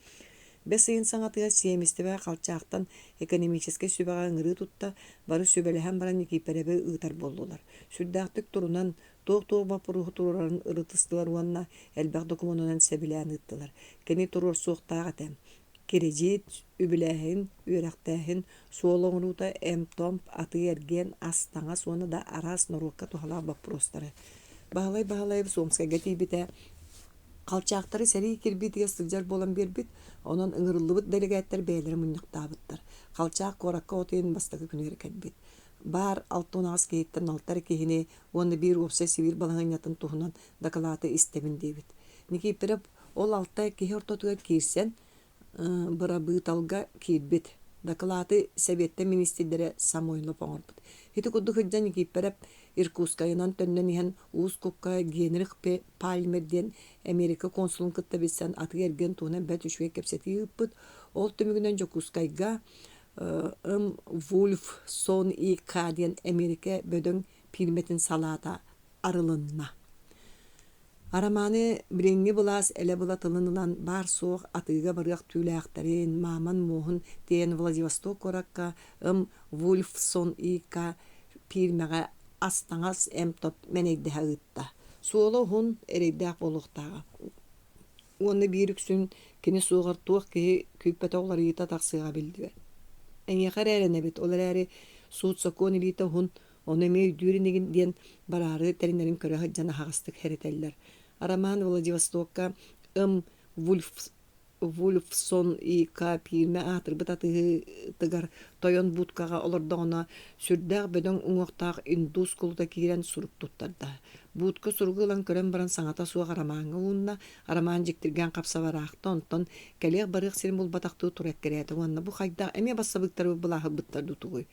Бес ыйын саңатыга сиемистебе калчаактан экономический сүбага ыңыры тутта бары сүбелеһен баран никиперебе ыытар болдулар. Сүрдактык турунан тоқ бапуру турурарын ырытыстылар уанна элбак документунан себилән ыттылар. Кени турур суоктаагатем. Кережит, үбіләһин, үйрәқтәһин, суолоңрута эмтомп, аты ерген, астаңа соны да арас норукка тухала бапростары. Бағалай Сомскага тибите. Қалчақтары сәри кирбитиге сылжар болан бербит, онан ыңырылыбыт делегаттар бәйлері мұннықтабыттар. Қалчақ коракка отыйын бастығы күнері кәдбит. Бар алтунағыз кейттен алтар кейіне, оны бір опса сивир балаңынятын туғынан дакалаты истемін дебит. Неки переп ол алтай кейі ортотуға кейсен, бұрабы талға кейбит. Дакалаты Советте министрлері самойны поңырбыт. Хеті күдді хүджан неки переп Иркутскайынан төннен иһен уус кукка генерих Пальмерден Америка консулын кытта битсен аты ерген туынан бәт үшуе кепсети ыппыт. Ол түмігінен Жокускайга Вульф сон и каден Америка бөдөң пилметін салата арылынна. Араманы біреңі бұлас әлі бұла тылынылан бар соқ атыға барық түйләқтарин маман моғын дейін Владивосток ораққа Вульф сон и ка пилмеға астаңас эмтоп менейді хағытта. Суолы hun эрейдәк болуқтаға. Оны биріксін кені суғар туық кей күппет оғлар ета тақсыға білді. Әңеқар әріне бет, олар әрі суыт сокон елейті hun оны мей дүйрінеген ден барары тәрінерін көрі жана хағыстық хәретелілер. Араман Владивостокка Вульфсон и капирме атырбыт атыгар тойон буткага олордоғына сүрдәг бөдөң уңоқтақ индус кулда кирен суруп туттарда. Бутка сургылан көрен баран саңата суға араманға уынна, араман жектірген қапсаварақты онтон кәлег барық серін бұл батақты турек кереті. Уанна бұ қайда әме бассабықтары бұлағы бұттарды туғой.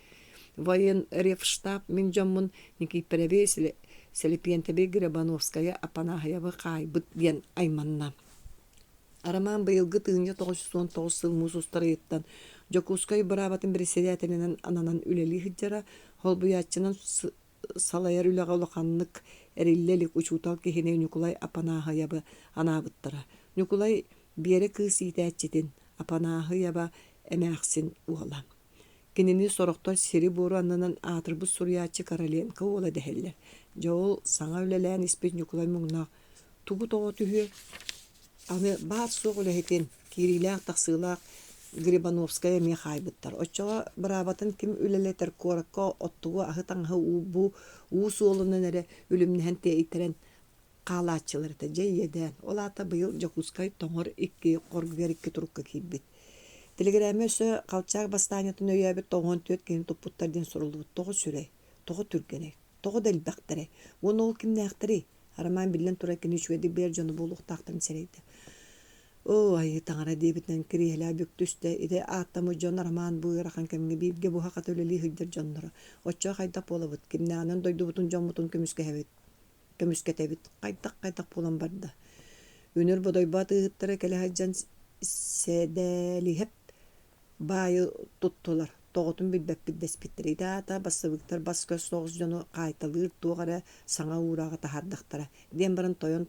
Воен рефштаб мен жоммын неки перебе Селепиентебе Гребановская апанахаябы қай бұт ден айманна. Араман быйылгы тыынья 919 сыл мусустары еттен Жокускай барабатын председателінен ананан үлелі хиджара холбуятчынан салайар үліға олақанлық әриллелік учутал кехіне Николай апанахы ябы анабыттара. Николай бері кыз итәтчетін апанахы ябы әмәқсін уғала. Кенені сорықтар сері бору аннанан атырбы Сурьячы Короленко ола дәхеллер. Жауыл саңа үлелән іспет Николай мұңна тугу тоғы түйе. Аны бар соқ үләхетен кириләк тақсылақ Грибановская мехайбыттар. Очоға барабатын кім үлелетер коракка оттуғы ағытаңғы ұбу уыс олының әрі үлімнен тейтерен қалатчыларды жай еден. Ол ата бұйыл Жокускай тоңыр 2 қоргвер 2 тұрыққа кейбет. Телеграмы өсі қалчақ бастанетін өйәбет тоғын төт кейін топпуттарден сұрылды. Тоғы сүрей, тоғы түргене, тоғы дәлбәқтірі. Оны ол кімні әқтірі? Араман білін тұра кені шуеді бер жоны болуқ тақтырын серейді. О, айы таңара дебітнен кірейілі бүктүсті. Иде аттамы жон араман бұйырақан кәмінге бейбге бұға қатөлілі хүддер жонлары. Отча қайдақ болы бұд. Кімне анын дойды бұтын жон бұтын көміске тәбіт. Қайдақ болан барды. Өнір бұдай баты ғыттары кәлі хаджан сәдәлі хеп байы тұттылар. Тоғытын білбәп білдәс біттірейді ата басыбықтар бас көз соғыз жоны қайталыр туғары саңа ұраға тахардықтара. Ден барын тойын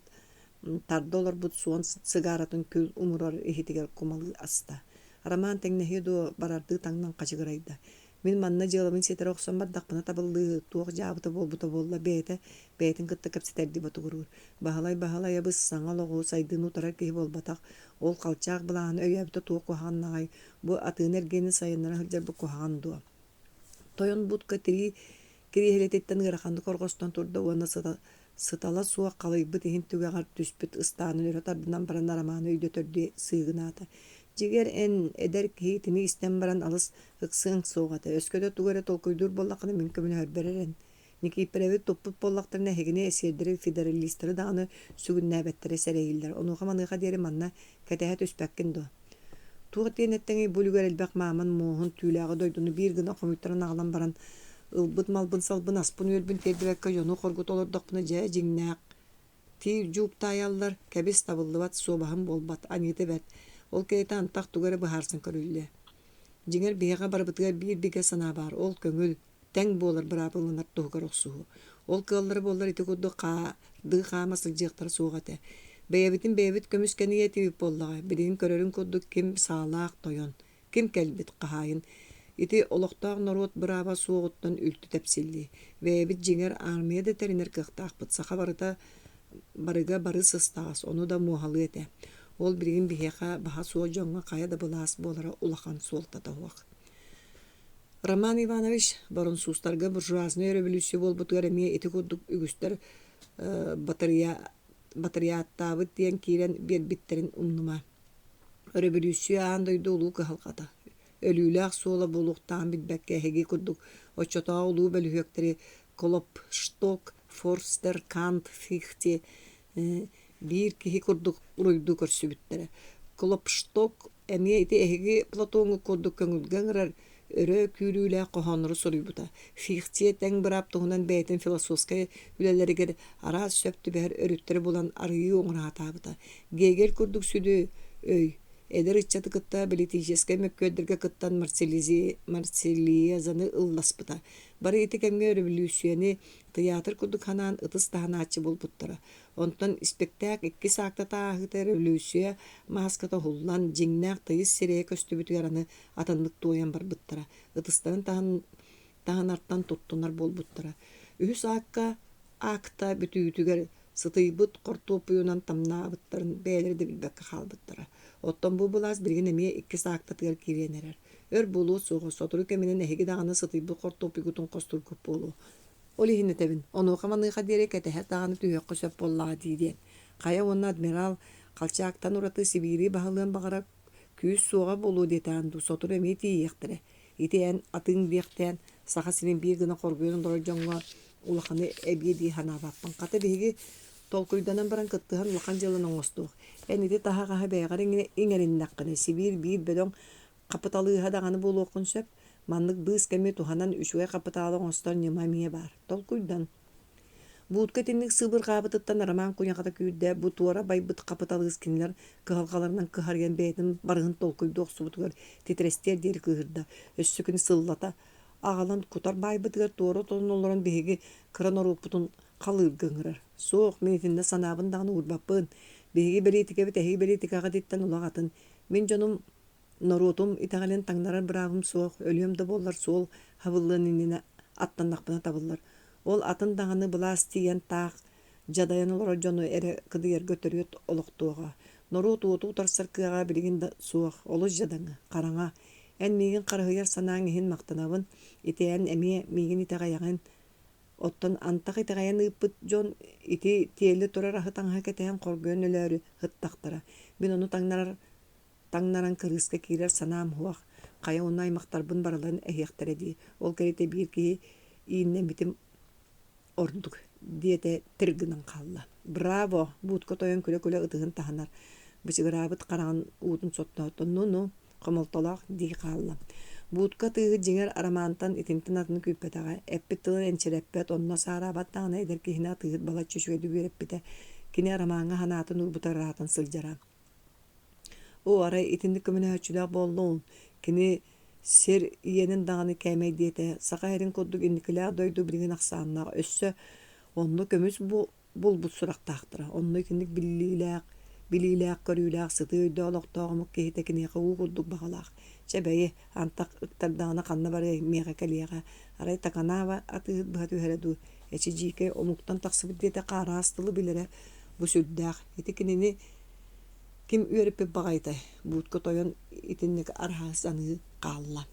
тарды олар бұд суан сыгаратын көл умырар ехетігер кумалы аста. Араман тәңнәхе до барарды таңнан қачығырайды. Мен манна жылымын сетер оқсан бардақпына табылды туық жабыты болла бәйтін қытты кәпсетерді баты құрыр. Бағалай абыз саңа лоғу сайдын ұтарар кей болбатақ. Ол қалчақ бұлағын өйәбіті туық қоғаннағай. Бұ атын әргені сайынлары хылжар бұ қоған дуа. Тойын бұдқа кiri хелететтен ғырақанды қорғыстан тұрды. Оны сытала суа қалай бұт ехін түгеғар түспіт ұстанын өрі тардынан баран араманы өйді түрде сыйғыната. Жигер эн эдер кейтini истен баран алыс ыксың соғаты. Өскөдө тугары толкуйдур боллақыны мүмкімін өрберерен. Никипіреві топпут боллақтарына хегіне эсердері федералистері дағыны сүгін нәбәттері сәрейілдер. Онуға маныға дері манна кәтәхет өспәккен до. Туғы тенеттеңі бөлігер әлбәқ мамын моғын түйләғы дойдуны бір гына қомыттарын ағылан баран ылбыт малбын салбын аспын өлбін тердібәкке жону қоргут олырдақпыны жә жеңнәқ. Тир жуып таялар кәбес табылды бат собағын болбат аниеті бәт. Ол кейті антақ тугары бұхарсын көрілі. Жеңер бейға барбытыға бір біге сана бар. Ол көңіл Тәң болар бұрабылынар тұғығар оқсуы. Ол кыллары болар ити күрді ды қама сылжықтар суғаты. Бәйбітін бәйбіт көміскені етіп боллаға. Білігін көрерін күрді кім саалақ тойон, кім кәлбіт қағайын. Ити олықтақ народ бұраба суғыттан үлті тәпсілді. Бәйбіт жеңер армияда тәрінер қықтақ бұд. Саха барыға бары сыстағас, оны да мұғалы еті. Ол білігін бігеға баға суға жоңға қаяда бұлас болара улақан суылтата уақ. Роман Иванович барон сустарға буржуазная революция бол бұтығар әме еті күрдік үгістер батариаттабыт дейін кейрен бербіттерін ұмныма. Революция андайды ұлу қығалқата. Өліләқ сола болуқтан бітбәкке әге күрдік. Очота ұлу бәліхектері Колопшток, Форстер, Кант, Фихте бір кеге күрдік ұлойды көрсі біттері. Колопшток әме еті әге Платонғы күрдік көңілгенғырар өрі күрілі қоғаныры сұрый бұта. Фихте тәң бір аптығынан бәйтін философскай үлелерігер араз сөпті бәр өріттері болан арығы оңыра атабыта. Гегел күрдік сүді өй. Эдер иччаты кытта политический мөккөддерге кыттан Марсилиязаны ылласпыта. Бары ити кемге революцияны театр курдук ханан ытыс таханачы болбуттара. Онтан спектак 2 саакта таахыта революция маската хуллан жиңнак тыйыс сирее көстүбүтүгәраны атанлык туян барбыттара. Ытыстарын таханарттан туттунар болбуттара. Үс акка акта бүтүгүтүгөр сытыйбыт кортопуюнан тамнаабыттарын бээлерде билбекке халбыттара. Оттон бу булас бирген эме 2 саакта тыгар киренерер. Өр болу суға сотуру кеминен эхиги дағаны сытыйбыт кортопуютун костур көп болу. Оли хиннетебин. Ону каманыйха дерек этехе дағаны түйөккө сөп боллаға дейден. Кая онна адмирал қалчаактан ураты Сибири бағылын бағара күйіс суға болу детанду сотуру эме тиектіре. Итен атын бектен саха синин бир гына коргуйун дора жоңга улаханы эбиди ханабаппын. Каты биги толкуйданан баран кыттыхан улахан жылын оңостук. Энити тахаға бәйгар иңериннаққыны Сибир бир бөдөң капиталыға дағаны болу оқын сөп, манлык быз кәме туханан үшуе капиталы оңостар немамие бар. Толкуйдан. Буутка тенник сыбыр қабытыттан роман куняқата күйді бутуара байбыт капиталыз кинлер кыхалқаларынан кыхарген бәйтін барғын толкуйды оқсубутығыр тетрестер дер кыхырда. Өссікіні сыллата ағалан кутар байбытығыр туары тонын оларын бейге краноруппутун қалыр гыңырар. Соқ менетінде санабын дағаны урбаппын. Бейге белетіке бет әйге белетікаға деттен ұлағатын. Мен жоным Норотум итагален таңнарар бравым соқ, өлемді болар сол хавыллын иніне аттаннақпына табылар. Ол атын дағаны бұлас тиен тақ, жадайын олар жону әрі кыдыер götөрүөт олықтуға. Норот уоту тарсар кыға білген соқ, олы жадаңы, қараңа. Ән меген қарығыяр санаң ехін мақтанабын, итеян әме меген итағаяғын. Оттан антақ итағаян ыппыт жон ити тиелі тұрар ағы таңға кетеян қоргөн өләрі ғыттақтыра. Мен оны таңнаран кырыска кирер санаам хуақ. Қая оны аймақтарбын бараларын әйектер әді. Ол кәрете бір кейі иіннен бітім ордық. Диете тіргінін қалла. Браво! Бұтқа тойын күлі-күлі ұтығын таханар. Бішігірабыт қарағын ұтын соттын оттын. Ну, қомылтолақ дей қалла. Бұтқа тығы жеңер арамантан итінтін атын көйпетаға. Әппет тылын әнчереппет, онына сарабат тағына әдер кейіна тығыт бала чөшуеді береппеті. Кені арамаңа ханатын ұлбутаратын сылжара. О арай итинди көміне өчілі болуын. Кені сер иенін дағаны кәмей дейті. Сақа әрін көддік индікілі дойду білген ақсанына өссі. Онны көміз бұл сұрақтақтыра. Онны кендік біліләк, көріләк, сыты өйді олықтауымық кейті кенеға ұғылдық бағалақ. Чәбәйі антақ ұқтардағына қанна бары меға кәлеға. Арай тақанава атығыт бұғат өйәрәді. Әчі жейке омуқтан тақсыбыт дейті қара астылы білері бұ сүрдәқ. Еті кенені ким үйеріппе бағайтай, бұтқа тойын итіннік архасаны қалла.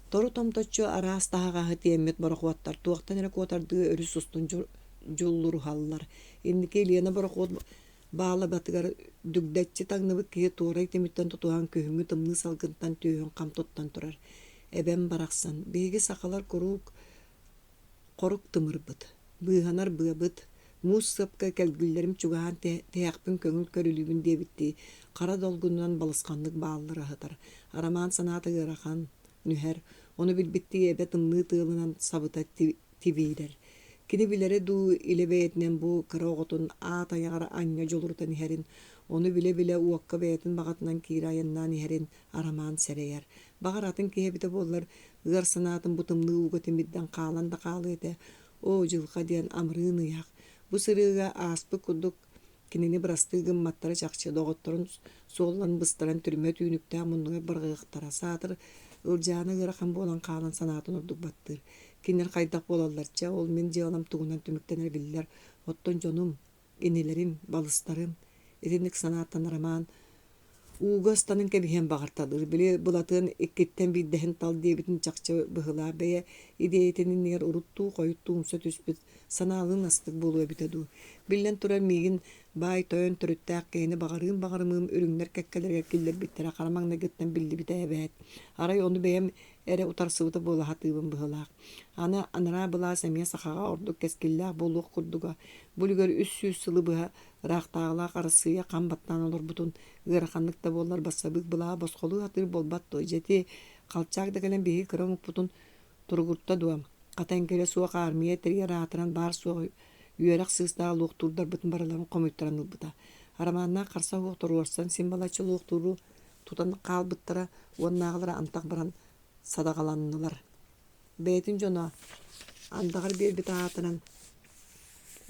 Тору томточу архас тағаға тиеммет барақуаттар, туақтан әрі көтарды өрі сұстын жоллыру халлар. Индіке Елена барақуат бағалы батығар дүгдәтчі таңныбы кие туарай теметтен тұтуған көхіңі тымны салғынтан түйін қамтоттан тұрар. Әбән барақсан, бейге сақалар қорық тымыр бұд, бұйғанар бұд, Мус сыпка кәлгілерім чуғаған тәяқпін көңіл көрілігін дебітті. Қара долғынынан балысқанлық бағылыр ағытар. Араман санаты ғырақан нүхер. Оны білбітті әбет ымны тығылынан сабыта тивейдер. Kini bilere du ile beyetinen bu kıroğutun ata yağara anya jolurtan iherin. Onu bile bile uakka beyetin bağatından kirayandan iherin araman sereyer. Bağaratın kihebite bollar ığar sanatın butumlu uğutimidden kalan da kalı ete. O jılqa diyen amrını yak. Bu sırığa aspı kuduk kinini bırastığın matları çakçı doğutturun sollan bıstıran türüme tüynükte munluğa bırgıqtara satır. Urjana ığırakan bolan kalan sanatın orduk battır. Kinler kaydak bolallarca ol men jeolam tuğunan tümüktener bilirler. Otton jonum, inilerim, balıstarım. Etinlik sanattan araman. Uğustanın kebihen bağırtadır. Bile bulatın ikkitten bir dehen tal diye bitin çakça bıhıla beye ideyetinin yer uruttu koyuttuğum sötüspüt sanalığın astık boluğa bitedu. Billen turar migin bay toyun törüttəq keyini bağırımım ürünler kekkelerge killer bittere karamağına gitten bildi bite evet. Aray onu beyem ere utarsıvıta bola hatığım bıhılaq. Ana anara bula semiye saxağa orduk keskillaq boluq kurduga. Bulgar 300 sılı bıha raqtağlaq arasıya kambattan olur butun ığırakanlıkta bollar basabık bula bosqolu hatır bolbatto. Jeti qalçaq da gelen bihi kıramuk butun turgurtta duam. Qatan kere suwa qarmiye teriye rahatıran bar suwa üyerak sığıstağı loğturdar butun baralarını komuttıran ılbıta. Aramanna qarsa hoğtur orsan simbalaçı loğturu tutan qalbıttara onnağılara antaq baran sadaqalanılar. Beytin jona andağır bir bita hatıran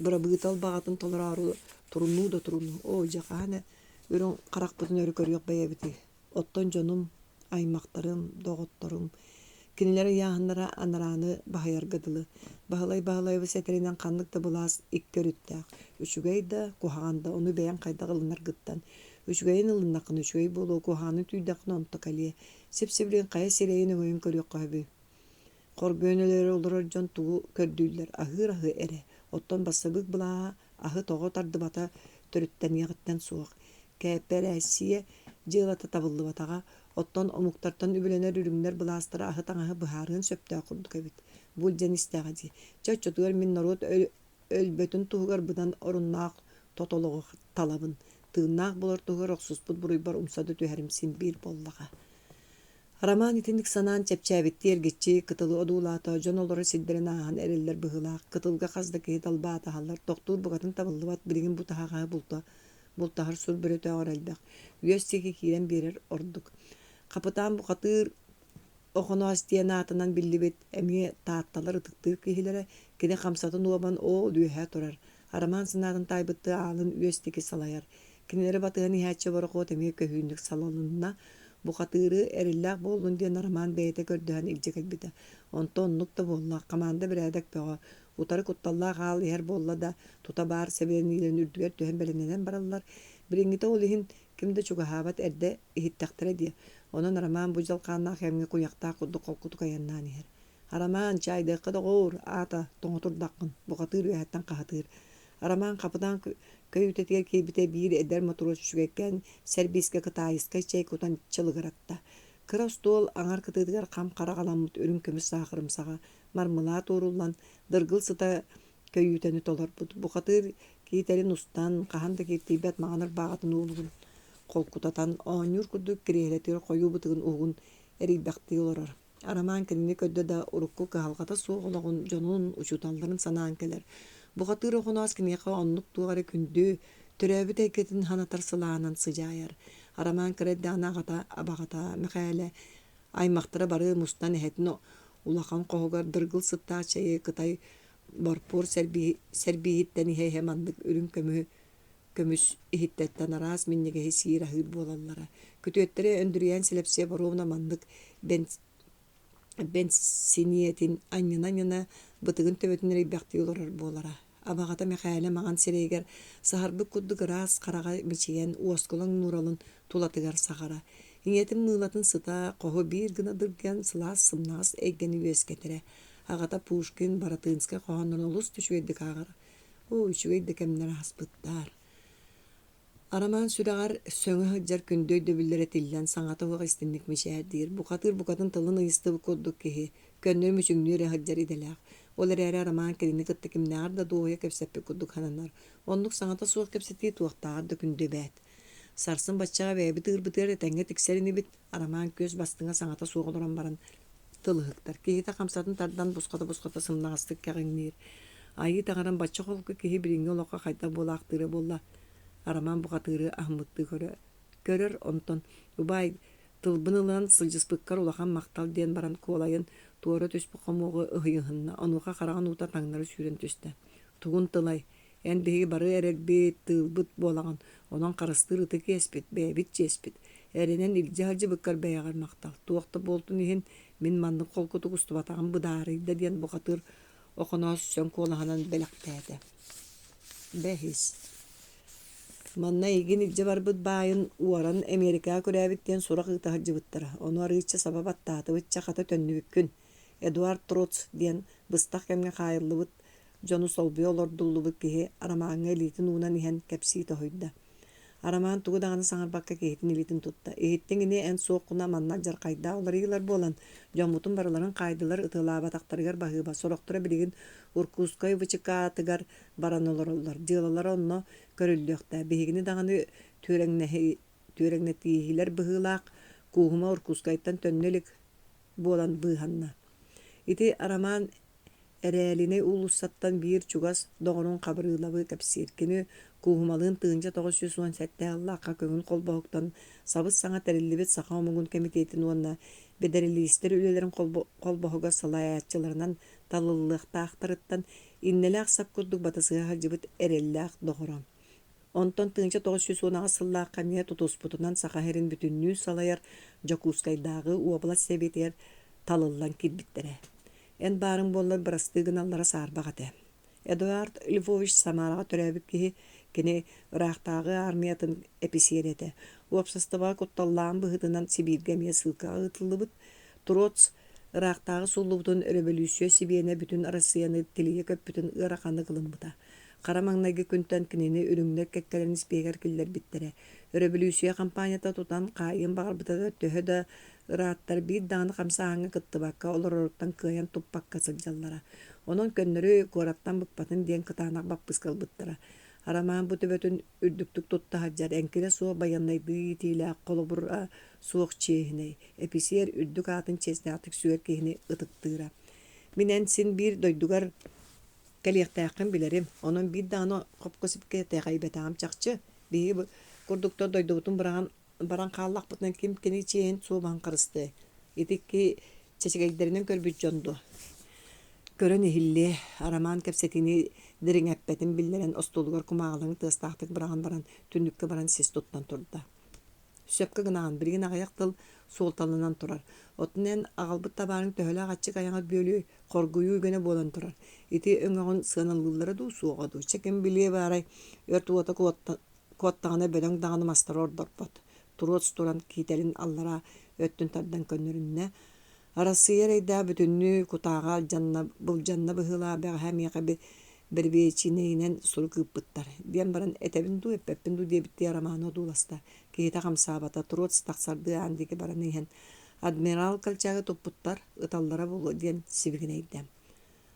bıra bıtal bağatın tolararı turunnu da turunnu. O jaqane ürün qaraq butun örükör yok beye biti. Otton jonum, aymaqtarım, doğuttarım. Kinilere yağınlara anaranı bahayar gıdılı. Bahalay ve seterinden kanlık da bulas ik görüttaq. Üçügey da kuhağanda onu beyan kayda ılınlar gıttan. Üçügeyin ılınakın üçügey bolu kuhağını tüydakın onta kaliye. Sipsibrin kaya sireyin öğün körüyor kahbi. Korgönöleri olur jon tuğu kördüller. Ahır ere. Otton basabık bula ahı toğu tardı bata törütten yağıttan soğuk. Keperesiye jığılata tabıllı batağa. Otton omuktartan übülener ürümler bulastıra ahı taŋağı bıharığın söptüğü kurduk evet. Bul jenistağıcı. Çöçötüger min norot ölbötün tuğugar budan orunnaq totoloğu talabın. Tığınnaq bulur tuğugar oqsusput buruybar umsadı tüherimsin bir bollağa. Raman itinlik sanan çepçäbitti ergitçi kıtılı odulata jon olары sildiren ahan ereller bıhılaq. Kıtılga qazdaki dalba tahallar doktor bugatın tabıllıvat biligin bu tahağı bultahar sur böröte oralbaq. Üyesteki kiren berer orduk. Kapıtan bu katır okonoas diyen atından billibet emiye taattalar ıtıktır kihilere kine kamsatın uaban o düğe torar. Araman sınadın taybıttığı alın üyesteki salayar. Kinelere batığın ihatçı barakot emiye köhündük salalınına bu katırı erillak bolun diyen araman beyete gördüğün ilcek elbide. Ontonluk da bolla kamanda bir edek beğa. Utarı kuttallah hal her bolla da tutabar sebeğinilerin ürdüger tühen belenenen barallar. Biringite olihin kimde çok habat erde ihittaktere diye. Onun araman bucal kanna hemge kuyakta kudu kolkutu kayannan her. Araman çayda kıda qoğur ata toğutur dakkın. Bu katır üyetten kahatır. Araman kapıdan köy ütetiger keybite bir eder motoros şügekken serbiske kıtayıska çay kutan çalıgaratta. Kıras dol anar kıtıdıgar kam karagalamut ürün kömüs sağırım sağa. Marmelat orullan dırgıl sıta köy üteni tolar. Bu katır kiyiterin ustan kahanda keybet mağanır bağatın oğlugun. Kolkutatan oñur kuduk kirehletir koyu butığın uğun eribakti olorar. Araman kendini ködde da urukku kahalgata soğulagun jonun uçutanların sanankeler. Bu katır oğunas kineka onluk tuğarı kündü türebi teketin hanatar sılağınan sıcayar. Araman kredde anagata abagata mekale aymaqtara barı mustan ehetin ulakan qoğugar dırgıl sıtta çayı kıtay barpur serbihitten hemandık ürün kömüs ihittetten aras minnege hesira hır bolallara. Kötüettere öndürüyen Слепцова Елена mandık ben siniyetin anyana bıtığın töbetine bekti olur bolara. Abagata mekale mağan sereger saharбы kudduk ras karaga biçiyen uoskolan nuralın tulatıgar sahara. Niyetin mığlatın sıta qohu bir gına dırgen sılas sımnas eggeni üesketere. Agata Pushkin Baratınska qohandan olus tüşüyeddik ağara. O üçüyeddik emnere hasbıttar. Araman süreğar söňü hıccar kündöydü billere tillen saňata hoga istinlik meşädir. Bu katır bu kadın tılın ıyıstıbı kodduk kehi. Könnör müçüňnüre hıccar idelak. Olar ere araman kelini kıttı kimnär da doğuya kepseppe kodduk hananar. Onluk saňata soğuk kepseti tuaqtaar da kündö bät. Sarsın başçağa ve bıtır etenge tikserini bit. Araman göz bastıňa saňata soğuk olaran baran tılı hıktar. Kehi ta kamsatın tardan boskata sımnagastık kağıňnir. Айы тағаран бачча холку кихи биринге олоқа қайта болақтыры болла. Араман бұғатыры ахмытты көрөр онтон. Убай тылбынылан сылжыспықкар улахан мақтал ден баран колайын туары төспі қомуғы ұйығынна. Онуға қараған ута таңнары сүйрен төсті. Туғын тылай. Эн беги бары әрекбет тылбыт болаған. Онан қарыстыр ыты кеспет, бәйбит чеспет. Әренен илжі хажы бұққар бәйағар мақтал. Туақты болтын ехен мен мандың қолқыты құстыбатағын бұдарыйда ден бұқатыр оқына сүсен колағанан бәліқтәді. Бәхис. Манна еген илжі бар бұд байын уаран Америка көрәбіттен сұрақ ыты хажы бұттыра. Оны арыйчы сабабаттаты бұтча қата төнні бүккін. Эдуард Троц ден бұстақ кәмге қайырлы бұд Жону солбы олордуллу бүккеге арамааңа элитин уунан иһэн кэпсиите хойда. Арамаан тугу даганы саңарбакка кеһитин элитин тутта. Эһиттеңине эн сооккуна манна жаркайда оларыйлар болан. Жомутун барыларын кайдылар ытылаабатактарыгар баһыба сороктура билигин Уркускай ВЧК-тыгар баран олороллар. Дыалалар онно көрүллүөхтэ. Бехигини даганы түреңнетиихилер быһыылаак кууһума Уркускайттан төннөлик болан быыһанна. Ити арамаан Эрэлине улуссаттан бир чугас доғырын қабырылабы кәпсеркені куғымалын тыынча 917 Аллаққа көңін қолбауқтан сабыз саңа тәрілібет Саха омығын комитетін онна бедерілістер үлелерін қолбауға салаятчыларынан талылықта ақтарыттан иннелі ақсап күрдік батысыға халжыбыт әрелләқ доғырам. Онтон тыынча 910 сыллақ қамия тұтуспутынан Саха херін бүтіннүү салайар Якутскайдағы уабылат себетер талылан кирбиттері. Эн барын боллар бірастығын аллара саарбағаты. Эдуард Львович Самараға төрәбіп кеге кене ұрақтағы армиятын эписереті. Уапсастыға көтталлағын бұғытынан Сибиргемия сылқа ұтылы бұд. Троц ұрақтағы сұллыбытын революция Сибиене бүтін Россияны тіліге көп бүтін ұрақаны қылын бұда. Қарамаңнағы күнтен кінені үріңдер кәккәрін спегер кілдер біттірі. Революция кампанията тұтан қайын бағыр бұтады төхі Раттар бир даны камсааңа кыттыбакка олороруктан кыян туппакка сылжаллара. Онон көннөрү куораттан быкпатын диэн кытаанак баппыскал быттара. Арамаан бутубөтүн үрдүктүк тутта хаджар энкиле суо баяннайды тииле колобур суох чеехиней. Эписер үрдүк атын чеснатык сүйөр кехини ытыктыра. Минен син бир дойдугар калияктаакын билерим. Онон бир даны копкосипке тегайбетаам чакчы. Биги курдукта дойдубутун баран қаллақ бұтынан кем кені чейін суыбан қырысты. Етекке чечегейдерінен көрбіт жонду. Көрін ehilli араман кәпсетini дирин әппетін білдерін остолугар кумағылың тыстақтық баран түндікке баран сес тұттан тұрды. Сөпкі гынаған бірген ағаяқ тыл солталынан тұрар. Отынен ағалбыт табарың төхілі ағатчық аяңат бөлі қоргуyu гөне болан тұрар. Еті өңағын сығаналылары ду суғаду. Чекен біле барай өрті ота куаттағаны бөлің дағаны мастар ордор бот. Туроц туран китерин аллара өттүн тардан көннөрүнне арасыйер айда бүтүннү кутаага бул жанна быхыла бага хамияка бербечинейнен сургыппыттар диэн баран этебин ду эппеппин ду дебитти арамаано дуласта киета камсаабата туроц таксарды андиги баран иген адмирал калчага топпуттар ыталлара бул диэн сибигинейдем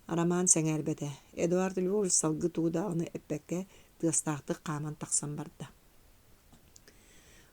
арамаан сеңербете Эдуард Львович салгы туудагыны эппекке тыстаакты каман таксан барды.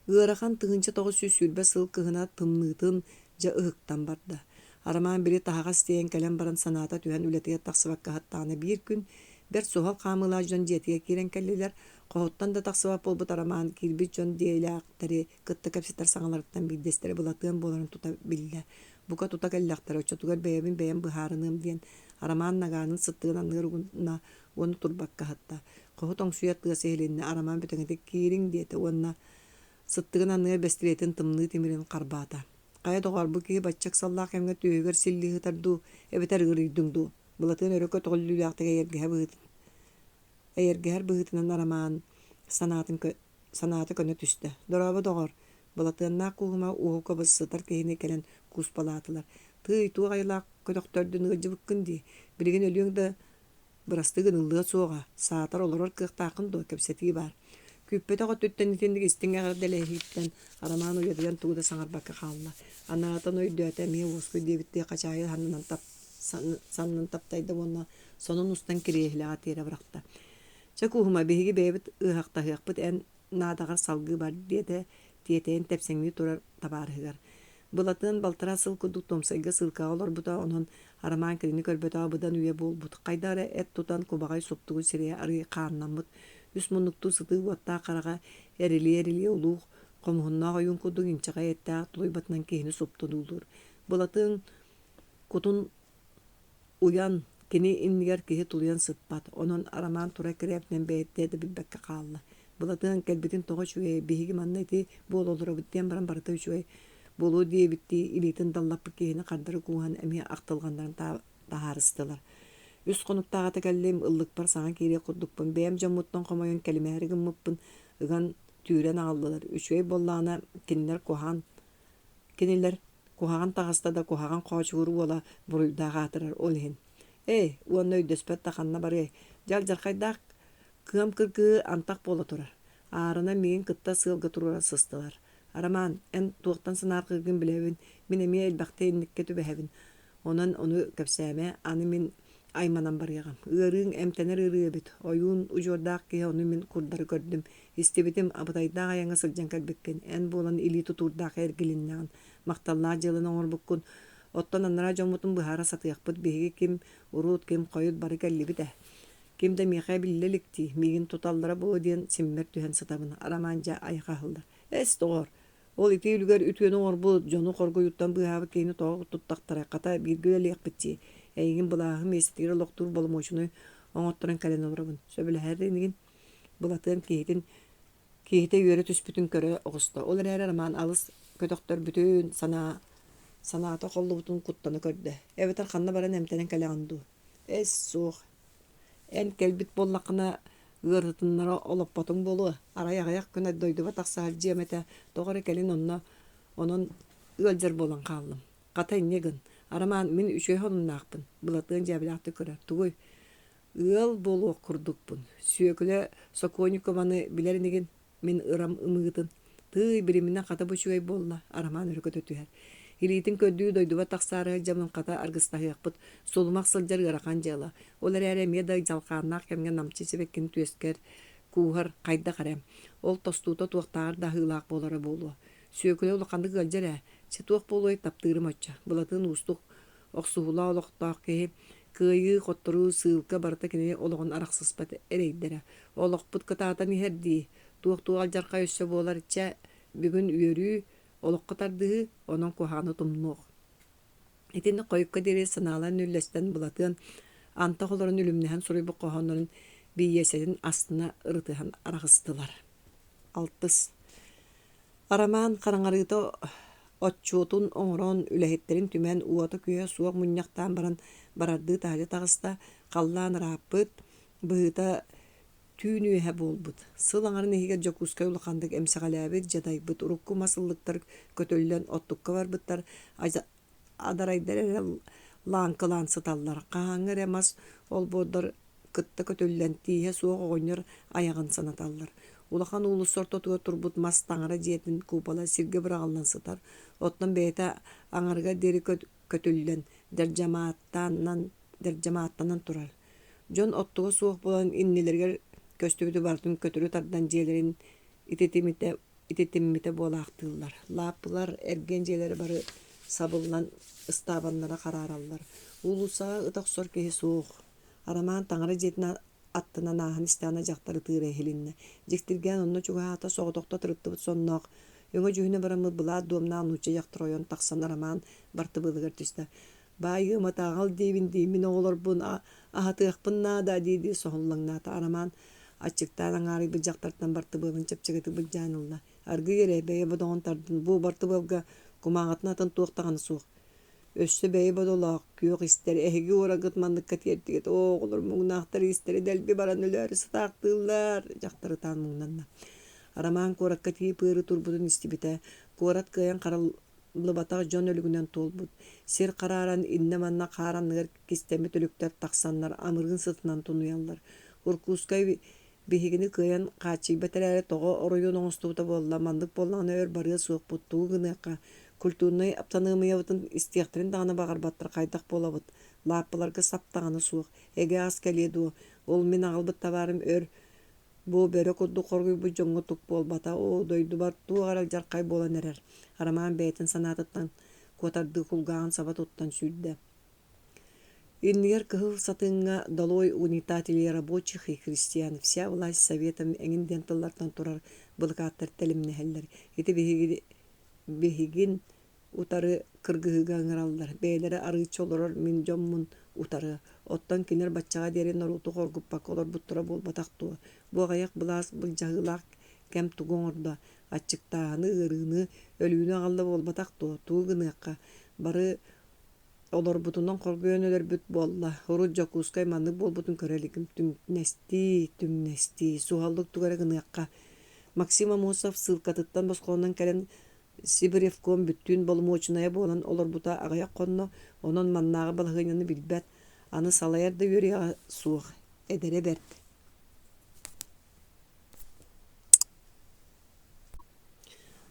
Ыарахан тыгынча 900 сыл кыгына тымнытын жа ыхыктан барды. Арамаан бири тахага стейен кэлен баран санаата түһэн үлетеге таксыбакка хаттааны бир күн бер сухал камылаа жон жетиге кирен келлилер коһоттан да таксыбап болбут арамаан кирбит жон диэлээктери кытта кэпситер саҥаларыттан билдестери булатыан боларын тута билле. Бука тута келлээктери очотугар бэйэбин бэйэн быһаарыным диэн арамаан нагаанын сыттыгынан ныругуна уону турбакка хатта. Коһот оҥсуйат тыа сеһилинне арамаан бүтөҥөтек киириң диэте уонна сыттыгын анныгар бестилетин тымны тимирин карбаата. Кая доғарбы ки баччак саллаақ эмге түйөгер силлиһы тарду эбетер ырыйдыңду. Булатын өрөкө тоголлулуяқтыга эйергеһэр быһытынан арамаан санааты көнө түстө. Дорабы доғар. Булатыннаақ кууһума уһука быссытар киһини келен кууспалаатылар. Тый туа айлаақ көтөктөрдүн ыжыбыккын ди. Билигин өлүөң да бырастыгын ыллыа суоға. Саатар олорор кыахтаақын до кепсетии бар. Күппетоға түттен итендік истіңе дәләйхиттен арамаан уйадыган туғыда саңарбаққа қалла. Анаатан ойдуәті әмей оскөй дебітті қачайы санынан таптайды онна сонын ұстан керейхіліға тері бірақта. Чакуғыма бейгі бейбіт ұғақтағықпыт ән надағар салғы бар деді тиетейін тәпсеңні тұрар табарығығар. Бұлатын балтыра сыл күдік томсайға сылқа олар бұта оның Араман кини көрбөтө абыдан үйе болбут. Кайдара эт тутан кубагай соптугу сирия ары кааннаммыт. Үс мунукту сыты уатта карага эрили улух комхуннаах оюнкудук инчага эттаах тулуйбатынан кихини соптонулур. Булатын кутун уян кини иннигер кихи тулуян сытпат. Онон араман тура кирепнен бэйттээді билбекке каалла. Булатын келбитин тоҕо чугай биһиги манна ити буололура биттен баран барыта чугай болуу диэбитти илитин даллаппы кихини кардары куухан эми актылгандарын тахарыстылар. Үс конуктаагата келлим ыллык бар саҥа киирэ курдукпун. Бэм жаммуттан комойон келимээригин муппун ыган түүрэн ааллылар. Үчүгэй боллаана кинилер кухаган тагыста да кухаган коочугуру бола буруйдаagaатырар олиһин. Уонна өйдөспөт таханна бары. Жаркайдаак кыам кыргыы антак бола турар. Аарына миин кытта сыылга турара сыстылар. Араман, эн туохтан сынаар кыргын билебин, мен эми элбахте инникке түбэһэбин. Онон ону кэпсээме, аны мен айманан барыягам. Ыарыын эмтенер ырыабит. Ойуун ужуордаак киһи ону мен курдары көрдүм. Истебитим абытайдаак аяңа сылдьан кэлбеккен. Эн буолан илии тутуурдаак эргилиннэҕин. Макталлаа дьылын оҥорбуккун. Оттон аннара дьоммутун быһаара сатыахпыт биһиги ким уруут ким койут бары кэллибит. Ким да миэхэ биллеликти, миигин туталлара буо диэн симмер түһэн сатабын. Араманжа айхаһыллар. Тоҕор. Ол ити үлгэр үтүөн оҥорбут, дьону хоргуйуттан быһаабы кейини тоҕо туттахтара ката биргүлэлиэхпитти. Эйигин былааһы миэстигэр олохтуур боломуочуну оҥотторун кэлэн олорабын. Сөбүлэһэринигин булатын киһите үөрэ түспүтүн көрө оҕусто. Ол эрээри арамаан алыс көтөхтөр бүтүн санаата холлубутун куттаны көрдө. Эбетер ханна баран эмтенен кэлэҕандуу. Суох. Эн келбит боллакына ыарытыннара олоппотуң болу. Арай-агаяк күнэ дойдуба тахсаал жиэмэтэ тоҕор экелин онон ыалдьар болан хааллым. Ката иннегин. Арамаан мен үчөй хонуннаахпын. Булатыын жабылаахты көрөр. Тугуй ыал болуо курдукпун. Сүйөкүлө Сокольникованы билеринигин мен ырам ымыытын. Тый бириминен ката бучугай болла. Арамаан өрөкөтө түһэр. Илиитин көдүү дойдуба тахсаары жамын ката аргыстахыахпыт. Солумак сылдьар ыарахан жыала. Ол эрээри меда жалкааннаах кемге намчы себеккин түөскер кууһар кайда карем. Ол тостуута туохтаар да хыылаак болара болуо. Сүйөкүлө улаканды ыалдьар сетуох болуой таптыырым очча. Булатын устук оксуһулаа олохтоох киһи кыайыы хотторуу сыылка барыта кини ологон арахсыспат эрейдере. Олохпут кытаатан иһэрдии. Туох алдьарка өссө буолар иччэ бүгүн үөрүү олоққа тардыһы онон кухааны тумнуох. Итинни койукка дири санаалан үллэстэн булатын анта холорун үлүмнэһэн суруйбу кохоннорун бийэсэтин астына ырытыһан арахыстылар. Алтыс. Арамаан хараҥарыыта отчуутун оҥорон үлэһиттерин түмэн уота күө суох мунньахтаан барардыы таһыры тагыста халлаан ырааппыт быһыта түүнүөһэ буолбут. Сыл аҥарын иһигэр Якутской улахандык эмсэҕэлээбит дьадайбыт урукку масыллыктар көтөллөн оттукка барбыттар адарайдар эрэ лаанкылаан сыталлар. Хаһаҥҥа эрэ мас олбуордар кытта көтөллөн тииһэ суох оҕонньор аягын санаталлар. Улахан уулуссортотуга турбут мас таҥара дьиэтин куупала сиргэ быраҕаллан сытар. Оттон бэйэтэ аҥарга дери көтөллөн дэрдьамааттанан турар. Дьон оттуга суох болан иннилэригэр көстүбүтү бартын көтөрү тардан дьиэлэрин ититиммите буолаахтыыллар. Лааппылар эрген дьиэлэри бары сабылынан ыстаабаннара хараараллар. Уулусаа ытахсор киһи суох. Арамаан таҥара дьиэтин аттынан ааһын истэана дьахтары тыыра эхилиннэ. Дьиктиргээн онно чугаата соҕотохто тырыттыбыт сонноох. Өҥө дьүһүнэ бараммыт былаа дуомнаан нууча дьахтар ойон тахсан арамаан бартыбылыгар түстэ. Баайы матааҕал диибин диимин оҕолорбун аһатыахпын наада дииди соһоллаҥнаата арамаан аччыктаан аҥаарый быдьахтартан бартыбылын чэпчэгэти быдьаанылла. Аргы эрэ бэйэ бодоҕун тардын бу бартыбылга кумааҕатын атын туохтаҕаны суох. Өссө бэйэ бодолоох күөх истери эһиги уорагыт манныкка тиэртигит оҕолор муҥнаахтар истери дэлби баран өлөөрү сытаактыыллар дьахтарытаан муҥнанна. Арамаан куоракка тии пыыры турбутун истибитэ куорат кыайан хараллыбатах дьон өлүгүнэн туолбут. Сир карааран инне манна хааранныгар кистэмит өлүктэр тахсаннар амыргын сытынан тунуяллар. Уркускай биһигини кыайан хаачыйбатэрээри тоҕо оруйуун оҥостуута буолла мандык боллаҕына өр барыа суохпут тугу гыныакка культурный аптаныымыйабытын истиэхтерин даҕаны баҕарбаттар хайдах буолабыт. Лааппыларга саптаҕаны суох. Эге ас кэлиэ дуу. Ол мен аҕалбыт табаарым өр бу бөрө курдук хоргуйбут дьоҥҥо тук буолбата дойдубар туuгара дьаркай буолан эрэр. Арамаан бэйэтин санаатыттан куотардыы хулгааҕын саба туттан сүүрдэ. Иннигер кыһыл сатыңа долой унитателей рабочих и крестьян. Вся власть советом эңин денталлартан турар былыкааттар телимнехеллер. Ити бихигин утары кыргыһыга ыңыраллар. Бәйләре арыычы олорор мин жоммун утары. Оттон кинер баччаға дерен оруту хоргуппак олор буттура болбатактуу. Бу агаяк былаас былжагылаак кем тугоңорда. Аччыктааны, ырыыны, өлүүнү агалла болбатактуу. Тугыныакка бары олор бутунан коргөөнөлөр бүт болла. Хору Якутской манны болбутун көреликим түмнести. Сугалдык тугара гыныакка. Максим Амосов ссылкатыттан босқонан кэлен Сибиревком бүттүүн болмоочуная болан олор бута агаяк конно, онон маннага балыгыняны билбет. Аны салаярда юрия суох эдере берт.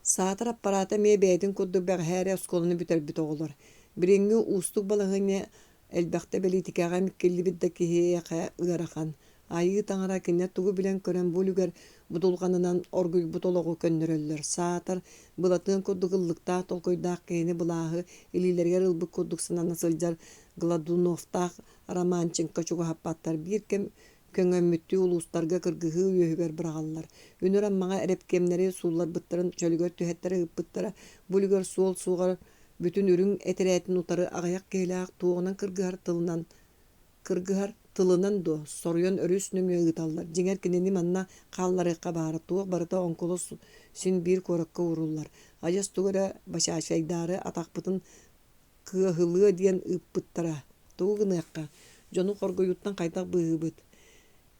Саатар аппарата ме бэйдин курдук бэгэхээре осколуну бүтөрбүт оголор. Биринги устук балыгыня элбэхте белитикага миккелли бидда кихияка ыарахан. Айы таңара кинне тугу билен көрөн булугер бутулганынан оргуй бутологу көннөрөллөр. Саатар былатын курдугыллыкта толкойдаак кени булаахы илилерге ылбык курдуксынан сылжар Гладуновтах романченко чугахаппаттар бир кем көңөммүттүү улустарга кыргыһы үйөһүгөр бырагаллар. Үнүр аммага эрепкемнери суулар быттарын чөлүгөр түһеттери ыппыттара булугер суол суугар бүтүн үрүң этеретин утары агаяк келаак туогунан кыргыһар тылынан до сорьон өрүс нүмү ыыталлар. Жиңер кинени манна каалларыкка баары туох барыта онколос син бир коракка уруллар. Ажас тугара башашайдары атакпытын кыахылыа диэн ыппыттара. Тугыныакка жону коргоюттан кайтак быыбыт.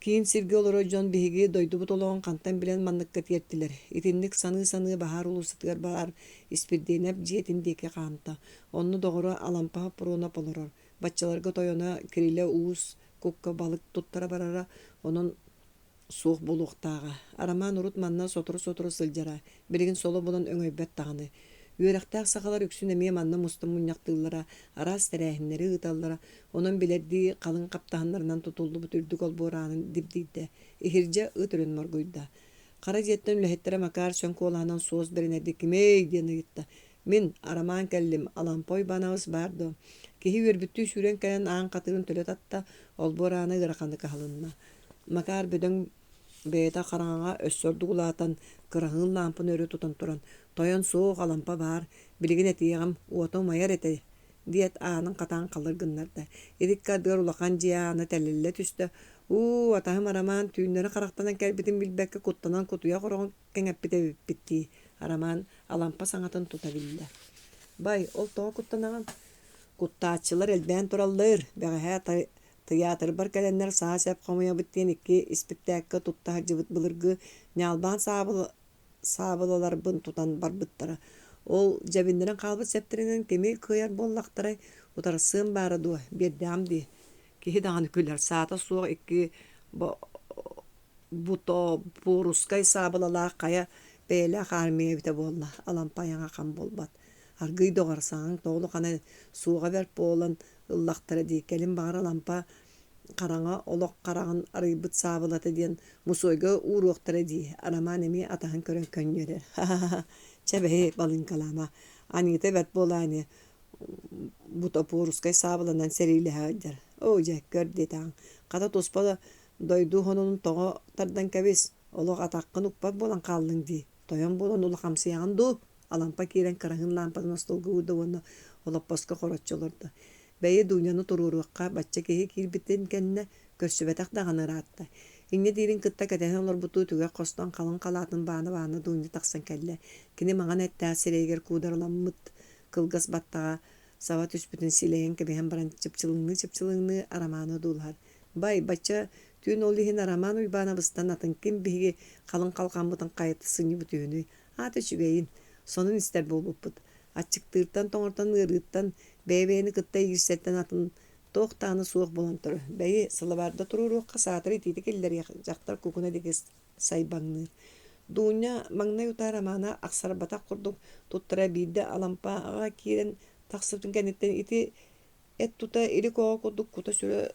Кийин сирге олоро жон биһиги дойдубут олоон кантан билен манныкка тиертилер. Итинник саны бахар улусутыгар баар испирденеп жиетин деке каамта. Онну догоро алампаха пуруна полорор. Баччаларга тойона кириле уус кукка балык туттара барара онон суох булуктаага. Араман урут манна сотору сылжара. Биригин соло болон өңөйбет таганы. Үөрактаак сакалар үксүн эмие манна мустун муньяктыыллара, арас терээхиннери ыыталлара, онон билерди калын каптааннарынан тутулду бүтүрдүк олбуораанын дибдийде. Ихирже ытырын моргуйда. Кара жеттен үлэхеттере макаар сөңкуолаанан соос беренерди кимей диэн ыйытта. Мин арамаан келлим, алампой банабыз бардо. Кихи үөрбүттүү сүүрен кэлен аан катырын төлөт атта олбуорааны ыраканы кахалынна. Макаар бөдөң бэйта караңага өссөрдугулаатан кырахын лампын өрө тутан туран. Тойон соох алампа бар, билигин этиягам уото майар эте диет аанын катаан калыргыннарда. Идиккадыр улахан жиааны тэллилле түстө. Атахым арамаан түйүннөрү карактанан келбитин билбекке куттанан кутуя корогон кеңеппите битти. Арамаан алампа саңатын тута билде. Бай, ол тоға куттанаган куттаачылар элбээн тураллыр. Бэгэхэ театр бар кэленнер саа сеп комуя биттен икки испектакка туттахар жыбыт былыргы нялбаан сабылалар бын тутан барбыттара. Ол жабиндерин калбыт септеринен кеми кыяр боллактарай утары сым бары дуа бердам ди. Кихи даганы күлер саата суох икки буто пурускай сабылалаа кая бэйлэ хармия бите болла. Алампаяңа кам болбат. Аргый догарсаң тоолу кана сууга берп болан ыллактара ди. Келин баара лампа караңа олок карагын арыйбыт сабылата диен мусойга уруоктара ди. Арамаан эми атахан көрөн көннөрөр. Чебе балын калама. Анита бет болааны буто пурускай сабыланан сериле хаджар. Жак көрдү таң. Ката тоспада дойду хонунун того тардан кабис. Олок атаккын укпак болан калдың ди. Тоyon болан улы хамсыян ду. Алампа кирен карахын лампадан остолга удаваны олаппаска хоротчолорда. Бәйе дуньяны туруруакка бачча кеһи кирбитен кенне көрсүбетак даганыраатта. Инне дирин кытта кэтеһен олор бутуу түгө костон калын калаатын бааны дунья таксан келле. Кини маңан эттää сирейгер куудараламмыт кылгас баттага сава түспүтүн силейен кебеһен баран чыпчылыңны арамааны дуулар. Бай бачча түйүн олихин арамаан уйбаанабыстан атын ким биһиги калын калканбытын кайыты сыññы бүтүүнү аты чүбейин сонун истер болбуппут. Ачыктыыртан тоңортан ырыттан бэйбэйни кытта игирсеттен атын тоохтааны суох болон тур. Бэйи сылыбарда туруруакка саатыр итити келлер жактар кукуна дегес сайбаңны. Дууня маңнай утар амана аксарбатак курдук туттара бийде алампаага кирен таксыптын кенеттен ити эт тута ири коо курдук кута сүрө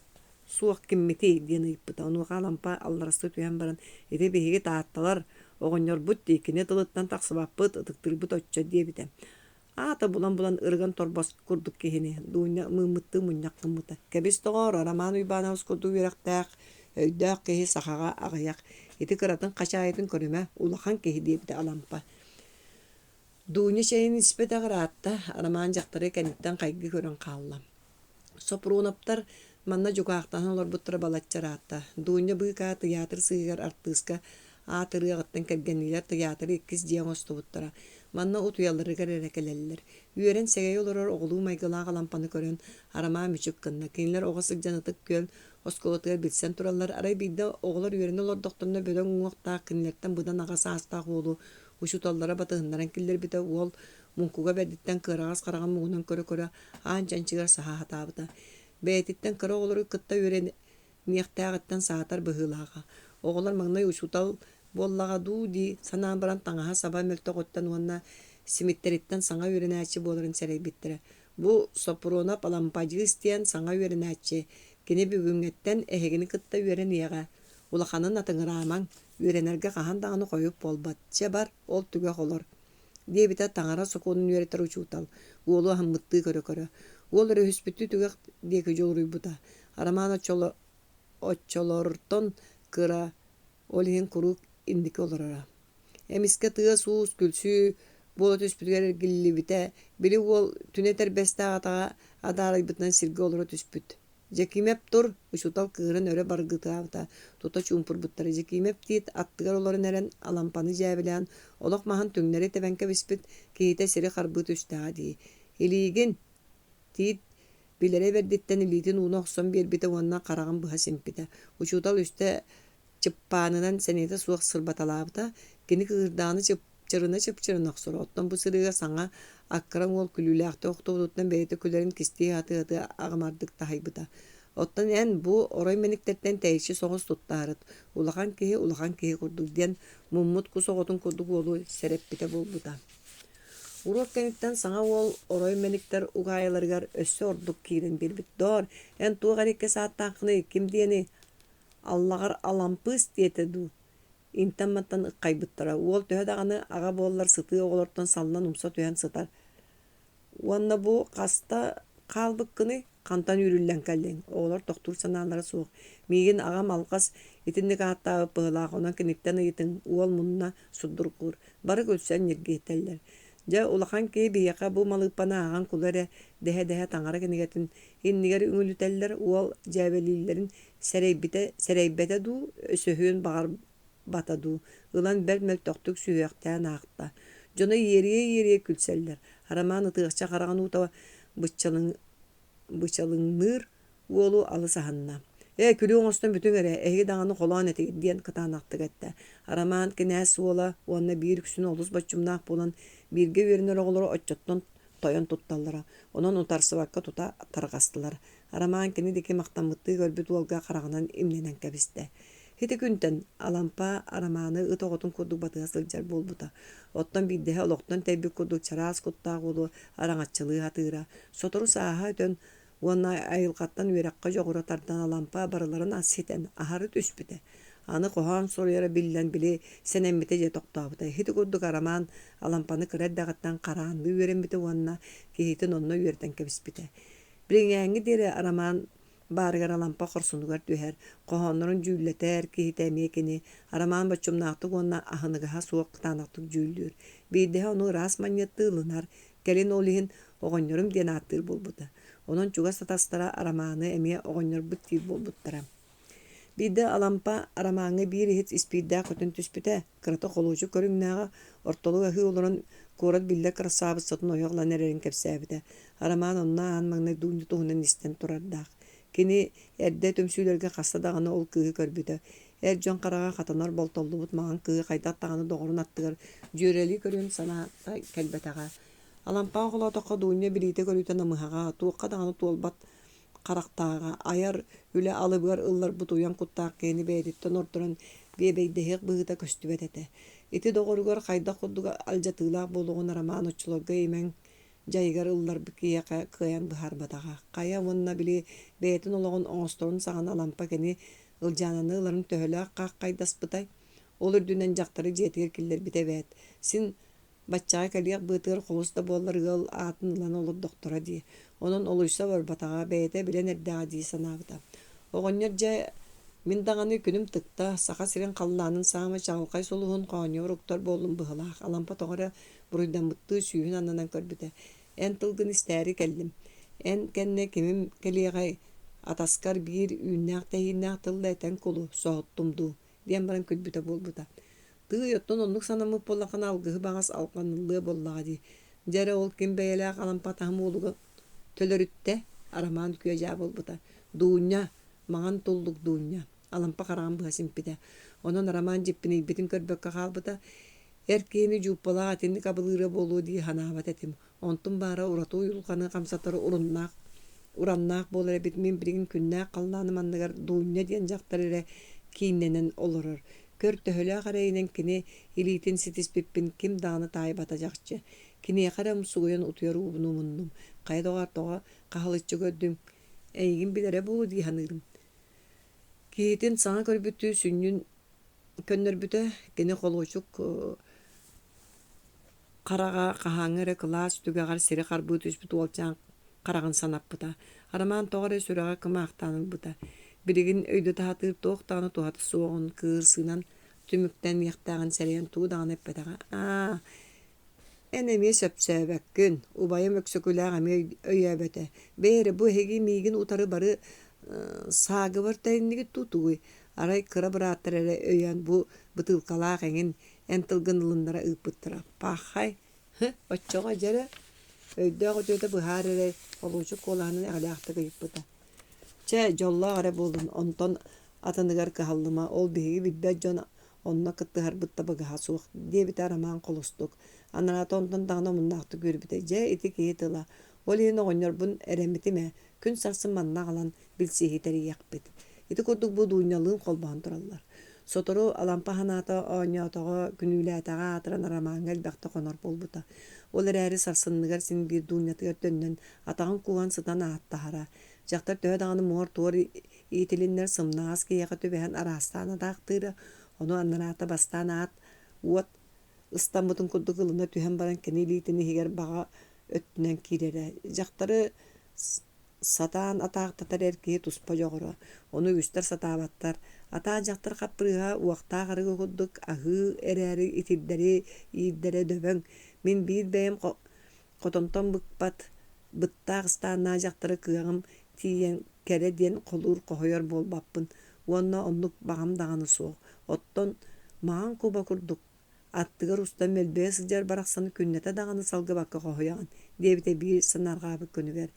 суох киммити диэн ыйппыта. Онуга алампа алларысты түйен баран ити биһиги таатталар оҕонньорбут дииккине тылыттан таксыбаппыт ытыктырбыт оччо диэбите. Ата булан ырган торбас курдук кehini. Дуня мымытты муньяккымыта. Кебис тоғор роман уйбанабыз курду үйрақтақ, өйдақ кеhi сахаға ағаяқ. Ити кыратын қачайытын көріме улахан кеhi дейбді алампа. Дуня шейін іспет ағыратта роман жақтары кәниттен қайғы көрін қалла. Сопрунаптар манна жугақтан олар бұттыра балатчаратта. Дуня бұйка театр сыйгар артистка атыры ағыттан кәргенілер театр еккіз дейін осты бұттыра. Манна утуялары кәререкелелер. Үйерен сегей оларар оғылу майгылаға лампаны көрін арама мүчік кынна. Кейінлер оғасық жанытық көл осколотығар білсен туралар. Арай бейді оғылар үйерен олар доқтарына бөлін ұңықтақ кінлерттен бұдан ағасы астақ олу. Ушуталлара батығындаран келдер біті ол мұнкуға бәдіттен кырағас қараған мұғынан көрі анчанчығар саха хатабыта. Бәйтіттен кыры оғылары кытта үйерен мияқтағыттан саатар бұғылаға. Оғылар маңнай ушутал боллаға ду ди санаан баран таңаға саба мөлті қоттан онна симиттериттен саңа үйерен әчі боларын сәрей біттірі. Бұ сопруна палампажы істен саңа үйерен әчі. Кені бүгінгеттен әхегіні кытта үйерен еға. Улақанын атыңырамаң үйеренерге қағандағыны қойып болбат. Че бар ол түге қолыр. Дебіта таңара соконын үйереттер учутал. Олу хаммытты көрі. Ол өрі хүспітті түгек декі жол рүйбута. Араман отчолортон кыра олиген курук индики олорора. Эмиске тыга суус күлсүү болот түспүтгер гиллибите. Били ол түнетер бестағатаға адарай бытынан сирге олора түспүт. Жекимеп тур, ушутал кырын өрі баргытаавта. Тута чумпур буттары жекимеп тиит аттыгар оларын әрен алампаны жәбілен. Олық махан түңнері тебенке биспит кейте сири қарбыт үстаға дей. Илиген тиит билere бердиттен илитин уна оқсан бербите онна қараған бұға симпите. Ушутал үсте чыппанынан сенеті суық сырбаталабыта. Кені кырданы чырына чыпчырын оқсыр. Оттан бұ сырыға саңа аккаран ол күлілі ақты оқтуғыдуттан бәйті күлерін кісті аты ағымардық тахайбыта. Оттан ән бұ орай меніктерден тәйші соғыз тұттарыд. Улахан кеhi құрдық ден мұммұт құс оғытын құрдық олу сәреппіте болбыта. Урок кәниттен саңа ол орай меніктер уғайыларғар өссі ордық кейден бербіт дор. Ән туғар еке сааттақыны кім дені Аллағар алампыз детеду. Интамматтан ыққайбыттара. Ол төхедағаны аға болылар сыты оғылыртан салынан умса төхен сытар. Уанна бұ қаста қалбық күні қантан үріллен кәлден. Оғылар тоқтур саналары суық. Меген ағам алқас етіндік аттағы бұғылағы онан кенектен етін уол мұнына сұддыр құр. Бары көлсен ерге етелдер. Жа улахан кей бейеқа бұ малықпана аған күлері дәхе таңара кенегетін еннігер үңілітелдер уол жәбелілерін сәрейбете ду өсөхүйін бағар батаду. Илан бәлмәл тоқтық сүйектән ақта. Жона ерие күлселдер. Араман ытығықша қараған ұта бычалыңныр уолу алы саханна. Күлі оңыстан бүтін әрі әйгі дағаны қолан әті ден қытан ақтық әтті. Араман кенәс уола уанна бір күсін олыс бачымнақ болан бірге верінер оғылары отчоттан тойон тутталлара. Онан ұтарсы баққа тута тарғастылар. Араман кені деке мақтамытты көрбіт уолға қарағынан имненен кәбісті. Хити күнтен алампа араманы ытоғытын күрдік батыға сылжар болбыта. Оттан биддеге олықтан тәйбік күрдік чарас күттақ олу араңатчылы атыра. Сотору сааға өтен уанна айылғаттан үйраққа жоғыра тардан алампа барыларын асетен ахары түспіті. Аны қоған соруяра білден біле сенембіте же тоқтабыта. Хити күрдік араман алампаны кірәддағаттан қарағанды үйренбіті уанна кейтін онына үйерден кәбіспіті. Біріңәңі дері араман барыгар алампа Куорсуннаах түһәр, қоғанларын жүйлетер кейтәмие кені, араман бачымнақтық онна ахыныгаға суық қытанақтық жүйлдер. Бейдеге оны рас манетті ылынар, кәлін олығын оғанларым ден аттыр болбыды. Onun çuga satastara aramanı emiye oğonyor büttür bolbuttara. Bide alampa aramanı bir hiç ispidda kötün tüspüte kırata kolucu körünnağa ortalığı hı olurun korat bille krasabı satın oyoqla nererin kepsabide. Araman onna anmağına duyundu tohunan isten turardaq. Kini erde tömsülerge qastadağını ol kığı körbüde. Ercan qarağa qatanar boltoldu but mağan kığı qaydat tağını doğrun attıgar. Jöreli körün sana kelbetağa. Alampa qola toqa duyunja birite körüten amıhağa tuqqa dağını tuolbat qaraqtağa ayar üle alıbıgar ıllar butuyan kuttaq keni beyditten orduran bebeydeheq bığıta köstübetete. Iti doğrugar qayda qudduga aljatılaq boluğun araman uçulogga emen jaygar ıllar bikiye kıyan bıharbatağa. Qaya vonna bili beytin oloğun oğustorun sağan alampa keni ıljananı ılların töhölaq qaq qaydaspıtay. Olur dünen jaqtары жетігер killer bitebet. Sin Баччаға кәлияқ бұтығыр қолыста болар ғыл атын ұлан олып доктора дей. Onun oluysa var batağa beyete bilen erdağa дей санабыта. Оғынер жа min dağını күнім тықта сақа сирен қалланын саңа чағылқай солуғын қауынер ұқтар болын бұғылақ. Алампа тоғыра бұрыйдан бұтты сүйін аннан көрбіті. Ән тылғын істәрі кәлдім. Ән кәнне кемім кәлеғай атаскар бір үйнәқ тәйіннәқ тылда әтен қолу соғыттымду. Ден баран көтбіті болбыта. Тығы йоттон онлық санамы боллақын алғығы бағас алқанылығы боллаға дей. Жәрі ол кем бәйеләқ алампа тағым олығы төлөрүттэ араман күөжа болбута. Дуунья, маған толлук дуунья. Алампа қараған бұғасын пиде. Онын араман жеппіні бетін көрбөкка қалбыта. Эркені жуппалаға атенні кабылыра болу дей ханабат этим. Онтын бара урату юлқаны қамсатары ураннақ болыр бит мен бірігін күннәқ қалланы манныгар дуунья ден жақтар ере кейінненен олырыр. Көр төхілі қарайынан кіне илитін сетіспеппін кім дағаны тайып атажақчы. Кіне қарам суғын ұтуер ұбынумынным. Қайдоғар тоға қағылытчы көрдім. Әйгін білері болу дей ханырым. Кейтін саңа көрбүтті сүннін көннер бүті кені қолғычық қараға қағаңыры класс түгағар сері қарбыт үспіт олчан қарағын санап бұта. Араман тоғары сүраға кыма ақтаныл бұта. Бірігін өйді тағатыр тоқтағаны туғаты соғын кырсынан түміктен яқтағын сәрен туғдағын әппетаға. Энеме сөпсөбөккүн, убайым өксөкүләгәме өйәбәтә. Бәйрі бұ хеги мейгін утары бары сағы бар тәйіннігі тұтуы. Арай кыра бұраттыр әрі өйән бұ бұтылқалақ әңін әнтілгін ұлындара ұпыттыра. Пақай, отчоға жәрі өйді ғыжөйді бұхар әрі олушы қолағының әліқтігі ұпыта. Чә жолла әрі болдың, онтон атынығар қағалыма, ол бейгі бітбәт жон онына кыттығар бұтта бұғаға суық. Дебіт араман қолыстық. Анарата онтан дағына мұннақты көрбіті. Жә еті кейтіла. Ол ең оғынер бұн әрәмітіме күн сарсын манна қалан білсейетері яқпет. Еті көрдік бұл дуынялығын қолбаған тұралар. Сотору алампа ханата оңятаға күнүләтаға атыран арамаңғал бәқті қонар болбыта. Ол әрі сарсынығар сен бір дуынятығар төннен атағын куған сытан аттағара. Жақтар төәдағаны мұғыр туыр етілінлер сымнағыз кейеға төбәген арастаны дақтыры. Оны анарата бастан ат уот Ыстанбытын күрдік ылына түйен баран кенелейтіні хегер баға өттінен керері. Жақтары сатан атақтатар әркеге тұспа жоғыры. Оны үстер сатабаттар. Ата жақтар қаппырыға уақта қарығы күрдік ағы әрәрі итілдері, иілдері дөбің. Мен бір бәйім қотонтон бұқпат бұттақ ұстанна жақтары күйағым тиен кәрі ден қолуыр қойыр бол баппын. Онна онлық бағам дағаны соқ. Оттон маған көба күрдік. Аттығыр ұстан мөлбе сылжар барақсаны күннеті дағаны салғы баққа қойған. Дебіте бір сынарға абы көнігер.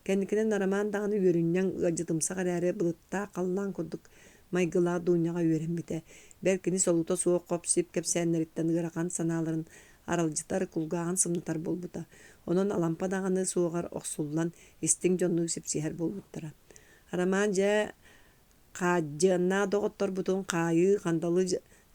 Кәнікінен араман дағаны өріннен ғажытымсағар әрі бұлытта қаллан күрдік. Майгыла дуняға өрінбіте. Бәркіні солута суық қопсып кәпсәнлеріттен ғыраған саналарын аралжытар күлғаған сымнытар болбыта. Онын алампа дағаны суығар оқсулан істің жонны сепсихер болбыттыра. Араман жа қажына доғыттар бұтын қайы қандалы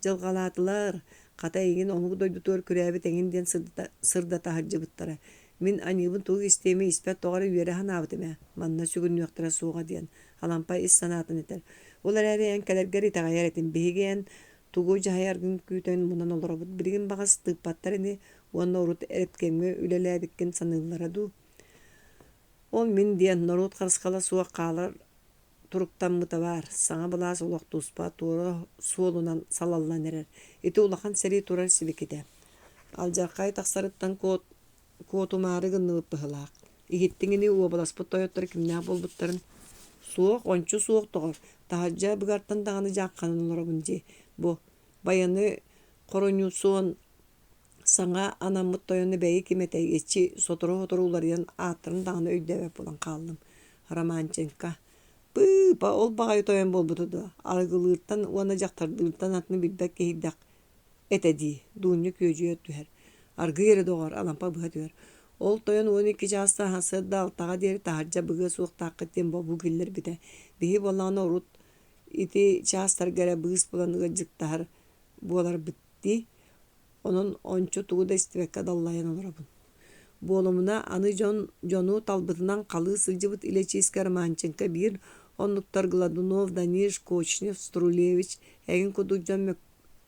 жылғалатылар. Қата еген оңғы дойдутуар күрәбі тәңінден сырда тахаржы бұттара. Мен анибын туғы істеме іспәт тоғары үйеріған абытыме. Манна сүгін өқтіра суға дейін. Алампа іс санатын етер. Олар әрі ән кәлергер итағайар етін. Бейген туғы жағайарғын күйтен мұнан олар бұд. Бірген бағас тұқпаттар әне оны ұрыт әріпкенге үлелі әбіккен санылары ду. Ол мен дейін нұрыт қарысқала суға қалар туруктан мыта бар. Саңа бұлас олақ туспа туыры суолунан салаллан әрер. Эти улахан сәри турар сибекеде. Алжарқай тақсарыттан коотумары гыннылып бұғылақ. Игеттіңіне уабаласпы тойоттар кімне болбыттарын. Суық, ончу суық тоғыр. Тахаджа бұғартан дағаны жаққанын олар бұнде. Бұ, баяны қороню суын саңа анамыт тойоны бәйі кеметей етші сотыру-хотыру уларыян аттырын дағаны өйдәвеп болан қалдым. Романченка. Ба ол бағай тойын болбытыды. Арғылырттан, уана жақтардылырттан атыны білбәк кейдақ. Этәді, дуынны көжі өттүхер. Арғы ері доғар, алампа бұға түгер. Ол тойын 12 жаста хасырда алтаға дері тахаржа бұғы суық таққыттен бобу келер біде. Бейі болағына ұрут, ити жастар гәрі бұғыс боланығы жықтағар болар бітті. Onun onçu tuğu da istivekka dallayan olurabın. Bolumuna anı jonu talbıtınan kalı sılcıbıt ile çiskar mançenka bir onluktar Gladunov, Danish, Koçnev, Strulevich, egin kudukcan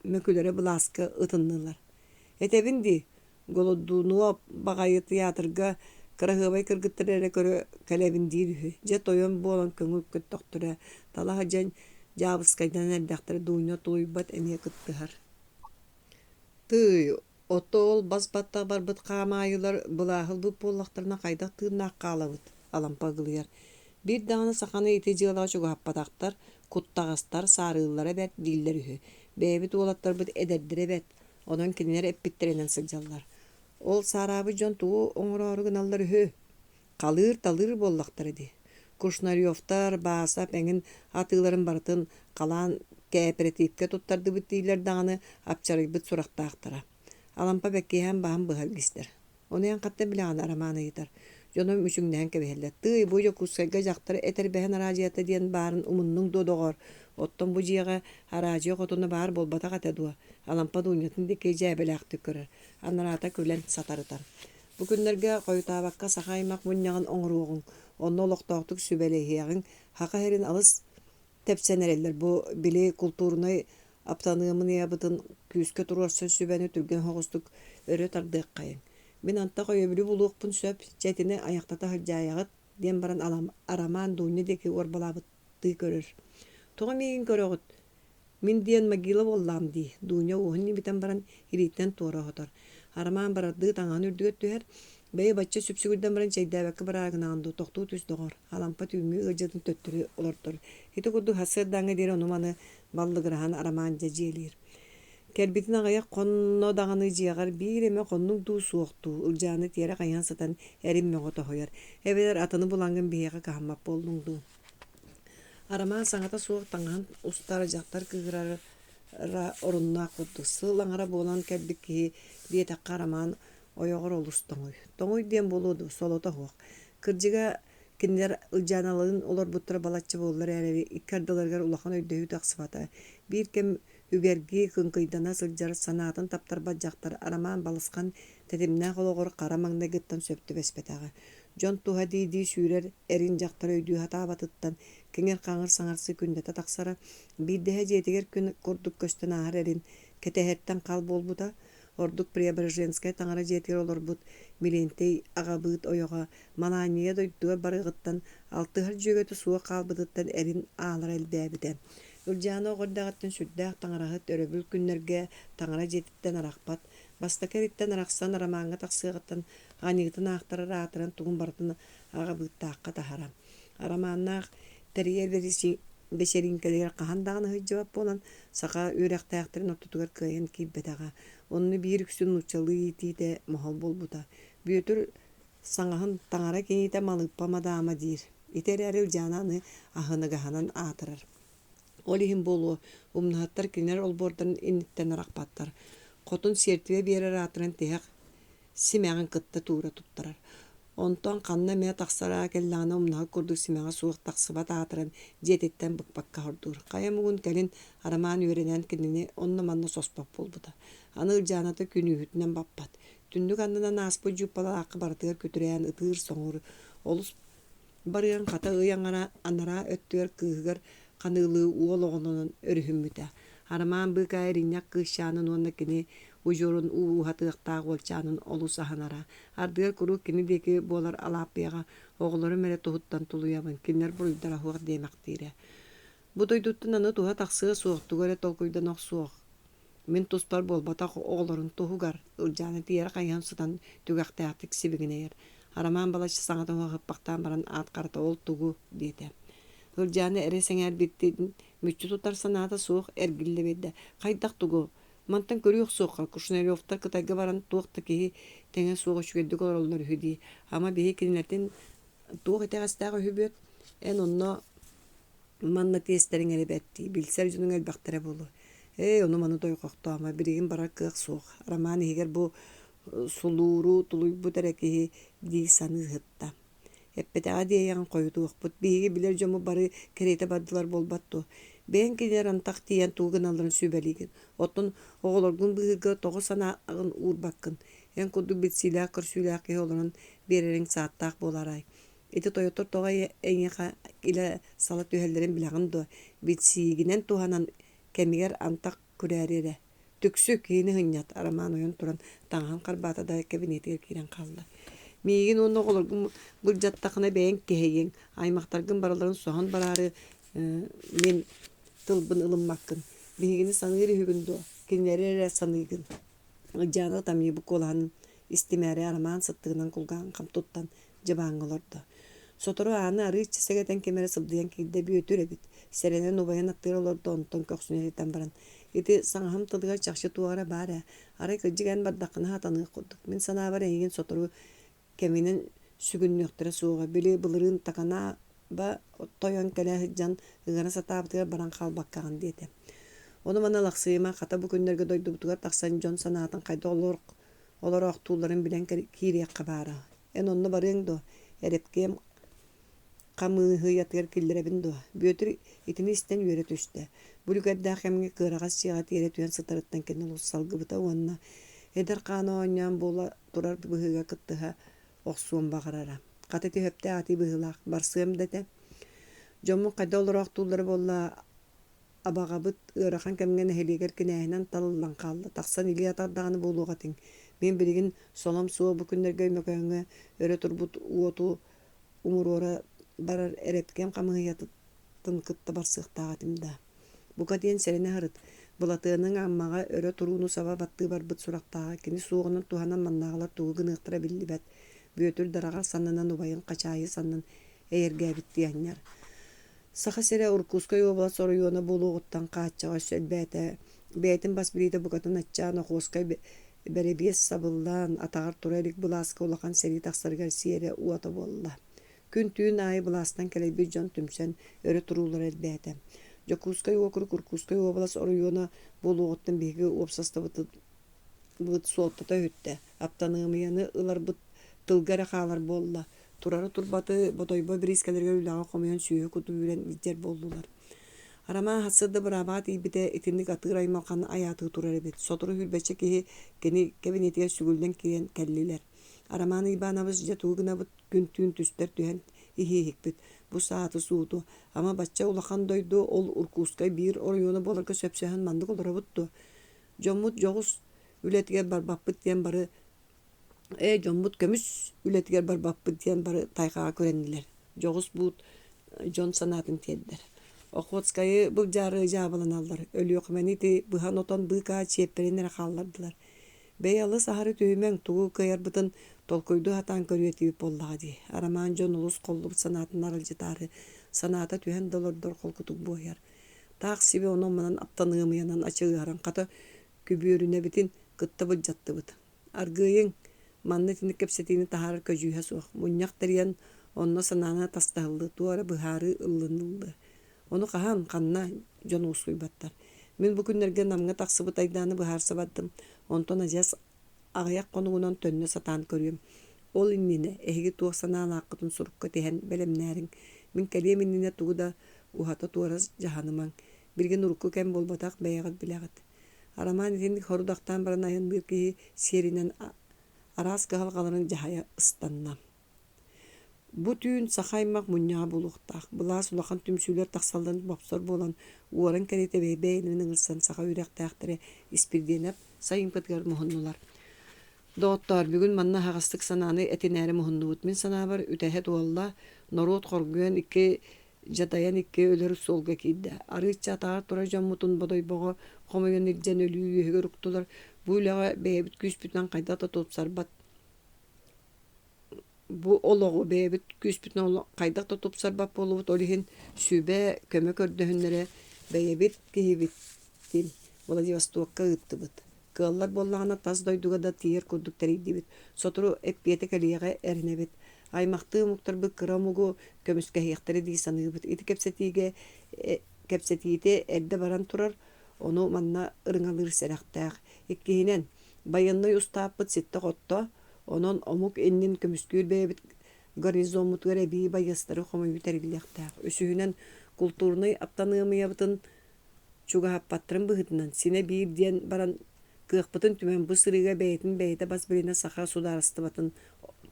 mökülere blaska ıtınlılar. Etebindi, голодунуа багайы театрга кырахыбай кыргыттырere көрө калебин дирүһү. Же тойон болон көңүл көттөктөрө талаха жан жабыскайдан элдактыр дуйна туйбат эмие кыттыхар. Тый отол басбатта барбыт камайылар былахыл бу поллактарына кайдак тыыннаак каалабыт алампагылыяр. Бир даганы саханы ити жыалаа чугаппатактар, куттагастар саарыыллара бет диллер үһү. Бэбит уолаттар бит эдердире бет. Онон кинилер эппиттеренен сылжаллар. Ол саарабы жон туу оңорору гыналлар үһү. Калыр талыр боллактар иди. Кушнарьевтар бааса пеңин атыыларын бартын калаан кооперативке туттарды бит дийлер даганы апчарыйбыт сурактаактара. Алампа беккеһен баһан быһалгистер. Онуян катта билаан арамааны йытар. Жоном үчүңнәһен кебеһеллер. Тый бу Якутскайга жактар этербэһен аражията диэн баарын умуннуң додогор. Оттон бу жиэҕэ аражия хотуна баар болбата катадуа. Алампа дуунятын дикей жээбелээхти көрөр. Анараата күлен сатарытар. Бу күннерге койутаабакка сахаймак муннягын оҥоруоҕуҥ. Онно олохтоохтук сүбэлэйиэҕиҥ хака херин алыс тепсенереллер. Бу били культурной аптаныымын ябытын күүскө туруорсон сүбэни түрген хоҕустук өрө тардыаккайың. Мен анта койөбүлү булуукпун сөп четини аяктата хылжааягыт диэн баран арамаан дуунни деки уорбалаабытты көрөр. Тоҕо миигин көрөҕүт. Мин диэн могила боллаам дии. Дууня уһун битен баран ирииттен туораһотор. Арамаан барардыы таҥаан үрдүгөт түһэр. Бэйэ бачча сүпсүгүрдэн баран чэйдээбэкке бараагынаанду тохтуу түс доҕор. Алампа түүҥү ыджатын төттүрү олортор. Ити курдук хассыырдааңҥа диэри онуманы баллыгыраһан арамаан дьэ Кэрбитин аҕайа хонно даҕаны дьиэҕэр биир эме хоннук дуу суохтуу, ылдьааны тиэрэ хайаан сатан эрин мөҕө тоһуйар. Эбэлэр атыны булангын биһиэхэ каһаммап боллуҥ дуу. Арамаан саҥата суох таҥаһын устара дьахтар кыыгырара оруннаах курдук. Сыылаҥара буолан кэлбик киһи биэтэххэ арамаан ойоҕор олус тоҥуй. Тоҥуй диэн булууду, солото хуох. Кырдьыга кинилэр ылдьааналарын олорбуттара балаччы буоллар эрери икки ардыларыгар улахан өйдөһүү тахсыбата. Биир кем үгерги кыңкыйдана сылдьар санаатын таптарбат дьахтар арамаан балысхан тетимнээх ологор хара маҥнайгыттан сөптүбэспэтэҕэ. Дьон туһа дии сүүрэр эрин дьахтар өйдүү хатаабатыттан киҥер хаҥар саҥарсы күндэtä тахсара биирдэһэ дьиэтигэр күн курдук көстөн ааһар эрин кэтэһэттэн хал буолбута. Ордук Преображенская таҥара дьиэтигэр олорбут милиентей аҕабыыт ойоҕа малааньйа дойдугар барыҕыттан алтыһар дьүөгөтө суох хаалбытыттан эрин аалара элбээбитэ. Ылдьааны оҕордааҕыттан сүрдээх таҥараһыт өрөбүл күннэргэ таҥара дьиэтиттэн арахпат, бастака эриттэн арахсан арамааҥҥа тахсыаҕыттан ҕаньыытын аахтара раатыран тугун бартын аҕабыыттаахха таһара. Арамааннаах тэрийэр бэсэринкэлигэр хаһан даҕаны хыйдьыбап буолан саха үөрэхтээхтэрин оттутугар кыайан киирбэтэҕэ. Онну биир үксүн нучалыы итиитэ моһол болбута. Бүөтүр саҥаһын таҥара киңиитэ малыппа мадаама диир. Итэрээри ылдьаанааны аһыныгаһанан аатырар. Ол иһин буолуо умнаһаттар кинилэр олбуордан инниттэн арахпаттар. Хотун сиэртибэ биэрэр аатыран тэһэх симээҕин кытта туора туттарар. Онтон ханна мэ тахсараа келлаана умнаһы курдук симээҕэ суох тахсыбат аатыран дьиэтиттэн быкпакка хордуур. Хайамугун кэлин арамаан үөрэнэн кинини онно манна соспап болбута. Аны ылдьааната күнүүһүтүнэн баппат. Түндүк аннынан ааспы жуппалаакка бартыгар көтүрээн ытыыр соҥуур. Олус барыан хата ыйаҥара анара өттүгэр кыыһыгар ханыылыы уол оҕонунун өрүһүммүтэ. Арамаан быыкаа эринньак кыыщаанын уонна кини ужурун уухатыахтаах уолчаанын олус аһанара. Ардыгар курук кини диэки буолар алааппыйаҕа оҕолору мэрэ туһуттан тулуйабын. Кинилэр буруйдара хуох диэмэхтиирэ. Бу дойдуттун аны туһа тахсыа суохтугар толкуйдан охсуох. Мин туспар болбата оҕолорун туһугар ылдьааны тиэрэ хайаан сытан түгэхтээхтик сибигинэйэр. Арамаан балачы саҥатын хуахыппахтаан баран аат карата ол тугу диэтэ. Ылдьааны эре сэҥээр биттин мүччү тутар санаата суох эргиллебэдэ. Хайдах тугу мантан көрүөх суоххар Кушнарьевтар кытайга баран туохта киһи тэҥэ суох үчүгэддик олороллор үһүдии. Ама биһи кинилэртин туох итэҕэстээҕэ үһүбүөт. Эн онно манна тиэстериҥ эрибэттии билсэр дьонуҥ элбэхтэрэ буолу. Ону маны тойхохтоама биригин бара кыах суох. Арамаан иһигэр бу сулууру тулуйбут эрэ киһи дии саныыһытта. Эппэтэҕэ диэйэҕин койутуохпут. Биһиги билэр дьому бары керейте бардылар болбатту. Бэйэн кинилэр антах тиийэн тугуналларын сүбэлигин. Оттон оҕолоргун быһыга тоҕо санаагын уурбаккын. Эн курдук битсиилээх көрсүүлээх киһи олорон биэрэриҥ сааттаах буоларай. Ити тойотор тоҕо эйиэхэ илэ сала түһэллэрин билэҕин дуо. Битсиигинэн туһанан кэмигэр антах күрээри эрэ. Түксү кийини хыннят араман ойон туран таңхан карбата да кабинетке кирен калды. Мигин онно голоргум быржаттакына бэйин кeheyин аймактаргын бараларын сохан барары мен тылбын ылыммаккын. Бигини саныгы хүгүндө кинлери саныгын. Жана тамы бу коланын истимәре араман сыттыгынан кулган камтуттан жабаңылорду. Сотору аны арыч сегетен кемере сылдыян кийде бүйөтүр эбит. Серенен убайын аттырылорду онтон көксүнелитен баран. Ити саңхам тылыга чакшы туара бара. Ары кыжыган бардакына хатаны курдук. Мен санабар эйген сотору кеминен сүгүннөктөрө сууга били былырын такана ба тойон келе жан ыгана сатаптыгар баран калбаккаган диете. Оны мана лаксыйма ката бу күндөргө дойдубутугар таксан жон санаатын кайда олорок тууларын билен кирия кабара. Онно барыңдо эрепкем камыһыятыр килдеребиндо. Бөтөр итини истен үйрө түстө. Бүлгөрдө хемге кырагас чыга тере түен сытырыттан кенен уссалгыбыта онна. Эдер кана оньян бола турар быһыга кыттыга оксуун багарара. Катыты хөптө ати быһылак барсым дете. Жомун кайда олорок туулары болла абагабыт ырахан кемген хелигер кинэһинен талылдан калды. Таксан или атардаганы болууга тең. Мен билигин солом суу бу күндөргө мөкөңө өрө турбут уоту умурора барар эреткем камыятын кытта барсыктагатымда. Буга ден серене харыт. Булатыының аммага өрө турууну саба батты барбыт сурактага кини суугунун туханан маннагалар тугун ыктыра биллибет. Бөтөр дарага саннынан убайын качайы саннын эйерге биттияннар. Саха сере Уркускай область района болугуттан каачага сөлбете. Бетин бас билите бугатын аччана хоскай беребес сабылдан атагар турелик буласка улахан сери таксаргар сиере уата болла. Күн түйін айы буластан келеби жон түмсен өрө турулар элбете. Якутской округ Куркускай область района болугуттан биги опсаста быт солтата өттө. Аптанымыяны ылар быт тылгара халар болла. Турары турбаты бодойбо брискалерге үлага комуян сүйө кутубүрен иттер болдулар. Арама хасырды бырабат ибите итинник атыр аймакан аятыгы турар эбит. Сотору хүлбече кихи кени кабинетиге сүгүлден кирен келлилер. Араманы ибанабыз жатуугына бут күн түйін түстер түйен ихихикбит. Бу сааты сууту. Ама бачча улахан дойду ол Уркускай бир оройону боларга сөпсөһөн мандык олорабытту. Жоммут жогус үлетиге барбаппыт диен бары жоммут көмүс үлетигер барбаппыт диен бары тайкага көреннилер. Жогус бут жон санатын теддер. Охотскайы бұл жары жабылын алдар. Өлі оқыменити бұхан отон бұқа чепперенер қаллардылар. Бейалы сахары түйімен туғы көйер бұтын толкойду хатан көрүетиби боллагади. Араман жон улус коллуб санатын аралжытары саната түйен долордор колкутук бояр. Таақ себе оның манан аптанығымыянан ачығаран қата күбүрүне битин кытта бұл жатты бұт. Аргыйың манны тинік кепсетini тахарыр көжүйе суық. Мұньяқ тәриян онна санана тастағылды. Туары бұхары ыллынылды. Onu kahan kanna jön usuybattар. Мен bu günlerge namga taksıbıt aydağını bıhar sabattım. Onton ajas ağayak konuğundan tönne satan körüyüm. Ol innine ehgi tuğsanağın hakkıtın surukka tehen belemnärin. Min kaliyem innine tuğu da uhata tuğaraz jahanıman. Birgen urukku kem bolbatak beyagıt bilagat. Araman etindik horudaktan baran ayın bir ki serinen aras kağalgaların jahaya ıstannam. Bu tüün saxaymak munyağa buluqtaq. Bulas ulaqan tümsüler taqsaldan bapsor bolan uarın kerete beyninin ırsan saxa ürek taqtire ispirdenep sayın patgar muhunnular. Doğuttar bugün manna haqastık sananı etinäri muhunnuut. Min sanabar ütehet oğalla norot qorgüyen iki jatayan iki ölür solga kiydi. Arıçça tağır tura jammutun bodoy boğa qomayan iljen ölüyü yühüge ruktular. Bu ilağa beybit küspütten qaydata topsarbat. Bu oloğu beybit küspütten qaydata topsarbap bolubut olihin sübe kömek ördühünlere beybit kihibittin. Vladivostokka ıttıbıt. Kıllar bollağına taz doyduga da tiyer kurduk teriydi bit. Soturu epiyete kaliyaga erinebit. Aymaqtığı muhtar bu kıramugu kömüske hiyaktari di sanıbıt. İti kepsetiyete elde baran turar. Onu manna ırınalır seraqtaq. İkkihinen bayanlı ustapıt sitte qotto. Onun omuk ennin kömüskül beybit garnizon görebi bayastары xomoyu terilliyaqtaq. Ösühünen kulturunu aptanığımıyabıtın çuga happattırın bıhıtından. Sine bir diyen baran kıqpıtın tümen bu sırıga beytin beyte bas birine sağa sudarıstıbatın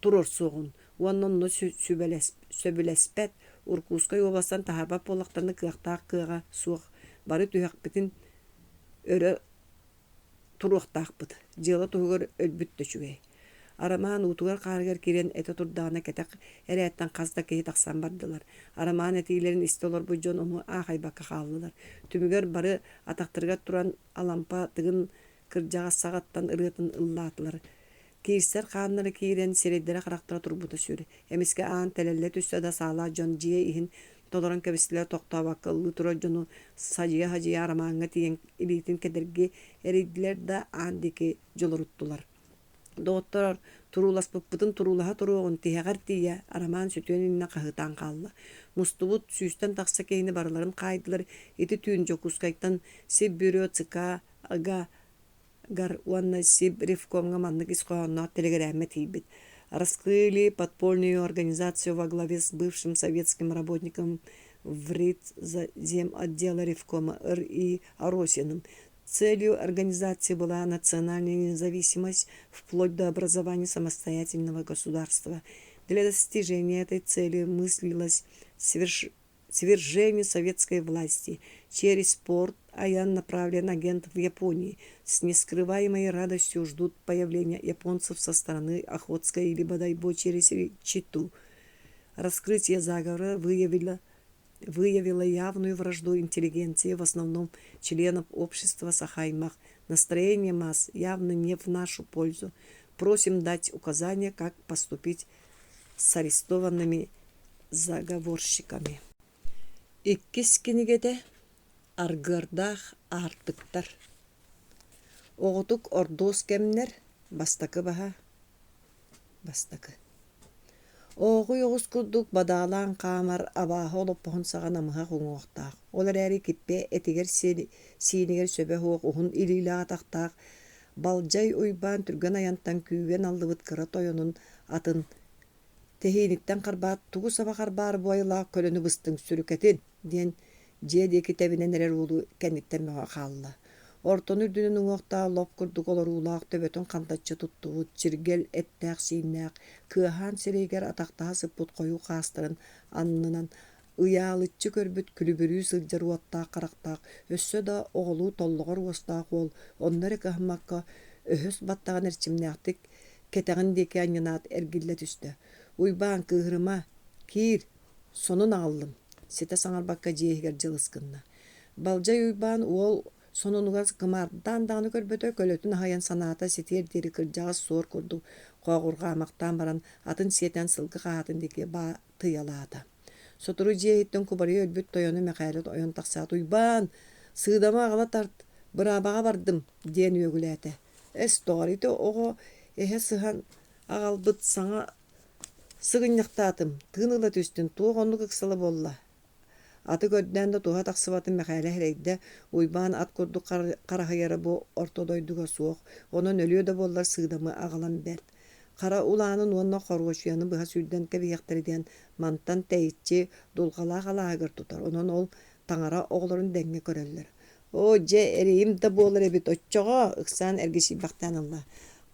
turur soğun. Onunla söbülespet Urkuskay oblastan taharbap olaqlarını kıqtaq kıqa soğuk. Bari tüyaq bitin örü туруқтақпыт. Жылы туғыр өлбүтті чүгей. Араман утугар қарғар керен әті тұрдағына кәтәк әрәттен қазда кейі тақсан бардылар. Араман әтейлерін істолар бұ жон оны ағай бақы қалылар. Түмігер бары атақтырға тұран алампа тығын кыржаға сағаттан ұрғытын ыллатылар. Кейістер қанлары кейрен середдері қарақтыра тұрбыты сүрі. Әмеске аң тәлелі түсті да сала жон жие ихін толыран кәбістілер тоқтабақы ұлы тұра жону сажия хажия араманға тиен илейтін кәдірге әрейділер да аң деке жол ұруттылар. Доғыттар турулас бұппытын турулаға тұруғын тияғар тия араман сүтөнінна қағытан қалды. Мұстыбыт сүйістен тақса кейіні барыларын қайдылар, еті түйін жокускайттан сеп бюро цика ага гар уанна сеп ревкомға маннық исқоғанна телеграмма тейбет. Раскрыли подпольную организацию во главе с бывшим советским работником отдела ревкома Р.И. Аросиным. Целью организации была национальная независимость вплоть до образования самостоятельного государства. Для достижения этой цели мыслилось свержение советской власти. Через спорт Аян направлен агент в Японии. С нескрываемой радостью ждут появления японцев со стороны Охотской или бодайбо через Читу. Раскрытие заговора выявило явную вражду интеллигенции, в основном членов общества Саха. Настроение масс явно не в нашу пользу. Просим дать указания, как поступить с арестованными заговорщиками. Иккис кинигеде аргырдах артыктар. Оғытук ордос кемнер бастакы баха. Бастакы. Оғы оғыз күрдік бадалан қамар абағы олып бұғын саған амыға қоңуқтақ. Олар әрі кеппе әтігер сенігер сөбе оғы ұғын илейлі атақтақ. Балжай ойбан түрген аянттан күйген алды бұткыра тойының атын. Техениктен қарбат, туғы саба қарбар бойла көліні бұстың сүрікетін ден жедекі тәбінен әрер олу кәнеттен мәға қалды. Ортон үрдінің ұңоқта лоп күрдік олар ұлақ төбетін қантатшы тұттуғыт, жиргел әттәқ сейнәқ, кыахан серейгер атақтаға сыппыт қойу қастырын аннынан ұялытчы көрбіт күлібірі сылжар уаттақ қарақтақ, өссі да оғылу толлығыр уастақ ол, оннары қағымаққа өхіс баттаған әрчімнәқтік кетағын деке анянат әргілі түсті. Уйбан кығырыма, кир, сонын алдым, сеті саңар баққа жейгер жылысқынна. Балжай уйбан ол сонунугас кымардан даны көрбөтө көлөтүн хаян санаата сетер дери кыржагас сор курду когурга амактан баран атын сетен сылгы каатын деке ба тыялаата. Сотуру жейттен кубары өлбүт тойону мекайлет ойон таксаат уйбан сыдама ала тарт бырабага бардым ден өгүләте. Эсторите ого эхе сыхан агалбыт саңа сыгыньяктаатым тыныла түстүн туогонну кыксылы болла. Аты көдден да туға тақсыбатын мәқәлі хәрейді, уйбан ат көрді қарахайары бұ ортодойдуға суық, оның өліе да болар сыдамы ағалан бәрд. Қара уланын онына қорғошуяны бұға сүрден кәбияқтарыден мантан тәйітче долғала-ғала ағыр тұтар. Оның ол таңара оғыларын дәңге көрелер. О, же әрейім да болар әбет отчоға, ұқсан әргеші бақтан алла.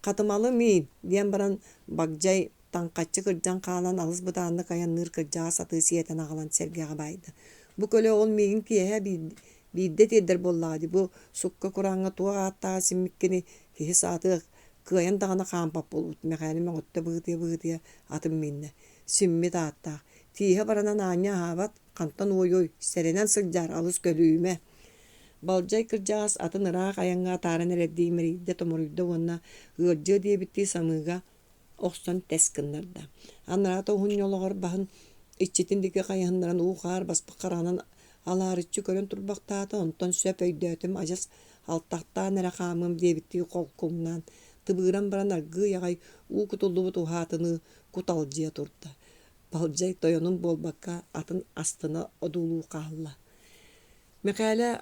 Қатымалы мейін, ден баран бақжай таңқатчы кыржан қалан алыс бұтанды қаян ныр кыржаға саты сиетен ағалан сәргеға байды. Бу көлі ол мейін киеге бейдет еддер боллады. Бу сұққа құраңға туға аттаға симміккені кеге саты кыян дағына қампап болуд. Мекәлі мен отты бұғытия атым мейінне. Симмет аттақ. Тиеге баранан аня хават қантан ой-ой сәренен сылжар алыс көлүйіме. Балжай кыржағас атын ырақ аянға тарын әрәддеймерейді томырыйды онына ғыржы дебітті самыға оқсан тәскінлерді. Анырата ұғын йолығыр бағын ичетіндегі қайғындыран уғар баспы қаранын аларытчы көрін тұрбақтаты, онтан сөп өйдәтім ажас алтақтан әрі қамым дебітті қолқымнан тыбыран баран арғы яғай у күтілді бұт ұғатыны күталжия тұрды. Балжай тойының болбаққа атын астына одулу қағылла. Мекәлі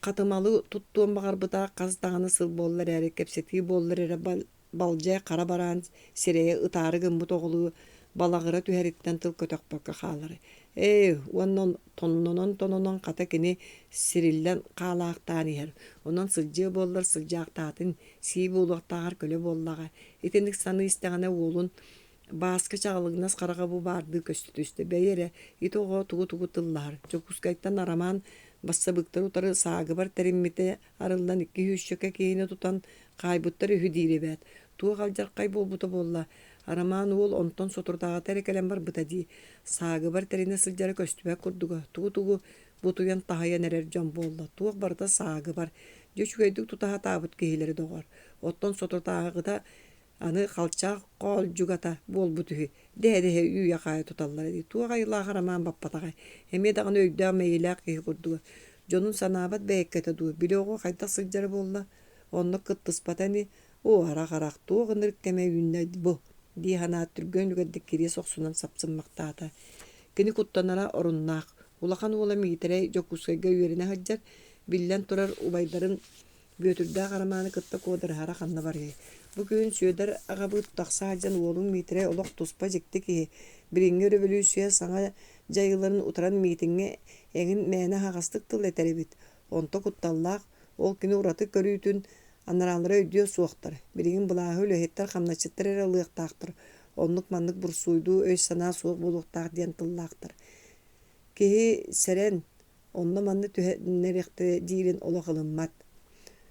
қатымалы тұттуын бағар бұта қаздағаны сыл болылар әрі кәпсеті болылар әрі балжай қара баран серея ұтары гымбыт оғылы балағыра түхәриттен тыл көтөкпөккө халары. Оннон тоннонон ката кини сириллен қалақтан ер. Онон сылжы боллар сылжақтатын сий болуқтағар көлі боллаға. Етендік саны істеғана олын басқы чағылығынас қараға бұ барды көсті түсті. Бәйері ит оғы туғы тыллар. Жокускайттан араман Бассабыктар утары сагы бар териммите арылдан 200 шөкө кейине тутан кайбыттар үһү дииребет. Туа калжар кай болбута болла. Араман уол онтон сотуртага терекелен бар быта ди. Сагы бар терине сылжары көстүбек курдуга. Тугу бутуян тахая нерер жон болла. Туак барда сагы бар. Жөчүгөйдүк тутаха табыт кейлери догор. Оттон сотуртагыда аны халчак кол жугата болбутуһу. Дэ үйя кая туталлар ди. Туага йыла хараман баппатагай. Эме даганы өйдө мейлак ки курдуга. Жонун санабат бэккете ду. Билого кайта сылжары болла. Онно кыттыспатани о ара-гарак туога ныркеме үйүннэ бу. Ди хана түргөн үгөддик кире соксунан сапсынмактаата. Кини куттанара оруннаах. Улахан уола миитерей Якутскайга үйеріне хаджар. Биллен турар убайдарын бөтүрдэ гараманы кытта кодырхара ханна баргай. Бу күн сүйөдөр агабыт такса хаджан уолун миитерей олох туспа жекти ки биринге революция саңа жайыларын утаран миитинге эңин мээнэ хагастык тыл этеребит. Онто кутталлаах ол кини ураты көрүүтүн анаралары өйдүө суохтар. Биригин булааһы өлөһеттер хамначыттар эре ылыактаактар. Оннук маннык бурсуйду өй санаа суох булуктаах диэн тыллаактар. Киһи серен онно манны түһэннерехте диирин олох ылыммат.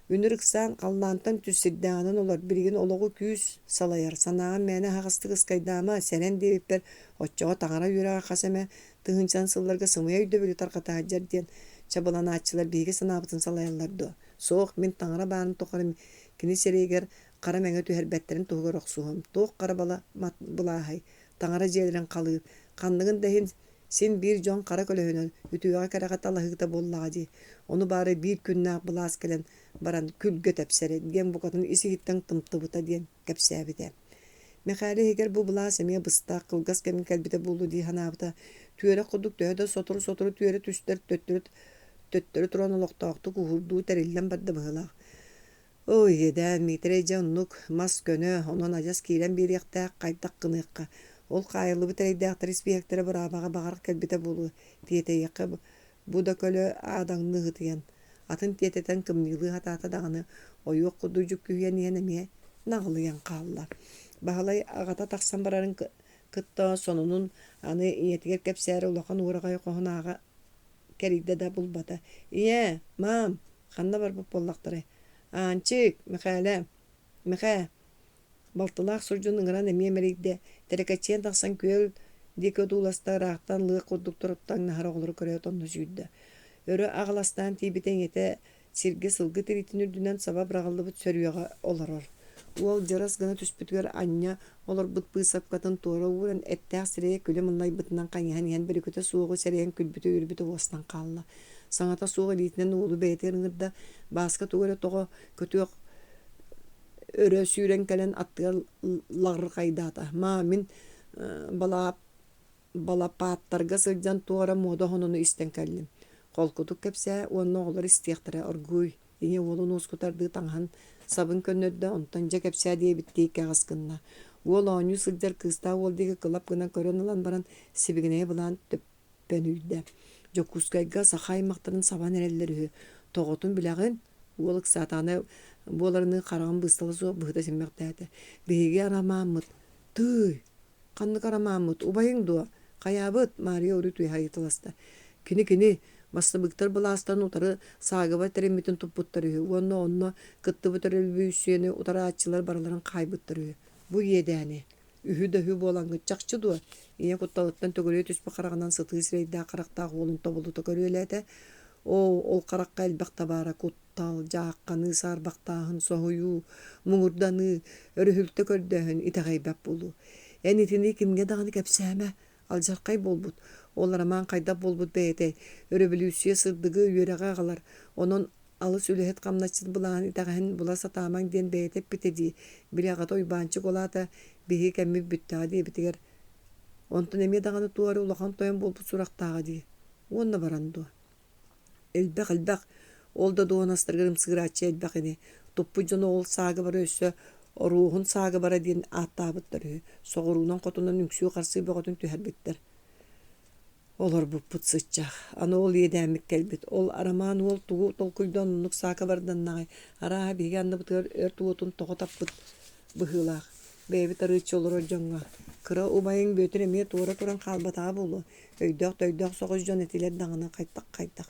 Үнүрүксаан каллаантан түссирдээнэн олар биригинологу күүс салайар. Санааган мээнэ хагастык ыскайдаама серен диэбиппер оччоҕо таҥара үөрээҕэ хасэме тыһынчан сылларга сымыйа үйдө бүлү таркатаһаджар диэн чабаланааччылар биһиги санаабытын салайаллардо. Соох мин таҥара баанын тохорым кини сериэгер кара мэҥэ түһэрбэттерин туһугар охсуһум. Туох кара бала булааһай таҥара дьиэлэрин халыыр. Ханныгын дэһин син бир жон кара көлөһүнөн үтүөҕэ кэрэҕэ талаһыыта боллаҕа дии. Ону баары бир күннээх булаас келен баран күлгө тэпсэри диэн букатын исиһиттэн тымтыбыта диэн кэпсээбитэ. Мехээри хигер бу булаас эмиэ быстаах кылгас кэмин кэлбитэ буллу дии ханаабыта түөрэ кудук төһөдө сотору түөрэ түстэр төттөрү туран олохтоохту куһурдуу териллэн барда быһылаах. Ой эдэн миитерэй дьоннук мас көнө онон ажас киирэн бириэхтээх кайдак кыныыкка. Ол кайылыбы терейдээхтэр испиэхтерэ бырааbaga багар кэлбитэ булу тиэтэйэкка бу да көлө аадаңны ыһытыйан. Атын тиэтэтэн кымнылыы хатаата даганы ойуок кудуу жуккүйэн иэн эмиэ наҕылыйан хаалла. Баһалай агата тахсан барарын кытта сонунун аны иэтигер кэпсээри улахан уурагай кохунаага кэрийдэ да булбата. Ие, мам, ханна барбыт боллактары. Анчык, Михэ, балтылаах суржун ыҥыран эмиэ мерийдэ терекачиэн тахсан күөл диэки дууластараахтан лыа курдуктуруттан нахара оҕолору көрөөт онно сүүрдэ. Өрө аҕаластаан тиибитэн эте сиргэ сылгы тиритин үрдүнэн саба быраҕаллыбыт сөрүөҕэ олорор. Уол дьарас гына түспүтүгэр аньа олорбут пыысапкатын туора ууран эттээх сирэйэ күлэ мыннайбытынан хаñыһан иһэн бирикөтө суоҕу сэрэйэн күлбүтү үрбүтү уостан хаалла. Саҥата суоҕу илиитинэн уулу бэйэтигэр ыҥырда бааска тугары тоҕо көтүөх өрө сүүрэн кэлэн аттыгар лагыр хайдаата. Ма мин балапааттарга сылдьан туора мода хонуну истэн кэллим. Холкутук кэпсээ уонна оҕолор истиэхтэрэ оргуй ине уолун уускутардыы таҥаһан сабын көннөддө онтон дьэ кэпсээ диэбиттии кэҕас гынна. Уол оонньуу сылдьар кыыстаа уолдиги кылап гына көрөн ылан баран сибигинэйэ былаан төппөнүүдэ. Якутскайга Саха аймактарын сабан эрэллэрүһү тоҕотун билэгин уол ыксаатааны буоларыны хараҕын быстала суох быһыта симмэхтээте. Биһиги арамааммыт. Тый, ханнык арамааммыт, убайың дуо, хайаабыт Мария уру туйхайытыласта. Кини бастыбыктар былаастан утары саагыба тереммитин туппуттарыһы, онно кыттыбытар өлбүүсүөни утарааччылар бараларын хайбыттарыһы. Бу иэдээни үһү дөһү буолаңгы чакчы дуо. Ие кутталыттан төгөрүө түспү караганан сытыы сирейдээ карактаах уолун тобулута көрүөлээте. Ол каракка элбэх табаара куттал, жаакканы, саарбактааһын, соһуйуу, муҥурданы, өрүһүлтө көрдөһүн итэҕэйбэп булу. Энитини кимге даганы кэпсээме алжаркай болбут. Оларамаан кайдап болбут бэйэтэй. Революция сырдыгы үөрэҕэ аҕалар. Онон алыс үлэһит хамначчы булаан итэҕэһин була сатаамаң диэн бэйэтэп битеди. Билэҕата уйбаанчык олаата биһи кэммип бүттää диэбитигэр. Онтон эмиэ даганы туары улахан тойон болбут сурахтааҕа дии. Уонна баран дуо. Элбэх, ол да дуонастыргырым сыгырааччы элбэх ини. Туппу дьоно ол саагы бара өссө, оруухун саагы бара диэн ааттаабыттар. Соҕуруунан хотунан үҥсүү харсыы бөҕөтүн түһэрбиттэр. Олар буппут сыччах. Аны ол иэдээмик кэлбит. Ол арамаан уол тугу толкуйдон нук саaka барданнагай. Араа биһиги анна бытыгар өр тугутун тоҕо таппыт быһыылаах. Бэйбит арыыччы олоро дьоҥҥа. Кыра убайың бөтүн эмиэ туора туран хаалбатаа болу. Өйдөөх соҕус дьон этилэр даҕаны кайдах.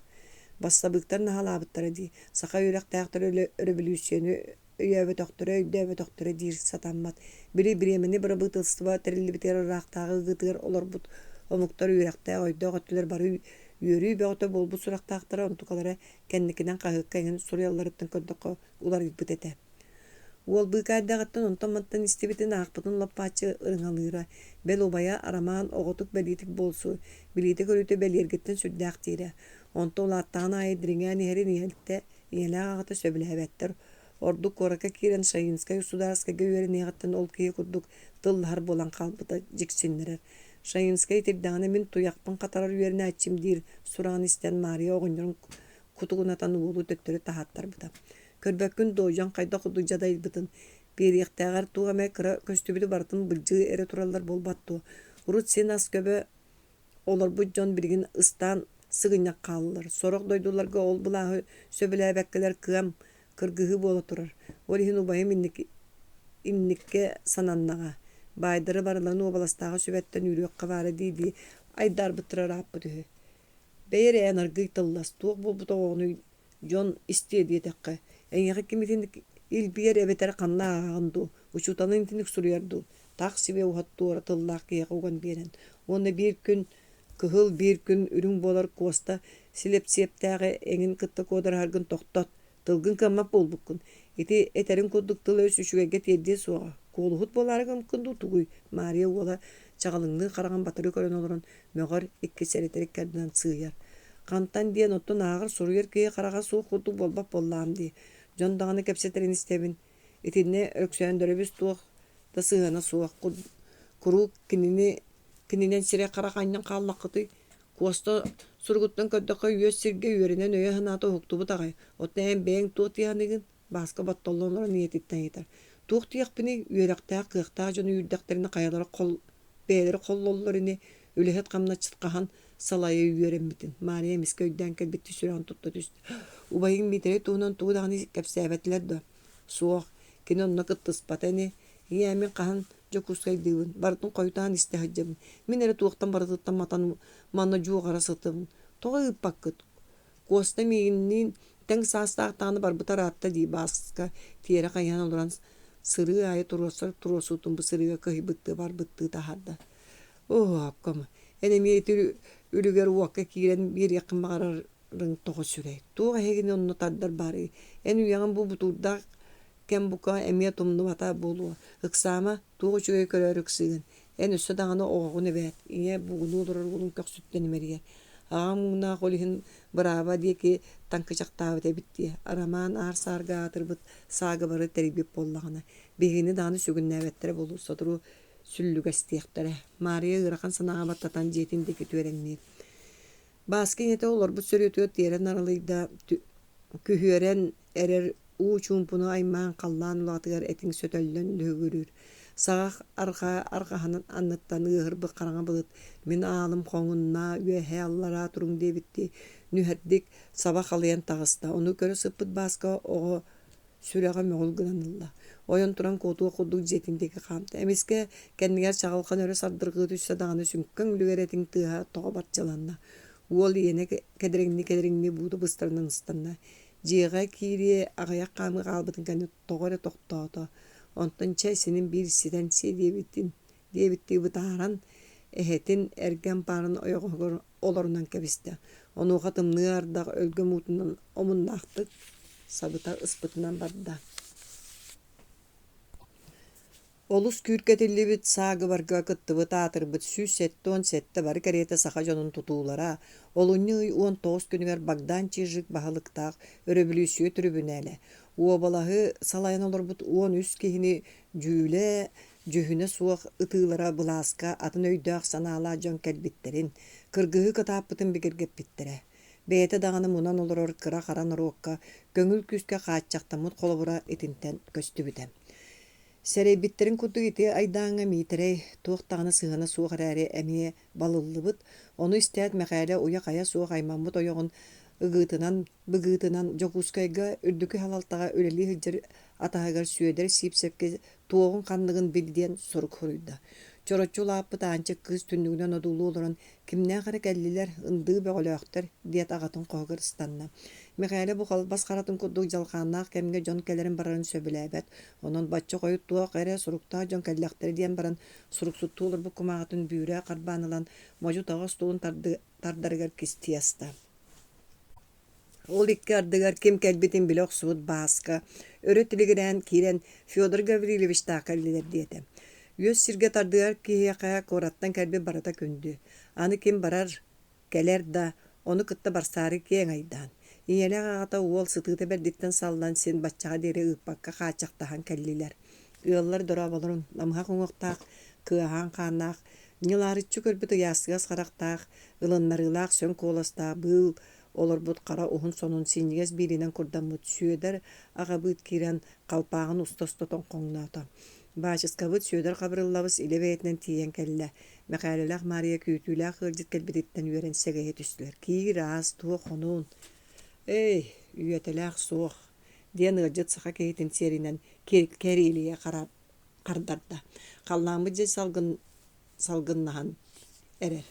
Бассабыктар нахалабыттара ди. Саха үйрәктәктөр революцияны өйәбе тоқтыры, өйдәбе тоқтыры дир сатаммат. Бири биремени бара бытылстыва терилли битер рақтағы гытыр олар бут омуктар үйрәктә ойда готлар бары үйрүй бәгөтө болбу сурактактара онтукалара кенникинен кагыккайын сурялларыттан көндөккө улар битете. Ол быкайдагаттан онтоматтан истебитин акпытын лаппачы ырыңалыра. Бел обая араман оготук белитик болсу, билите көрүтө белергеттен сүддак тире. Онто улаттан айдрыңан херин елте елаагата сөбүлөбөттөр. Ордук корака кирен Шаинская государская гөөренегаттан ол кие курдук тыллар болан калбыта жиксиннерер. Шаинская тирдаганы мен туякпын катарар үйеріне ачим дир суран истен Мария оғынырын кутугунатан уолу төттөрі тахаттар бұта. Көрбөккүн доожан кайда куду жадай бытын. Бериектагар тугаме кыра көстүбүлү бартын былжы эре тураллар болбатту. Урут сен ас көбө олар бу жон бирген ыстан сыгыняк калылар. Сорок дойдуларга ол булағы сөбүләбәккелер кыам кыргыгы бола турар. Олихин убайым имникке сананнага. Байдыры барыланы обаластағы сөбәттен үйрөккө бары дейди. Айдар бытырар аппыды. Бейер энаргый тыллас. Туық болбута оғыны жон истеди етекке. Эңеге кимитиндик илбиер эбетер канна ағанду. Учутанын тиндик суруярду. Так себе ухатту ора тыллақ кияқ оған берен. Оны bir күн кыхыл bir күн үрүң болар коста Слепцевтағы эңин кытты кодар харгын тоқтат. Тылгын камап болбуккун. Ити этерин коддук тыл өс үшүгеге тедде суға. Колухут боларыгым кынду тугуй. Мария ола чағалыңны қараған батыры көрін олырын мөғар икки сәретерек кәрдінен сыйыр. Қантан дейін оттun ағыр сұруер кей қараға суық құлдық болбап боллам дей. Жондағаны кәпсетерін істебін. Итинне өксөйін дөребіз туық да сыйына суық. Күру кининен сире қарақайнын қаллаққыты. Коста сұрғыттан көддіқі үйес сирге үйерінен өйе хынаты ұқту бұтағай. Оттайын бәйін туық тияғынығын басқа баттоллонлары ниететтен етер. Туқ тияқпыны үйерақтағы қиықтағы жоны үйірдәқтеріне қаялары бәйлері қоллолларыны өліхет қамна чытқахан салайы үйерен бітін. Мария миске өйден кәлбетті сүрен тұтты түсті. Убайын митері туғынан туғдағаны кәпсәбәтілерді. Суық, кені онына қыттыспатыны, емен қахан Якутской дивын. Бардын қойтан истехаджабын. Мен әрі туықтан бардыттан матан манна жуғара сытыбын. Тоға ұппақ күт. Коста мейіннен тәң састақтағаны барбытар атта дей басқа тері қаян олыран сыры айы туросутун бу сырыга кыйбытты барбытты тахарда. О, апкама. Энеме етір үлігер уаққа кирен бір яқын мағарарын тоғы сүрей. Туға хеген онны таддар бары. Эн уяған бу бутурда кен бука әме томны бата болуа. Ықсама туға чүгей көрер үксігін. Эн үсі дағаны оғығыны бәт. Ие бұғыны олырыр бұлын көк сүттені мәрігер. Ағам мұна қолығын бұраба деке танкы жақтауы дәбітті. Араман арсарға атырбыт сағы бары тәрбеп боллағына. Бегені даны сүгін нәбеттері болу содыру сүллігі істеқтері. Мария ұрақан санаға баттатан жетіндегі төренне. Баскен еті олар бұт сөретуі терен аралыйда күхерен әрер ұчумпуны айман қаллан ұлатығар әтің сөтөлден лөгірір. Сағақ арқағанын анныттан ұғырбы қараңа бұлыт. Мен алым қоңынна үйәхе аллара тұрың дебітті. Нүхәрдік сабақ алыян тағыста. Оны көрі сыппыт басқа оғы сүрәға мөғіл гынанылла. Ойын тұран қотуы құдық жетіндегі қамты. Әмеске кәндігер чағылқан өрі сардырғы түсі дағаны сүнкін үлігер әтің тұға тоға батчаланна. Ол ене кәдіріңні бұды бұстарынан ұстанна. Жеға кире ағаяқ қамы қалбытын кәні тоғыры тоқтауды. Онтан чәсінің бір сиден се дебітті бұтаран әхетін әрген барын ойғығыр оларынан кәбісті. Оны қатымны ардақ өлгі мұтынан омыннақтық сабыта ұспытынан барды. Олыс күркетілі біт сағы барға күтті бұт атыр бұт сүз сәтті он сәтті бар кәреті сақа жонын тұтулара. Олыны 19 күнігер бағдан чежік бағылықтақ өрөбілісі түрібін әлі. Уобалағы салайын олар бұт 13 кейіні жүйлі жүхіне суық ұтылара бұласқа атын өйдіғ санала жон кәлбіттерін. Кыргығы кытап бұтын бігіргеп біттірі. Бәйті дағаны мұнан олар ор кыра қаран ұруыққа көңіл күске қаатчақтамыт қолыбыра етінтен көсті бітем. Сәрейбіттерін күдді еті айдаңа мейтерей туықтағаны сығына суғыр әрі әмие балылы бұд. Оны істәд мәқәлі оя қая суық айман бұд ойығын бұғытынан Якутскайга үрдікі халалтаға өлелі хүджір атағығар сүйедер сипсепке туығын қандығын білден сұрық хүрүйді. Çoroççulaapпыт анчы кыз түннүгүнөн одулуу олорон кимнээхары кэллилер ындыы бөҕөлөөхтөр диэт аҕатын коогырыстанна. Михаэля бу холбас харатын курдук жалхааннаах кемге дьон келерин барарын сөбүлээбэт. Онон баччы койут туох эре суруктаа дьон келлэхтери диэн баран суруксуттуулар бу кумаатын бүүрэ карбаанылан можу тоҕос туун тардарыгар кистиаста. Ол икки ардыгар ким кэлбитин биле охсубут бааска өрө тилигирэн кирен Федор Гаврилович таакаллилер диэте. Үөс сирге тардыгар киһиэхэ кораттан кэлби барата күндү. Аны ким барар келер да ону кытта барсаары киэң айдаан. Иелек агата уол сытыыта бердиттен саллан сен баччаға дере ыппакка хаачактахан кэллилер. Ыаллар дора болорун намха куңуктаах кыахан хааннаах нилаарыччы көрбүт ыяасыгас характаах ылыннарылаах сön куоластаах быыл олорбут кара ухун сонун синнигес бииринен курдаммыт сүйөдөр агабыт кирен калпаагын устостотон коңноото. Баачыскабыт сүйөдөр кабырыллабыс илебеетинен тиен келле. Мехайлелах Мария күүтүүлээх ылдит келбидиттен үөрен сегeye түстүлөр. Киир аас туох хонуун. Эй, үйөтелээх суох. Диэн ылдит саха кейтин серинен керилие кардарда. Қалнаамы же салгыннанан эрер.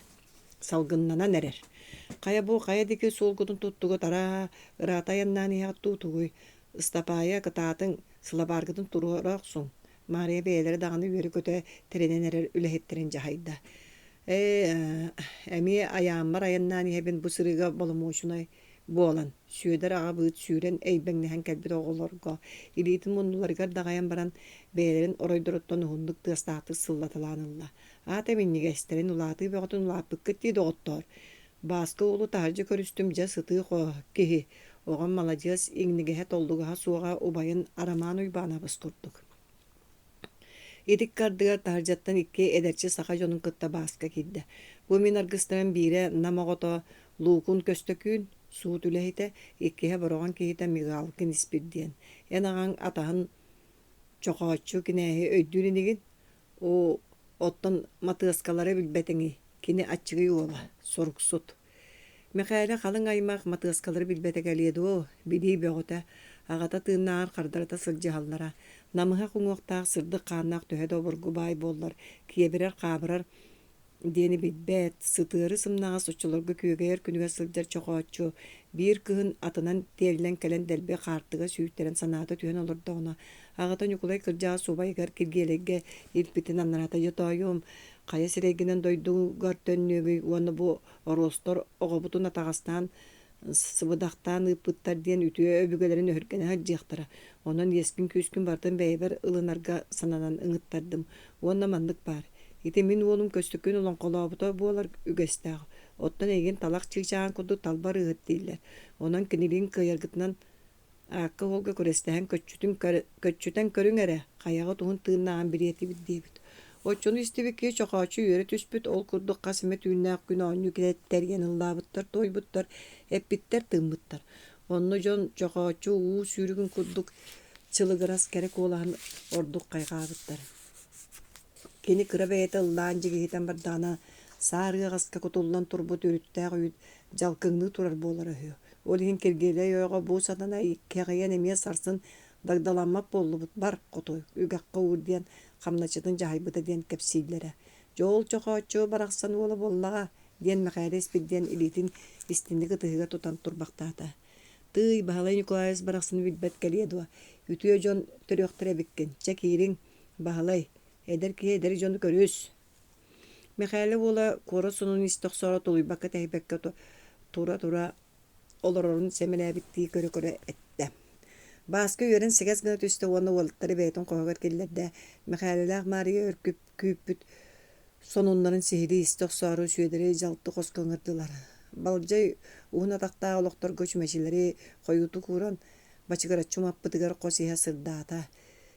Кая бу кая дики солгудун туттугу тара ыратаяннан иһаттуу тугуй ыстапая кытаатын сылабаргытын туруороксуң. Мария бээлери даганы үөрү көтө теренен эрер үлэхеттерин жахайда. Эми аяаммар аяннан иһебин бу сырыга боломуушунай буолан. Сүйөдөр ага быыт сүүрен эйбэңнэхэн кэлбит оголорго. Илиитин муннуларыгар дагаян баран бээлерин оройдороттон уһуннук тыастааты сыллатылаанылла. Аата минниге эстерин улааты бөгөтүн улааппыккыт дии доҕоттоор. Баска улу тааржы көрүстүм жа сытыы киһи. Оҕон молодец иңнигеһэ толлугаһа суоҕа убайын арамаан уйбаанабыс курдук. Идик кардыгар тааржаттан икки эдерчи саха дьонун кытта бааска кидде. Бу мин аргыстаран биире намоҕото луукун көстөкүүн суут үлэһите иккиһэ бороҕон киһитэ мигаалкын испирдиэн. Эн аҕаң атаһын чоҕооччу кинээһи өйдүүринигин оттон матыаскалары билбетиҥи кини аччыгый уола соруксут. Михаэля халыҥ аймаах матыаскалары билбетегэлиэдуо билии бөҕөтө аҕата тыыннаар хардарата сылдьыһаллара. Намыһа куҥуохтаах сырдык хааннаах төһө добургу баай буоллар киэбирэр хаабырар диэни билбэт сытыары сымнаҕас оччолорго күөгэйэр күнүгэ сылдьар чоҕооччу биир кыһын атынан тиэллэн кэлэн дэлбэ хаартыга сүүттерэн санаата түһэн олордоҕуна. Аҕата ньукулай кырдьаҕа субайгар киргиэлэггэ илпитин аннарата йотооюм кая сирэйгинэн дойдугар төннүөбүй уонна бу оростор оҕобутун атаҕастаан сыбыдахтаан ыппыттар диэн үтүө өбүгөлөрүн өһүргэнэһэ дьиэхтара. Онон иэскин күүскүн бартын бэйбэр ылынарга сананан ыҥыттардым. Уонна маннык бар. Ити мин уолум көстөкүн олоңколообуто буолар үгэстээҕ. Оттон эйигин талах чыычаан курдук талбар ыһыт дииллэр. Онон кинилиин кыйаргытынан аакка уолга көрөстэһэн көччүтэн көрүң эрэ хаyaҕы туһун тыыннаан бириэтибит диэбит. Оччону истибикки чоҕоочу үөрэ түспүт ол курдук хасыме түүнээх күн оонньу килэттэригэн ыллаабыттар тойбуттар эппиттер тыммыттар. Онно дьон чоҕоочу уу сүүрүгүн курдук чылыгырас керек уолаһын ордук кайгаабыттар. Кини кыра бэйэтэ ыллаан дьигиһитэн бардаана саарыаҕаска кутуллан турбут үрүttäэх үйүт жалкыҥныы турар буолар өһүө. Ол иһин киргиэлэй ойоҕо буу сатана иккиэҕэйэн эмиэ сарсын дагдаламмап буоллубут бар хоту үгэххэ уур диэн хамначытын жаһайбыта диэн кэпсииллэрэ. Жол чоҕоочу барахсан уола буоллаҕа диэн Михаэля испирдиэн илиитин истинники тыһыга тутан турбахтаата. Тый Баһалай Николаевич барахсан билбэт кэлиэдуа. Үтүө дьон төрүөхтэр эбиккен. Чэ киириң Баһалай эдер киһи эдери дьону көрүс. Михаэля уола Куорсуннаах истохсоро тулуйбакка тэһибэкке тура олорорун сэмэлээбиттии көрө этте. Бааска үөрэн сегес гына түстэ уонна уолаттары бэйэтин коһугар киллэрдэ Михаэлэлээх Мария өркүп күүппүт сонуннарын сиһири истохсоору сүйэдери жалты хоскоҥардылар. Балдьай уһун атахтаа олохторго чүмэчилери хойуту кууран бачыгараччумаппытыгар хосиһа сырдаата.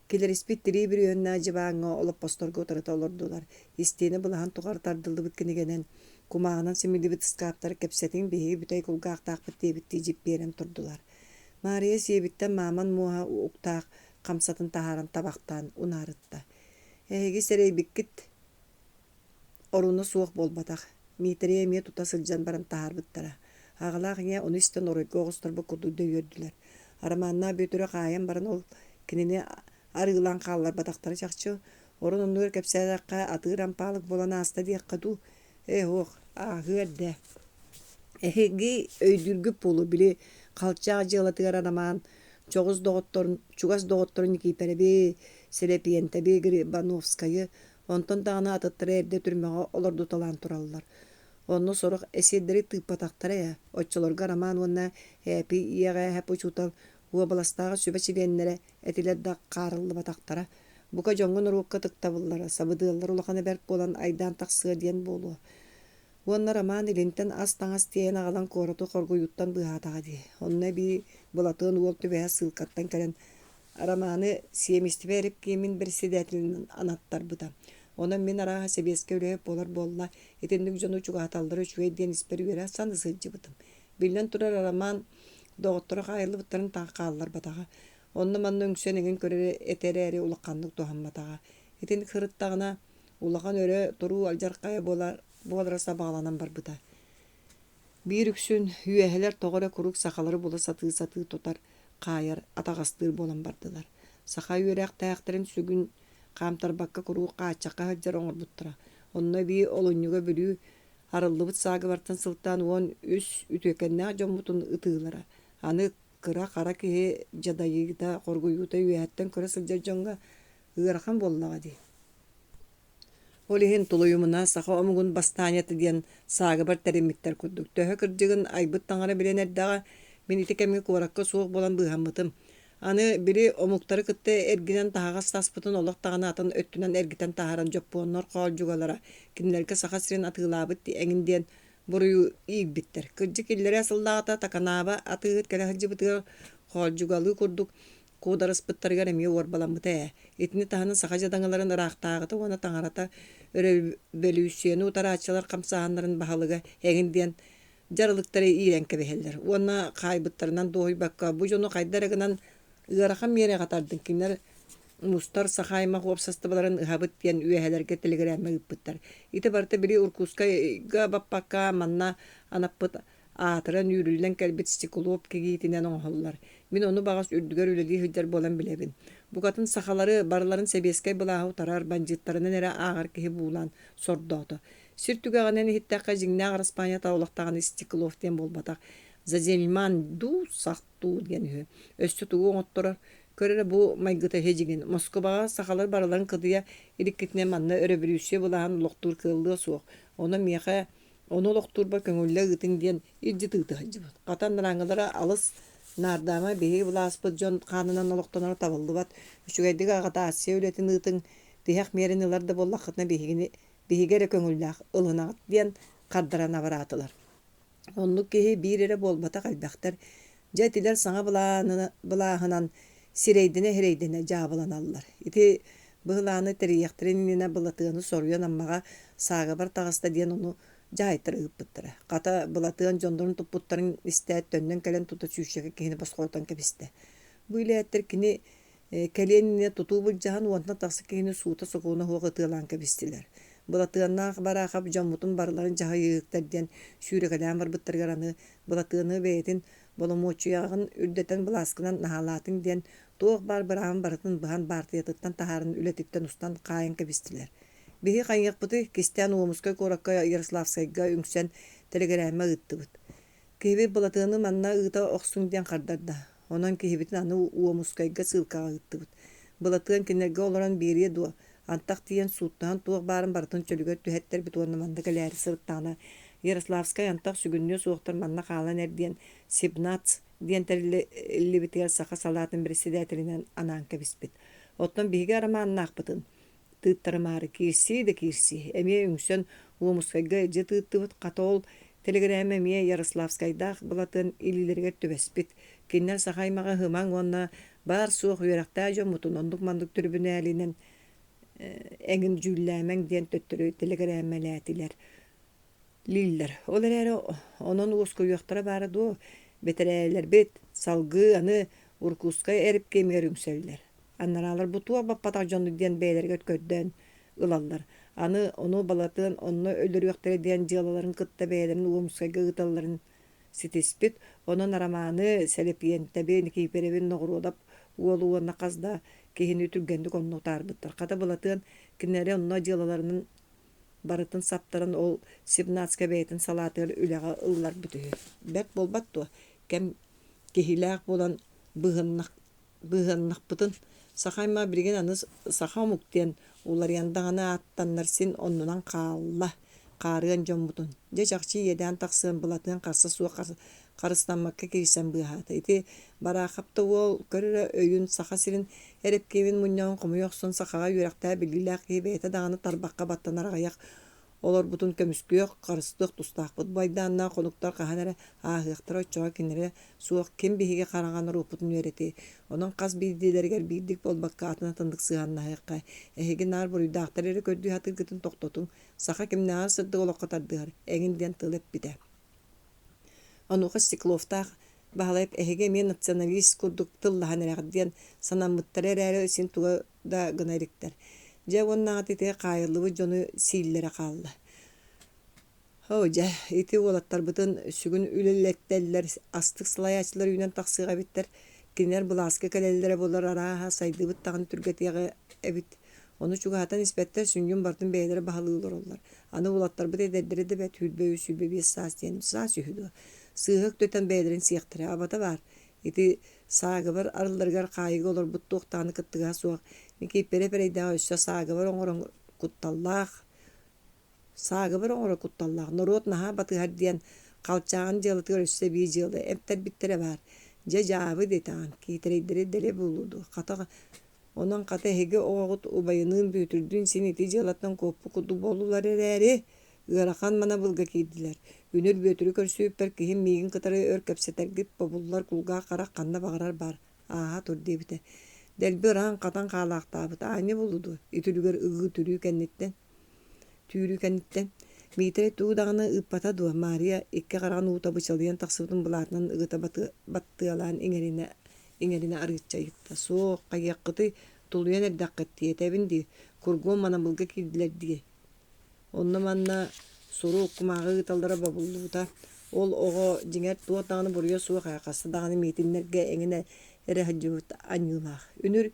Килериспиттирии бир үөннää жыбааҥҥа олоппосторго тарыта олордулар. Истиэни былаһан тугар тардыллыбыт кинигенен кумааҕынан симилибит ыскааптар кэпсэтиҥ биһиги бүтэй кулгаахтаахпыт диэбиттии жиппиэрэн турдулар. Мария сиэбиттэн мааман муоһа уктаах хамсатын таһааран табахтаан унаарытта. Эһиги сэрэйбиккит оруна суох болбатах. Миитерия эмиэ тута сылдьан баран тахаарбыттара. Аҕалаах иҥэ ону истэн оройго оҕустарбы курдуйда үөрдүлэр. Арамааннаа бүтүрэ хаайан баран ол кинини арыылаан хааллар батахтары чахчы Орон оннугар кепсәдәкка атыран палык болана аста диек каду. Ох, агырда. Эһиги өйдүргүп болу били калчаак жылатыгар роман чугас доғотторун кипереби Селепиентеби Грибановскайы онтон дагана атыттары эрде түрмөгө олорду талан тураллар. Онну сорук эсидери тыппатактара оччолорга роман онна хэпи иеге хэпи чутал уабаластагы сүбө чибеннере этилер да карыллы батактара. Бука жоңгон урукка тыктабыллара сабыдыыллар улаханы берк болан айдан таксыга диен болу. Онна роман илинтен ас-таңас тиен агалан короту коргуюттан быхатага ди. Онна би булатын уолту бэхэ сылкаттан кэлен романы сиемисти берип кемин председателин анаттар быта. Онан мен араға себеске өрөп болар болла. Этендік жону чугаталдыры чуэй ден испери бере саны сылжы бытым. Билен турар роман доғыттыры қайылы бұттарын таққалылар батаға. Онны манны өңсен еген көрері этері әрі улаққандық тоған батаға. Этендік хырыттағына улақан өрі тұру алжарқая болараса бағаланан бар бұта. Bir үксүн үйәһелер тоғыра күрік сақалары бола саты тотар қайыр атағастыр болан бардылар. Саха үйерәк таяқтарын сүгін қамтарбаққа күрік қачаққа хаджар оңыр бұттыра. Онна би олынюға бүлі арылды бұт сағы бартын сылттан он үс үтөкенне жомутун ытыылара. Аны кыра қара кеге жадайыда қоргуюта үйәттен көрі сылжар жоңға ырахан боллаға дей. Олихин тулуюмуна саха омугун бастаанияты диен сагы бар теремиттер курдук. Төһө кырдыгын айбыт таңара билен эрдага мен итекемге куоракка суох болан быхаммытым. Аны бири омуктары кытты эргинен тахага саспытын олох тагана атын өттүнен эргитен тахаран жоппуоннор коол жугалара. Кинлерге саха сирен атыылаабыт эңин диен бурую ийбиттер. Кырдьы киллере асылдаата таканаба атыыт келе хыджыбытыгар коол жугалыы курдук. Кударыспыттарыгар эмие уорбаламмыта. Итини таханын саха жадаңаларын ырахтаагыты уона таңарата өрөбөлүүсүөнү утараачалар камсааннарын баһалыга эңин диен жарылыктары ииренке бехеллер. Уона кайбыттарынан доойбакка бу жону кайдарыгынан ыарахан миере катардын кинер мустар сахайма хуопсастыбаларын ыхабыт диен үэһэлерге телеграмма ыппыттар. Ите барта бири уркускайга баппакка манна анаппыт атыран үйрүллен кэлбит стеклоп кегиитинен оңхоллар. Мен onu бағас үрдігер үлелі хүддер болан білебін. Бұқатын сақалары барларын себескай бұлағы тарар банжиттарынан әрі ағар кеге бұлан сордоғды. Сүртігі ағанен хиттаққа жіңне ағыр Испания таулақтаған стеклофтен болбатақ. Зазельман ду сақту деген үі. Өсті туғы оңыттырар. Көрері бұл майгыта хежігін. Москваға сақалар барларын қыдыя еріккетіне манна өрөбірюсе бұлаған лоқтур кылды суық. Оны лоқтур бар көңілі ғытын ден ирджі тұғды хажыбы. Қатан нараңылары алыс нардама беги буласпыт жон қанынан олықтанар табылды бат. Үшігайдығы ағата асия өлетін ұтын дияқ мерініларды боллақытына бегігері көңілдақ ылынағыт ден қардырана баратылар. Онлық кеге бейрері болбата қалбақтар. Жәтілер саңа бұлағынан сирейдіне херейдіне жабыланалар. Ити бұғыланы тәрияқтырынына бұлатығыны соруян аммаға сағы бар тағыста ден оны жайтыр ыппыттыра. Қата бұлатыған жондарын тұппыттарын істәет төннен кәлен тұта сүйшеге кені басқортан кәбісті. Бұл әттір кені кәленіне тұту бұл жағын уантына тақсы кені суыта соқуына хоғы тылан кәбістілер. Бұлатығаннақ бара қап жамутын барларын жаға үйіктерден сүйрі кәлен бар бұттырғараны бұлатығыны бәйетін болымочу яғын үрдетен бұласқынан нағалатын ден тоқ бар бірағын барытын бұған бартыятыттан тахарын үлетіктен ұстан қайын кәбістілер. Беги қайық бұты кестен уомускай коракка Ярославскайга үңсен телеграмма ыытты бұт. Кейбі бұлатығыны манна ыыта оқсун ден қардарда. Онан кейбітін аны уомускайга сылкаға ыытты бұт. Бұлатығын кенерге оларан берие дуа. Антақ тиен суыттан туық барын бартын чөлігер түхеттер біт орны манды кәләрі сырттағына. Ярославскай антақ сүгінне суықтар манна қалан әрден Сибнац ден тәрілі бітігер сақа салатын председателінен анан кәбіспет. Оттан беги арама аннақ бұтын. Тыттарымары кирси да кирси. Эме үңсен уомускайга же тыттыбыт қатол телеграмма эме Ярославскайдақ бұлатын илилерге төбеспит. Кеннер сахаймаға хымаң онна бар суық үйрақта жомутун ондық мандық түрбіні әлінен әңін жүлләмәң ден төттірі телеграмма ләтилер. Лиллер. Олар әрі онын уоску үйақтара бары ду. Бетерәлер бет, салғы аны уркускай әріп кемер үңселер. Аннаралар бутуа баппатақ жону ден бәйлерге өткөдден ылалар. Аны оны балатын, оны өлірі өқтері ден жылаларын кытта бәйлерін уомускайға ұталарын ситиспит, онон араманы селепиентебен кийперебин ногурудап уолуана казда кихини түргендик онну тарбыттар. Ката булатын кинере онно жылаларынын барытын саптарын ол 17 бейтин салатыр үлеға ыллар бүтү. Бәк болбатту кем кихилак болан быгыннак бытын сахайма бирген аныс саха муктен улар яндагана аттаннар син оннунан калла карыган жомбутун. Же жакчы еден таксын булатын карсы суа карыстанмакка кирсен быхаты. Ити бара хапты ол көрө өйүн саха сирин эрепкебин муньян комуйоксон сахага юракта билилак кебете даганы тарбакка баттанарга як олар бутун көмүскөк карыстык тустакпыт байданна конуктар каханара ахыктар очога кинере суак кем биһиге караган рупутун үйрөти. Онун каз бидилергер бидик болбакка атына тындык сыганна хайкка. Эһиге нар буруй дактар көрдү хатыр гытын токтотун. Саха кемнаа сырды олоккотардыгар. Эгинден тылып бите. Онуха стеклофтах баалайып эһиге мен националист курдук тыллаханерагден санаммыттар эрээре син туга да гынайриктер. Же оннагы тете кайылыбы жону сииллере калды. Хожа, ити олаттар бытын сүгүн үлелеттеллер, астык сылаячылар үйнен таксыга биттер. Кинер буласка келеллере болар араха сайдыбыт тагын түргетеге эбит. Оны чугатан испеттер сүнгүн бартын бейлери баалыылар олар. Аны олаттар быт эдердери де бет хүлбө бес саас тен саас үһүдү. Сыгык төтен бейлерин сыяктыра абата бар. Ити сагы бар арылдаргар кайгы олар бут токтаны кыттыга суак. Мики пере-перейда өссө сагы бар оңорон кутталлах. Сагы бар оңорон кутталлах. Норот наха батыгар диен калчагын жылытыр өссө бий жылды. Эптер биттере бар. Же жабы детан кейтерейдери деле болуду. Ката онон ката хеге оғут убайынын бүтүрдүн сен ити жылаттан көппу куду болулар эрери. Ырахан мана былга кейдилер. Үнөр бөтүрү көрсүппер кихим мигин кытары өркөпсетергип побуллар кулга кара канна багарар бар. Аха тур дебите. Делбиран катан калактабыт. Ани болуду. Итүлүгөр ыгы түрү кенниттен. Түрү кенниттен. Митре туудаганы ыппата дуа Мария икке караган уута бычалыян таксыбытын булатынан ыгыта баттыалан иңерине аргытчайытта. Соқ кайяккыты тулуян эрдаккетти этебинди. Кургон мана былга кирдилер диге. Онна манна суру кумагы ыталдара бабуллута. Ол ого жиңер туотаганы бурья суа кайкасы даганы митиннерге эңине эрехаджыбыт аньюлах. Үнүр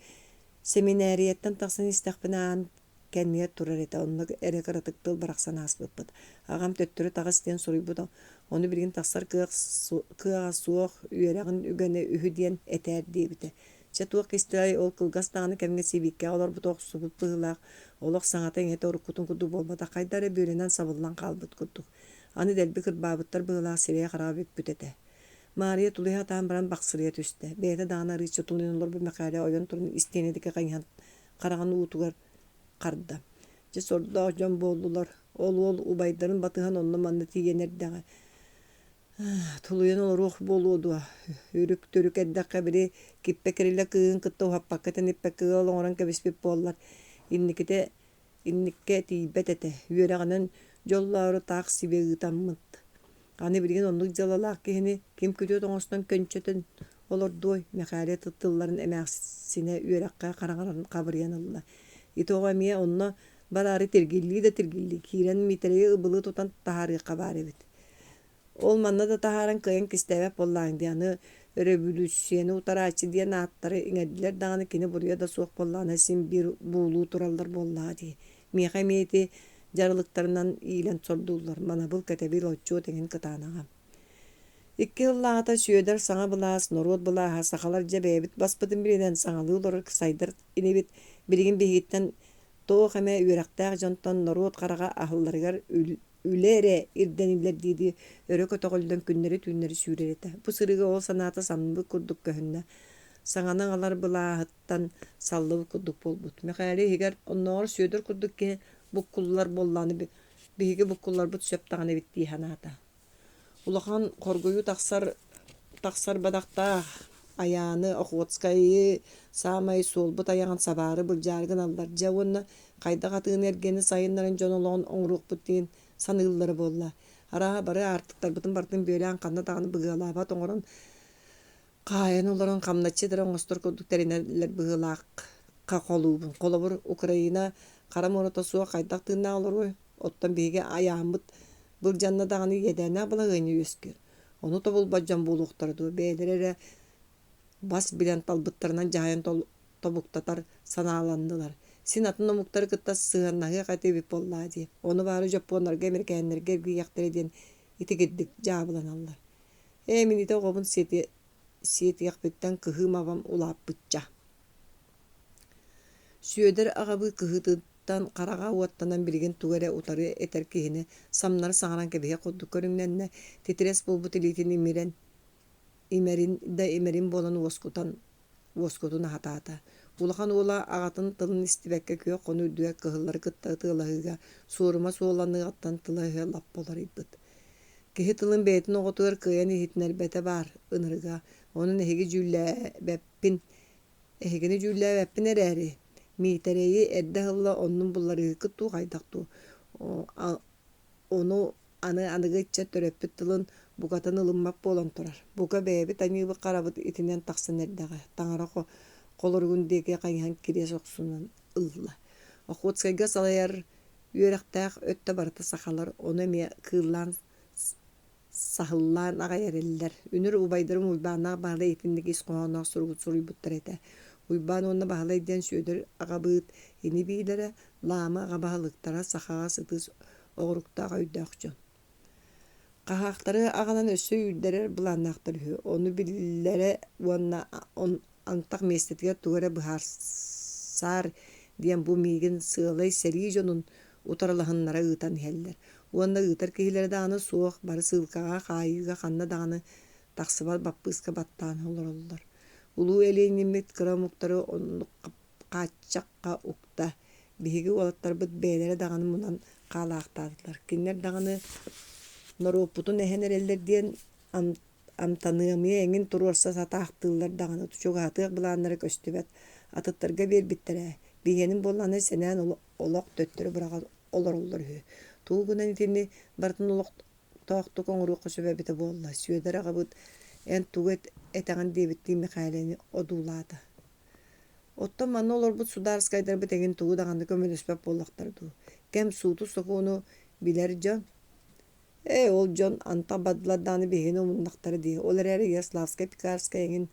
семинарияттан таксын истакпынан кәнмия турар эте. Онна эрекаратыктыл бараксан аспыппыт. Агам төттөрү тагыстен суруйбута. Оны бирген таксар кыга суох үйерагын үгөне үһүдиен этер дебите. Чатуак кистай ол кылгастаганы кемге сибикке олар буток субут быылак. Олох саңатың эте орукутун куду болбата кайдары бөлөнөн сабыллан калбыт курдук. Аны делби кырбабыттар быылак сирия карабып бүтете. Мария тулыха тамбаран баксырыя түстө. Бейте дана рычы тулынылар бу макале ойон турун истенедике кайхан караган уутугар карда. Же сорда жон болдулар. Ол убайдарын батыган онно манна тигенердеге. Тулуян рух болуду. Үрүк төрүк эддакка бири киппекериле кыын кытты хаппаккатен иппекке олоңоран кебиспип боллар. Инникке тийбетете. Үйераганын жоллары таак сибеги таммыт. Аны билген ондук жалалаак кихини ким күтөт оңостон көнчөтөн олордой мекале тыттылларын эмексине үйеракка карагаран кабырыянылла. Итога мие онно барары тергилли кирен митереге ыбылы тутан тахарыкка бары бит. Ол манна да тахаран кыйын кистебеп боллаң дияны революцияны утарачы диен аттары иңедилер даганы кини бурия да суок боллаана син бир буулуу тураллар боллаа ди. Миха миети жарылыктарынан ийлен сордуулар. Мана бұл кәтеби лоччу теген кытаанага. Икки ыллаата сүйөдер саңа былаас, норот былааха сахалар жебебит баспытын биринен саңалыылар сайдар инебит биригин бигиттен тоох эме үйрактаак жонтон норот карага ахылларыгар үлере ирденилер диди өрө көтөгөлдөн күннери түүнери сүүререте. Бу сырыгы ол санаата самбы курдук көһүннө. Саңаның алар былаахыттан саллыбы курдук болбут. Мекали хигер онноор сүйөдөр курдук ке буккуллар болланы биһиги буккуллар бут сөптаганы битти ханаата. Улахан коргою таксар бадакта аяны Якутской самай солбут аяган сабары бул жаргын алдар. Жавонна кайда катыын эргени сайыннарын жонолон оңрук бутин саныыллары болла. Ара бары артыктар бутын бартын бөлөн канна таганы быгылаба тоңорон кайын олорон камначыдыр оңостор кодуктеринелер быгылак каколубун. Колобур Украина караморота суа кайдак тыынна олору оттон биге аямбыт бул жанна даганы едена була гыны өскөр. Onu da bul bacan buluqtardı. Beylere bas bilen talbıtlarından jayan tobuktatar sanalandılar. Sinatın omukları kıtta sığınnağı katebip bolla diye. Onu varı Japonlarga, Amerikanlarga gıyaqtar edin iti giddik jabılanallar. Emin ite oğubun siyeti yakbitten kıhım avam ulap bıtça. Süöder ağabı kıhıtıdan qarağa uattanan bilgen tuğara utarı eter kihini samnar sağaran kebehe koddu körümlenne titres bulbu tilitin imerin bolan voskutun hatata. Ulahan ola ağatın tılın istibekke köy konu düğe kıhılları kıtta tığılahıga soruma soğulanı attan tılahıga lap bolar ibbit. Kihi tılın beytin oğutuğar kıyan ihitner bete var ınırıga. Onun ehigini cülle beppin ereri. Mitereyi edde hılla onun bulları kıttu kaydaktu. Onu anıgı içe töröppüt tılın bukatan ılınmak bolan turar. Buka bebi tanıbı karabıt itinden taksın erdağı. Tanara kolorgundege kayhan kire soksunan ılla. Yakutskayga salayar yürektağ ötte barıta sakalar onu me kıllan sahıllan ağayariller. Ünür ubaydırım uybana bağlı etindik iskoğana surubuttar ete. Uyban onna bağlı eden süödür ağabıt yeni bilere lama ağabalıktara sahağa sıtız oğrukta öydağçın. Qahaqtары ağalan össü yüdderer bulanaqtır. Onu billere Antak mestetge tuğra bıharsar diyen bu migin sığılay serijonun utaralahınlara ıtan heller. Onda ıtar kihilere dağını soğuk barı sığılkağa kayıga kanna dağını taksıbar bappıska battan olurlar. Ulu eleyin nimet kıra muhtarı onu kaçakka ukta. Bihigi olatlar bıt beylere dağını munan kala aktardılar. Kinler dağını noroputun ehener eller diyen amtanığımıya engin turursa satağıttılar dağını çok atıq bulanları köstübet atıtlarga bir bittere. Bihenin bolanı senen olaq töttürü bırağa olur. Tuğunan itini bartın olaq toğtu koңuru kösübebite bolla. Süöder ağabıt en tuğet etağın debittiği mekhaleni oduladı. Ottan manı olur bu sudarskaydar bitegin tuğu dağını kömülüspep bollaqtardı. Kem suutu sokuunu biler can. Ol John anta badladığını behine umundaktarı diye. Olar eri Yaslavska Pikarska engin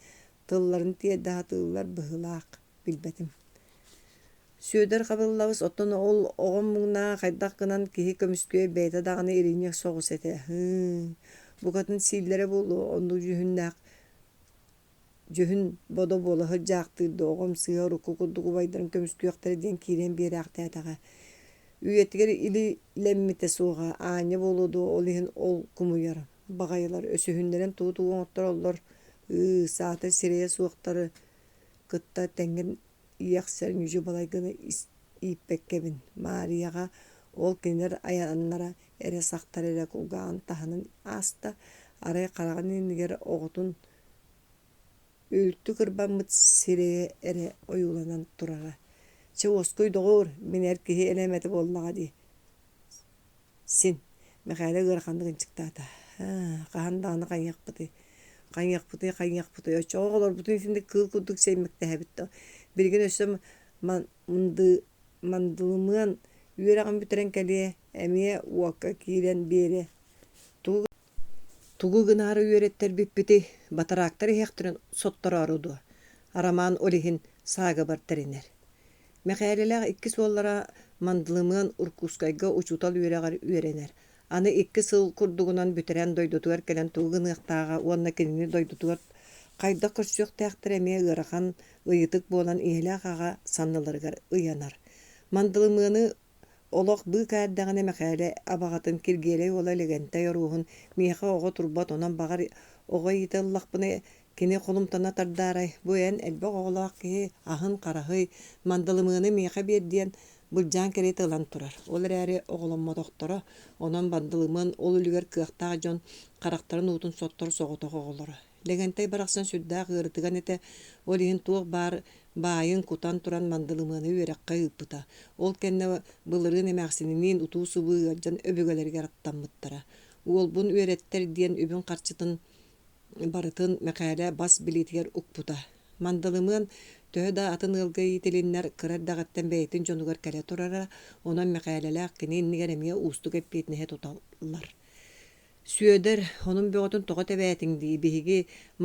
tılların diye daha tığlar bıhılaq bilbetim. Süöder qabıllabız ottan ol oğun muğna qaydak gınan kihi kömüsküye beyta dağını erinek soğus ete. Bu kadın sillere bolu ondu cühün bodo bolu hıcaqtırdı oğum sığır ukukudu baydarın kömüsküye aktarı diyen kiren bir aqtayatağa. Üyetgeri ili lemmite soğa anya boludu olihin ol kumuyar. Bagaylar ösühünlerin tuğduğu otlar olur. Saate sireye soğukları kıtta tengen iyakser yüzü balaygını ipekkebin. Mariyaga ol kinler ayanlara ere saktar ere kulgağın tahanın asta araya karağın niger oğutun ültü kırban mıt sireye ere oyulanan turaga. Çavuşkoy doğur, min erkeği elemeti bollağa di. Sin, mekale gırkandığın çıktı ata. Kahandağını kanyak bıdı. Çoğu olur, bütün şimdi kıl kuduk sevmekte hebitti. Bir gün ösüm mandılımın yüreğin bitiren keliye, emiye uakka kiren beri. Tuğu gınarı üretler bippiti, bataraktari hektirin sotları arudu. Araman olihin sağa bartariner. Mekaleler iki sollara mandılımın urkuskayga uçutal ürener. Anı iki sıl kurduğundan büteren doydutugar kelen tuğun ıqtağa onna kenini doydutugar kayda kırşyok teğtir emeye ırakan ıyıtık bolan ihlaqağa sanılırgar ıyanar. Mandılımını olaq bu kaddağına mekale abağatın kirgeley ola legente yoruğun miha oğa turbat onan bağır oğa yitallaq bını kini kolumtana tardaray bu en elbaq oğlaq ki ahın qarahı mandılımını miha bir diyen bulcan kere tığlan turar. Olur eri oğlanma doktora onan mandılımın ol ülüger kıqtağı jon qaraktarın utun sottor soğutuq oğulları. Legentay baraqsan süddağ ığırtıgan ete olihin tuğ bar bayın kutan turan mandılımını üyerekka ıppıta. Ol kenne bılırın emeğsininin utuğu sıvı jan öbügelerge rattan mıttara. Ol bun üyeretter diyen übün qarçıtın barıtın mekale bas biletiger ukputa. Mandılımın töhü da atın ılgı yitilinler kırar dağıtten beytin jonugar kale turara onan mekaleler kini inniger emeye ustuk epetnehe tutallar. Süöder onun böğütün toğa təbəyətin diye bihigi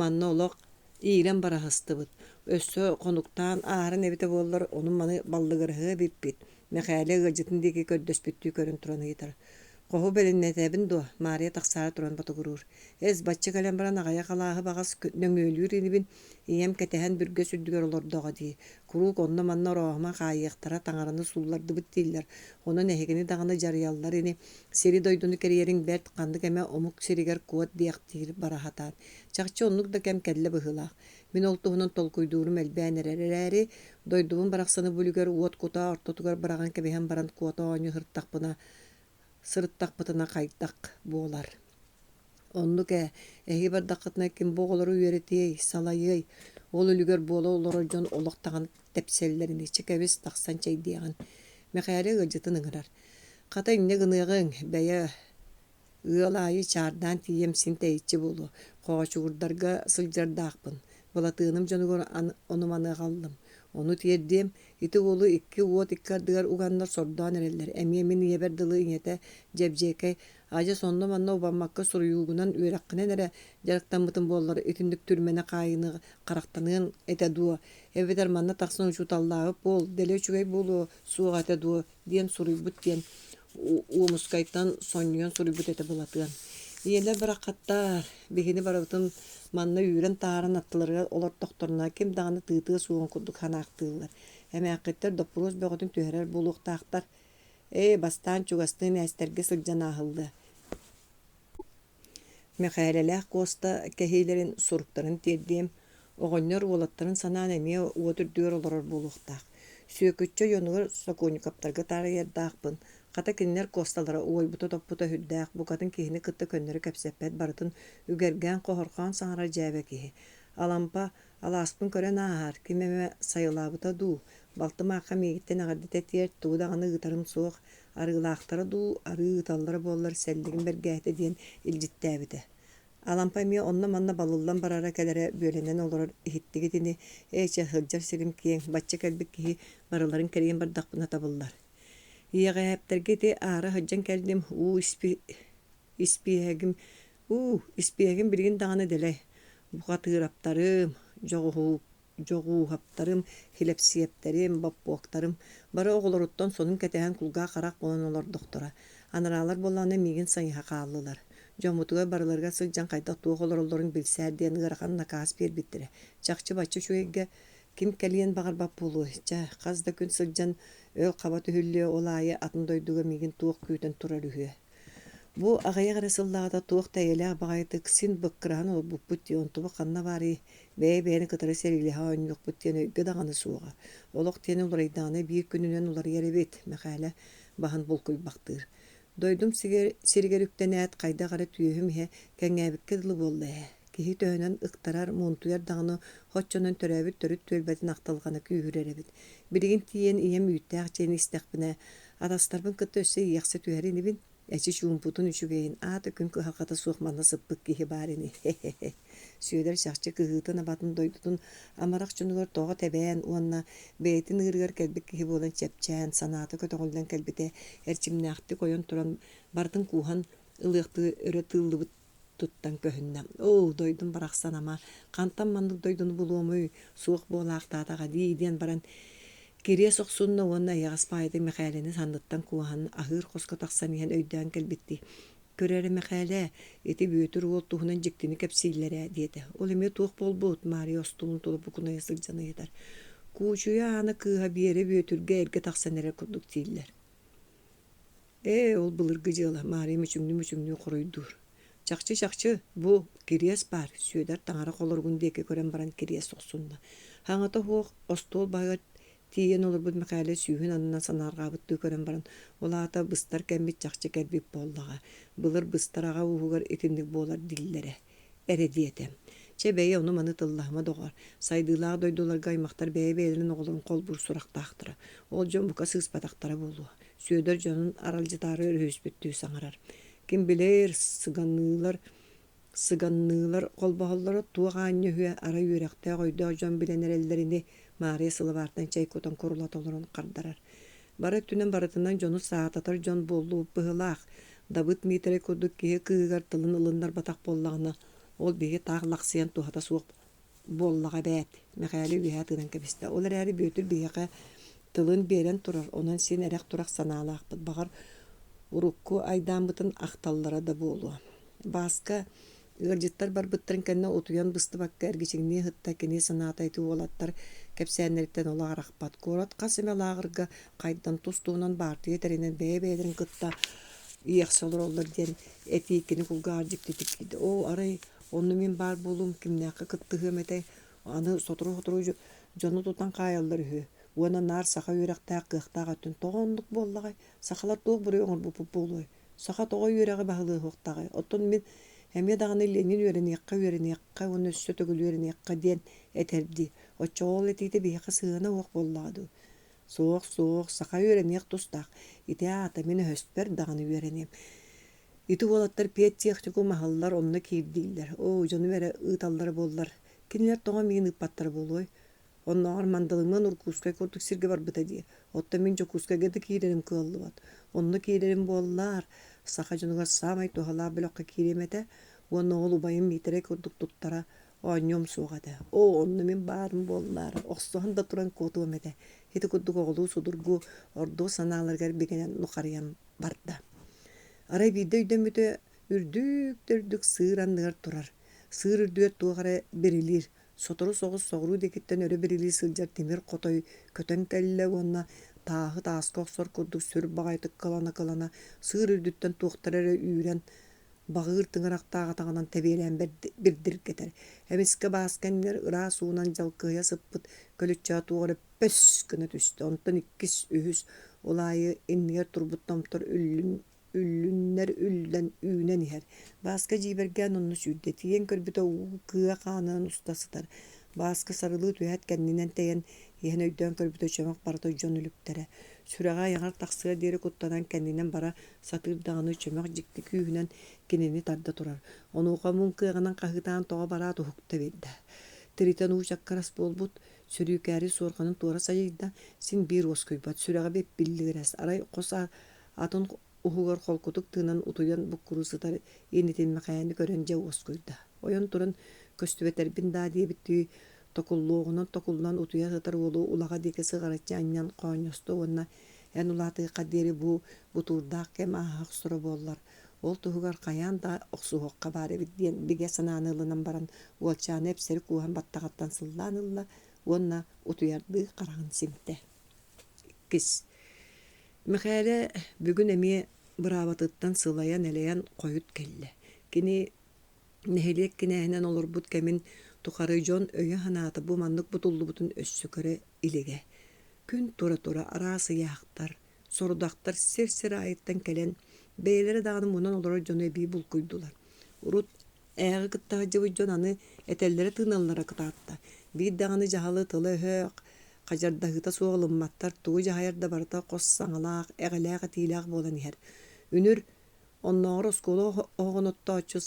manna olaq iğren barahıstıbıt. Össö konuktan ağrın evite bollar onun manı ballıgırığı bippit. Mekale gıcıtın deki köddöspüttüğü körün turanı gitar. Qohu belinnetäbin do Maria taksara turan batu gurur. Ez batçı kalem baran agaya kalahı bağız nöngölür inibin iyem ketehen bürge sürdüger olur doğa diye. Kuruk onna manna roğma kayıqtara tangarını sullardı bit değiller. Onun ehegini dağını jariyallar ini seri doydunu keriyerin bert kandık eme omuk seriger kuvat diyaktir barahatan. Çakçı onluk da kem kelle bıhılaq. Min oltuğunun tolkuyduğum elbәнерәре doyduğun baraksanı bülüger uot kuta ortotugar baragan kebehen baran kuata oñu hırttak buna sırıttak bıtına kayıttak boğular. Onluk ehi bardakıtına kim boğuları üyeretiyey, salayey, ol ölüger boğula oları jon olaqtağın tepsellerini çekeviz taksan çay diyan. Mekayre gıcıtın ıngırar. Kata inne gınığın beye ıyalayı çardan tiyem sinteyitçi bolu. Koğaçı urdarga sılcardağpın. Balatığınım canıgor onu manı kaldım. Onu tiyeddim. İti oğlu iki uot ikkardıgar uganlar sordan ereller. Emiyemin yeberdalığı inyete cebcekey. Aca sonunda manna obanmakka soruyuğunan üyerakkine nere jarıktan bıtın bolları itindik türmene kayını karaktanığın eteduwa. Eveder manna taksan uçu tallağıp bol. Dele çügey bolu suğa eteduwa diyen soruyubut diyen uumuskayttan sonluyon soruyubut ete balatığın. Iyeler barakattar. Bihini barabıtın manna yüren tağıran attıları olar doktoruna kim dağını tığıtığı suğun kurduk hanaqtığılar. Hem akitler dopuroz beğodun tüherer buluq tağıttar. Bastan çuğastığın əsterge sılcan ahıldı. Mekayreler kosta kehilerin sorukların teddiğim oğonlar olatların sanan emeye otur diyor olar buluq tağ. Süyökütçe yonuğur sokonikaptarga tarı yerdağpın. Kata kinler kostalara oy buta topputa hüddäq bu kadın kihini kıtta könleri kapsepet barıtın ügergen kohorkan sanara jäbe kihi. Alampa alaspın kören ahar kimeme sayılabıta du. Baltıma aka meyitten ağadite tiyer tuğdağını gıtarım soğuk arıgılaqtara du arı gıtallara bollar selligin bergähte diyen ilcittəbide. Alampa miye onna manna balıldan barara kelere bölenen olur ihittigitini eçe hılcar sirim kiyen batça kelbik kihi baraların keriyen bardaqpına tabıllar. Iyaga hepterge de ara hıccan keldim ispiyegim birgin dağını dele. Buka tığıraptarım, joğu haptarım, hilepsiyepterim, babbuaktarım. Bara oğuluruttan sonun ketehen kulga karak bolan olur doktora. Anaralar bolana migin sayıha kallılar. Jomutuga baralarga sılcan kayda tuğ olurların bilser diyen ırakan nakas bir bittire. Çakçı baçı şu ege kim keliyen bağır bap bulu. Kazda gün sılcan öl qabatı hüllüye olayı atın doyduğu migin tuğ küyten turar ühüye. Bu ağaya qarasıllağda tuğ tayela bağaytık sin bıkkıran ol bu putti ontubu kanna bari beni kıtırı serili haun yok puttiyeni ögge dağını suğa. Oluq tiyeni ular idağını büyük gününen ular yere bet mekale bahan bulkuy baktır. Doydum sirgerükten et kayda qara tüyühüm he kengäbikke dılı bollu he. Kihi töhünən ıqtarar montuyar dağını hoççonun törəbit törüt tölbətin aqtalğana küyhürerebit. Birigin tiyen iyem üyüttəq çeyni istəqbinə adastarbın kıtta össe iyaqsa tühərini bin Eçi şumputun üçügeyin ata künkü hakata suğmanna sıppık kihi barini. Süyder şahçı kıhıtın abatın doydudun amarak çunugar toğa tebäen uanna beytin ırgar kelbik kihi bolan çepçen sanatı kötüğülden kelbite erçimnäqti koyon turan bardın kuhan ılıqtı örö tıllıbıt tuttan köhünnəm. Doydun baraksan ama kantan mandık doydunu buluğumuy suğuk bolaqtatağa diyen baran Kiriye soqsunna onna yağız paydı mekhaleni sandıttan kuvahan ahır koska taqsan ihan öyden kelbitti. Köreri mekhale eti büyütür ol tuğunan jiktini kepsillere diyete. Ol eme tuğ bol boğut Maria ostulun tolu bukuna yasılcana yeter. Kuğucuya ana kıha bir yere büyütürge erge taqsanere kurduk tiller. Ol bılır gıcıla Maria müçümlü koruydur. Çakçı bu kiriyes bar süyeder tangara kolorgun deke kören baran kiriyes soqsunna. Hangata hoq ostol bayat Tiyen olur bu mekale süyün anına sanargabıt dökörün baran. Olata bıstar kembit çakçı kelbip bollağa. Bılır bıstarağa uğugar etindik bolar dillere. Ere diyetem. Çebeye onu manıt Allah'ıma doğar. Saydılağa doydular gaymaqtar beye beylinin oğlun kol bur surak dağıtıra. Ol jon buka sığız pataktara bolu. Süyöder jonun aralcıtarı örhüs büttüğü sanarar. Kim bilir sıgannılar kolbahallara tuğağanya hüye ara yürekte koydu jon bilenler ellerini Maria sılıbartan çaykotan korulat olurun kardarar. Bara tünen baratından jonu saat atar jon bollu bıhılaq. Дабыт митере курдук кие кыыгар тылын ылыннар батак боллағына ол беге тағы лақсиян тухата суық боллаға бәт. Мәқәлі үйә тыдан кәбісті. Олар әрі бөтір беге тылын берен турар. Онан сен әрек турақ саналақ бұд. Бағар урукку айдан бұтын ақталлара да болу. Басқа ыржыттар бар бұттырын кәнне отуян бұсты баққа әргечіңне ғытта кене санатайту олаттар кәпсәнеріктен ола арақпат. Корат қасыме лағырға қайдан тұстуынан барды етерінен бәй-бәйдерін ғытта ияқсалыр олар ден әтейкені күлға аржықты тіпкейді. О, арай, оны мен бар болуым кімнәқі қыттығым әтей, аны сотыру жоны тұтан қайалдар үхі. Уана нар сақа үйрақтақ қықтаға түн тоғындық боллағай. Сақалар тоғы бұры оңыр бұпып болуай. Сақа тоғы үйрағы бағылығы қықтағай. Оттон мен әме дағаны ленин үйренеққа, оны сөтігіл үйренеққа ден әтерді. Отчоғыл әтейді бейқі сығына оқ боллағады. Соқ, сақа үйренеқ тұстақ. Ите ата мені höstбер дағаны үйренем. Ити олаттар пет технику махаллар онны кейдейлер. О, жоны бәрі ұталлары боллар. Кенілер тоға мен ұппаттар болуай. Онна армандылыңман уркускай көрдік сирге бар бұта дие. Отта мен жо кускайгеді кейлерім кылы бат. Онны кейлерім боллар. Сақа жонуға самай тухала білоққа кейлемете. Онна олу байым митере көрдік тұттара. Оңым соғады. О, онны мен барым боллар. Оқсуған да туран коту өмете. Хеті көрдік оғылу судыргу орду саналарғар бігенен нұқариян барда. Арай бейді үйден бүті үрдік сыырандығар тұрар. Сыыр үрдігер туғары берилер. Сотору соғыз соғыру декеттен өрі берилер сылжар темір қотой көтен кәлі онна тағы тасқоқ сор көрдік сүр бағайтық қалана. Сыыр үрдіктен туқтар әрі үйрен бағыр тыңырақтағы тағынан тәбейлен бірдір кетер. Әмескі басқанлер ұра суынан жалқыя сыппыт көлітча туғары пөс күні түсті. Онтан 2-3 олайы еннер турбуттамтыр үллүннер үлден үйнен ихер. Басқа жиберген онны сүрдеті ең көрбіті кыа қанын ұстасытар. Басқа сарылы түйәт кәннінен тәйен ехен өйден көрбіті чөмек барыты жон үліктері. Сүрәға яңар тақсыға дері құттанан кәннінен бара сатырдағыны чөмек жікті күйінен кенені тарда тұрар. Оны оға мұн кыағынан қағытан тоға бара тұхықта бейді. Тіритен ұшақ қарас болбұт, сүрүйкәрі сорғанын туара сайыйда сен бір оскөйбат. Сүрәға беп білдігірәс. Арай қоса атын ұғығар қолқұтық тыңнан ұтуян бұққұрысытар енетен мәқаяны көрен жау оскөйді. Ойын тұрын көстібетер бінда дебітті токуллуғынан токулынан ұтуя ғытар олу ұлаға декесі ғаратчы аннан қауынесті онна ән ұлаты қадері бұтурдақ кәм ағақ сұра болылар. Ол тұғығар қаян да ұқсуғыққа бары бідден біге сананылынан баран уалчаны әпсері куған баттағаттан сылланылла онна ұтуярды қарағын симті. Кіс. Михайле бүгін әме бұрабатыттан сылаян әлаян қойыт кәлі. Кені нәхелек кенәйінен олар бұд кәмін тұқары жон өйі ханаты бұ мандық бұтылды бұтын өссі көрі илеге. Күн тұра-тұра арасы яқтар, сорудақтар сер-сер айыттан кәлен, бәйлері дағының мұнан олар жоны бей бұл көйдулар. Урут әғі қыттағы жауы жон аны әтәлері тыналары қытатта. Бейд дағаны жағалы тылы хөк, қажардағыта соғылымматтар туы жағайырда барда қос саңылақ, әғіләғы тийләғы болан ехер. Үнір оннағыр осколы оғынытта очыз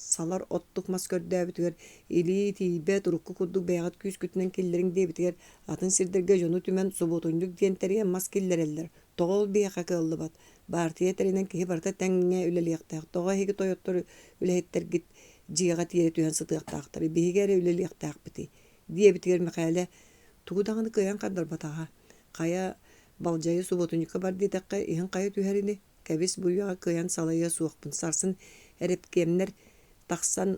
салар оттық маскөр дәбітігер, или тейбет ұрыққы күрдік бәйғат күйіз күтінен келдерін дебітігер, атын сирдерге жону түмен сұботундық дентәрген мас келдер әлдер. Тоғыл бейқа кылды бат. Бартия тәрінен кеге барта тәңіне үлелияқтақ. Тоға хеге тойоттыр үләйттер гит жиға тиері түйен сытықтақтар. Бейгері үлелияқтақ біті. Дебітігер мәқәлі туғудағыны кыян қандар батаға. Қая балжайы сұботундыққа бар детаққа ең қайы түйәріне кәбес бұйыға кыян салайы суықпын. Сарсын әрепкемнер тақсан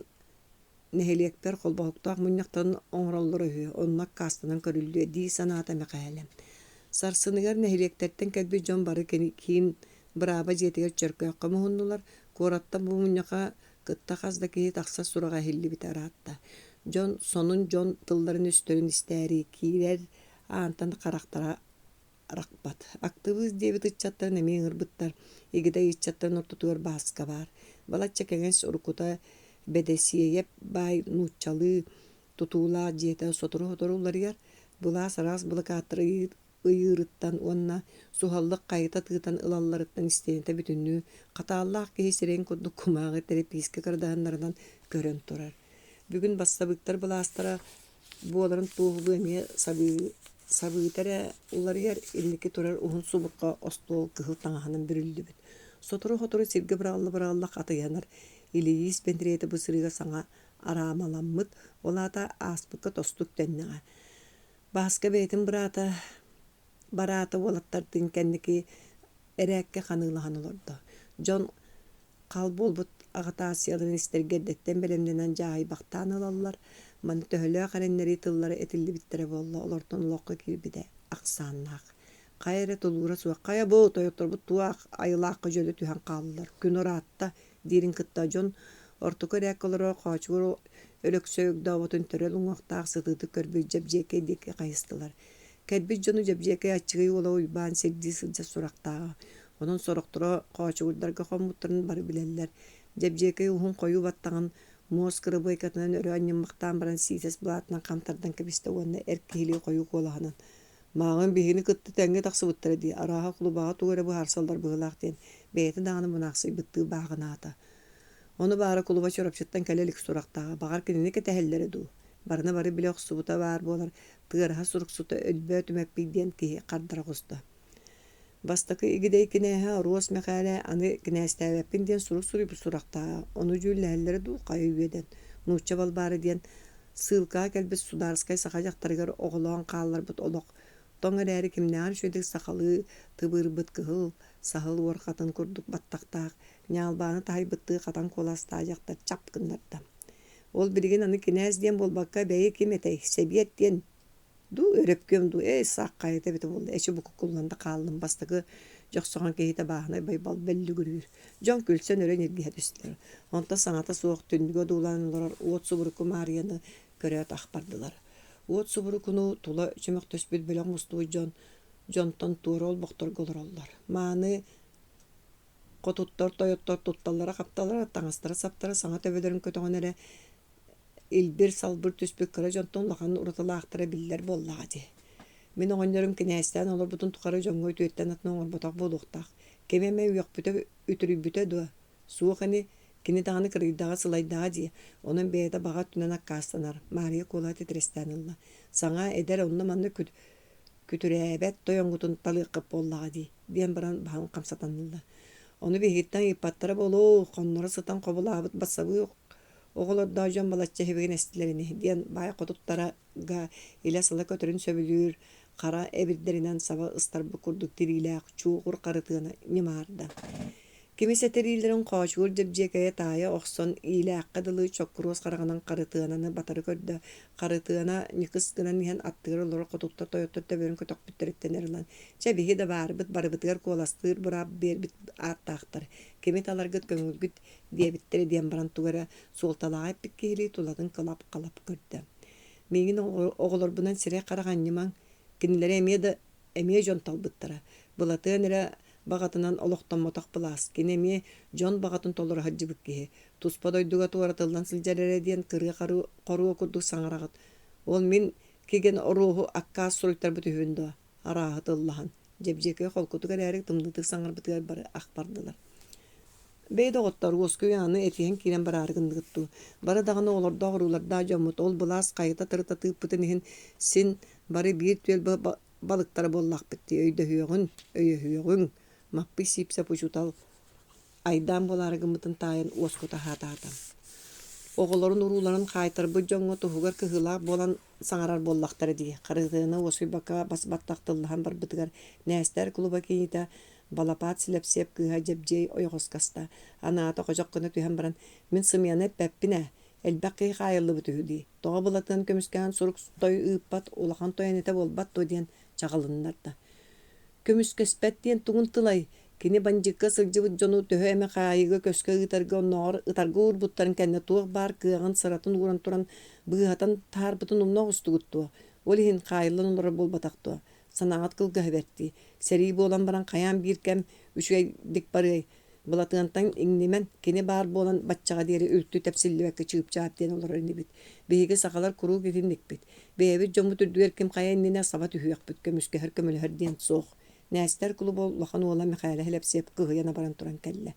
нәхелектер қолбақықтақ мұнияқтарын оңыралыр өйі. Онына кастынан көрілді дей саната мәқәлі. Сарсыныгар нәхелектерден кәлбі жон бары кейін бұраба жетігер чөркөққа мұхыннулар. Қораттан бұл мұнияқа кытта қазда кейі тақса сұраға хелі бітер атта. Жон сонун жон тылдарын үстерін істәрі кейлер антан қарақтара рақпат. Актывыз дебіт үтчаттарын әмей ғырбыттар. Егіде үтчаттарын ортытуыр басқа бар. Балатча кәңес ұрқута бәдесиеп бай нұтчалы тұтуыла жеті сотыру-хотырулар ер. Бұла сарас бұлы қатыры ыйырыттан онна сухаллык кайта тыытан ылалларыттан истенете бүтүннүү катааллаах кесерен курдук кумагы терапийский кырдааннарынан көрөн турар. Бүгүн бастабыктар былаастара буоларын туugulu эме сабыытара улар ер илники турар ухун субукка остол кыхыл таңаханын бүрүлдүбүт. Sotoru hotoru sirge bırallı katıyanır. İliyiz bendireydi bu sırıga sana aramalammıt. Olata aspıkka tostuk denneğe. Baska beytin barata olattardın kendiki erekke kanılahan olurdu. John kalbolbut ağatasyaların istergeddetten belemlenen cahi baktan alallar. Manı töhölüğe karenleri tılları etilli bittere bolla olorton lokka gibi de aksannak. Kayre tolura suwa kaya bo toyotor bu tuaq ayılaqı jölü tühen qallar. Gün oratta dirin kıtta John ortuka rekoloro qaçgoro ölöksög davotun törel uңaqtaq sıtıdı körbü jebjeke deke qayıstılar. Kelbi John'u jebjeke açığı ola uyban seddi sılca soraqtağı. Onun soraqtıra qaçgurdarga xomutların bari bileller. Jebjeke uhun koyu battağın Moskara boykatından örü annemaqtan baran sises bulatından kamtardan kebiste onu erkehili koyu kolahanan. Mağın bihini kıttı tenge taqsı bıttara diye. Araha kulubağa tuğara bu harsallar bığılaq diyen. Beyti dağını mınaqsı bıttığı bağına ata. Onu bağıra kuluba çorapçıttan kalelik suraqtağı. Bağır kinini ketehellere du. Barına barı bile subuta var bolar. Tığıraha suruk suta ölbö tümeppi diyen ki qardara qusta. Bastakı igidey kineha ruos mekale anı kinestevepin diyen suruk suri bir suraqtağı. Onu cüllehellere du qayı üyeden. Nuçça bal bari diyen sığılkağa kelbet sudarskay saxacaqtarıgar oğulan qallar bıt oloq. Toңa däri kimnäär şöydek sahalı, tıbır bıtkıhıl, sahıl orqatın kurduk battaqtaq, ñalbany taýbytty qatan kolastajaqtar çapkınlarda. Ol bilgin anı kinäz diyen bolbakka beýi kim etey, sebiyet diyen du örepköm du, saqqaýyta beti boldy. Eşi buku kullanda qaldım bastaky joqsoğan kehite bahına baybal belli görür. Jon külsen ören ergihe düştüler. Onta saňata soğuk tündüge dulanlar, oğut suburuku Mariyanı göröt akbardılar. Oğut suburukunu tula çömek tösbül belen mustuğu jonton tuğrol boktor golorollar. Mani qotuttor, toyottor tuttallara kaptalara, taňastara saptara, saňa töbelerin kötöňenere ilbir salbır tösbük kara jonton lahan urutalaaqtara biller bollagy. Men oňlarym kinäsden olar butun tuqara joňgoy tüetten atnaň orbotak boluqtaq. Kememe ýok büte ütürü büte do. Suuqani kini dağını kırıydağı sılaydağı diye. Onun beyde bağa tünen akkastanar. Mariya kola titrestanılla. Sana eder onunla manlı kütürebet toyongutun talıqıp bollağı diye. Diyen baran bağın kamsatanılla. Onu behitten ipattara bolu. Konları sıtan kobula abıt basabı. Oğular dağcan balatça hevegin estilerini. Diyen bağı kotuttara ile sıla kötürün söbülür. Kara ebirderinden sabah ıstar bukurduk diriyle çuğur karıtığına nimarda. Kimisi terilerin qaçur jebjekeye taýa oqson ile aqdalı çok kuros qaraganan qarıtığını batarı kördü. Qarıtığına nikis gınan nihen attırı lor qotuttar toyottar teberin kötök bitteretten erilan. Çebihi de barıbıtgar kolastır bura berbit artaqtar. Kimi talar gıt köngül güt diye bittere diyen baran tugara soltalağa pikkeli tuladın qalap kördü. Mengin oğulor bunan sire qaragan niman kinilere emeye jontal bıttara. Bulatığın ere Bağatынан oloqtan motak bulas. Kinemi John bağatın tolur hacı bükkehe. Tuspa doyduga tuvaratıldan silcerere diyen kırı koru okurduk sanarağıt. Ol min kegen ruhu akka soytar bütü hündü. Arahıt Allah'ın. Jebjeke kolkutuga därik tımdıtık sanar bütüger bari akbardılar. Beyde ottar osku yanı etihen kiren bar argındıgıttı. Bara dağını olur doğrular da jamut ol bulas kayıta tırtatıp bütünihin sin bari bir tüel balıktara bollak bitti. Öyde hüyögün. Mappi sipse puçutal aydan bolargımıtın taýyn oskuta hatatam. Oğulların uruların qaytar bu joňgo tuhugar kıhıla bolan saňarar bollaqtary diye. Qarıgyny osy baka basbattaqtylhan bir bitgar näster kluba kiyita balapat Slepsep kıha jebjey oýgoskasta. Ana toqajak gyny tühen baran min symyany peppine elbaqi hayırlı bütüdi. Toğa bulatan kömüskan suruk toy ıpat olahan toyanete bolbat to diyen çağalınlarda. Kömüskespet diyen tuğun tılay. Kini banjikka sılcıbı jonu töhö eme qayıgı köske ıtarga urbutların kenne tuğ bar kığın sıratın uğran turan bığatan tarbıtın umna ustuğuttu. Olihin qayılın onlara bolbataqtu. Sanaat kılgı heberti. Seri bolan baran kayan bir kem üçüge dik barıy. Bulatığantan ingnimen kini bar bolan batçağa deri ültü tepsilli vekke çıgıp çağıp diyen olar önü bit. Beyge sakalar kuru gidindik bit. Beyve jomu türdüger kim kaya innine sabat ühüyak bit. Kömüske her kömülü her diyen soğuk. Näster klubu lahan ola Mihaila Slepsep kıhıyana baran turan kelle.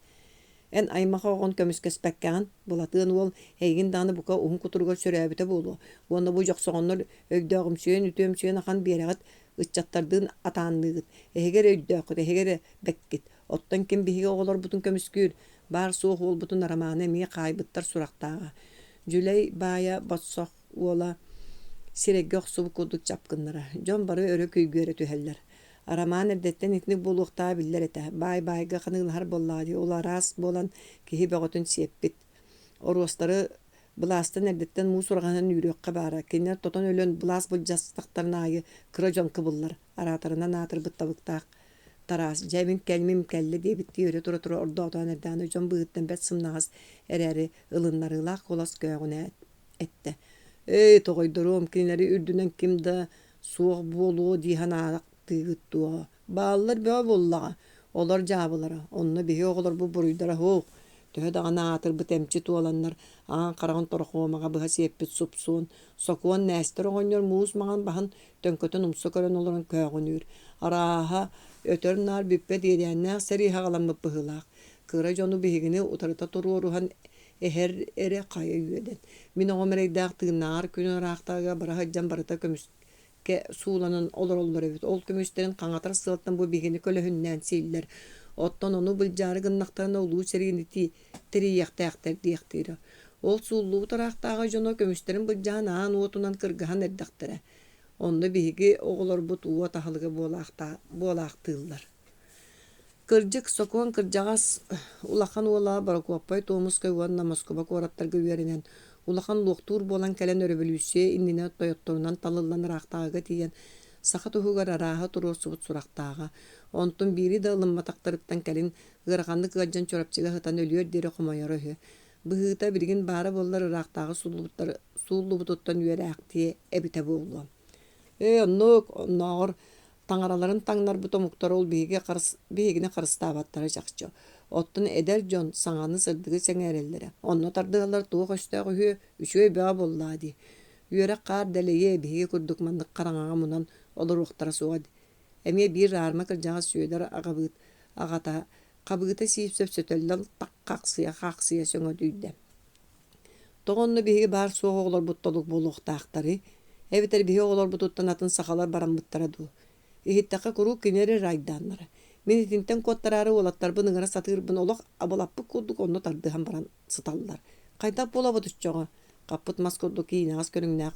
En aymaqa oğun kömüskespekkan bulatığın ol heygin dağını buka uğun kuturga sörəbite bolu. Onda bu joqsoğunlar ögdağım süyen, ütüyüm süyen akan bereğit ıçattardığın atanlığıt. Eger ögdağıt, eger bekkit. Оттан kim bihi oğlar butun kömüskür, bar soğuk ol butun aramane mi kaybıttar suraqtağa. Jüley baya batsoq ola sireggoq subuk oduk çapkınlara. Jon barı örü köygöre tüheller. Araman erdetten itnik buluqta biller ete. Bay qanılhar bolladı. Ola ras bolan kihi bağıtın siyeppit. Orostları Blastan erdetten musurğanın yürüyökkä bara. Kenler toton ölön blas bulcastaqtarına ayı kırajon kıbıllar. Aratarına natır bıttavıqtaq. Taras jemim kelmim kelle diye bitti yürü tura orda otan erden jon bıgıttan bet sımnağız ereri ılınlarıyla kolas göğüne etti. Ey toğuydurum kinleri ürdünen kimde soğuk bolu dihan ağaq tıgıttu. Bağlar böyle bollağa. Olar jabılara. Onunla bihi oğlar bu buruydara hoğ. Töhö dağına atır bu temçit olanlar. Ağan qarağın torqoğumağa bıha seppet supsun. Sokuan näster oğunyor muğuz mağan bahın tönkötün umsu körön olurun köğünür. Araha ötörnar büppe diyeyenler seri hağalanmıp bıhılaq. Kıra jonu bihigini utarıta turuoruhan eher ere kaya yüyeden. Min oğumereydağı tığınar künü raqtaga bara hajjan barıta kömüske suulanın olur evet. Ol kömüsterin kangatar sılattan bu bihigini kölöhünnen siller. Ottan onu buljarı gınnaqtarına ulu seriyini tiriyaqtaqtar diyaqtira. Ol suulluğu taraqtağı jono kömüsterin buljarın ağın otunan kırgıhan erdaqtara. Onda bihigi oğlar bu tuğa tahalıga bolaqtığıllar. Kırcık sokuan kırcağas ulaqan ola barakopay tomus kayuan namaskoba korattarga üyerinen. Ulaqan loqtur bolan kelen öröbülüsye innine toyottorunan talıllanır aqtağıga tiyen. Saqa tuhugar araha turur subut suraqtağa. Ontun biri de ılımma taqtarıptan kelin gırğanlık gajjan çorapçıga hıtan ölüyor deri xumayarıhı. Bıhıta birgin bara bollar ıraqtağı suullubututtan üyeraq diye ebite boğulu. Onnoğur taڭaraların taڭnar buta muqtar ol bihigine qarıstabattara jaqçı. Ottun eder jon saŋаны sırdığı seŋerellere. Onno tardığalar tuğ östəğü hü üçüy bə bolladı. Üyeraq qar deleye bihigi kurduk mandık qaraŋağa munan olur uqtara suğad. Eme bir arma kırjağa süyedar ağata qabıgıta siyip sötellal qaqsıya söŋö düydü. Toğonnu bihigi bar soğuk oğlar buttoluk boluqtaqtары. Eviter bihi oğlar bututtan atın saxalar baramıttara du. Ihittaqa kuru kineri raydanları. Minitinten kottararı olattar bınıgara satır bın olaq abalappı kudduk onu tardıhan baran sıtallar. Qaydap bola butuşçoğa. Qappıt maskurduk iğnağız körüngnaq.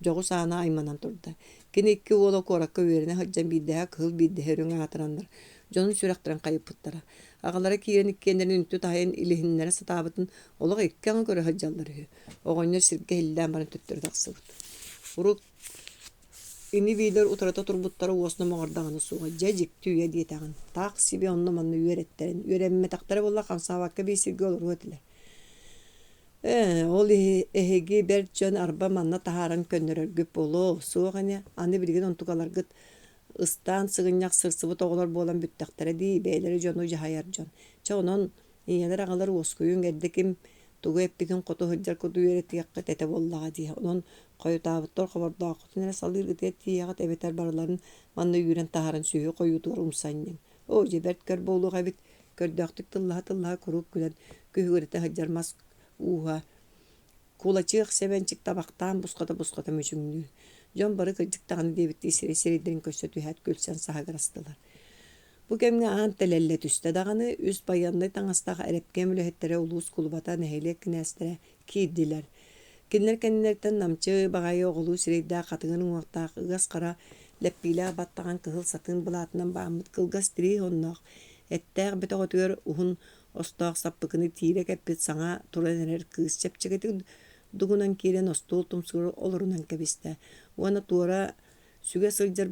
Joğu sağına aymanan turdu. Kini ikki oğla korakka verine haccan biddeha kıl biddeha röngü atıranlar. Jonun süraqtıran qayıpıttara. Ağalara kiyen ikkenlerin üntü tahayen ilihinlere satabıtın olaq ikkan körü hacjalları. Oğonlar sirke hilden baran tüttürü daqsıbıt. Uruk ini biler utarata turbuttara osna mağardağını suğa jajik tüye diyetağın. Taq sibi onunla manlı üyeretterin. Üyerenme taqtara bolla qansa vakka bir sirge olur ötile. Ol ehegi berçön arba manna taharan könnörör güp olu. Suğani anı bilgin ontukalar gıt ıstan sığınyak sırsıbı toğular bolan büttaqtara di beyleri jonu jahayar jon. Çoğunun iyeler ağalar oskuyun erdekim tuğu eppikin kotu hıccar kotu üyereti yakka tete bollağa diye. Onun koyutabıttor xabardağı kutunere salir gıtiyet tiyagat ebeter barıların manna yüren taharan süyü koyutular umsanyın. O jebert kör boluğa bit kördaqtık tıllaha kurup gülen kühürete hıccarmaz uha. Kulaçıq sevençik tabaqtan busqata mücümlü. Jon barı kıcıktağını debitti seri köşötü hat gülsen sahagarastılar. Bu kemge ağın telelle tüste dağını üst bayanlı taŋastağı erepke mülöhettere ulus kulubata nehelek kinästere kiydiler. Kinler kendilerden namçı bağayı oğulu sireyda qatığının uaqtaq ıgas qara leppila battağın kıhıl satın bulatından bağımıt kılgas diri honnaq. Ettəğ bete otuyor uhun ostaq sappıkını tiyirek eppet sağa turanener kız çepçeketi dugunan kiren ostol tumsur olurunan kebiste. Uana tuara süge sılcar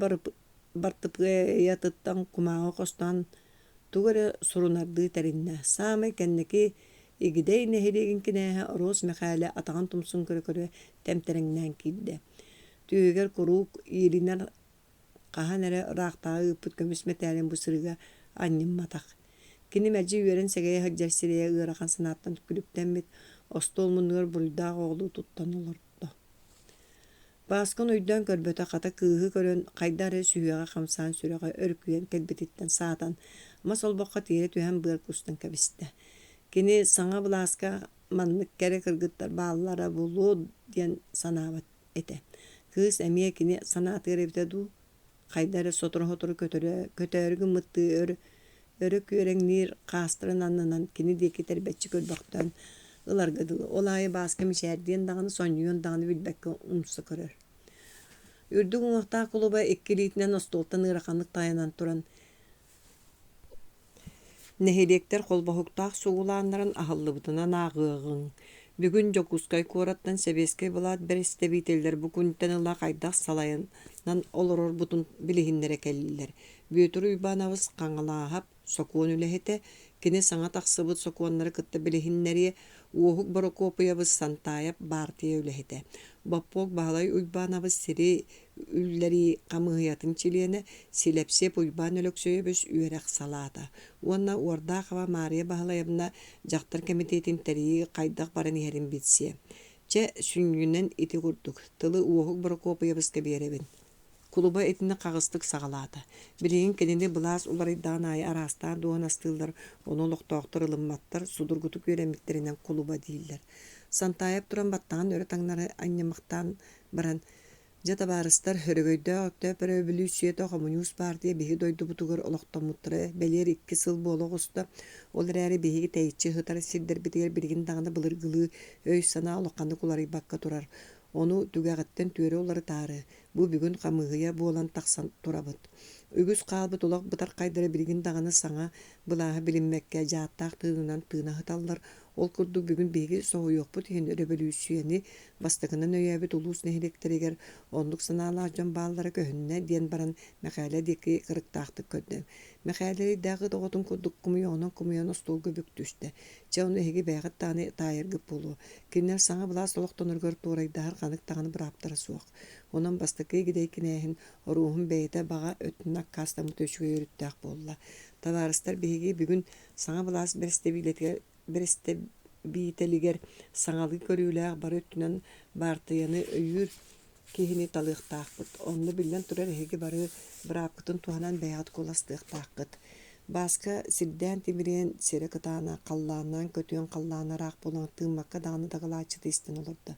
bartıpı yatıttan kumağı kostan tugara sorunardığı terinne. Sağmay kenneki igidey nehiregin kinehe oros mekale atağın tumsun körü temterengnen kibde. Tüyger kuruk iyiliner qahanere raqtağı ıpıt kömüs metalin bu sırıga annem mataq. Kini meci üyeren segeye haccar sireye ırakan sanattan tükülüpten mit ostol munur buldağı oğlu tuttan olurdu. Baskın uydan körböte qata kıhı körön qaydare süyüğa qamsan süreğe örküyen kelbetitten saatan masol boqqa tiyere tühen bığır kustan kabiste. Kini sana bulaska manlık kere kırgıttar bağlılara bulu diyen sanavat ete. Kız emiye kini sanat gerevde du qaydare soturu kötörgü mıttı ör Өрөк өреңнир қастырын аннынан кини деки тербетчи көлбақтан ыларгадылы. Олайы басқа мишәрден дағаны соньюн дағаны билбәкке умсы көрөр. Үрдүк уңақта кулуба эккелитинен остолтан ырақанлык таянан туран. Нехелектер қолбахуктақ суғуланларын ахаллыбытынан ағығың. Бүгін Якутской кураттан себескей булат берестебителер бүкүнтен ыла кайдах салайынан олорор бутун билихиннере келлилер. Бүйөтүр уйбанабыз каңалаахап сокуон үлехете кини саңа тахсыбыт сокуоннары кытта билихиннери уохук барокопуябыз сантаяп бартия үлехете. Баппок баалай уйбанабыз сири үллери камыһыятын чилиене силепсеп уйбан өлөксөйөбүс үөрек салаата. Уонна уордаахава Мария баалайабына жактар комитетин терии кайдах баран иһерин битсе. Че сүннүнен ити курдук. Тылы уохук барокопуябызга беребин. Кулуба этине кагыстык сагалаата. Билигин кенеди былаас уларыйдаан ай арастаа дуон астыылар, ону лохтооктор ылымматтар, судургутук үйрэмиктеринен кулуба дииллер. Сантайып туран баттаан өрө таңнары аннямактан баран жата-барыстар хөрөгөйдө өктө перөбүлүү сүйөтө коммунист партия биһи дойду бутугар олохтомуттары белер 2 сыл болохуста олар эри биһиги тэйичи хытар сирдер битигер билигин дагында былыргылыы өй санаа олокканды кулары бакка турар. Ону түгәгәттен түрі олары тары. Бу бүгін қамығыя болан тақсан турабыт. Үгіз қалбыт олақ бұтар қайдары білген дағаны саңа бұлағы білінмәкке жаттақ тыынынан тыына хыталлар. Ол күрдік бүгін бейгі соғы yoqпыт ен революцияны бастығынан өйәбіт улус нехелектерегер ондық саналақ жон баллары көхінне ден баран мәқәлі декі қырықтақты көрді. Мәқәлері дағы доғытын күрдік кумионын кумион остолғы бүктүшті. Чауны хеге бәғіт тағаны тайыргып болу. Кеннер саңа бұла солықтан үргір турайдағыр қанық тағаны бір аптары суақ. Онан бастықы гидей кинәһин оруһун бәйті баға өттінак кастамы төшіге өріттәк болла. Таварыстар бейге бүгін саңа бұлас берестебителігер саңалы көріләғ бар өттінен бартыяны өйір кейіні талықтақпыт. Онны білден тұрар әйге бары бір апқытын туғанан бәйғат қоластықтақпыт. Басқа сирден темірен сері кытана қалланан көтіен қалланарақ болан тымаққа дағаны дағылачыды істен олырды.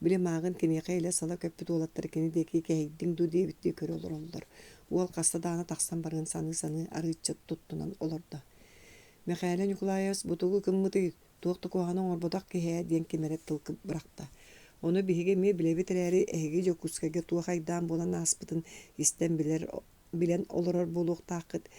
Білем ағын кенеқе еле сала көппіт олаттар кені декі кәйдің ду дебітті көрі олар олдар. Ол қаста дағына тақсан барғын саны арычат тұттынан оларды. Мехайлы Николаевс бұтығы кімміті тоқты қоғаның орбодақ кеге ден кемерет тылқып бірақта. Оны бігі ме білебетілері әйге Якутскага туға қайдан болан аспытын істен білен оларар болуқ тақыт.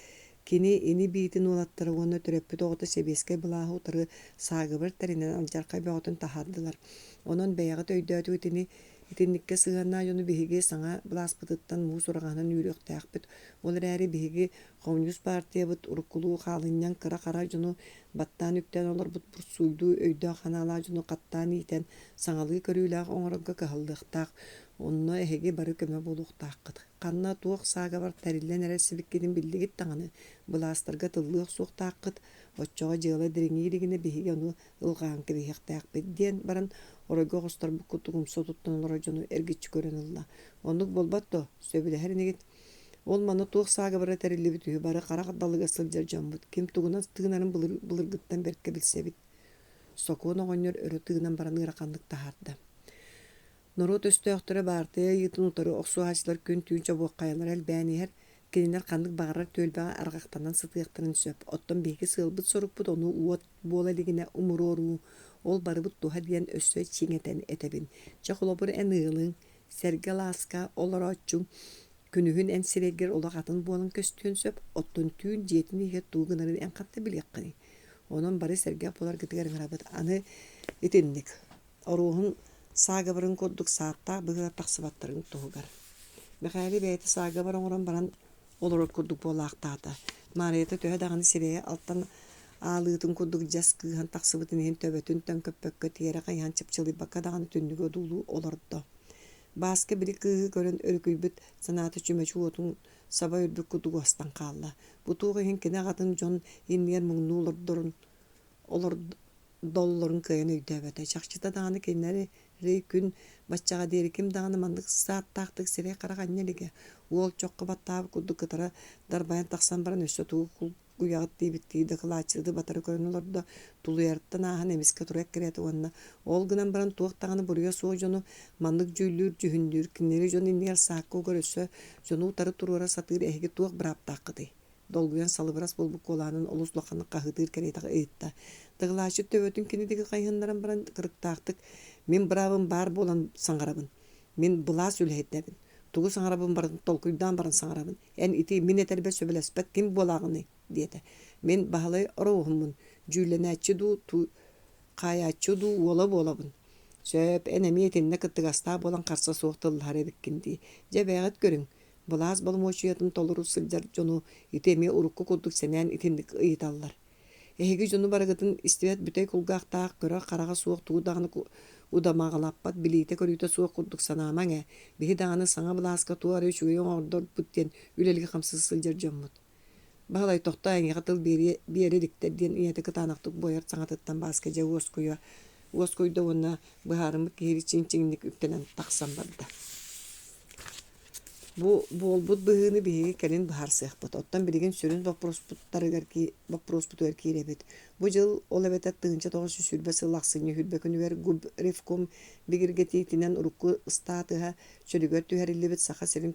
Кені ені бейтін олаттары оны түреппіт оғыты себеске бұлағы ұтыры сағыбыр тәрінен алжарқай бәғытын тахардылар. Onun beyağıt öydötü итинникке сыганна жону биһиги саңа бласпытыттан муу сурағанын үйрек тәқпіт. Олар әрі биһиги коммунист партия бұт уруккулуу халыннан кыра-кара жону баттан үктен олар бұт бұрсуйду өйдө ханала жону қаттан итен саңалы көрүйләғ оңырынға кахылдықтақ. Онно эһеги бары көмө болуқтаққыт. Қанна туық сага бар тәрілен әрәсібіккеден білдігіт таңаны бластырға тыллық суқтаққыт. Отчоға жылы диреңиригіне биһиги ону ылған кебиһек тәқпіт ден баран оройго қостар бұққытығым сотуттан оройжону әргітші көрін ылла. Онлық болбатто, сөбілі әрінегет. Ол маны туық сағы бары тәрілі бітуі бары қара қаддалыға сылжар жамбыд. Кем туғынан тығынарын бұлыргыттан берке білсебіт. Сокуын оғынер өрі тығынан баран ырақандық тахарды. Нұрот өсті өқтірі бартыя етін ұтары оқсу хачылар күн түйін чабуық қайалар әл бәнігер келінер қандық бағарар төлбәға арғақтанан сытықтырын сөп. Оттан бейкі сылбыт сорықпыт оны уот бола лигіне умыр ору. Ол барыбыт туха диен өссөй чиңетен этебин. Чақылобыр ән ығылың, сәрге ласка, олар отчуң, күнігін ән сирегер олақ атын болын көстүйін сөп, оттын түйін жетін еге туғынарын ән қатты білеққыны. Онын бары сәрге болар гітігерін ғырабыт. Аны етіннік. Оруғын сағы барын көрдік саатта бұғылар тақсыбаттарын туғығар. Мехайли бәйті сағы барын орын баран олар көрдік болақтады. Марията төе дағаны сирее алттан алытын курдук жас кыхан таксыбытын ен төбөтүн төн көппөккө тиере кайан чыпчылы бакка даганы түндүгө дулуу олордо. Баска бiri кыгы көрөн өркүйбүт санаты чүмөчү отун саба үрдүк кудугу астан калла. Бутуга хен кене катын жон иннер муңну олор долларын кыйын өйдөбөтө. Чакчыта даганы кенери күн баччага дериким даганы мандык саат тактык сире караганнелиге. Ол чокко баттабы кудук кытара дарбайын таксан баран өссө тугу Уяғыт дейбіттейді қылачылды батары көрін оларды тулуярттан ағын емеске тұрек кереті онына. Ол гынан баран туақтағаны бұрыға соғы жону мандық жөйлүр, жүхіндүр, кінері жону инер саққы көрісі жону ұтары тұруыра сатыр әйге туақ бір аптаққыды. долгуян салыбырас болбук коланын олуслаканы кахытыр керейтак ыйтта. Тыгылаачы төбөтүн кенедиги кайхандаран баран кырыктаактык. Мен бравым бар болан саңарабын. Мен былас үлһеттебин. Тугу саңарабын барын толкуйдан барын саңарабын. Эн ити мине тербе сөбелеспет ким болагыны диете. Мен бахалай ороохумун. Жүленәччи ду ту каяччы ду олабын. Сөп энемиетинне кыттыгаста болан карса соқтыллар эбиккинди. Жебегет көрүң. Булаас болмочуятын толуру сылжар жону итеме урукку курдук сенен итиндик ыйталлар. Эһиги жону барагытын истибет бүтей кулгаактаак көрө карага суок туудаганы удамагалаппат билите көрүтө суок курдук санаамаңа. Биһи даганы саңа булааска туары үчүгөйөн ордор буттен үлелги камсыз сылжар жоммут. Багалай тохта аңыгатыл биэридиктерден ийети кытаанактык бояр саңатыттан бааска же Оскойда онна быхарымы киһири чинчиңник үптенен таксан барда. Бу болбут быһыны биһиги келин быхар сыахпыт. Оттан билеген сөрүн вопроспутугар кииребит. Бу жыл ол эбетет тыынча тоҕус сүрбе сыллахсыны хүрбе күнүгер губ ревком бигиргетиитинен урукку статыга чөлүгөр түһәриллибит саха серин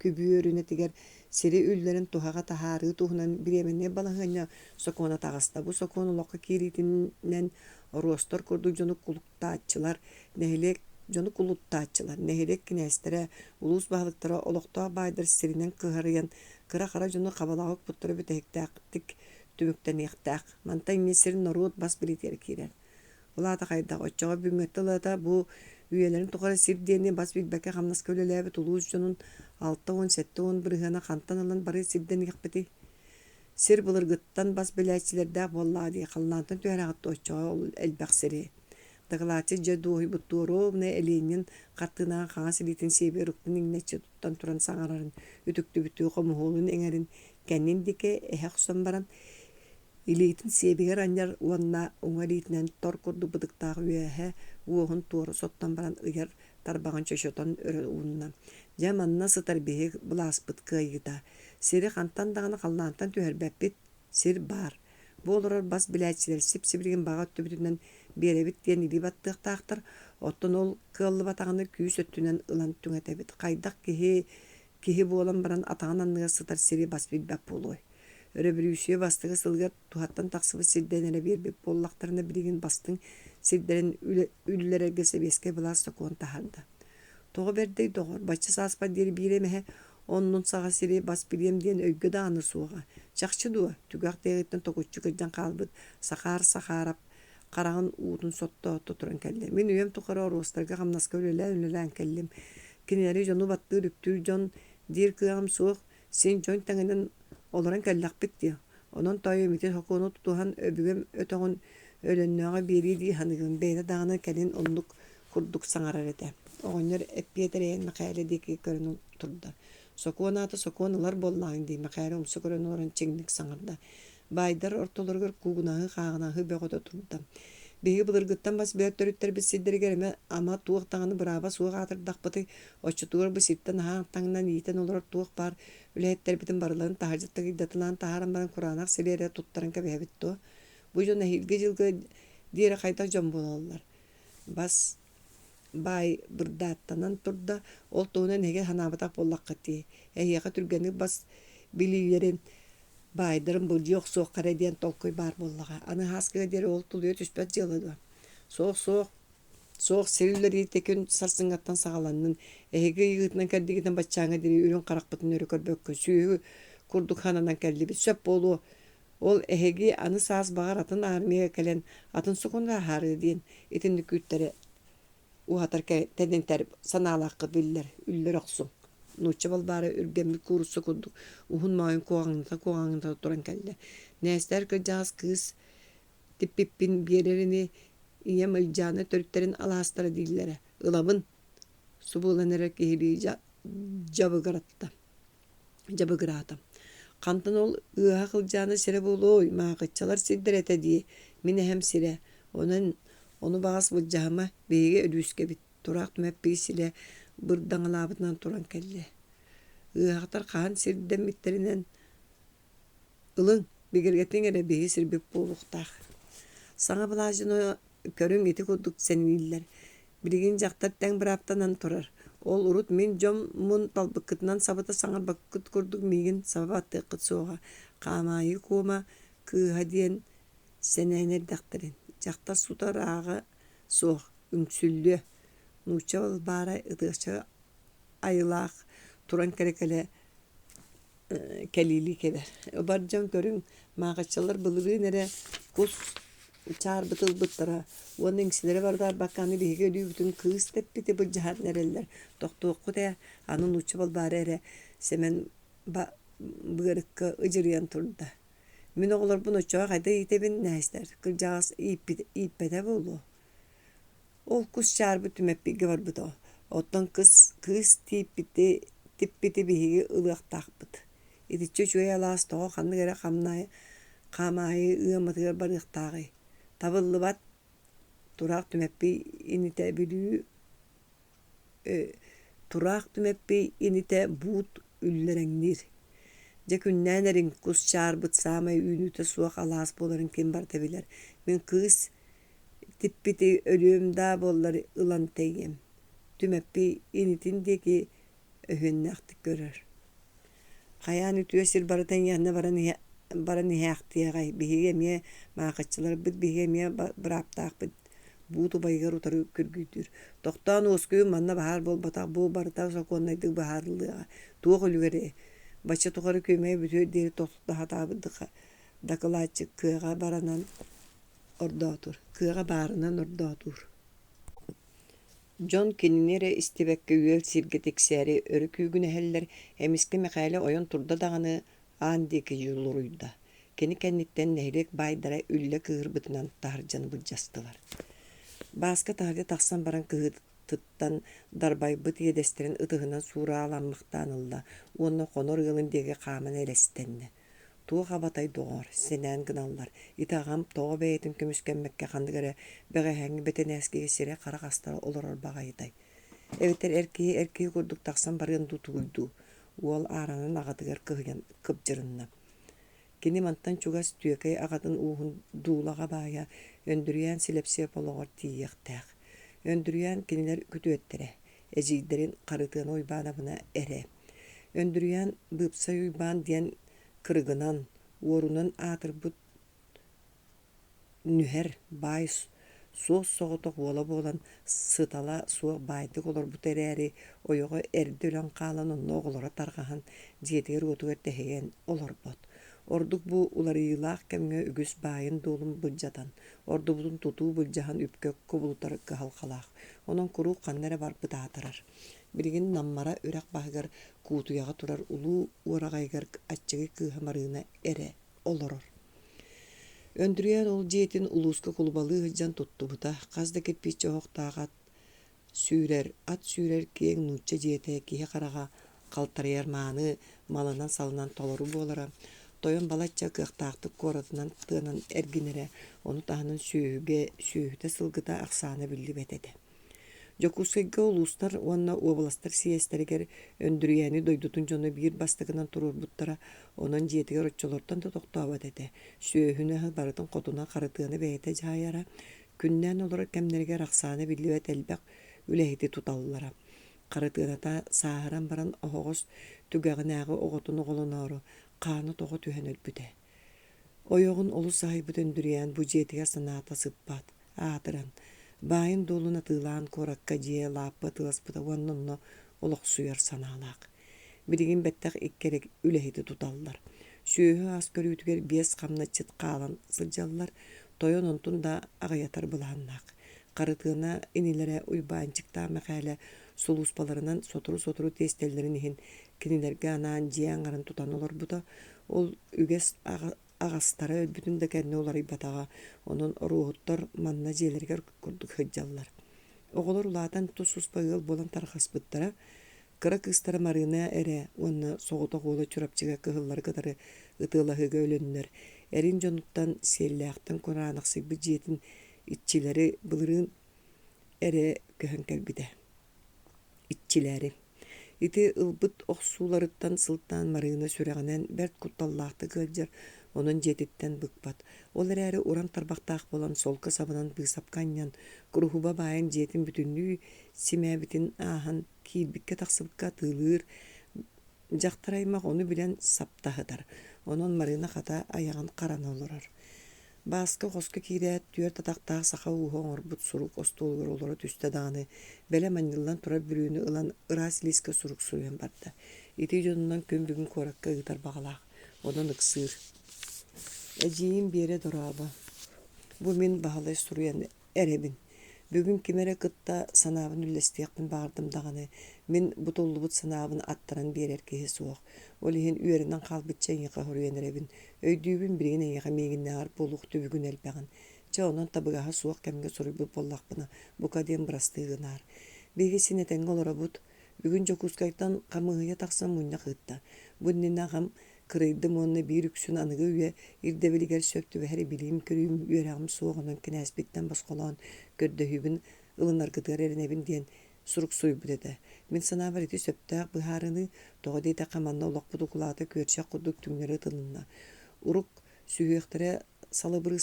күбүөрүнэ тигер сири үллерин тухага тахары тухунан биременне балаһыня сокона тагыста. Бу сокона лоққа кииритинен ростор курдук жону кулуктаачылар, нехилек жону кулуттаачылар, нехилек кинестере улус баалыктара олоқтоо байдыр сиринен кыһарыян кыра-кара жону кабалаак буттары бүтехтээктик түмүктен яктаак. Манта иннесирин норут бас билетер кирер. Улаата кайда оччого бүңөттөлөта бу үйелерин тухары сирдени бас билбеке хамнас көлөлөбүт улус жонун 6-10 бырыгана кантан алан бары сирден якпети. Сир былыргыттан бас билээчилердээ боллаади каллаантан түһэрагытты оччоо ол элбэх сири. Тыгылаачы жадуой буттууровна эленин каттынаан хаа силитин себе руктун иңнечи туттан туран саңарарын үтүктүбүтүү комуһуулун эңерин кэннин дике эхэхсон баран илейтин себегер аньяр уанна уңалитинен тор курду быдыктаах үөһэ уоһун туору соттан баран ыгер тарбаган чөшөтөн өрө уунна. Жаманна сытар биһи булааспыт кыайыта. Сири хантан даганы каллаантан түһэрбэппит сир бар. Бу олорор бас билээчилер сип-сибирген бага төбүтүнөн беребит диэн иди баттыктаактар. Оттон ол кыаллыбатаганы күүс өттүнөн ылан түңэтебит. Кайдак киһи буолан баран атаган анныга сытар сири бас билбэп болой. Өрөбүрүүсүө бастыгы сылгар тухаттан таксыбы сирденере бербеп боллактарына билеген бастың сирдерин үллерерге себеске булаас сокуон тахарда. Тоҕо бердей доҕор бачча сааспа диэри бииремэһэ оннун саҕа сири бас билиэм диэн өйгө дааны суоҕа. Чахчы дуо түгах дээҕиттен тогуччу кырдьан хаалбыт сахаарап караҕын уутун соттоотто туран келле. Мен үйем тухары орустарга хамнаска үлэлээн келлим. Кинери жону баттыыр үптүр жон диир кыагам суох сен жон таңынан олоран келлахпит диэ. Онон тойо митер хокуну тутухан өбүгем өтөҕүн өлөннөҕө бири дии ханыгын бэйэ даганы келин оннук курдук саңарар эте. Оҕонньор эппиэтерэйэн макаэлэ диэки көрүнү турда. Сокуонаата сокуоналар боллаан дии макаэлэ умса көрөнү оран чиңник саңарда. Байдар ортолоргор куугунаһы хаагынаһы бөҕөтө турда. Биһиги былыргыттан бас бөттөрүттер биссиддергереме ама туох таңаны быраба суох атырдахпыты оччутугар быситтан хаактаңынан иитен олор туох бар үлэһеттербитин барыларын тахаржыттыгы иддатылаан тахаран баран кураанах силере туттаран кэбэһэбитто. Бу жон эхилге жылга диэре хайдах жон бололлар. Бас бай бырдааттанан турда ол туунан эге ханаабатах боллаккати. Эйяка түргенник бас билийлерин байдырын бұл жоқ соқ қараден толкой бар боллаға. Аны хаскыға дері ол тұлуя түспәт жылыды. Соқ сириллер етекін сарсыңаттан сағаланның. Әйгі үйгітінен кәлдігітен батчаңа дері үрін қарақпытын өрі көрбөккі. Сүйігі күрдік хананан кәлді біт сөп болу. Ол әйгі аны саас бағар атын армия кәлен атын сұқынға хары дейін. Етінді күйттері уғатар тәден тәріп саналаққы білілер, үлілер оқсың. Нучча балбары үргемби курсы курдук. Ухун майын коғаңында туран келді. Нәстер кыржағыз кыз типпиппин берерини ием ылжаны төрүттерин аластары дейлері. Илабын субуланары кехили жабыгырата. Қантын ол ыға қылжаны сире болой, мағытчалар сиддер әті дие. Мен әхем сире. Оны бағас бұл жағыма бейге өдүске бит. Турақ түмәп бейсіле бұрдаңылабытынан туран келді. Ығақтар қаған сирден миттерінен ылың бігергеттен әрі бейі сирбеп болуқтақ. Саңа бұлажыны көрің еті көдік сәнілер. Білген жақтар тәң бір аптанан тұрар. Ол урут мен жом мун талбыкытынан сабыта саңар баккыт курдук мигин сабаты кытсуга камайы кома кыга диен сененер дактырын. Жакта сутар ага сох үңсүллү нуча бол бара ытыча айылак туран керекеле келили кебе. Баржан көрүң магачалар былыры нере кус чаар бытыл быттара. Оның силere бардар бакканы биге бүтүн кыз теппити бу жаһат нерелер. Токтоокку те анын учу бол бары эре семен бырыкка ыжырыян турда. Мен оглар буну чоо кайда итебин näстер. Кылжаас иппете болу. Ол кус чаар бүтүмеппиге бар быто. Оттон кыз типпити биге ылыактакпыт. Идичче чуя лаас тоо ханны гере камайы ыаматыгар барыктагы. Табыллыбат турак түмеппи ините билүү турак түмеппи ините буут үллереңнир. Же күннәнерин кус чарбыт самай үйнүтө суак алаас боларын кем бар тебилер. Мен кыз типпити өлүмда боллар ылан тейем. Түмеппи инитиндеги өһөннәхти көрөр. Каян үтүөсир барытан янна баран яхтыягай биге ме маакачылар бит биге ме браптак бит бууту байгар утары көргүтүр. Токтан оскүй манна бахар болбатак бу барта соконнайдык бахарлыга. Тугулгере бача тугары көмөй бүтө дери токтта хатабыдыка. Дакалачы кыга баранан ордотур. Кыга барынан ордотур. Джон Кеннере истебекке үйел сиргетексери өрүкүгүнө хеллер эмиске мекайле ойон турда даганы андеки жулуруйда. Кенниттен нехрек байдара үлле кыырбытынан таржаны быджастылар. Баска таарда таксан баран кыыттан дарбай быт едестерин ытыгынан сурааламмактанылда. Онно конор ылындеге каман элестенне. Туга батай доғар, сенен гыналлар. Итагам тоға бәйтін көміскенмекке қандығыры бәғі хәңі бәтенәскеге сире қарақастары олар бағайдай. Әветтер әркей көрдік тақсан барған тұтығылду. Уол аранын ағатығар кығыян кыпжырынна. Кені мантан чугас түйекей ағатын уғын дулаға бая өндіріян Слепцова болуғар тиек тәқ. Өндіріян кенелер күті өттірі. Әжейдерін қарытығын ойбана бұна әрі. Өндіріян бұпса ойбан ден кыргынан, орунан атырбыт нүхер бай соғ соғытық ола болан сытала соғ байдық олар бұт әрі ойығы әрділен қалан онны оғылара тарғахан жетігер өтігер тәхеген олар бұт. Ордық бұ олар иылақ кәмге үгіс байын долым бұлжатан. Орды бұтын тұту бұлжахан үпкөк көбілутар қығалқалақ. Оның құру қаннары бар бұт атырар. Бірген наммара өрәк бағығар куутуяға турар улу орағайгар атчығы кыхамарына әрі олорор. Өндіриян ол жетін улуска кулубалы ғыджан тұтты бұта. Қазда кеппече оқтағат сүйрер, ат сүйрер кең нұтча жете кеге қараға қалтарияр маны малынан салынан толору болара. Тойын балатча кықтақты коратынан тыынан әргенері оны тағының сүйігі сылғыта ақсаны білді бәтеді. Якутскайга улустар онна областар сиестеригер өндүрүяни дойдутун жону бир бастыгынан турur буттара онон жетигер отчолортон да токтообат эте. Сүйөһүнө барытын котуна карытыны бейте жайара күннен олар кемнерге раксаны билибет элбек үлехити туталлара. Карытыната сааран баран огос түгагынагы оготуну голонору каны того түһөнөт бүте. Ойогун олу сайбыт өндүрүян бу жетиге санаата сыппат атыран. Байын долуна тылан коракка жие лаппа тыласпыта оннонно олық суяр саналақ. Бірігін бәттәқ иккерек үләхеті тұталылар. Сүйі ас көрүйтігер бес қамна чыт қалан сылжалылар, тойон онтун да ағаятар бұланнақ. Қарытығына инилері уйбанчықта мәқәлі сулуспаларынан сотыру тестелерін ехін кенелерге анан жияңарын тұтан олар бұта, ол үгес ағастары өлбүтін де кәдіне олар ибатаға, onun ruhuttar manna jelerger kurduk hıcallar. Oğulur ulatan tusus bağıl bolan tarxaspıttara, kıra kıstara marına ere, onna soğuta oğula çurapçıga kıhıllar kadarı ıtıla hıga ölünler. Erin jonuttan sellaqtan koranaqsı bir jetin itçileri bılırın ere köhön kelbide. İtçileri. Ити ылбыт оқсууларыттан сылттан марыына сүрәгенен бәрт кутталлаахты кылжар, онон жетиттен быкпат. Ол әрі уран тарбақтақ болан солка сабынан бысапканнан, курухуба байын жетин бүтүннүү симәбитин ахан киилбикке тақсыбыкка тылыр, жақтараймақ оны билен саптахыдар. Онон марыына хата аяған қаран олырар. Басқа қосқа кирәт түйер татақтағы сақа уғын орбут сурук остолғыр олары түсті дағаны. Бәлі манилан тұрар бүріні ылан ырас лискі сурук суян барды. Ити жонынан көмбігін коракка ұтар бағалақ. Онын ұқсыр. Әжейін бере дұрабы. Бұл мен бағалай суруян әребін. Бүгін кемері қытта санабын үлестеқпін бағырдым дағаны. Мен бұтолы бұт санабын аттаран берер кеге суық. Ол еген үйерінен қалбытчан еқа құруян әребін. Өйдүйбін бірген еға мегінне арп болуқ түбігін әлбәғын. Ча онан табығаға суық кәмге сұрыбы боллақпына. Бұқа дем бұрастығын ар. Беге сенетен олара бұт. Бүгін Якутскайдан қамығыя тақсам мұнна қытта. Бұннен ағам кырыйдым онны бир үксүн аныгы үйе ирдебилигер сөптү бәһәри билим көрүм үйерағым соғынан кенәспектен басқолан көрдөһүбүн ылынар кытыр эренебин диен сурук суйбу деді. Мен санабар ити сөптәк быһарыны тоғы дейті қаманна олақпыды кулаты көрчәк құддық түңнері тылынна. Урук сүйектері салыбыры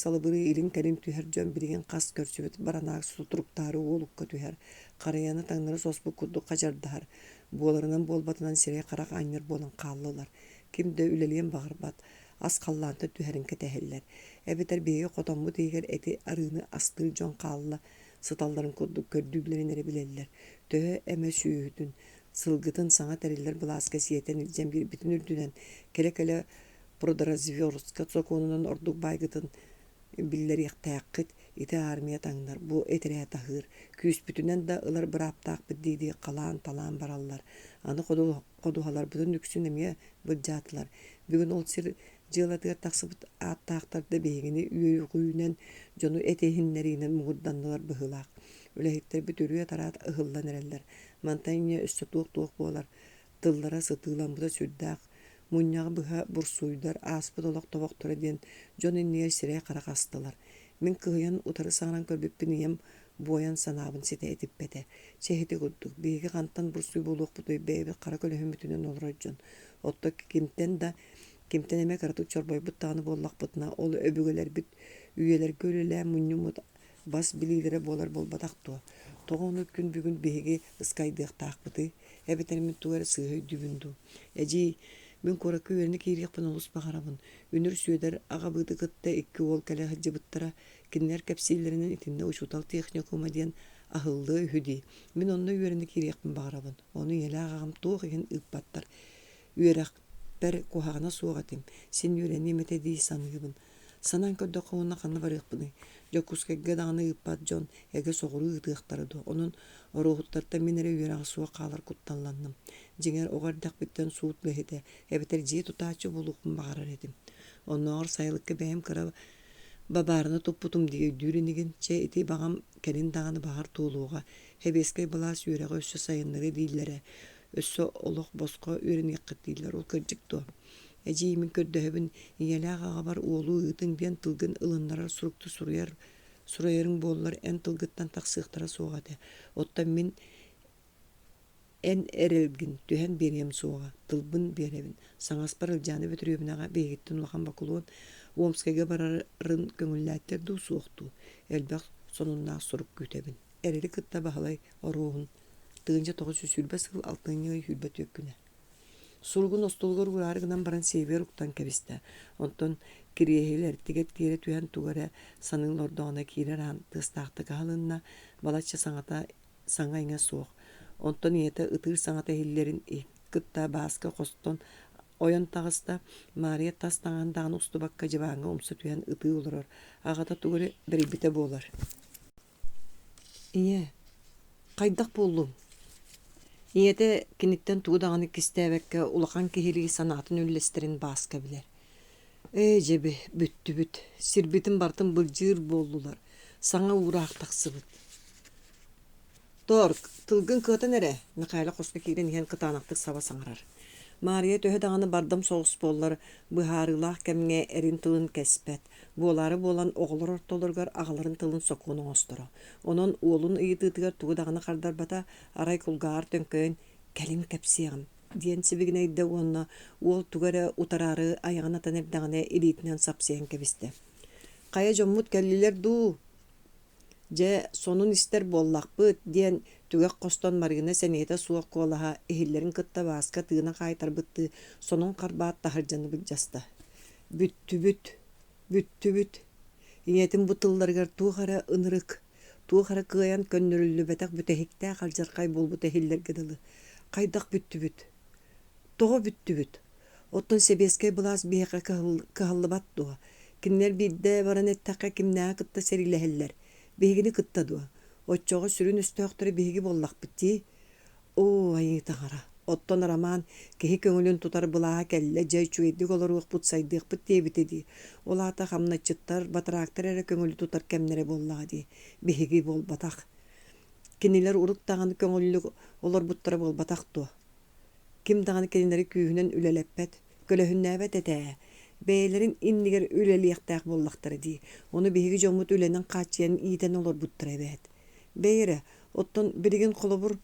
илин кәлим түһәр жөн билген қас көрсөбөт баранақ сутуруктары олукка түһәр. Қараяны таңнары соспу құддық қажардахар. Боларынан болбатынан сирей қарақ айныр болын қаллылар. Кимді үлелен бағырбат, аз қалланты түхәрін кәтәхеллер. Әбетер бейге қотамбы дейгер әті арыны астыр жон қалла, сыталдарын көрдүглерін әрі білелер. Төхі әмі сүйігітін, сылғытын саңа тәрелер бұласқа сиетен үлжен бір бітін үрдінен, кәлі-кәлі продразверстка цоконынан ордық байгытын биллер яқтаққыт, ити армия таңдар, бұл әтірі тахыр. Күйіс бүтінен да ылар бір аптақ біддейді қалан талан баралар. Аны қодуғалар бұдын үксін әме бұджатылар. Бүгін ол сир жылатығар тақсыбыт аттақтарды бейгені үйі құйынан жону әтейхінлерінен мұғырданлылар бұғылақ. Өләхеттер бүт үріе тарат ұғылдан әрелер. Мантайне үсті туық болар. Тыллара сытылан бұда сүрдақ. Мұнняғы бұға бұрсуйдар, аспыд олақ тоғық тұра ден жон еннер сирей қарақастылар. Мен кығыян ұтары саңыран көрбеппін ем боян санабын сете етіп бәді. Чехеті құддық. Бейгі қанттан бұрсуй болуқ бұдай бәйбі қара көлі хүмітінен олар жон. Отто кемтен әме қаратық чорбай бұттағаны боллақ бұтына. Ол өбігілер бүт үйелер көлілі мұннымыд бас білейлері болар болбадақ туа. Тоғын өткін бүгін бейгі ұскайдық тақ бұты. Әбеттермен туғары сығай дүбінду. Әжей мен коракы өріні кейрекпін олыс бағарабын. Үнір сүйедер аға бұды қытта екі ол кәлі ғаджы бұттара кеннер кәпсейлерінен итінде ұшутал техникума ден ағылды үхіді. Мен онны өріні кейрекпін бағарабын. Оны елі ағағым тоқ еген ұппаттар. Үйерақ бәр қоғағына соғатым. Сен өрені еметі дей санығыбын. Санан көрді қауына қаны бар ұқпыны. Якутскайға дағаны ұппат жон әге соғыры ұтықтарыды. Оның орғыттарда менері үйерағы суға қалар құттанланным. Жеңер оғардақ біттен суыт ләхеті. Әбетер жие тұтачы болуқын бағарар едім. Оның ағыр сайылыққа бәйім қыра бабарына топпутым деге дүйренеген чә еті бағам кәлін дағаны бағар толуға. Әбескай балас үйерағы өссі сайынлары дейлері. Өссі олық босқа үйрен еққыт дейлер. Ол кіржікті. Әжеймен көрдіғібін иелі ағаға бар олу ұйтын бен тылғын ылынларар сұрықты сұрайырың болылар ән тылғыттан тақсықтара соғады. Оттан мен ән әрелгін түхән берем соға, тылбын беребін. Саңаспар ылжаны бөтіребін аға бейгеттін ұлақан бақылуын Омскайға барарын көңілләттерді соқты. Әлбәқ сонуннақ сұрық көтебін. Әрелі қытта бағалай оруғын. Тығынша 900 сыл алтын хүлбә төккіні. Сулгун остолгор урарыгынан баран сейбер уктан кебисте. Онтон кириехилер тигет тире туян тугара санын лордоона киреран тыстақты калынна балача саңа иңа соқ. Онтон ете ытыр саңата хиллерин кытта баска қостон ойон тағыста Мария тастаңандағын устубакка жыбаңа умсы туян ыты олырар. Ағата тугары бірбіте болар. Ие, қайдақ болдым. Иеті кенеттен туғдағаны кістәбәкке улақан кехелігі санатын үлестерін басқа білер. Жебі, бүт, сирбетін бартын бұлжыр болдылар. Саңа ұрақ тақсыбыт. Торг, тылғын қытын әрі, Михайлы қосқа кейден ең қытанақтық саба саңарар. Мария төһө дағаны бардым соғыс боллар, бұхарылақ кәмге әрін тылын кәспәт. Болары болан оғылар ортолырғар ағаларын тылын соқуының остыры. Онын олын ұйытытығар туғы дағаны қардар бата арай құлғар төнкөйін кәлим кәпсиягым. Диен сибигин айда уонна уол тугара утарары аяғына танердағына элитинен сапсиян кәбісті. Қая жоммут кәлілер ду. Же сонун истер боллақпыт диен түгәк қостон маргына сәнеті суақ қолаға эхиллерін кытта басқа тыына қайтар бұтты сонун қарбаат тахыржаны бұл жаста. Бүттүбүт. Инетин бутылларгар туғара ынырык. Туғара кыян көннөрүллү бәтәк бүтәхиктә қалжарқай бол бүтәхиллер гыдылы. Қайдақ бүттүбүт. Тоғы бүттүбүт. Оттон себескай бұлас бейқа кығылы баттуға. Киннер бидді баран әттәққа кимнәға кытта сәриләхеллер. Бейгіні кытта дуа. Отчоға сүрін үстіқтірі бейгі боллақ бітті. О, айы тағара. Оттон роман кеһи көңүлүн тутар былаға кәлле жай чуйдик олоруық бұтсайдық бітте бітеді. Олата хамначыттар, батырақтар әрі көңүлі тутар кәмнері боллаға ди. Бейгі бол батақ. Кенелер ұрықтағаны көңүлі олар бұттары бол батақ дуа. Ким дағаны кенелері күйінен үлелеппет, көлөһүннәбет әтә. Бәйлерин иннигер үлелияқтақ боллақтары ди. Оны бейгі жомут үленен қачиян ийтен олар бұттыры бәт. Бәйірі, оттон бірігін қолы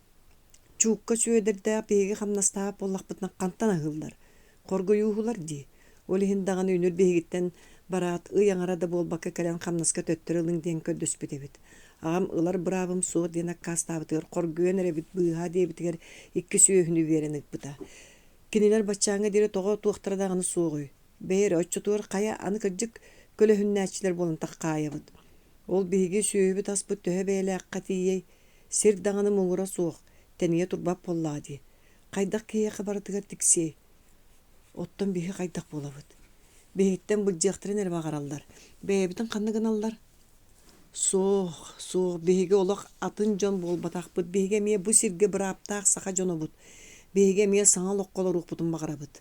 чуукка сүйедерді бейгі хамнастаап боллақпытна қантан ағылдар. Қоргойуғылар ди. Олихин дағаны үнір бейгіттен барат ыяңарада болбаққа кәлен хамнаска төттірілің ден көддөс бітебет. Ағам ылар бравым суғы дена кастабытығыр қоргойен әребіт бұйға дебітігер икки сүйехіні веренік бұта. Кенелер бачаңа дере тоға туақтырадағаны суғой. Бәйір өтчетуыр қая аны кірджік көліхіннәчілер болын таққая бұд. Ол бейге сүйебі таспыт төе бәйлі аққа тией. Сер дағаны мұңыра суық. Тәние турбап боллади. Қайдақ кейе қабардығар тіксе. Оттан бейі қайдақ болабыд. Бейіттен бұл жақтырын әрі бағаралдар. Бейбітін қанығын алдар. Соқ, бейге олақ атын жон бол батақпыд. Бейге мие бұл сирге бір аптақ сақа жоны бұд. Бейге мие саңа лоққолы руқ бұтын бағарабыд.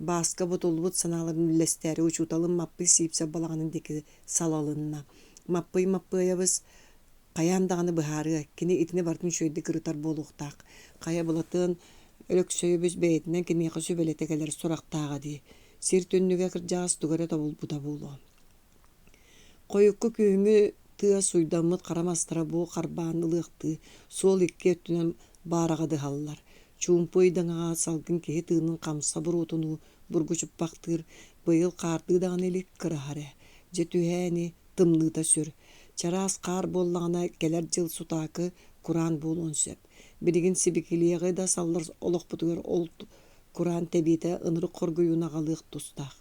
Басқа бұт олбыд саналарын үлестәрі учуталын маппы сиіпсе балағының декі салалынна. Маппы ябыз қаяндағаны бұхары, кені итіне бартын шөйді кірітар болуқтақ. Қая бұлатын өлік сөйбіз бәйтінен кенеқі сөбелетекелер сұрақтаға дей. Сер төнніге кіржағыз түгәрі табыл бұда болу. Қойыққы күйіңі тыа суйдамыд қарамастыра бұл қарбанылықты сол екке өттінен барағады халылар. Чумпойдаңа салгын кеге тыының қамса бұр отыну бұргүшіп бақтыр, бұйыл қардыдаған елік кірахары. Жетуәне тымныта сүр. Чарас қар боллағына келер жыл сутақы Куран болуын сөп. Бірігін сибекелеғі да саллар олық бұтығыр олд Куран тәбеті ыныры қоргойуына қалық тұстақ.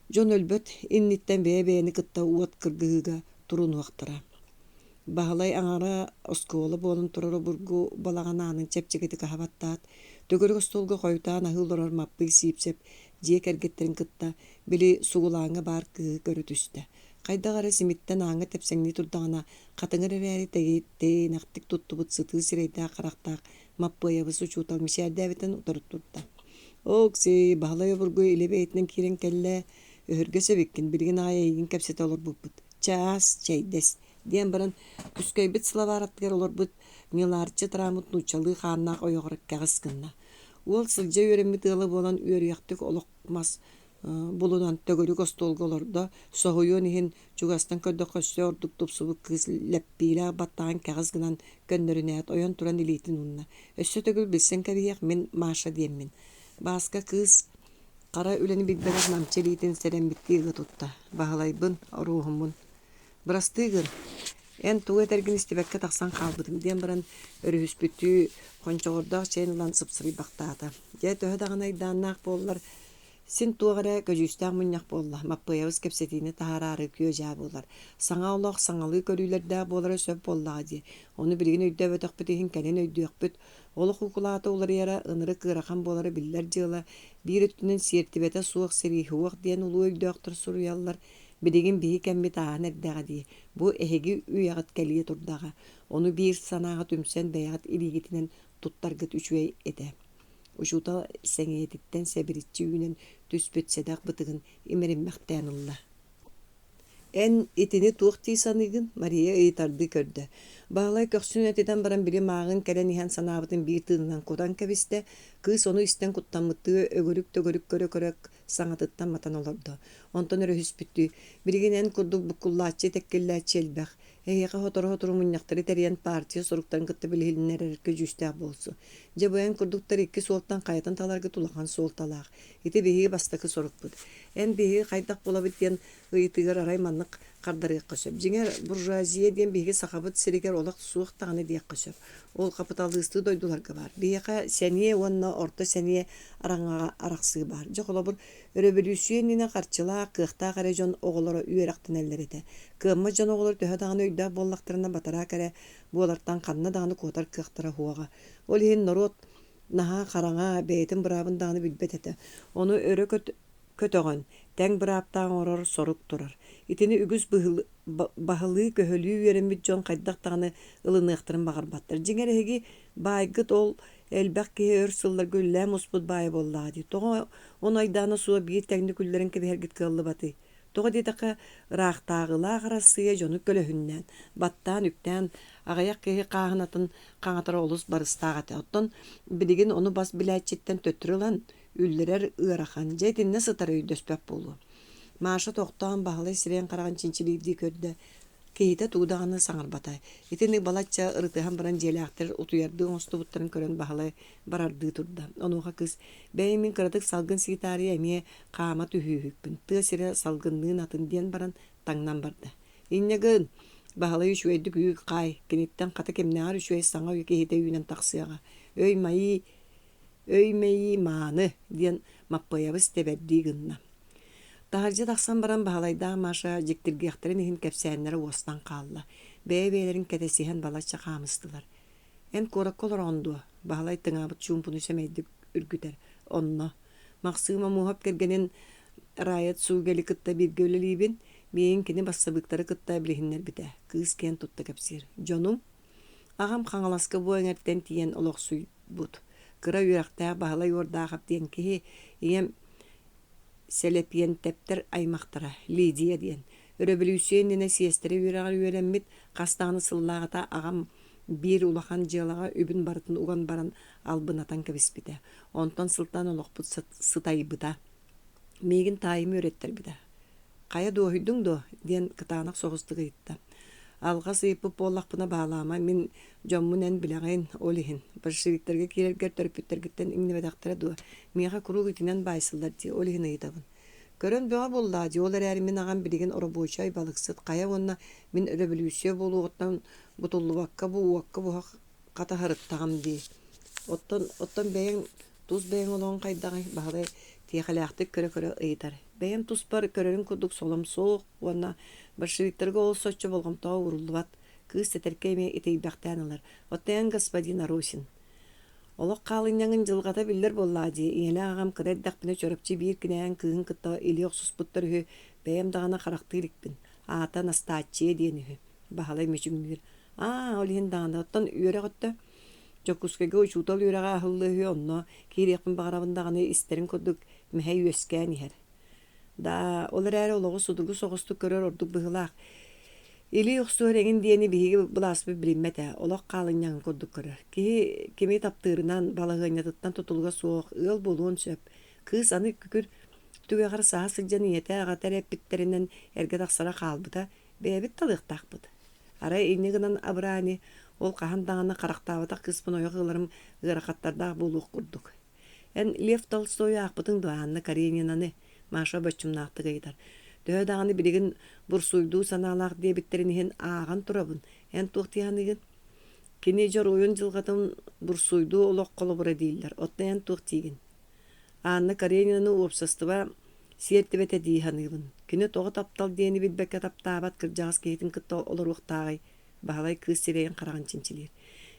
Жон өлбөт инниттен бәйбәйіні кытта уат кіргіға тұрын уақтыра. Бағалай аңара осколы болын тұрыры бұргу балаған анын чәпчекеті қағабаттат. Төгірі столғы қойтан ағылдырар маппы сиіпсеп, жек әргеттерін кытта білі суғылаңы бар кығы көрі түсті. Қайдағары симиттен аңы тәпсәңні тұрдағына қатыңыр әрі тәгейттей нақтық тұтты бұт сыты сірейді ақырақтақ маппы аябысы чуталмыш әрдәвітін ұтырып тұрды. Окси, бағалай бұргу илі бәйтінен керен кәлі өһірге сөбеккен білген ая егін кәпсет олар бұппыт. Час, чайдес. Диен баран күскөйбіт сылавараттығар олар бұт неларчы тұрамыт нучалы қаннақ ойоғырық кәғіскінна. Ол сылжа өремет ылы болан өрияқтық олықмас болудан төгөрі қостолғы оларда соғойон ехін жүгастан көді қөсі ордық тұпсыбы кыз ләппейлі баттаған кәғізгінан көннеріне әт ойон тұран илейтін ұнна. Өсі төгіл білсен кәбейек мен Маша деймін. Басқа кыз қара үлені бігбәрік намчелейтін сәрен біттегі тұтта. Бағалайбын, руғымын. Бірастығыр. Ән туға тәргін істебәкке тақсан қалбыдым. Ден бірін өріс бүті қончоғырдақ чәйін ұлан сыпсыры бақтады. Дә төһі дағын айданнақ болылар. Сен туғара көжістәң мұннақ болла. Маппыявыз кепсетіні тағарары күйе жа болар. Саңа олақ саңалы көрілерді болары сөп боллады. Оны білген өйді өтіқ бітігін кәлен өйді өкпіт. Олық ұқылаты олар ера ыныры кырақан болары білдер жылы. Bir өттінен сертібеті суық серейхі уақ ден ұлы өйді өқтір сұруялар. Білеген бейі кәмбе тағын әрдіға дей. Бұ әхеге үйағыт кәлие тұрдаға. Оны бір санаға түмсен бәяғыт илигетінен тұттарғыт үшуей еді. Uşuta sengeyetitten sebiritçi ünen tüspet sedak bıtıgın imerimmäktän ılla. En itini tuğti sanıgın Maria itardı kördü. Bağlay Куорсуннаахтан баран били маагын кэлэн иһэн санаабытын биир тыынынан кутан кэбисте, кыыс ону истен куттаммыттыы өгөрүк көрө саңатыттан матан олордо. Онтон өрөһүспүттүү, билигинен курдук буккуллааччы теккиллааччы элбэх, эйэхэ хотору муньяхтары териян партия соруктарын кытты билихилиннерерке жүүстээх болсу. Жабыян курдуктар икки суолтан кайытан таларгы тулахан суолталаах. Ити биһиги бастакы сорукпут. Эн биһиги хайдах болабыт диэн ыйытыгар арай маннык кардарыакка сөп. Жиңер буржуазия диэн биһиги сахабыт сиригер олақ суох тағаны диакка сөп. Ол капиталысты дойдуларга бар. Биһига сәние онна орто сәние араңага араксы бар. Жоколобур революционина карчылаа кыахтаа каре жон оголоро үйерактын эллерите. Кымма жон оголор төһө даганы үйдө боллактарына батара каре буолартан канна даганы куотар кыахтара хуага. Ол иһин народ наха караңа бейтин бырабын даганы билбетете. Ону өрө көтөгөн тең быраптаан орор сорук турар. Итини үгүс бахылы көһөлүү үйөрөмүт жон кайдактаганы ылыныктырын багарбаттыр. Жиңереги байгыт ол элбек ке өрсыллар гүлләм успут бай боллады. Тога он айданы суа бир тәңни күлләрен кебергит кыллы баты. Тога дитака рахтагыла гарасыя жону көлөһүннән, баттан үктән агаяк ке кагынатын каңатара олус барыстагаты. Оттон билигин ону бас биләчиттен төттүрүлән үллерер ырахан жетинне сытары өйдөспөп болу. Маша тоқтан бағылай сирен қараған чинчилийді көрді. Кейті туғдағаны саңыр батай. Итені балатча ырытыған баран желяқтыр утуярды оңысты бұттарын көрін бағылай барарды тұрды. Онуға кыз, бәйімін қырадық салгын сигитари әме қама түхүйікпін. Ты сире салгынлығын атын ден баран таңнан барды. Иннегін бағылай үшуейді күйік қай, кенеттен қаты кемнеғар үшуей саңа кейті үйінен тақсыяға. Өй мәйі маны ден маппаябыз теберді гынна. Тахаржы тақсан баран бағалайда маша жектіргеқтерін ехін кәпсәнлері остан қалла. Бәйбәйлерін кәтесіген балатша қамыстылар. Ән коракколар онду, бағалай тыңабыт чумпуны сөмейді үргітер. Онно. Мақсыма мұхап кергенен райет сугели кытта бір гөлілейбін, бейін кені бассабықтары кытта білігінлер біті. Кыз кен тұтты кәпсер. Джонум, ағам қаңаласқы бойыңерттен тиен олық суй бұд. Кыра үйрақтағы бағалай ордағап ден кеге, ем Селепиен тептер аймақтара, Лидия ден. Революционіне сиестері үйрағар үйренмет, қастағаны сыллағыта ағам бір улахан жылаға үбін барытын уған баран албынатан кәбіспіді. Онтан сылтан олықпыт сытай бұда. Мегін тайымы өреттер біді. Қая доғыдың до, ден кытанақ соғыстығы етті. Алға сыйпып болақпына бағалама, мен жоммын ән білағайын олығын. Большевиктерге керергер төріпеттергіттен иңнебедақтыра дуа. Меға күру үтінен байсылдар де олығын ұйдабын. Көрін бұға болла, де олар әрі мен аған білеген оробойчай балықсыд. Қая онна мен революция болу оттан бұтылы баққа бұға қата харыттағам де. Оттан бәйін, тұз бәйін олығын қайдағай бағалай тиекалақты көрі ұйдар. Бәйін тұз бар көрерін күрдік солым соқ, онна большевиктерге ол соччо болғымтау уруллубат, кыз тетеркеме итейбақтан алар. Оттаян господин Арусин. Олық қалыняңын жылғата білдер боллади, иелі ағам кыдайдақпыны чөріпчі бір кінәйін күйін кытта или оқсус бұттыр үхі, бәйім дағана қарақтырикпін. Ата настачие ден үхі. Бағалай мөчімгір. Олиын дағана. Оттан үйері ғытты. Жокускеге учутал үйреға ахылы үхі онно, кейрекпін бағарабындағаны істерін көдік мәхей өскән ихер. Да, олар әрі олығы судырғы соғысты көрер ордық бұғылақ. Или ұқсу өрегін дейіні бігі бұласпы біліммәті, олақ қалыннян көрдік көрер. Кеме таптырынан балығынятыттан тұтылға соқ, ұл болуын сөп. Кыз аны күкір түгеғар саға сылжан ете ағатар әппіттерінен әрге тақсара қалбыда, бәбіт талықтақ бұд. Арай енегінен абыраны, ол қағандағаны қарақтавыдақ кыспын ойығыларым ғырақаттардағы болуқ құрдық. Ән Лев Толстой ақпытың дуағанны Каренинаны Маша бачымнақты гайдар. Дөдағаны білігін бұрсуйду саналақ дебіттерінен аған тұрабын. Ән туқтияныгын. Кене жар ойын жылғатын бұрсуйду олық қолы бұра дейілдер. Отна ән туқтиген. Анны Каренинаны опсастыва сертібеті дейханығын. Кене тоғы таптал дейіні білбәкке таптабат кіржағыз кейтін күтті олар уқтағай. Бағалай кыз серейін қараған чинчилер.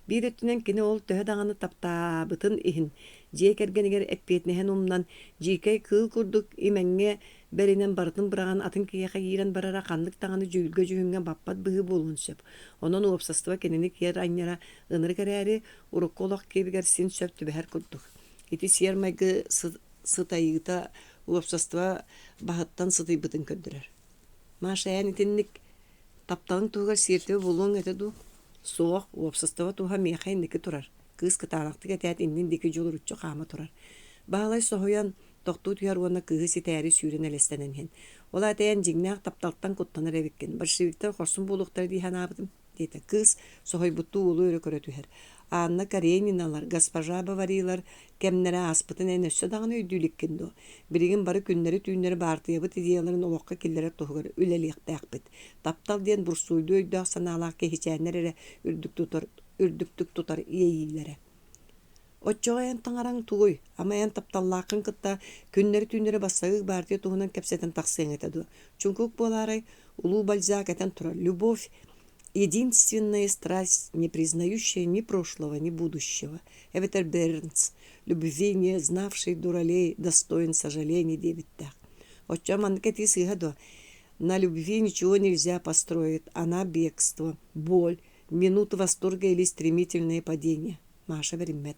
Bir ötünen kine ol töhe dağını tapta bıtın ihin. Jek ergeniger epetnehen umdan jikay kıl kurduk imenge berinen barıtın bırağın atın kiyaka yiren barara kanlık dağını jüylge jühünge bappat bığı bolun söp. Onun opsastıva kenini kiyer anyara ınır gereri uruk kolak kebiger sin söp tübeher kurduk. Iti siyermaygı sıtayıgıta opsastıva bahattan sıtay bıtın kördürer. Maşayan itinlik taptalın tuğar siyertebe bolun etedu. Соох общество туха мехай ники турар. Кыз кытанакты кетет индин дики жолуруччу кама турар. Баалай сохоян тохту туяр уонна кыгыс итääри сүүрен элестенен. Ола таян жигнақ тапталтан куттанар эбиккен. Большевиктер хорсун булуктар дихан абытым. Дейті кыз сохой бутту улу өрі көрөтүхер. Анна Карениналар, госпожа Баварилар, кемнере аспытын энөссө дағын өйдүліккенду. Бірігін бары күннері түйінері бартыябыт идеяларын олыққа келлері тұғыр үлеліқті әқпет. Таптал ден бұрсуйду өйдөқ саналақ кехичәнер әрі үрдіктік тұтар иейлері. Отчоға ян таңараң туғой, ама ян тапталлақын кытта күннері түйінері бассағы бартыя туғынан кәпсетін тақсың етеді. Чүнкук боларай, улу бальзак әтен тұрар. Любовь — единственная страсть, не признающая ни прошлого, ни будущего. Эветер Бернс, любви не знавший дуралей, достоин сожалений дебиттах. Отчо манкети сыгаду. На любви ничего нельзя построить, она бегство, боль, минуты восторга или стремительные падения. Маша Беримет.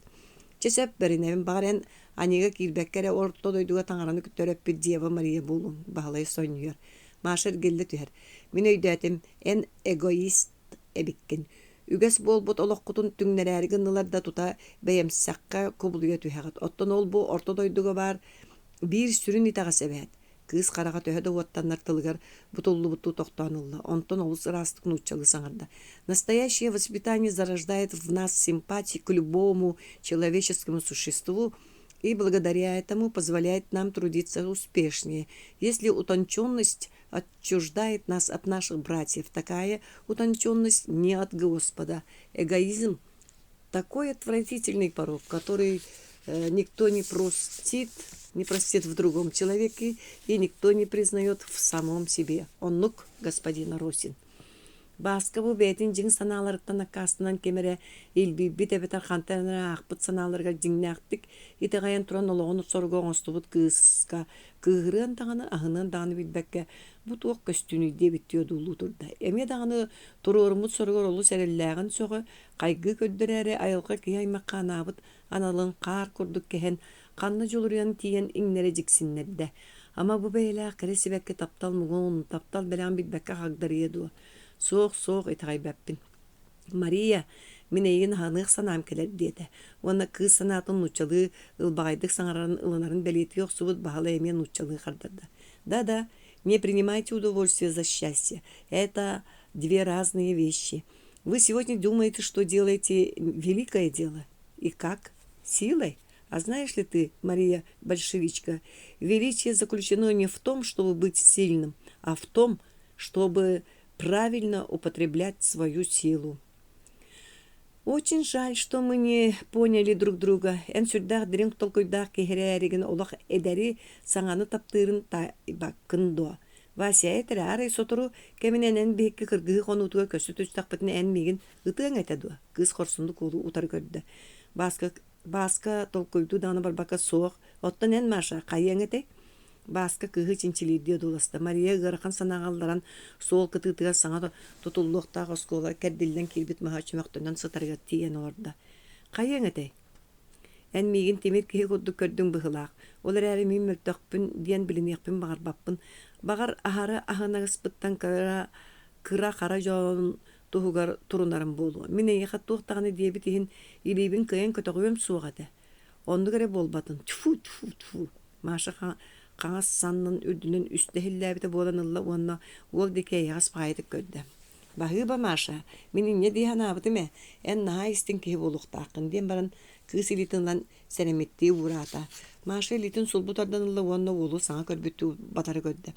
Чесеп бериневин барен анига килбеккере орто дойдуга таңараны күттөрөп Дева Мария Булун баалай соньюер. Машер гелле түһер. Мен өйдәтем эн эгоист эбиккен. Үгәс болбут олоққутун түңнәрәргә ныларда тута бәйәмсәккә кубулуя түһәгәт. Оттон ол бу орто дойдуга бар бир сүрүн итага себәт. Кыз карага төһәдә уаттаннар тылгар бутуллу буту тоқтанылла. Онтон ол сырастык нуччалы саңарда. Настоящее воспитание зарождает в нас симпатию к любому человеческому существу и благодаря этому позволяет нам трудиться успешнее. Если утонченность отчуждает нас от наших братьев, такая утонченность не от Господа. Эгоизм — такой отвратительный порок, который никто не простит в другом человеке и никто не признает в самом себе. Он нук господина Росин. Басқа бұл бәйтін жың саналарыттан аққасынан кемере елбей бітебетар қантарына ақпыт саналарға жыңнақтық итеғайын тұран олығын сорғы оңыстыбыт кызға кығырын тағаны ағынан дағаны білбәкке бұт оқ көстүні дебіттеуді ұлы тұрды. Әме дағаны тұрырымыт сорғыр олы сәрелләғын соғы қайғы көддір әрі айылға кей аймаққа анабыт аналың қар күрдік кәхен қанны жолыриян тиен иңнері жіксіннерді. Ама бұл бәйлі ақыры себәкке таптал мұғын, таптал бәлән білбәкке қағдар еді. Соқ итағай бәппін. Мария, мен әйін ғанық санам келер деді. Оны кыз санатын ұчалы ұлбағайдық саңарарын ұлынарын бәлеті оқсыбыт бағалы әмен ұчалы қардырды. Да, не принимайте удовольствие за счастье. Это две разные вещи. Вы сегодня думаете, что делаете великое дело. И как? Силой? А знаешь ли ты, Мария большевичка, величие заключено не в том, чтобы быть сильным, а в том, чтобы правильно употреблять свою силу. Очень жаль, что мы не поняли друг друга. Эн сүрдах дринг толкойдах кехеререген олах эдери саңаны таптырын тайбаккындо. Вася этер арай сотору кеминен эн бейкке кыргығы қонутуға көсі түстақпытын эн меген ытыған айтаду. Кыз хорсунду колу утар көрді. Баска толкойду даны барбака соқ. Оттан эн маша қайын этэй. Баска кығы чинчилидия доласты. Мария ғырқан санағалдаран сол кытытыға саңа тұтуллуқтағы оскола кәрділден келбет мағачымақтынан сытарға тиен орда. Қайын әтей? Ән меген темет кеге құдды көрдің бұғылақ. Олар әрі мен мөлтіқпін, диен білінеқпін бағар баппын. Бағар ахары ахынағыспыттан кыра қара жауын тұғығар тұрынарым болу. Мен әйеқат туқтағаны дебет ехін елейбін күйен көтіғуем суғады. Онды көре болбатын. Тфу. Маша қаңас санның үрдінен үстәхілләбіті боланылла онна ол деке яғас пағайтып көрді. Бағыба Маша, менің не дейхан абытыме, ән наға істің кей болуқтақын ден баран кыз елитінлан сәреметті ұрата. Маша елитін сол бұтарданылла онна олу саңа көрбетті батары көрді.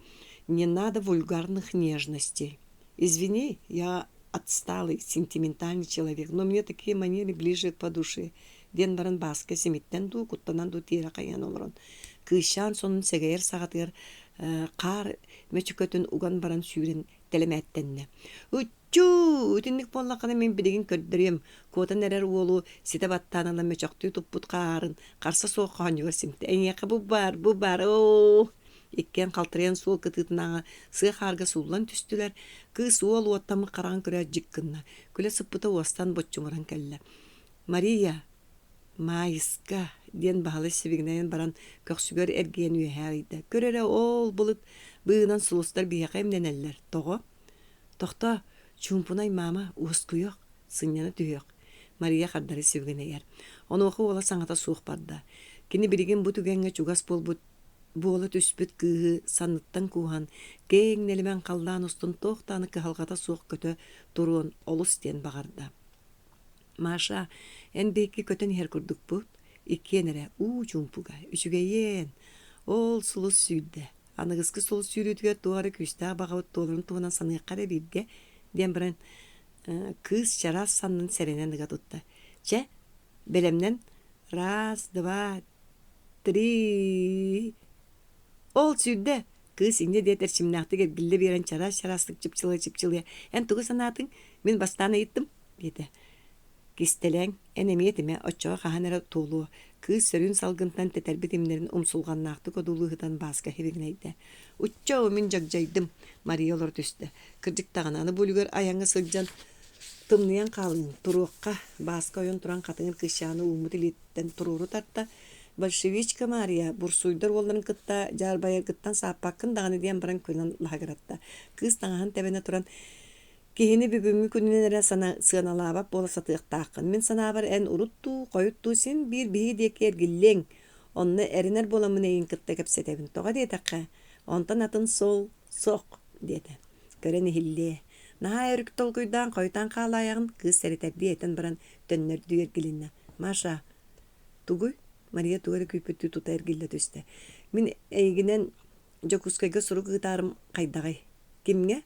Не надо вульгарных нежностей. Извини, я отсталый, сентиментальный человек, но мне такие манеры ближе по душе. Ден баран басқа семеттен ду, куттанан ду тире қаян олырын. Кышан сонун сегер сағатыр қар мөчікөтін уган баран сүйрен телемәттенне. Үтчу! Үтіннік боллақаны мен білеген көрдірем. Котан әрер олу сеті баттанына мөчіқті тұппұт қарын. Қарсы соққан өрсімді. Әнеқі бұ бар. Еккен қалтырен сол кытытынағы сығы қарға сулан түстілер. Кыз ол оттамы қараған көрі жіккінна. Күлі сыппыты остан бөтчумыран кәлі. Мария, майыска ден бағалы себегінен баран көксүгөр әрген үйәйді. Көрері ол бұлыт бұғынан сұлыстар бияқайым денелер. Тоғы? Тоқта, чумпунай мама, уыз күйіқ. сынняны түйөк. Мария хардары севгенегер. Онуоху ола саңата суох барда. Кини бириген бу түгенге чугас болбут буола түспүт кыыһы санныттан куухан кээңнелимен қаллаан устун тоохтааны кыһалгата суох көтө туруон олус диэн багарда. Маша эн бейки көтөн ихер курдукпут иккиенере чумпуга үчүгейен ол сулус сүйдэ аныгыскы сулус сүйрүтүгө туары күстаа багабыт толорун туунан саныаккара бирге диэн баран кыз чарас саннын серенен ыга тутта. Че белемнен 1, 2, 3 ол сүйдэ кыз инде детер чимнаакты гелгилле берен чарастык чыпчылы эн тугу санаатың мен бастаана иттим диде. Кистелең энемиетиме оччоға қаханара толу, кыз сөрүн салгынтан тетербит имнерин умсулганнаакты кодулуғыдан баска хевигнейді. Уччоу мен жагжайдым, Мария олар түсті. Кырдықтағананы бөлігер аяңы сылжан тымныян қалын, туруаққа баска ойын туран қатыңын кышаны умутилеттен туруру тарта. Большевичка Мария, бурсуйдар оларын кытта, жарбайыр кыттан саппақын дағаны дейін баран көнен лағыратта. Кыз таңахан тәбені туран кихини бүбүмү күнүнен сыаналаабап бола сатыктаакын. Мен санаабар эн урутту, койутту сен бир биһи диэки эргиллең. Онны эринер боламын эйин кытта кепсетебин. Тога диэтакка. Онтан атын сол, сок, диэте. Көрен ихилле. Наха өрүк толкуйдан койтан каалаягын кыз серетер диэтен баран төннөрдү эргилинна. Маша, тугуй? Мария тугары күйпөттү тута эргилле төстө. Мен эйгинен Якутскайга суру кытарым кайдагай. Кимге?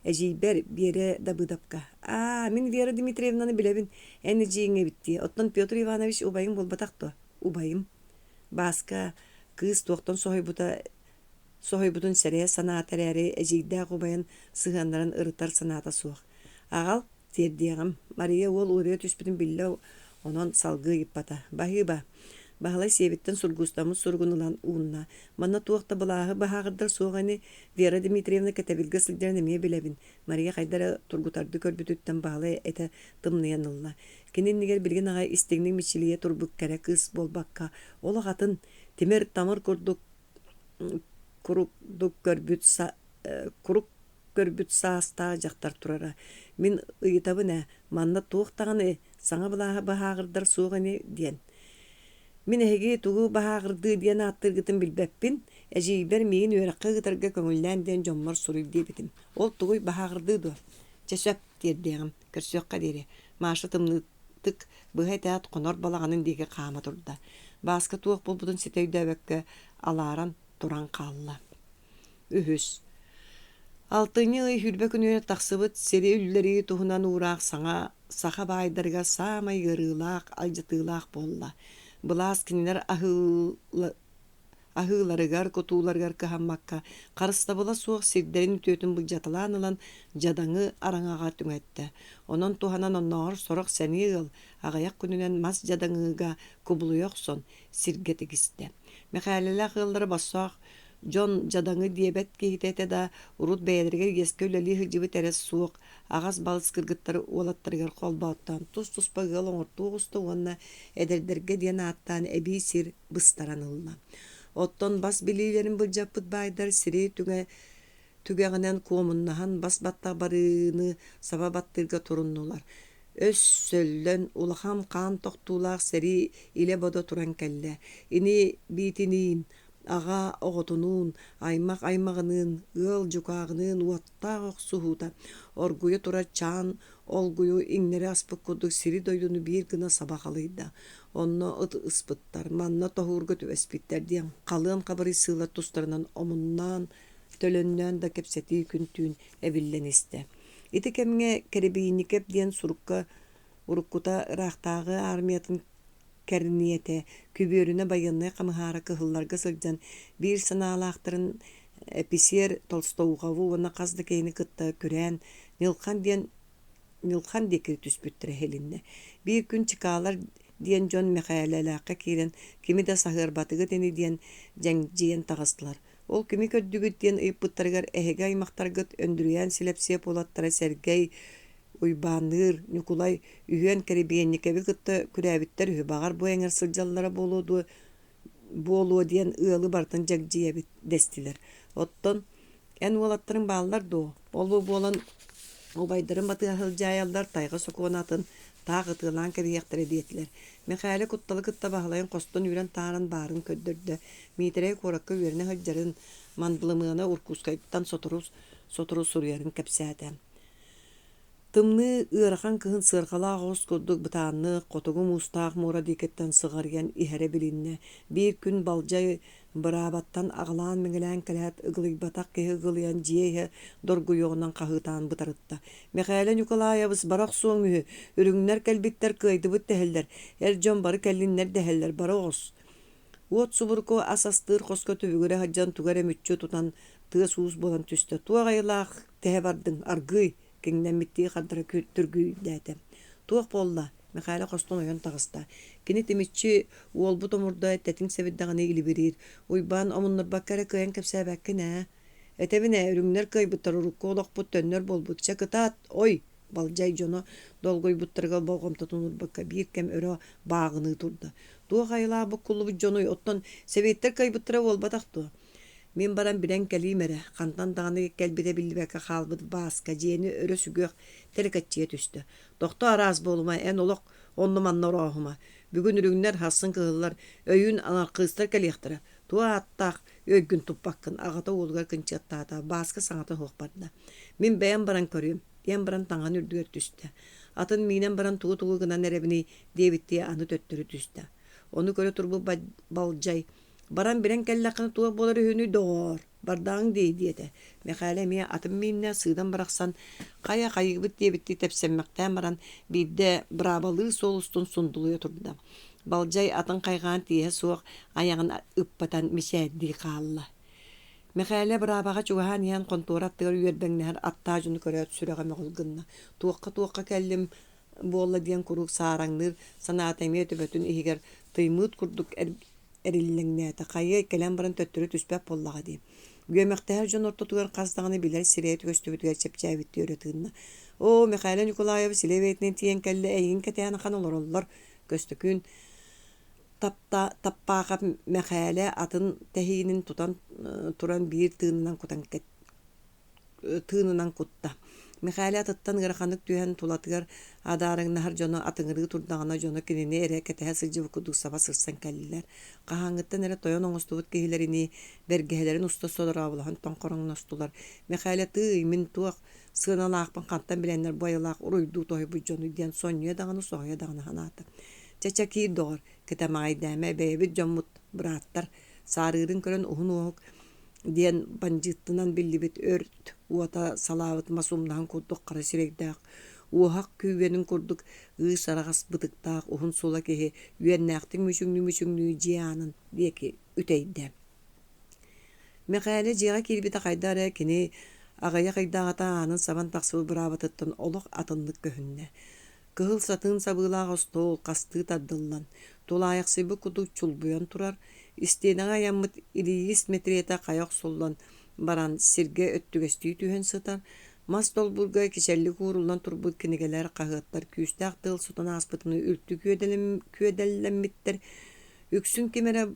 Эжибер бере дабыдапка. Мен Вера Дмитриевнаны билебин. Эни жиңе битти. Оттон Петр Иванович убайым болбатакто. Убайым. Баска кыз тоқтон сохойбутун сере санаатарары эжигдә убайын сыганнарын ырытар санаата суох. Агал тердиягам. Мария ол урия түспүтүн билле онон салгы иппата. Бахыба. Бахалай себеттен сургустамыз сургунылан уунна. Манна туақта балағы бахағырдар соғаны Вера Дмитриевна кәтәбілгі сілдерін ме білебін. Мария қайдара тургутарды көрбүтіттен бағалай әті тымныянылла. Кенен негер білген ағай істегінің мечелие турбук кәрі кыз болбаққа. Ол ағатын темір тамыр күрдік көрбүт сааста жақтар турара. Мен ұйытабына манна туақтағаны саңа балағы бахағырдар соғаны ден. Мен эһиги тугу бахагырды диэн аттыргытын билбеппин, эжибер мейин өрөккө гытарга көңүллән диэн жоммор суруй дебитим. Ол тугуй бахагырды ду. Чесөп дердегим, көрсөкка дере. Маша тымныттык быһа таат конор балаганын диге каама турда. Баска туок болбутун сетейдөбөккө аларан туран калла. Үһүс. Алтыны хүрбө күнүнө таксыбыт сери үллери туһунан ураак саха байдарга самай гырылаак, алжытылаак болла. Былаас кинилер ахыларыгар, котууларгар кыхаммакка, карыста бола суох сирдерин үтөтүн быжаталаан ылан жадаңы араңага түңәтті. Онон туханан онноор сорок сәни ыл, агаяк күнүнен мас жадаңыга кубулуйок сон сирге тегисте. Мехайлелі ахыллары бассоох, Жон жадаңы диебет кейтете да урут бәйдерге еске үлелі хыжыбы тәрес суық, ағас балыс кыргыттары олаттаргар қолбауттан тұс-тұспа ғыл оңырту ұсты онына әдердерге ден аттан әбей сир бұстаранылла. Оттон бас білейлерін бұлжаппыт байдар сири түгәғінен комыннахан бас баттақ барыны саба баттырға туруннулар. Өс сөллөн улахам қан тоқтулақ сири иле бода туран кәлі. Ини битинин аға оғытунун, аймағынын, ыл жүкағынын уаттақ оқсуғута. Оргуя тура чан, олгую иңнері аспық көдік сири дойдуну бір гына сабақалыйда. Онна ыт ыспыттар, манна тоғырғы төвеспиттер дейін. Қалын қабыры сыйлар тұстарынан омуннан, төлөннен да кепсети күнтүүн әбілленісті. Ити кемге керебейіні кеп дейін сурукка уруккута рақтағы армиятын кәрниете, күбөрүнө байынны камыхара кыһылларга сылжан бир санаалаактарын писер Толстойгаву уна казды кейини кытта көрән Нилхан декер түспүттүрэ хелинне. Бир күн чыкаалар диен жон мехайлалаакка кирен кими да сахырбатыгы тени диен жаңжиен тагыстылар. Ол кими көрдүгүт диен ыйыппыттаргар эһеге аймактаргыт өндүрүян Слепцова полаттара Сергей Уйбаныр, Николай үйен кәребейенникеби кытта күрәбиттер бағар буэңер сылжаллара болуду диен ыалы бартын жагжиябит дестилер. Оттон, ән уолаттырын бағалар ду. Олу болан Обайдарын батыга хылжаялдар тайга сокуонатын тағы тылан кебияқтары диетилер. Мехайле кутталы кытта бахалайын костон үрен тааран барын көддөрдө. Митерей коракка үрне хылжарын мандылымына уркускайттан сотору сурьярын кепсәтә. Тымны ырахан кыһын сырхала агыс курдук бытаанны котугу мустаах мура дикеттен сыгарыян иһере билинне. Bir күн балжай бырабаттан аглаан меңелән кэлэт ыгылыйбатак кеһи ыгылыян жиэһэ доргуйоғынан каһытаан бытарытта. Михаила Николаевыз барақ суоң мүһү үрүңнер кэлбиттер кыайдыбыт тэһэллэр. Жон бары кэллиннер дэһэллэр бары оҕус. Уот субурку асастыр хоско түбүгүрэ хаджан тугаре мүччү тутан тыас уус болан түстө. Туагайлаах тэһэ бардың аргый кеңнен митти хадра түргүй дәтем. Туак болла. Михаила Костон ойон тағыста. Кені темитчи уолбу томурда тәтің сәбіддағаны илибирир. Уйбан омуннар баккара кыян кәпсәбәккіне. Әтәбіне үріңнер кайбыттар урукку олақпыт төннер болбут. Чакытат, ой, балжай жоно долгой буттарга болғамта тунур бакка бір кәм өрі бағыны турда. Туа қайла бұққулы бұт жоной оттон сәбеттер кайбыттара болбатақты. Мен баран бірен кәлимәрі, қантан дағаны кәлбіде білбәкі қалбыд басқа жиені өрі сүгіқ тәрікатчия түсті. Доқты араз болыма, ән олық онны маннар оғыма. Бүгін үріңнер хасын кығылар, өйін анарқыстар кәліқтірі. Туа аттақ өйгін тұппаққын, ағата олғар кінчеттата, басқа саңатын хоқпарына. Мен бәйін баран көрем, бәйін баран таңған үрдігер түсті. Атын менен баран туғы гынан әребіні дебітте аны төттірі түсті. Оны көрі тұрбы балжай. Баран бірен кәлләқіні туа болары хүні доғар, бардаң дейді еді. Мехайле мия атым менне сыйдан барақсан, қая қайығыбыт дебітті тәпсәммәқтен баран бейді брабалы солыстың сұндылығы тұрды. Балжай атын қайған тие суық аяғын үппатан мешәдділ қалла. Мехайле брабаға чуғахан ян контуыраттығыр үйербәңнәр атта жүні көрәт сүрәға мәғылғынна. Туаққа кәллім болла диен құруқ сараңныр санатайме өтібөтін егер тыймыт күрдік әріліңнәті қайы кәлем баран төттірі түспәп боллаға дейм. Гөмәқтәр жон ортотугар қаздағаны білер сирейт көстүбүтүгер чепчәбитти өретігінна. О, Михаила Николаева силебейтінен тиен кәлі әйін кәтәяны қан олар көстікін таппаға Михаила атын тәхейінің тұтан туран бір тыынынан кутта. Михаила тыттан ғырақанық түйен тулатығар адарыңнахар жоны атыңырығы турдағына жоны кенене әрі кәтәхә сылжыбы күдік саба сырсан кәлілер. Қағаңыттан әрі тойон оңыстуыт кейлеріні бәргәлерін ұста содыр абылағын тоңқорыңын ұстылар. Михаила тый мен туақ сығыналақпын қанттан біләнлер байылақ ұройду тойы бұ жоны ден сонья дағаны соғая дағаны ханаты. Чача кей доғыр кәтәмағай дәмә бәйбіт жоммут бұраттар сарырын көрін ұғын оғық ден банжыттынан білдібет өрт уата салавыт масумнан курдук қара сирекдақ. Уахақ күйенің курдук үй сарағас бұтықтақ ұғын сола кеге үйеннәқтің мүшіңні жиянын деке үтейді. Мехайле жиға келбеті қайдары кені ағая қайдағата анын сабан тақсыбы бұрабатыттын олық атынлық көхінне. Кығыл сатын сабылағы стол қасты таддылан. Толайық себі күдік чулбуян тұрар. Истенеға яммыт илиис метрета қайақ солдан баран сирге өттігесті түйен сытар. Мас толбурға кешелі курулан турбут кенегелер қағыттар күйістәқ тыл сұтан аспытыны үртті күйеделенметтер. Үксін кемері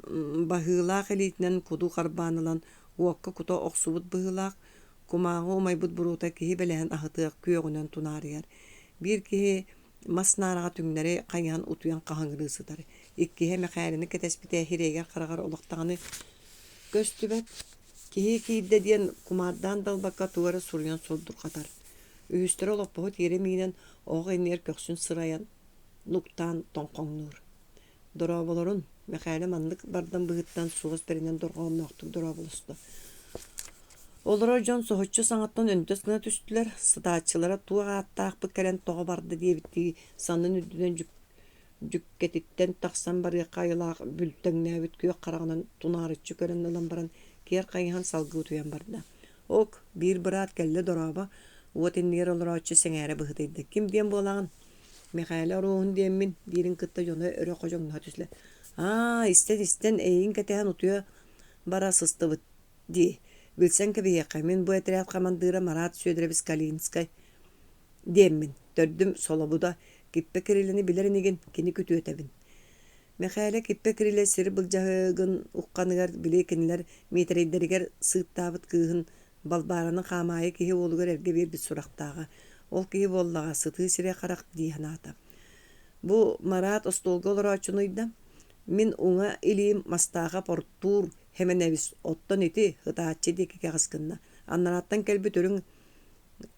бағылақ әлейтінен kudu қарбанылан уаққа құта оқсубыт бағылақ кумағы омайбыт бұрута кеге бәлән ағытық күйеғінен тунарияр. Bir кеге мас нараға түңнері қайған ұтуян қағыңыры сытар. Иккеhe Михайланы кәтәспіте хирегер қарағар олықтағаны көстібәт. Кеге кейді ден кумардан далбаққа туары сурьян солдыр қатар. Үйістірі олық бұғыт еремейнен оғы енер көксін сыраян нұқтан тоңқоңныр. Дұрабылырын Михайлы мандық бардан бұғыттан суғыз бірінен дұрғауын оқтық дұрабылысты. Олары жон соғытшы саңаттан өндес ғына түстілер. Сыдатчылары туға аттақ бұ кәрен тоғы барды дебітті санын үдден жүккетіттен тақсан бары қайылақ бүлттіңне өткөй қарағынан тунарытчы көрін ұлан баран кер қайған салғы өтуян барды. Оқ, бір бұрат кәлі дұраба, өтіннер олар өтші сәңәрі бұғытайды. Кім дем болағын? Михайлы руғын деммін, бірін күтті жоны өрі қожоңна түслі. Истен әйін кәтәйін ұтуя бара сысты бұд, де. Білсен кәбейеқай, мен бұ әтірят қамандыра Марат Сөдіребіс Калинскай. Деммін, төрдім солы бұда, кеппе кіріліні білерін еген, кені күті өтәбін. Михайлы кеппе кірілі сірі бұл жағығын ұққанығар біле кенілер метрейдерігер сыттабыт күйін балбарының қамайы кеге олығыр әрге бербіт сұрақтаға. Ол кеге боллаға сыты сире қарақ дейханата. Бу Марат остолга олар очунуйда. Мин уңа илим мастаға портур хеменевис оттон ити хытаачы деки кағыскынна. Аннараттан кәлбі түрін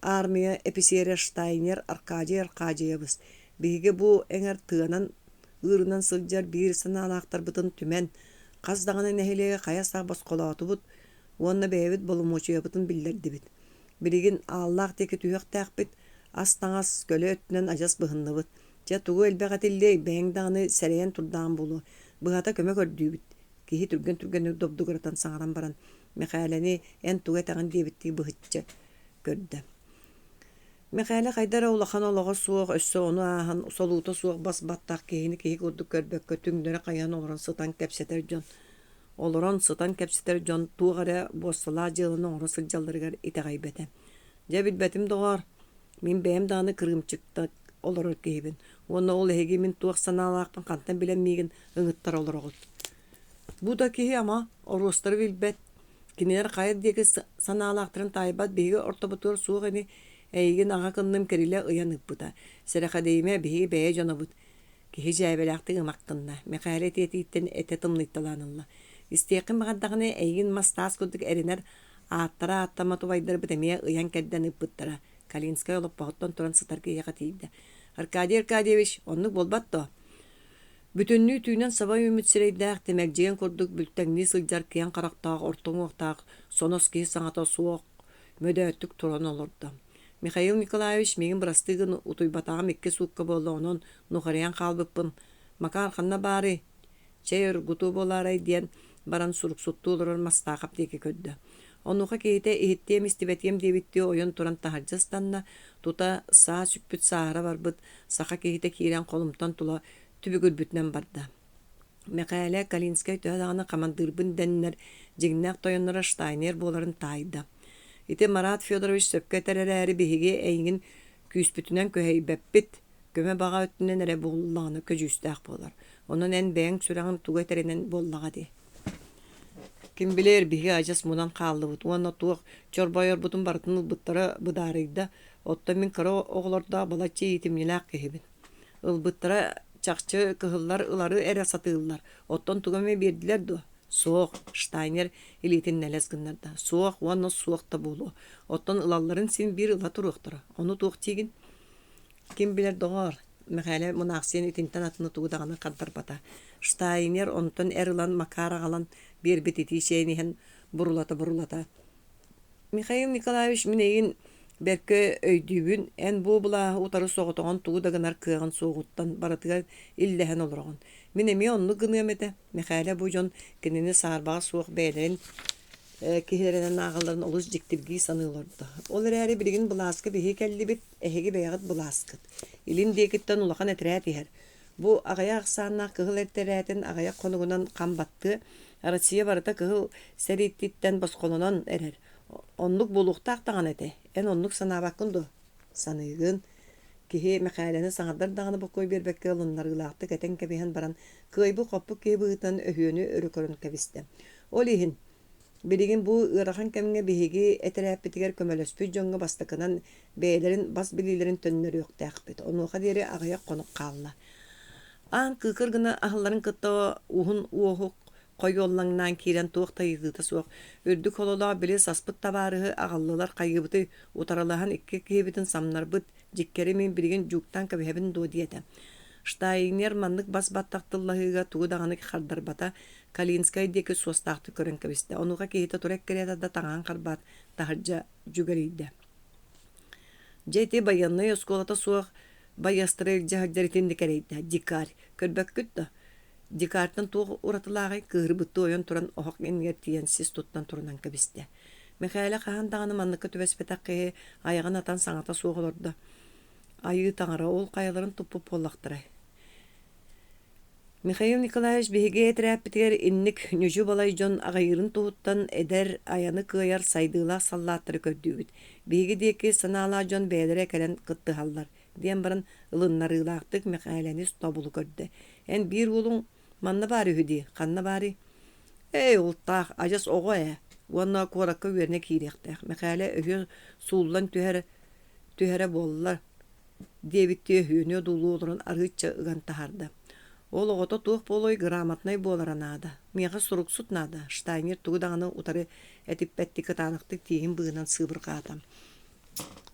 армия эписері Штайнер Аркадиябыз. Биге бу эңер тыанан ырынан сылжар бир саналақтар бытын түмен. Қаздағаны нәхелеге қаясақ басқолату бұд. Уанна бәйбіт болумочуя бытын білдерді бит. Біреген Аллах теки түйек тәқпіт. Астаңас көлі өттінен ажас бұхынны бұд. Жа туғы әлбәғатілдей бәңдағаны сәрейен тұрдаған болу. Бұғата көмек өрдүй бит. Кихи түрген добдуғырatan саңаран баран. Мекәләні ән туға тағын дебітті бұғытчы көрді. Мекәлі қайдар аулақан олаға суық өссі оны ағын солуыта суық бас баттақ кейіні кейі көрді көрбәккі түңдері қаян олыран сытан кәпсетер жон. Олыран сытан кәпсетер жон туғары бостыла жылының оры сылжалдырғар итағай бәті. Жа білбәтім доғар. Мен бәйім дағаны кірімчікті олырыр кейбін. Оны ол әйге мен туақ саналақпын қантан білеммеген ұңыттар олыр оғыт. Бұ да кейі ама орыстары білбәт. Кенелер қайыр декі саналақтырын тайбат бейгі ортобытыр суық әне әйген аға қынным кәрілі ұянып бұта. Сәріға дейме бейгі бәйе жона бұд. Кейі жәйбәләқті ұмақ қынна. Мекәлі теті иттен әте тымнықталанылла. Истеқін бағадағыны әйген мастас көдік әрінер аттара аттамату байдар бітемее ұян кәдден ұппыттара. Калинская олып бағыттан тұран сытар кейеға тейді. Аркадьевич, оннық болбатты. Бүтінні түйінен сабай үмітсірейдәқ темәкжеген көрдік бүлттәңні сылжар кейен қарақтағы, ортың оқтағы, сонос кейі саңата суық, мөдәттік тұран олырды. Михаил Николаевич меген бірастығын ұтойбатағым екке суыққа болды, оның нұқариян қалбыппын. Макар қанна бары, чәйір ғұту боларай ден баран сұрық сұтты олырыр мастақап деке көдді. Онуға кейте ихиттем истибетем дебитте ойын туран тахарджастанна тута саа сүппүт саара барбыт саха кейте кирен қолымтан тула түбігір бүтнен барды. Мекәлі Калинскай түйадағаны қамандырбын дәннер жегіннәк тойынлары Штайнер боларын тайды. Ите Марат Федорович сөпке тәрәрі әрі бейге әйгін күйіспүтінен көхей бәппіт көмі баға өттінен әрі боллағаны көжүстәқ болар. Onun en бәң сүрәғын туға тәрінен боллаға де. Ким билер биге ажас мунан қалды бұд. Уанна туық чорбайыр бұдын бартын ұлбыттары бұдарыйда. Отта мен кыра оғыларда балачы етімнеләқ кехебін. Ұлбыттары чақчы кығылар ұлары әрі сатығылар. Оттан туғаме берділер ду. Соқ, Штайнер илетін нәләзгінлерді. Соқ, уанна соқта болу. Оттан ұлаларын сен бір ұла тұрықтыры. Оны туық теген. Ким билер доғар. Мәхәлі мұнақсен етінтен атыны туғдағаны қаддар бата. Штайнер онтан әрілан макара қалан бір бететі шейінен бұрулата. Михаил Николаевич менейін бәркі өйдүйбін ән бұла ұтары соғытыған туғдағынар күйған соғыттан баратыға илләхен олырған. Мен әме онны ғынығым әді. Мәхәлі бұл жон кенені сағарбаға соғық бәйлерін кехеренен ағыларын олыс жектіргі санылырды. Олар әрі білген бұласқы бейі кәлі бет, әхеге бәйғыт бұласқыд. Илін декеттен ұлақан әтірәт ехер. Бұ ағая ақсанына қығыл әртірәтін ағая қонығынан қамбатты, Россия барыта қығыл сәреттеттен басқолынан әрер. Онлық болуқта ақтаған әті. Ән онлық санабаққынды. Санығын. Кехе мәқәләні саңардар бұқой бербәкке ұлынлар ұлақты кәтен кәбейін баран қойбы қоппы кебіғытан өйені өрі көрін кәбісті. Ол ехін. Билигин бу ырахан кемге биһиги этерәппитигер көмөлөспү жоңга бастыкынан бээлерин бас билилерин төннөрү өктәкпит. Онуга дире агая конук калла. Ан кыкыр гына ахларын кытта ухун уохук койоллаңнан кирен туакта йыгыта суак. Үрдүк холола биле саспыт табарыгы агаллылар кайгыбыты утаралахан икки кебитин самнарбыт жиккери мен билген жуктан кебебин до диете. Штайнер маннык бас баттактыллыгыга тугдаганы хардар бата Калинскай деке состақты көрін кәбісті. Онуға кейті түрек кереді да таңан қарбат тахарджа жүгірейді. Жәйте баянны өсколата суақ баястыры жағаржаритенді кәрейді. Дикар. Көрбәк күтті. Дикартын туғы ұратылағай кығырбытты ойын тұран оғақ енгер тиенсіз тұттан тұрынан кәбісті. Михайлы қағандағаны маннықы төбәспетақ қейі аяған атан саңата суғылырды. Айы таңыра ол қайыларын тұппы поллақтырай. Михаил Николаевич биһиге этерәппитигер инник нүжү балай жон агайырын туһуттан эдер аяны кыяр сайдыла саллаттыры көрдүбүт. Биһиге деки санаала жон бәдере кэлен кыттыһаллар. Диэн баран ылыннарыылаактык Михайлени стобулу көрдү. Эн бир улуң манна бары хүди, канна бары. Эй ултаах ажас ого Уонна коракка үерне кииректэх. Мәкәле өһө сууллан түһәрә боллар. Дебитте өһөнө дулууларын арыча ыган тахарда. Ол оғото туох болой грамотный боларанада. Меха суруксут нада. Штайнер тугудағаны утары әтиппәтті кытанықтық тейін бұғынан сыбыр қатам.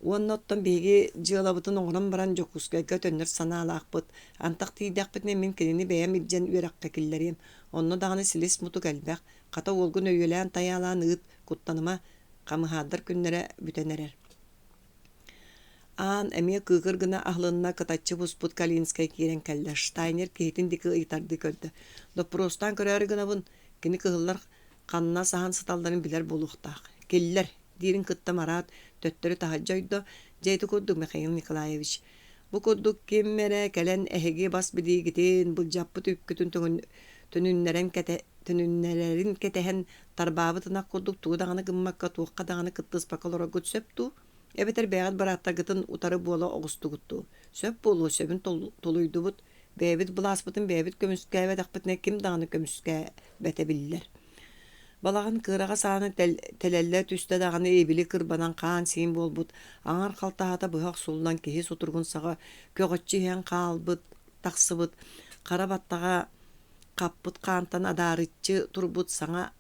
Уанноттан беге жылабытын оңыран баран Якутскайга төннер саналақ бұд. Антақ тейдәқ бітіне мен келені бәйім иджен үйраққа келлерем. Онно дағаны сілес мұту кәлбәқ. Қата олғын өйелән таялан ұғыт құттаныма қамығадыр күннері бүтенерер. Ан әме кыгыр гына ахлынна катачы буспут Калинскай кирен кәллә. Штайнер кейтін дикі ыйтарды көрді. Допростан көрәрі гына бұн, кені кығылар қанна сахан сыталдарын білер болуқтақ. Келлер, дирин кытта марат, төттөрі тахаджайды, жайды көрдік Михаил Николаевич. Бұ көрдік кеммере кәлен әхеге бас білігітен, бұл жаппы түккітін түнүннерін кәтәхен тарбабы тынақ көрдік туғдағаны гыммаққа туыққа дағаны кыттыз бақалора көтсөпту. Эбетер бәғат бараттагытын утары буола оғыстугутту. Сөп болу сөбін толуйду бұд. Бәбіт бұласпытын бәбіт көміскә бәдақпытына кем дағаны көміскә бәте білілер. Балаған кыраға сағаны тәләлі түсті дағаны ебілі кырбанан қаан сейін бол бұд. Аңар қалтағата бұғақ сұлынан кехес отырғын саға көғатчы хен қал бұд, тақсы бұд. Қара баттаға қаппыт қантан адарытчы тұр бұд саңа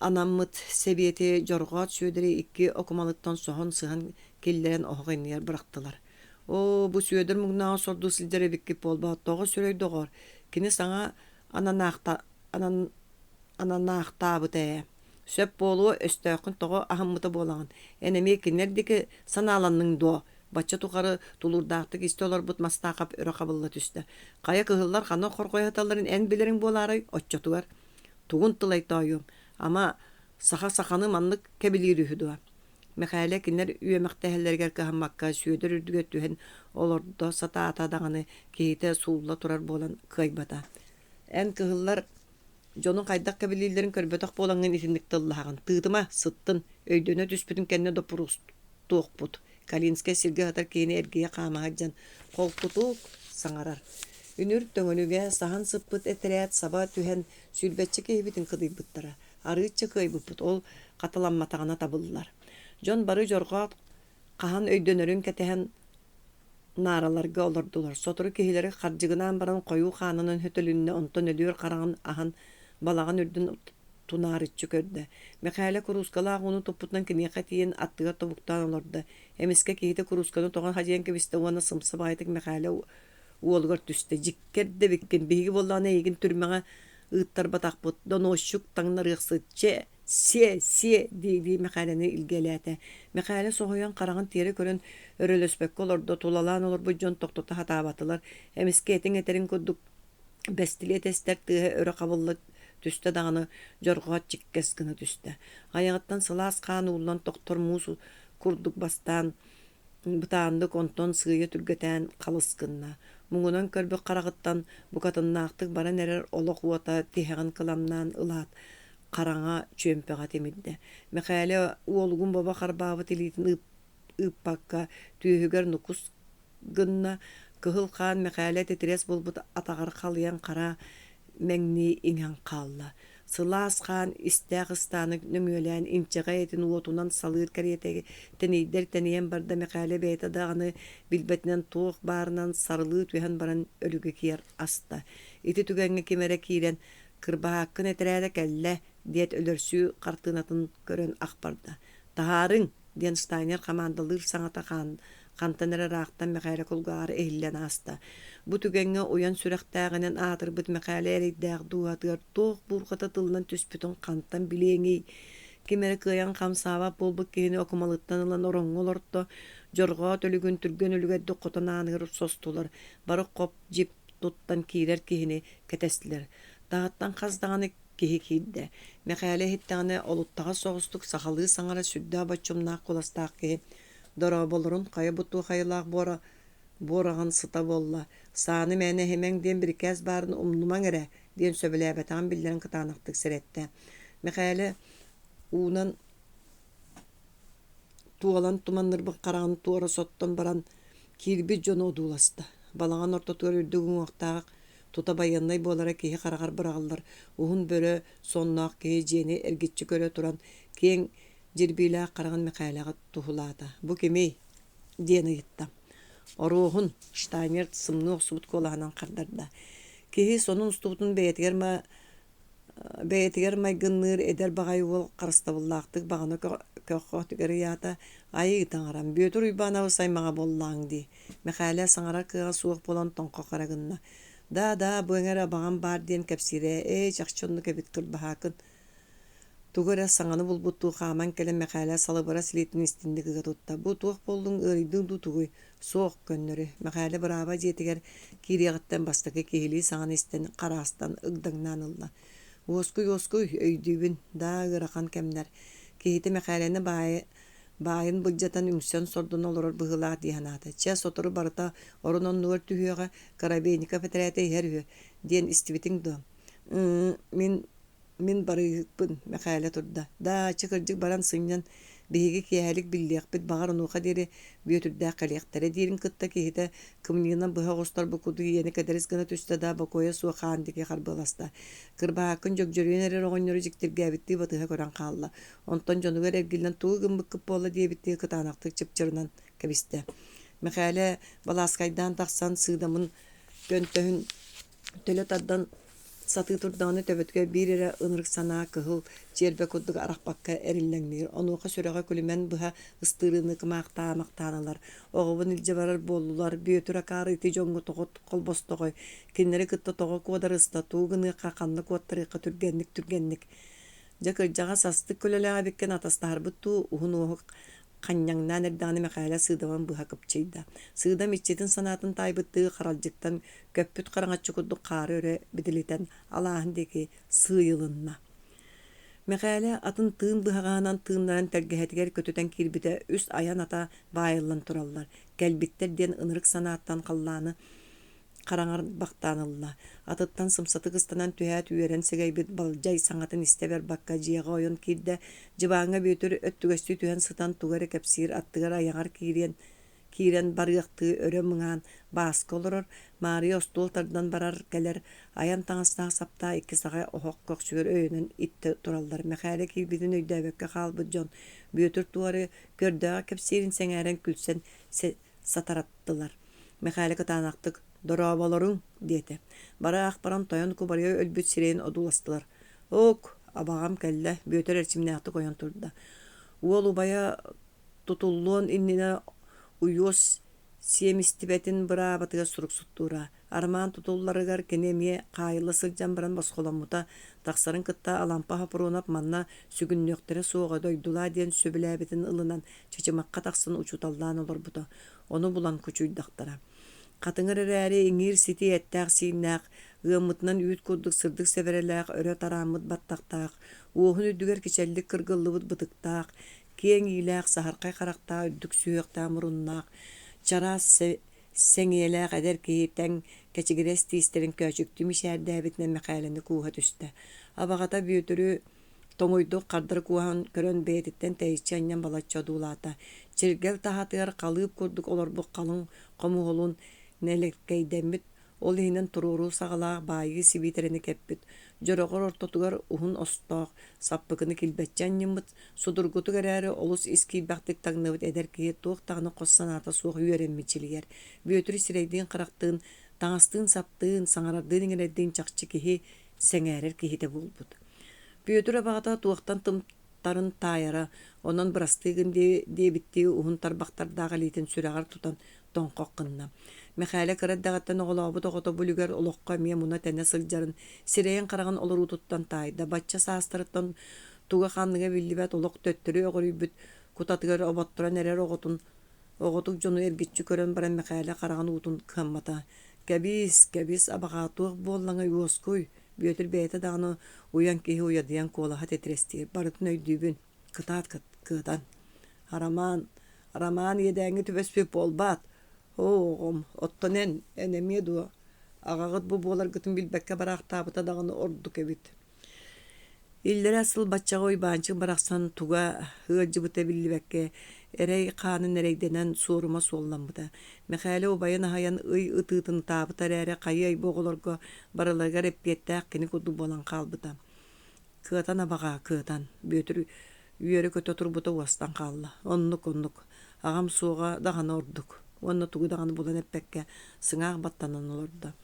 анаммыт себети жорғат сүйдері икки окумалыттан соғын сыған келлерен оғайнияр бірақтылар. О, бұ сүйдер мұғнағы сорду сілдері біккіп болба, тоғы сөрей доғыр. Кені саңа ананақта бұтая. Сөп болуы өстәқін тоғы ағыммыты болағын. Әнеме кенердегі саналанның до. Бача туғары тулурдақтық истолар бұт мастақап өрі қабылла түсті. Қая кығылар қаны қорқой аталарын ән білерін боларай, отчатуар. Туғын тылай тайым. Ама саха-саханы манлык кәбілер үхідуа. Мәхәлі кенер үйемәқтәхелергер кәхаммаққа сүйедір үрдіге түйен оларда сата атадағаны кейті суылла тұрар болан қайбата. Ән кығылар жоның қайдақ кәбілерлерін көрбетақ боланғын итіндікті ұллағын. Тыдыма сыттын, өйдөне түспітін кәнне допырус тоқ бұд. Калинскай сирге атар кейіне әргеге қамағаджан қолқытуқ саңарар. Үнір төңінуге сахан сыппыт әтірәт саба түйен сүйілбәтчі кейбітін қыдый бұттара. Арытчы кайбыппыт ол қаталамматағына табылылар. Жон бары жорға қахан өйдөнөрін кәтәһен нараларға олардылар. Сотыры кехилері қаржығынан баран қойу қанының хөтілінне онтон өлер қараған ахан балаған үрдін тунарытчы көрді. Мәқәлі курускалақ оны топпутынан кенеқа тиен аттыға тобуқтан оларды. Әмеске кейді курусканы тоған хажиен кебісті оны сымсы байтық мәқәлі уолғыр түсті. Жиккерді беккен бейгі болағына егін түрмеға ыттар батақ бұд. Доношук таңнар ұқсы се дейді мәқәліні илгеләті. Мәқәлі соғыян қараған тері көрін өрелөспек оларды тулалан олар бұд жон тоқтыта хатабатылар. Әмеске әтің әтерін көдік бәстіле тәстер тыға өрі қабылы түсті дағаны жорғат чиккес гына түсті. Аяғыттан сылас қан ұлан тоқтор мұсу күрдік бастан бұтаандық онтон сыйы түргетен қалысқынна. Мұңынан көрбі қарағыттан бұқатыннақтық баран әрер олық уата тихаған кыламнан ылат қараңа чөмпеға темедді. Мәқәлі уолғын баба қарбабы телейтін ұппаққа түйігер нұқыс гынна кығыл қан мәқәлі тетерес болбыт атағар қалыян қара мәңні иңан қалла. Сылас қан істәғыстаны нөңелән инчеға етін уотунан салыр кәретегі тәнейдер тәнейен барда мәқәлі бәйті дағаны білбетінен тоқ барынан сарылы түйен баран өлігі кер аста. Ити түгәңі кемәрі кейлен кырбааққын әтірәді кәлі дет өлірсі қартынатын көрін ақпарда. Тағарың ден Штайнер қамандылыр саңата қантаныры рақтан мәқәлі құлғары әйілен аста. Бұ түгәңі оян сүрәқтәғінен атыр бұд мәқәлі әрейдәғ дуатығар тоқ бұрғыта тылынан түспітін қантан білеңей. Кемері кыян қамсава болбы кейіні окумалыттан ылан орың олыртты. Жорға төлігін түрген өлігәді қотына анығыр состулар. Бары қоп жеп тұттан кейлер кейіні кәтәстілер. Дағыттан қаздағаны кейі кейді. Мәқәлі хеттіғаны олыттаға соғыстық сақалы саңара сүдді абачымнақ қоластақ кейі. Дора болырын қайы бұту қайылақ бораған сыта болла. Саны мәне хемен ден бір кәз барын умнуман әрі ден сөбілі әбәтаған білдерін қытанықтық сіретті. Мәқәлі уынан туалан туманныр бұл қарағын туары соттан баран кирби жон одуласты. Балаған орта туар үрдігін оқтағық тута баяннай болара кеһи карагар бырағылар. Ухун бөрө соннаах кеһи жени эргитчи көрө туран кең жирбилаа караган мекайлага тухулаата. Бу кемей диэн ыйытта. Ороохун штайнер сымны оксубут колаһанан кардарда. Кеһи сонун устубутун бэйэтигер майгынныр эдер багай уол карыстабыллаактык баганы көхөхтүгер ята айы таңарам бөтөр уйбанабы саймага боллаң ди. Мекайле саңара кыга суох болон тоңко карагынна. Да буэңер абаган бар диэн кепсире чакчонну кебит кырбахакын. Тугара саңаны булбутту хаман келен мекайле салыбыра силитин истиндиги тутта. Бу туох болдун ырыйдың дутугуй соох көннөрү. Мекайле браба жетигер кириягыттан бастакы кихили саңаны истен караастан ыгдаңнан ылла. Оскуй өйдүүбүн да ыракан кемнер. Кихите мекайлени байын быджатан үңсен сордун олорор быгылаа диһанаата. Че сотору барыта оронон нугар түһүөҕэ карабейника фетерээтэй herүө диэн истибитиң до. Мин барыгыппын мекайле турда. Да чыкырдык баран сыньян биһиги киһэлик биллиэхпит багар онуха диэри бүөтүрдээх калиэхтэрэ диирин кытта киһитэ кымньыынан быһа остор букуду иэни кэдэрэс гына түстэ да бакуойа суо хаандики харбыласта. Кырбаакын жокжорүйэн эрэр оҕонньору дьиктиргээбиттии батыһа көрөн хаалла. Онтон дьонугар эргиллэн туу гымбыккып буола диэбиттии кытаанактык чыпчырынан кэбистэ. Мекайле балааскайдаан тахсан сыыдамын көнтөһүн төлө тардан саты турдааны төбөткө бирире ынырык санаа кыһыл чербе куддук арахпакка эриллэңнир. Онуоха сүрэҕэ күлүмэн быһа ыстырыны кымаактаанылар. Оҕобун илдьэ барар буоллулар. Бүөтүр акаары ити жоҥҥу тоҕот холбостоҕой. Киннери кытта тоҕо куодарыста туугыныыкка ханны куоттарыыкка түргэнник. Жакырдьаҕа састык көлөлөҕө биккен атастаһарбыт туу уһун уоһу ханьяҥнаан эрдэҕини мекайле сыыдаман быһа кыпчыйда. Сыыдам иччитин санаатын таайбыттыы харалдьыктан көппүт хараҥаччы курдук хаары өрө бидилитен алааһын диэки сыыйылынна. Мекайле атын тыын быһаҕаанан тыыннаран тергеһэтигэр көтүтэн киирбитэ үс аян ата баайыллан тураллар. Кэлбиттер диэн ынырык санааттан халлааны караңар бактаанылла. Атыттан сымсаты кыстанан түһэät үөрэн сэгейбит балдьай саҥатын истебер бакка дьиэҕэ ойон киирдэ жыбааҥҥа бүөтүр өттүгэстүү түһэн сытан тугары кэпсиир аттыгар аяҥар киирэн барыахтыы өрө мыҥаан бааска олорор Мария остуолтардан барар келер аян таҥастаах саптаа икки саҕа оһох көксүгөр өйөнөн итте тураллар. Мекайле киирбитин өйдөөбөккө хаалбыт дьон бүөтүр тугары көрдөҕө кэпсиирин сэҥээрэн күлсэн сатараттылар. Мекайле кытаанактык дорооболоруң диэте. Бара ахпаран тойон кубарыйа өлбүт сирэйин одууластылар. Ок, абагам келле бүөтөр эрчимнээхти койон турда. Уол убая тутуллуон иннине уйуос сиэмистибетин быраабатыга суруксуттуура. Армаан тутулларыгар кенемие хаайылы сылдьан баран басхоламмута тахсарын кытта алампа хапыруунап манна сүгүннүөхтэрэ суоҕа дойдулаа диэн сөбүлээбитин ылынан чычымакка тахсын учуталлаан олорбута. Ону булан кучуйдахтара. Катыңыр эрээри иңиир сити эттээк сииннээх ыаммытынан үүт курдук сырдык себерелээх өрө тарааммыт баттахтаах уоһун үдүгэр кичэллик кыргыллыбыт бытыктаах киэң иилээх саһаркай харахтаа өддүк сүүөктää муруннаах чараас сэҥиэлээх эдэр киһитэн кэчигирэс тиистерин көөчүктү мишээрдээбитинэн мекайлени кууһа түстэ. Абаҕата бүөтүрү тоҥойдук хардар кууһан көрөн бэйэтиттэн тэйиччи аньян балаччы одуулаата. Чиргэл таһатыгар калыып курдук олорбук калың хомуһулун нэлэккэйдэммит ол иһинэн турууруу саҕалаах баайы сибиитерини кэппит. Дьороҕор ортотугар уһун остоох саппыкыны килбэччи анньыммыт судургутук эрээри олус искиибэхтик таҥныбыт эдэр киһи туох таҕына хос санаата суох үөрэммичилигэр. Бүөтүр сирэйдиин харахтыын таҥастыын саптыын саҥарардыын иҥэрэдdiin чахчы киһи сэҥээрэр киһитэ булбут. Бүөтүр абаҕата туохтан тымтарын таайара онон бырастыыгын диэбиттии уһун тарбахтардааҕа лиитин сүрэҕэр тутан тоҥхоххынна. Мекайле кыраддагаттан оҕолообут оҕото бүлүгэр олоххо мие муна тэнэ сылдьарын сирэйэн караган олоруутуттан таайда бачча саастарыттан туга ханныга биллибэт олох төттөрү оҕорүйбүт кутатыгар оботторан эрэр оҕотук дьону эргиччи көрөн баран Мекайле караган уутун кыаммата. Кэбис абаҕаатуох буоллаҥа үоскуй бүөтүр бэйэтэ даҕаны уян киһи уйадыйан куолаһа тетирестиир барытын өйдүүбүн кытаан арамаан иэдээҥҥи түбэспүп буолбаат. Оҕом, оттонен энемие дуо. Аҕаҕыт бу буоларгытын билбэккэ бараахтаабыта даҕаны ордук эбит. Иллер асыл батчаға ойбанчы барақсан туга хыджыбыта биллибекке эрей қанын эрейденен суорума суолламбыта. Мехайле обайын ахаян ый ытыытын таабытар эре қайы боголорго барыларга эппиеттаах кини куду болан қалбыта. Кыатан абаға кыатан бөтір үйері көтө турбута уастан қалла. Оннук. Ағам суға дағаны ордук. Онна тугу дағаны болан эппекке сыңаақ баттанан олорда.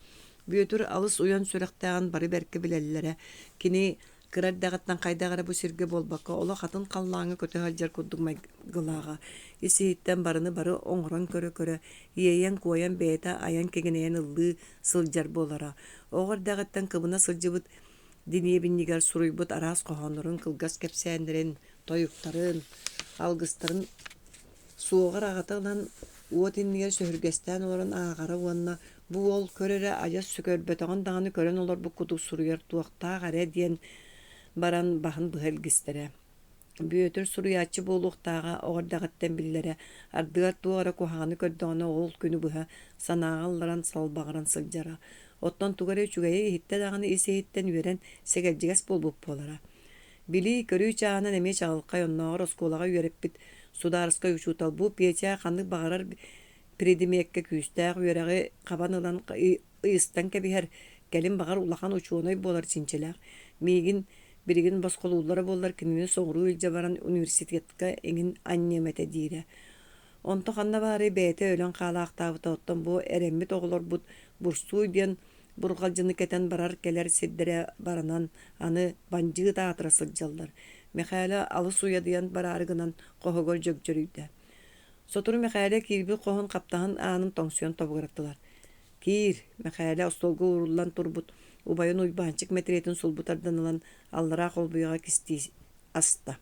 Бөтір алыс уян сүректаған бары берке билеллere кини кырар дагаттан кайдагара бу сирге болбакка ола хатын қаллаңы көтө халжар куддугмай гылаага исииттен барыны бары оңрон көрө иеен коян бета аян кегенеен ыллы сылжар болара огор дагаттан кыбына сылжыбыт диния биннигер суруйбут арас кохонорун кылгас кепсендерин тоюктарын алгыстарын суогар агатынан уотиннигер сөхүргестен олорун аагара уанна бу ол көрөрө ажас сүкөрбөтөгөн даганы көрөн олор бу куду суруяр туактаагара диен баран бахан быхелгистере. Бүйөтөр суруячы болуктаага оғырдағыттен биллере ардыгар туғара куханы көрдіғаны ол күні бұха санағалларан салбағыран сылжара. Оттан туғары чугайы хитте дағаны есе хиттен үйерен сегелжігес болбуп болара. Били көрүй чағынан эме чағылқай оннағыр осколаға үйереппіт сударыска учутал бу пьетя қанық бағарар предимекке күйістәғ үйерағы қабанылан ыйыстан кәбихер кәлім бағар улахан учуонай болар чинчеләғ. Мейгін Биригин басқолуулары боллар кинини соңруу илже баран университетка эңин аннемете дире. Онто ханна бары бете өлөн каалаактаабыта оттон бу эреммит оголор бут бурсуй диен бургалжыны кетен барар келер сиддере баранан аны банжыгы таатыра сылжаллар. Мехайле алыс уя диен барарыгынан кохогор жөгжөрүйдө. Сотуру Мехайле кирби кохон каптахан анын тоңсуен тобугыраттылар. Кир Мехайле остолго уруллан турбут убайын уйбанчык метретін сулбутардан алан аллара қолбыйға кісти аста.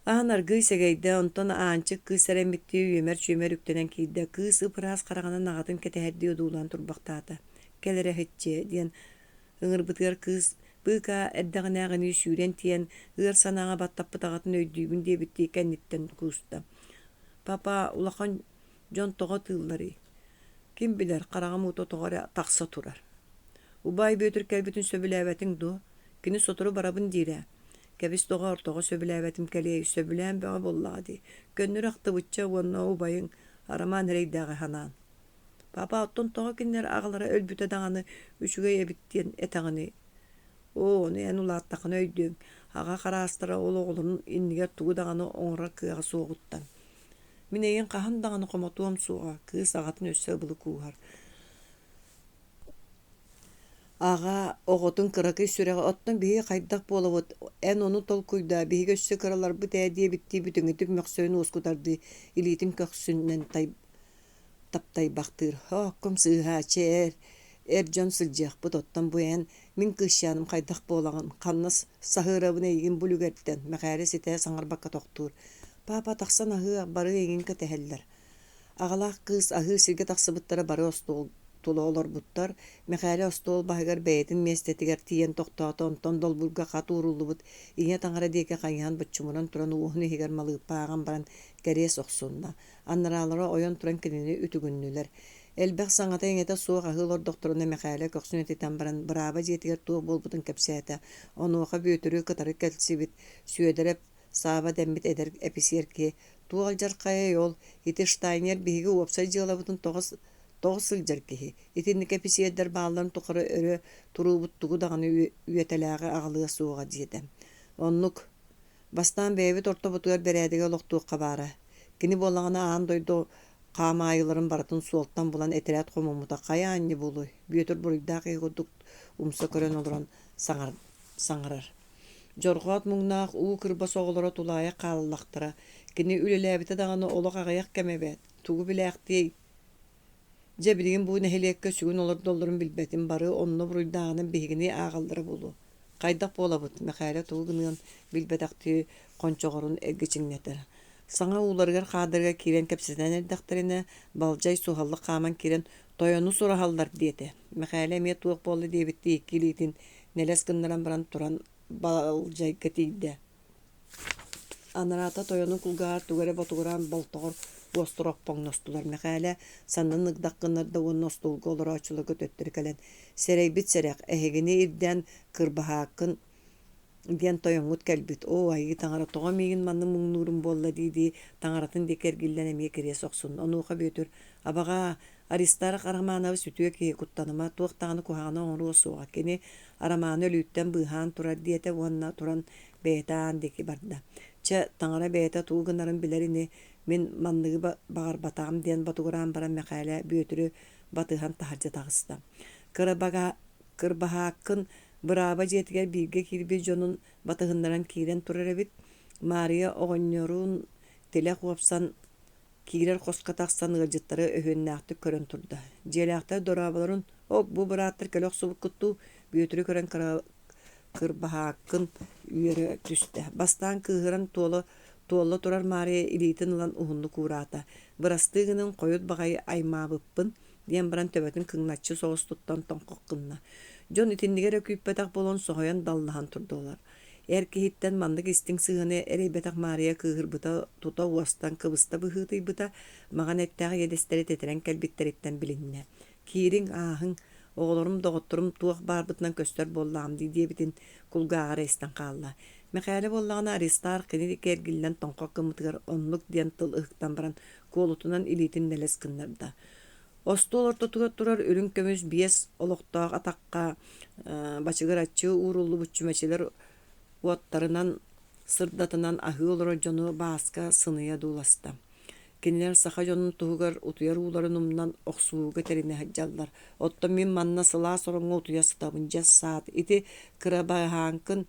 Ағанар гый сегейді, онтон аанчык кыз сәрәмбітті үйемер үктенен кейді. Кыз ұпырас қарағанан ағатын кетәхәрді өдуылан турбақтаата. Келері хетче, диен ыңырбытығар кыз бұйқа әддіғын ағыны сүйрен тиен ұғыр санаға баттаппыт ағатын өйдүйгін дебітті кәнниттен күсті. Папа улақан жон тоға тыыллары. Ким білер, қарағам ұто тоғары тақса тұрар. Убай бөтір кәлбетін сөбіләбәтің ду, кіні сотыру барабын дире. Кәбіс тоға ортоға сөбіләбәтім кәлей, сөбілән бәға боллағады. Көннір ақты бұтча уанна убайың араман рейдағы ханан. Папа оттон тоға кіннер ағылара өлбіті дағаны үшіге ебіттен этағыны. Оны ән улаттақын өйдөң. Аға қара астыра ол оғылының иннігер туғы дағаны оңыра кыға соғыттан. Мен еген қахан дағаны қоматуам суға, кыз ағатын өссі бұлы куғар. Аға оғытын кыракы сүрәғы оттан бігі қайдақ болуыд, ән оны тол күйда, бігі өссі кыралар бұт әдие бітті бүтіңі түк мәқсөйін оскутарды илейтін көксүннен таптай бақтыр. Хоққым сыға чәр, жон сылжақ бұт оттан бұ ән, мен кышяным қайдақ болағын, қаннас сағырабын егін бүлігерттен, мәқәрі сетә саңар баққа тоқтур. Папа тақсан ағы бары егін көтәхәлдер. Ағалақ қыз ағы сірге тақсыбыттары бары остол. Тула олар буттар, Мехайле остол бағығар бәйтін местетігер тиен тоқтааты онтон долбулға қату урулы бұд, ине таңара дейке қайған бұтчымыран тұран уғыны егер малығы паған баран кәрес оқсуынна. Аннаралары ойон тұран кенені үтігіннілер. Әлбәқ саңата еңеті суық ағылор докторына Мехайле көксін өтетен баран бұраба жетігер туы бол бұтын кәпсәті. Оны оқа бөтірі қытары кәлсі бит, сүйедеріп саба дәмбіт әдер әпісерке. Туғал жарқая йол, еті штайнер бігі уапсай жыла бұтын тоғысыл жаркеһи. Итинник эписиэддер бааларын тухары өрө туруубуттугу даганы үйетелээги агалыга сууга диэдем. Оннук бастан бэйбит ортобутугар берээдиге олохтуукка баара. Кини боллагана аан дойду каамаайыларын баратын суолттан булан этерэт хомумута кая анни булуй. Бүйөтөр буруйдаак ийгудук умса көрөн олорон саңарар. Жоргоот муңнаах уу кырба соголоро тулаая кааллактара. Кини үлелээбите даганы олох агаяк кемебет. Тугу билээхти Жебилигин бу нехилекке сүгүн олар долларын билбетин бары онно буруйдаагынын бигини аагалдыры болу. Кайдак болабыт Мехайле тугунун билбетакти кончогорун эгечиңнетер. Саңа ууларгар кадырга кирен кепсетен эрдактерине балжай сухаллык каман кирен тойону сурахалдар диете. Мехайле ме туок болду дебитти килитин нелес кыннаран баран туран балжай кетийде. Анарата тойону кулгар тугаре ботугуран болтогор Остурок поңностулар Мехайле саннын ыгдаккыннарда онностулга олар очулугу төттүр келен. Серейбит серек эхегини ирден кырбахакын диэн тойоңут кэлбит. Айы таңара тоҕо миигин манны муңнуурун болла диди таңаратын декергиллен эмие кере соксун. Онуха бөтөр абага аристар араманабы сүтүө ки куттаныма туохтааны кухагана оңруу суга кени араманы өлүүттен быһаан турар диэте уонна туран бээтаан деки барда. Ча таңара бээта туугунарын билерини мен манныгы багар батаам диэн батугураан баран мэхээле бөтөрү батыхан тахаржа тагыста. Кырбаһааккын быраба жетигер биирге кирби жонун батыһыннаран киирен турар эбит. Мария оҕонньоруун теле хуопсан киирер хоско тахсан ыалдьыттары өһүөннээхти көрөн турда. Дьиэлээхтер дорабаларын бу бырааттар көлөх субут куттуу бүйөтүрү көрөн кырбаһааккын үөрө түстэ. Бастаан кыыһыран туолла турар Мария илиитин ылан уһунну куураата. Бырастыыгынын койут багайы аймаабыппын диэн баран төбөтүн кыҥначчы соҕус туттан тоҥхоккунна. Дьон итиннигер өкүүппэтэх болон соһойон даллаһан турдулар. Эр киһиттэн маннык истиң сыһыны эрейбэтэх Мария кыыһырбыта тута уостан кыбыста быһыытыйбыта маҕан эттээҕи едестери тетерен кэлбиттериттен билиннэ. Киириң ааһыҥ оҕолорум доҕотторум туох баарбытынан көстөр боллаам диэбитин кулгааҕара эстэн хаалла. Мэхээле боллаҕына Аристаар кини кэргиллэн тоҥхок кымытыгар оннук диэн тыл ыһыктан баран куолутунан илиитин нэлэс кыннарда. Остол ортотуга турар үрүн көмүс биэс олохтоох атакка бачыгар аччы ууруллу буччумачылар уоттарынан сырдатынан аһыы олоро дьону бааска сыныйа дууласта. Кинилер Саха дьонун туһугар утуяр ууларын умнан охсууга терине хаджаллар. Оттон мин манна сылаа сороҥҥо утуя сытабын дьас саат ити кырабаһаанкын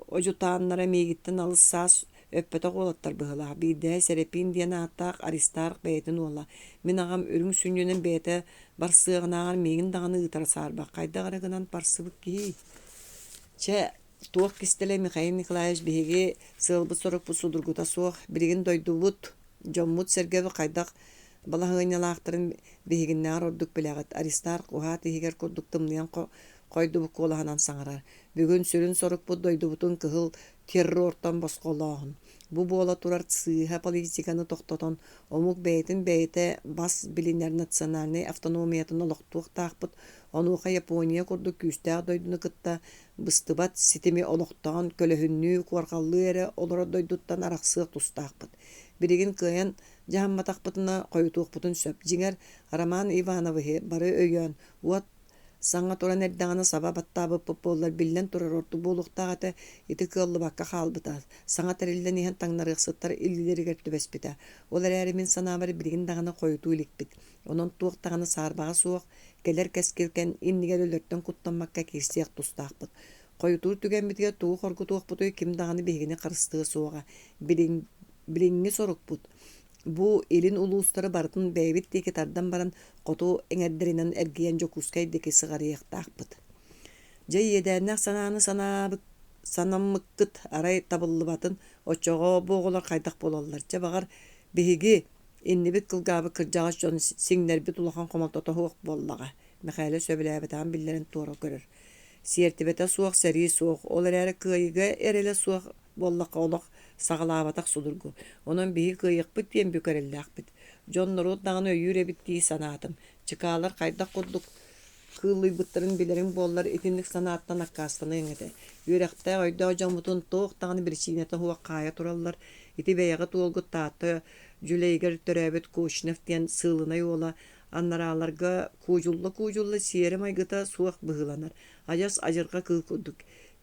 ожутааннара миигиттен алыс саас өппөтө голаттар быһылаа. Биирдэ серепин диэн ааттаах Аристаар бэйэтин уола. Мин агам үрүң сүннүнэн бэйэтэ барсыаҕынааҕар миигин даҕаны ыытара саарбак. Хайдаҕарыгынан барсыбык киһи. Че туох кистеле Михаил Николаевич биһиги сыалбыт сорокпут судургута суох биригин дойдубут дьоммут сергеби хайдах балаһыыñалаахтарын биһигиннээҕэр ордук билээҕит. Аристаар куһаа тиһигэр курдук тымныйан койдубук куолаһанан саҥарар. Бүгүн сүрүн сорокпут дойдубутун кыһыл террортон босголооһун. Бу буола турар сыыһа политиканы тохтотон омук бэйэтэ бас билинер национальный автономиятын олохтуохтаахпыт онуоха Япония курдук күүстээх дойдуну кытта быстыбат ситими олохтоон көлөһүннүү куорхаллыы эрэ олоро дойдуттан арахсыах тустаахпыт. Биригин кыайан жаһамматахпытына койутуохпутун сөп. Дьиҥэр Роман Ивановыһы бары өйөөн уот саңа туран эрдэҕинэ саба баттаабыппыт буоллар биллэн турар орду буолуохтааҕата ити кыаллыбакка хаалбыта. Саңа тэриллэн иһэн таҥнарыахсыттар иллилэригэр түбэспитэ. Ол эрээри мин санаабары билигин даҕаны койутуу иликпит. Онон туохтаҕаны саарбаҕа суох келер кэскиркен иннигэр өлөртөн куттаммакка киирсиэх тустаахпыт. Койутуур түгэммитигэ туу хоргутуохпутуй ким даҕаны биһигини харыстыы суоҕа билиҥҥи сорукпут. Бу илин улуустары бартын бэйбит диэки тардан баран хоту эҥэрдэринэн эргийэн Якутской диэки сыҕарыйахтаахпыт. Дьэ иэдээннэх санаммыккыт арай табыллыбатын оччоҕо буоҕолор хайдах бололлар. Дьэ баҕар биһиги иннибит кылгаабы кырдьаҕас дьон сиҥнэрбит улахан хомолтотоһуох буоллаҕа. Мэхээле сөбүлээбэтаан биллэрин туора көрөр. Сиэртибэтэ суох сэрии суох ол эрээри кыайыга эрэлэ суох буоллаха олох саҕалаабатах судургу. Онон биһи кыайыахпыт диэн бүкэрэллээхпит. Дьонноруут даҕаны өйүүр эбит дии санаатым. Чыкаалар хайдах курдук кыыллыйбыттарын билэрин буоллар итинник санааттан аккаастаны эҥэтэ. Үөрэхтээ ойдоо дьомутун туох даҕаны биричиинэтэ хуаккаая тураллар. Ити бэйэҕи туолгут таата Жүлейгер төрөбөт Кушнев диэн сыылынай уола аннарааларга куужулла сиэри майгыта суох быһыланар. Ажас ажырга кыыл курдук.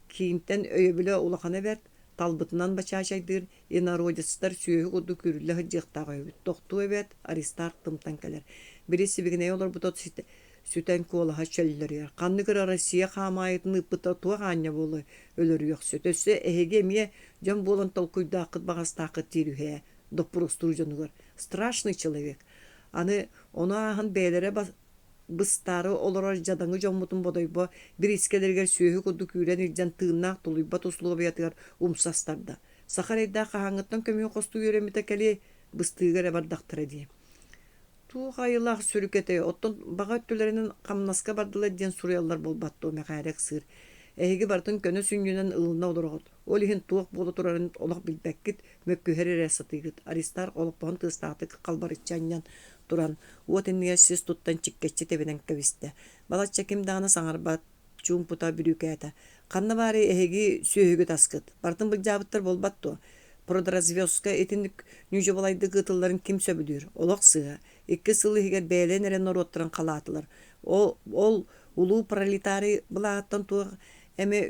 Киинтен өйөбүлө улахана берт талбытынан бачаачайдыр инародистар сүйөһү курдук үрүллэ хыджыахтаага өбүт. Тохтуу эбет Аристаар тымтан келер. Бири сибигинэй олар бутот сүтэн куолаха чөллөрүөр. Канныгыра Россия хаамайытын ыппыта туах ааньа буолу өлөрүөх сөтөссө эһиге эмиэ дьон буолан толкуйдааккыт багастааккыт тиирүһэ. Допрустур дьонугар. Страшный человек. Аны ону ааһын бээлере быстары олорор жадаҥы дьоммутун бодойбо бир искелергер сүйөһү курдук үүрэн илдьэн тыыннаах тулуйба туслуга быятыгар умсастарда. Сахарайдаах хааңыттан көмүө хостуу үөреммите кели быстыыгар бардахтара дии. Туу хайылаах сүрүкете оттон бага өттүлеринин камнаска бардылар диэн суруяллар болбаттуу мэхээрек сыыр. Эһиги бартын көнө сүннүнэн ылына олорогот. Ол иһин туох болу турарын олох билбеккит мөккүһэр эрээсатыгыт. Аристаар олоппон тыыстаатык калбарыччааньян туран уот инниэссис туттан чиккеччи тебенен кэбисте. Балачча ким даана саҥарбат чуун пута бүрүкәтә. Канна бары эһиги сүйөгү таскыт. Бартын былжабыттар болбатту. Продразвёзка этинник нүйжө балайды гытылларын ким сөбүдүр. Олок сыга. 2 сылы хигер бәйлен эрен ороттыран калаатылар. Ол улуу пролетарий былааттан туг эме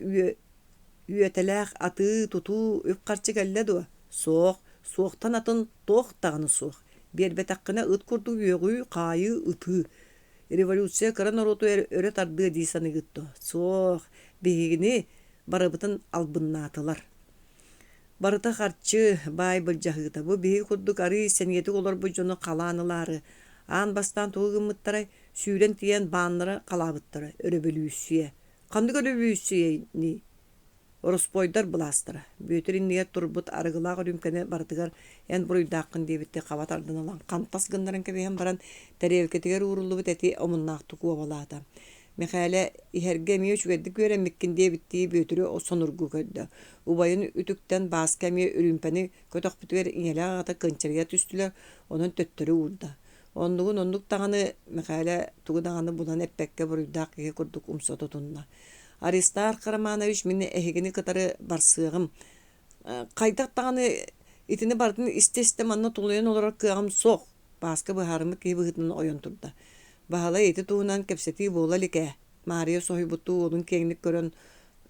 үйөтеләк аты туту өп карчы келледу. Соқтан атын тоқтағаны соқ. Бербет аққына ұт күрді үйеғі қайы ұты. Революция қыран ороту өрі тарды дейсаны ғытты. Соқ бейгіні барыбытын албыннатылар. Барыта қарчы бай бұл жағыда. Бұл бейгі күрдік ары сәнеті олар бұл жоны қаланылары. Ан бастан тоғы мұттарай сүйрен тиен банлары қалабыттары. Өрі бөлүйсіе. Қандық өрі бөлүйсіе не? Ороспойдар бұластыра. Бөтірін ниет тұрбыт арғылағы үрімкені бардығар ән бұруйдақын дебітте қабат ардын алан. Қантас гынларын кәбейен баран тәрелкетігер урулы бұт әти омыннақты куабалады. Мехәлі ихерге мие жүгедді көрен меккен дебітті бөтірі сонырғы көдді. Убайын үтіктен бас кәмие үрімпені көтіқ бүтігер инелі ағата көнчерге түстілер, оның төттірі урда. Ондық тағаны Мехәлі тұғыдағаны бұлан әппәкке бұруйдақ еге күрдік умса тұтынна. Аристар Караманович мине эхегени кытары барсыгым. Кайдак таганы итини бардын истесте манна тулуен олар кыгам соқ. Баска быхарымы кей быхытын ойон турда. Бахала эти туунан кепсети бола лике. Мария сохибуту олун кеңник көрөн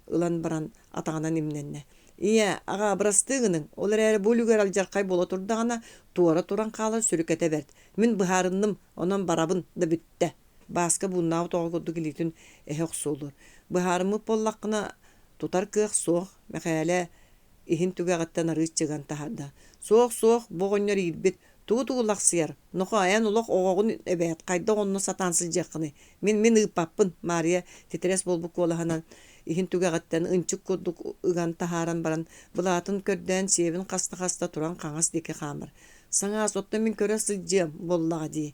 ылан баран атағана немненне. Ия, ага брастыгының, олар әрі бөлігер алжарқай бола турдағана туара туран қалар сүрікете берд. Мен быхарынным, онан барабын да бүтті. Баска бұннау тоғылды келейтін эхек солыр. Быхарымы поллаққына тутар кық соқ, мәқәлі ихин түгәғаттан арыз чыған тахарда. Соқ, боғыннар ирбет, туғы-туғылақ сыяр. Ноқа аян олақ оғағын әбәт, қайда онны сатансыз жақыны. Мен ұйпаппын, Мария, тетерес болбық олағанан. Ихин түгәғаттан ұнчық көддік ұған тахаран баран, бұлатын көрден себін қаста-қаста туран қаңас деке қамыр. Саңа соттан мен көрі сылжым боллаға дей.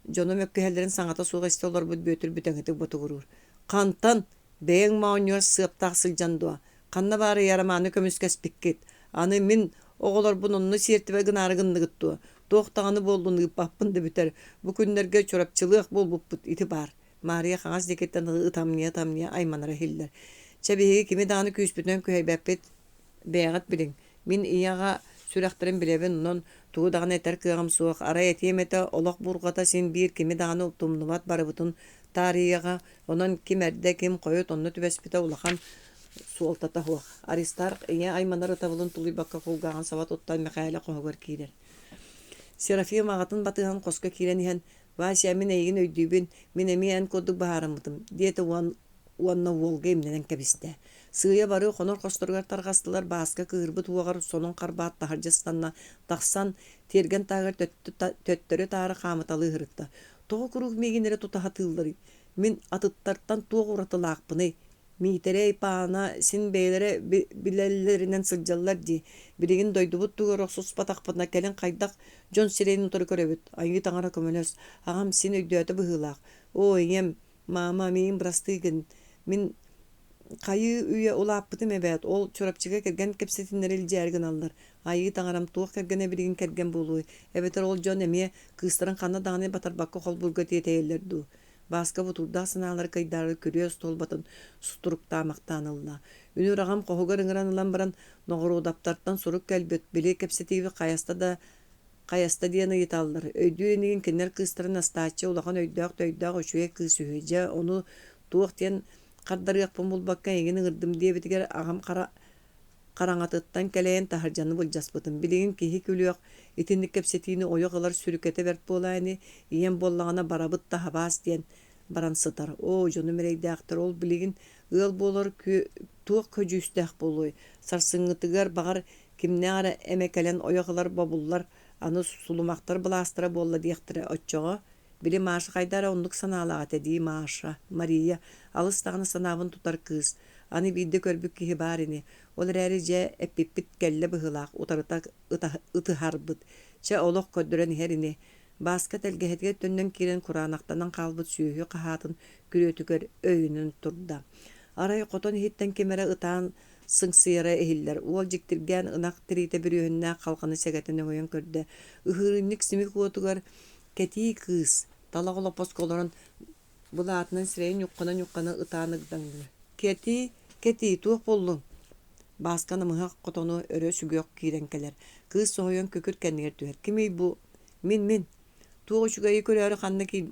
Жоным өккәлерін саңата суға істелер бұд бөтір бүтәңітік бұты құрur. Қантан, бәйін мауынер сыптақ сылжандуа. Қанна бары яраманы көміскәс пеккет. Аны мен оғылар бұнынны сертіве гынарығынны гыттуа. Тоқтағаны болдуны ұппаппынды бүтер. Бұ күндерге чорапчылық бол бұппыт ити бар. Мария қағас декеттен ытамния айманара хиллер. Чәбеге кеме дағаны күйіспітен көйбәппет бәйғат білің. Мен ияға сүрәқтірін білебін, онын туғы дағаны әтер кығам суық. Ара әтеметі олақ бұрғата сен бір кеме дағаны ұптымныват бары бұтын тарияға. Онын кем әрді кем қойыт, онны түбәспіті олақан суалтата хуақ. Аристар ия айманар ұтавылын тұлы баққа қолғаған сават оттан мәқәлі қоғығыр кейдер. Серафим ағатын батыған қосқа кейлен ехен, Вася мен әйген өйдүйбін, мен әмейен көдік бағарымытым. Деті уанна волға емненен кәбісті. Сыя бары қонор қостырғар тарғастылар басқа кығырбы туағар сонын қарбат тахаржастанна тақсан терген тағыр төттірі тары қамыталы ғырытты. Тоғы күріг мегенері тұтаға тылдыры. Мен атыттарттан тоғы ұратылақпыны. Мейтерей паана син бейлері білелерінен сылжалар ди. Біреген дойдубут туғыр оқсус батақпына кәлін қайдақ жон сирейін тұры көребіт. Айы таңара көмелес. Ағам син өйдөті бұғылақ. Ой, ем, мама, мейін брастыгын. Мен қайы үйе олаппытым әбәт. Ол чорапчыға керген кепсетінер елжі әргін алдар. Айы таңарам туық кергене біреген керген болуы. Әбетер ол жон әме қыстырын қаны дағаны батар бақы қол бұрғы тетейлерді. Басқа бұтурда сыналар кайдары көрес толбатын сұтырықта мақтанылына. Үнір ағам қоғығыр ыңыранылан баран ноғыру даптарттан сұрық кәлбет біле кәпсетейі қаяста дейіні еталылар. Өйді енеген кенер қыстырын астачы олаған өйдөк өшуе қыз үйеже, оны туық тен қардар яқпын бұл баққа егені ұрдым дебетігер ағам қараңатыттан кәлейін тахаржаны бұл жаспытын. Білеген кейі көліяқ етіндік кәпсетейіні ойығылар сүрікеті бәрт болайыны, иен боллағына барабыт тахабас дейін баран сытар. О, жоны мерейді ақтыр ол білеген ұл болыр туық көжүйістәқ болуы. Сарсыңытығар бағар кімне ара әмекәлен ойығылар бабулар, аны сулумақтар бұластыра болла дейқтірі өтчоға. Білі maaşı қайдара ондық саналаға тәдей maaşı. Мария, алыстағыны санабын тұтар кыз. Аны бейді көрбік кейі барыны. Олар әрі жә әппеппет кәлі бұғылақ, ұтарыта ұтыхарбыт. Жә олық көддірен әріні. Басқа тәлгәхетге төннен керен құранақтанан қалбыт сүйі қағатын күретігер өйінін тұрда. Арай қотон хеттен кемері ұтан сыңсыйара әйілдер. Ол жіктірген ұнақ тірейті бір өйінна қалқаны сәгәтіне ойын көрді. Үхірінік сімік отығар кәтей кыз. Талағыла посколарын Булатынан сирейин юққана ытааныгданны. Кети туох боллуң. Басканы мыһа котону өрө сүгөк кииренкелер. Кыз соһойон көкүр кеннер түһер. Кимей бу? Мен. Туох үчүгэй көрөрө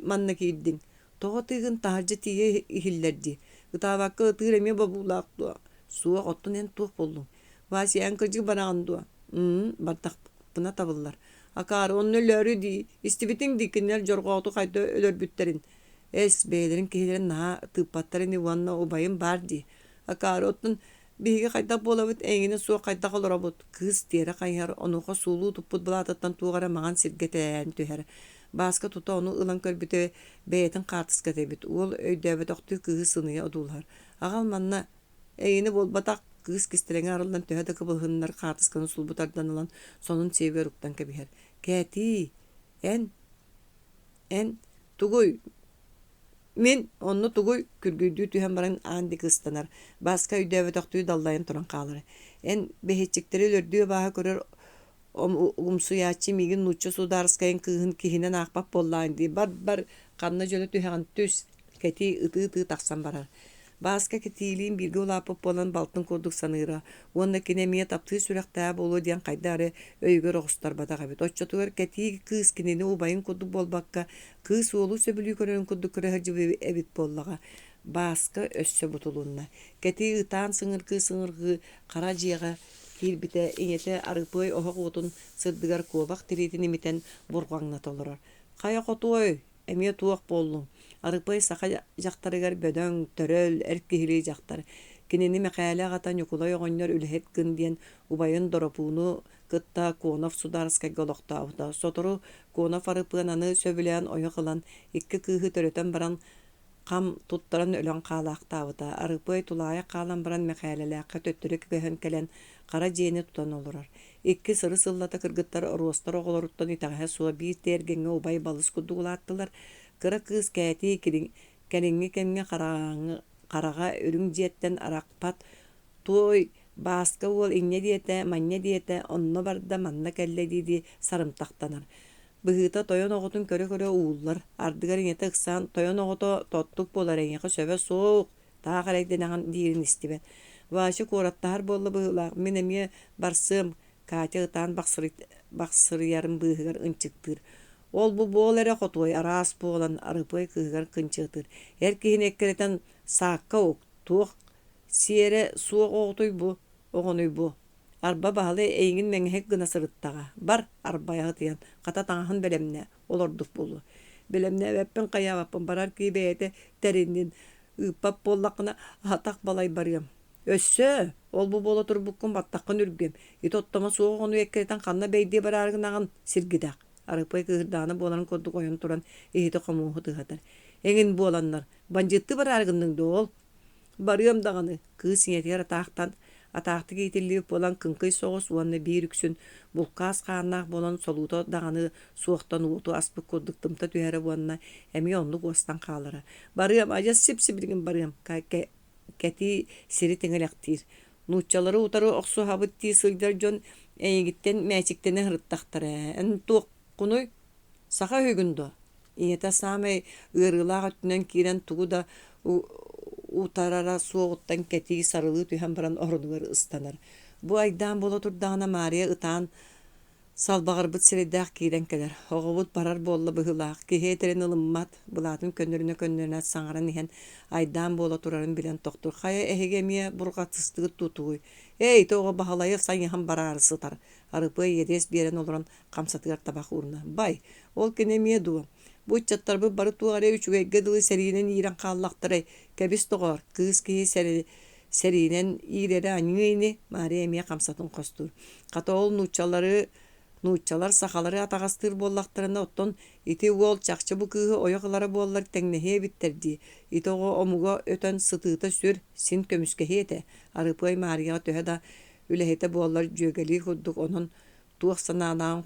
манна кийдиң. Тоҕо тыгын тахаржы тие ихиллерди. Ытаабакка ытыыр эме бабулаактуа. Суох оттун эн туох боллуң. Васиян кыржы барагандуа. Бартак бына табыллар. Акары онны лөрү ди. Истибитиң дикиннер жоргооту кайда өлөрбүттерин. Бейлерин киһилерин наһа тыппаттарын иванна убайын бар ди. Акары оттун биһиги кайда болабыт, эңини суох кайда колоробут. Кыз тиэре кайар онуха суулуу туппут булаататтан тугара маған сиргетен түһэр. Баска тута ону ылан көрбүтө бэйэтин картыска тебит. Ол өйдөбөт окту кыгы сыныя одуулар. Агал манна эйини болбатак кыз кистелеңе арылдан төһө кыбылхыннар картысканы сулбутардан ылан сонун себер уктан кебихер. Кэти эн тугуй мен онну тугуй күргүйдүү түһэн баран аанди кыстанар. Баска өйдөбөт окту даллайын туран калары. Эн бэхетчиктери лөрдүү баха көрөр умсуячи мигин нуччу сударскайын кыһын киһинен аакпап боллаан ди. Бар канна жөлө түһэган түс Кэти ыты таксан барар. Баска кетилиин бирге улапып болан балтын курдук саныыра. Уонна кинемие таптыы сүрэхтää болуу диэн кайдаары өйгөр огустар бадага бит. Оччотугар Кэти кыз кинени убайын курдук болбакка, кыз уолу сөбүлүү көрөн курдук көрөһөр жыбы эбит боллага. Баска өссө бутулунна. Кэти ытаан сыңыргы кара жыяга киирбите иңете арыпый охок утун сырдыгар куобак тиритин имитен бургаңна толорор. Кая котуой эмие туох боллуң. Арыпый Саха жактарыгар бөдөң, төрөл, эркихили жактар. Кинени мекаяле агатан юкулай оҕоннор үлэхет кын диэн убайын доропууну кытта Куонов сударскай голохтаабыта. Сотору Куонов арыпыын аны сөбүлээн ойо кылан икки кыыһы төрөтөн баран кам туттаран өлөн каалаактаабыта. Арыпый тулаая каалан баран мекаялелээкка төттөрү көһөн келен кара жиэни тутан олорор. Икки сыры сыллата кыргыттар оруостар оголоруттан итаҕаһа суа биир тээргеңе убай балыс кудугулааттылар. Кыра кыз Кэти кэлиңи кемге карага өрүң жиэттен аракпат той баска уол иңне диэте, манне диэте, онно барда манна кэллэ диди сарымтактанар. Быһыта тойон оҕотун көрө ууллар. Ардыгар иңете ыксаан тойон оҕото тоттук болар эңеха сөбө суук таагарайденаган диирин истибет. Вашы кураттахар болла быһылаах мен эмие барсым Катя ытаан баксырыярын быһыгар ынчыктыр. Ол бу бол эре хотуой араас болан арыпый кыһыгар кынчыктыр. Эр киһин эккеретен саакка ук туох сиэре суох оҕотуй бу оҕонуй бу. Арба баһалы эйигин меҥеһек гына сырыттаҕа. Бар арбайаҕы тыйан хата таҥаһын белемне олордук болу. Белемне эбэппин кайаабаппын барар кии бэйэте териннин ыыппап боллаккына атак балай барыам. Өссө, ол бу боло турбуккун баттаккын үргем. Ит оттома суох ону эккеретен ханна бейдие барарыгынагын сиргидак. Арыпай кыһырдааны болан курдук ойон туран ихите комууху тыһатар. Эңин буоланнар. Банжытты барарыгынның доол. Барыам даганы. Кыз сиңетигер атаахты кейтиллип болан кынкый соҕус уанна биир үксүн булкаас хааннаах болан солууто даганы суохтан ууту аспык курдук тымта түһэре буанна эми онну куостан хаалара. Барыам ажас сип-сибиргин барыам. Кэти сири теңелектир. Нууччалары утары оксу хабытти сылдар жон эйигиттен мэчиктене хырыттахтара. Эн туох кунуй Саха хүйгүндө. Иета самай ырылаах өттүнөн кирен тугу да утарара суоғуттан Кэти сарылыы түһэн баран орунугар ыстанар. Бу айдаан боло турдаана Мария ытаан салбагарбыт сирэдээх киирен келер. Оҕобут барар болла быһылаах. Киһи терен ылыммат булаатын көннөрүнө саҥаран иһэн айдаан боло турарын билен тохтур. Хая эһиге эмиэ бургатыстыгыт тутугуй. Тоҕо баһалайы сайыһан бараары сытар. Арыпый едес биэрен олорон камсатыгар табах урна. Бай, ол кинемие дуа. Бу чаттарбы бары туаре үчүгэйгэ дылы сэринен иирен хааллахтарай. Кэбис тоҕор, кыыс киһи сэринен иирере аñыыйны Мария эмиэ камсатын хостур. Хата ол нууччалар сахалары атагастыр боллахтарына оттон ити уол чахчы бу кыыһы ойоҕулары буоллар тэҥнэһиэ bitterdi. Итоҕо омуга өтөн сытыыта сүр син көмүскэһи эте. Арыпый Марияга төһө да үлэһите буоллар дьүөгэлии хурдук онон туох санаанаан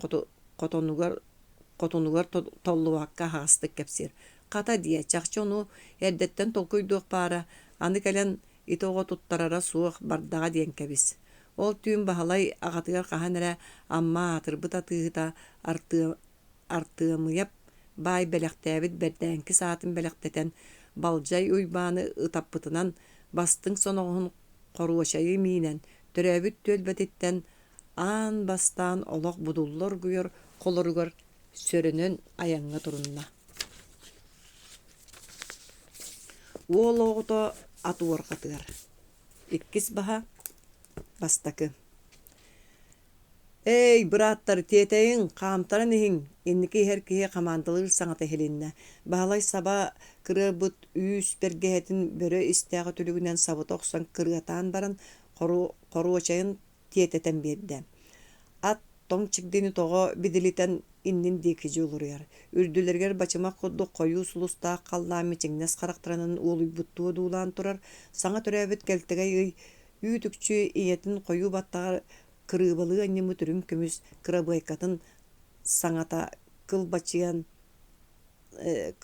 котонугар толлубакка хаастык кэпсир. Ката дие чахчы ону эрдэттен толкуйдуох баара аны кэлэн итоҕо туттарара суох бардага диэн кэбис. Ол түүн баһалай аҕатыгар хаһан эрэ амма атырбыта тыыта артыамыйап баай бэлэхтээбит бэрдээнки саатын бэлэхтэтэн балжай уйбаны ытаппытынан бастың соноғын qoruoşayı minen törәбит төлбәтеттен ан бастан олоқ будуллар гүйөр қолоргор сөрөнөн аяңга турунна. Ол оғыто атуар қатығар. Иккис баха бастакы. Эй, браттар, тетейін, қамтарын ең, еннеке херкеге қамандылыр саңата хелинна. Бағалай саба кыры бұт үйіс бергеhetин бөрі истяғы түлігінен сабыт оқсан кырыатан барын қоруочайын тететен берді. Ат тоң чигдені тоғы беділітен иннин декежі олырыяр. Үрділергер бачымақ құдды қойу сұлыста қаллами чеңнес қарақтыранын олый бұттуы дулан тұрар. Саңа түрәбіт кәлтігі үйтікчі иетін қойу баттағар кырыбалы аннемы түрін көміз кырабайкатын саңата кылбачыян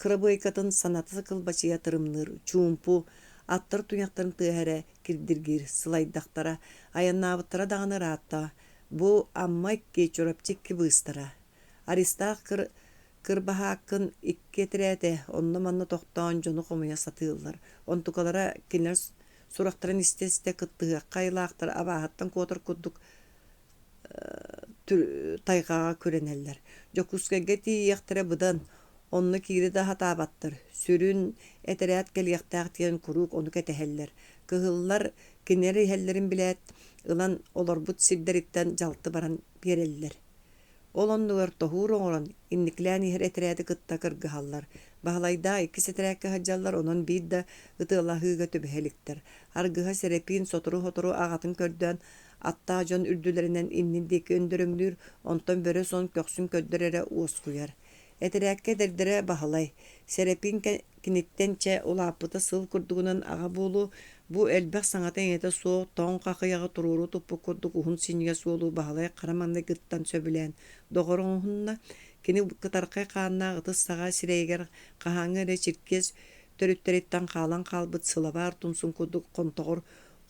кырабайкатын санатысы кылбачыя тырымныр чуумпу аттар туяқтарын тыһәрә кирдиргир сылайдақтара аяннабыттара дағаны раатта бу аммай кечурапчикки быстара аристах кырбахакын икке тирәте онны манны тоқтан жону қомуя сатыыллар онтукалара кинер сурақтарын истесте кыттыға қайлақтар абаһаттан котор куддук тайғаға көренеллер. Жокускайга тияқтыра бұдан, онны кири да хатабаттыр. Сүрін әтерәт кәлияқтақ тиген күрік оны кәтәхәллер. Кығыллар кенері хәллерін біләт, ылан олар бұт сирдеріттен жалты баран береллер. Ол оннығыр тоғур оңырын, инниклән ихер әтерәді кытта кыргыхаллар. Бағалайда иккис әтерәкке хаджаллар, онын бейді ытылахыға төбәхеліктер. Аргыға сәрепин сотыру-хотыру ағатын көрден, атта жон үрдүлеринен инниндеки өндөрөңдүр, онтон бөрө сон көксүн көддөрөрө уоскуяр. Этерәкке дердере баһалай. Серепин киниттенче улаппыта сыл курдугунан ага болу, бу элбек саңатын ете соқ тоң қақыяға туруру туппу курдук ухун синьге суолу баһалай қараманды гыттан сөбілен. Доғырыңхунна кини кытарқай қаанна ытыс саға сирейгер қахаңы чиркес төрүттериттен қалан қалбыт сылабар тунсун курдук контоғыр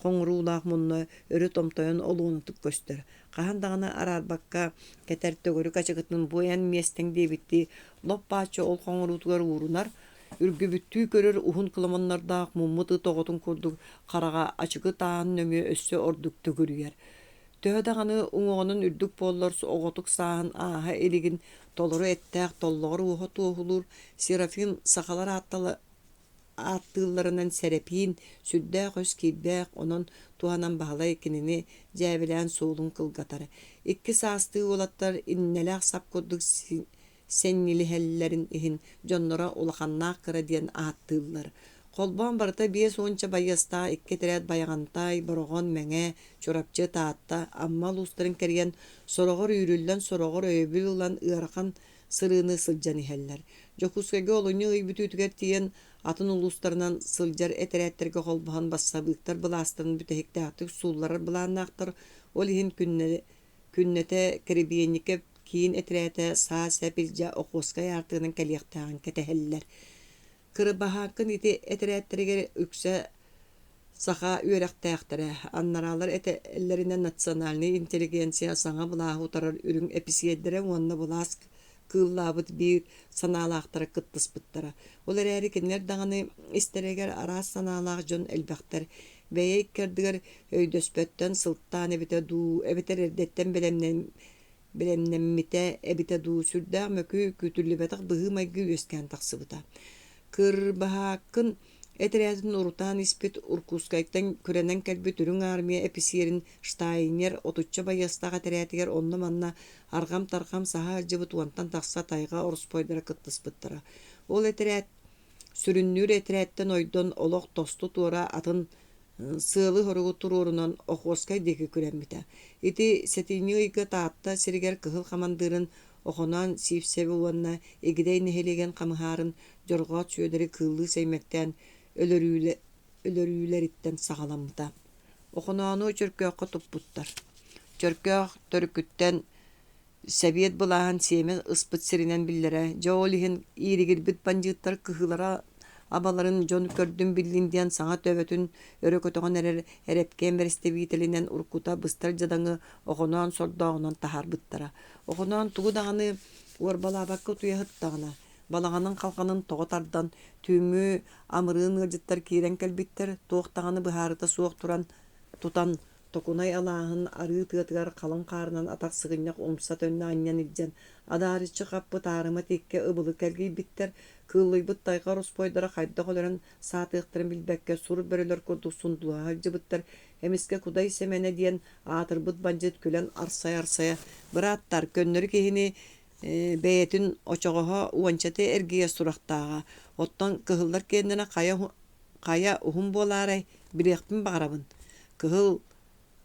қоңрулақ мұнны өрі томтойын олуынытып көстер. Қағандағына арарбаққа кәтәр төгірі качығытын бойан местен дебітті лоппачы ол қоңрутығар урунар, үргі бүттүй көрір ухун кылымыннардақ мұммыты тоғытын көрдік қараға ачығы тағын нөме өссі ордық төгірігер. Төхедағаны ұңғының үрдік болларсы оғытық сағын аға елігін толыры әттәқ толлағыр уғы туғылыр, Серафим сақалар аттыларынан сәрепин, сүддә көз кейбәк, онын туғанан бағалай екеніне жәбілән соғылын қылғатары. Икки састы олаттар иннеләқ сап көрдік сәннелі әлілерін ехін жоннора олақаннақ қыра ден аттылар. Қолбан барыта бес онча байыста, икки тірәт баяғантай, бұрығын мәңе, чорапчы таатта, аммал ұстырын кәрген сорағыр үйрілден сорағыр өйбіл ұлан ұйарқан сырыны сылжан ихәлләр. Жокускайга олыны үйбүтүтүгер тиен атын улустарынан сылжар этерәттерге қолбаған бассабыктар бұластырын бүтәхіктәқтік суллары бұланнақтыр. Ол ихин күннете кірібиеннике кейін этерәті саа сәпілжа оқускай артығынан кәлияқтағын кәтәхәлләр. Кырыбахакын ити этерәттергер үксә саха үйрәқтәқтірі. Аннаралар әтәлләрінен национальный интеллигенция саңа бұлағы ұтарар үрің эписиеддері онны бұласк кыллабыт бир санаалаақтары кыттыспыттара. Олар әрі кенлер дағаны истерегер арас санаалақ жон әлбәқтер. Бәйек кердігер өйдөспөттен сылттан әбіте ду, әбітер әрдеттен білемнеммите әбіте ду сүрдәқ мөкі күтүрлі бәтіқ бұғы мәгі өскен тақсыбыта. Кырбахакын этерәтін урутан испит уркускайттан көренен кәлбі түрін армия эписерин штайнер отучча байыстаға тәрәтігер онны манна арғам-тарғам саха жыбы туантан тақса тайға орыспойдара кыттыспыттара. Ол этерәт сүріннүр этерәттен ойдон олық тосту туора атын сылы хорығы турурунан оқуоскай декі көрәмбіта. Ити сетини ұйғы таатта сиригер кығыл қамандырын оғынан сипсебі уанна егідей нехелеген қамығарын жорға түйедері кылы сеймектен өлөрүүлериттен сағаламыта. Оғынааны чөркөққа тұппуттар. Чөркөқ төркүттен сәбиет бұлағын семен ыспыт сиринен биллері. Жаолихин иригір бүт банжыттар кығылара абаларын жон көрдүн биллинден саңа төбөтүн өрө көтөғын әрепкен берестебителинен уркута быстар жадаңы оғынан сордағынан тахар бұттара. Оғынан туғудағаны орбалабаққа туяхыттағына. балағанын қалғанын тоғытардан түймі амырын ыржыттар кирен кәлбиттер тоқтағаны бұхарыта суық туран тутан токунай алаахын ары тыатыгар қалың қарынан атақ сығыннақ умса төнні аньян илжен адарычы қаппы тарыма текке ыбылы кәлгей биттер кыллыйбыт тайға руспойдара қайда қоларын сатықтырын билбәкке сур бөрілер көрдік сундуға жыбыттар эмиске кудай семене диен атырбыт банжет күлен арсая бір аттар көннөр кехини бәйетін очоғыға уанчаты әргейе сурақтаға оттан кыһыллар кендіне қая ухум боларай бирэхпин бағарабын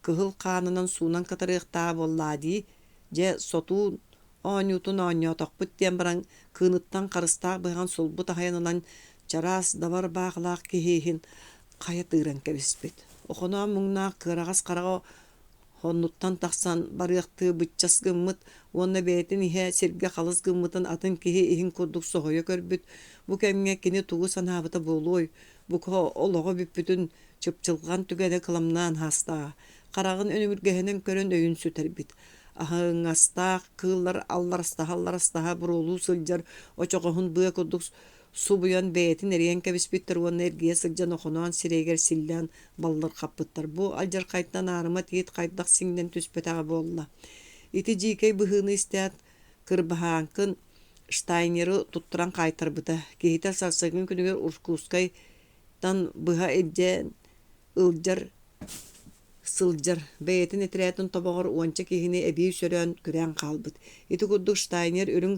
кыһыл қанынан суунан катарыктаа боллаади же сотуун ооньютун ооньотокпут диэн баран кыыныттан карыстаах быһан сулбут ахайанылан чараас дабар баахлаах киһиихин кая тыыран кэбиспит охоноо муңнаах кыарагас караго хоннуттан тахсан барыахтыы быччас гыммыт уонна бээтин иһэ сиргэ халыс гыммытын атын киһи иһин курдук соһуйа көрбүт бу кэмҥэ кини тугу санаабыта буолуой буко олоҕо бүппүтүн чыпчылган түгэдэ кыламнаан хаастаа карагын өнүмүргэһинэн көрөн өйүн сүтэрбит аһыҥастаах кыыллар алларастаха бурулуу сылдьар очоҕоһун быа курдук субуян бээтин эриэн кэбиспиттер уонна эргиэ сылдьан охоноон сирэйгэр силлээн баллар хаппыттар бу алдьар хайттан аарыма тиит хайдах сиңнэн түспэтэҕэ буолла ити дьиикэй быһыыны истэät кырбаһаанкын штайнеры туттуран кайтарбыта киһитэ сарсыгын күнүгэр уркускай тан быһа илдьэн ылдьар сылдьар бэйэтин этирээттин тобоҕор уонча киһини эбии сөрөөн күрээн хаалбыт ити курдук штайнер үрүң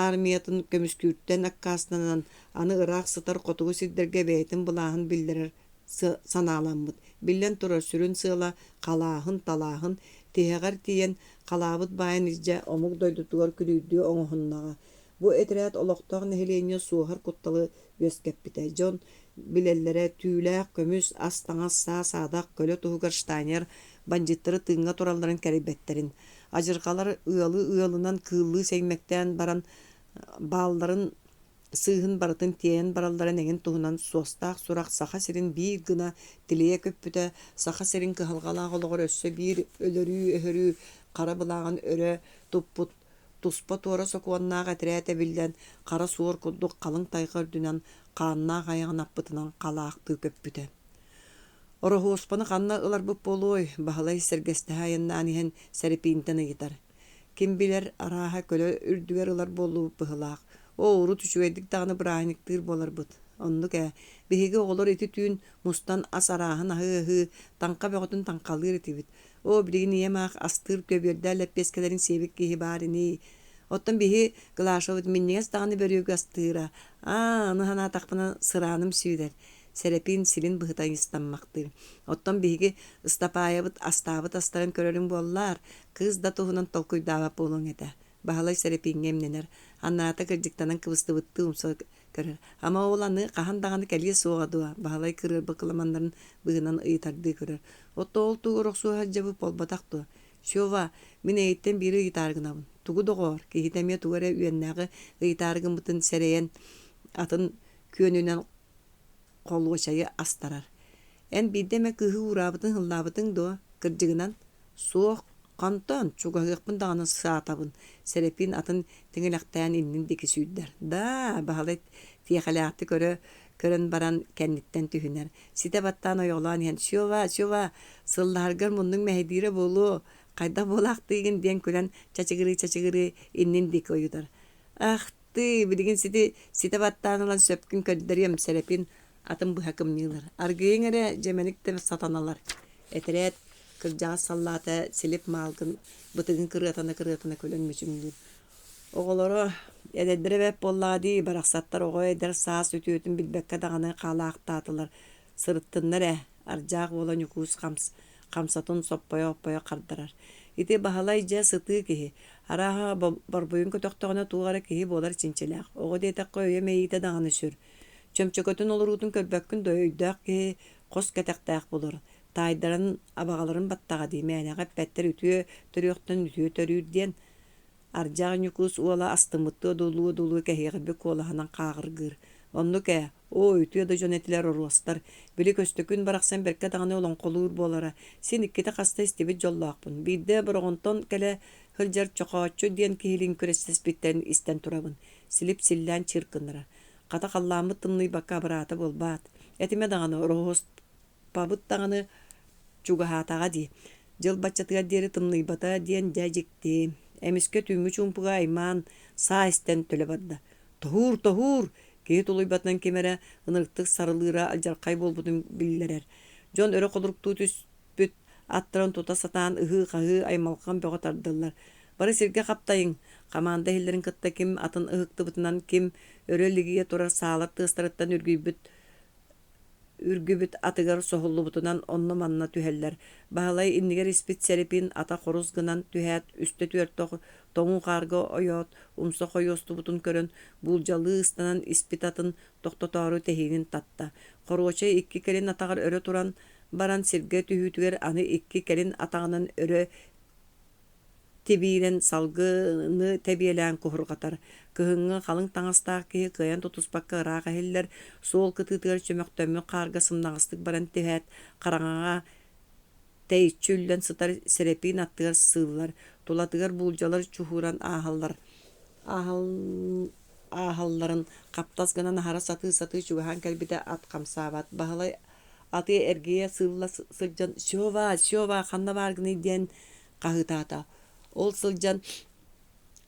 армиятын көмүскүүттэн аккааснанан аны ыраах сытар хотугу сирдерге бэйэтин булааһын биллэрэр санааламмыт биллэн турар сүрүн сыала калааһын талааһын тиһэҕэр тиийэн калаабыт баайан илдьэ омук дойдутугар күлүүдүө оҥоһуннаҕа бу этирэät олохтоох нэһилиэниэ суоһар кутталы үөскэппитэ дьон билэллэрэ түүлээх көмүс ас таҥас саадах көлө туһугар штайнер банжыттары тыҥҥа туралларын кэрибэттерин ажыргалар ыалынан кыыллыы сэймэктээн баран баалларын сыыһын барытын тиээн баралларын эҥин туһунан суостаах сурах саха сирин биир гына тилиэ көппүтэ саха сирин кыһалгалаах олоҕор өссө биир өлөрүү өһөрүү хара былааган өрө туппут туспа туора сокуоннаах этирээт эбиллэн хара суор курдук халыҥ тайгар дүнэн хааннаах айаҕын аппытынан халаахтыы көппүтэ орохуоспаны ханна ыларбыт болуой баһылай сэргэстэһэ айаннаан иһэн сэрипиинтэн ыйытар ким билэр арааһа көлө үрдүгэр ылар буоллубут быһылаах оору түчүгэйдик даҕаны бырааһыниктыыр буоларбыт оннук биһиги оҕолор ити түүн мустан ас арааһын аһыы таҥка бөҕөтүн таҥкалыыр этибит билигин иемаах астыыр көбүөрдээ лэппиэскэлэрин сиэбик киһи баарини оттон биһи кылаашыбыт миннигес даҕаны бөрүөгү астыыра аны ханаатахпына сырааным сүүрэр сэрепин силин быһытайыстаммактыр оттон биһиги ыстапаайабыт астаабыт астарын көрөрүң буоллаар кыыс да туһунан толкуйдаабап буолуң этэ баһылай сэрепиҥҥэ эмненэр аннаата кырдьыктанан кыбыстыбытты умса көрөр ама ол аны хаһан даҕаны кэлиэ суоҕадуа баһылай кырыырбы кыламаннарын быһынан ыйытардыы көрөр отто ол тугурох суоһаджабы полбатах туа сёва мин эйиттен бири ыйытааргынабын тугу доҕоор киһитэмиэ тугара үөннээҕи ыйытааргыммытын сэрэйэн атын күөнүнэн холуочайы астарар эн биддеме кыһы ураабытын хыллаабытың дуо кырдьыгынан суох Кантон чугаһыахпын даҕаны саатабын сэрепин атын тиҥэлэхтээн иннин дики сүүрдэр баһалай тиэхэлээхти көрөн баран кэнниттэн түһүнэр сите баттаан ойоҕлоон иһэн сёва сыллааргар муннуң мэһидиире буолуо хайда буолаахтыыгын диэн күлэн чачыгырыы иннин дики ойутар ахты билигин сите баттаан ылан сөпкүн көддөрүөм сэрепин атын быһа кымньыылар аргыйыҥ эрэ дьэмэниктэ сатаналар этерээт кырдьаҕас саллаата силип маалгын бытыгын кырыатана көлөн мүчүҥнүр оҕолоро эдэрдэрэбэп боллаади барахсаттар оҕо эдэр саас үтүөтүн билбэккэ даҕаны хаалаахтаатылар сырыттыннар ардьаах буола ньукуус хамсатун соппойо хардарар ити баһалай дьэ сытыы киһи арааһа барбуйун көтөхтөҕүнэ туугара киһи буолар чинчилээх оҕо диэтэххэ өйө мэйиитэ даҕаны сүр чөмчөкөтүн олоруутун көлбөккүн дөйдөөх киһи хос кэтехтээх булар таайдарын абаҕаларын баттаҕа диимээнэҕэ пэттэр үтүө төрүөхтөн үтүө төрүүр диэн ардьаах ньукуус уола астыммыттыы дулуу кэһиэҕирби куолаһынан хаагыргыыр оннук үтүө да дьон этилэр оруостар били көстөкүн барахсан берке даҕаны олоҥхолуур буолара син икките хаста истибит дьоллоохпун биирдэ бороҕонтон кэлэ хылдьар чохооччу диэн киһилиин күрэстэспиттерин истэн турабын силип силлән чиркыннара. Ката қалламы тымный бакка барата болбат. Этиме даганы рогост пабыт даганы чугахатага ди. Жыл бачатыга дери тымный бата диен дәжекти. Эмиске түңү чумпуга айман саистен төлө бадда. Тухур, кейт улуйбатынан кемере ынырктык сарылыра алжаркай болбудун биллерер. Жон өрө колуруктуу түспүт аттыран тута сатаан ыхы-кахы аймалкан бөҕө тардылар. Бары сирге каптайың. Каманда хиллерин кытта ким атын ыхыктыбытынан ким өрө лигие турар саалар тыыстарыттан үргүбүт атыгар соһуллубутунан онно манна түһэллер. Баалай иннигер испит серепин ата хорус гынан түһәт үстө түөртө тоңун карга ойот умса койостубутун көрөн булжалы ыстанан испит атын токтотору техинин татта. Хороча икки келин атагар өрө туран баран сирге түһүтүгер аны икки келин атагынан өрө тебирен салгыны тебиелән кухургатар. Кыһыңы халың таңастаак киһи кыйан тутуспакка ыраага хиллер суол кытыытыгар чөмөктөммү каарга сымнагыстык баран тэһät караҥаҕа тэйиччүллэн сытар серепиин аттыгар сыыллар. Тулатыгар булдьалар чуһууран ааһалларын каптас гына нахара сатыы чугаһаан кэлбитэ ат камсаабат. Баһылай аты эргие сыылла сылдьан «Сёва, ханна бааргыны» диэн каһыытаата. Ол сылдьан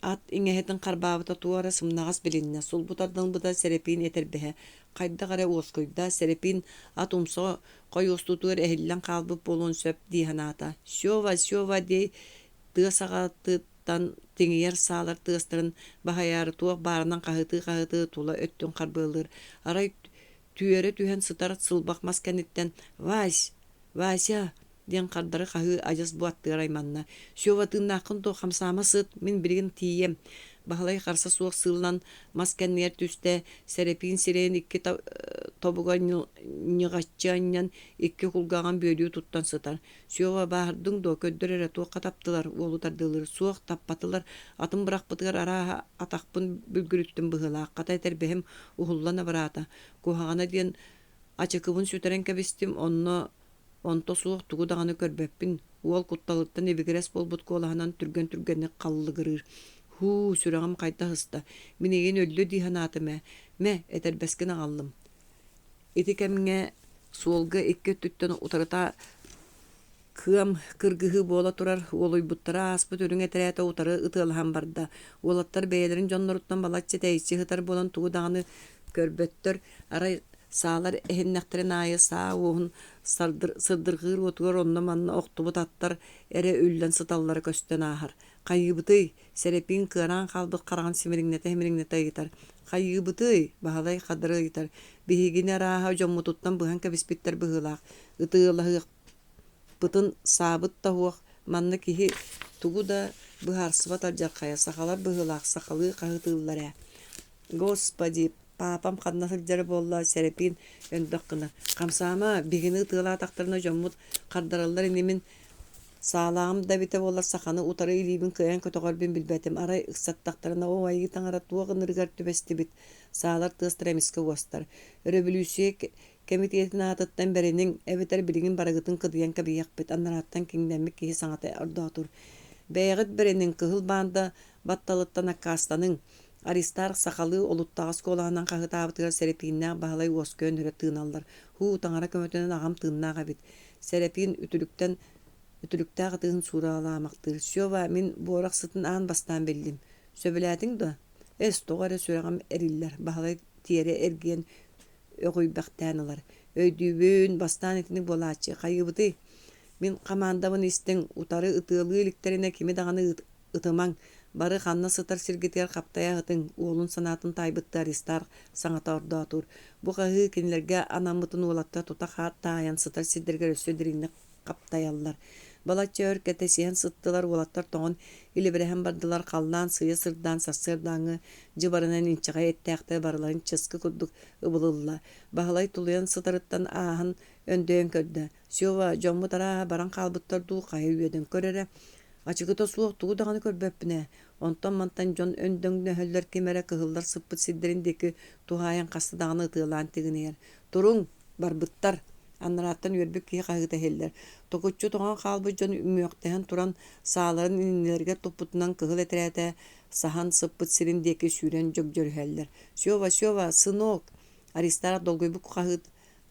ат иҥэһэтин харбаабыта туора сымнагас билиннэ. Сулбутардан быта серепиин этербэһэ. Хайда гара уоскуйда серепиин ат умсо койуостутугар эһиллэн хаалбыт болуун сөп диiһанаата. «Сёва» дей тыасаҕатыттан тиҥийэр саалар тыастарын баһайаары туох баарынан каһыты тула өттүн харбыылыр. Арай түөрэ түһэн сытар сылбах масканиттен «Вася» диэн хардары хаһыы ажас буаттыгар айманна. «Сёва тыыннааххын тоо хамсаама сыт, мин билигин тиийем». Баһылай харса суох сыылынан масканнер түстэ серепиин сирээн икки тобуга ньыгаччаанньан икки хулгааган бөөлүү туттан сытар. «Сёва баардың доо көддөрөрө туохха таптылар, уолутардылыр, суох таппатылар, атын бырахпытыгар арааһа атахпын бүлгүрүттүн быһылаах, ката этербэһим ухуллана бараата. Куһаҕана диэн ачыкыбын сүтэрэн кэбистим, онто суох тугу даҕаны көрбөппүн. Уол кутталыттан эбигэрес болбут куолаһынан түргэнник халлыгырыр. Сүрэҕим хайта хыста. Минигин өллү диiһанаатыма. Мэ этербэскин аҕаллым. Ити кэмҥэ суолга икки өттүттэн утарыта кыам кыргыһы буола турар уолуйбуттара ааспыт өрүҥ этерээте утары ытыалаһан барда. Уолаттар бэйэлэрин дьонноруттан балаччы тэйиччи хытар буолан тугу даҕаны көрбөттөр. Арай саалар эһиннэхтэрин аайы саа уоһун сырдыргыыр утугар онно манна охтубут аттар эре үллэн сыталлары көстөн аахар. Хайыыбытый серепиин кыараан хаалбыт хараҕын симириҥнэтэ ыйтар. Хайыыбытый баһылай хадары ыйтар. Биһигини арааһа дьоммутуттан быһан кэбиспиттэр быһылаах. Ытыылаһыппытын саабыт таһуох манна киһи тугу да быһаарсыбат алдьархайа сахалар быһылаах сахалыы хаһытыыллар ээ. Господи, папам ханна сылдьары буолла серепиин өндөхкына. Хамсаама бигини ытыылаатахтарына дьоммут хардараллар инимин саалаам да бите болар саханы утары илибин кыйан көтөгөрбүн билбетим. Арай ыксаттахтарына оайы таңара туох ынырыгар түбестибит. Саалар тыыстыр эмиске уостар. Революция комитетин атыттан беренин эбетер билигин барагытын кыдыян кабияқпит. Аннараттан киңдәммик киһи саҥата ордоотур. Бэйэҕит беренин кыһыл баанда батталыттан аккаастаның аристар сахалы олуттагас колаһынан хаһытаабытыгар серепииннээх баһылай уоскөөн өрө тыыналлар. Таңара көмөтөнөн агам тыыннаага бит. Серепиин үтүлүктээҕи тыын сууралаамактыр. «Сёва, мин буорах сытын аан бастаан биллим. Сөбүлээтиң да? Эс тоҕары сүрэҕим эриллэр. Баһылай тиэре эргиэн ögüýbäktäänler. Öýdübün bastan etini bolaçy. Haýybyty. Min kamandabyn isten utary ıtılı ilikterine kimi dağını ıtımaň. Bары ханна сытар сиргетер каптая ытын уолун санатын тайбыттар истар саңата ордоотур. Бу кахы кинилерге анамытын уолатта тута хат таян сытар сидерге өсөдүрүнне каптаяллар. Балачы өркете сиен сыттылар уолаттар тоңон илиберем бардылар каллан сыя сырдан сасырдаңы жыбарынан инчага эттәкте барларын чыскы куддук ыбылылла. Бахалай тулуян сытарыттан аһын өндөн көрдө. Сёва жоммутара баран калбыттар ду кайы үйөдөн көрөрө. Ачыгыта суох тугу даганы көрбөппүнэ. Онтон мантан жон өндöңнө хөллөр кемере кыһыллар сыппыт сиддериндеки тухаян касты даганы ытыылаан тигинер. Туруң барбыттар Аннараттан үрбүк ки кагыта хеллер. Токуччу тоған қалбы жон үмөктен туран сааларын иннелерге топутунан кыгыл этерәтә сахан сыппыт сириндеки сүрен жөгжөрһәллер. Сёва, сынок. Аристар долгойбук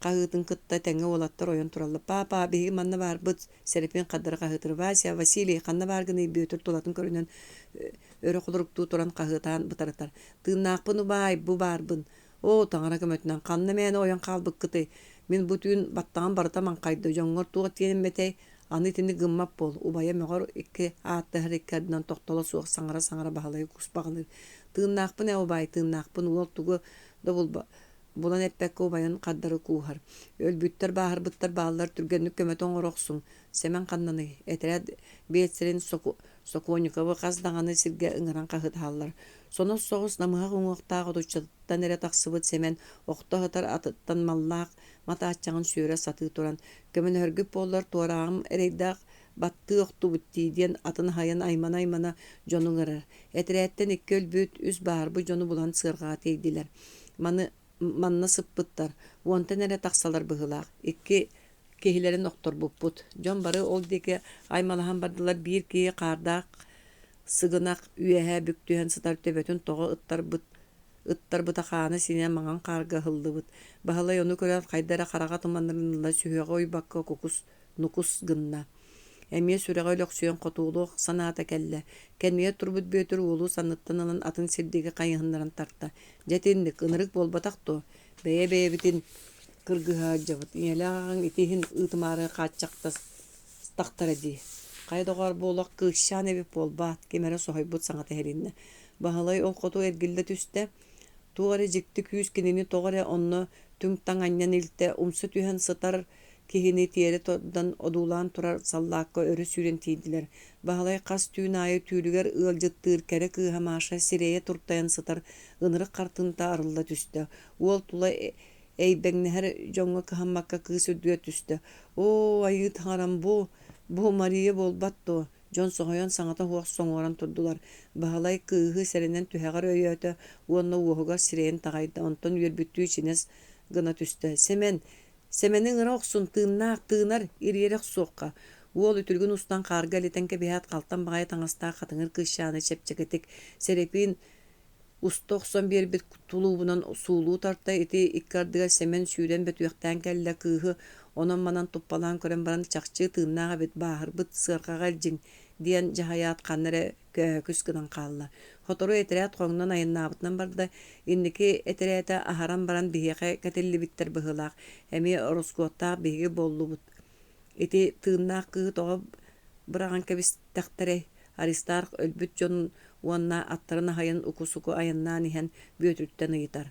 кагытын кытта тәңе олаттар ойон тураллы. Папа, биги манна барбыт серепин каддыр кагытыр. Вася, Василий, канна баргыны бөтөр тулатын көрүнөн өрө кулуруктуу туран кагытан бытарытар. Тыыннаакпын убай, бу барбын. О, таңара көмөтүнөн канна мени ойон калбык кыты. Мен бүтүн баттаган бартаман кайды жоңгор туга тиенметей аны тини гыммап бол. Убая мөгөр икки аатты хареккадынан токтоло суак саңара багалай куспагылы. Тыыннаакпын убай, тыыннаакпын ол тугу да булан эппекке убайын каддары куухар. Өлбүттер баахарбыттар баалар түргенник көмөтөн ороксуң. Семен каннаны этерет беетсерин Соконикова каздаганы сирге ыңыран кагыталлар. Соно соғыс намыға ғуңықтағы дұчылттан әрі тақсыбыт семен оқтағытар атыттан маллақ матаатчағын сүйірі саты туран. Көмін өргіп болар туарағым әрейдақ батты оқты бүттейден атын хайын аймана жоның ырыр. Әтірәттен екі өлбөт үз барбы жоны бұлан сырға тейділер. Манна сыппыттар. Уонтан әрі тақсалар бұғылақ. Екі кехилерин оқтор бұппут. Жон бары ол деке аймалахан бардылар бір кей қардақ сыгынақ үйәһә бүктүһән сытар төбөтүн тоҕо ыттар бытахааны синен маңан қарга хыллыбыт. Баһалай ону көрән хайдара қараға туманнарынла сүһөҕө ойбакка нукус гынна. Эмие сүрэҕө өлөксүөн хотуулуох санаата кэллэ. Кэнмие турбут бөтөр уолу санныттан алан атын сирдиги кайыһыннарын тарта. Жетинник ынырык болбатахто. Бэйэ битин кыргыһаа жабыт. Иэлээҕаң итиһин ыытымаары хааччактас тахтаради. Кайдогар болок кыышан эбип болбат кемере сохойбут саңата херинне. Баһалай ол хоту эргилде түсте. Тугары жикти күүс кинини тоғаре онно түң таңаннан илте умсы түһэн сытар кихини тиери тоддан одуулаан турар саллаакка өрө сүүрен тиидилер. Баһалай кас түүн айы түүлүгер ыалжыттыыр кере кыыһа мааша сирее туртайан сытар ынырык картынта арылла түсте. Уол тула эйбэҥнэһэр жоҥҥо кыһаммакка кыыс үрдүө түсте. О, айыы таҥарам бу Мария болбатто. Жон соһойон саңата хуақ соңоран турдулар. Баһалай кыыһы сэринен түһэҕэр өйөтө уонна уоһугар сирэйин таҕайда онтон үөрбүттүү чинес гына түсте. Семенин ыра охсун тыынар ириэрэх суохха. Уол үтүргүн устан каарга элитен кэбиһэт халтан баҕай таҥастаа хатыҥыр кыыщааны чэпчэкэтик серепиин уста охсон биэрбит тулуубунан суулуу тарта ити иккардыга семен сүүрен бөтүөхтээн кэллэ кыыһы онон манан туппалаан көрөн баран чахчы тыыннааҕа бит бааһырбыт сыархаҕар дьиҥ диэн дьаһаyaat ханнара көһөкүс гынан хаалла. Хотору этерэät хоҥнон айыннаабытынан барда инники этерээtä аһаран баран биһиэхэ кэтиллибиттэр быһылаах эми роскуоттаах биһиги боллубут. Ити тыыннаах кыыһы тоҕо быраҕан кэбистэхтэрэй Аристарх өлбүт дьон уонна аттарын аһайын укусуку айыннаан иһэн бүөтүттэн ыйытар.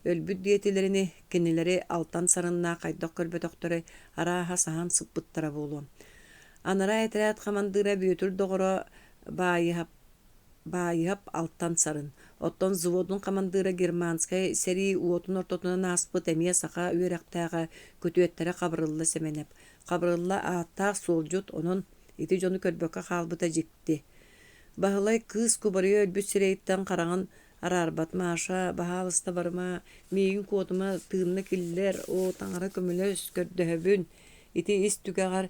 Өлбүт диетилерини кинилери алтан сарыннаа кайдок көрбөтөхтөрө арааха сахан сыппыттара буолуом. Анара этерэät хамандыра бүөтүр доҕоро баайыһап алтан сарын. Оттон заводун командыра германскай сери уотун ортотунан ааспыт эмиэ саха үөрэхтээҕэ көтүөттэрэ хабырылла семенеп. Хабырылла ааттаах суолжут онон ити жону көрбөккө хаалбыта жикти. Баһылай кыыс кубарыйа өлбүт сирэйиттэн хараҕын араарбат мааша баһаалыста барыма миигин куотума тыынна киллер о таҥара көмөлөс көрдөһөбүн ити ис түгэҕэр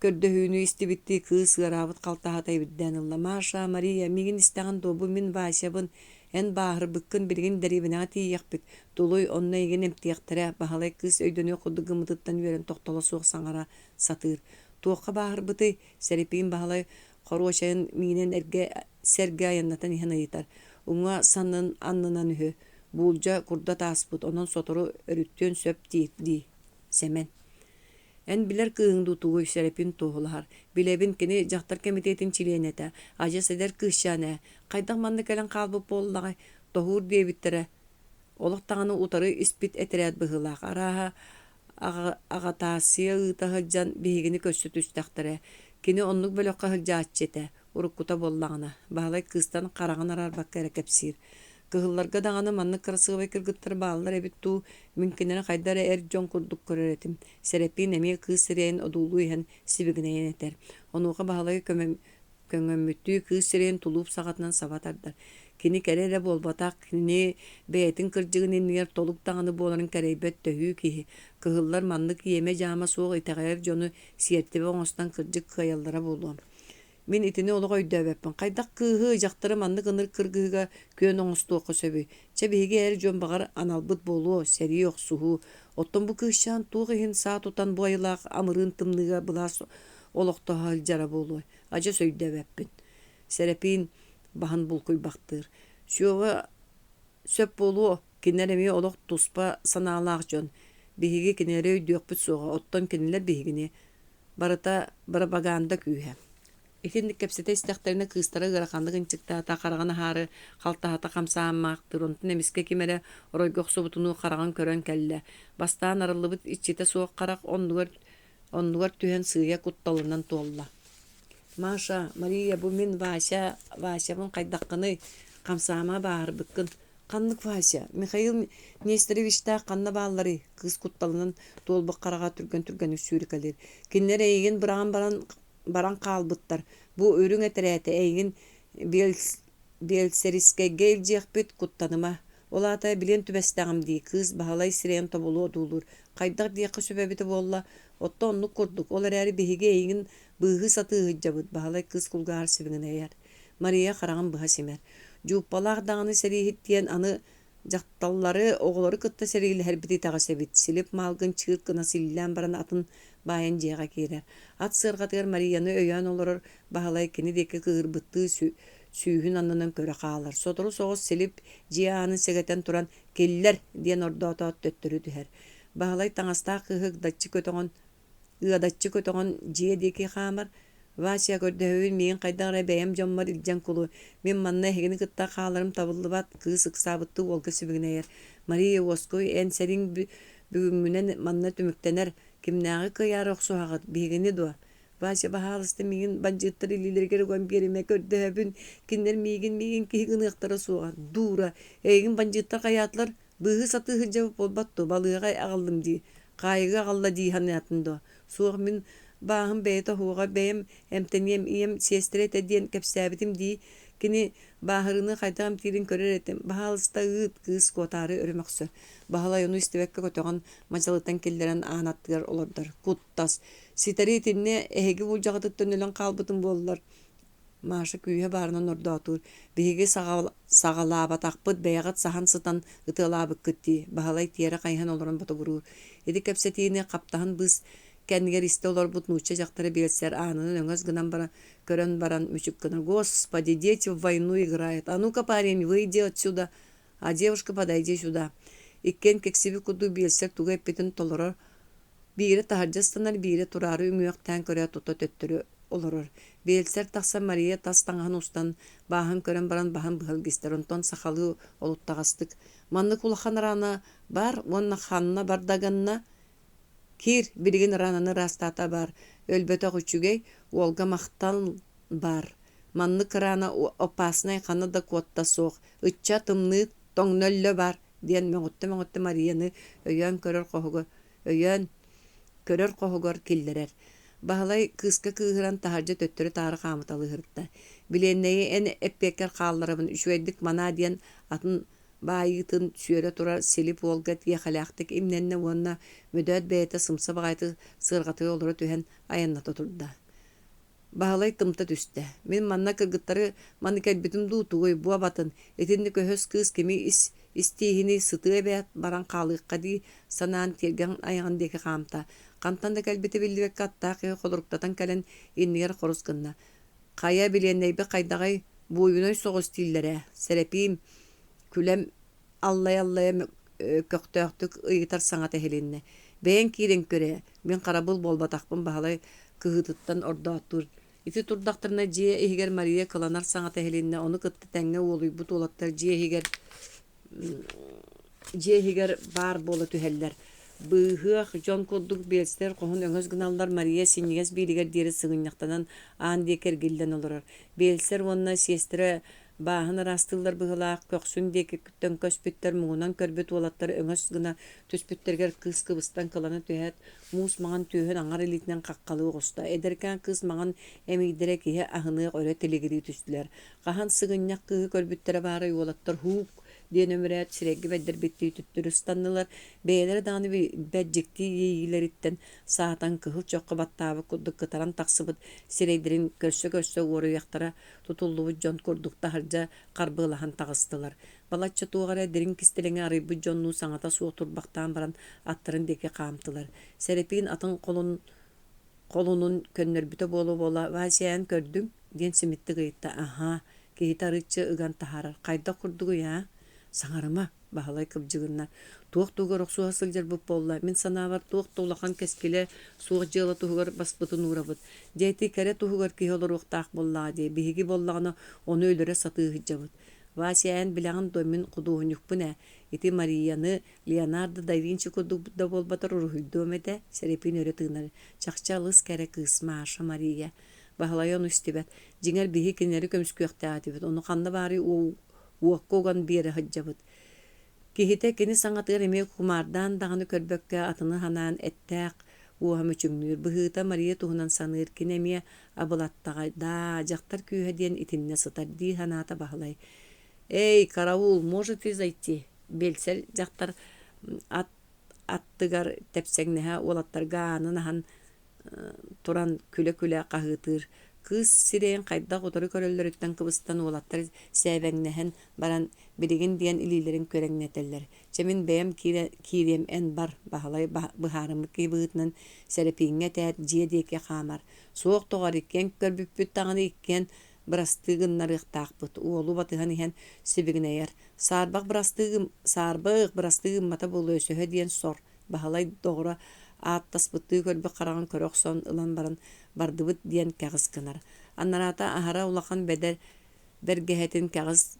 көрдөһүүнү истибитти кыыс ыараабыт халтаһатай биддэн ылла. Маша Мария миигин истэҕин туобу мин Васябын эн бааһырбыккын билигин дэрибинэҕэ тиийэхпит тулуй онно игин эмтиэхтэрэ баһалай кыыс өйдөнүө кудугымытыттан үөрэн тохтоло суох саҥара сатыыр. Туохха бааһырбыты серипиин баһалай хоруочайын миинен эрге серге айаннатан иһэн ыйытар. Уҥа саннын аннынан үһү буулдьа курда тааспыт онон сотору өрүттүөн сөп дии семен. Эн билер кыыҥдуу тугуй серепин туһулаһар. Билебин кини дьахтар комитетин чилиэнэтэ. Ажа седер кыыщаанэ. Хайдах манны кэлэн хаалбыт буоллагай. Тоһуур диэбиттерэ. Олохтаҕаны утары испит этерэät быһылаах. Арааһа аҕатаасыа ыыта сылдьан биһигини көссү түстэхтэрэ. Кини оннук бөлөккө сылдьааччэтэ. Уруккута боллаҕына. Баһалай кыыстан хараҕын араарбакка эрэ кэпсиир. Кыһылларга даҕаны маннык кырасыгыбай кыргыттар бааллар эбит туу минкинэри хайдара эр дьон курдук көрөретим. Серепиин эмиэ кыыс сирэйин одуулуу иһэн сибигинэйэн этэр. Онуоха баһалай көңөммүттүү кыз сирен тулуп сагатынан сабатардар. Кини керере болбатак, кини бээтин кыржыгын иннигер толук таңаны боларын керейбет төхүү киһи. Кыһыллар маннык иеме жаама суох итагаер жону сиертебе оңостан кыржык кыяллара болуам. Мен итини олого өйдөбеппин. Кайдак кыһы жактары маннык ыныр кыргыга көн оңостуокко сөбүй. Чебиге эр жон багар аналбыт болуо, сери оксуху. Оттон бу кыһшан тугыһын саа тутан буайлак амырын тымныга булас олоктоһал жара болуой. Ажа сөйдөбеппин. Серепин бахан булкуй бактыр. Шуга сөп болуо, кинереме олох туспа санаалаак жон. Биһиги кинере өйдөкпүт суга, оттон кинилер биһигини барыта барабаганда күүһэ. Итинник кепсете истехтерине кыстары гыракандыгын чыктаата карагана хары халтаата камсааммаактыр. Онтун эмиске кимере оройгох субутуну караган көрөн келле. Бастаан арылыбыт ичите суок карак оннугар түһен сыйя кутталынан туолла. Маша, Мария, бу мен Вася бун кайдаккыны камсаама баарбыккын. Каннык Вася, Михаил Нестеровичта канна баалары кыз кутталынан туолбук карага түргөн үсүүрүкалер. Киннер эйген баран каалбыттар. Бу өрүң этерээте эйген белсериске гейл жекпит куттаныма. Олата билен түбестагым дии кыз баалай сирен тобулу одулур. Кайдак диякы сөбөбүтү болла. Отто оннук курдук. Олар әри биһиге эйген быһы саты жабыт. Баалай кыз кулгаар сибиңин эйер. Мария караган быха симер. Жууппалаах даганы серихит тиен аны жакталлары оголору кытта серигили herбити тага себит. Силип малгын чыгыткына силлен баран атын байын жега кирер. Ат сыргатыр Марияны өйөн олорор баалай кини деке кыырбытты сүүһүн аннынан көрө каалар. Сотору соғыз силип жиаанын сегетен туран келлер диен ордоотоот төттөрү түһер. Баалай таңаста кыһык датчы көтөгөн жие деке хаамар. Вася көрдөһүн мен кайдагара бэйэм жоммар илжен кулу. Мен манна хегини кытта кааларым табылдыбат кыз ыксабытты олга сибигинейер. Мария Воской эн серин бүгүнгүнен манна түмүктенер. Кимнäge кыяр оксуагат бигини дуа. Вася баалысты мигин банжыттар илилергер гон бериме көрдөһүн. Киндер мигин кигыныктары суга дура. Эйгин банжыттар каятлар быһы саты жабып болбатту. Балыга агалдым ди. Кайга агалла ди ханятында. Суг мен баһым бейта хуга бейм эмтенем ием сестрете диен кепсәбитим ди. Кини баһырыны кайтам тирин көрөр этем. Баалыста ыт кыз котары өрмөксө. Баалай уну истебекке көтөгөн мажалытан келдерен аанаттыгар олордар. Куттас. Ситеритинне эһеги бул жагытыттан өлөн калбытын боллар. Маша күйе барынан ордоотур. Биһиги сагалаабатакпыт бэягат сахан сытан ытылаабык кытти. Баалай тиэре кайхан олорон ботогурур. Эди кепсетиини каптахан быз кәнигер исте олар бут нуча жактары белсер анын өңөз гынан бара көрөн баран мүчүк гына. Господи, дети в войну играют. А ну-ка, парень, выйди отсюда. А девушка, подойди сюда. Иккен кексиби куду белсер тугай петин толорор. Бире тахаржастанар, бире турары үңөктен көрө тута төттөрү олорор. Белсер тақса Мария тастаңған устан баһын көрөн баран баһын быһылгистер. Онтон сахалы олуттагастык. Манны кулахан рана бар, онна ханна бардаганна кир билген рананы растата бар. Өлбөтө күчүгей олга мактал бар. Манны крана опасный ханы да котта соқ. Ычча тымны тоңнөллө бар. Диен мөңөттө Марияны өйөн көрөр кохогор киллерер. Баалай кыска кыгыран тахаржа төттөрү тары камыталы хыртта. Биленнеги эн эппекер каалларыбын үшөйдик мана диен атын байытын сүйөрө турар селип олгат яхалактык имненне онна мөдөт бейте сымса багайты сыргаты олору түһен аянната турда. Баалай тымта түстө. Мен манна кыргыттары маны келбитим дуутугой буа батын. Этинни көһөс кыз кеми истихини сытыа бэт баран калыкка ди санаан терген аяган деки камта. Кантан да келбити билдибек каттаакы холоруктатан кэлен иннигер корускынна. Кая биленнейбе кайдагай буйуной соғыз тиллере. Серепим күлем аллай көктөктүк ыйытар саңат эхелинне. Бэйэн кирен көрө. Мен карабыл болбатакпын баалай кыһытыттан ордоотур. Ити турдактарына жие эхигер Мария кыланар саңат эхелинне. Оны кытты тәңге олуйбут олаттар жие эхигер бар болы түһеллер. Быһыах жон курдук белстер кохун өңөз гыналлар Мария синнигес биилигер диэри сыгыньяктанан аан диекер гиллен олорор. Белстер онна сестре Баһын растылар быһылаах көксүн диэки күттөн көспүттер муунан көрбүт уолаттар өҥөс гына түспүттергер кыыс кыбыстан кыланы түһэт муус маҕан түүһүн аҥар илиитинэн хаккалыы оҕуста эдэркээн кыыс маҕан эмиидэрэ киһи аһыныах өрө тилигирии түстүлэр хаһан сыгынньах кыыһы көрбүттэрэ баара уолаттар хуук диэн өмүрээт сирэги бэддэрбиттии түттүрү станнылар бэйэлэр дааны бэджикти ийилэриттэн саатан кыһыл чохко баттаабы курдук кытаран тахсыбыт сирейдерин көрсө уоруйахтара тутуллубут дьон курдукта хардьа карбыылахан тагыстылар. Балачча тугара дерин кистелеңе арыйбыт дьоннуу саҥата суо турбахтаан баран аттарын деке хаамтылар. Серепиин атын колунун көннөрбүтө буола Васиян көрдүң диэн симитти гыйытта. Аха, киһити арыыччы ыган тахарар. Кайда курдугу я? Саңарыма баһалай кыбдьыгынна. Туох тугар оксуha сылдьарбыт болла. Мин санаабар туох тулахан кескиле суох дьыала туһугар баспытын уурабыт. Дьэйти кэрэ туһугар киһи олоруохтаах боллаа дии. Биһиги боллаҕына ону өлөрө сатыыһыдьабыт. Васиян билэҕин домин кудууһуньукпун ити Марияны Леонардо да Винчи курдугда болбатар уруһуйдуом этэ Серепиин өрө тыынар. Чахча алыс кэрэ кыыс Маша Мария. Баһалай ону истибэт. Дьиҥэр биһи кинери көмүскүөхтээтибит. Ону ханна баары уоккуган биэре хаджабыт. Киһите кини саҥатыгар эмиэ кумаардаан даҕаны көрбөккэ атыны ханаан эттээх уоһа мөчүҥнүүр. Быһыыта Мария туһунан саныыр кини эмиэ абылаттаҕа даа дьахтар күүһэ диэн итиннэ сытар дии ханаата баһылай. Эй, караул, можете зайти? Белсер дьахтар аттыгар тепсэҥнэһэ уолаттарга ааны наһан туран күлэ хаһыытыыр. Кыыс сирэйин хайдах отору көрөллөрүттэн кыбыстан уолаттар сээбэҥнэһэн баран билигин диэн илиилэрин көрөҥнэтэллэр. Чэмин бэйэм киириэм эн бар баһалай быһаарыммыт киибыытынан Серепииҥҥэ тээт дьиэ диэки хаамар. Суох тоҕор иккен көрбүппүт таҕаны иккен бырастыыгыннарыахтаахпыт. Уолу батыһан иһэн сибигинэйэр. Саарбах бырастыыгыммата буолу өсөһө диэн сор. Баһалай доҕура ааттаспыттыы көрбүк хараҕын көрөх сон ылан баран бардыбыт диэн кэҕис гынар. Аннараата аһара улахан бэргэһэтин кэҕис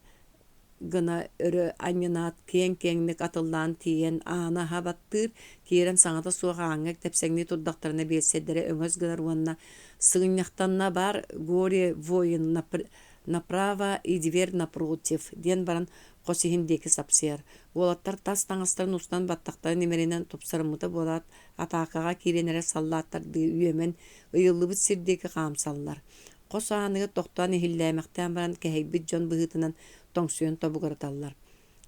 гына өрө аньынаат киэн-киэҥник атыллаан тиийэн аана хабаттыыр киирэн саҥата суох ааҥҥак тэпсэҥни турдахтарына биэсседдэрэ өҥөс гынар уонна сыгынньахтанна бар горе воин направо и дверь напротив диэн баран хосиһин диэки сапсыар. Уолаттар тас таҥастарын устан баттахтарын имеринен тупсарыммыта буолаат атаакаҕа киирэнэрэ саллааттардыы үөмэн ыйыллыбыт сирдиэки хаамсаллар. Хос ааныгы тохтоон иһиллээмэхтээн баран кэһийбит дьон быһыытынан тоҥсуйан тобугарталлар.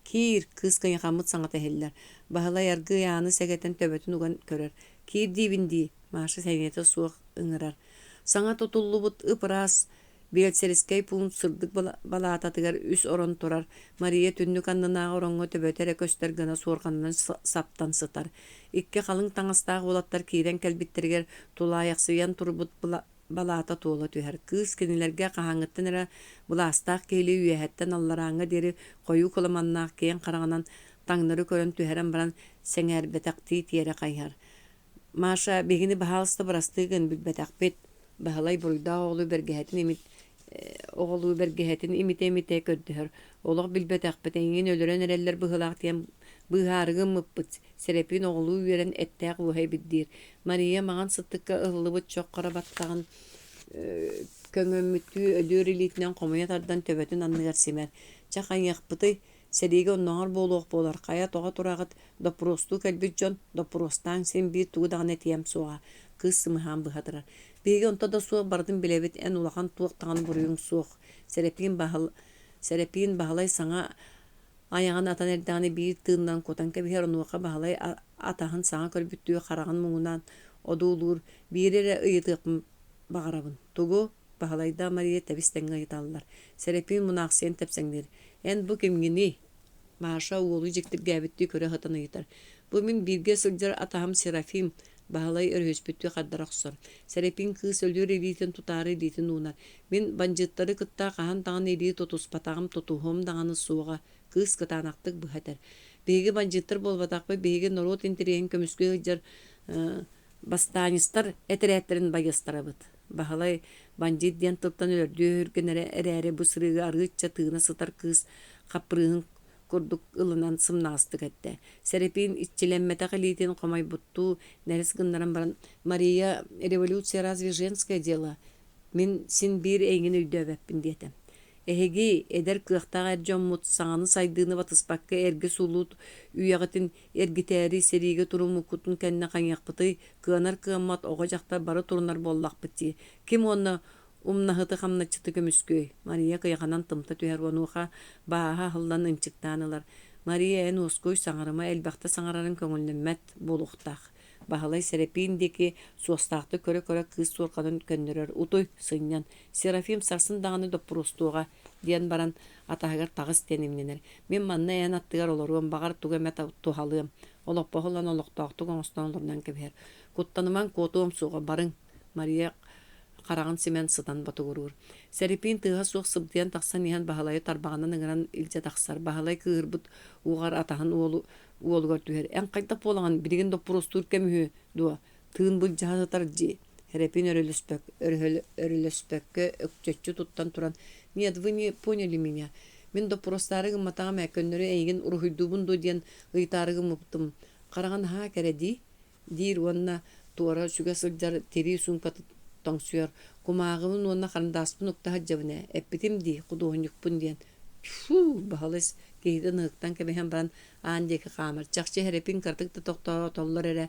Киир кыыс кыйахаммыт саҥата иһиллэр. Баһылай аргыый ааны сэгэтэн төбөтүн уган көрөр. Киир диибин дии. Маша сэниэте суох ыҥырар. Саҥа тутуллубут ыпыраас биэлсэрискэй пуун сырдык балаататыгар үс орон турар. Мария түннүк аннынааҕа ороҥҥо төбөтэрэ көстөр гына суорҕаннан саптан сытар. Икки халыҥ таҥастаах уолаттар киирэн кэлбиттэригэр тулаайахсыйан турбут балаата туола түһэр. Кыыс кинилэргэ хаһаҥыттан эрэ булаастаах киһили үөһэттэн алларааҥҥа диэри хойуу кыламаннаах киэн хараҕынан таҥнары көрөн түһэрэн баран сэҥээрбэтэхтии тиэрэ хайһар. Маша бигини баһаалыста бырастыыгын билбэтэхпит. Баһалай буруйдаах оҕолуу бэргэһэтин имите көрдөһөр. Олох билбэтэхпит эҥин өлөрөн эрэллэр быһылаах тиэн быһаарыгыммыппыт. Серепиин оҕолуу үөрэн эттээх уоһай биддиир. Мария маҕан сыттыкка ыһыллыбыт чоххора баттаҕын көҥөммүттүү өлүөр илиитинэн хомуйа тардан төбөтүн анныгар симэр. Чахайыахпыты сэрииге онноҕор буолуох буолар. Хая тоҕо турааҕыт допростуу кэлбит дьон допростаан син биир тугу даҕаны тиэм суоҕа. Кыыс сымыһаан быһатырар. Биһиги онто да суох бардын билэбит эн улахан туох таҕан буруйуҥ суох. Серепиин баһалай саҥа аяҕын атан эрдэҕини биир тыыннан кутан кэбиһэр онуоха баһалай атаһын саҥа көрбүттүү хараҕын муҥунан одуулуур биирэри ыйытыахпын баҕарабын. Тугу баһалайда Мария тэбистэҥҥэ ыйыталлар. Серепиин мунаахсыйан тэпсэҥнэр. Эн бу кимгини? Маша уолу дьиктиргээбиттии көрө хытан ыйытар. Бу мин бииргэ сылдьар атаһым Серафим. Баһалай өрүөспүттүү хаддарахсор. Серепиин кыыс өлүөр илиитин тутаары илиитин уунар. Мин банжыттары кытта хаһан таҕын илии тутуспатаҕым тутуһуом даҕаны суоҕа кыыс кытаанахтык быһатар. Биһиги банжыттар болбатахпы биһиги норуот интириэһин көмүскү ыдьар бастаанистар этэрээттэрин байыстарабыт. Баһалай банжыт диэн тылтан өлөрдүө үргэнэрэ эрээри бу сырыыгы арыычча тыына сытар кыыс хаппырыыһын курдук ылынан сымнаастык этте. Серепиин иччилэммэтэх илиитин хомойбуттуу нэрис гыннаран баран Мария, революция разве женское дело? Мин син биир эйигин үйдөөбэппин диэтем. Эһиги эдер кыахтаға эржоммут саңаны сайдыыны батыспакка эрге сулут үйагытын эргитээри сериге турумукутун кэнне қаңяқпыты кыанар кыаммат ого жакта бары турунар боллақпыти. Ким онна умнахыты хамначыты көмүскөй. Мария кыяханан тымта түһэр онуха бааха хылдан ынчыктаанылар. Мария эн оской саңарыма элбахта саңарарын көңүлнөммәт болуқтақ. Бахалай серепиндеки суостақты көрө-көрө кыз суорканын көннөрөр утой сыньян. Серафим сарсын дағаны доппурустуға диэн баран атаһыгар тағыс тенімненер. Мен манна эн аттыгар олоруам бағар туга мета тухалыам. Олоқпахылан олоқтақты гоңостан олорнан кебер. Куттаныман котуам суға барың. Мария қарағын семен сытан батугурур. Серепин тыға суық сыбдиян тақсан ихан бахалайы тарбағанын ыңыран илже тақсар. Бахалай кыырбыт уғар атаһын уолугар түһэр. Эн қайта полаған билеген доппурустур кемүхү дуа. Тыын бұл жаһатар жи. Серепин өрөлөспөккө өкчөччү туттан туран. Нет, вы не поняли меня. Мен доппурустарыгым матаға мәкөннөрі әйген урухуйдубун ду диен ыйтарыгым ұптым. Қараған ха кәреди. Дир уанна туара сүгэ сылжар тери сумкаты тоңсуяр. Кумағымын уанна қарындаспын ұқтаға жабына. Әппетім ди, құдуғынюкпын диен. Фу, бағалыс кейді нықтан кәбеген баран аандекі қамыр. Чақчы хәрепин картыкты тоқта толлар әрі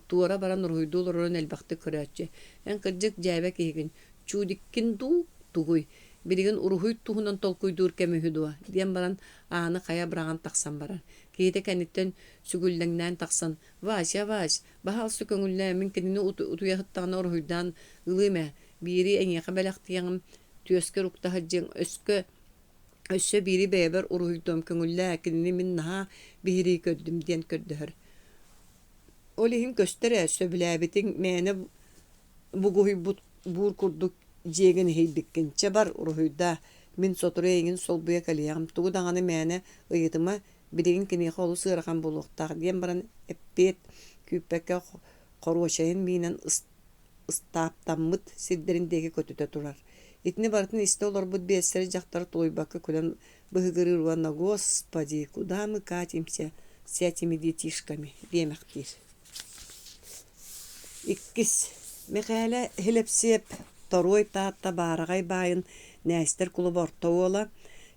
туара баран урхуйду олорын әлбақты көрәтші. Ән кіржік жәбе кейген. Чудиккин туғуй. Билеген урухуй туһунан толкуйдуур кемүһүдуа. Диэн баран ааны хая браган тахсан барар. Кейте кәниттен сүгүлләңнән тахсан. Вась, бахал сүкөңүллә мин кенини утуяхыттагына урухуйдан ылыме. Бири эңеха бәләхтияңым түөскө руктахаджың өссө бири бәбер урухуйдом көңүллә кенини мин наха бири көддүм диэн көрдөһөр. Олихим көстөрө сөбүләбитиң мәне бугуй бур курдук жеген хейбиккен чабар урухуйда мин сотурейгин сол буя калиягым тугу даңаны мәне ыйытыма билеген кене холу сырахан болуктак диэн баран эппет күппекке коруошайын минен ыстаптаммыт сирдериндеги көтүтө турар. Итни бартын исте олорбут бессери жактары тойбакка күлен быгырыруанна господи, куда мы катимся с этими детишками демектир. Иккис мекале хелепсеп Второй таатта баарагай байын нәстер кулу ола,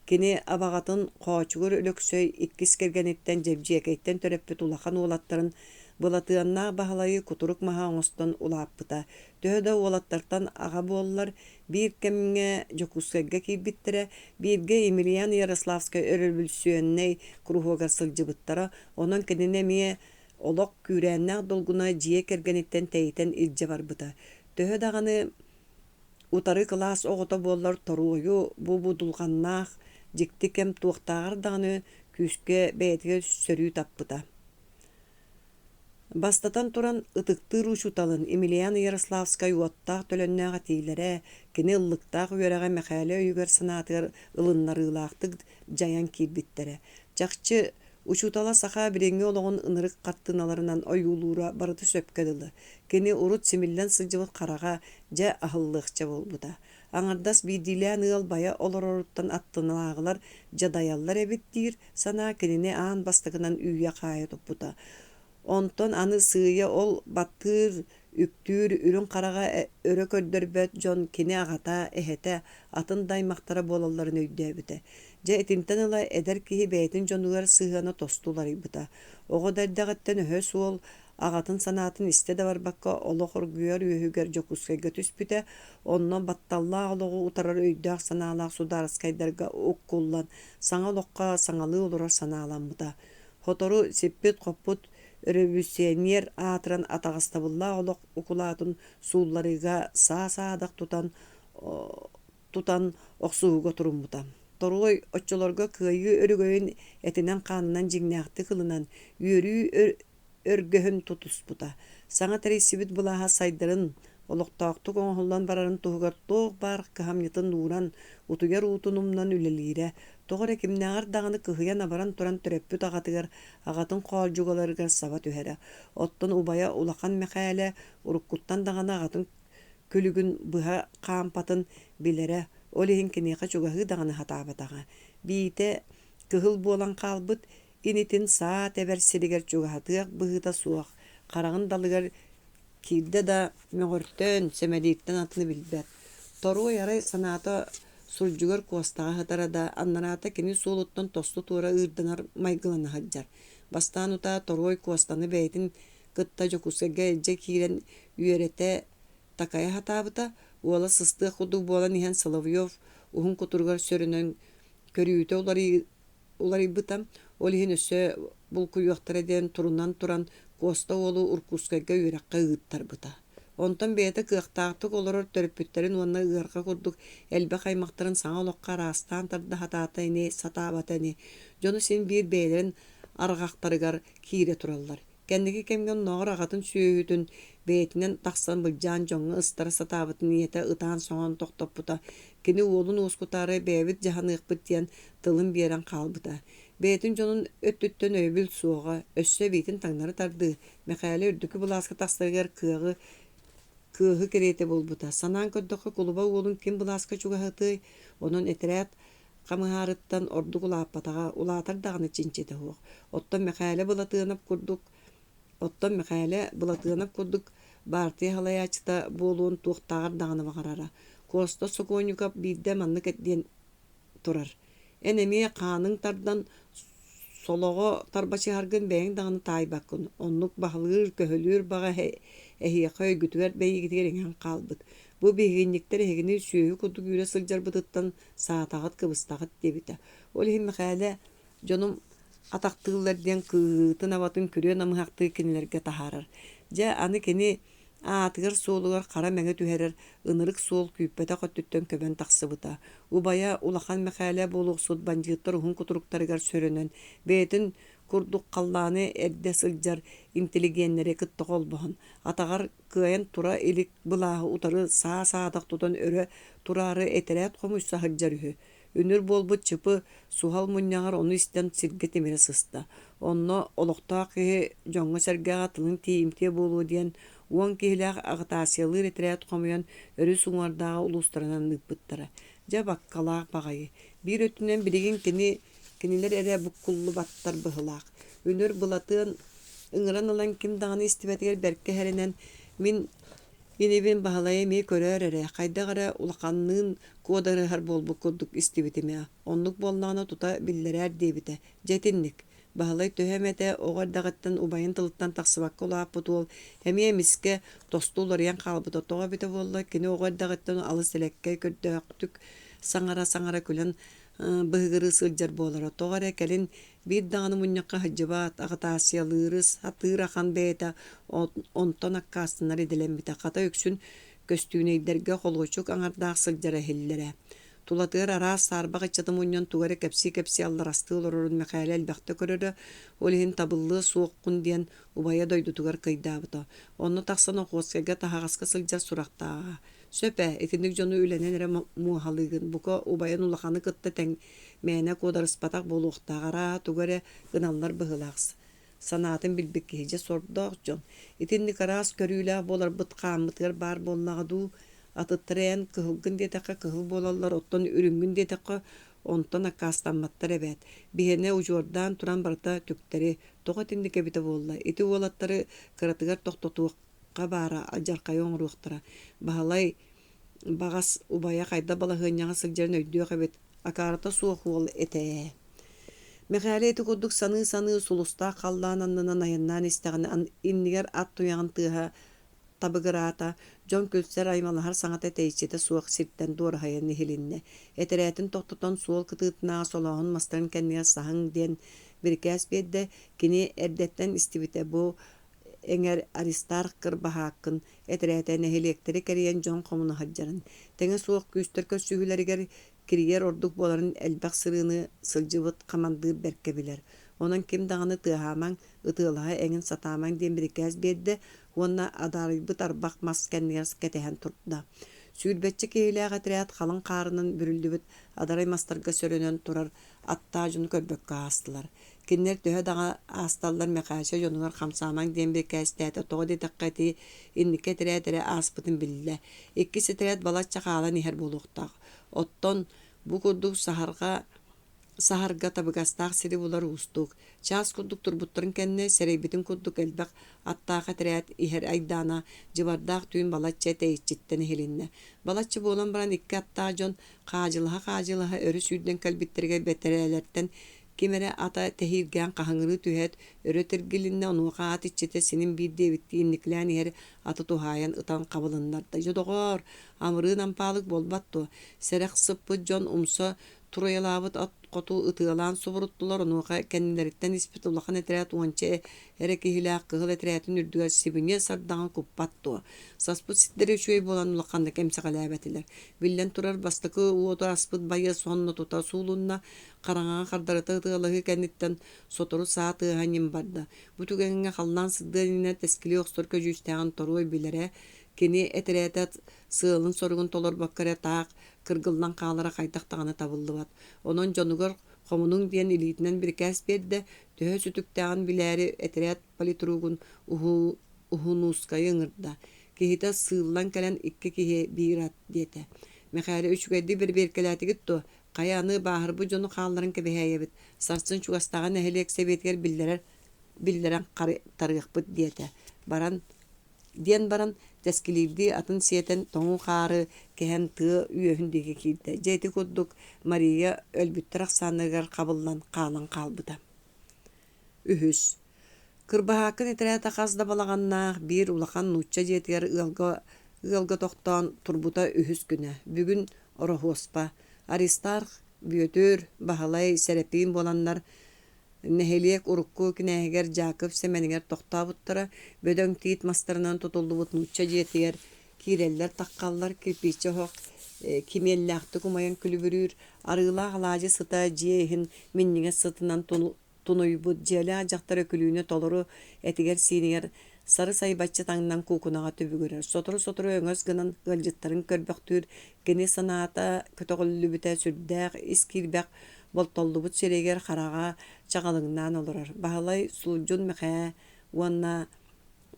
кини абагатын коочугур өлөксөй иккис кергениттен жебжиекейттен төрөппүт улахан улаттарын былатыаннаа бахалайы кутурук маха оңостон улааппыта. Төһөдө улаттартан ага буоллар бир кемге Якутскайга кийбиттере, бирге Емельян Ярославскай өрөлбүлсүөнней кругога сылжыбыттара, онон кинине мие олок күрәннәк долгуна жие кергениттен тейтен илже барбыта. Төһөдаганы утары класс оғыта боллар торуойу бубудулғаннақ жіктікем туқтағыр дағыны күске бәйтіге сөрүй таппыта. Бастатан туран ытыктыр учуталын Емельян Ярославскай уаттақ төлөннәға тейлері кені ыллықтақ үйереға мәқәлі үйгер сынатығыр ылыннарылақтық жаян кейбіттері. Жақчы учутала саха біреңе олығын ынырық қаттыналарынан ойуылуыра барыты сөпкеділі. Кені урут семілден сылжывыт қараға жа ахыллықча болбыда. Аңардас бейдилән ыл бая олороруттан аттыналағылар жадаяллар әбіттір сана кеніне аан бастығынан үйе қайы топпыда. Онтон аны сыйы ол баттыр, үктүр, үрін қараға өрі көрдірбет жон кені ағата, әхеті, атын даймақтара болаларын өйді әбіті. Жа этимтен ыла эдер киһи бэйэтин дьонугар сыһыана тостулар ыйбыта. Оҕо дайдагаттан өһө суол агатын санаатын исте да барбакка олох оргуйар үөһүгэр Якутскайга түспүтэ, онно батталлаа олоҕу утарар өйдөөх санаалаах сударыскайдарга уккуллан, саҥа олохха саҥалыы олорор санааламмыта. Хотору сиппит хоппут революционер аатыран атаҕастабыллаа олох укулаатын суулларыга саа-саадах тутан охсууга туруммута. Торуой оччолорго кыайы өрүгөйүн этинен канынан жиңнээхти кылынан үөрүү өргөһөн тутуспута. Саңа тересибит булаха сайдарын олоктоохтук оңоллан барарын туһугар тоох бар кыхамньытын нууран утугар уутунумнан үлелиире. Тоҕор экимнээҕар даганы кыһыйан абаран туран төрөппүт агатыгар агатын коолжугаларыгар саба түһэрэ. Оттон убая улахан мэхээле уруккуттан даганы агатын күлүгүн быһа хаампатын билере. Олиһин кинеха чугаһы даганы хатаабатаға. Биите кыһыл буолан хаалбыт инитин саа теберсилигер чугаһатыах быһыта суох. Карагын далыгар киирде да мөҕөртөн сэмэлииттен атыны билбэт. Торуой арай санаата суржугар костаға хатарада аннарата кини суолуттан тосту тура ырдынар майгыланы хаджар. Бастан ута торой костаны бәйтін кытта жокускага элже кирен үйерете такая хатабыта, уола сысты худу болан ихан Соловьев ухун кутургар сөрінен көрүйті олары бытам, ол ихан өсі бұл күйуақтар еден турунан туран коста олу уркускага үйраққа ыыттар бұта. Онтан бейті кықтақтық олар төріппеттерін онына ұғырға құрдық әлбі қаймақтарын саңа олыққа растан тарды хатата әне, сатабат әне. Жоны сен бір бейлерін арғақтарығар кейре тұралар. Кәндігі кемген ноғыр ағатын сүйеуітін бейтінен тақсан бұлжан жоңы ыстары сатабытын ниеті ұтан соңан тоқтап бұта. Кені олын ұскутары бәйбіт жағаны ұқпыт дейін тылын берен қалбыта. Бейтін жонын өттіттен өйбіл суға, өссө бейтін таңнары тарды. Мәқәлі үрдікі бұласқы тақсырғар кыһы керете болбута. Санан көддөккө кулуба уолун ким бұласқы чугахыты, онун этерәт қамыһарыттан ордук улааппатаға улаатар дағаны чинчеті хуақ. Оттон мәқәлі бұлатығынап күрдік барты халаячыта болуын туқтағар дағаны бағарара. Коста Соконюкап бейді манны кәттен тұрар. Әнеме қаның тардан солоғы тарбачы харгын бәйін дағаны тайбақын. Онлық бағылыр, көхілір баға әхияқы өйгітігер бәйігітігер еңен қалбыт. Бұ бейгенніктер әгіні сүйі күрдік үйрі сылжар бұдыттан саатағыт кыбыстағыт дебіті. Ол ең мәқәлі жоным атақтығыларден кыытын абатын күрі намығақты кенелерге тахарар. Жа аны кені атығыр соолығар қара мәңі түхерер ынырық соол күйіппеті қоттүттен көбен тақсыбыта. Убая улахан мәқәлі болуқ суд банжиттар ұхын құтырықтарығар сөрінен бәйтін күрдік қалланы әрде сылжар интеллигеннері кыттық олбығын. Атағар күйен тура елік бұлағы ұтары саа-саадақ тұтан өрі турары әтерәт қомышса хыджар үхі. Үнір болбыт чыпы сухал мұньяғар оны істен сирге темері сыста. Онно олықтақ кеге жоңғы сәргеға тылын тейімте болу дейін уан кейләқ ағытасиялыр әтерәт қомыян өрі суңардағы ұлыстарынан нүппіттара. Жа баққалақ бағайы. Bir өтінен біреген кенелер әрі бұққұлы баттар бұғылақ. Үнір бұлатын ыңыран olan кім дағаны істібәтігер бәркі әрінен мен Енебен бағалайы ме көрер әрі, қайда қара ұлақанның кодары ғар болбы көрдік істебетіме. Онлық болнағына тұта білдерер дебіті. Жетіннік. Бағалай төхәмәті оғардағыттан ұбайын тылыттан тақсыбаққа олап бұты ол. Әме әміске тосты олариян қалбыты тоға біті болы. Кені оғардағыттан алы сәләкке көрді өқтік саңара көлін бұғыры сылжар болары. Тоғар әкәлін bir dağını munyakka hıcıbat, ağıtasiyalırız, hatır akan beyta, onton akkasınlar edilen bita. Kata öksün köstüğüne iderge kolgoçuk anardağ sılcara hellere. Tulatır aras sarbağı içatı munyan tuğarı kepsi allar astığılır orun mekayla elbaqta körürü. Olihin tabıllığı soğukkun diyen ubaya doydu tuğar kıyda bita. Onu taqsan oqoskaga tahağaska sılcar suraqtağa. Söpe, etindik jonu ülenen ere muhalığın. Buka ubayan ulaqanı kıtta ten mene kodar ıspatak boluqtağara tuğare gınallar bıhılağız. Sanatın bilbik gece sordaq jon. Etindik aras körüyle bolar bıtqamıtır bar bollağıdu. Atıttırıyan kıhılgın deteqe kıhıl bolallar ottan ürüngün deteqe ontan akkastanmattar evet. Bihene ucurdan turan barda tükteri toğa tindike bite bolla. Eti olatları kıratıgar toxtotuqqa bara ajarqayon ruqtara. Bahalay bağas ubaya qayda balahınyağı sıljarın öydüyor evet. Akarata soğuk ol ete. Meğaleti kurduk sanı sulusta qallananından ayandan istağını inniger at tuyağın tığa tabıgırata, John Külser aymalahar sanat eteyçete soğuk sirtten doğru hayan nihilinne. Eteretin toxtutan soğul kıtıtına solağın mastarın kendine sahın den bir kez bedde kini erdetten istivite bu enger aristar kırba hakkın etereten elektrik eriyen John komunu haccarın. Tenge soğuk küstür kösühüleriger kiriyer orduk boların elbaq sırığını sılcıvıt kamandığı berkebiler. Onun kim dağını tığaman, ıtığılağı engin sataman den bir kez bedde ona adarıbıt arbaq maskenler ketehen turtda. Süylbetçi kehileğe getiriyat kalın qarının bürüldübüt adaray mastarga sörönen turar attacını körbökka astılar. Kinler töhe dağa astallar meqaşa jonular xamsaman den bir kez tete toğu deteqqeti innike tere aspıtın bille. İkkisi teret balatça qala niher boluqtaq. Otton bu kurduk saharga саһарга табыгастаах сири булар устук. Час курдук турбуттарын кэнне серейбитин курдук элбак аттааха тирәт ихер айдаана жыбардаах түйін балачча тейитчиттен хилинне. Балачча болан баран икки аттаа жон қажылаха өрі сүйден кәлбиттерге бетерелерттен кемере ата тәһиргән қахыңыры түйәт өрі тергілінне онуға ат иччете синин бир дебитти инниклән ихер аты тухайан ытан қабылыннарда. Жодоғор амырын ампалык болбатту. Серек сыппы жон умса тураялабыт от коту ытыалан собуруттулар онуға кәннеріттен испит улахан этерәт уанче эрекихиләк кыгыл этерәтин үрдүгә сибине сардаңа куппатту. Саспыт ситтері үшөй болан улаққанды кәмсіғаләбәтілер. Биллен турар бастықы уоту аспыт байы сонны тута суулунна қараңаға қардарыты ытыалығы кәнниттен сотору сааты ханим барды. Бұтугәңге қаллан сыддырына тәскілі оқстор көжүстәғын торуой билere кені этерәтәт сыылын соругун толор баккаре таақ кыргылдан каалара кайтактаганы табылды бат. Онон жонугар хомунун диен илитинен бир кәс берді, төһө сүтүктәган биләри этерәт политругун ухунускайы ыңырда. Кихита сыыллан кәлен икки кихи бират дете. Мехәре үчүгәдди бир беркеләтигит то, каяны баһыр бу жону кааларын кебеһәйебит. Сарсын чугастаган эхелек себеткер биллерен тарыхпыт дете. Баран тәскилирди атын сиетен тоңу қары кәһән тыа үйөһүндеги кирде. Жайты курдук Мария өлбүттер аксаныгар кабылдан каалан калбыта. Үһүс. Кырбаһакын этерәт ахазда балаганнаах бир улахан нучча жетигер ыалга тоқтон турбута үһүс күнә. Бүгүн орохоспа. Аристарх, бүйөтөр, бахалай, сәрепин боланнар нехелиек урукку кинәһигер Жаков семенигер тохтабыттара бөдөң тиит мастарынан тутулдубут нучча жетигер киреллер таккаллар кирпиче хок кимелләхты кумаян күлүбүрүр арыла халажы сыта жеһин минниге сытынан тунуйбут жела жактары күлүүнө толору этигер синигер сары сайбаччы таңнан кукунага төбүгөрөр. Сотору өңөс гынан гылжыттарын көрбөктүр кени санаата көтөгөллүбүтэ сүрдәк искирбәк болтоллубут серегер харага чагалыңнан олорор. Бахалай сулжун мехэ уанна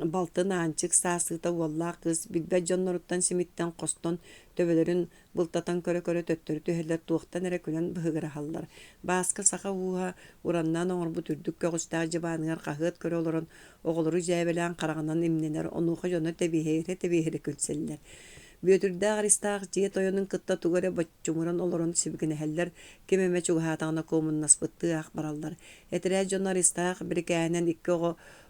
балтын анчык саасыта уолла кыз билбэ жонноруттан симиттен костон төбөлөрүн бултатан көрө төттөрү төһөллер туохтан эре күлен быһыгыра халлар. Бааска саха уха ураннан оңорбу түрдүк көгүстаа жыбааныгар кахыт көрө олорон оголору жайбелаан караганан имненер онуха жоно тебиһире күлселлер. Бүйөтүрдә Аристах жиет ойонун кытта тугаре баччумуран олорон сибгинеһеллер кемеме чугаатагына комуннаспытты ак баралдар. Этерэ жон Аристах бир кәһенен икки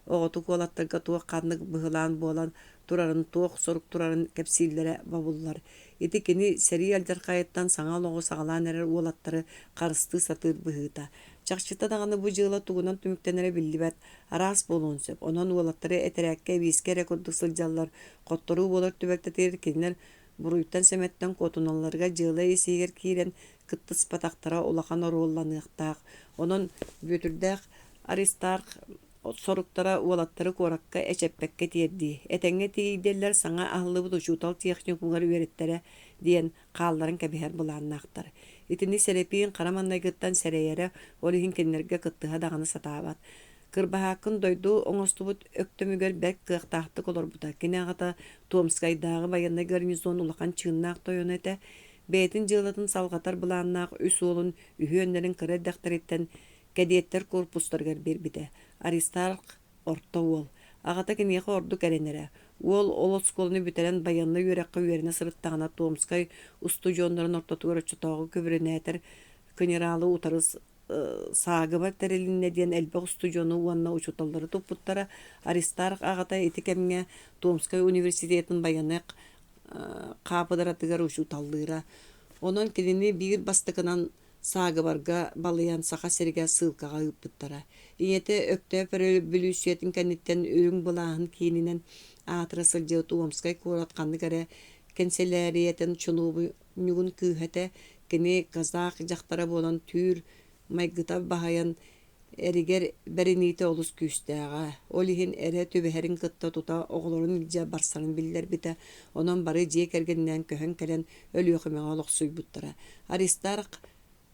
оготу колаттарга туак каннык быһылаан болан турарын туох сорук турарын кепсиллере бабуллар. Итикини сериалдар кайыттан саңа логу сагалаан эрер уолаттары карысты сатыр быһыта. Чакчыта даганы бу жыла тугунан түмүктенере биллибет арас болуун сөп. Онон уолаттары этерәкке виске рекорддук сылжаллар коттору болар түбәктетер кинер буруйттан семеттен котуналларга жыла исигер кирен кыттыс патактара улахан оролланыктак. Онон бөтүрдәк Аристарх соруктара уолаттары коракка эчеппекке тиерди. Этеңге тиийделлер саңа ахлыбыт учутал техникуңар үереттере диен каалларын кебихер булааннактар. Итини серепиин карамандайгыттан серейере олихин кеннерге кыттыха даганы сатаабат. Кырбаһаакын дойду оңостубут өктөмүгөр бек кыактаахты колорбута. Кинагата Томскайдагы военный гарнизон улахан чыыннаак тойон эте. Бетин жылатын салгатар булааннаак үс уолун үһүөннерин кыреддактариттен кадеттер корпустаргар бербите. Аристарх орто уол. Агата кинеха орду кәренере. Уол олосколуну бүтелен баянны үйрәккә үйеріне сырыттағына Томскай усту жонларын ортотугар чутағы көбірінәтір генералы утарыз саагы бар тәрелінне ден әлбәк усту жону уанна учуталлары туппуттара Аристарх агата этикемге Томскай университетін баянны қапыдаратыгар учуталлыра. Онон кедini бир бастыкынан саагы барга балыян саха серге сылкаға ыппыттара. Иете өктө бүлүсүетін кәнниттен үрүң булаһын кийининен атыры сылжы Томскай куоратқанны кәрі канцеляриятын чунубу нүгін күйхәті кені казақ жақтара болан түр майгыта бахаян эригер бәрінейті олыс күйістәға. Олихин әрі төбәхәрін кытта тута оғыларын илжа барсарын білдер біті. Онан бары жек әргеннен көһін кәлен өлі өқімеға олық сұйбыттыра. Аристарх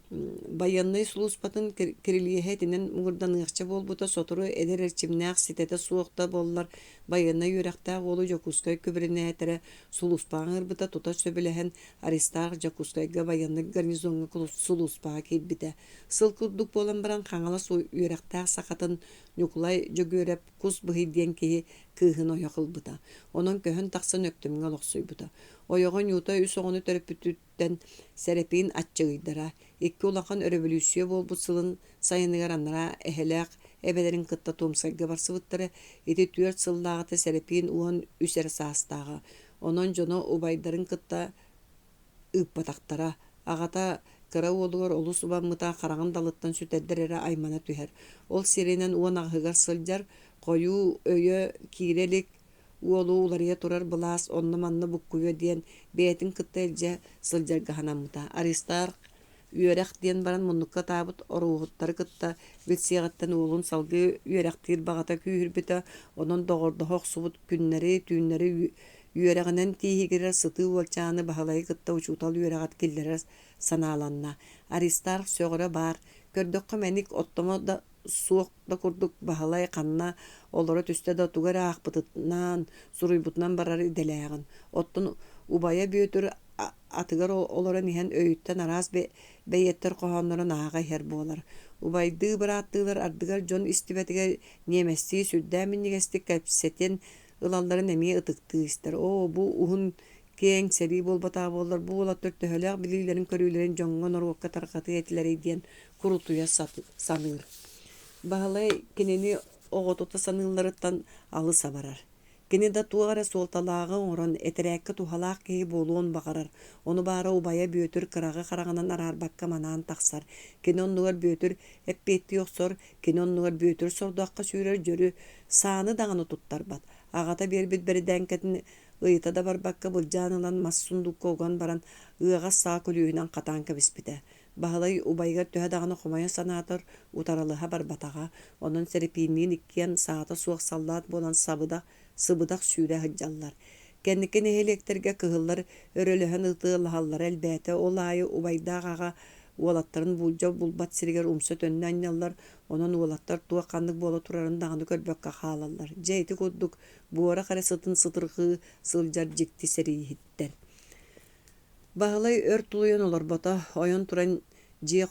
Баянный сулуспатын кирилиеhe тинен мугурданыакча болбута сотору эдер эрчимнээх ситете суокта боллар баянный юрактаах олу Якутской көбірінәтірі сулуспаң ырбыта тута сөбілэхэн аристаах Якутскайга баянный гарнизонга сулуспаға кейбіті. Сыл күрдік болан баран қаңала юрактаах сақатын нюклай жөгөреп кус бұхиден кейі кыыхын ойақылбыта. Онон көһін тақсын өктімге лоқсуйбыта. Ойоғын юта үс оғыны төрөпүттен сәрепейін атчығыйдара. Икки улақан революция болбут сылын сайыныгар аннара эхелек эбелерин кытта томсайга барсыбыттары эти түөрт сыллаагыта сәрепейін уон үсер саастаға. Онон жоно убайдарын кытта ыппатақтара. Ағата кыра олугар олу субаммыта қарағын далыттан сүтәддерері аймана түхер. Ол сиренен уон ағығар сылжар қою өйө кирелик уолу улария турар былаас онны манны буккуя диен бейтин кытта элже сылжарга ханаммыта. Аристар үөрэх диен баран муннукка таабыт оруухуттары кытта билсиэгаттан уолун салгы үөрехтиир багата күүрбүтэ онон доҕордоһох субут күннери түүннери үөрэгинен тиихигирер сытыы уолчааны баһалайы кытта учуутал үөрэгат киллерер санааланна. Аристар сөҕөрө баар көрдөккө мэник оттомо да суох да курдук баһалай канна олоро түстэ да тугар аахпытытынан суруйбутунан барар иделээгин. Оттон убая бүөтүр атыгар олоро ниһэн өйүттэн араас бэйэттер кохоннорун ааға хер буолар. Убайды бырааттыылар ардыгар дьон истибэтигэр неместии сүрдääминнигестик кэпсэтен ылалларын эмиэ ытыктыыстар. Бу уһун кең сэрии болбатаа боллар. Бу улаттар төһөлээх билиилэрин көрүүлэрин дьоҥҥон оруокка тархаты этилэри диэн курутуя саныыр. Баһалай кинини оҕотута саныылларыттан алыса барар. Кини да туагара суолталаагы орон этерээкке тухалаах киһи болуон баҕарар. Ону баара убайа бүөтүр кырагы харагынан араарбакка манаан тахсар. Кини оннугар бүөтүр эппиэтти охсор, кини оннугар бүөтүр сордуакка сүүрэр жөрү сааны даҕаны туттарбат. Аҕата биэрбит бэридээҥкэтин ыйыта да барбакка былдьаанылан мас сундукка уган баран ыаҕас саа күлүүһүнэн хатаан кэбиспитэ. Баһалай убайга төһө даҕаны хомойа санаатар утаралыһа барбатаҕа, онон сэрепиинниин иккиэн саата суох саллаат болан сыбыдах сүүрэ хыджаллар. Кэнникен эхелектерге кыһыллар өрөлөһөн ытыылаһаллар элбээте ол аайы убайдааҕаҕа уолаттарын булдьа булбат сиригэр умса төннө анньаллар, онон уолаттар туа ханнык буола турарын даҕаны көрбөккө хаалаллар. Дьэйти курдук буора хара сытын сытыргыы сылдьар дьикти сэрииһиттэр. Баһалай өр тулуйан олорбота ойон туран дьиэ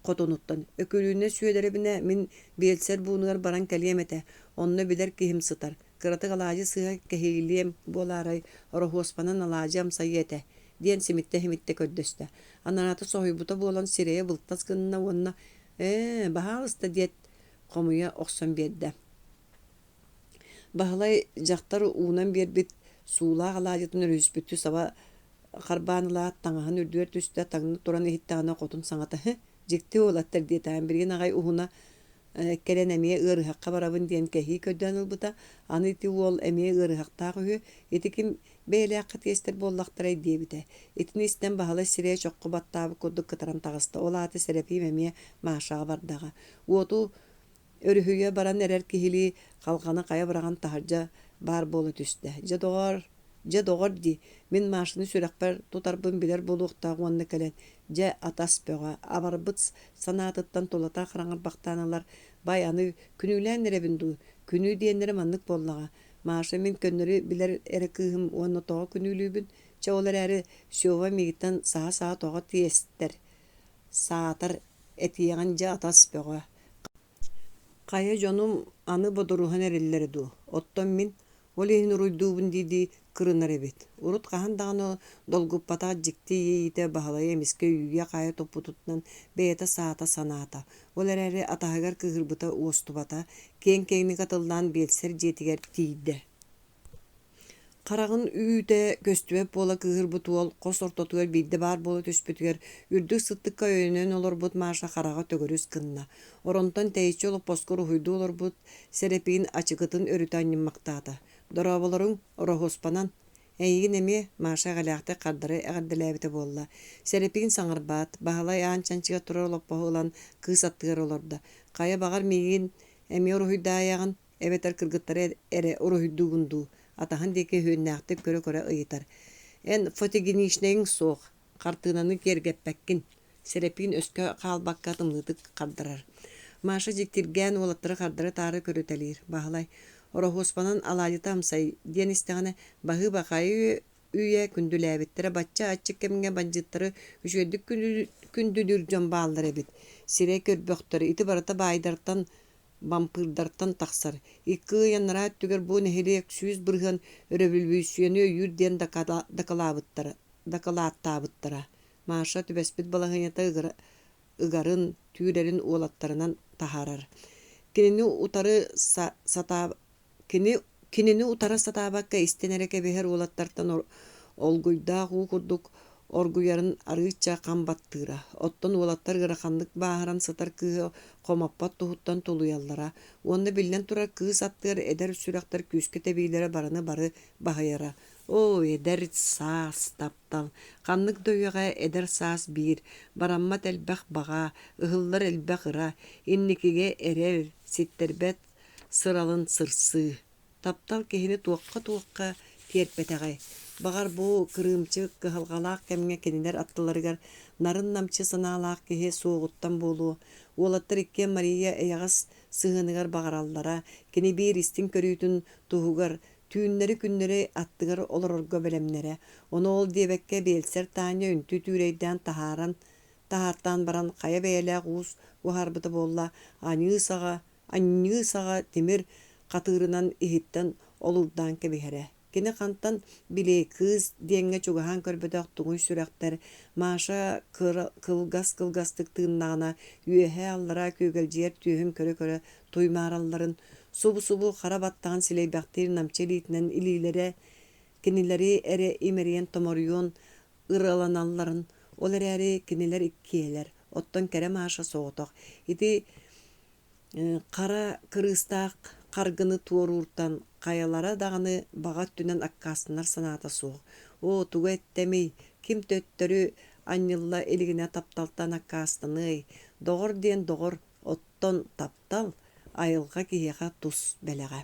хотонуттан. Өкүлүүнэ сүөдэребинэ мин биэлсэр буунугар баран кэлиэмэтэ, онно билэр киһим сытар. Кыратык алаажы сыһа кэһиилиэм буолаарай орохуоспанан алаажы амсайыэтэ диэн симитте көддөстө. Ананата соһуйбута буолан сирэйэ былтас гынна уонна баһаалыста диэт хомуйа охсон биэрдэ. Баһалай дьахтар уунан биэрбит суулаах алаажытын өрүспүттү саба харбаанылаат таҥаһын үрдүөр түстэ таҥны туран иһиттаҕына хотун саҥата дьикти уолаттар диэтаан биригин аҕай уһуна кэлэн эмиэ ыарыһакка барабын диэн кэһии көддөөн ылбыта. Аны ити уол эмиэ ыарыһактаах үһү ити ким бэйэлээххэ тиэстэр буоллахтарай диэбитэ. Итини истэн баһалай сирээ чокко баттаабы курдук кытаран таҕыста. Ол ааты сэрепиим эмиэ маашаҕа бардаҕа. Уоту өрүһүйэ баран эрэр киһилии халҕаны хая бараҕан таһырдьа баар буола түстэ. Дьэ доҕор ди, мин маашыны сүрэхпэр тутарбын билэр болуохтаах уонна кэлэн. Дьэ атас бөҕө, абарбыт санаатыттан тулата хараҥарбахтааналар. Бай аны күнүүлээн эребин дуу, күнүү диэннэри маннык буоллаҕа. Maaşı min könleri biler ere kıhım onu toğa günülübün. Çoğular ere şova migitten sağa toğa tiyester. Saatar etiyanca atas beğa. Kaya canım anı boduruhan erelleri du. Otton min olehin uruydubun didi kırınar evet. Urut kahan dağını dolgup pata cikti yiyite bahalaya miske yüye kaya topu tutnan beyete saata sanata. Olar ere atahagar kıhırbıta uostubata kenkeni katıldan belser jetiger tiyde. Karağın üyüte köstüvep bola kıhırbıtı ol, kos ortotuver bilde bar bola töspütüger, ürdük sıttıkka öğünen olur but maşa karağa tögörüz kınna. Orontan teyitçi olup poskuru huydu olur but, serepiğin açıkıtın örüten yımmaktağıda. Dorabaların orohospanan, eğin emi maşa galakta kardırı eğerdiləbite bolla. Serepiğin sanırbat, bahalay ağançançıga turar olup bağılan kız attıgar olurdu. Kaya bağar meyin emi orohuyda ayağın, eveter kırgıtları ere orohuyduğundu. Atahan deke hünnähte köre ıyıtar. En fotogenişneğin soğuk, kartınanı gergeppekin. Серепин өскө қалбакка тымлытык кардырар. Маша жектирген олаттары кардыры тары көрөтелир. Бахалай орохоспанан алайыта амсай диен истегане бахы бакайы үйе күндүләбиттері батча ачык кемге банжыттары үшөдүк күндүдүр жон баалдар эбит. Сире көрбөктөрү ити барата байдартан бампырдартан тахсар. Иккы яннара түгер бу нехилек сүз бырган өрөбүлбүсүөнү юрден дакалааттаабыттара. Маша түбеспит балаһынята ыгарын түйрерин уолаттарынан тахарар. Кинини утара сатаабакка истенереке бехер уолаттартан олгуйда курдук оргуярын арыыча камбаттыра. Оттон уолаттар гыраханнык бааһаран сытар кыһы комаппат тухуттан тулуяллара. Уонна билен тура кыыс аттыгар эдер сүрэхтер күүскө тебийлере барыны бары баһайара. О, эдер саас таптал. Каннык дөйөҕэ эдер саас биир. Бараммат элбэх бага, ыһыллар элбэх ыра. Инникиге эрер, ситтербет сыралын сырсы. Таптал киһини туокка тиерпетэгэй. Багар бу кырыымчы кыһалгалаах кемге кинилер аттыларыгар нарын намчы санаалаах киһи суоҕуттан буолуу. Уолаттар икке Мария эйагас сыһыныгар багараллара, кини биир истин көрүүтүн туһугар түүннери күннери аттыгар олорорго белемнере. Ону ол диэбекке биэлсер тааньа үнтүү түүрейдээн тахартаан баран хая бэйэлээх уус уһаарбыта буолла анньыы саҕа тимир хатыырынан иһиттэн олурдаан кэбиһэрэ. Кини хантан билээ кыыс диэҥҥэ чугаһаан көрбөтөөх туҥуй сүрэхтэр Маша кылгастык тыыннаҕына үөһэ аллара күүгэлдьиэр түүһүн көрө туймааралларын субу хара баттаҕын силэйбэхтиир намчы илиитинэн илиилэрэ кинилэри эре имэриэн томоруйуон ыраланалларын ол эрээри кинилэр иккиэлэр оттон кэрэ Маша соҕотох. Ити хара кырыыстаах каргыны туорууртан каялара даганы бага түнэн аккаастанар санаата суох. О, туга эттэмий, ким төттөрү анньылла илигине тапталтан аккаастаный. Доҕор диэн доҕор, оттон таптал, айылга киһиэхэ тус бэлэҕэ.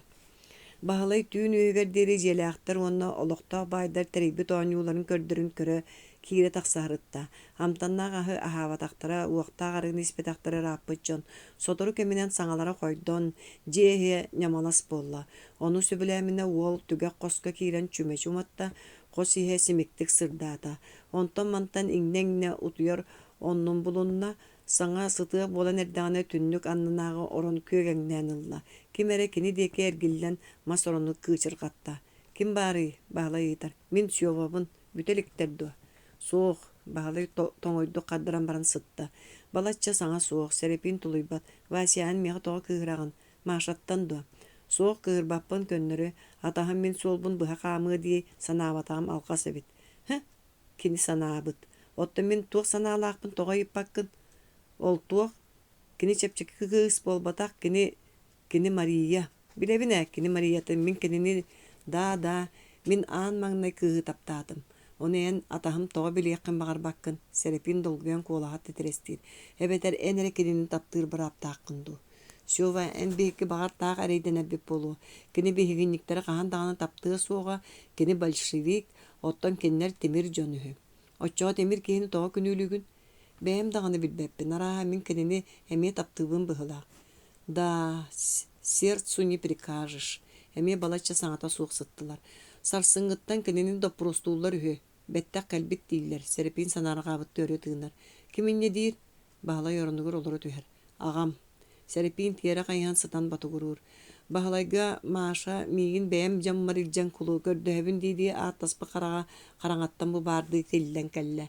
Баһылай түүн үөгэр диэри дьиэлээхтэр уонна олохтоох байдар тэрийбит ооньууларын көрдөрүн көрө киирэ тахсаһырытта. Амтаннаах аһы аһаабатахтара уохтааҕарыгын испэтэхтэрэ рааппыт дьон. Сотору кэминэн саҥалара хойдон дьиэһиэ ньамалас буолла. Ону сөбүлээминэ уол түгэх хоско киирэн чүмэ чуматта хос иһэ симиктик сырдаата. Онтон мантан иҥнэ утуйар оннун булунна саҥа сытыа буолан эрдэҕинэ түннүк аннынааҕы орон күөгэҥнээн ылла. Ким эре кини диэки эргиллэн мас орону кыычырҕатта. Ким баары баалай ыытар. Мин сүйобабын бүтэликтэр дуо. Суох баалай тоҥойду хаддаран баран сытта. Балачча саҥа суох серепин тулуйбат. Васиян миэҕэ тоҕо кыыһыраҕын. Машаттан дуо. Суох кыырбаппын көннөрү атаһын мин суолбун быһа хаамыа дии санаабатаам алҕас эбит. Кини санаабыт. Отто мин туох санаалаахпын тоҕо ыйыппаккын. Ол туох кини чепчеки кыгыыс болбатах кини Мария. Билебинэ кини Мариятын мин кинини да мин аан маҥнай кыыһы таптаатым. Оны эн атаһым тоҕо билиэххин баҕарбаккын. Серепин долгуян куолаһат тетирестиир. Эбетэр эн эре кинини таптыыр бараапtaақкын дуу. Сюва эн биһикки баҕар-таах эрэйдэн эббит болуу. Кини биһигинниктери хаһан даҕаны таптыа суоҕа кини большевик, оттон киннер Тимир дьон үһү. Оччоҕо Тимир киһини тоҕо күнүүлүгүн бэйэм даҕаны билбэппин. Арааһа мин кинини эмиэ таптыыбын быһылаах. Да, сердцу не прикажешь. Эмиэ балачча саҥата суох сыттылар. Сарсыҥҥыттан кинини допрустуулар үһү. Бэттэх кэлбит дииллэр. Серепин санаарҕаабытты өрө тыынар. Киминне диир? Баһылай оронугар олоро түһэр. Аҕам. Серепин тиэрэ хайыһан сытан батугуруур. Баһылайга Маша миигин бэйэм дьаммар илдьэн кулуу көрдөһөбүн диидии ааттаспы хараҥаттан бу баардыы тиллэн кэллэ.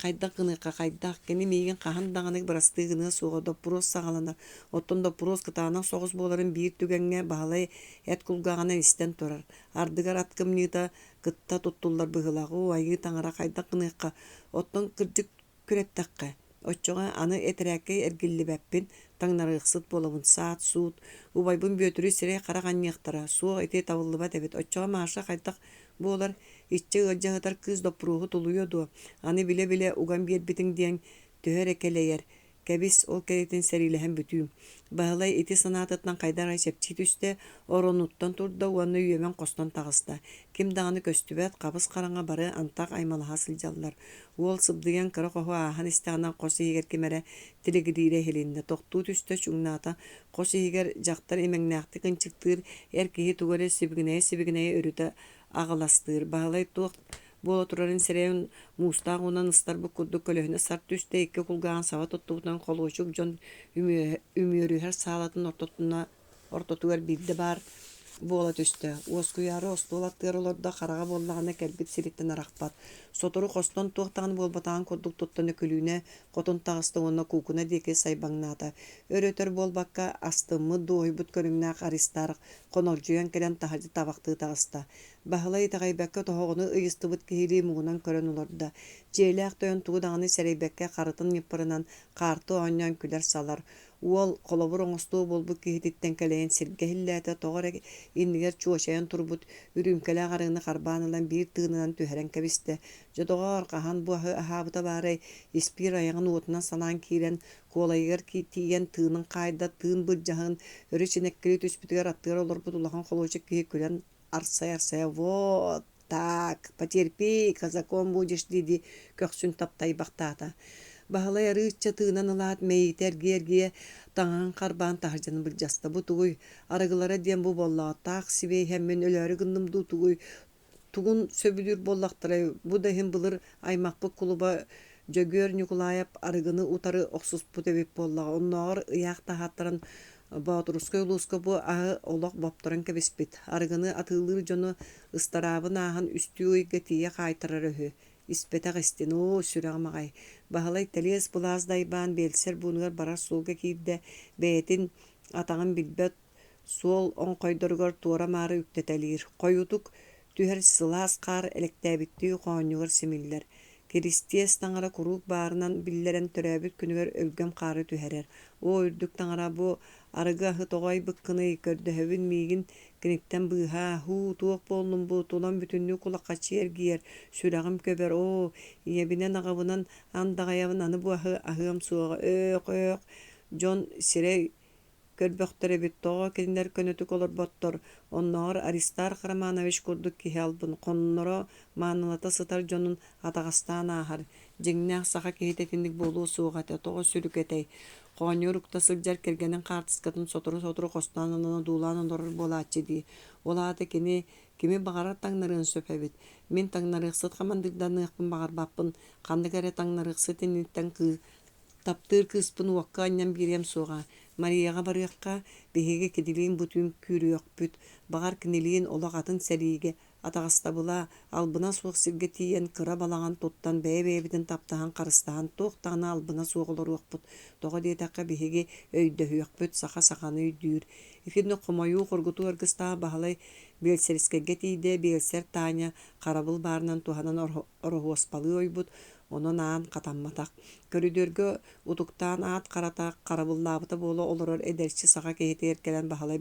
Хайдах гыныка хайдах кини миигин хаһан даҕаны бырастыы гыныа суоҕа допурос саҕаланар. Оттон допурос кытаанах соҕус буоларын биир түгэҥҥэ баһылай эт кулгааҕынан истэн турар. Ардыгар аткымньыыта кытта туттуллар быһылагуу айыы таҥара хайдах гыныка. Оттон кырдьык күрэптэххэ. Оччоҕо аны этэрээккэй эргиллибэппин таҥнарыахсыт буолабын саат суут убайбын бүөтүрү сирэ хараҕанньыахтара суох ити табыллыбат эбит. Оччоҕо Маша хайдах буолар иччи ыалдьаһытар кыыс доппурууху тулуйа дуо. Аны биле уган биэрбитиҥ диэҥ төһөр экэлэйэр. Кәбис ол кәретін сәриләһен бүтүм. Бағылай ити санатытынан қайдар айшепчи түсте, оронуттан турда уаны үйемен қостан тағыста. Ким дағаны көстүбәт қабыс қараңа бары антақ аймалаға сылжаллар. Ол сыбдыген кыры қоғы ахан истағынан қосы егер кемәрі тілегідейре хелинді. Тоқту түсті чуңната қосы егер жақтар емеңнәқті кынчықтыр, әркейі туғары сибігінәе өріті ағыластыр. Бағылай тоқ Бола турарын сереун мустағынан ыстар бұк күрді көліхіні сарт түсте екі құлғаған сава тұттығынан қолғышық жон үмерігер салатын ортотуғар білді бар бола түсті. Осқұяры остолаттыр оларда қараға боллағына кәлбет сиреттен арақпат. Сотыры қостан тоқтағын болбатаған көрдік тұттаны көліне қотын тағысты оны кукуна деке сайбаңната. Өрөтер болбаққа астымы дойы бұт көріңнәқ аристарық қонақ жүйен келен тағады табақты тағыста. Бағылай тағайбәкке тоғыны ұйысты бұт кейлі мұғынан көрін оларда. Жейләқ тойын туғдағыны сәрейбәкке қарытын епірінен қарты ойнан күлер салар. Уол қолабыр оңыстуу болбу кихититтен кәлейін сиргәһилләті тоғыр иннигер чуашайын турбут үрүмкәлә ғарыны қарбанылан бір тыынынан түһәрен кәбісті. Жодоға арқахан бұағы ахабыта барай испир аяғын уотынан санан кейрен колайгер тиен тыынын қайда тыын бұджағын өрі ченеккелі түспітігер аттығар олар бұд улахан қолуычы кейі көлен арсай-арсай. Вот так, потерпи, казаком будешь, диди, көксүн таптай бақтата. Бағалай арыча тыынан ылаат мейтер герге таңан қарбан тахаржанын бір жаста бұ туғой. Арығылара дем бұ болла тақ сибей хәммен өләрі гындым ду туғой. Туғын сөбілір боллақтырай. Бұ да хем бұлыр аймақпы құлыба жөгөр Николаев арығыны утары оқсыз бұ төбеп болла. Оннағыр ұяқ тахаттарын Баутурускай улуска бұ ағы олақ баптырын кәбеспет. Арығыны атылыр жоны ыстарабын ағын үсті ойға тие қайтырар өхі. Испетақ істен, сүрағымағай. Бағалай тәлес бұлаздай бан белсер бұнығар барар солға кейді бәйтін атағын білбет сол оң қойдырғар туара мары үктетәлер. Қойутық түхер сылас қар әліктәбітті қойынығыр семелер. Керістес таңара құруқ барынан биллерен төрәбіт күнігер өлгім қары түхерер. О үрдік таңара бұ арығы ағы тоғай бұққыны көрді мейгін кініктен бұға ху туық болын бұ толан бүтінні құлаққачы ергейер сүрағым көбер. О ебінен ағабынан андағаявын аны бұ ағығым суға өқ жон сирей көрбөқтері бит тоға кенілер көнетік олар боттор. Оннағыр Аристар Қараманович күрдік кеге албын. Қонныры маңылата сытар жонын атағастан ағар. Жеңнәқ сақа кейтетіндік болу суғаты тоға сүрік етей. Қоңыр ұқтасыл жар кергенін қартыскатын сотыры қостанынан дуланын ұрыр болатшы дей. Олаты кені кеме бағарар таңнарын сөпәбет. Мен таңнарықсыт қамандырдан ұқпын бағар баппын. Қанды кәрі таңнарықсыт енеттен таптыр кыспын уаққа аннан берем соға. Марияға барыққа бігеге кеділейін бұтын күрі өкпүт. Бағар кінелейін олағатын сәрейге атағаста бұла албына соқ сірге тиен кыра балаған тоттан бәй-бәйбіден таптаған қарыстаған тоқтағына албына соғылыр өкпүт. Тоға дейтаққа бігеге өйді өкпүт сақа-сақаны өйдүйір. Еферді құмайу қорғыту ұрғыстағы бағалай белсеріскеге тейді белсер таня қарабыл барынан туғанан орғоспалы ойбұт. Onun ağın qatanmataq. Körüdörgö utuqtan ağıt qarataq, qarabıllabıta bolu olurur ederçi sağa kehete erkelen bahalay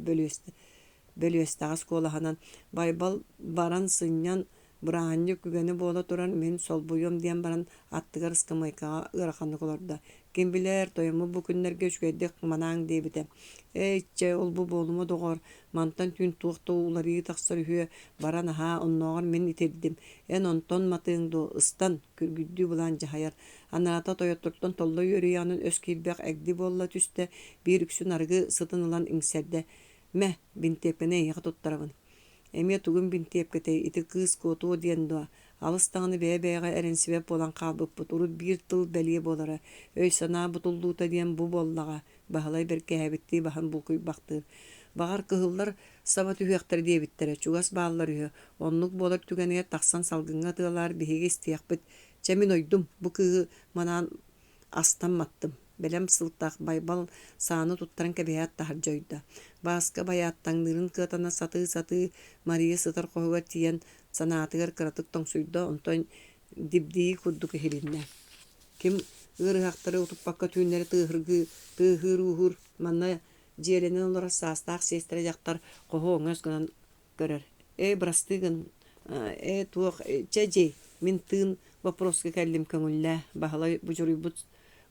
bölüestağız kolahanan. Baybal baran sınyan bırahanlı kügeni bola turan men sol buyum diyen baran attıgar ıskamaykağa ırakanlık olurdu. Kim biler toyumu bu günlerge şüyeddik manağın debide. Eytçe ol bu bolumu doğar. Mantan tün tuğda uları taqsar hüye baran aha onnoğar men iterdim. En onton matığındı ıstan kürgüddü bulan cahayar. Anarata toyotturtun tollu yürüyanın özkilbek egdi bolla tüste bir üksün argı sıtınılan ingserde. Meh bintepene yağı tuttarabın. Eme tugün bintepkete iti kız kotu diyen doğa. Alыстағыны бәе-бәеға әрін себеп болан қалбып бұт, ұрыт бір тыл бәлие болары. Өй сана бұтылдуыта ден бұ боллаға. Бағалай бір кәбітті баған бұл көй бақтыр. Бағар кығылар саба түйектер дебіттері. Чугас бағалар үйі. Онлық болар түгенеге тақсан салғынға тығалар бігеге істияқ біт. Чәмен ойдым, бұ кығы манан астан маттым. Бәлем сылтақ байбал саны туттаран кәбәят тахар жойда. Басқа баяттаңдырын кытана саты Мария сытар қоғығар тиен санатығар қыратық тоңсүйді онтон дибдейі күрдік хелінне. Кем ұрғақтары ұтыппаққа түйінлері тығыр ұғыр манна жеренен олар састақ сестері жақтар қоғы оңыз күнан көрер. Брастығын, туық, чәжей, мен тыын вопросқа кәлім көңілі бағалай бұжырый бұд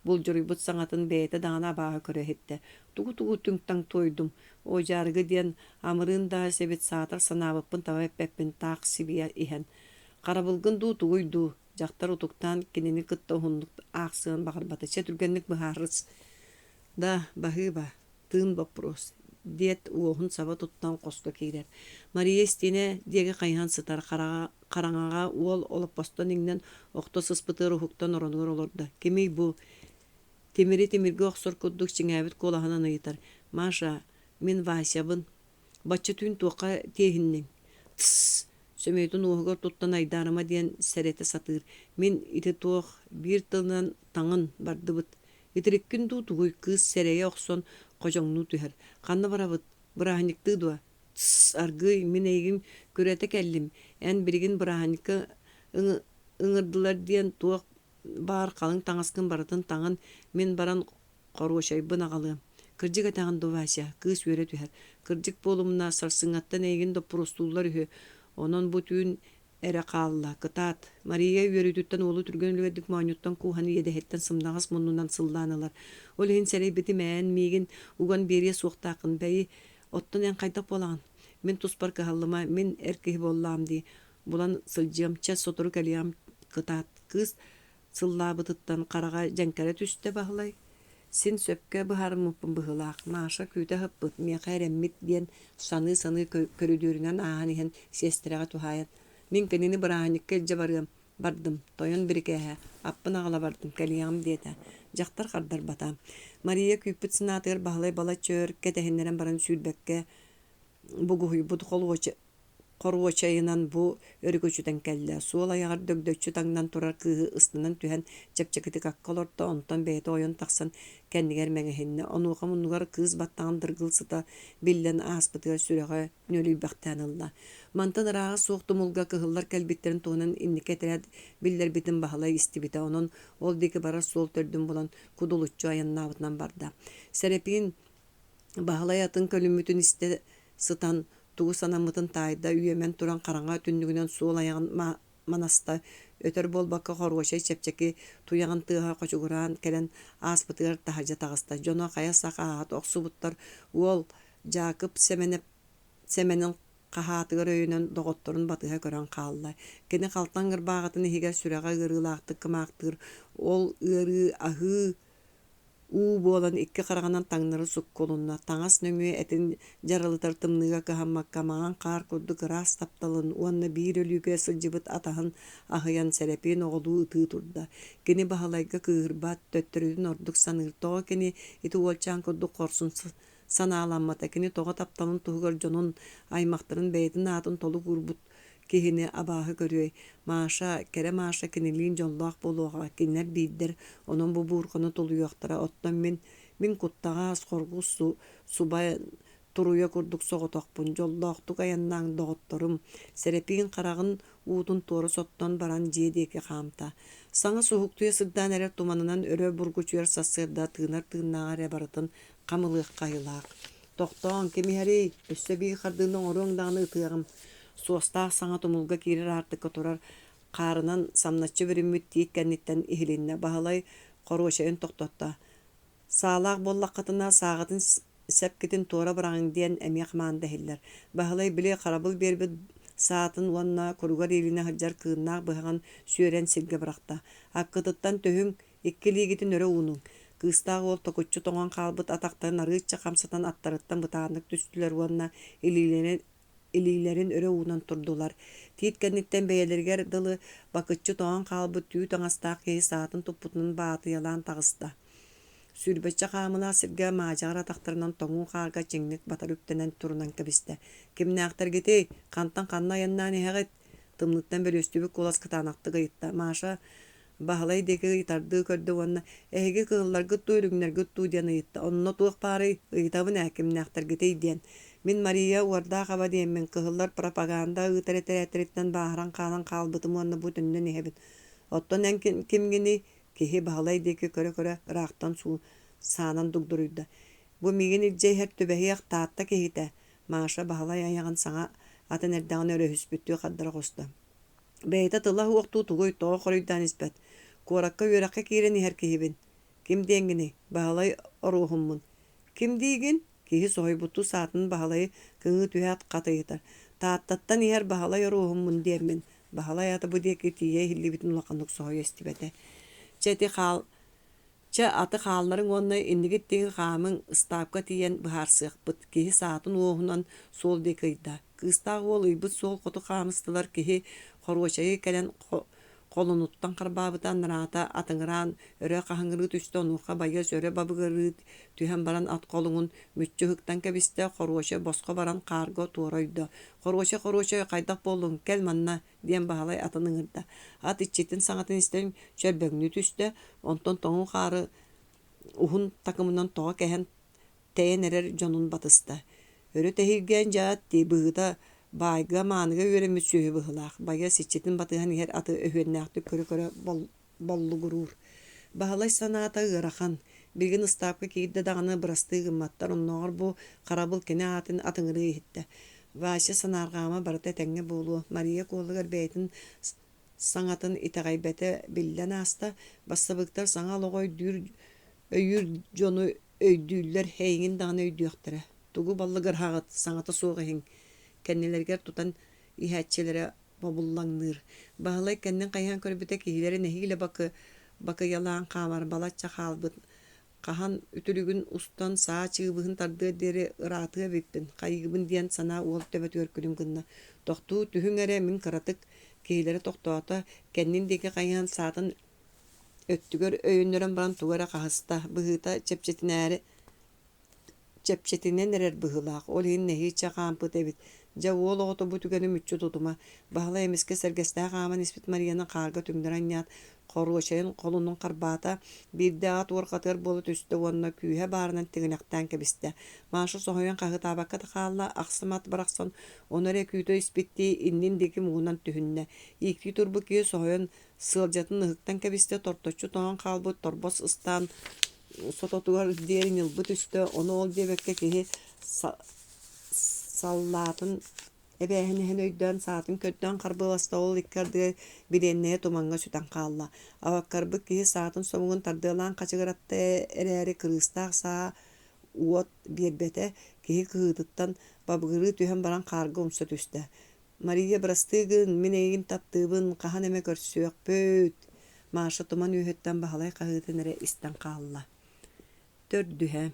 булжуруйбут саңатын бэйэте даҕана абааһы көрөһүттэ. Тугу түңтаң тойдум. Ожаргы диэн амырын да себит саатар санаабыппын таба эппеппин таах сибия иһэн. Карабылгын дуу тугуйдуу. Жактар утуктан кинини кытта уһуннук аахсыан бахарбатыча түргенник быһаарыс. Да, баһыыба, тыын вопрос. Диет уоһун саба туттан коско киирер. Мария стине диэги хайхан сытар караңага уол олоппостон иңнен охто сыспытыр ухуктан оронугар олорда. Кемей бу темирге охсор курдук чиңээбит куолаһынан ыйытар. Маша, мен Васябын. Бачча түн туока тиэһинниң. Тсс, сөмөйтүн уоһугар туттан айдарыма диэн сэрете сатыыр. Мен ити туох бир тылынан таңын бардыбыт. Итириккин дуу тугуй кыыс сэрейе охсон кожоңну түһэр. Ханна барабыт, бырааһынниктыы дуа. Тсс, аргый, мен эйигин көрөтө келлим. Эн биригин бырааһынникка ыҥырдылар диэн туох баар калың таңаскын барытын таңын мен баран коруошайбын агалыам. Кырдьык атаган дувася, кыыс үөрэ түһэр. Кырдьык болумна сарсыҥаттан эйигин доппурустууллар үһү. Онон бу түүн эре каалла, кытаат. Мария үөрүтүттен олу түргөн үлүгердик маанюттан кууһаны иэдэһэттен сымнагас муннунан сыллаанылар. Ол иһин сэрейбити мээн миигин уган берие суохтаакын бэйи оттон эн кайдак болаган. Мен туспар кыһаллыма, мен эр киһи боллаам дии. Булан сылдьыамча сотору кэлиам кытаат. Кыыс сыллаабытыттан карага дьэҥкэрэ түстэ баһылай. Син сөпкө быһаарыммыппын быһылаах. Маша күүтэ хыппыт, миэхэ эрэммит диэн саны көрүдүүрүнэн ааһан иһэн сиэстэрэҕэ туһаайан. Мин кэнини бырааһынникка илдьэ барыам. Бардым, тойон бирикээһэ. Аппын аҕала бардым, кэлиэҕим диэтэ. Дьахтар хардар батаам. Мария күүппүт сынаатыгар баһылай бала чөөр кэтэһиннэрэн баран сүүрбэккэ бугуһуйбут коруочайынан бу өрүгөчүтэн кэллэ. Суол аяҕар дөгдөччү таңнан турар кыыһы ыстынан түһэн чэпчэкити какколорто онтон бэйэтэ ойон тахсан кэннигэр мэҥэһиннэ. Онуоха муннугар кыыс баттаҕын дыргыл сыта биллэн ааспытыгар сүрэҕэ нүөлүйбэхтээн ылла. Мантан ырааҕы суохтумулга кыһыллар кэлбиттерин туһунан инникэ тэрät биллэрбитин баһылай истибитэ. Онон ол дики барар суол төрдүн булан кудулуччу аяннаабытынан барда. Сэрэпиин баһылай атын көлүммүтүн истэ сытан тугу санамытын таайда үйөмен туран караңа түннүгүнөн суол аяғын манаста өтөр болбакка хоруочай чепчеки туяғын тыаға кочугураан келен ааспытыгар тахажа тагыста. Жоно кая сакаат оксубуттар уол Жакып семенин кахаатыгар өйүнөн доготторун батыга көрөн каалла. Кени калтан гырбаагатын ихигер сүрэҕэ ырыылаактык кымаактыр. Ол ыры ахы уу буолан икки караганан таңнары суккулунна. Таңас нөҥүө этин жарылытар тымныга кыһаммакка маан каар курдук ыраас тапталын. Уанна биир өлүүгө сылдьыбыт атаһын аһыян сэрэпиин оҕолуу ытыы турда. Кини баһалайга кыыһырбаат төттөрүтүн ордук саныыртоҕо кини ити уолчаан курдук корсун санааламмата. Кини тоҕо тапталын туһугар дьонун аймактарын бэйэтин аатын толу курбут киһини абааһы көрүөй. Маша, кэрэ Маша кинилиин дьоллоох болуоҕа кинилэр биирдэр онон бу буурхону тулуйуохтара. Оттон мин куттаҕаас хоргус субай туруйа курдук соҕотохпун. Дьоллоохтук аяннаан доҕотторум. Сэрэпиин харагын уутун туору соттон баран дьиэ диэки хаамта. Саҥа суһуктуйа сырдаан эрэр туманынан өрө бургучуйар сассыарда тыынар тыыннааҕар эбарытын камылыах кайылаах. Тохтоон кемиһэрий өссө бии хардыының оруоҥдааны ытыаҕым. Суостаах саҥа тумулга киирэр аартыкка турар каарынан самначчы бүрүммүт тиит кэнниттэн иһилиннэ баһылай коруочайын тохтотта. Саалаах боллаккатына саагатын сэпкитин туора быраҕыҥ диэн эмиэх маанда иһиллэр. Баһылай биле харабыл биэрбит саатын уонна куругар иилине хаджар кыыннаах быһаҕан сүөрэн сиргэ бырахта. Аккытыттан төһүң икки лиигитин өрө уунуң. Кыыстаах уол токуччу тоҥон хаалбыт атахтарын арыычча хамсатан аттарыттан бытааннык түстүлэр уонна илиилэрин өрө уунан турдулар. Тиит кэнниттен бэйэлэригэр дылы бакыччы тоҕон хаалбыт түү таҥастаах киһи саатын туппутунун баатыйалаан тагыста. Сүрбэччэ хаамылаа сиргэ маадьаҕар атахтарынан тоҥуу хаарга чиҥник батар үктэнэн турунан кэбистэ. Кимнээхтэргитей, хантан ханна аяннаан иһэҕит тымныттан бөлөстүбүк кулас кытаанахтыга ыйытта. Маша баһылай деки ыйтардыы көрдө уонна эһиги кыһылларгыт туу үрүҥнэргыт туу диэн ыйытта. Онно туох баары ыйтабын кимнээхтэргитей диэн. Мин Мария уардаах аба диэммин кыһыллар пропаганда ыытэр-этэрээттириттэн бааһаран хаалан хаалбытым уонна бу түннэн иһэбит. Оттон эн кимгини киһи баһылай диэки көрө ыраахтан суу саанан дугдуруйда. Бу мигин илдьэйһэр түбэһиэх таатта киһитэ. Маша баһылай аяҕын саҥа атын эрдэҕин өрөһүспүттүү хаддара хоста. Бэйэтэ тыла уохтуу тугуй тоҕо хоруйдаан испэт. Куоракка үөрэххэ киирэн иһэр киһибин. Ким деңгини бағалай оруғыммын. Ким дейгін кихи сойбуту сатын бағалай кыңы түйат қатайытар. Тааттаттан ер бағалай оруғыммын деймін. Бағалай аты бұдекі тие хилли бітін лақанық сой естібеті. Ча аты қалларын онны иннигеттегі қамын ыстапқа тиен бұхарсық бұд кихи сатын оғынан сол декайда. Кыстағы ол үйбіт сол қоты қамыстылар кихи қорғашайы кәлен қолынуттан қарбабыдан нырата атыңыран өрі қағыңыры түсті онуға байыз өрі бабығыры түйен баран ат қолыңын мүтчі хүктан кәбісті қорғашы босқа баран қарғы туыройды. Қорғашы қайдақ болуң кәл манна ден бағалай атыныңырда. Ат итчетін саңатын істерін шөлбәңні түсті, онтон тоңын қары ұхын такымынан тоға кәхен тәйен әрер жонын батысты. Өрі тәхилген жат дейбіғыда байга маныга өремі сөйі бұғылақ. Байга сетчетін батыған ер аты өйеннәқті көрі боллы ғырур. Бағалай саната ғырахан. Білген ұстапқа кейді дағаны бұрасты ғыматтар оннағыр бұ қарабыл кені атын атыңыры ехетті. Вашы санарғама барыта тәңе болу. Мария қолығыр бәйтін саңатын итағайбәті білден аста. Бастабықтар саңа лоғой өйір жону өйдүйлер хейгін дағаны өйдіяқтыры. Тугу баллы ғырхағыт саңаты соғы хең. Кәннелергер тутан ихәтчелері бобуллаңныр. Бағалай кәннен қайхан көрбіте кейлері нәхейлі бақы ялаан қамар балатча қалбыт. Қахан үтілігін ұстан саа чығыбығын тарды дері ұратыға беппін. Қайығыбын дейін сана ол төбәт өркілім күнна. Тоқту түхін әрі мін қаратық кейлері тоқтуата кәннен деке қайхан сатын өттігер өйінлерін баран туғара қағыста. Бұғыта чепчетинен әрер бұғылақ. Ол ең нәхей чақампы дәбіт. Жа ол оғыты бұ түгені мүтчі тұтыма. Бағыла емеске сәргесті қаман Испит Марияның қарға түмдірен ят. Қорғышайын қолының қарбата. Бірді ат орқатыр болы түсті онына күйе барынан тігінақтан кәбісті. Машы соғайын қағы табаққа тақалла ақсымат барақсан. Онары күйті Испитті иннен декі мұғынан түхінне. Икті тұрбы күйе соғайын сылжатын ұғықтан кәбісті торточу тоған қалбы торбос ыстан. Сототугар үздерін ылбыт үсті, оны ол дебекке кеге саллатын әбәйін өйден сатын көттен қарбыласта ол иккарды біреннее туманға сүтен қалла. Аваккарбы кеге сатын соңын тардылан қачығыратты әрәрі кырыстақ саа уот бербеті кеге кығыдыттан бабығыры түйен баран қарғы ұмсы түсті. Мария бірастығын, мен егін таптыбын, қахан әме көрсөк пөт. Машы туман үйеттен бағалай қағыдын әрі істен қалла. Төрдүһэ.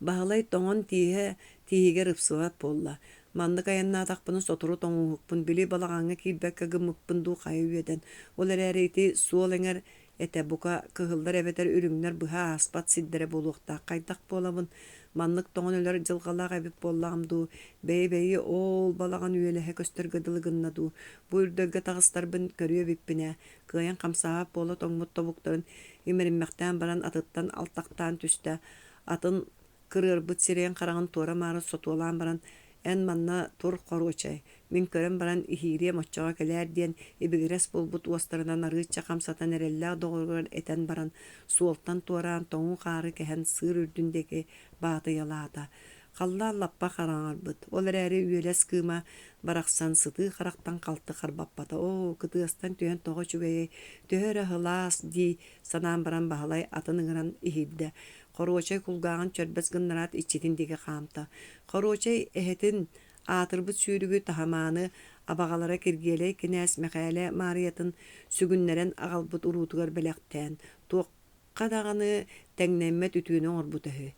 Бағалай тоңон тиһиге рыпсылат болла. Маннык аяннаатақпын сотуру тоңуһукпун били балағаңа килбәккә гыммыкпын ду қайы үйеден. Ол әрәрейті суол эңер эте бука кыһылдар эбетер үрүңнер быха аспат сиддере болуқта. Қайдақ болабын. Маннык тоңон өлер жылғалақ әбіп боллағымду. Бәй ол балаған үйелеһе көстергіділігінна ду. Бу үрдөлге тағыстарбын көріе биппіне. Кыян қамсаап болы тоңмут тобуктарын имеринмәқтен баран атыттан алтақтан түсті. Атын кырыр бұт сирен қарағын туара мары сотуалан баран ән манна тур қорғычай. Мен көрін баран ихире моччаға кәлер ден ебігірес бұл бұт уастарынан арғытча қамсатан әрелләғ доғырғыр әтен баран суолттан туаран тоңу қары кәхен сыр үрдіндегі баты ялада. Қалла лаппа қараңар бұд. Ол әрі үйелес кыма барақсан сыты қарақтан қалты қарбаппата. О, кытыастан түйен тоға чүбәйе. Төхөрі хылас ди санан баран бағалай атыныңыран ихидді. Қорғачай құлғағын чөрбәс гыннарат ичетіндегі қамта. Қорғачай әхетін атырбыт сүйрігі тахаманы абағалара кергелей кінәс мәқәлі мариятын сүгіннерен ағалбыт ұруытығар бәләқтен. Тоққа дағаны тәңнәммет үтіінің орбутығы.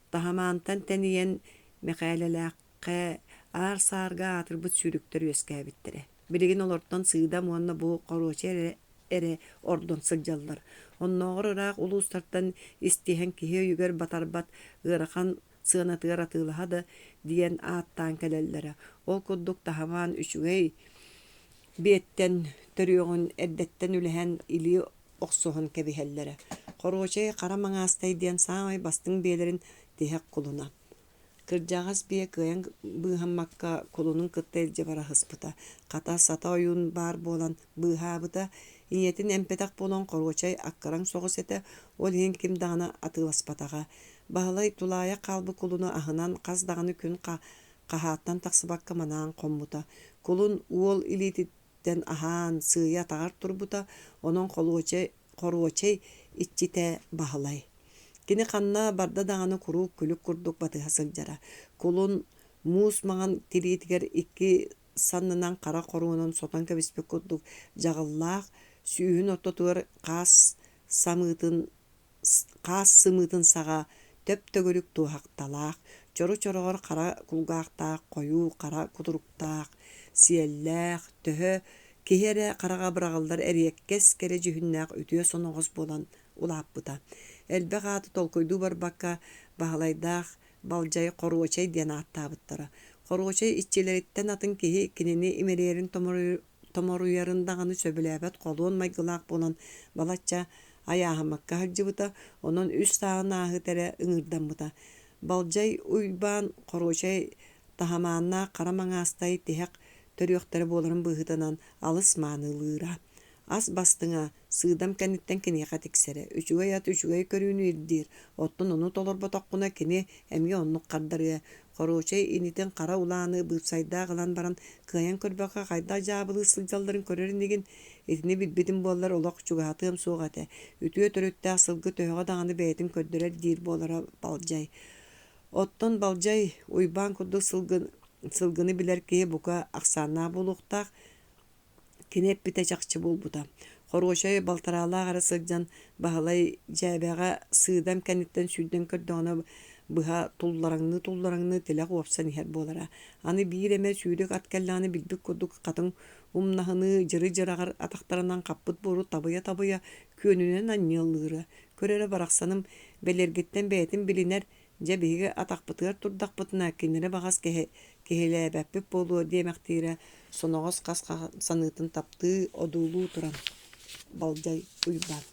Тахамантан тәниен мәқәлеләққә ар сарга атырбыт сүйріктер өскәбіттірі. Білеген олардан сыйда мұғанна бұл қорғачай әрі ордон сылжалдар. Онноғыр ұрақ ұлы ұстарттан істеген кеге үйгер батарбат ғырақан сығынатығар атылығады диен аттан кәлелері. Ол күддік тахаман үшігей беттен түріғын әддеттен үліген илі оқсуғын кәбихеллері. Қорғачай қарамаңа астай диен самай бастың бейлерін дехек құлына. Кыржағас бие кыян бұғаммаққа құлының кыттай жабара хыспыта. Қата сата ойын бар болан бұғабыта. Иниетін әмпетақ болан қорғачай аққараң соғыс еті ол ең кім дағына атыласпатаға. Бағалай тулая қалбы құлыны ағынан қаз дағаны күн қағаттан тақсыбаққа манаған қомбыта. Құлын уол илетіттен ахан сыя тағар тұрбыта, оның коруочай иччите баһалай. Кини ханна барда даганы куру күлүк курдук батыга сылдьара. Кулун муус маңан тириитигер икки саннынан кара коруунун сотон кебиспек курдук жагыллаах сүүһүн оттотугар каас сымытын сага төп төгөлүк туахакталаах, чору-чорогор кара кулгаактаах, коюу кара кутуруктаах, сиэллээх, төһө киһере карага бырагалдар эриеккес кере жүһүннээх үтүө соноҕос буолан улааппыта. Элбэ хааты толкойдуу барбакка баһалайдаах балдьай коруочай диэн ааттаабыттара. Коруочай иччилэриттэн атын киһи кинини имериэрин томоруйарын даганы сөбүлээбэт колуон майгылаах буолан балачча аяахамакка хаджыбыта, онон үс саан ааһы тэрэ ыҥырдаммыта. Балдьай уйбаан коруочай таһамааннаах кара маҥаастай тиһэк төрүөхтэрэ буоларын быыһытанан алыс маанылыыра. Ас бастыҥа сыыдам кэнниттэн киниэхэ тиксэрэ. Үчүгэй ат үчүгэй көрүүнү ирдиир. Оттон ону толорботоххуна кини эмиэ оннук хардарыа. Коруочай инитин кара улааны быыпсайдаа гылан баран кыайан көрбөкө хайдаа жаабылыы сылдьалларын көрөрүнигин итини билбитин буоллар олох чугаатыам суогате. Үтүө төрүттää сылгы төһөҕө даҕаны бэйэтин көрдөрөр диир буолара балдьай. Оттон балдьай уйбаан курдук сылгыны билэр киһи бука ахсааннаа булуктаах кини эппите чахчы булбута. Коруочай балтараалаагара сылдьан баһалай дьээбэҕэ сыыдам кэнниттэн сүүрдэн көрдөҕөнө быһа туллараңны тилэ хуопсан иһэр буолара. Аны биир эмэ сүүрүк аткаллааны билбик курдук хатын умнаһыны жыры-жырагар атахтарынан каппыт буору табыя күөнүнэн анньыаллыыра. Көрөрө барахсаным белэргиттэн бэйэтин билинэр дьэ биһиги атахпытыгар турдахпытына кинире баҕас киһилээбэппит буолуо диэмэхтиирэ соноҕос хас саныытын таптыы одуулуу туран балдьай уйбаан.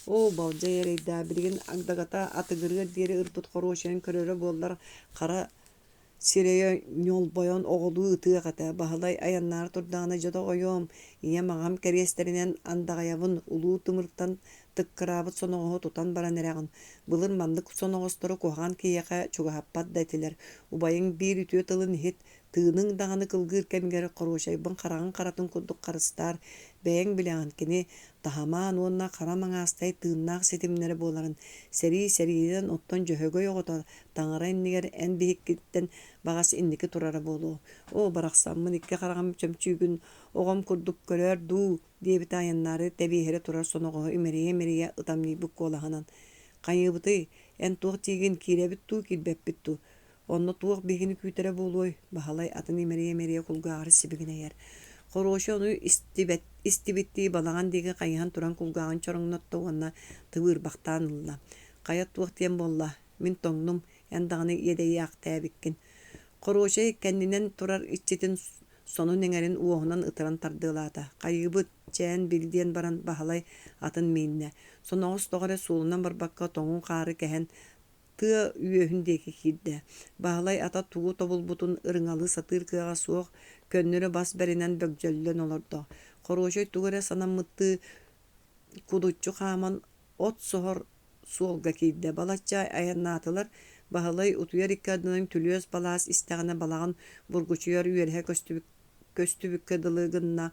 О балдьай эрэйдээ билигин агдагата атыгырыа диэри ырпыт коруочайын көрөрө буоллар кара сирэйэ ньолбойон оҕолуу ытыахата баһалай аяннаары турдаҕына дьото ойоом ийэ маҕам кэриэстеринэн андаҕайабын улуу тымырыктан тыккыраабыт соноҕоһу тутан баран эрэҕин. Былыр маннык соноҕостору куһаҕан киэхэ чугаһаппат да этилэр. Убайыҥ биир үтүө тылын иһит тыының даҕаны кылгыыр кэмигэр коруочайбын хараҕын харатын курдук харыстаар бэйэҥ билэҕин кини таһамаан уонна хара маҥаастай тыыннаах ситимнэри буоларын сэрии-сэриийдэн оттон дьөһөгөй оҕото таҥара иннигэр эн биһиккиттэн баҕас инники турара буолуо. О барахсаммын икки хараҕым чөмчүүгүн оҕом курдук көрөр дуу диэбит аяннаары тэбиэһири турар соноҕоһу имэрийэ ытамнийбык куолаһынан. Хайыыбытый эн туох тиигин киирэбит туу киирбэппит туу. Онно туох биһини күүтэрэ буолуой баһалай атын имэрийэ кулгааҕары сибигинэйэр. Хоруоча ону истибиттии балаҕан диги хайыһан туран кулгааҕын чороҥнотто уонна тыбыырбахтаан ылла. Хайа туох тиэн буолла мин тоҥнум эн даҕаны иэдэйиэхтээбиккин. Хоруочай кэннинэн турар иччитин сонун эҥэрин уоһунан ытыран тардыылаата. Хайыыбыт чээн билдиэн баран баһалай атын мииннэ. Соноҕус тоҕорэ суулунан барбакка тоҥун хаары kähän тыа үөһүн диэки киирдэ. Баһалай ата тугу тобулбутун ырыҥалы сатыыр кыаҕа суох көннөрө бас бэринэн бөгдьөллөн олордо. Хоруочай тугурэ санаммыттыы кудуччу хааман от соһор суолга киирдэ. Балачча аяннаатылар баһалай утуйар иккаадынан түлүөс балаас истэҕинэ балаҕын бургучуйар үөрэһэ көстүбүккэ дылыыгынна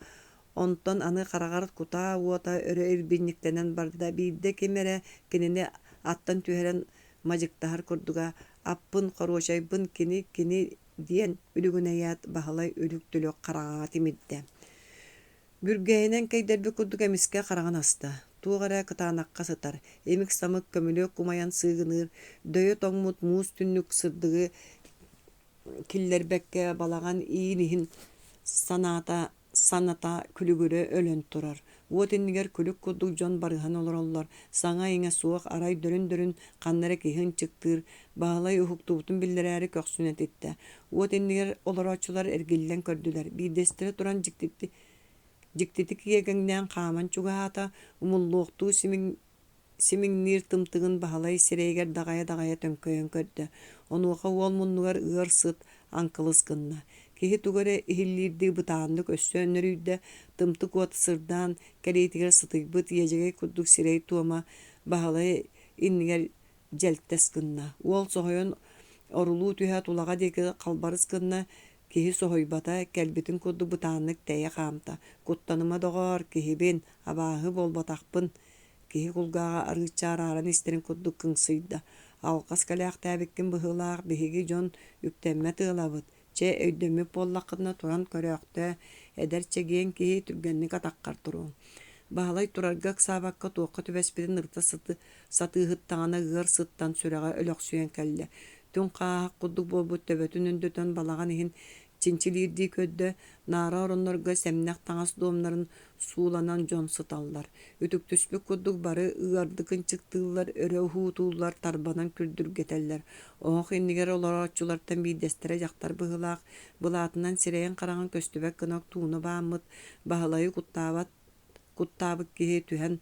онтон аны хараҕар кутаа уота өрө ирбинниктэнэн барда биирдэ кимэрэ кинини аттан түһэрэн мадьыктаһар курдуга аппын хоруочайбын кини диэн үлүгүнэйэät баһалай үлүк түлүк хараҕаҕа тимирдэ. Бүргэйинэн кэйдэрби курдук эмискэ хараҕан аста. Туоҕара кытаанакка сытар. Эмик самык көмүлүөк кумайан сыыгыныыр, дөйө тоҥмут муус түннүк сырдыгы киллэрбэккэ балаҕан иин иһин саната күлүгүрө өлөн турар. Уот иннигэр күлүк курдук дьон барыһан олороллор. Саҥа иҥэ суох арай дөрүн ханнара киһин чыктыыр. Баһалай уһуктубутун биллэрээри көхсүн этитте. Уот иннигэр олороочулар эргиллэн көрдүлэр. Биирдэстэрэ туран дьиктити киэгэҥнээн хааман чугаһаата умуллуохтуу симиҥниир тымтыгын баһалай сирэйигэр даҕайа төҥкөйөн көрдө. Онуоха уол муннугар ыар сыт аҥкылыс гынна. Киһи тугары иһиллиирдии бытааннык өссөөннөрүүрдэ тымтык уот сырдаан кэлиитигэр сытыйбыт иэдьэгэй курдук сирэй туома баһалай иннигэр дьэлтэс гынна. Уол соһойон орулуу түһэ тулаҕа диэки халбарыс гынна киһи соһойбата кэлбитин курдук бытааннык тэйэ хаамта. Куттаныма доҕоор киһибин абааһы буолбатахпын киһи кулгааға арыычаарааран истерин курдук кыңсыйда. Алқас калаах тәбиккин быһылаах биһиги дьон үктэммэ тыылабыт. Че өйдөмүп боллаққытына туран көрөөхтө эдерчегиэн киһи түргэнник атаққар туруун. Баһалай турарга саабакка туокка түбэспитин ырта сатыыһыттаҕына ыар сыттан сүрэҕэ өлөхсүөн кэллэ. Түн хаах курдук болбут төбөтүн үндөтөн балаҕан иһин чинчилиирдии көддө наара ороннорго сэмнэх таҥас дуомнарын сууланан дьон сыталлар. Үтүктүспүк курдук бары ыардыкын чыктыыллар, өрө уһуутууллар тарбанан күрдүргетеллер. Оох иннигер олорочулартан биидестере дьахтар быһылаах былаатынан сирэйэн хараҕын көстүбэк кынок тууну бааммыт, баһылайы куттаабык киһи түһэн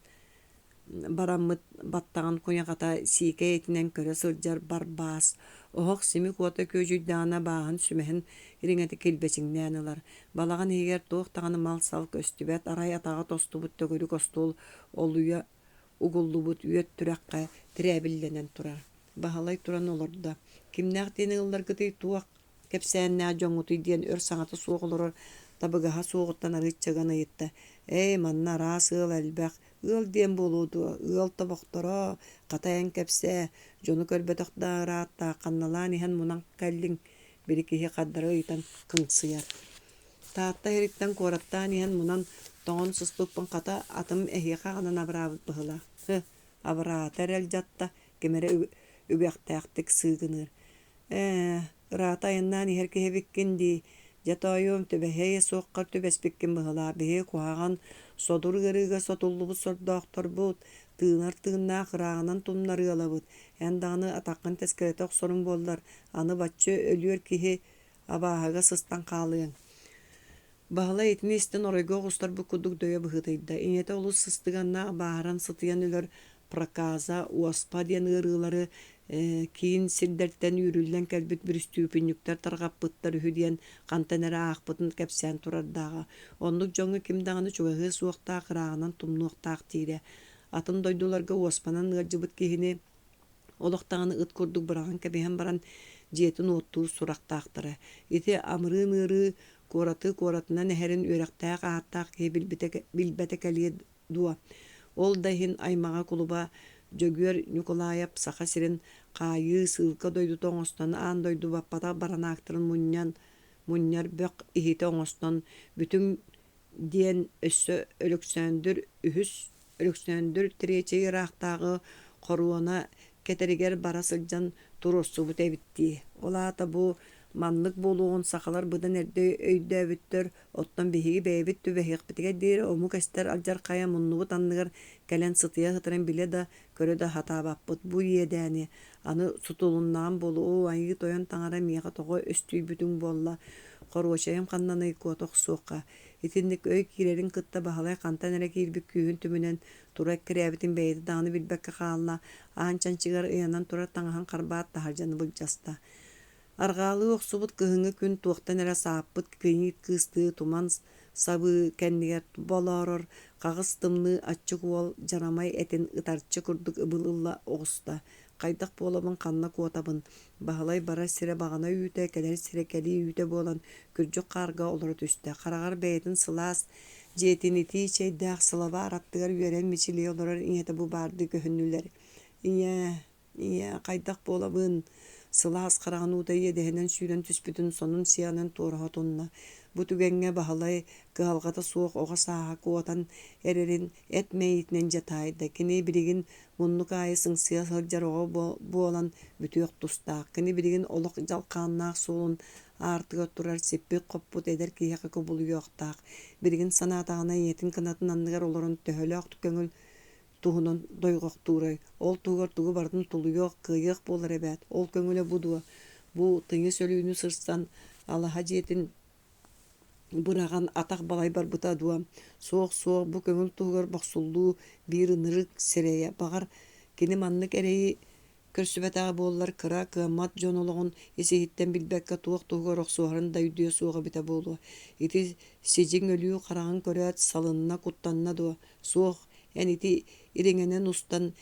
бараммыт баттаҕан куняҕата сиикэ этинэн көрө сылдьар барбаас. Оһох сими куота көжүйдаана бааһын сүмэһин ириҥэти килбэчиҥнээн ылар. Балаҕан иһигэр туох таҕаны мал сал көстүбэт, арай атаҕа тостубут төгөрүк остуол олуйа угуллубут үөт түрэххэ тирээбиллэнэн турар. Баһалай туран олорда. Кимнээх тиини ыллар кытый туох кэпсээннээх дьоҥҥутуй диэн өр саҥата суох олорор табыгаһа суоҕуттан арыыччаган ыйытта. Манна араас ыал элбэх, ыал диэн болууту, ыал тобохторо, катайан кэпсээ, дьону көрбөтөхдаараатта, канналаан иһэн мунан кэллиҥ бiri киһи хаддара ыйтан кыңсыяр. Таатта эриттэн куораттаан иһэн мунан тоҕон сыстыппын ката атым эһиэхэ анан абыраабыт быһыла. Абыраата эрэл дьатта кемере үбэхтээхтик сыыгыныыр. Ыраата айаннаан иһэр киһибиккин дии. Жатайым төбэһэйэ суоххар төбэспиккин быһыла. Биһи куһаҕан содур ырыыга сотуллубут сордоохторбут, тыынар тыыннаах ырааҕынан тумнары алабыт. Эн даҕаны атаққын тэскэрэтэ охсоруҥ буоллар. Аны баччы өлүөр киһи абааһыга сыстан хаалыаҥ. Баһыла итини истэн оройго оҕустарбыт курдук дөйө быһытыйда. Иñете олус сыстыганнаах бааһаран сытыйан өлөр проказа, уоспа диэн ырыылары киин сирдэртэн үүрүллэн кэлбит бүрүстүүпүннүктэр тарҕаппыттар үһү диэн хантанара аахпытын кэпсээн турардааҕа. Оннук дьоҥҥу ким даҕаны чугаһыы суохтаах ырааҕынан тумнуохтаах тиирэ. Атын дойдуларга уоспанан ыардьыбыт киһини олохтаҕаны ыт курдук быраҕан кэбиһэн баран дьиэтин уоттуур сурахтаахтара. Ити амырыы ныырыы куоратынан эһэрин үөрэхтээх ааттаах киһи билбэтэ кэлиэ дуо. Ол да иһин аймаҕа кулуба Дьөгүөр Николаев саха сирин хаайыы сыылка дойдута оҥостон аан дойду баппата баранаактарын мунняр бөк иһите оҥостон бүтүн диэн өссө өлөксөөндүр тириэчи ыраахтаагы хоруона кетеригер бара сылдьан туруссубут эбитти. Олаата бу маннык болуун сахалар быдан эрдэ өйдөөбүттөр оттон биһиги бэйбит түбэһиэхпитигэ диэри ому кэстэр алдьар хая муннубут анныгар кэлэн сытыйа хытыран билэ да көрө да хатаабаппыт бу иэдээни аны сутулуннаан болуу айыы тойон таҥара миэха тоҕо өстүүбүтүң буолла хоруочайым ханнаны куотох суохха. Итинник өй киирэрин кытта баһалай хантан эрэ киирбик күүһүн түмүнэн тура кирээбитин бэйди даҕаны билбэккэ хаалла аан чанчыгар ыянан тура таҥаһан харбаат таһардьаны былдьаста. Аргаалы охсубут кыһыҥҥы күн туохтан эрэ сааппыт кыйниит кыыстыы туман сабыы кэннигэр болорор кагыс тымны аччы куол жарамай этин ытарчы курдук ыбыл ылла оҕуста. Хайдах буолабын ханна куотабын. Баһылай бара сире бағана үйте, кэлэр сире кэли үйте буолан күрдүк қарға олар түстэ. Қарағар бәйтін сылас жетинити чейдах сылаба араттыгар үйерен мичили олар иңеті бу барды көхіннүлер. Ия, хайдах буолабын сылас қарағын утай едехенен сүйрен түспүтін сонун сиянын туорахотунна. Бу түгенге баһылай кыалгата суох оҕа сааһа куотан эрерин эт мэйитинен жатайда. Кини билигин муннук айы сыңсыя сылдьар оҕа буолан бүтүөх тустаах. Кини билигин олох жалкааннаах суолун аартыга турар сиппи коппут эдер киһэхэ кубулуйуохтаах. Билигин санаатаҕына иэтин кынатын анныгар олорун төһөлөөх көҥүл туһунан дойгохтуурай. Ол тугар тугу бардын тулуйуох кыйыах буолар эбэт. Ол көҥүлэ будуа. Бу тыйы сөлүүнү сырсан алаха диэтин быраган атах балай барбыта дуа. Суох бу көңүл тугар бахсуллуу бир ынырык сирэйэ. Багар кини маннык эрэйи көрсүбэтаға буоллар кыра кыаммат дьонологун исиһиттэн билбэккэ туох тугар охсуохарын да үйдүө суоҕа бита буолуа. Ити сижиң өлүү хараҕын көрөөт салынна куттанна дуа. Суох эн ити ириңэнэн устан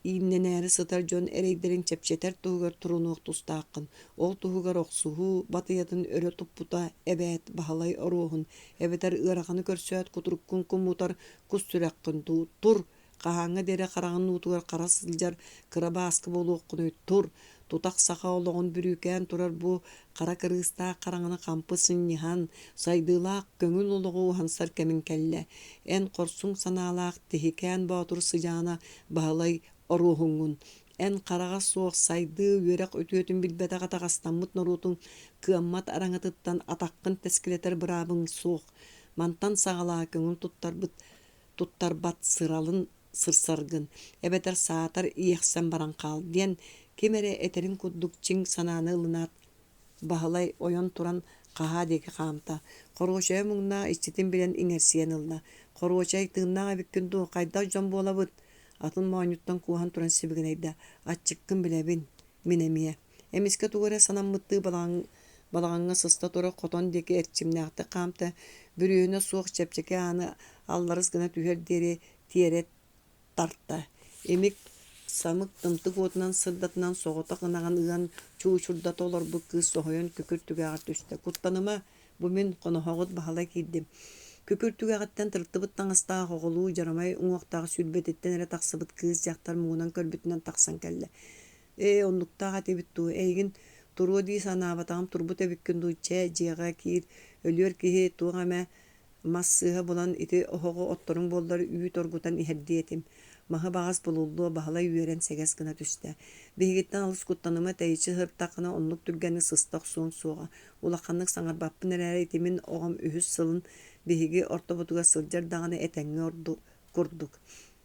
иимнэнээри сытар дьон эрэйдэрин чэпчэтэр тугар турунуох тустааккын. Ол тугар охсуһуу батыйатын өрө туппута эбээт баһалай оруоһун. Эбэтэр ыараханы көрсөөт кутуруккун куммутар кус сүрэккын тур Кахаңа дере караңын утугар кара сылжар кыра бааскы болуоккуну тур. Тутак саха ологон бүрүкән турар бу кара кырыста караңыны кампы сыннихан сайдыылаак көңүл ологу хансар кемин келле. Эн корсуң санаалаак тихикән баатур сыжаана баалай оруһуңун. Эн карага соох сайды үөрек өтүөтүн билбетага тагастаммыт норутун кыаммат араңытыттан атаккын тескилетер бырабың соох. Мантан сагалаа көңүл туттарбат сыралын сырсаргын. Эбетер саатар иехсен баран калден кемере этерин куддук чиң санааны ылынаат баһалай ойон туран каһаа деги хаамта. Коруочай муңна ичитин билен иңерсиен ылла. Коруочай тыыннаага биккүндү кайда жон буолабыт. Атын маанюттан куухан туран сибигинейда. Атчыккын билебин минемие. Эмиске тугуре санаммытты балааңга сыста тура котон деки эрчимнеакты хаамта бүрүөнө суох чепчеке аны алларыс гына түһер дери тиерет тарта. Эмик самык тымтык отунан сырдатынан соғота қынаған ыған чуучурда толор бу кыз соһойон күкүр түгәгар түстө. Куттаныма бу мен конохогут баһалай киддим. Күкүр түгәгаттан тыртыбыт таңыстаа хоголуу жарамай уңуктагы сүрбететтен эре таксыбыт кыз жактар муунан көрбүтүнөн таксан келле. Оннуктаага тебитту эйгин туруу ди санаабатагам турбут эбиккүндү жега кир өлүөр киһи тугаме массыга булан ити охого отторун боллар үй торгутан иһердиетим. Маһы багас булуллу баһалай үөрен сегес гына түстэ. Бигиттен алыс куттаныма тайчы хыртакына онлук түргәне сыстак суун суга. Улаканнык саңарбаппын эрәре итимин огам үһүс сылын биһиги ортобутуга сылжар даганы этеңге орду курдук.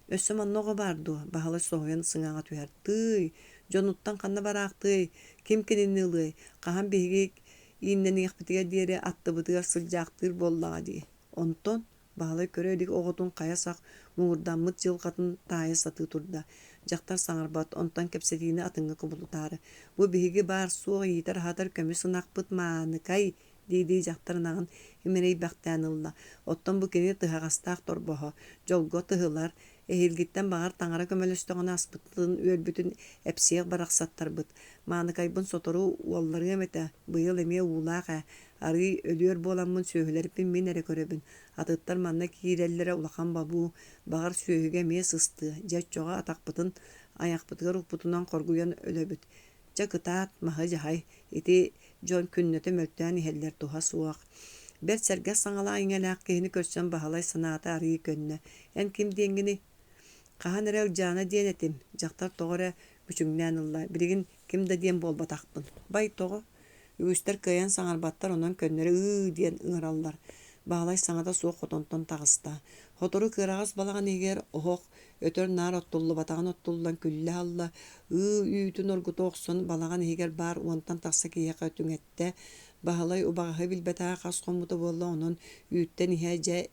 Өссөм аннога барду. Баһалай соһойон сыңага түһәртый. Жонуттан канна бараакты. Ким кининнылый. Кахан биһиги ииннен ихпитиге диэре аттыбытыгар сылжаактыр боллага ди. Онтон баһалай көрөйдик оготун каясак муңурдаммыт жылгатын таайы саты турда. Жактар саңарбат онтан кепсетиини атыңга кубулутаары. Бу биһиги бар суох иитер хатар көмү сынакпыт мааныкай диди жактарынагын имерей бактаанылла. Оттон бу кини тыхагастаак торбоһо. Жолго тыһылар. Эхилгиттен багар таңара көмөлөстөгөн аспыттын үөлбүтүн эпсиэх бараксаттарбыт. Мааныкайбын сотору уоллары эмете быйыл эмие уулаaka ары өлүөр боламмын сөөхүлериппин мен эре көрөбүн. Атыттар манна кииреллере улахан бабуу багар сөөхүгэ мие сысты. Жаччога атакпытын аяқпытыгар укпутунан коргуян өлөбүт. Жакытаат маһы жахай ити жон күннөтө мөлтөөн иһеллер туха суак. Бер серге саңала иңелаак киһини көрсөн баһалай санаата ары көннө. Эн ким диэнгини кахан эре ылжаана диэнетим. Жактар тоҕоре бүчүңнээн ылла. Билигин ким да диэн болбатахпын. Бай тоҕо үгүстер кыйан саңарбаттар онон көннөрө диэн ыҥыраллар. Баалай саңата суох хотонтон тагыста. Хотору кырагас балаган егер охох өтөр нар оттуллу батаган оттуллан күлле алла үйтүн оргуту оксон балаган егер бар уонтан такса кияка түңетте баалай убагы билбетаа каскомуту болла онон үйттен иһэже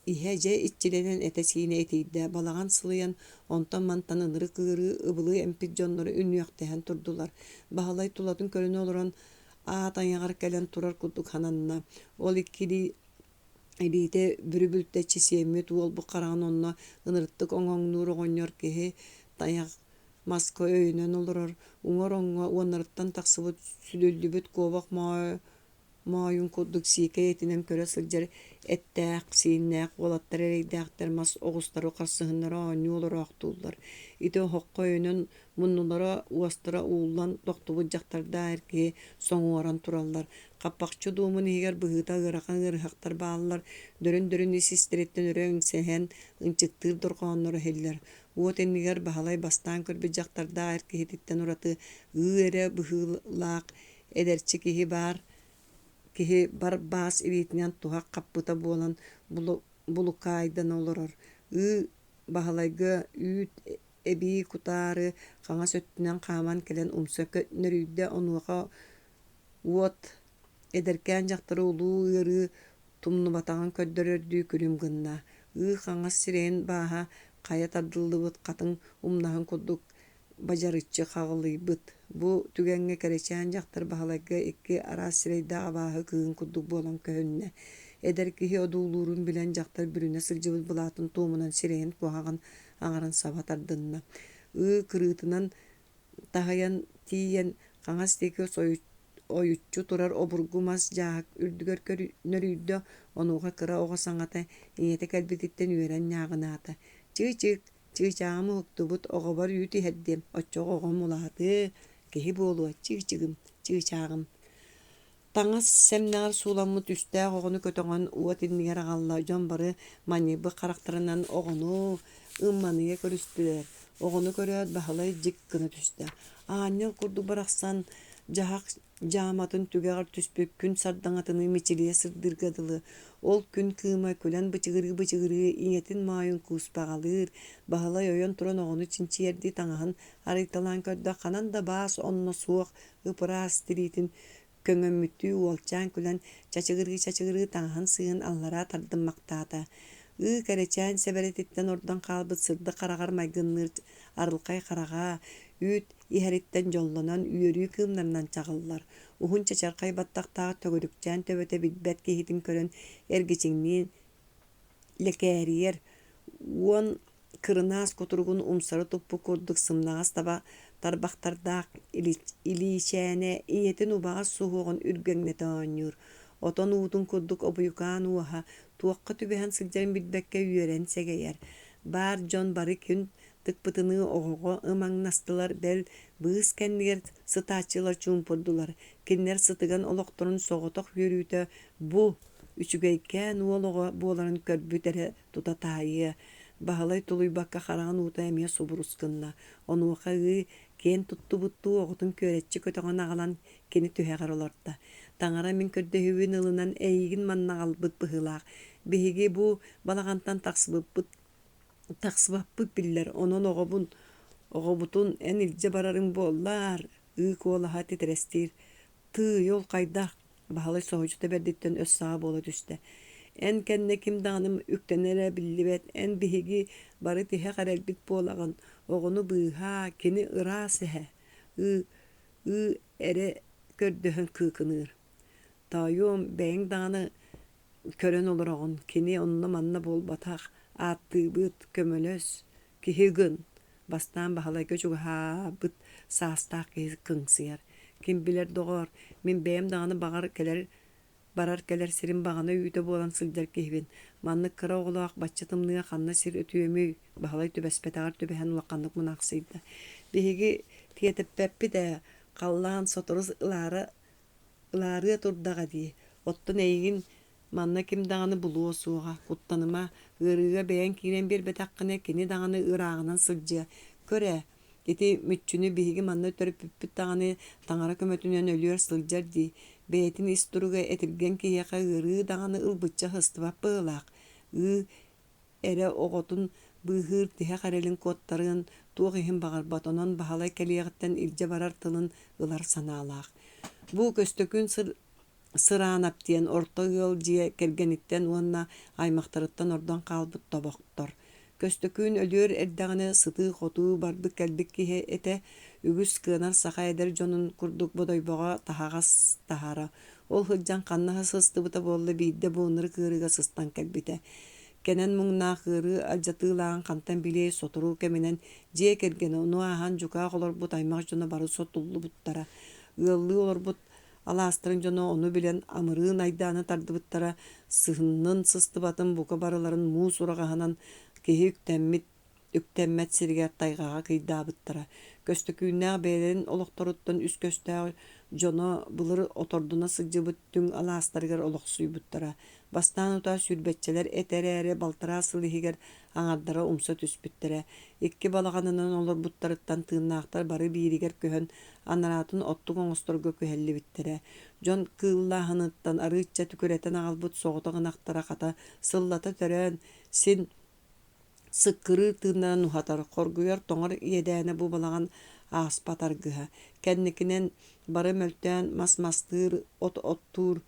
иччиленен этесине этийде балаган сылыян онтон мантан ыныры кыыры ыбылы эмпит жоннору үнүяктаһан турдулар. Баалай тулатын көрүнө олорон аатаягар келен турар кудук хананна. Ол иккиди эбите бүрүбүлтэ чисиэмми туол бу караан онно ынырыттык оҥоҥнуур оҕонньор киһи таяк маска өйүнөн олорор уҥор оҥҥо уоннарыттан таксыбыт сүлүллүбүт куобак мааюн кудук сиикэ этинен көрө сылдьар эттээх сииннээх уолаттар эрейдээхтэр мас оҕустары харсыһыннара оонньуу олороохтууллар. Ити хокко өйүнөн муннулара уостара ууллан тохтубут дьахтарда эркии соҥуоран тураллар. Каппакчы дуумун иһигэр быһыыта ыарахан ыарыһактар бааллар дөрүн исистериттен өрө үҥсэһэн ынчыктыыр дорҕооннору хиллэр. Уот эннигэр баһалай бастаан көрбүт дьахтарда эркиһититтен ураты эре быһыылаак эдерчи киһи бар баас ибиитинен туһа каппыта буолан булукаайдан олорор. Баһалайга үүт эбии кутаары хаҥа сөттүнэн хааман келен умса нөрүйдэ онуоха уот эдеркээн дьахтары улуу ыары тумнубатаҕын көддөрөрдүү күлүм гынна. Хаҥас сирэйин бааһа хая тардыллыбыт хатын умнаһын курдук бажарыччы хаҕылыйбыт. Бу түгэҥҥэ кэрэчээн дьахтар баһалайга икки араас сирэйдээх абааһы кыыһын курдук буолан көһүннэ. Эдер киһи одуулуурун билэн дьахтар бүрүнэ сылдьыбыт булаатын туумунан сирэйин куһаҕан аҥаран саба тардынна. Кырыытынан таһайан тиийэн хаҥас диэки ойуччу турар обургу мас дьаһак үрдүгөр нөрүйдө онуоха кыра оҕо саҥата иҥете кэлбититтен үөрэн ньааҕынаата. чыгчаагымы уктубут оҕобор үйүт иһэрдим, оччоҕо оҕом улааты, киһи буолуа, чыгчаагым. Таҥас сэмнэҕэр сууламмыт үстээх оҕону көтөҕөн уот иннигэр аҕалла дьон бары маньйыбы харахтарынан оҕону ымманыйа көрүстүлэр. Оҕону көрөөт баһылай дьик кына түстэ. Аанньыл курдук барахсан жаһак жааматын түгэҕэр түспүк күн сардаҥатыны мичилиэ сырдыргадылы. Ол күн кыыма күлэн бычыгырыы иҥэтин маайын кууспаҕалыыр. Баһылай ойон туран оҕону чинчиэрди таҥаһын арыйталаан көрдө ханан да баас онно суох ыпыраас тилиитин көҥөммүттүү уолчаан күлэн чачыгырыы таҥаһын сыын аллара тардыммактаата. Кэречээн сэбэрэтиттэн ордон хаалбыт сырды хараҕар майгынныр арылхай хараҕа үүт иһэриттэн дьоллонон үөрүү кыымнарынан чаҕыллар. Уһун чачархай баттахтаах төгөрүкчээн төбөтө билбэт киһитин көрөн эргичиҥниин лекээриэр уон кырынаас кутуругун умсары туппу курдук сымнаҕас таба тарбахтардаах илиичээнэ ийэтин убаҕас суһуоҕун үргөҥнэтэ оонньуур. Отон уутун курдук обуйукаан уаһа туохха түбэһэн сылдьарын билбэккэ үөрэн сэгэйэр. Баар дьон бары күн тыкпытыны оҕоҕо ымаҥнастылар бэл быыс кэннигэр сытааччылар чуумпурдулар. Киннэр сытыган олохторун соҕотох үөрүүтэ бу үчүгэйкээн уолоҕо буоларын көрбүт эрэ тута таайы. Баһылай тулуйбакка хараҕын уута эмиэ субурускынна. Онуоха киэн туттубуттуу оҕотун күөрэччи көтөҕөн аҕалан кини түһэҕэр олорда. Таҥара мин көрдөһүбүн ылынан эйигин маннаҕалбыт быһыылаах. Биһиги бу балаҕантан тахсыбаппыт биллэр, онон оҕобутун эн илдьэ барарың буоллаар, куолаһа титирэстиир. Тыый ол хайдах баһылай соһучута бэрдиттэн өс саҕа буола түстэ. Эн кэннэ ким даҕаны үктэнэрэ биллибэт, эн биһиги бары тиһэ харэлбит буолагын, оҕону быыһаа кини ыраас эһэ, эрэ көрдөһөн кыыкыныыр. Таайуом бэйэҥ даҕаны көрөн олороҕун, кини онно манна буолбатах, ааттыыбыт көмөлөс, киһи гын, бастаан баһылай көчүгэһаабыт саастаах киһи кыҥсыйар. Ким билэр доҕор, мин бэйэм даҕаны барар кэлэр сирин баҕана үүтэ буолан сылдьар киһибин. Маннык кыра оҕолоох баччатымныга ханна сир өтүөмүй баһылай түбэспэтэҕэр түбэһэн улакканнык мунаахсыйда. Биһиги тиэтэппэппит халлаан соторус ылаарыа турдаҕа дии. Оттон эйигин манна ким даҕаны булуо суоҕа, куттаныма ыарыыга бэйэҥ киирэн биэрбэтэххинэ кини даҕаны ыарааҕынан сылдьыа. Көрэ, ити мүччүнү биһиги манна төрөппүппүт даҕаны таҥара көмөтүнэн өлүөр сылдьар дии. Бэйэтин истуруга этирген киһиэхэ ыарыы даҕаны ылбычча хыстыбап быһыылаах. Эрэ оҕотун быыһыыр тиһэ харэлин куоттарыан туох иһин баҕарбат, онон баһылай кэлиэҕиттэн илдьэ барар тылын ылар санаалаах. Бу көстөкүн сыраанап диэн орто ыал дьиэ кэргэниттэн уонна аймахтарыттан ордон хаалбыт тобохтор. Көстөкүүн өлүөр эрдэҕинэ сытыы хотуу барбык кэлбик киһи этэ үгүс кыанар саха эдэр дьонун курдук бодойбоҕо таһаҕас таһара. Ол сылдьан ханнаһа сыстыбыта буолла биирдэ буоннары кыарыга сыстан кэлбитэ. Кэнэн муҥнаах ыарыы алдьатыылааҕын хантан билии соторуу кэминэн дьиэ кэргэнэ ону ааһан дьукаах олорбут аймах дьоно бары сотуллубуттара. Ыаллыы олорбут алаастырын дьоно ону билэн амырыын айдааны тардыбыттара сыһыннын сыстыбатын бука барыларын муус ураҕаһынан киһи үктэммэт сиригэр тайҕаҕа кыйдаабыттара. Көстөкүүнээх бэйэлэрин олохторуттан үс көстөөх дьоно былыр отордуна сылдьыбыт түҥ алаастарыгар олохсуйбуттара. Бастаан утаа сүрбэччэлэр этэрээри балтараа сылыһигэр аҥардара умса түспүттэрэ. Икки балаҕанынан олорбуттарыттан тыыннаахтар бары бииригэр көһөн анараатын оттук оҥосторго көһэллибиттэрэ. Дьон кыыллааһыныттан арыычча түкүрэтэн аҕалбыт соҕото гынахтара хата сыллата төрөөн син сыккырыы тыыннаран уһатар, хоргуйар тоҥор иэдээнэ бу балаҕан ааспатаргыһа. Кэнникинэн бары мөлтөөн мас-мастыыр оттуур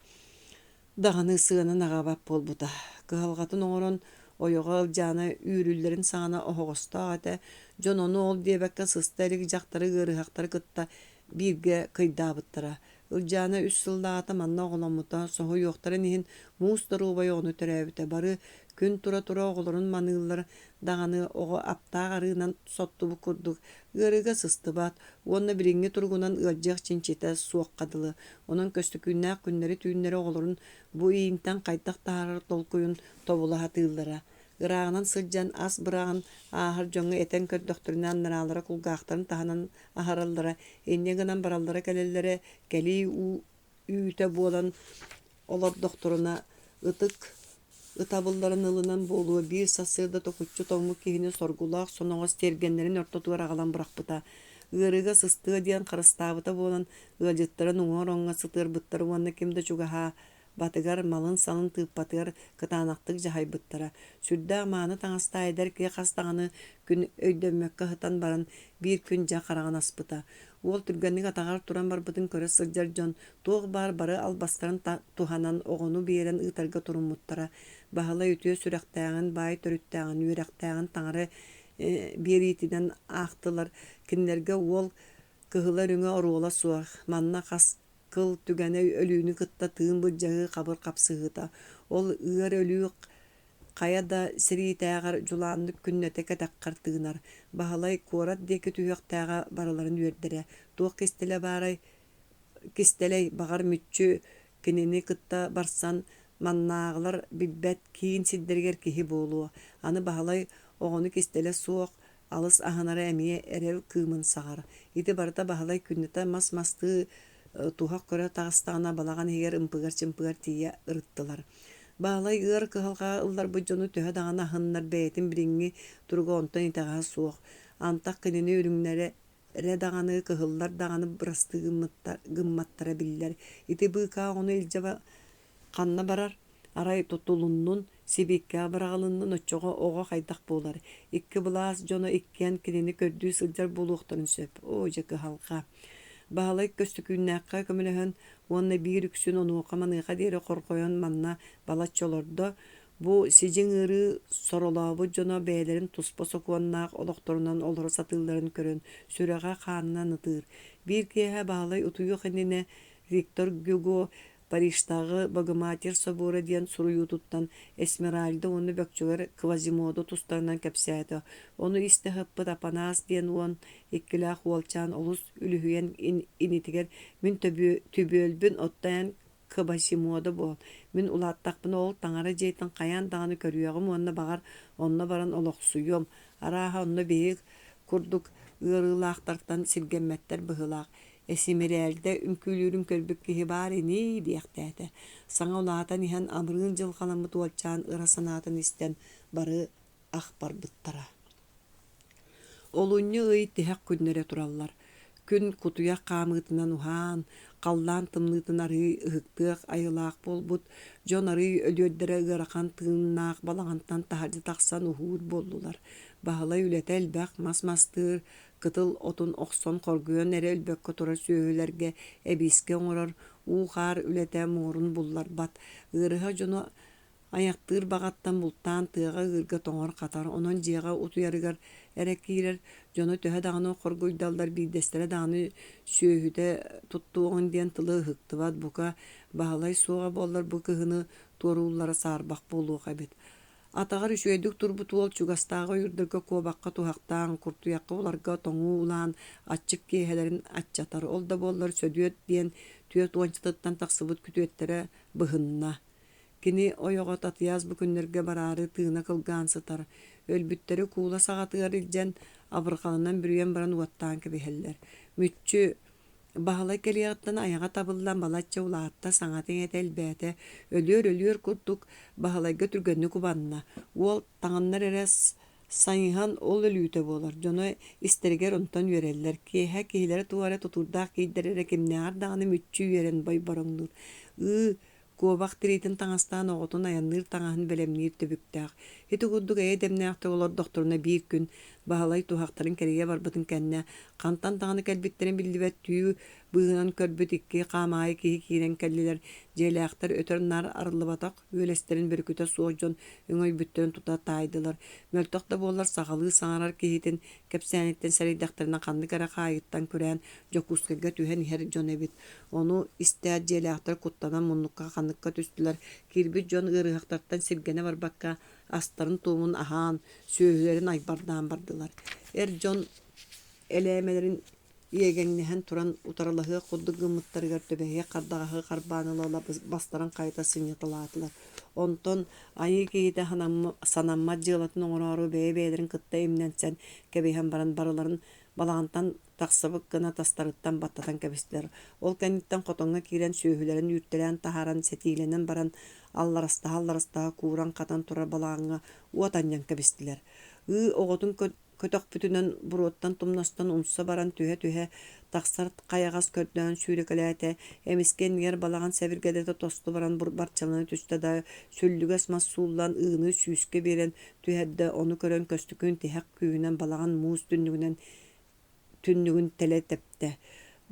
даҕаны сыанан аҕаабап буолбута. Кыһалҕатын оҥорон ойоҕо ылдьаана үүрүллэрин саҥана оһоҕостоох этэ, дьон ону ол диэбэккэ сыста элик дьахтары ыарыһактары кытта бииргэ кыйдаабыттара. Ылдьаана үс сыллаата манна оҕоломмута, соһу юохтарын иһин муус торуубай оҕону төрөөбүтэ. Бары күн тура оҕолорун маныыллар даҕаны оҕо аптаах арыынан соттубу курдук ыарыга сыстыбат, уонна бириҥҥи тургунан ыалдьыах чинчитэ суоххадылы. Онон көстөкүүнээх күннэри түүннэри оҕолорун бу иинтэн хайдах таһаарар толкуйун тобулаһа тыыллара. ырағынан сылжан ас бырағын ахар жоңы этен көр докторынан наралара кулгақтарын таханан ахараллара, энне гынан бараллара келеллere кели үйте болан олар докторуна ытабылларын ылынан болуы бир сасырда токуччу тоңму кихини соргулаах соноңос тергеннерин ортотуар агалан буракпыта. Ырыга сыстыга диэн харыстабыта болан ыалжыттарын уңор-оңга сытырбыттар уанна кимде чугаха батыгар малын салын тыппатыгар кытаанактык жахайбыттара. Сүрдэ амааны таңаста айдар ке хастаганы күн өйдөммөккө хытан баран бир күн жа караган аспыта. Ол түргенник атагар туран барбытын көрө сылжар жон тоог бары албастарын туханан огону биерен ытарга туруммуттара. Бахала үтүө сүрактаагын бай төрүттаагын үөрактаагын таңары биеритинен аактылар. Кинлерге ол кыһылар үңө оруола суах манна кас кыл түгәне өлүүнү кытта тыын былжагы кабыр капсыгыта. Ол ыар өлүү каяда сиритаагар жулааннык күннөте катаккар тыынар. Бахалай куорат деки түйөктаага бараларын үөрдере. Туох кистелей багар мүччү кинини кытта барсан маннааглар билбет кийин сиддергер киһи болуо. Аны бахалай оҕону кистеле суох алыс аһанара эмиэ эрев кыымын саҕар. Ити барыта бахалай күннөте мас-масты тухак көрө тагыстаана балаган егер ымпыгар-чымпыгар тиийэ ырыттылар. Баалай ыар кыһалга ыллар быдьону төһө дагана аһыннар бэйэтин бириҥҥи туруга онтон итаҕаа суох. Антах кинини үрүҥнэре даганы кыһыллар даганы бырасты гымматтара биллэр. Ити быыкаа ону илдьэба ханна барар. Арай тутулуннун сибиккаа барагалыннын оччоҕо оҕо хайдах буолар. Икки былаас дьоно иккиэн кинини көрдүү сылдьар булуохторун сөп. Оожа кыһалга. Баалай көстүкүүннаакка көмөлөһөн уонна биир үксүн онуока маныыха диэри коркойон манна балаччолордо бу сижиң ырыы соролообу дьоно бээлерин туспа сокуоннаах олохторунан олоро сатыылларын көрөн сүрэҕэ хаанынан ытыыр. Биир киэһэ баалай утуйуох иннине Виктор Гюго Парижтагы Богоматер собору диэн суруйуутуттан Эсмеральда уонну бөкчүгөр Квазимодо тустарынан кэпсээти. Ону истэхыппыт Апанас диэн уон иккилээх уолчаан олус үлүһүйэн инитигер мин түбүөлбүн оттайан Квазимодо буол. Мин улааттахпын ол таңара дьейтин каяан даҕаны көрүөҕүм уонна багар онно баран олохсуйуом. Арааһа онно биһиги курдук ыарыылаахтартан сиргэммэттэр быһылаах. Эсимирээлде үмкүүлүүрүн көрбүк киһи баар ини диэхтээте. Саҥа улаатан иһэн амырыын дьылҕаламмыт уолчаан ыра санаатын истэн бары ах барбыттара. Олунньу ый тэһэк күннэре тураллар. Күн кутуйах хаамыытынан уһаан, халлаан тымныытын арыы ыһыктыах айылаах болбут, дьон арыы өлүөрдэрэ ыарахан тыыннаах балаҕантан таһардьы тахсан уһуур боллулар. Баһылай үлэтэ элбэх мас-мастыыр кытыл отун охсон хоргуйон эре өлбөккө турар сүөһүлэргэ эбииске оҥорор уухаар үлэтэ муурун буллар бат. Ыарыһа дьону аяктыыр баҕаттан бултаан тыаҕа ыырга тоҥор хатар, онон дьиэҕэ утуйарыгар эрэ киирэр дьону төһө даҕаны хоргуйдаллар биирдэстерэ даҕаны сүөһүтэ туттуоҕун диэн тылы ыһыктыбат бука баһылай суоҕа буоллар бу кыһыны туорууллара саарбах буолуох эбит. Атагар үчүгэйдик турбут уол чугастаага үйүрдөргө куобакка тухактаан куртуякка уларга тоҥуу улаан аччык киэһэлэрин аччатар. Ол да буоллар сөдүөт диэн түө туончатыттан тахсыбыт күтүөттэрэ быһынна. Кини ойоҕо татыяас бу күннэргэ бараары тыына кылгаан сытар. Өлбүттери куула саҕатыгар илдьэн абырҕалынан бүрүйэн баран уаттаан кэбиһэллэр. Мүччү баһылай кэлиэҕиттэн аяҕа табыллан балачча улаатта саҥатыҥ эте элбээте өлүөр курдук баһылайга түргэнник кубанна. Уол таҥаннар эрэ сайыһан ол өлүүтэ буолар. Дьоно истэригэр онтон үөрэллэр. Киэһэ киһилэри туора тутурдаах киирдэр эрэ кимнээҕэр даҕаны мүччү үөрэн бой бороҥнур. Куобах тиритин таҥастаан оҕотун аянныыр таҥаһын бэлэмниир төбүктээх. Хити курдук эйэ дэмнээхтэ олор дохторуна биир күн баһылай туһактарын кэрийэ барбытын кэннэ хантан таҕаны кэлбиттерин биллибэт түү быһынан көрбүт икки хаамаайы киһи киирэн кэллилэр дьиэлээхтэр өтөр нар арылыбатах үөлэстерин бүркүтэ суождон үҥөйбүттөрүн тута таайдылар. Мөлтөх да буоллар саҕалыы саҥарар киһитин кэпсээниттэн сэрэйдэхтэринэ ханнык эрэ хаайыттан күрээн Якутскайга түһэн иһэр дьон эбит. Ону истээт дьиэлээхтэр куттанан муннукка ханныкка түстүлэр. Киирбит дьон ыарыһактартан сиргэне барбакка астарын туумун аһаан сүөһүлэрин айбардаан бардылар. Эр дьон элээмэлэрин иегеңнеһен туран утаралаһы курдук гыммыттарыгар төбэһиэ кардағаһы карбаанылала бастаран кайта сыньятылаатылар. Онтон айы кейите санамма дьыалатын оҥороору бэйэ-бэйэлэрин кытта имнэнсэн кэбиһэн баран барыларын балаҕантан тахсыбык гына тастарыттан баттатан кэбистилэр. Ол кэнниттэн хотоҥҥа киирэн сүүһүлэрин үүртэлээн таһааран сэтиилэнэн баран алларастаха кууран катан турар балааҥҥа уотанньан кэбистилэр. Оҕотун көтөхпүтүнэн буруоттан тумностон умса баран түһэ тахсар кайагас көрдөөн сүүрекэлээте эмискеннигер балаган сэбиргэлете тосту баран барчаланы түстэ да сүллүгэс массууллан ыыны сүүскэ биэрэн түһэддэ ону көрөн көстүкүн тиһэк күүнэн балаган муус түннүгүн теле тепте.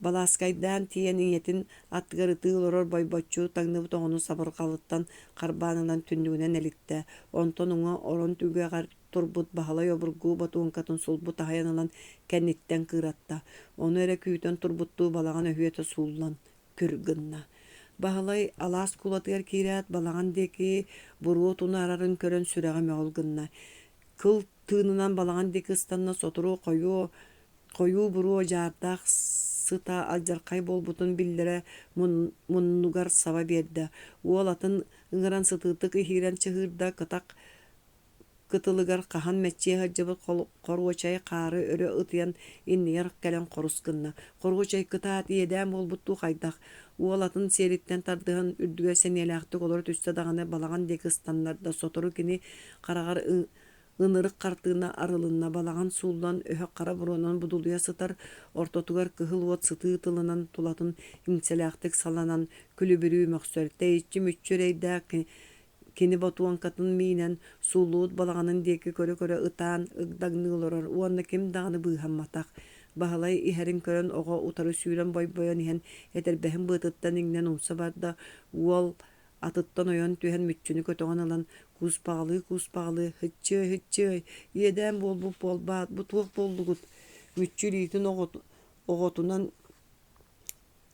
Балааскайдаан тиен иетин аттыгарытыы олорор бойбоччу таңныбыт оҕону сабыргалыттан карбаанынан түннүгүнэн элитте. Онтон уҥа орон түгэгар турбут баһалай обургуу ботуункатын сулбут аһайанылан кэнниттэн кыыратта. Ону эрэ күүтэн турбуттуу балаган өһүөтэ сууллан күргынна. Баһалай алаас кулатыгар киирээт балаган деки буруу туну арарын көрөн сүрэҕэ мөҕөлгынна. Кыл тыынынан балаган деки ыстанна сотору коюу буруу жаардах сыта алжаркай болбутун биллере муннугар саба биэрдэ. Уол атын ыҥыран сытыытык иһиирэн чыһыырда кытылыгар кахан мэччиэ хаджыбыт коруочай каары өрө ытыян иннигер кэлэн корускынна. Коруочай кытаат иэдээн болбуттуу хайдах. Уол атын сиэриттэн тардыһан үрдүгэ сэниэлээхтик олор түстэ даҕаны балаган деки ыстаннарда сотору кини карагар ынырык картыына арылынна балаган сууллан өһө кара буруонан будулуя сытар ортотугар кыһыл уот сытыы тылынан тулатын имцелээхтик саланан күлүбүрүү мөхсөртэ иччи мүччүрэйдэ кини ботуанкатын миинен суулуут балаганын диэки көрө ытаан ыгдагныылорор уонна ким даҕаны быыһамматах. Баһалай иһэрин көрөн оҕо утары сүүрэн бойбойон иһэн этэрбэһин быытыттан иҥнэн умса барда уол атыттан ойон түһэн мүччүнү көтөҕөн ылан кууспаҕылыы хыччыай иэдээн болбаат бутуох боллугут мүччү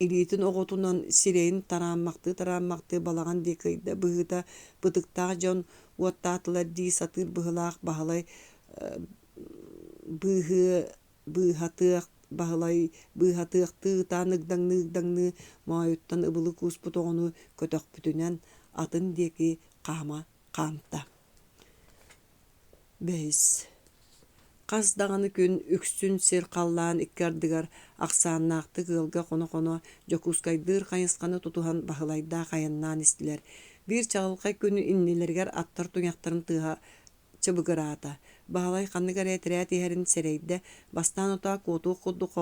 илиитин оҕотунан сирэйин тарааммактыы балаган диэкийдэ быһыыта бытыктаах дьон уоттаатылар дии сатыыр быһылаах баһалай быыһатыахтыы ытаан ыгдаңныы маайуттан ыбылы кууспут оҕону көтөхпүтүнэн атын диэки хаамта. Бэйс Хас даҕаны күн үксүн сир халлаан иккардыгар ахсааннаахты кыалга хоно Якутскайдыыр хайысканы тутуһан баһылайдаах айаннаан истилэр. Биир чаҕылхай күнү иннилэригэр аттар туñахтарын тыаһа чыбыгыраата. Баһылай ханныгар этирээт иһэрин сэрэйдэ бастаан утаа куотуох курдук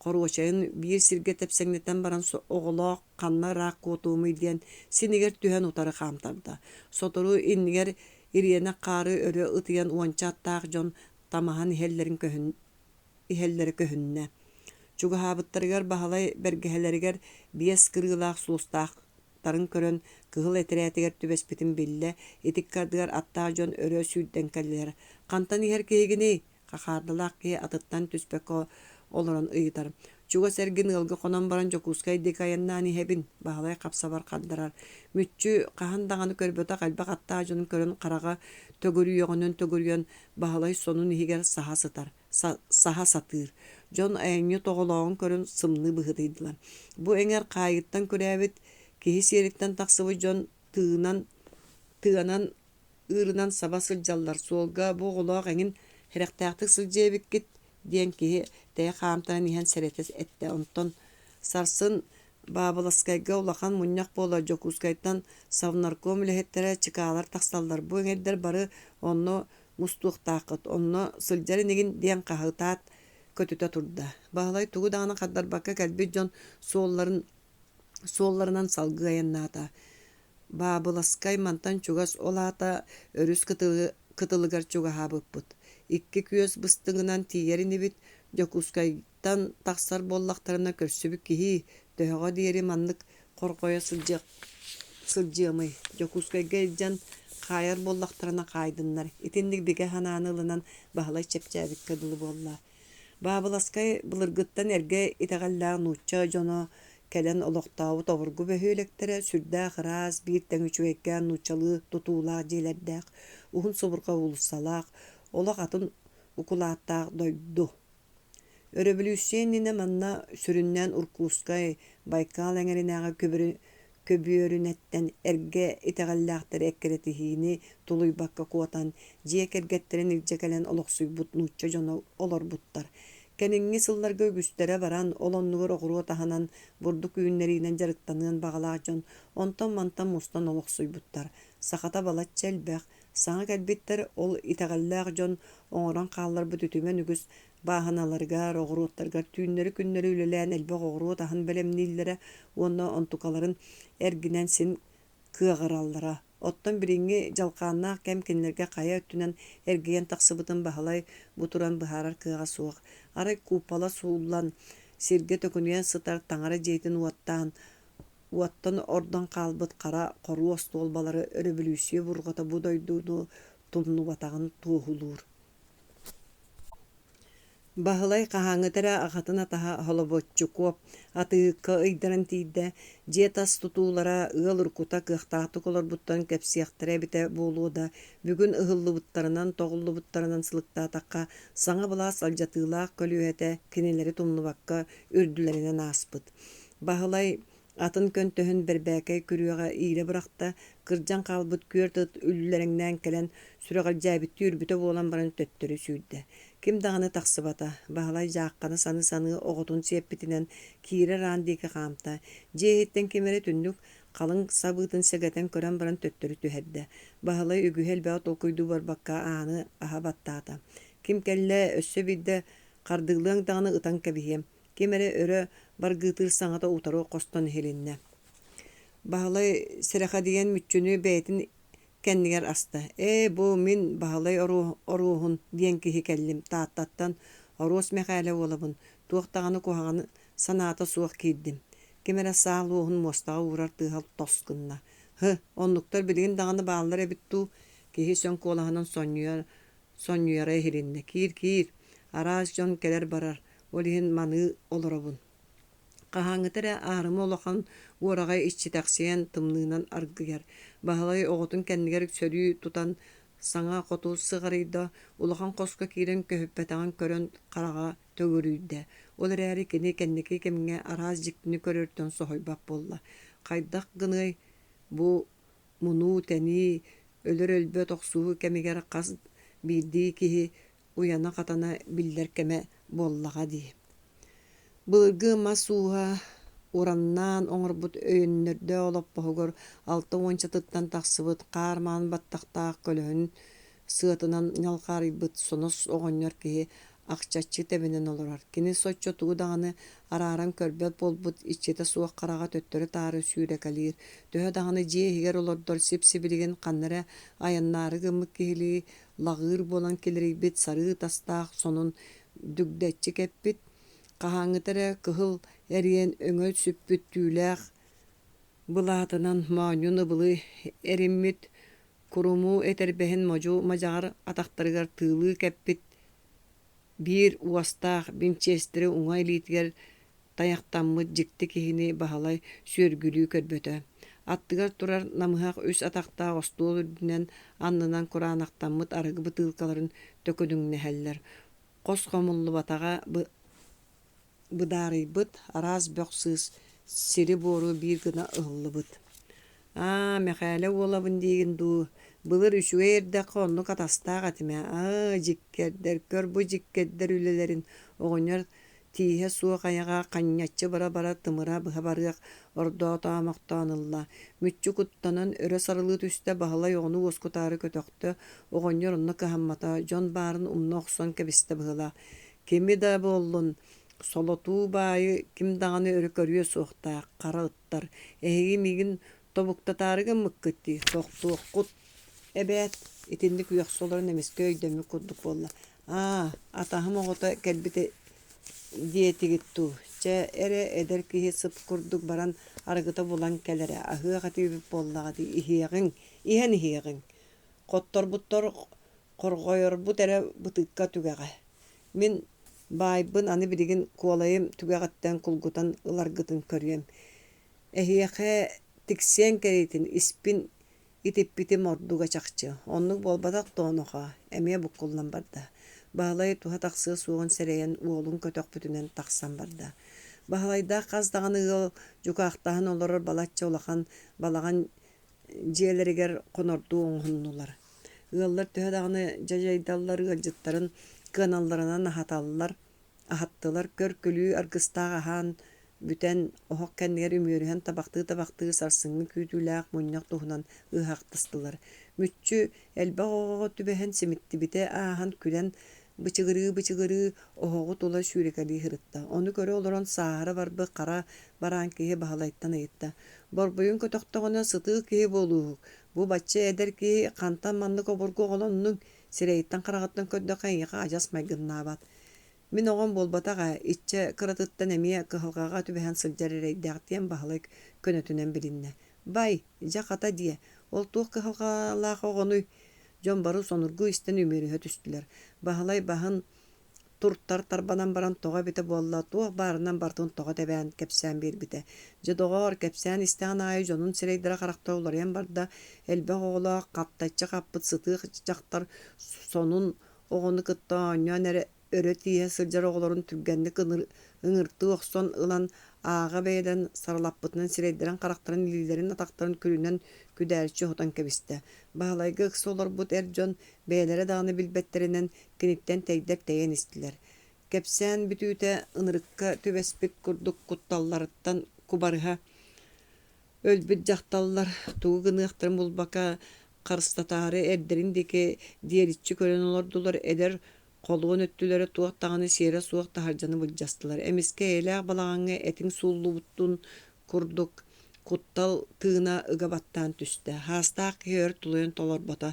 коруочайын биир сиргэ тепсэҥнэтэн баран оҕолоох ханна раак куотуумуй диэн синигэр түһэн утары хаамтарда. Сотору иннигэр ириэнэ хаары өрө ытыйан уончааттаах дьон тамаһан иһэллэри көһүннэ. Чугаһаабыттарыгар баһалай бэргэһэлэригэр биэс кырыылаах сулустаахтарын көрөн кыһыл этирээттигэр түбэспитин биллэ итик кардыгар аттаах дьон өрө сүүрдэн кэллэр. Хантан иһэр киһигини хахаардалаах киһи атыттан түспэкко олорон ыйытар. Чуга сэргин ылга хонон баран Якутскай декаяннаан иһэбин баһалай капсабар каддарар. Мүччү хаһан даҕаны көрбөтө кальбак аттаах дьонун көрөн харага төгөрүйөн баһалай сонун иһигэр саха сатыыр. Дьон айанньы тоҕолооҕун көрөн сымны быһытыйдылар. Бу эҥэр хаайыттан көрээбит киһи сиэриттэн тахсыбы дьон тыанан ыырынан саба сылдьаллар. Суолга бу оҕолоох эҥин хэрэхтээхтик сылдьыабиккит диэн киһи тээ хаамтанан иһэн сэрэтэс этте. Онтон сарсын Баабаласкайга улахан мунньах буола Якутскайдан Совнарком үлэһэттерэ чыкаалар тахсаллар. Бу эҥэрдэр бары онно мустуохтааххыт, онно сылдьарын игин диэн хаһыытаат көтүтэ турда. Баһылай тугу даҕаны хаддарбакка кэлбит дьон суолларынан салгы айаннаата. Баабаласкай мантан чугас олаата өрүс кытылыгар чугаһаабыппыт. Икки күөс быстыҥынан тиийэрин ибит Якутскайдан тахсар боллахтарына көрсүбүк киһи төһөҕө диэри маннык коргойо сылдьыамый. Якутскайга илдьэн хаайар боллахтарына хаайдыннар. Итинник бигэ ханааны ылынан баһылай чэпчээбикке дылы буолла. Баабаласкай былыргыттан эргэ итэҕэллээх нуучча дьоно кэлэн олохтообут овургу бөһүөлектерэ сүрдээх ыраас биир тэҥүчүгэккээн нуучалыы тутуулаах диэлэрдээх уһун собурга уулуссалаах олох атын укулааттаах дойду. Революционныйна манна сүрүннән Уркускай Байкал эңеринәгә көбүөрүнәттен эрге итәгәлләхтер эккеретихини тулуйбакка куотан жиекергеттерин илжекелен олоксуйбут нуучча жоно олорбуттар. Кенинги сылларга үгүстәрә баран олоннугар оғыру таханан бурдук үйүннәринен жарыктанын багалаак жон онтон мантан мустан олоксуйбуттар. Сахата балат челбәк, саңа кәлбиттер ол итәгәлләк жон оңоран кааллар бу түтүмән үгүс бааһаналарга, оғыруоттарга түүннәре күннәре үлелән элбәк оғыруу тахан белемнилләре уонна онтукаларын эргинен син кыагыраллара. Оттон биринги жалкааннаах кем кинилерге кая өттүнен эргиен тахсыбытын баһалай бутуран быһаарар кыага суох. Арай купала суулан сирге төкүнүен сытар таңара жейтин уаттан ордон каалбыт кара кору остуолбалары революция бургата будойдууну тумнубатагын туухулуур. Баһылай каһаҥытара ахатын атаһа холобоччу куоп атыыкка ыйдаран тиидде дьетас тутуулара ыал уркута кыахтаахтык олорбуттан кэпсиэхтэрэ битэ буолуода бүгүн ыһыллыбыттарынан тоҕуллубуттарынан сылыктаатакка саҥа былаас алдьатыылаах көлүөһэтэ кинилэри тумнубакка үрдүлэринэн ааспыт. Баһылай атын көнтөһөн бербээкэй күрүөҕэ иире бырахта кырдьан хаалбыт күөр-тыт үллүлэриҥнээн кэлэн сүрэҕэлдьээбитти үрбүтэ буолан баран төттөрү сүүрдэ. Ким дағаны тақсыбата, бағалай жаққаны саны-саны оғытын сеппитінен киірі рандикі қамта. Жейхеттен кемері түндік қалың сабытын сегетен көрен баран төттөрі түхерді. Бағалай үгүхел бәу толкуйду барбаққа аны аға баттаата. Ким кәлі өссө бидді қардығылың дағаны ұтан кәбіхем. Кемері өрі баргытыр саңата утару қостон хелінне. Бағалай сірақа деген мүтчүні бәйтін кэннигер аста. Бу мин баһалай оруухун диэн киһи кэллим. Тааттаттан оруус мэхээлэ уолабын. Туохтаҕаны куһаҕаны санаата суох киирдим. Кимэрэ саалуухун мостаҕа уурар тыыһал тоскунна. Оннуктар билигин даҕаны бааллар эбиттүү киһи сөң куолаһынан сонньуйара эһиринне. Киир. Араас дьон келер барар. Олиһин маны олоробун. Каһаҥытара аарымы олохан уораҕай иччитахсиэн тымныынан аргыгар. Баһалай оҕотун кэннигэр сөрүү тутан саҥа хоту сыҕарыйда улахан хоска киирен көһүппэтэҕин көрөн хараҕа төгүрүйдэ. Ол эрээри кини кэнники кемиҥэ араас дьиктини көрөртөн соһойбап болла. Хайдах гыныай бу мунуу тени өлөр өлбөт охсуу кемигэр хас биирдии киһи уяна хатана биллэр кэме боллаҕа дии. Былыргы масууһа ураннаан оҥорбут өйөннөрдө олоппоһугор алты уонча тыттан тахсыбыт каармаан баттахтаах көлөһүн сыатынан ньалхаарыйбыт сонос оҕонньор киһи ахчаччы тэбинэн олорор. Кини соччо туу даҕаны арааран көрбөт болбут иччите суох хараҕа төттөрү таары сүүрэкэлиир. Төһө даҕаны дьиэһигэр олордор сип-сибилигин ханнара аяннаары гыммык киһилии лагыыр буолан килэрийбит сарыы тастаах сонун дүгдэччи кэппит. Каһаҥытара кыһыл эриэн өҥөй сүппүт түүлээх былаатынан мооньун ыбылы эриммит курумуу этербэһин можу мадьаҕар атахтарыгар тыылыы кэппит биир уостаах бинчестери уҥай илиитигэр таяхтаммыт дьикти киһини баһалай сүөргүлүү көрбөтө. Аттыгар турар намыһаах үс атахтаах остуол үрдүнэн аннынан кураанахтаммыт арыгы бытыылкаларын төкөдүҥнэһэллэр. Хос хомуллубатаҕа быдаарыйбыт араас бөхсүс сири буору биир гына ыһыллыбыт. Мэхээлэ уолабын диигин дуу. Былыр үчүгэй эрдэххэ оннук атастаах атыма. Дьиккердер көр бу дьиккердер үлэлэрин оҕонньор тииһэ суох аяҕаа канньаччы бара-бара тымыра быһа барыах ордоо таамахтаанылла. Мүччү куттанан өрө сарылыы түстэ баһылай оҕону уоскутаары көтөхтө оҕонньор онно кыһаммата дьон баарын умна охсон кэбистэ быһыла. Кими да буоллун солотуу баайы ким даҕаны өрөкөрүө суохтаах хара ыттар. Эһиги мигин тобуктатаарыгын мыккытти тохтуоххут эбэт итинник уяхсолорун эмискэ өйдөмү курдук болла. Атаһым оҕото кэлбите диэтигиттүү. Че эре эдер киһи сып курдук баран арыгыта булан кэлэрэ. Аһыаха тиибип боллаҕа иһиэҕиҥ, иһэн иһиэҕиҥ. Хотторбуттор хоргойорбут эре бытыыкка түгэҕэ. Мин баайбын аны билигин куолайым түгэҕэттэн кулгутан ыларгытын көрүөм. Эһиэхэ тиксиэн кэриитин испин итиппитим ордуга чахчы. Оннук болбатах тооноха. Эмиэ буккуллан барда. Бағалай туha тақсы суғын сәрейен уолун көтөк бүтінен тақсан барда. Бағалайда қаздаған ұғыл жүкақтағын олар балатча олақан балаған жиелерігер қонорду оңғыннулар. Ұғылар түйедағыны жайдаллар ұғылжыттарын каналларынан ахаттылар көр күлі аргыстағы ахан бүтен оғық кәннер өмөріген табақты сарсыңын күйтіләқ мұннақ тұғынан ұғақтыстылар. Мүтчі әлбә оғы түбәхен семітті біте ахан күлен бычыгыры оғы тула шүрекәлі хырытта. Оны көрі олырын сағары барбы қара баран кейі бағалайттан айытта. Борбойын көтіқтіғына сыты кейі болуғық. Бұ бачы әдер кейі қантан манны көбіргі оғыланның сирейттен қарағаттан көдді қайыға ажас майгынна бат. Мен оған болбатаға итче кыратыттан әмия кығылғаға түбәхен сылжар әрейдіғтен бағалай көнөтінен білінне. Бай, жақата дие, ол туық кығылғалағы оғыны жон бары соныргы істен өмері өтістілер. Бағалай бағын турттар тарбанан баран тоға бите болла туық барынан бартын тоға тәбән кәпсән бер бите. Жодоғар кәпсән істеген айы жонын сирейдіра қарақта оларен барда әлбә оғыла қаптайчы қаппыт сыты жақтар сонын оғыны кытта аньян өрі тие сылжар оғыларын түргенді ыңырты оқсон ылан аға бәйден саралаппытынан сирейдерін қарақтарын лилерін атақтарын күлінен күдәрчі хотан кәбісті. Бағалайғы қысы олар бұд әрджон бәйлері дағыны білбеттерінен кенеттен тәйдер тәйен істілер. Кәпсән бүтүйті ынырыққа төбеспік күрдік құтталларыттан кубарыға өлбіт жақталылар туғы гынықтырын бұлбақа қарыстатары әрдеріндеке диеритчі көрен олардылар әдер қолуын өттілері туақтағаны сері суақта харжаны бұлжастылар. Әмеске әлі балағаңы әтің суллу бұттын күрдік құттал тыына ұғабаттан түсті. Хастақ хер тұлайын толар бата.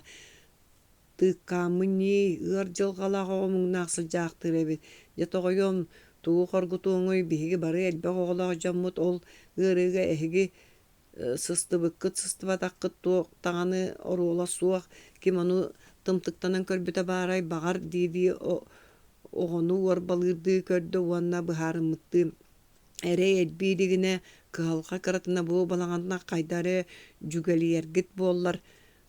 Тыққамыни ұғар жылғалағы оңын ақсыл жақтыр әбет. Жетоғайым туғы қорғытуыңы бейгі бары әлбәқ оғылағы жаммыт ол ұғырыға әхігі сысты бұққыт сысты батаққыт туақтағаны оруола суақ кем оны тымтыктанан көрбүтэ баарай багар диди оғону орбалырды көрдө уанна быхарымытты эре элбидигине кыалга кыратына бу балаңанна кайдары жүгөлиергит боллар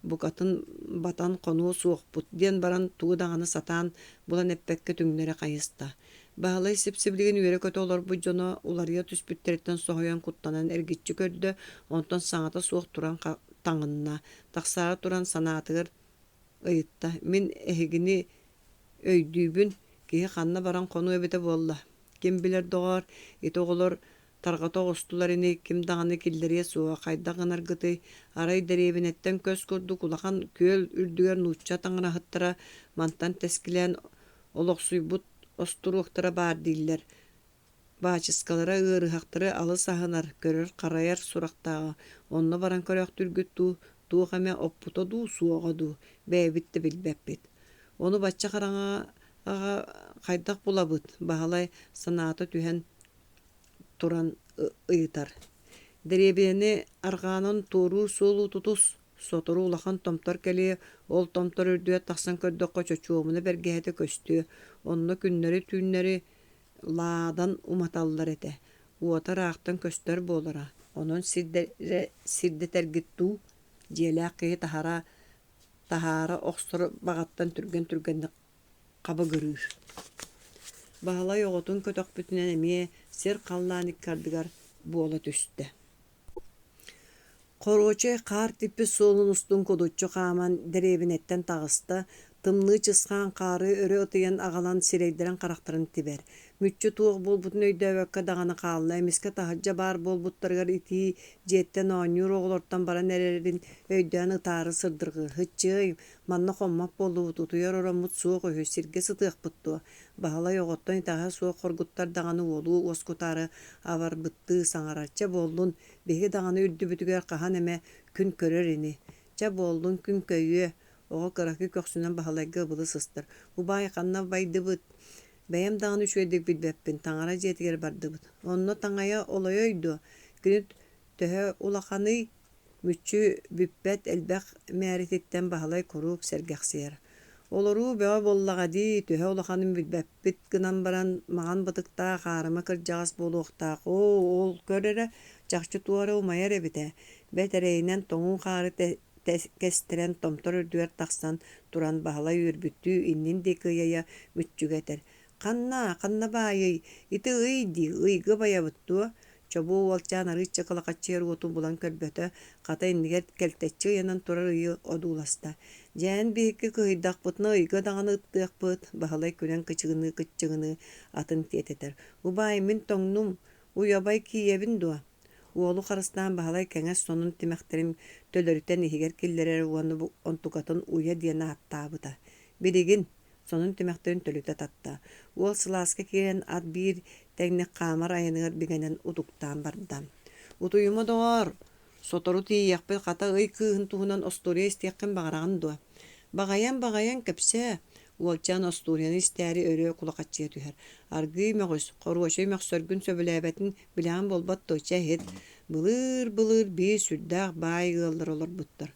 букатын батан кону суокпут диэн баран туудаганы сатан булан эппекке түңнере кайыста баалай сипсиблигин үөрө көтө олор бу жоно уларыя түспүттериттен сохоян куттанан эргитчи көрдө онтон саңата суох туран таңынна таксара туран санаатыгар ыйытта мен эхигини өйдүүбүн кии ханна баран кону эбете болла ким билер доғар итоголор таргата огустулар эни ким даганы киллерие суга кайдагынар гыты арай деребинеттен көз курдук улахан көөл үрдүгер нуучча таңырахыттара мантан тескилен олоксуйбут остуруктара бар диллер баачыскалара ырыхактары алыс ахынар көрөр караяр сурактагы онно баран көрөк түргүттүү туухаме оппутоду суоғаду бәйбитті білбәппет. Оны бачча қараңа қайдақ булабыт, бағалай санаты түхен туран ыйтар. Деребені арғанын туру солу тутус, сотыру улахан томтор кәлі, ол томтор үрдуе тақсан көрдөкқа чөчуомыны бәргәйті көстü. Онны күннері түннері ладан уматаллар эте. Уатар ақтан көстер болара. Onun sirde tergittu dielaqi tahara oqsur bağattan türgen qaba görür. Bahala yoğutun kötök bütünen emiye sir qallanik kardigar bola düştü. Qoroçay qar tipi solun ustun kodutçu qaman derebinetten tağısta tımlı çısqan qarı örü ötüyen ağalan sireydiren qaraqtırın tiber. Mütçü tuğ bolbutun öydövökka dağana qalla emiske tahacca bar bolbuttargar iti jetten oñur oğlortan bara nererin öydön ıtarı sırdırgır. Hıççı manna qommap bolu tutuyor oramut suğ öhü sirge sıtıq buttu. Bahala yoğottan itağa suğ qorguttar dağanı olu oskutarı avar bıttı sangaracca boldun. Behi dağanı ürdü bütüger qahan eme kün körör ini. Ça boldun kün köyü. Oğa kırakı köksünden bahalayga bılı sыстır. Bu bayıqanna baydı bıt. Bəyəm dağını şöydik bilbəppin, tağara jetiger bardı bıt. Onno tağaya olayıydı. Günüt töhö ulaqanı mütçü büppət elbəq məritetten bahalay korup sergəxsiyər. Oloru bəwa bollağadi töhö ulaqanın bilbəppit gınan baran mağan bıtıqta qarıma kırcağız boluqta. Ol körere caqçı tuarı umayar ebite. Bətereynen toğun qarı кестерен томтор үрдүер тахсан туран баһалай үрбүттүү иннин декыяя мүччүгетер. Канна баайый, ити ыйди, ыйгы баябыттуу. Чобу уолчаан арыыча калакаччыер уоту булан көрбөтө, ката иннигер келтеччи янан турар ыйы одууласта. Жээн биһикки кыйдакпытына ыйга даганы ыттыакпыт, баһалай күнэн кычыгыны атын тиэтетер. Убай мин тоҥнум, уябай киебин дуа. Уолу харыстаан баһалай кэҥэс сонун тимэхтерим төлөрүтэн иһигер киллерер уонну онтукатын уя диэн ааттаабыта. Билигин сонун тимэхтерин төлүтэ татта. Уол сылааска киирэн ат биир тегник хаамар айыныгар бигенен утуктаан бардам. Утуйума доор, сотору тиийяхпы ката ый кыыһын туһунан остория истиэккен багараган дуа. Багайан кэпсэ, уолчаан осторияны истээри өрөө кулакаччыа түһэр. Аргый мөҕүс, хоруочой мөхсөргүн сөбүлээбэтин билээн болбот тойча хет. Былыр бии сүрдээх баай ыаллар олорбуттар.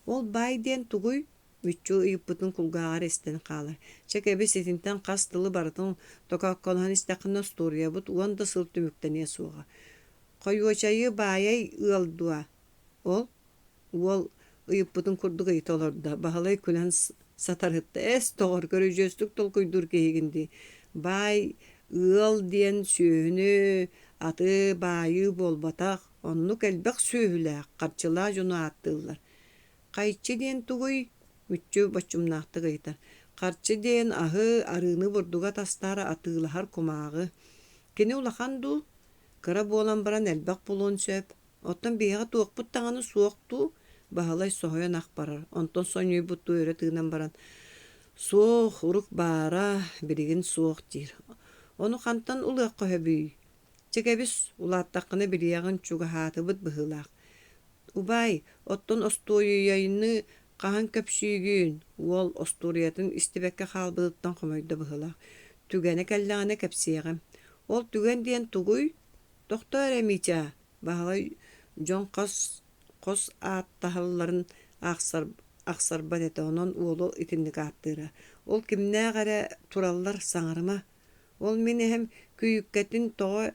Ол баай диэн тугуй мүччү ыйыппытын кулгаагар эстен хаалар. Чекеби сетинтен кас тылы барытын токакконахан истэккин остория бут уонда сыл түмүктэние суоға. Койуочайы баайай ыалдуа. Ол ыйыппытын курдук ыйыт олорда. Баһалай күлэн сатарытта эс тоҕор көрөжөстүк толкуйдур киһигинди. Баай ыал диэн сүүһүнү аты баайы болбатах, онну келбек сүүһүлээх, харчылаа жуну ааттыылар. Кайчы диэн тугуй мүччү бочумнаахтык ыйытар. Харчы диэн аһы арыыны бурдуга тастаара атыылахар кумаагы. Кини улахан дуу, кыра буолан баран элбек булуун сөп. Оттон биэҕэ туокпут таҕаны суоктуу, баһалай соһойон ах барар. Онтон соñуйбуттуу өрө тыынан баран. Суох урук баара, билигин суох диир. Ону хантан улыакка хөбүй. Чекебис улааттаккына билиягын чугаһаатыбыт быһыылаах. Убай, оттон остуойуйайны каһан көпсүүгүүн, уол осториятын истибекке хаалбыдыттан хомойда быһыылаах. Түгэне кэллэҕэне кэпсиэҕэм. Ол түгэн диэн тугуй, тохтоор эмича, баһалай дьон кос ааттаһылларын ахсарбат эте онон уолу итинник ааттыыра. Ол кимнээҕэрэ тураллар саҥарыма. Ол мин эһэм күйүккэтин тоҕо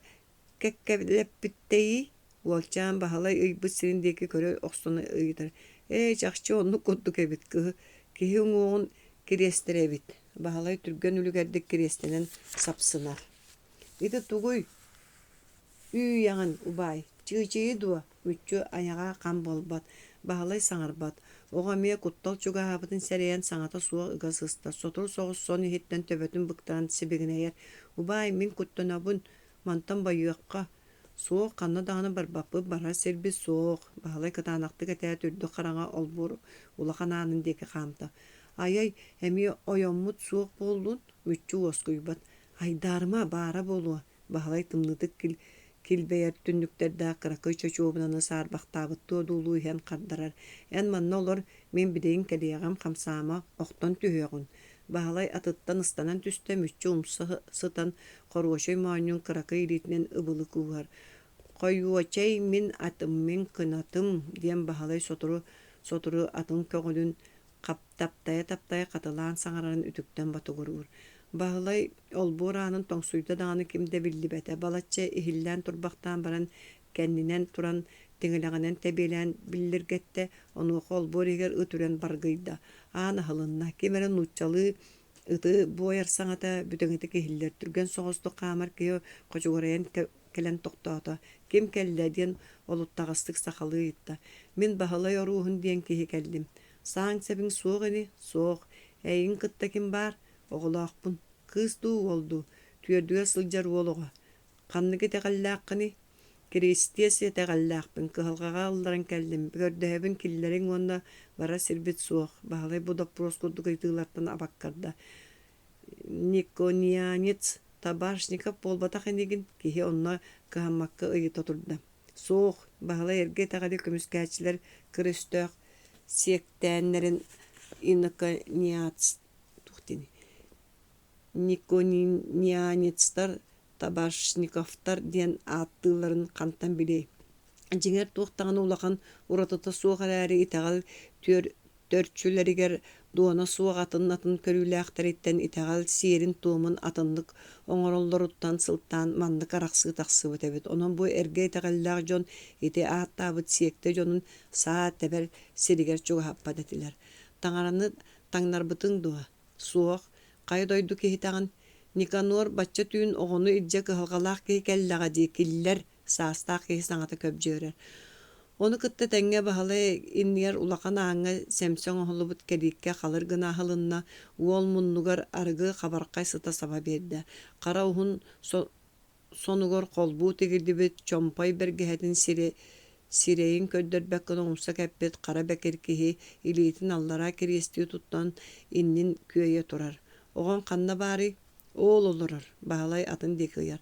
кэккэлэппиттейи, уолчаан баһалай ыйбыт сирин диэки көрө охсуна ыйытар. Чахчы онну курдук эбит кыһы, киһи уҥуоҕун кириэстерэбит. Баһалай түргэн үлүгэрдик кириэстэнэн сапсынар. Ити тугуй үйяҕын убай, чыычыйы дуа, мүччү аяҕаа хам болбат, баһалай саҥарбат. Оҕамия куттал чугаһаабытын сэрэйэн саҥата суох ыга сыста. Сотур соҕус сон иһиттэн төбөтүн быктаан сибигинэйэр. Убай, мин куттанабын, мантан байыакка. Суох ханна даҕаны барбаппы бара сирби суох. Баһалай кытаанахтык этээ түрдү хараҥа олбур улаханаанын диэки хаамта. Ай, эми ойоммут суох буоллун, мүччү уоскуйбат. Айдарыма баара болуа. Баһалай тымнытык килбэйэр түннүктердээ кыракый чочуобунаны саарбахтаабыттуу дуулуу иһэн хардарар. Эн манна олор мен бидейин кэлиэҕэм хамсаама охтон түһүөҕүн. Баһалай атыттан ыстанан түстэ мүччү умса сытан хоруочой маанньуун кыракый илиитинэн ыбылы куугар. Койуочай мин атыммин кынатым диэн баһалай сотору атын көҕүлүн таптая катылаан саҥарарын үтүктэн батугуруур. Баһылай олбуораанын тоҥсуйда даҕаны кимде биллибэтэ. Балачча иһиллээн турбахтаан баран кэннинэн туран тиҥилэҕинэн тэбиэлээн биллиргэтте онуоха олбуор иһигэр ыт үрэн баргыйда. Аана хылынна кимэрэ нууччалыы ыты буойар саҥата бүтэҥити киһиллэр түргэн соҕустук хаамар киһи хочугурэйэн кэлэн тохтоото. Ким кэллэ диэн олуттаҕастык сахалыы ыйтта. Мин баһылай оруухун диэн киһи кэллим. Сааҥ сэбиҥ суох ini, суох. Эйиҥ кытта ким баар? Оҕолоохпун. Кыыс дуу уолду. Түөрдүгэр сылдьар уолуҕа. Ханныгы тэҕэллээххини, кириистиэс тэҕэллээхпин. Кыһалҕаҕа ылларан кэллим. Көрдөһөбүн киллэриҥ уонна бара сирбит суох. Баһалай бу допрос курдук ыйтыылартан абаккарда. Никонианец табашников болбатах энигин киһи онно кыһаммакка ыйыта турда. Суох. Баһалай эргэ тэҕэли көмүскээчилэр кырыстөөх сиэктээннэрин Никонианецтар, табашниковтар диэн ааттыыларын хантан билей. Жиңер туохтаҕаны улахан уратыта суох эрээри итэҕэл төрчүлэригэр Дуона суох атын көрүлээхтериттен итагал сиерин туумун атыннык оңороллоруттан сылттан манны караксы таксыбы тебит. Онон бу эрге итагаллаах жон ити ааттаабыт сиекте жонун саа тебер сиригер чуга хаппат этилер. Таңараны таңнарбытын дуа суох кайдойду кихитаган Никанор бачча түйін оғыны идже кыхалгалаах кихи келлаға дей киллер саастаах кихи саңата көбжөрер. Оны кытта тәңге бахалы иннер улақан аңа сәмсөң оғылыбыт кәдикке қалыр гына хылынна уол муннугар арғы қабарқай сыта саба берді. Қара уғын сонугор қолбу тегірдібіт чомпай бергіхетін сирейін көддөрбәккін оңса кәппет қара бәкер кихи илейтін аллара керестіу туттан иннин күйе турар. Оған қанна бары ол олорар, бағалай атын декияр.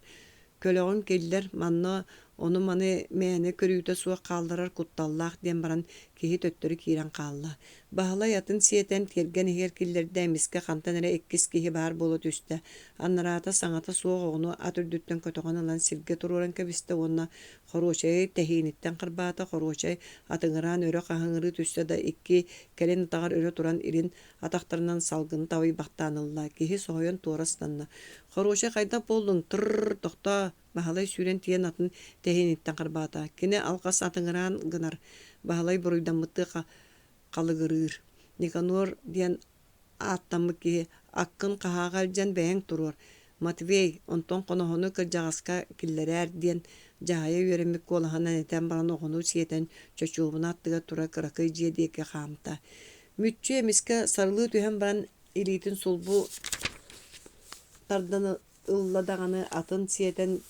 Көлоғын келдер, манна оны маны мәне көрүйті суа қалдырар құтталлақ ден баран кехи төттөрі кейрен қалла. Бағалай атын сиетен терген егер келдерді әміске қантан әрі эккіз кехи бар болу түсті. Аннарата саңата суа оғыны атүрдүттен көтіған алан сирге тұруран кәбісті онна қорочай тәхейініттен қырбата қорочай атыңыран өрі қағыңыры түсті да икки кәлен тағар өрі туран ирин атақтарынан салғын тавай бақтанылла. Кехи соғайын туорастанна. Қорочай қайда болдың тұр тоқта бағалай сүйрен тиен атын тәхейініттен қырбата. Кене алқас атыңыран гынар. Бағалай бұруйдан мұтты қалығырыр. Никанор ден аттамы ки аққын қағағал жан бәйін тұрur. Матвей, онтон қонығыны кіржағасқа киллерер ден жағайы өремік қолағанан етен баран оғыну сиетен чөчуғына аттыға тұра қырақы жедеке қамта. Мүтчі емеске сарылы түйен баран илейтін солбу тардан ылладағаны атын сиетен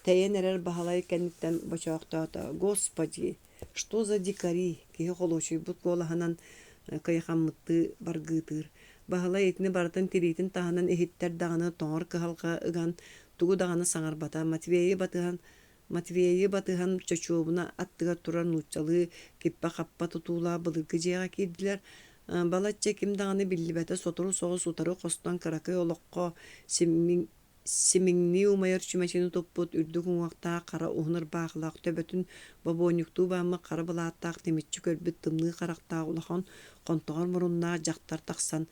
тәйен әрер бағалай кәніктен бачақтата. Господи, что за дикари, кеге қолошой бұт қолағанан кайхаммытты баргытыр. Бағалай етіні бартын тирейтін тағанан эхиттер дағаны тоңыр кыхалға ыган тугу дағаны саңарбата. Матвейі батыған чөчуобына аттыға турар нучалы кеппа қаппа тұтула бұлырғы жеға кейділер. Балатча кем дағаны білібәті сотыру соғы сутары қостан қарақы олыққа семеңні умайыр чүмәчені топпут үрдік уңақта қара уғыныр бағылақ төбөтін бабонюкту бамы қара бұлаттақ теметчі көрбіт тымны қарақтағы улақан қонтығар мұрынна жақтар тақсан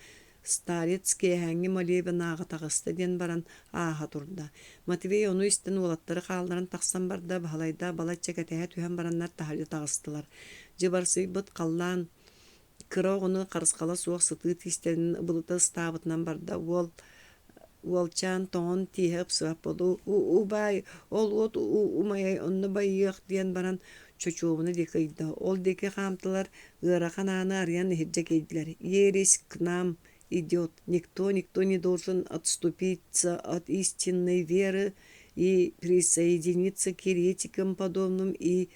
старецкий әңгі малебі нағы тағысты ден баран аға тұрда. Матвей оны істін олаттары қалдырын тақсан барда бағалайда балатча кәтәйә түйен бараннар тағылы тағыстылар. Жыбарсы бұт қаллан кыра оғыны қарысқала суақ сыты тистерінің бұлыты стабытынан барда Уолчан тоон тиһеп сыаппылу убай ол от умай онны байык диен баран чочуубуна декайда. Ол деке хамтылар ырахананы арьян хиджа кейдилер. Ересь к нам идет. Никто не должен отступиться от истинной веры и присоединиться к еретикам подобным и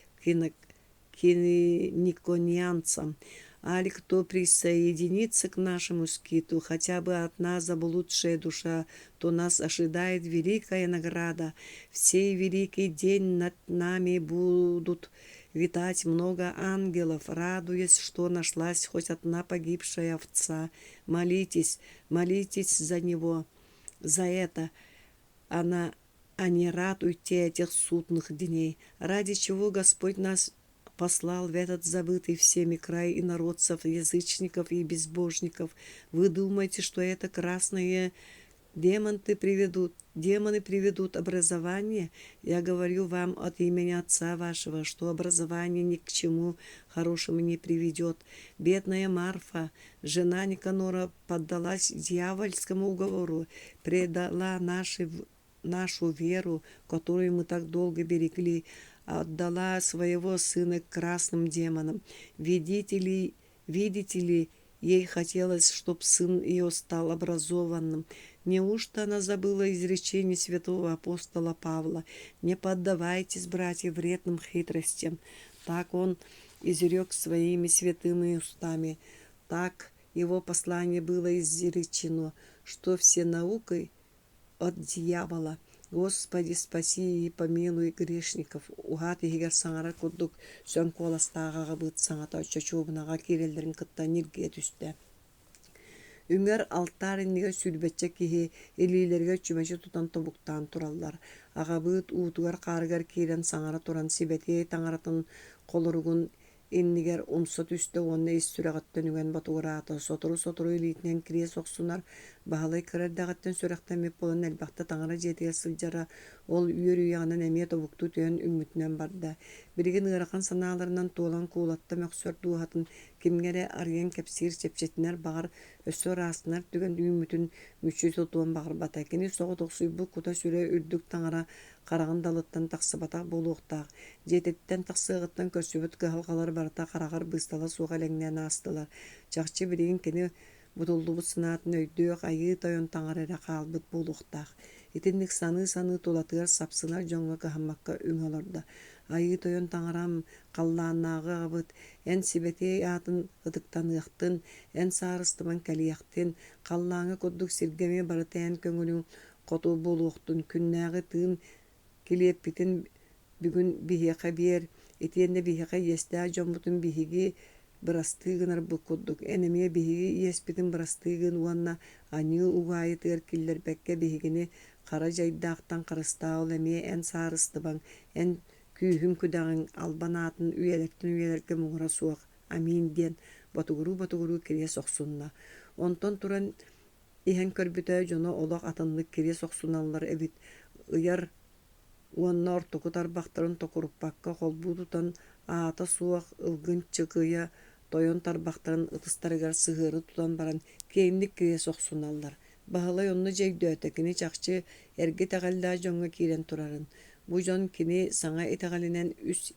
киниконианцам. Али кто присоединится к нашему скиту, хотя бы одна заблудшая душа, то нас ожидает великая награда. В сей великий день над нами будут витать много ангелов, радуясь, что нашлась хоть одна погибшая овца. Молитесь за него, за это, а не радуйте этих судных дней, ради чего Господь нас послал в этот забытый всеми край инородцев, язычников и безбожников. Вы думаете, что это красные демоны приведут образование? Я говорю вам от имени Отца вашего, что образование ни к чему хорошему не приведет. Бедная Марфа, жена Никанора, поддалась дьявольскому уговору, предала нашу веру, которую мы так долго берегли, отдала своего сына красным демонам. Видите ли, ей хотелось, чтобы сын ее стал образованным. Неужто она забыла изречение святого апостола Павла? Не поддавайтесь, братья, вредным хитростям. Так он изрек своими святыми устами. Так его послание было изречено, что все наукой от дьявола. Господи, спаси и помилуй грешников. Угат егер саңара кудук сөн коластағаға бұд саңата чочуғынаға керелдерін кытта нирге түсті. Үмер алтарынныға сүрбетче кеге елейлерге чүмәші тұтан тобуқтан тураллар. Аға бұд уутуғар қарығар керен саңара туран сибетей таңаратын қолырғын иннигер умса түсті онна иссүрәғаттан үген батуғыраата сотору илитінен кірие соқсунар бағалай кірердағаттан сүрәқтамеп болан әлбақта таңара жетіге сылжара ол үйер үйяғынан әмие тобукту түйен үммүтінен барда. Бірігін ғырақан саналарынан туолан куулатта мәқсөр дуғатын кимгере арыян кәпсир сепчетінер бағар өссөр астынар түген үммүтін мүчі тұтуан бағыр бата. Кені соғы тоқсуйбу кута сүре үрдік таңара қарағын далыттан тақсыбатақ болуқтақ. Жететтен тақсығыттан көрсөбіт кығалғалар барта қарағар быстала суға ләңнен астылар. Чақчы бірігін кені бұтылдыбыт сынатын өйдөк айы тойон таңарыра қалбыт болуқтақ. Итіндік саны тулатығар сапсынар жоңға кахаммаққа үң алырда. Айы тойон таңарам қалланнағы ғабыт, ән сибетей атын ғытықтан ұқтын, ән сарыстыман кәлияқтын, қаллаңы көддік сиргеме барыты ән көңілің қоту болуқтын, күннәғы тыын келеп бітін бүгін бихеқа бер, етенде бихеқа естә жомбутын бихеге бұрастығынар бұл көддік. Әнеме бихеге еспетін бұрастығын уанна аны уғайы тығыр келдер бәкке бихегені қара жайдақтан қарыстауыл әме ән сарыстыбан, ән күйхім күдағын албанатын үйелерке мұңыра суақ. Амин ден батугуру кере соқсунна. Онтон туран ихен көрбіті жоны олақ атынлық кере соқсуналар әбіт. Үйар уанна ортоку тарбақтарын токуруппакка қолбудутан ата суақ ылгын чықыя тойон тарбақтарын ытыстарыгар сығыры тутан баран кейіндік кере соқсуналар. Бағалай онны жейді өтекіні чақчы әрге тағалда жоңға кейлен турарын. Бу жон кини саңа итагалинен үс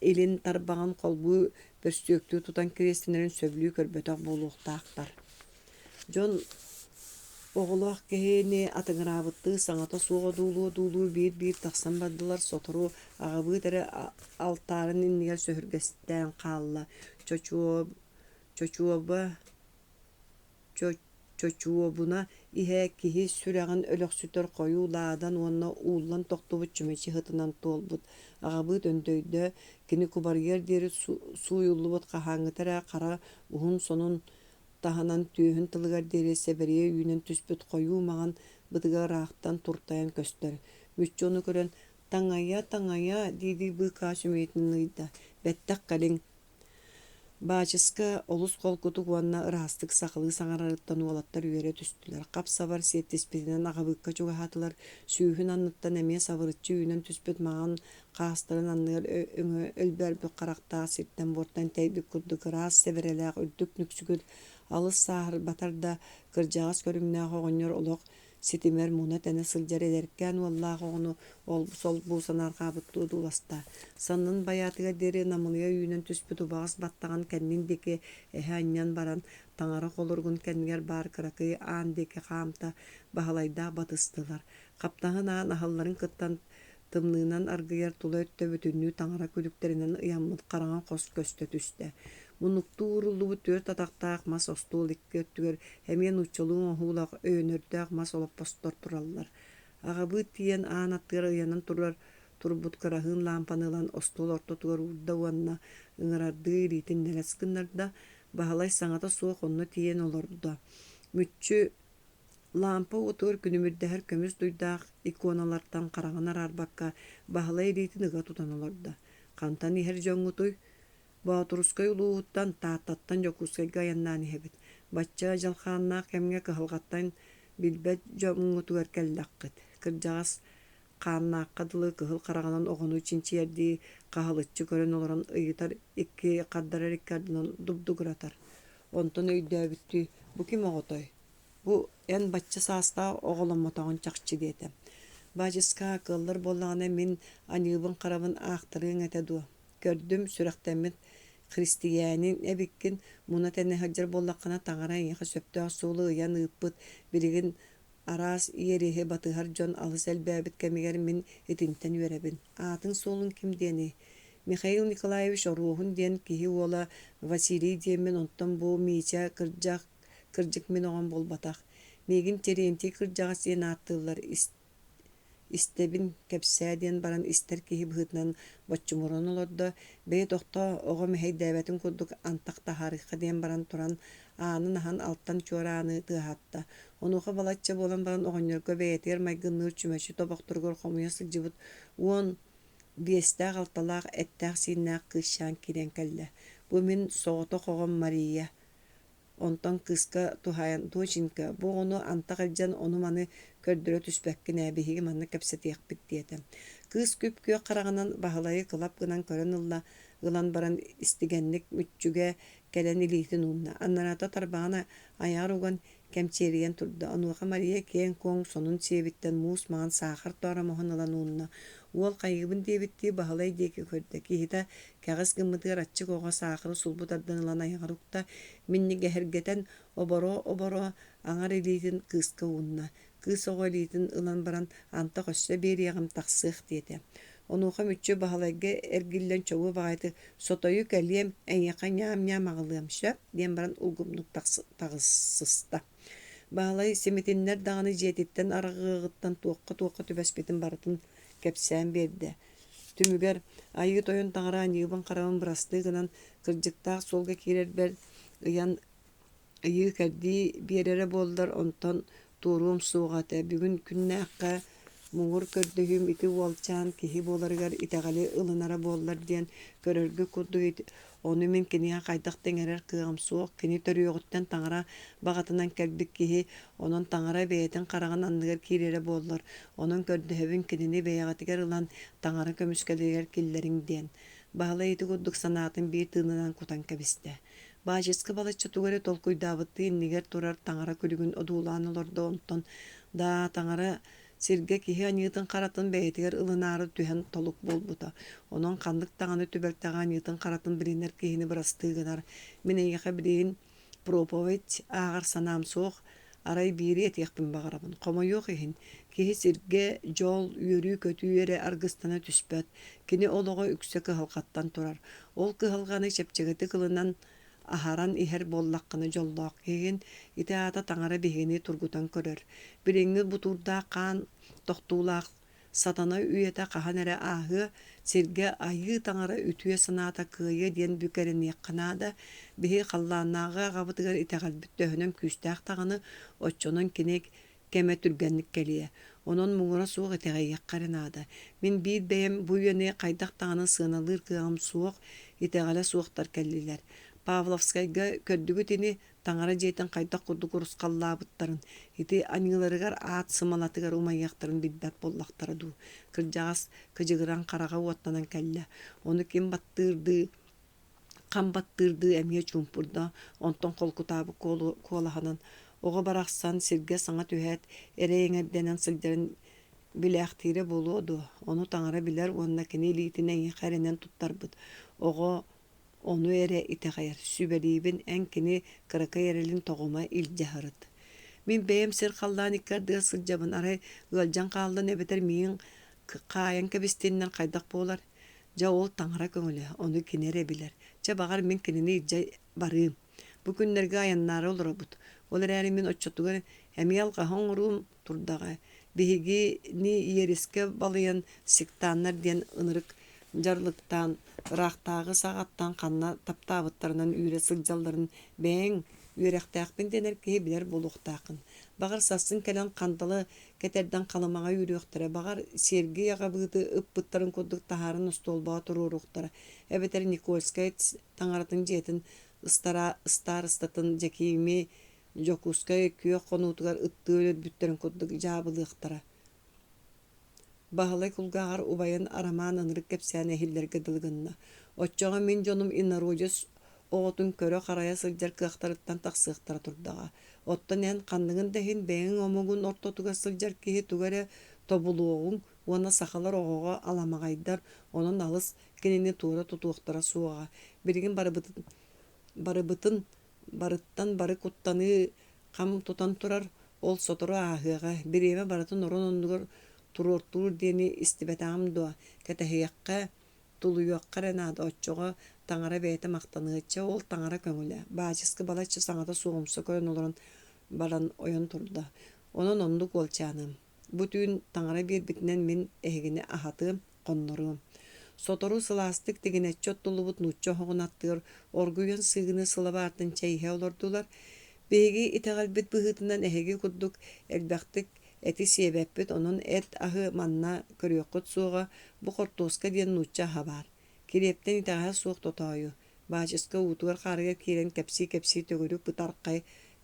элин тарбаган колбу бөстөктү тутан крестинерин сөблүү көрбөтөк болуктаактар. Жон оголох кехени атыңырабытты саңата суга дуулуу бир таксан бадылар сотору агабыtere алтарын иннигер сөһүргестен калла чочуобуна ihe киһи сүрәгән өлөксүтөр кою лаадан онна уулан токтубут чүмечи хытынан толбут агабыт өндөйдө кини кубарьер дери суюллубут кахаңытара кара уһун сонун таханан түйүн тылыгар дери себерие үйүнөн түспүт кою маган бытыга раактан туртаян көстөр мүччону көрөн таңая диди быка сүмейтинныйда беттак калең Бачыска олус колкутук уанна ырастык сақылы саңарарыттан уолаттар үйере түстілер. Қап сабар сеттеспетінен ағабыққа чуға хатылар сүйхін анныттан әме сабырытчы үйінен түспет маған қастырын анныгар өңі өлбәрбі қарақта сирттен борттан тәйбік күрдік ырас севереләқ үрдік нүксігіл алыс сағыр батарда кыржағас көріңнәқ оғынер олық сетимер муна тәне сылжар edеркен уаллағы оғыны ол сол бұлсанар қабытту дуласта. Саннын баятыға дері намылыя үйінен түспі тубағыз баттаған кәннен деке әхе аньян баран таңара қолырғын кәннігер бар кыракы аан деке қамта бағалайда батыстылар. Қаптағын аан ахалларын кыттан тымнынан аргыяр тұлы өтті бүтінні таңара күдіктерінен ұяммыд қараңан қос көсті түсті. Мұнықту ұрылуы төрт атақтақ мас остуыл икке өттігер әмен ұчылуын оғулақ өйінөрдәқ мас олап постор тұралылар. Ағабы тиен аан аттығыр ұянан турбут карахын лампанылан остуыл ортотығыр урда уанна ұңырарды ритін нәлескінлерді бағалай саңата суық онны тиен олорды. Мүтчі лампа отығыр күнімірдәхір көміз дұйдақ иконалардан қарағанар арбаққа бағалай ритін ұға тұтан олорды. Қантан ихер жоңғытой Баатурускай улууттан тааттаттан Якутскайга яннааны хебит. Бачча жалхааннаах кемге кыһылгаттан билбет жоңутугар келлаккыт. Кыржагас кааннаакка дылы кыһыл караганан огону чинчи ерди кахылыччы көрөн олорон ыйытар икки каддарар иккардынан дубдугуратар. Онтон өйдөөбүттү бу ким оготой? Бу эн бачча сааста оголоммотоон чакчы диэтем. Бачыска кыллар боллагана мен аныбын карабын аактырыың этеду. Көрдүм сүрәктәмит християнин эбиккин муна тәне хаҗар боллаккана таңара яха сөптө асуулы ян ыппыт билигин арас иерехе батыгар жон алыс элбәбит кемигер мен этинтен үрәбин. Атын солун ким дени? Михаил Николаевич Орухун ден кихи ола Василий демен онтон бу мича кыржык мен оган болбатак. Мегин теренти кыржага сен аттылар истебин кепсәден баран истер кихи быһытынан боччумурон олорда бей тохта огом хейдәбәтин курдук антакта харыхка ден баран туран аанын ахан алттан чурааны тыахатта. Онуха балачча болан баран огоннорго бейтер майгынныр чүмәчи тобоктургор хомуя сылжыбыт уон биестэ галталаах эттэх синнаах кыышаан кирен кэллэ. Бу мин соото хогом Мария. Онтон кыска тухаян точинка. Бу ону антагылжан ону маны көрдөрө түспәккин әбиһиги манны кэпсэтиэхпит диэтэ. Кыз күп күө караганан баһылайы кылап гынан көрөн ылла ылан баран истигенник мүччүгэ кэлэн илиитин уунна. Аннарата тарбаана аяар уган кемчериен турда. Онуха Мария киэн коң сонун сиэбиттен муус маан саахар туара моһон ылан уунна. Уол кайгыбын диэбитти баһылай диэки көрдө. Киһита кәгыс гыммытыгар аччык ога саахыры сулбутардан ылан аягарукта минни гәһергетен оборо аңар илиитин кыыска уунна. Кыыс ого илиитин ылан баран анта көссө биэриэҕим тахсыах диэтэ. Онуха мүччү баһылайга эргиллен чогуу баҕайты сотойу кэлиэм эйэхэ ньаам аҕылыам сөп диэн баран улгумнук тагысыста. Баһылай семитиннер даҕаны дьиэтиттен арағыгыттан туохха түбэспитин барытын кэпсээн биэрдэ. Түмүгэр айыы тойон таҥара ньыыбын харабын бырастыы гынан кырдьыктаах суолга киирэрбэр ыйан ыйыы кэрдии биэрэри буоллар онтон туурум сууҕата. Бүгүн күннээххэ муҥур көрдөһүм ити уолчаан киһи буоларыгар итэҕэли ылынара буоллар диэн көрөргү курдук ону мин киниһэ хайдах тэҥэрэр кыам суох кини төрүөҕүттэн таҥара баҕатынан кэлбик киһи онон таҥара бэйэтин хараҕан анныгар киирэри буоллар. Онон көрдөһөбүн кинини бэйэҕатыгар ылан таҥара көмүскэлигэр киллэриҥ диэн. Баһылай ити курдук санаатын биир тыынынан кутан кэбистэ. Баачыска балаччы тугары толкуйдаабытты иннигэр турар таҥара күлүгүн одуулаан олордо онтон да таҥара сиргэ киһи аньыытын харатын бэйэтигэр ылынаары түһэн толук буолбута. Онон ханнык таҕаны түбэлтэҕэ аньыытын харатын билинэр киһини бырастыыгынар. Мин эйэхэ билигин проповедь ааҕар санаам суох арай биири этиэхпин баҕарабын. Хомойуох иһин киһи сиргэ дьол үөрүү көтүү эре аргыстана түспөт. Кини олоҕо үксө кыһалҕаттан турар. Ол кыһалҕаны чэпчэгэти кылынан аһаран иһэр буоллаххына дьоллоох киһигин итээата таҥара биһигини тургутан көрөр. Бириҥҥи бутуурдаах хаан тохтуулаах сатана үйэтэ хаһан эрэ ааһыа сиргэ айыы таҥара үтүө санаата кыайа диэн бүкэриниэхханаада биһи халлааннааҕа аҕабытыгар итэҕэлбит төһөнөм күүстээх таҕаны оччонон киник кэмэ түргэнник кэлиэ. Онон муҥура суох итэҕэйиэххаринаада. Мин биир бэйэм бу үөнэ хайдах таҕаны сыаналыыр кыаҕым суох итэҕэлэ суохтар кэллилэр. Павловскайга көрдүгүт ини таҥара дьиэтин хайдах курдук урускаллаабыттарын, ити аньыларыгар аат сымалатыгар умайыахтарын билбэт боллахтара дуу. Кырдьаҕас кыдьыгыран хараҕа уоттанан кэллэ. Ону ким хам баттыырдыы эмиэ чуумпурда, онтон холкутаабы куолаһанан оҕо барахсан сиргэ саҥа түһээт эрэйэҥэрдэнэн сылдьарын билээхтиире болуоду. Ону таҥара билэр уонна кини илиитин эйиэхэ эрэнэн туттарбыт. Оҕо ону эре итэҕэйэр сүбэлиибин эн кини кыракай эрэлин тоҕума илдьэһырыт. Мин бэйэм сир халлаан иккардыа сылдьабын арай ыалдьан хааллан эбэтэр мииҥ хаайан кэбистииннэн хайдах буолар. Дьа ол таҥара көҥүлэ, ону кини эрэ билэр. Дьа баҕар мин кинини илдьэ барыым. Бу күннэргэ аяннаары олоробут. Ол эрээри мин оччотугар эмиэ алҕаһа оҥоруум турдаҕа. Биһиги-ни иериске балыйан сиктааннар диэн ынырык дьарлыктаан ыраахтааҕы саҕаттаан ханна таптаабыттарынан үүрэ сылдьалларын бэйэҥ үөрэхтээхпин денер киһи билэр болуохтааххын. Баҕар сасын кэлэн ханталы кэтэрдэн халымаҕа үүрүөхтэрэ. Баҕар сиэрги аҕабыыты ыппыттарын курдук таһааран остуолбаҕа туруоруохтара. Эбэтэр Никольскай таҥаратын дьиэтин старыстатын Жакими Жокускай күөх хонуутугар ыттыы өлөрбүттэрин курдук дьаабылыахтара. Баһылай кулгааҕар убайын арамаан ынырык кэпсээн эһиллэргэ дылгынна. Оччоҕо мин дьонум иннарууйус оҕотун көрө харайа сылдьар кыахтарыттан тахсыахтара турдаҕа. Оттон эн ханныгын дэһин бэйэҥ омугун ортотугар сылдьар киһи тугары тобулуоҕуҥ уонна сахалар оҕоҕо аламаҕайдар онон алыс кинини туора тутуохтара суоҕа. Билигин барыттан бары куттаны хам тутан турар ол сотору ааһыаҕа. Бириэмэ барытын орон оннугар туруортуур диэни истибэтаам дуа. Кэтэһиэххэ тулуйуаххар энаада оччоҕо таҥара бэйэтэ махтаныычча ол таҥара көҥүлэ. Баачыска балаччы саҥата суоҕумса көрөн олорон баран ойон турда. Онон оннук уолчааным. Бу түүн таҥара биэрбитинэн мин эһигини аһатыым, хонноруум. Сотору сылаастык тигинэччи оттулубут нууччу хоҕунаттыгар оргуйан сыыгыны сылабаартын чэйиһэ олордулар. Биһиги итэҕэлбит быһыытынан эһиги курдук элбэхтик эти себеппит онун эт ахы манна көрүөккөт суога бу кортуоска диэн нуучча хабар. Кирептен итаға суох тотойу. Бачыска утугар харыгар кирен кепси төгөрүк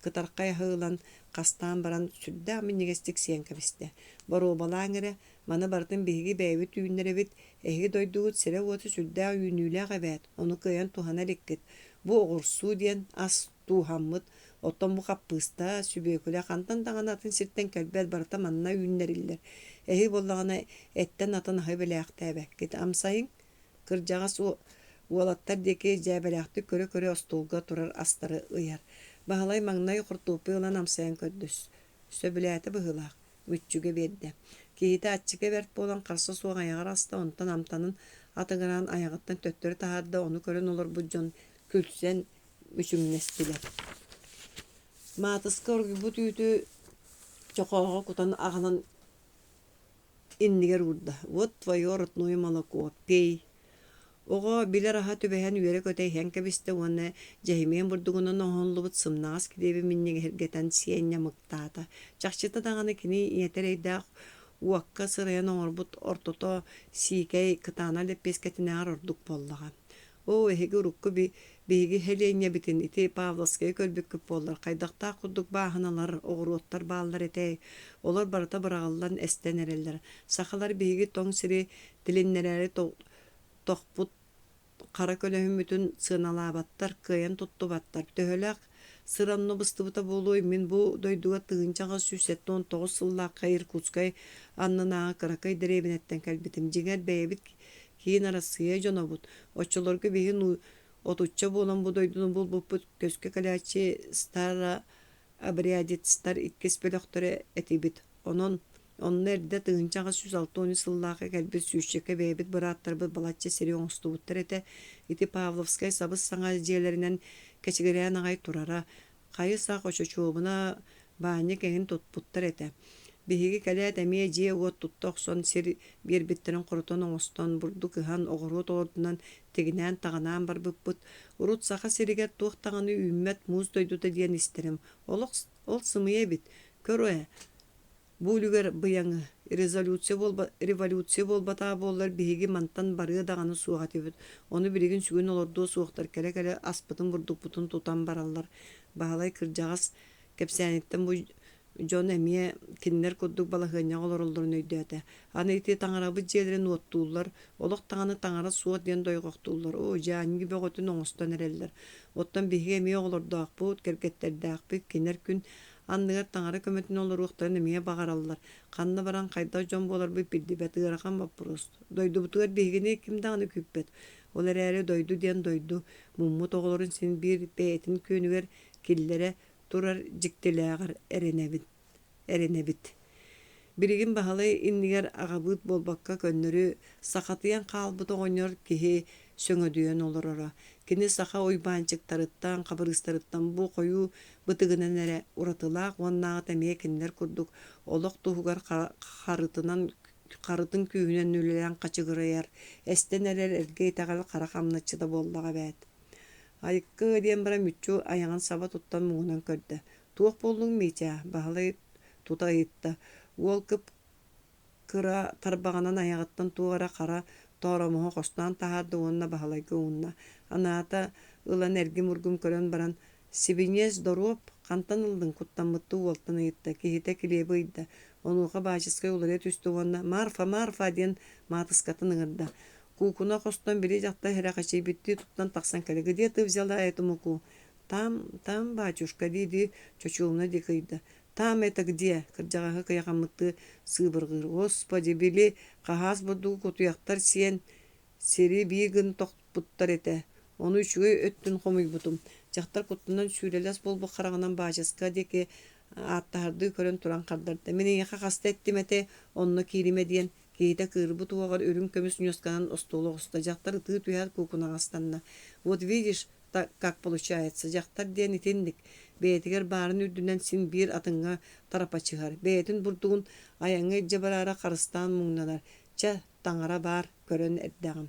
кытаркай хылан кастаан баран сүрдэ миннигестик сиэн кабисте. Боробалааңыра маны бартын биһиги бэйби түйүннеребит эһиги дойдугут сире уоту сүрдэ үйүнүүлээх эбэт. Ону кыйан тухана леккит. Бу оҕурсуу диэн ас туухаммыт. Оттон бу каппыста сүбөкүлэ хантан таганатын сиртен кэлбэт барта манна үйүннериллер. Эһи боллагана эттен атын ахы белээхтээбэккит. Амсайын кырдьаҕас уолаттар диэки дьээбэлээхти көрө остуулга турар астары ыйар. Баһалай маҥнай хуртууппы ылан амсайын көрдөс. Сөбүлээти быһылаах. Үччүгэ биэрдэ. Киһитэ аччыга берт буолан харса суох аяҕар аста онтон амтанын атыгыран аяҕыттан төттөрү таһаарда ону көрөн олорбут дьон күлсен үчүҥнэстилэр. Маатыска оргубут үүтү чокоого кутан аҕанан иннигэр урда. Вот твое родное молоко. Пей. Ого билер аха түбэһэн үөрэ көтөйхэн кэбисте уонна дьэһимиэн бурдугунан оһонлубут сымнаас кидеби минниги хергетен сиэння мыктаата. Чахчыта даганы кини иэтерэйдээх уакка сырыйан оҥорбут ортото сиикэй кытаана леппескетинээҕэр ордук боллаҕа. Эһиги урукку биһиги хэлиэння битин ити Павловскай көлбүккүп боллар. Хайдахтаах курдук бааһыналар, оҕуруоттар бааллар этэй. Олар барыта быраҕаллан эстэн эрэллэр. Сахалар биһиги тоҥ сири тилиннэрээри тохпут кара көлөһүмүтүн сыналаабаттар, кыйан туттубаттар. Төһөлөөх сыранну быстыбыта болуй мин бу дойдуга тыгынчаҕа сүсетти 19 сыллаакка Якутской аннынааҕы кыракай дэриэбинэттэн кэлбитим. Дьиҥэр бэйэбит киин арасыйа дьонобут. Оччолорго биһин отучча буолан бу дойдуну булбуппут көскө кэлээчи стара обрядецтар иккис бөлөхтөрө этибит. Онны эрдэ тыгынчаҕа 106 сыллаакка кэлбит сүүсчекке бэйэбит бырааттарбыт балачча сири оҥостубуттар эте. Ити Павловскай сабыс саҥа дьиэлэринэн кэчигирээн аҕай турара. Хайы саах очочуобуна баанньа кэҥин тутпуттар эте. Биһиги кэлээт эмиэ дьиэ уот тутта охсон сир биэрбиттерин корутон оҥостон бурду кыһан оҕоруот оҕордунан тигинээн таҕанаан барбыппыт. Урут саха сиригэр туох таҕаны үүммэт муус дойдута диэн истэрим. Ол сымыйа эбит. Көрө бу үлүгэр быяҥы революция болбатаа буоллар биһиги мантан барыа даҕаны суоҕатыбыт. Ону билигин сүгүн олордуо суохтар кэлэ аспытын бурдукпутун тутан бараллар. Баһалай кырдьаҕас кэпсээниттэн бу дьон эмиэ кинилэр курдук балаһыанньаҕа олороллорун өйдөөтэ. Аны ити таҥарабыт дьиэлэрин уоттуулар, олох таҥаны таҥара суот диэн дойҕохтуулар. Дьааҥҥи бөҕөтүн оҥостон эрэллэр. Оттон биһиги эмиэ олордоохпут, кэргэттердээхпит кинэр күн анныгар таҥара көмөтүн олоруохтарын эмиэ баҕараллар. Ханна баран хайдах дьон буоларбыт билдибэт ыарахан вопрос. Дойдубутугар биһигини ким даҕаны күппэт. Ол эрээри дойду диэн дойду. Муммут оҕолорун син биир бэйэтин күөнүгэр киллэрэ турар дьиктилээҕэр эренебит. Билигин баһалай иннигэр аҕабыт болбакка көннөрү сахатыйан хаалбыт оҕонньор киһи сөҥөдүөн олорора. Кини саха ойбаанчыктарыттан, хабырыстарыттан бу хойуу бытыгынан эрэ уратылаах уоннааҕа эмиэ кинилэр курдук олох туһугар харытын күүһүнэн нүлэлээн хачыгырыйар. Эстен эрэр эргэй таҕал хара хамначчыда буоллаҕа бэт. Айыкка диэн бара мүччү аяҕан саба туттан муунан көрдө. Туох боллуң миитэ, баһалай тута ыйытта. Уол кыра тарбаҕанан аяҕыттан туора хара тооромоһо хостаан таһаарда уонна баһалайга уунна. Анаата ылан эргим ургум көрөн баран сибиñе здоров хантан ылдың куттаммытты уолтан ыйытта. Киһитэ килиэбы ыйда. Онуха баачыскай уларыа түстү уонна Марфа диэн маатыскатын ыҥырда. Куукуна хостон били дьахта хэрэхачийбитти туттан тахсан кэлэ. Где ты взяла эту муку? Там, батюшка, диди чочулна дикыйда. Там это где? Кырдьаҕаһы кыйахаммытты сыыбыргыр. Господи, били хаһаас бурдугу кутуяхтар сиэн сири биигин тохпуттар эте. Ону үчүгэй өттүн хомуйбутум. Дьахтар куттунан сүүрэлэс болбу хараҕынан баачаска диэки ааттаһарды көрөн туран хардарда. Мен иэхэ хаста эттим эте онно киириме диэн киһитэ кыырбыт уоҕар үрүм көмүс ньосканан остуолоҕуста. Дьахтар ытыы түһэät куукунаҕастанна. Вот видишь, как получается. Дьахтар диэн итинник. Бэйэтигэр баарын үрдүнэн син биир атыҥҥа тарапачыһар. Бэйэтин бурдугун аяҥҥа дьабараара харыстаан муҥнанар. Ча таҥара баар көрөн эрдэҕим.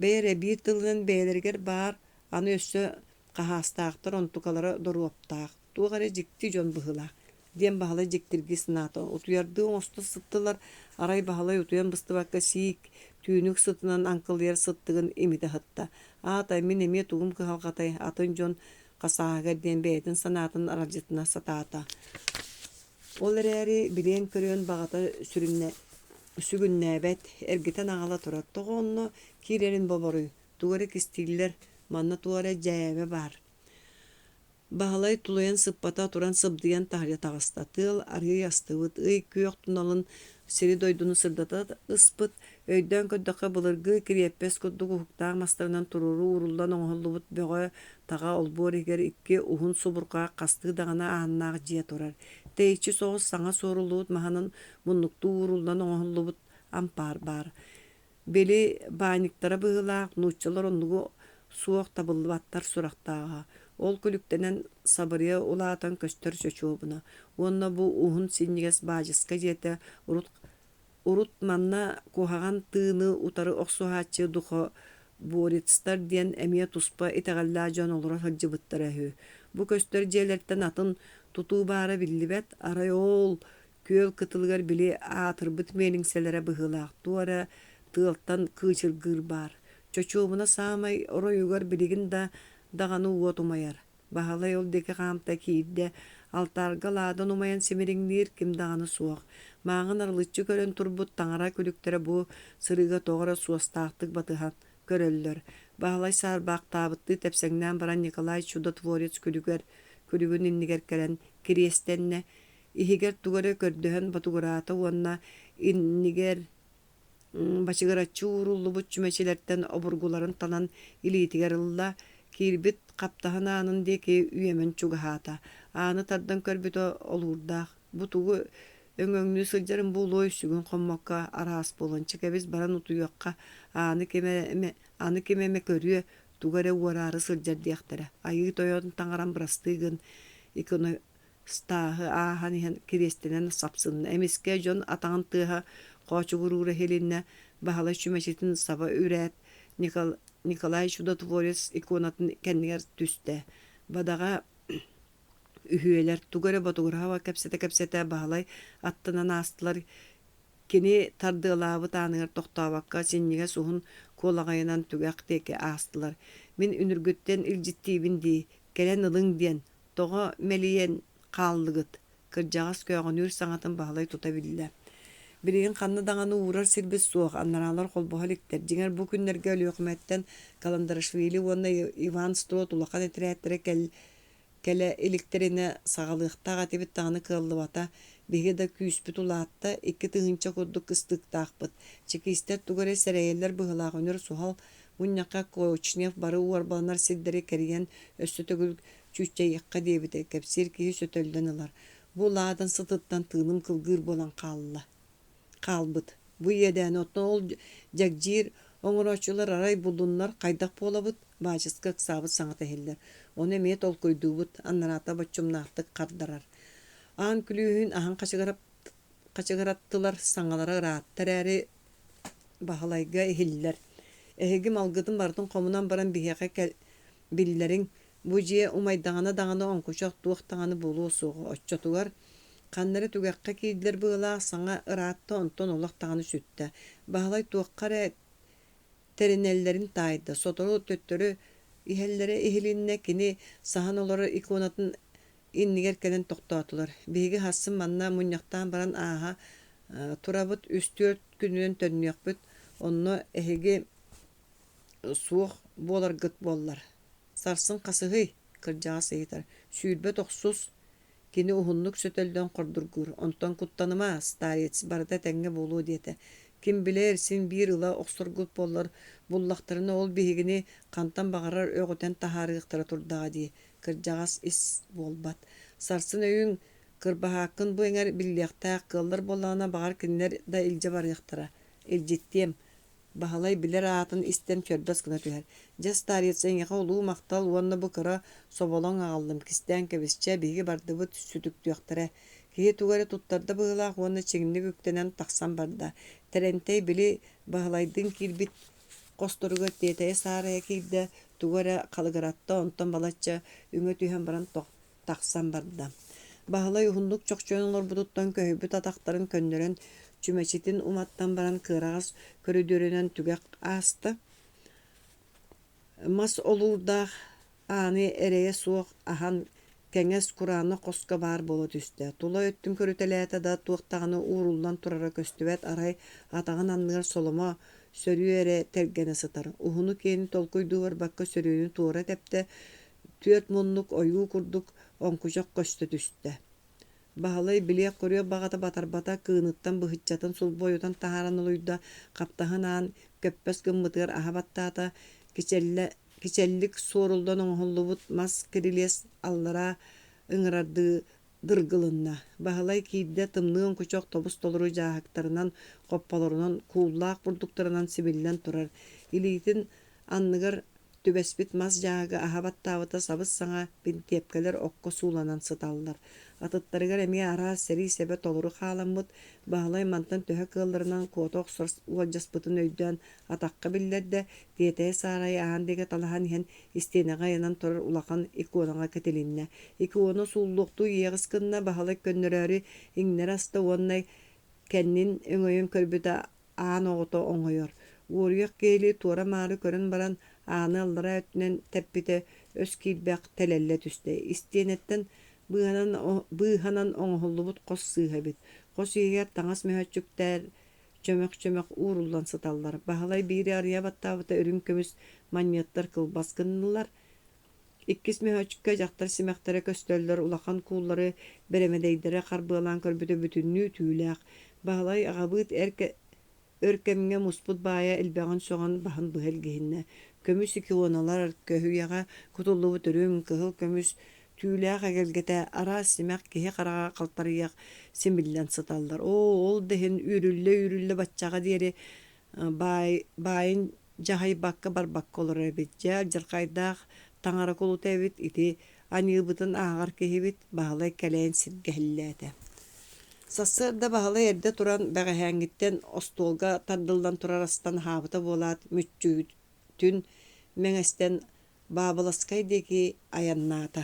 Бэйэрэ биир тылынан бэйэлэригэр баар аны өссө хаһаастаахтар онтукалара доруоптаах. Туох эрэ дьикти дьон быһылаах. диэн баһалай жектирги сынаата. Утуярды оңосто сыттылар, арай баһалай утуян быстыбакка сиик, түүнүк сытынан анкылыяр сыттыгын имите хытта. Аатай мен эме тугум кыһалҕатай, атын дьон хасааһыгар диэн бэйэтин санаатын аралдьытына сатаата. Ол эрээри билиэн көрүөн баҕата сүгүннээбэт, эргитен аҕала турар. Тоҕоонно киирэрин боборуй, тугары кистииллер, манна тугары дьээбэ бар. Баһалай тулуян сыппата туран сыбдыян таһыря таҕыста. Тыал арыый астыбыт, ый күөх туналын сири дойдуну сырдата ыспыт, өйдөн көддөккө былыргы кириэппес курдук ухуктаах мастарынан туруру урулдан оҥоллубут бөҕө таҕа олбуор игер икки уһун субуркаах кастыы даҕана ааннаах дьиэ турар. Тэйичи соҕус саҥа суоруллубут маһанын муннуктуу урулдан оҥоллубут ампаар бар. Бели бааниктара быһылаах нууччалар оннугу суох табыллыбаттар сурахтааҕа. Ол күлүктенен сабырыя улаатан көстөр чөчүобуна. Уонна бу уһун синнигес баажыска диэте урут манна куһаҕан тыыны утары охсуһааччы духо буоритстар диэн эмиэ туспа итэҕэллээ дьон олорор сылдьыбыттар эһүү. Бу көстөр дьиэлэртэн атын тутуу баара биллибэт, арай ол күөл кытылыгар били аатырбыт мээниҥсэлэрэ быһылаах. Туора тыалтан кыычыргыыр бар. Чөчүобуна саамай ороюгар билигин да даҕаны уотумайар. Баһалай ол деки хаамта киирдэ алтаарга лаадан умайан симириҥниир ким даҕаны суох. Мааҥын арылыччы көрөн турбут таҥара күлүктэрэ бу сырыыга тоҕора суостаахтык батыһан көрөллөр. Баһалай саарбаактаабытты тэпсэҥнээн баран Николай чудотворец күлүгүн иннигэр кэрэн кириэстэннэ иһигэр тугары көрдөһөн батугураата уонна иннигэр бачыгараччы ууруллубут чүмэчилэртэн обургуларын талан илиитигэр ылла киирбит каптаһын аанын диэки үөмөн чугаһаата. Ааны тардан көрбүтө олуурдаах. Бутугу өҥөҥнүү сылдьарын буулой сүгүн хоммокка араас болонча кэбис баран утуйуакка ааны кемеме көрүө тугары уораары сылдьар диэхтэрэ. Айыы тойон таҥаран бырастыыгын иконостааһы ааһан иһэн кириэстэнэн сапсынна. Эмиске дьон атаҕын тыаһа хоочугуруура хилиннэ баһалай чүмэчитин саба үрээт Николай чудотворец иконатын кэннигэр түстэ. Бадаға үһүөлэр тугары батугураһаба кэпсэтэ баһалай аттынан аастылар кини тардыылаабыт ааныгар тохтообакка синниге суһун куолагайынан түгэх диэки аастылар. Мин үнүргүттен илдьиттиибин дии, кэлэн ылыҥ диэн, тоҕо мэлийэн хааллыгыт. Кырдьаҕас көöҕөнүүр саҥатын баһалай тута биллэ. Билигин ханна даҕаны уурар сирбис суох, аннараалар холбоһоликтер. Дьиҥэр бу күннэргэ Өлүөхмэттэн Каландарашвили уонна Иван Строт улахан этирээттэрэ кэлэ иликтерине саҕалыахтаах атибит таҕаны кыаллыбата, биһиги да күүспүт улаатта икки тыһынча курдук кыстыктаахпыт. Чекистер тугары сэрэйэллэр быһылаах өнөр сухал мунньака Коочнев бары уорбанар сирдэри кэриэн өссө төгүл чүүччэйиэххэ диэбитэ кэпсиир киһи сөтөллөн ылар. Бу лаадан сытыттан тыыным кылгыыр болан хаалбыт. Бу иэдээн оттон ол дьагдьиир оҥороочулар арай булуннар хайдах буолабыт, баачыска ыксаабыт саҥата иһиллэр. Ону эмиэ толкуйдуубут, аннараата баччумнаахтык хардарар. Аан күлүүһүн аһан хачыгараттылар саҥалара ырааттар эри баһалайга иһиллэр. Эһиги малгытын бартын хомунан баран биһиэхэ биллэриҥ бу дьиэ умайдаҕана даҕаны оҥкучах туох таҕаны булуу суоҕу оччотугар ханнары түгэххэ киирдилэр быылаах саҥа ыраатта онтон олох таҕаны сүттэ. Баһалай туоххара теринэллэрин таайда, сотору төттөрү иһэллэри иһилиннэ кини саһан олоро иконатын иннигэр кэлэн тохтоотулар. Биһиги хассым манна мунньахтаан баран ааһа турабыт үс-түөрт күнүнэн төннүөхпүт, онно эһиги суох буоларгыт буоллар. Сарсын хасыһый кырдьаҕа сыйытар. Сүүрбэт охсус кини уһуннук сөтөлдөн хордургуур. Онтон куттаныма старец барыта тэҥҥэ буолуу диэтэ. Ким билэр син биир ыла охсоргут буоллар буллахтарына ол биһигини хантан баҕарар өҕөтэн таһаарыахтара турдаҕа дии. Кырдьаҕас ис буолбат. Сарсын өйүҥ кырбаһааккын бу эҥэр биллиэхтээх кыаллар буоллаҕына баҕар кинилэр да илдьэ барыахтара. Илдьиттиэм. Баһалай билэр аатын истэн көрбөс гына түһэр. Дьэ старец эҥэҕэ улуу махтал уонна бу кыра соболоҥ аҕаллым кистээн кэбисчэ биһиги бардыбыт сүтүктүөхтэрэ. Киһи тугары туттарда быһылаах уонна чиҥник үктэнэн тахсан барда. Тэрэнтэй били баһалайдын киирбит косторуга тиэтэйэ саарая киирдэ тугары халыгаратта онтон балачча үҥө түһэн баран тахсан барда. Bahalay uhunduk çokçoğunlar buduttан köhübüt ataqtарын könnören çümeçitin umattan baran kırağız körüdörünen tügek astı. Mas olurdağ ani ereye soğuk ahan Kengес Kur'an'a koska bar bolu düştü. Tula öttüm körütelete da tuğtağını uğruldan turara köstüvet aray atağın anlıgar soluma sörüyü ere tergene sıtar. Uhunu keni tolkuydu var bakka sörüyünü tuğra tepte. Tüyet monluk oyu kurduk onkucak köstü düştü. Bahalay bilek koruyor bağata batar bata kığınıttan bıhıtçatan sul boyudan taharan oluydu. Kaptağın an köppes gımmıtır ahabattata Kiçellik soruldan oğullubut mas kiriles allara ıngırardı dırgılınna. Bahalay kiyde tımnığın küçük tobus doluru jahaktarından, koppalarından, kuğullaq burduklarından sibillen turar. İlitin anlıgar tübespit mas jahagı ahabat tavıta sabız sana bin tepkeler okko suulanan sıtallar. Atıttarıgar emiye ara seri sebet oluru xalamıt, bahalay mantan töhe kığıllarından kotoq sors uvajaspıtın öydüen ataqqa billerde diyeteye sarayı ahandege talahan ihen isteneğe yanan turur ulaqan ikonağa ketelinne. Ikona suulluqtu yeğiskınna bahalay könnörörü ingner asta onnay kennin öngöyen körbüde ağan oğutu oңoyor. Uğruyaq geyli tuara mağrı körün baran ağanı allara ötünen teppite öz kilbaq telelle tüste. İstenetten Bıhanan oňullubut qos sığabit. Qos ýeger taňas möhüçükler çömek uğruldan sıtallar. Bahalay biri arıya battabyta örüm kömüs manýatlar kılbaskynlar. İkkis möhüçükkä jaktar simektere köstöller ulaqan kuullary beremedeýdere qarbılan körbüde bütünlüğü tüýläq. Bahalay agabyt örkemge musput baya elbeğin soğan bahan bıhel gihinne. Kömüs iki onalar köhüyaga kutullubu törüm kıhıl kömüs tüýläq agelgete ara simek kihi qarağa qaltarıyaq simbillen sıtallar. Ol dehen ürülle batçaga diýeri bayın jahay bakka bar bakka olur ebit. Jarqaydaq taňara kolu tebit iti anyybıtın ağar kihibit bahalay keleň sirgehillete. Sassırda bahalay erde turan bägähäňitten ostolga tardyldan turar astan habıta bolat müççütün meňesten babalaskaydeki ayannata.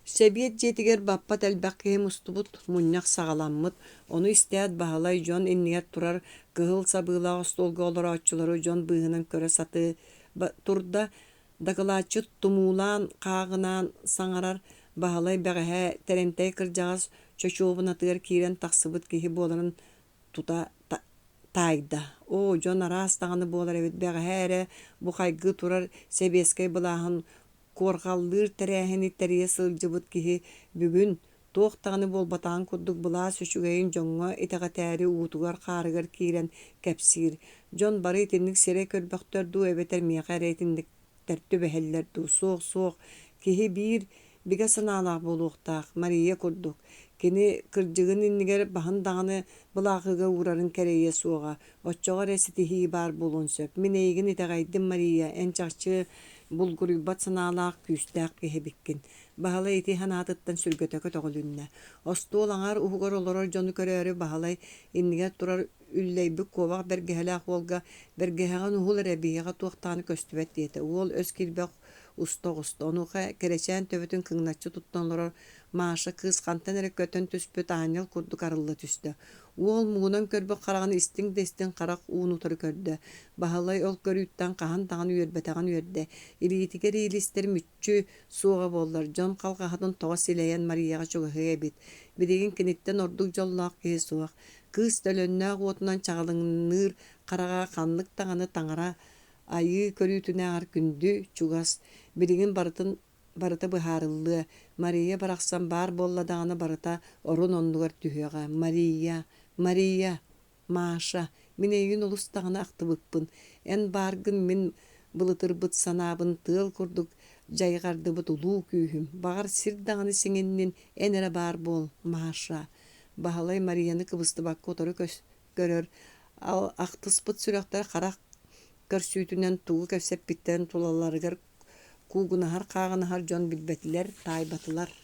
Sebiyet jetiger bappat elbäkki mustubut munyak sağalanmıt. Onu isteýät bahalay jon inniýet turar gıhıl sabıla ostolga olar aççylary jon bıhынан köre satı turda dagılaçyt tumulan qağınan saňarar bahalay bägähä terentey kyrjagas çöçobuna tyr kiren taqsybyt kihi bolanın tuta taýda. O jon arastagany bolar ebit bägähä ere bu haýgy turar sebeskey bulahan Korgallyr terähini teriye sıljıbıt kihi бүгүн toqtağını bolbatan kurduk bula süçügeyin jonga itaga täri utugar qarıgar kiren kapsir. Jon bary tinnik sere körbäktör du ebeter miqaretindik tertü beheller du soq kihi bir biga sanalaq boluqtaq Mariya kurduk. Kini kırjıgın inniger bahan dağını bulaqıga urarın kereye soğa. Oççoğa resitihi bar bolun söp. Mineygin itagaydın Mariya en çaqçı bulguru batsanalaq küstaq kehebikkin. Bahalay iti hanatıttan sülgötökö toğulunna. Ostol aňar uhugar oloror jonu köröri bahalay inniger turar ülleybük kovaq bergehelaq olga bergehagan uhul rebiyaga tuaqtany köstübet diýete. Ol öz kilbek usta onuqa kereçen töbütün kıngnaççı tuttanloror maaşa kız kantan ere kötön tüspüt anyal kurduk arılla tüstü. Ol muğunan körbek qarağın istin destin qaraq unutur kördü. Bahalay ol körütten qahan tağını üyerbetagan üyerde. İlitiger ilisler mütçü suğa bollar. Jon qalqahatın toğa sileyen Mariyaga çoğu hebit. Bidigin kinitten orduk jollaq kehe suaq. Kız tölönnäq otunan çağılınır qarağa qanlık tağını taňara ayı körütüne ar gündü çugas. Bidigin barıta bıharıllı. Mariya baraqsan bar bolladağını barıta orun ondugar tühüyaga. Mariya, Maşa, mineyün ulustağını aqtıbıkpın. En bargın min bılıtırbıt sanabın tığıl kurduk. Jaygardıbıt ulu kühüm. Bağır sirdağını siňennin enere bar bol, Maşa. Bahalay Mariyanı kıbısты bakka otoru görör. Aqtıspıt sürekter qaraq körsütünen tuğu kösep bitten tulalarıgar kuğunahar qağınahar jon bilbetiler, taybatılar.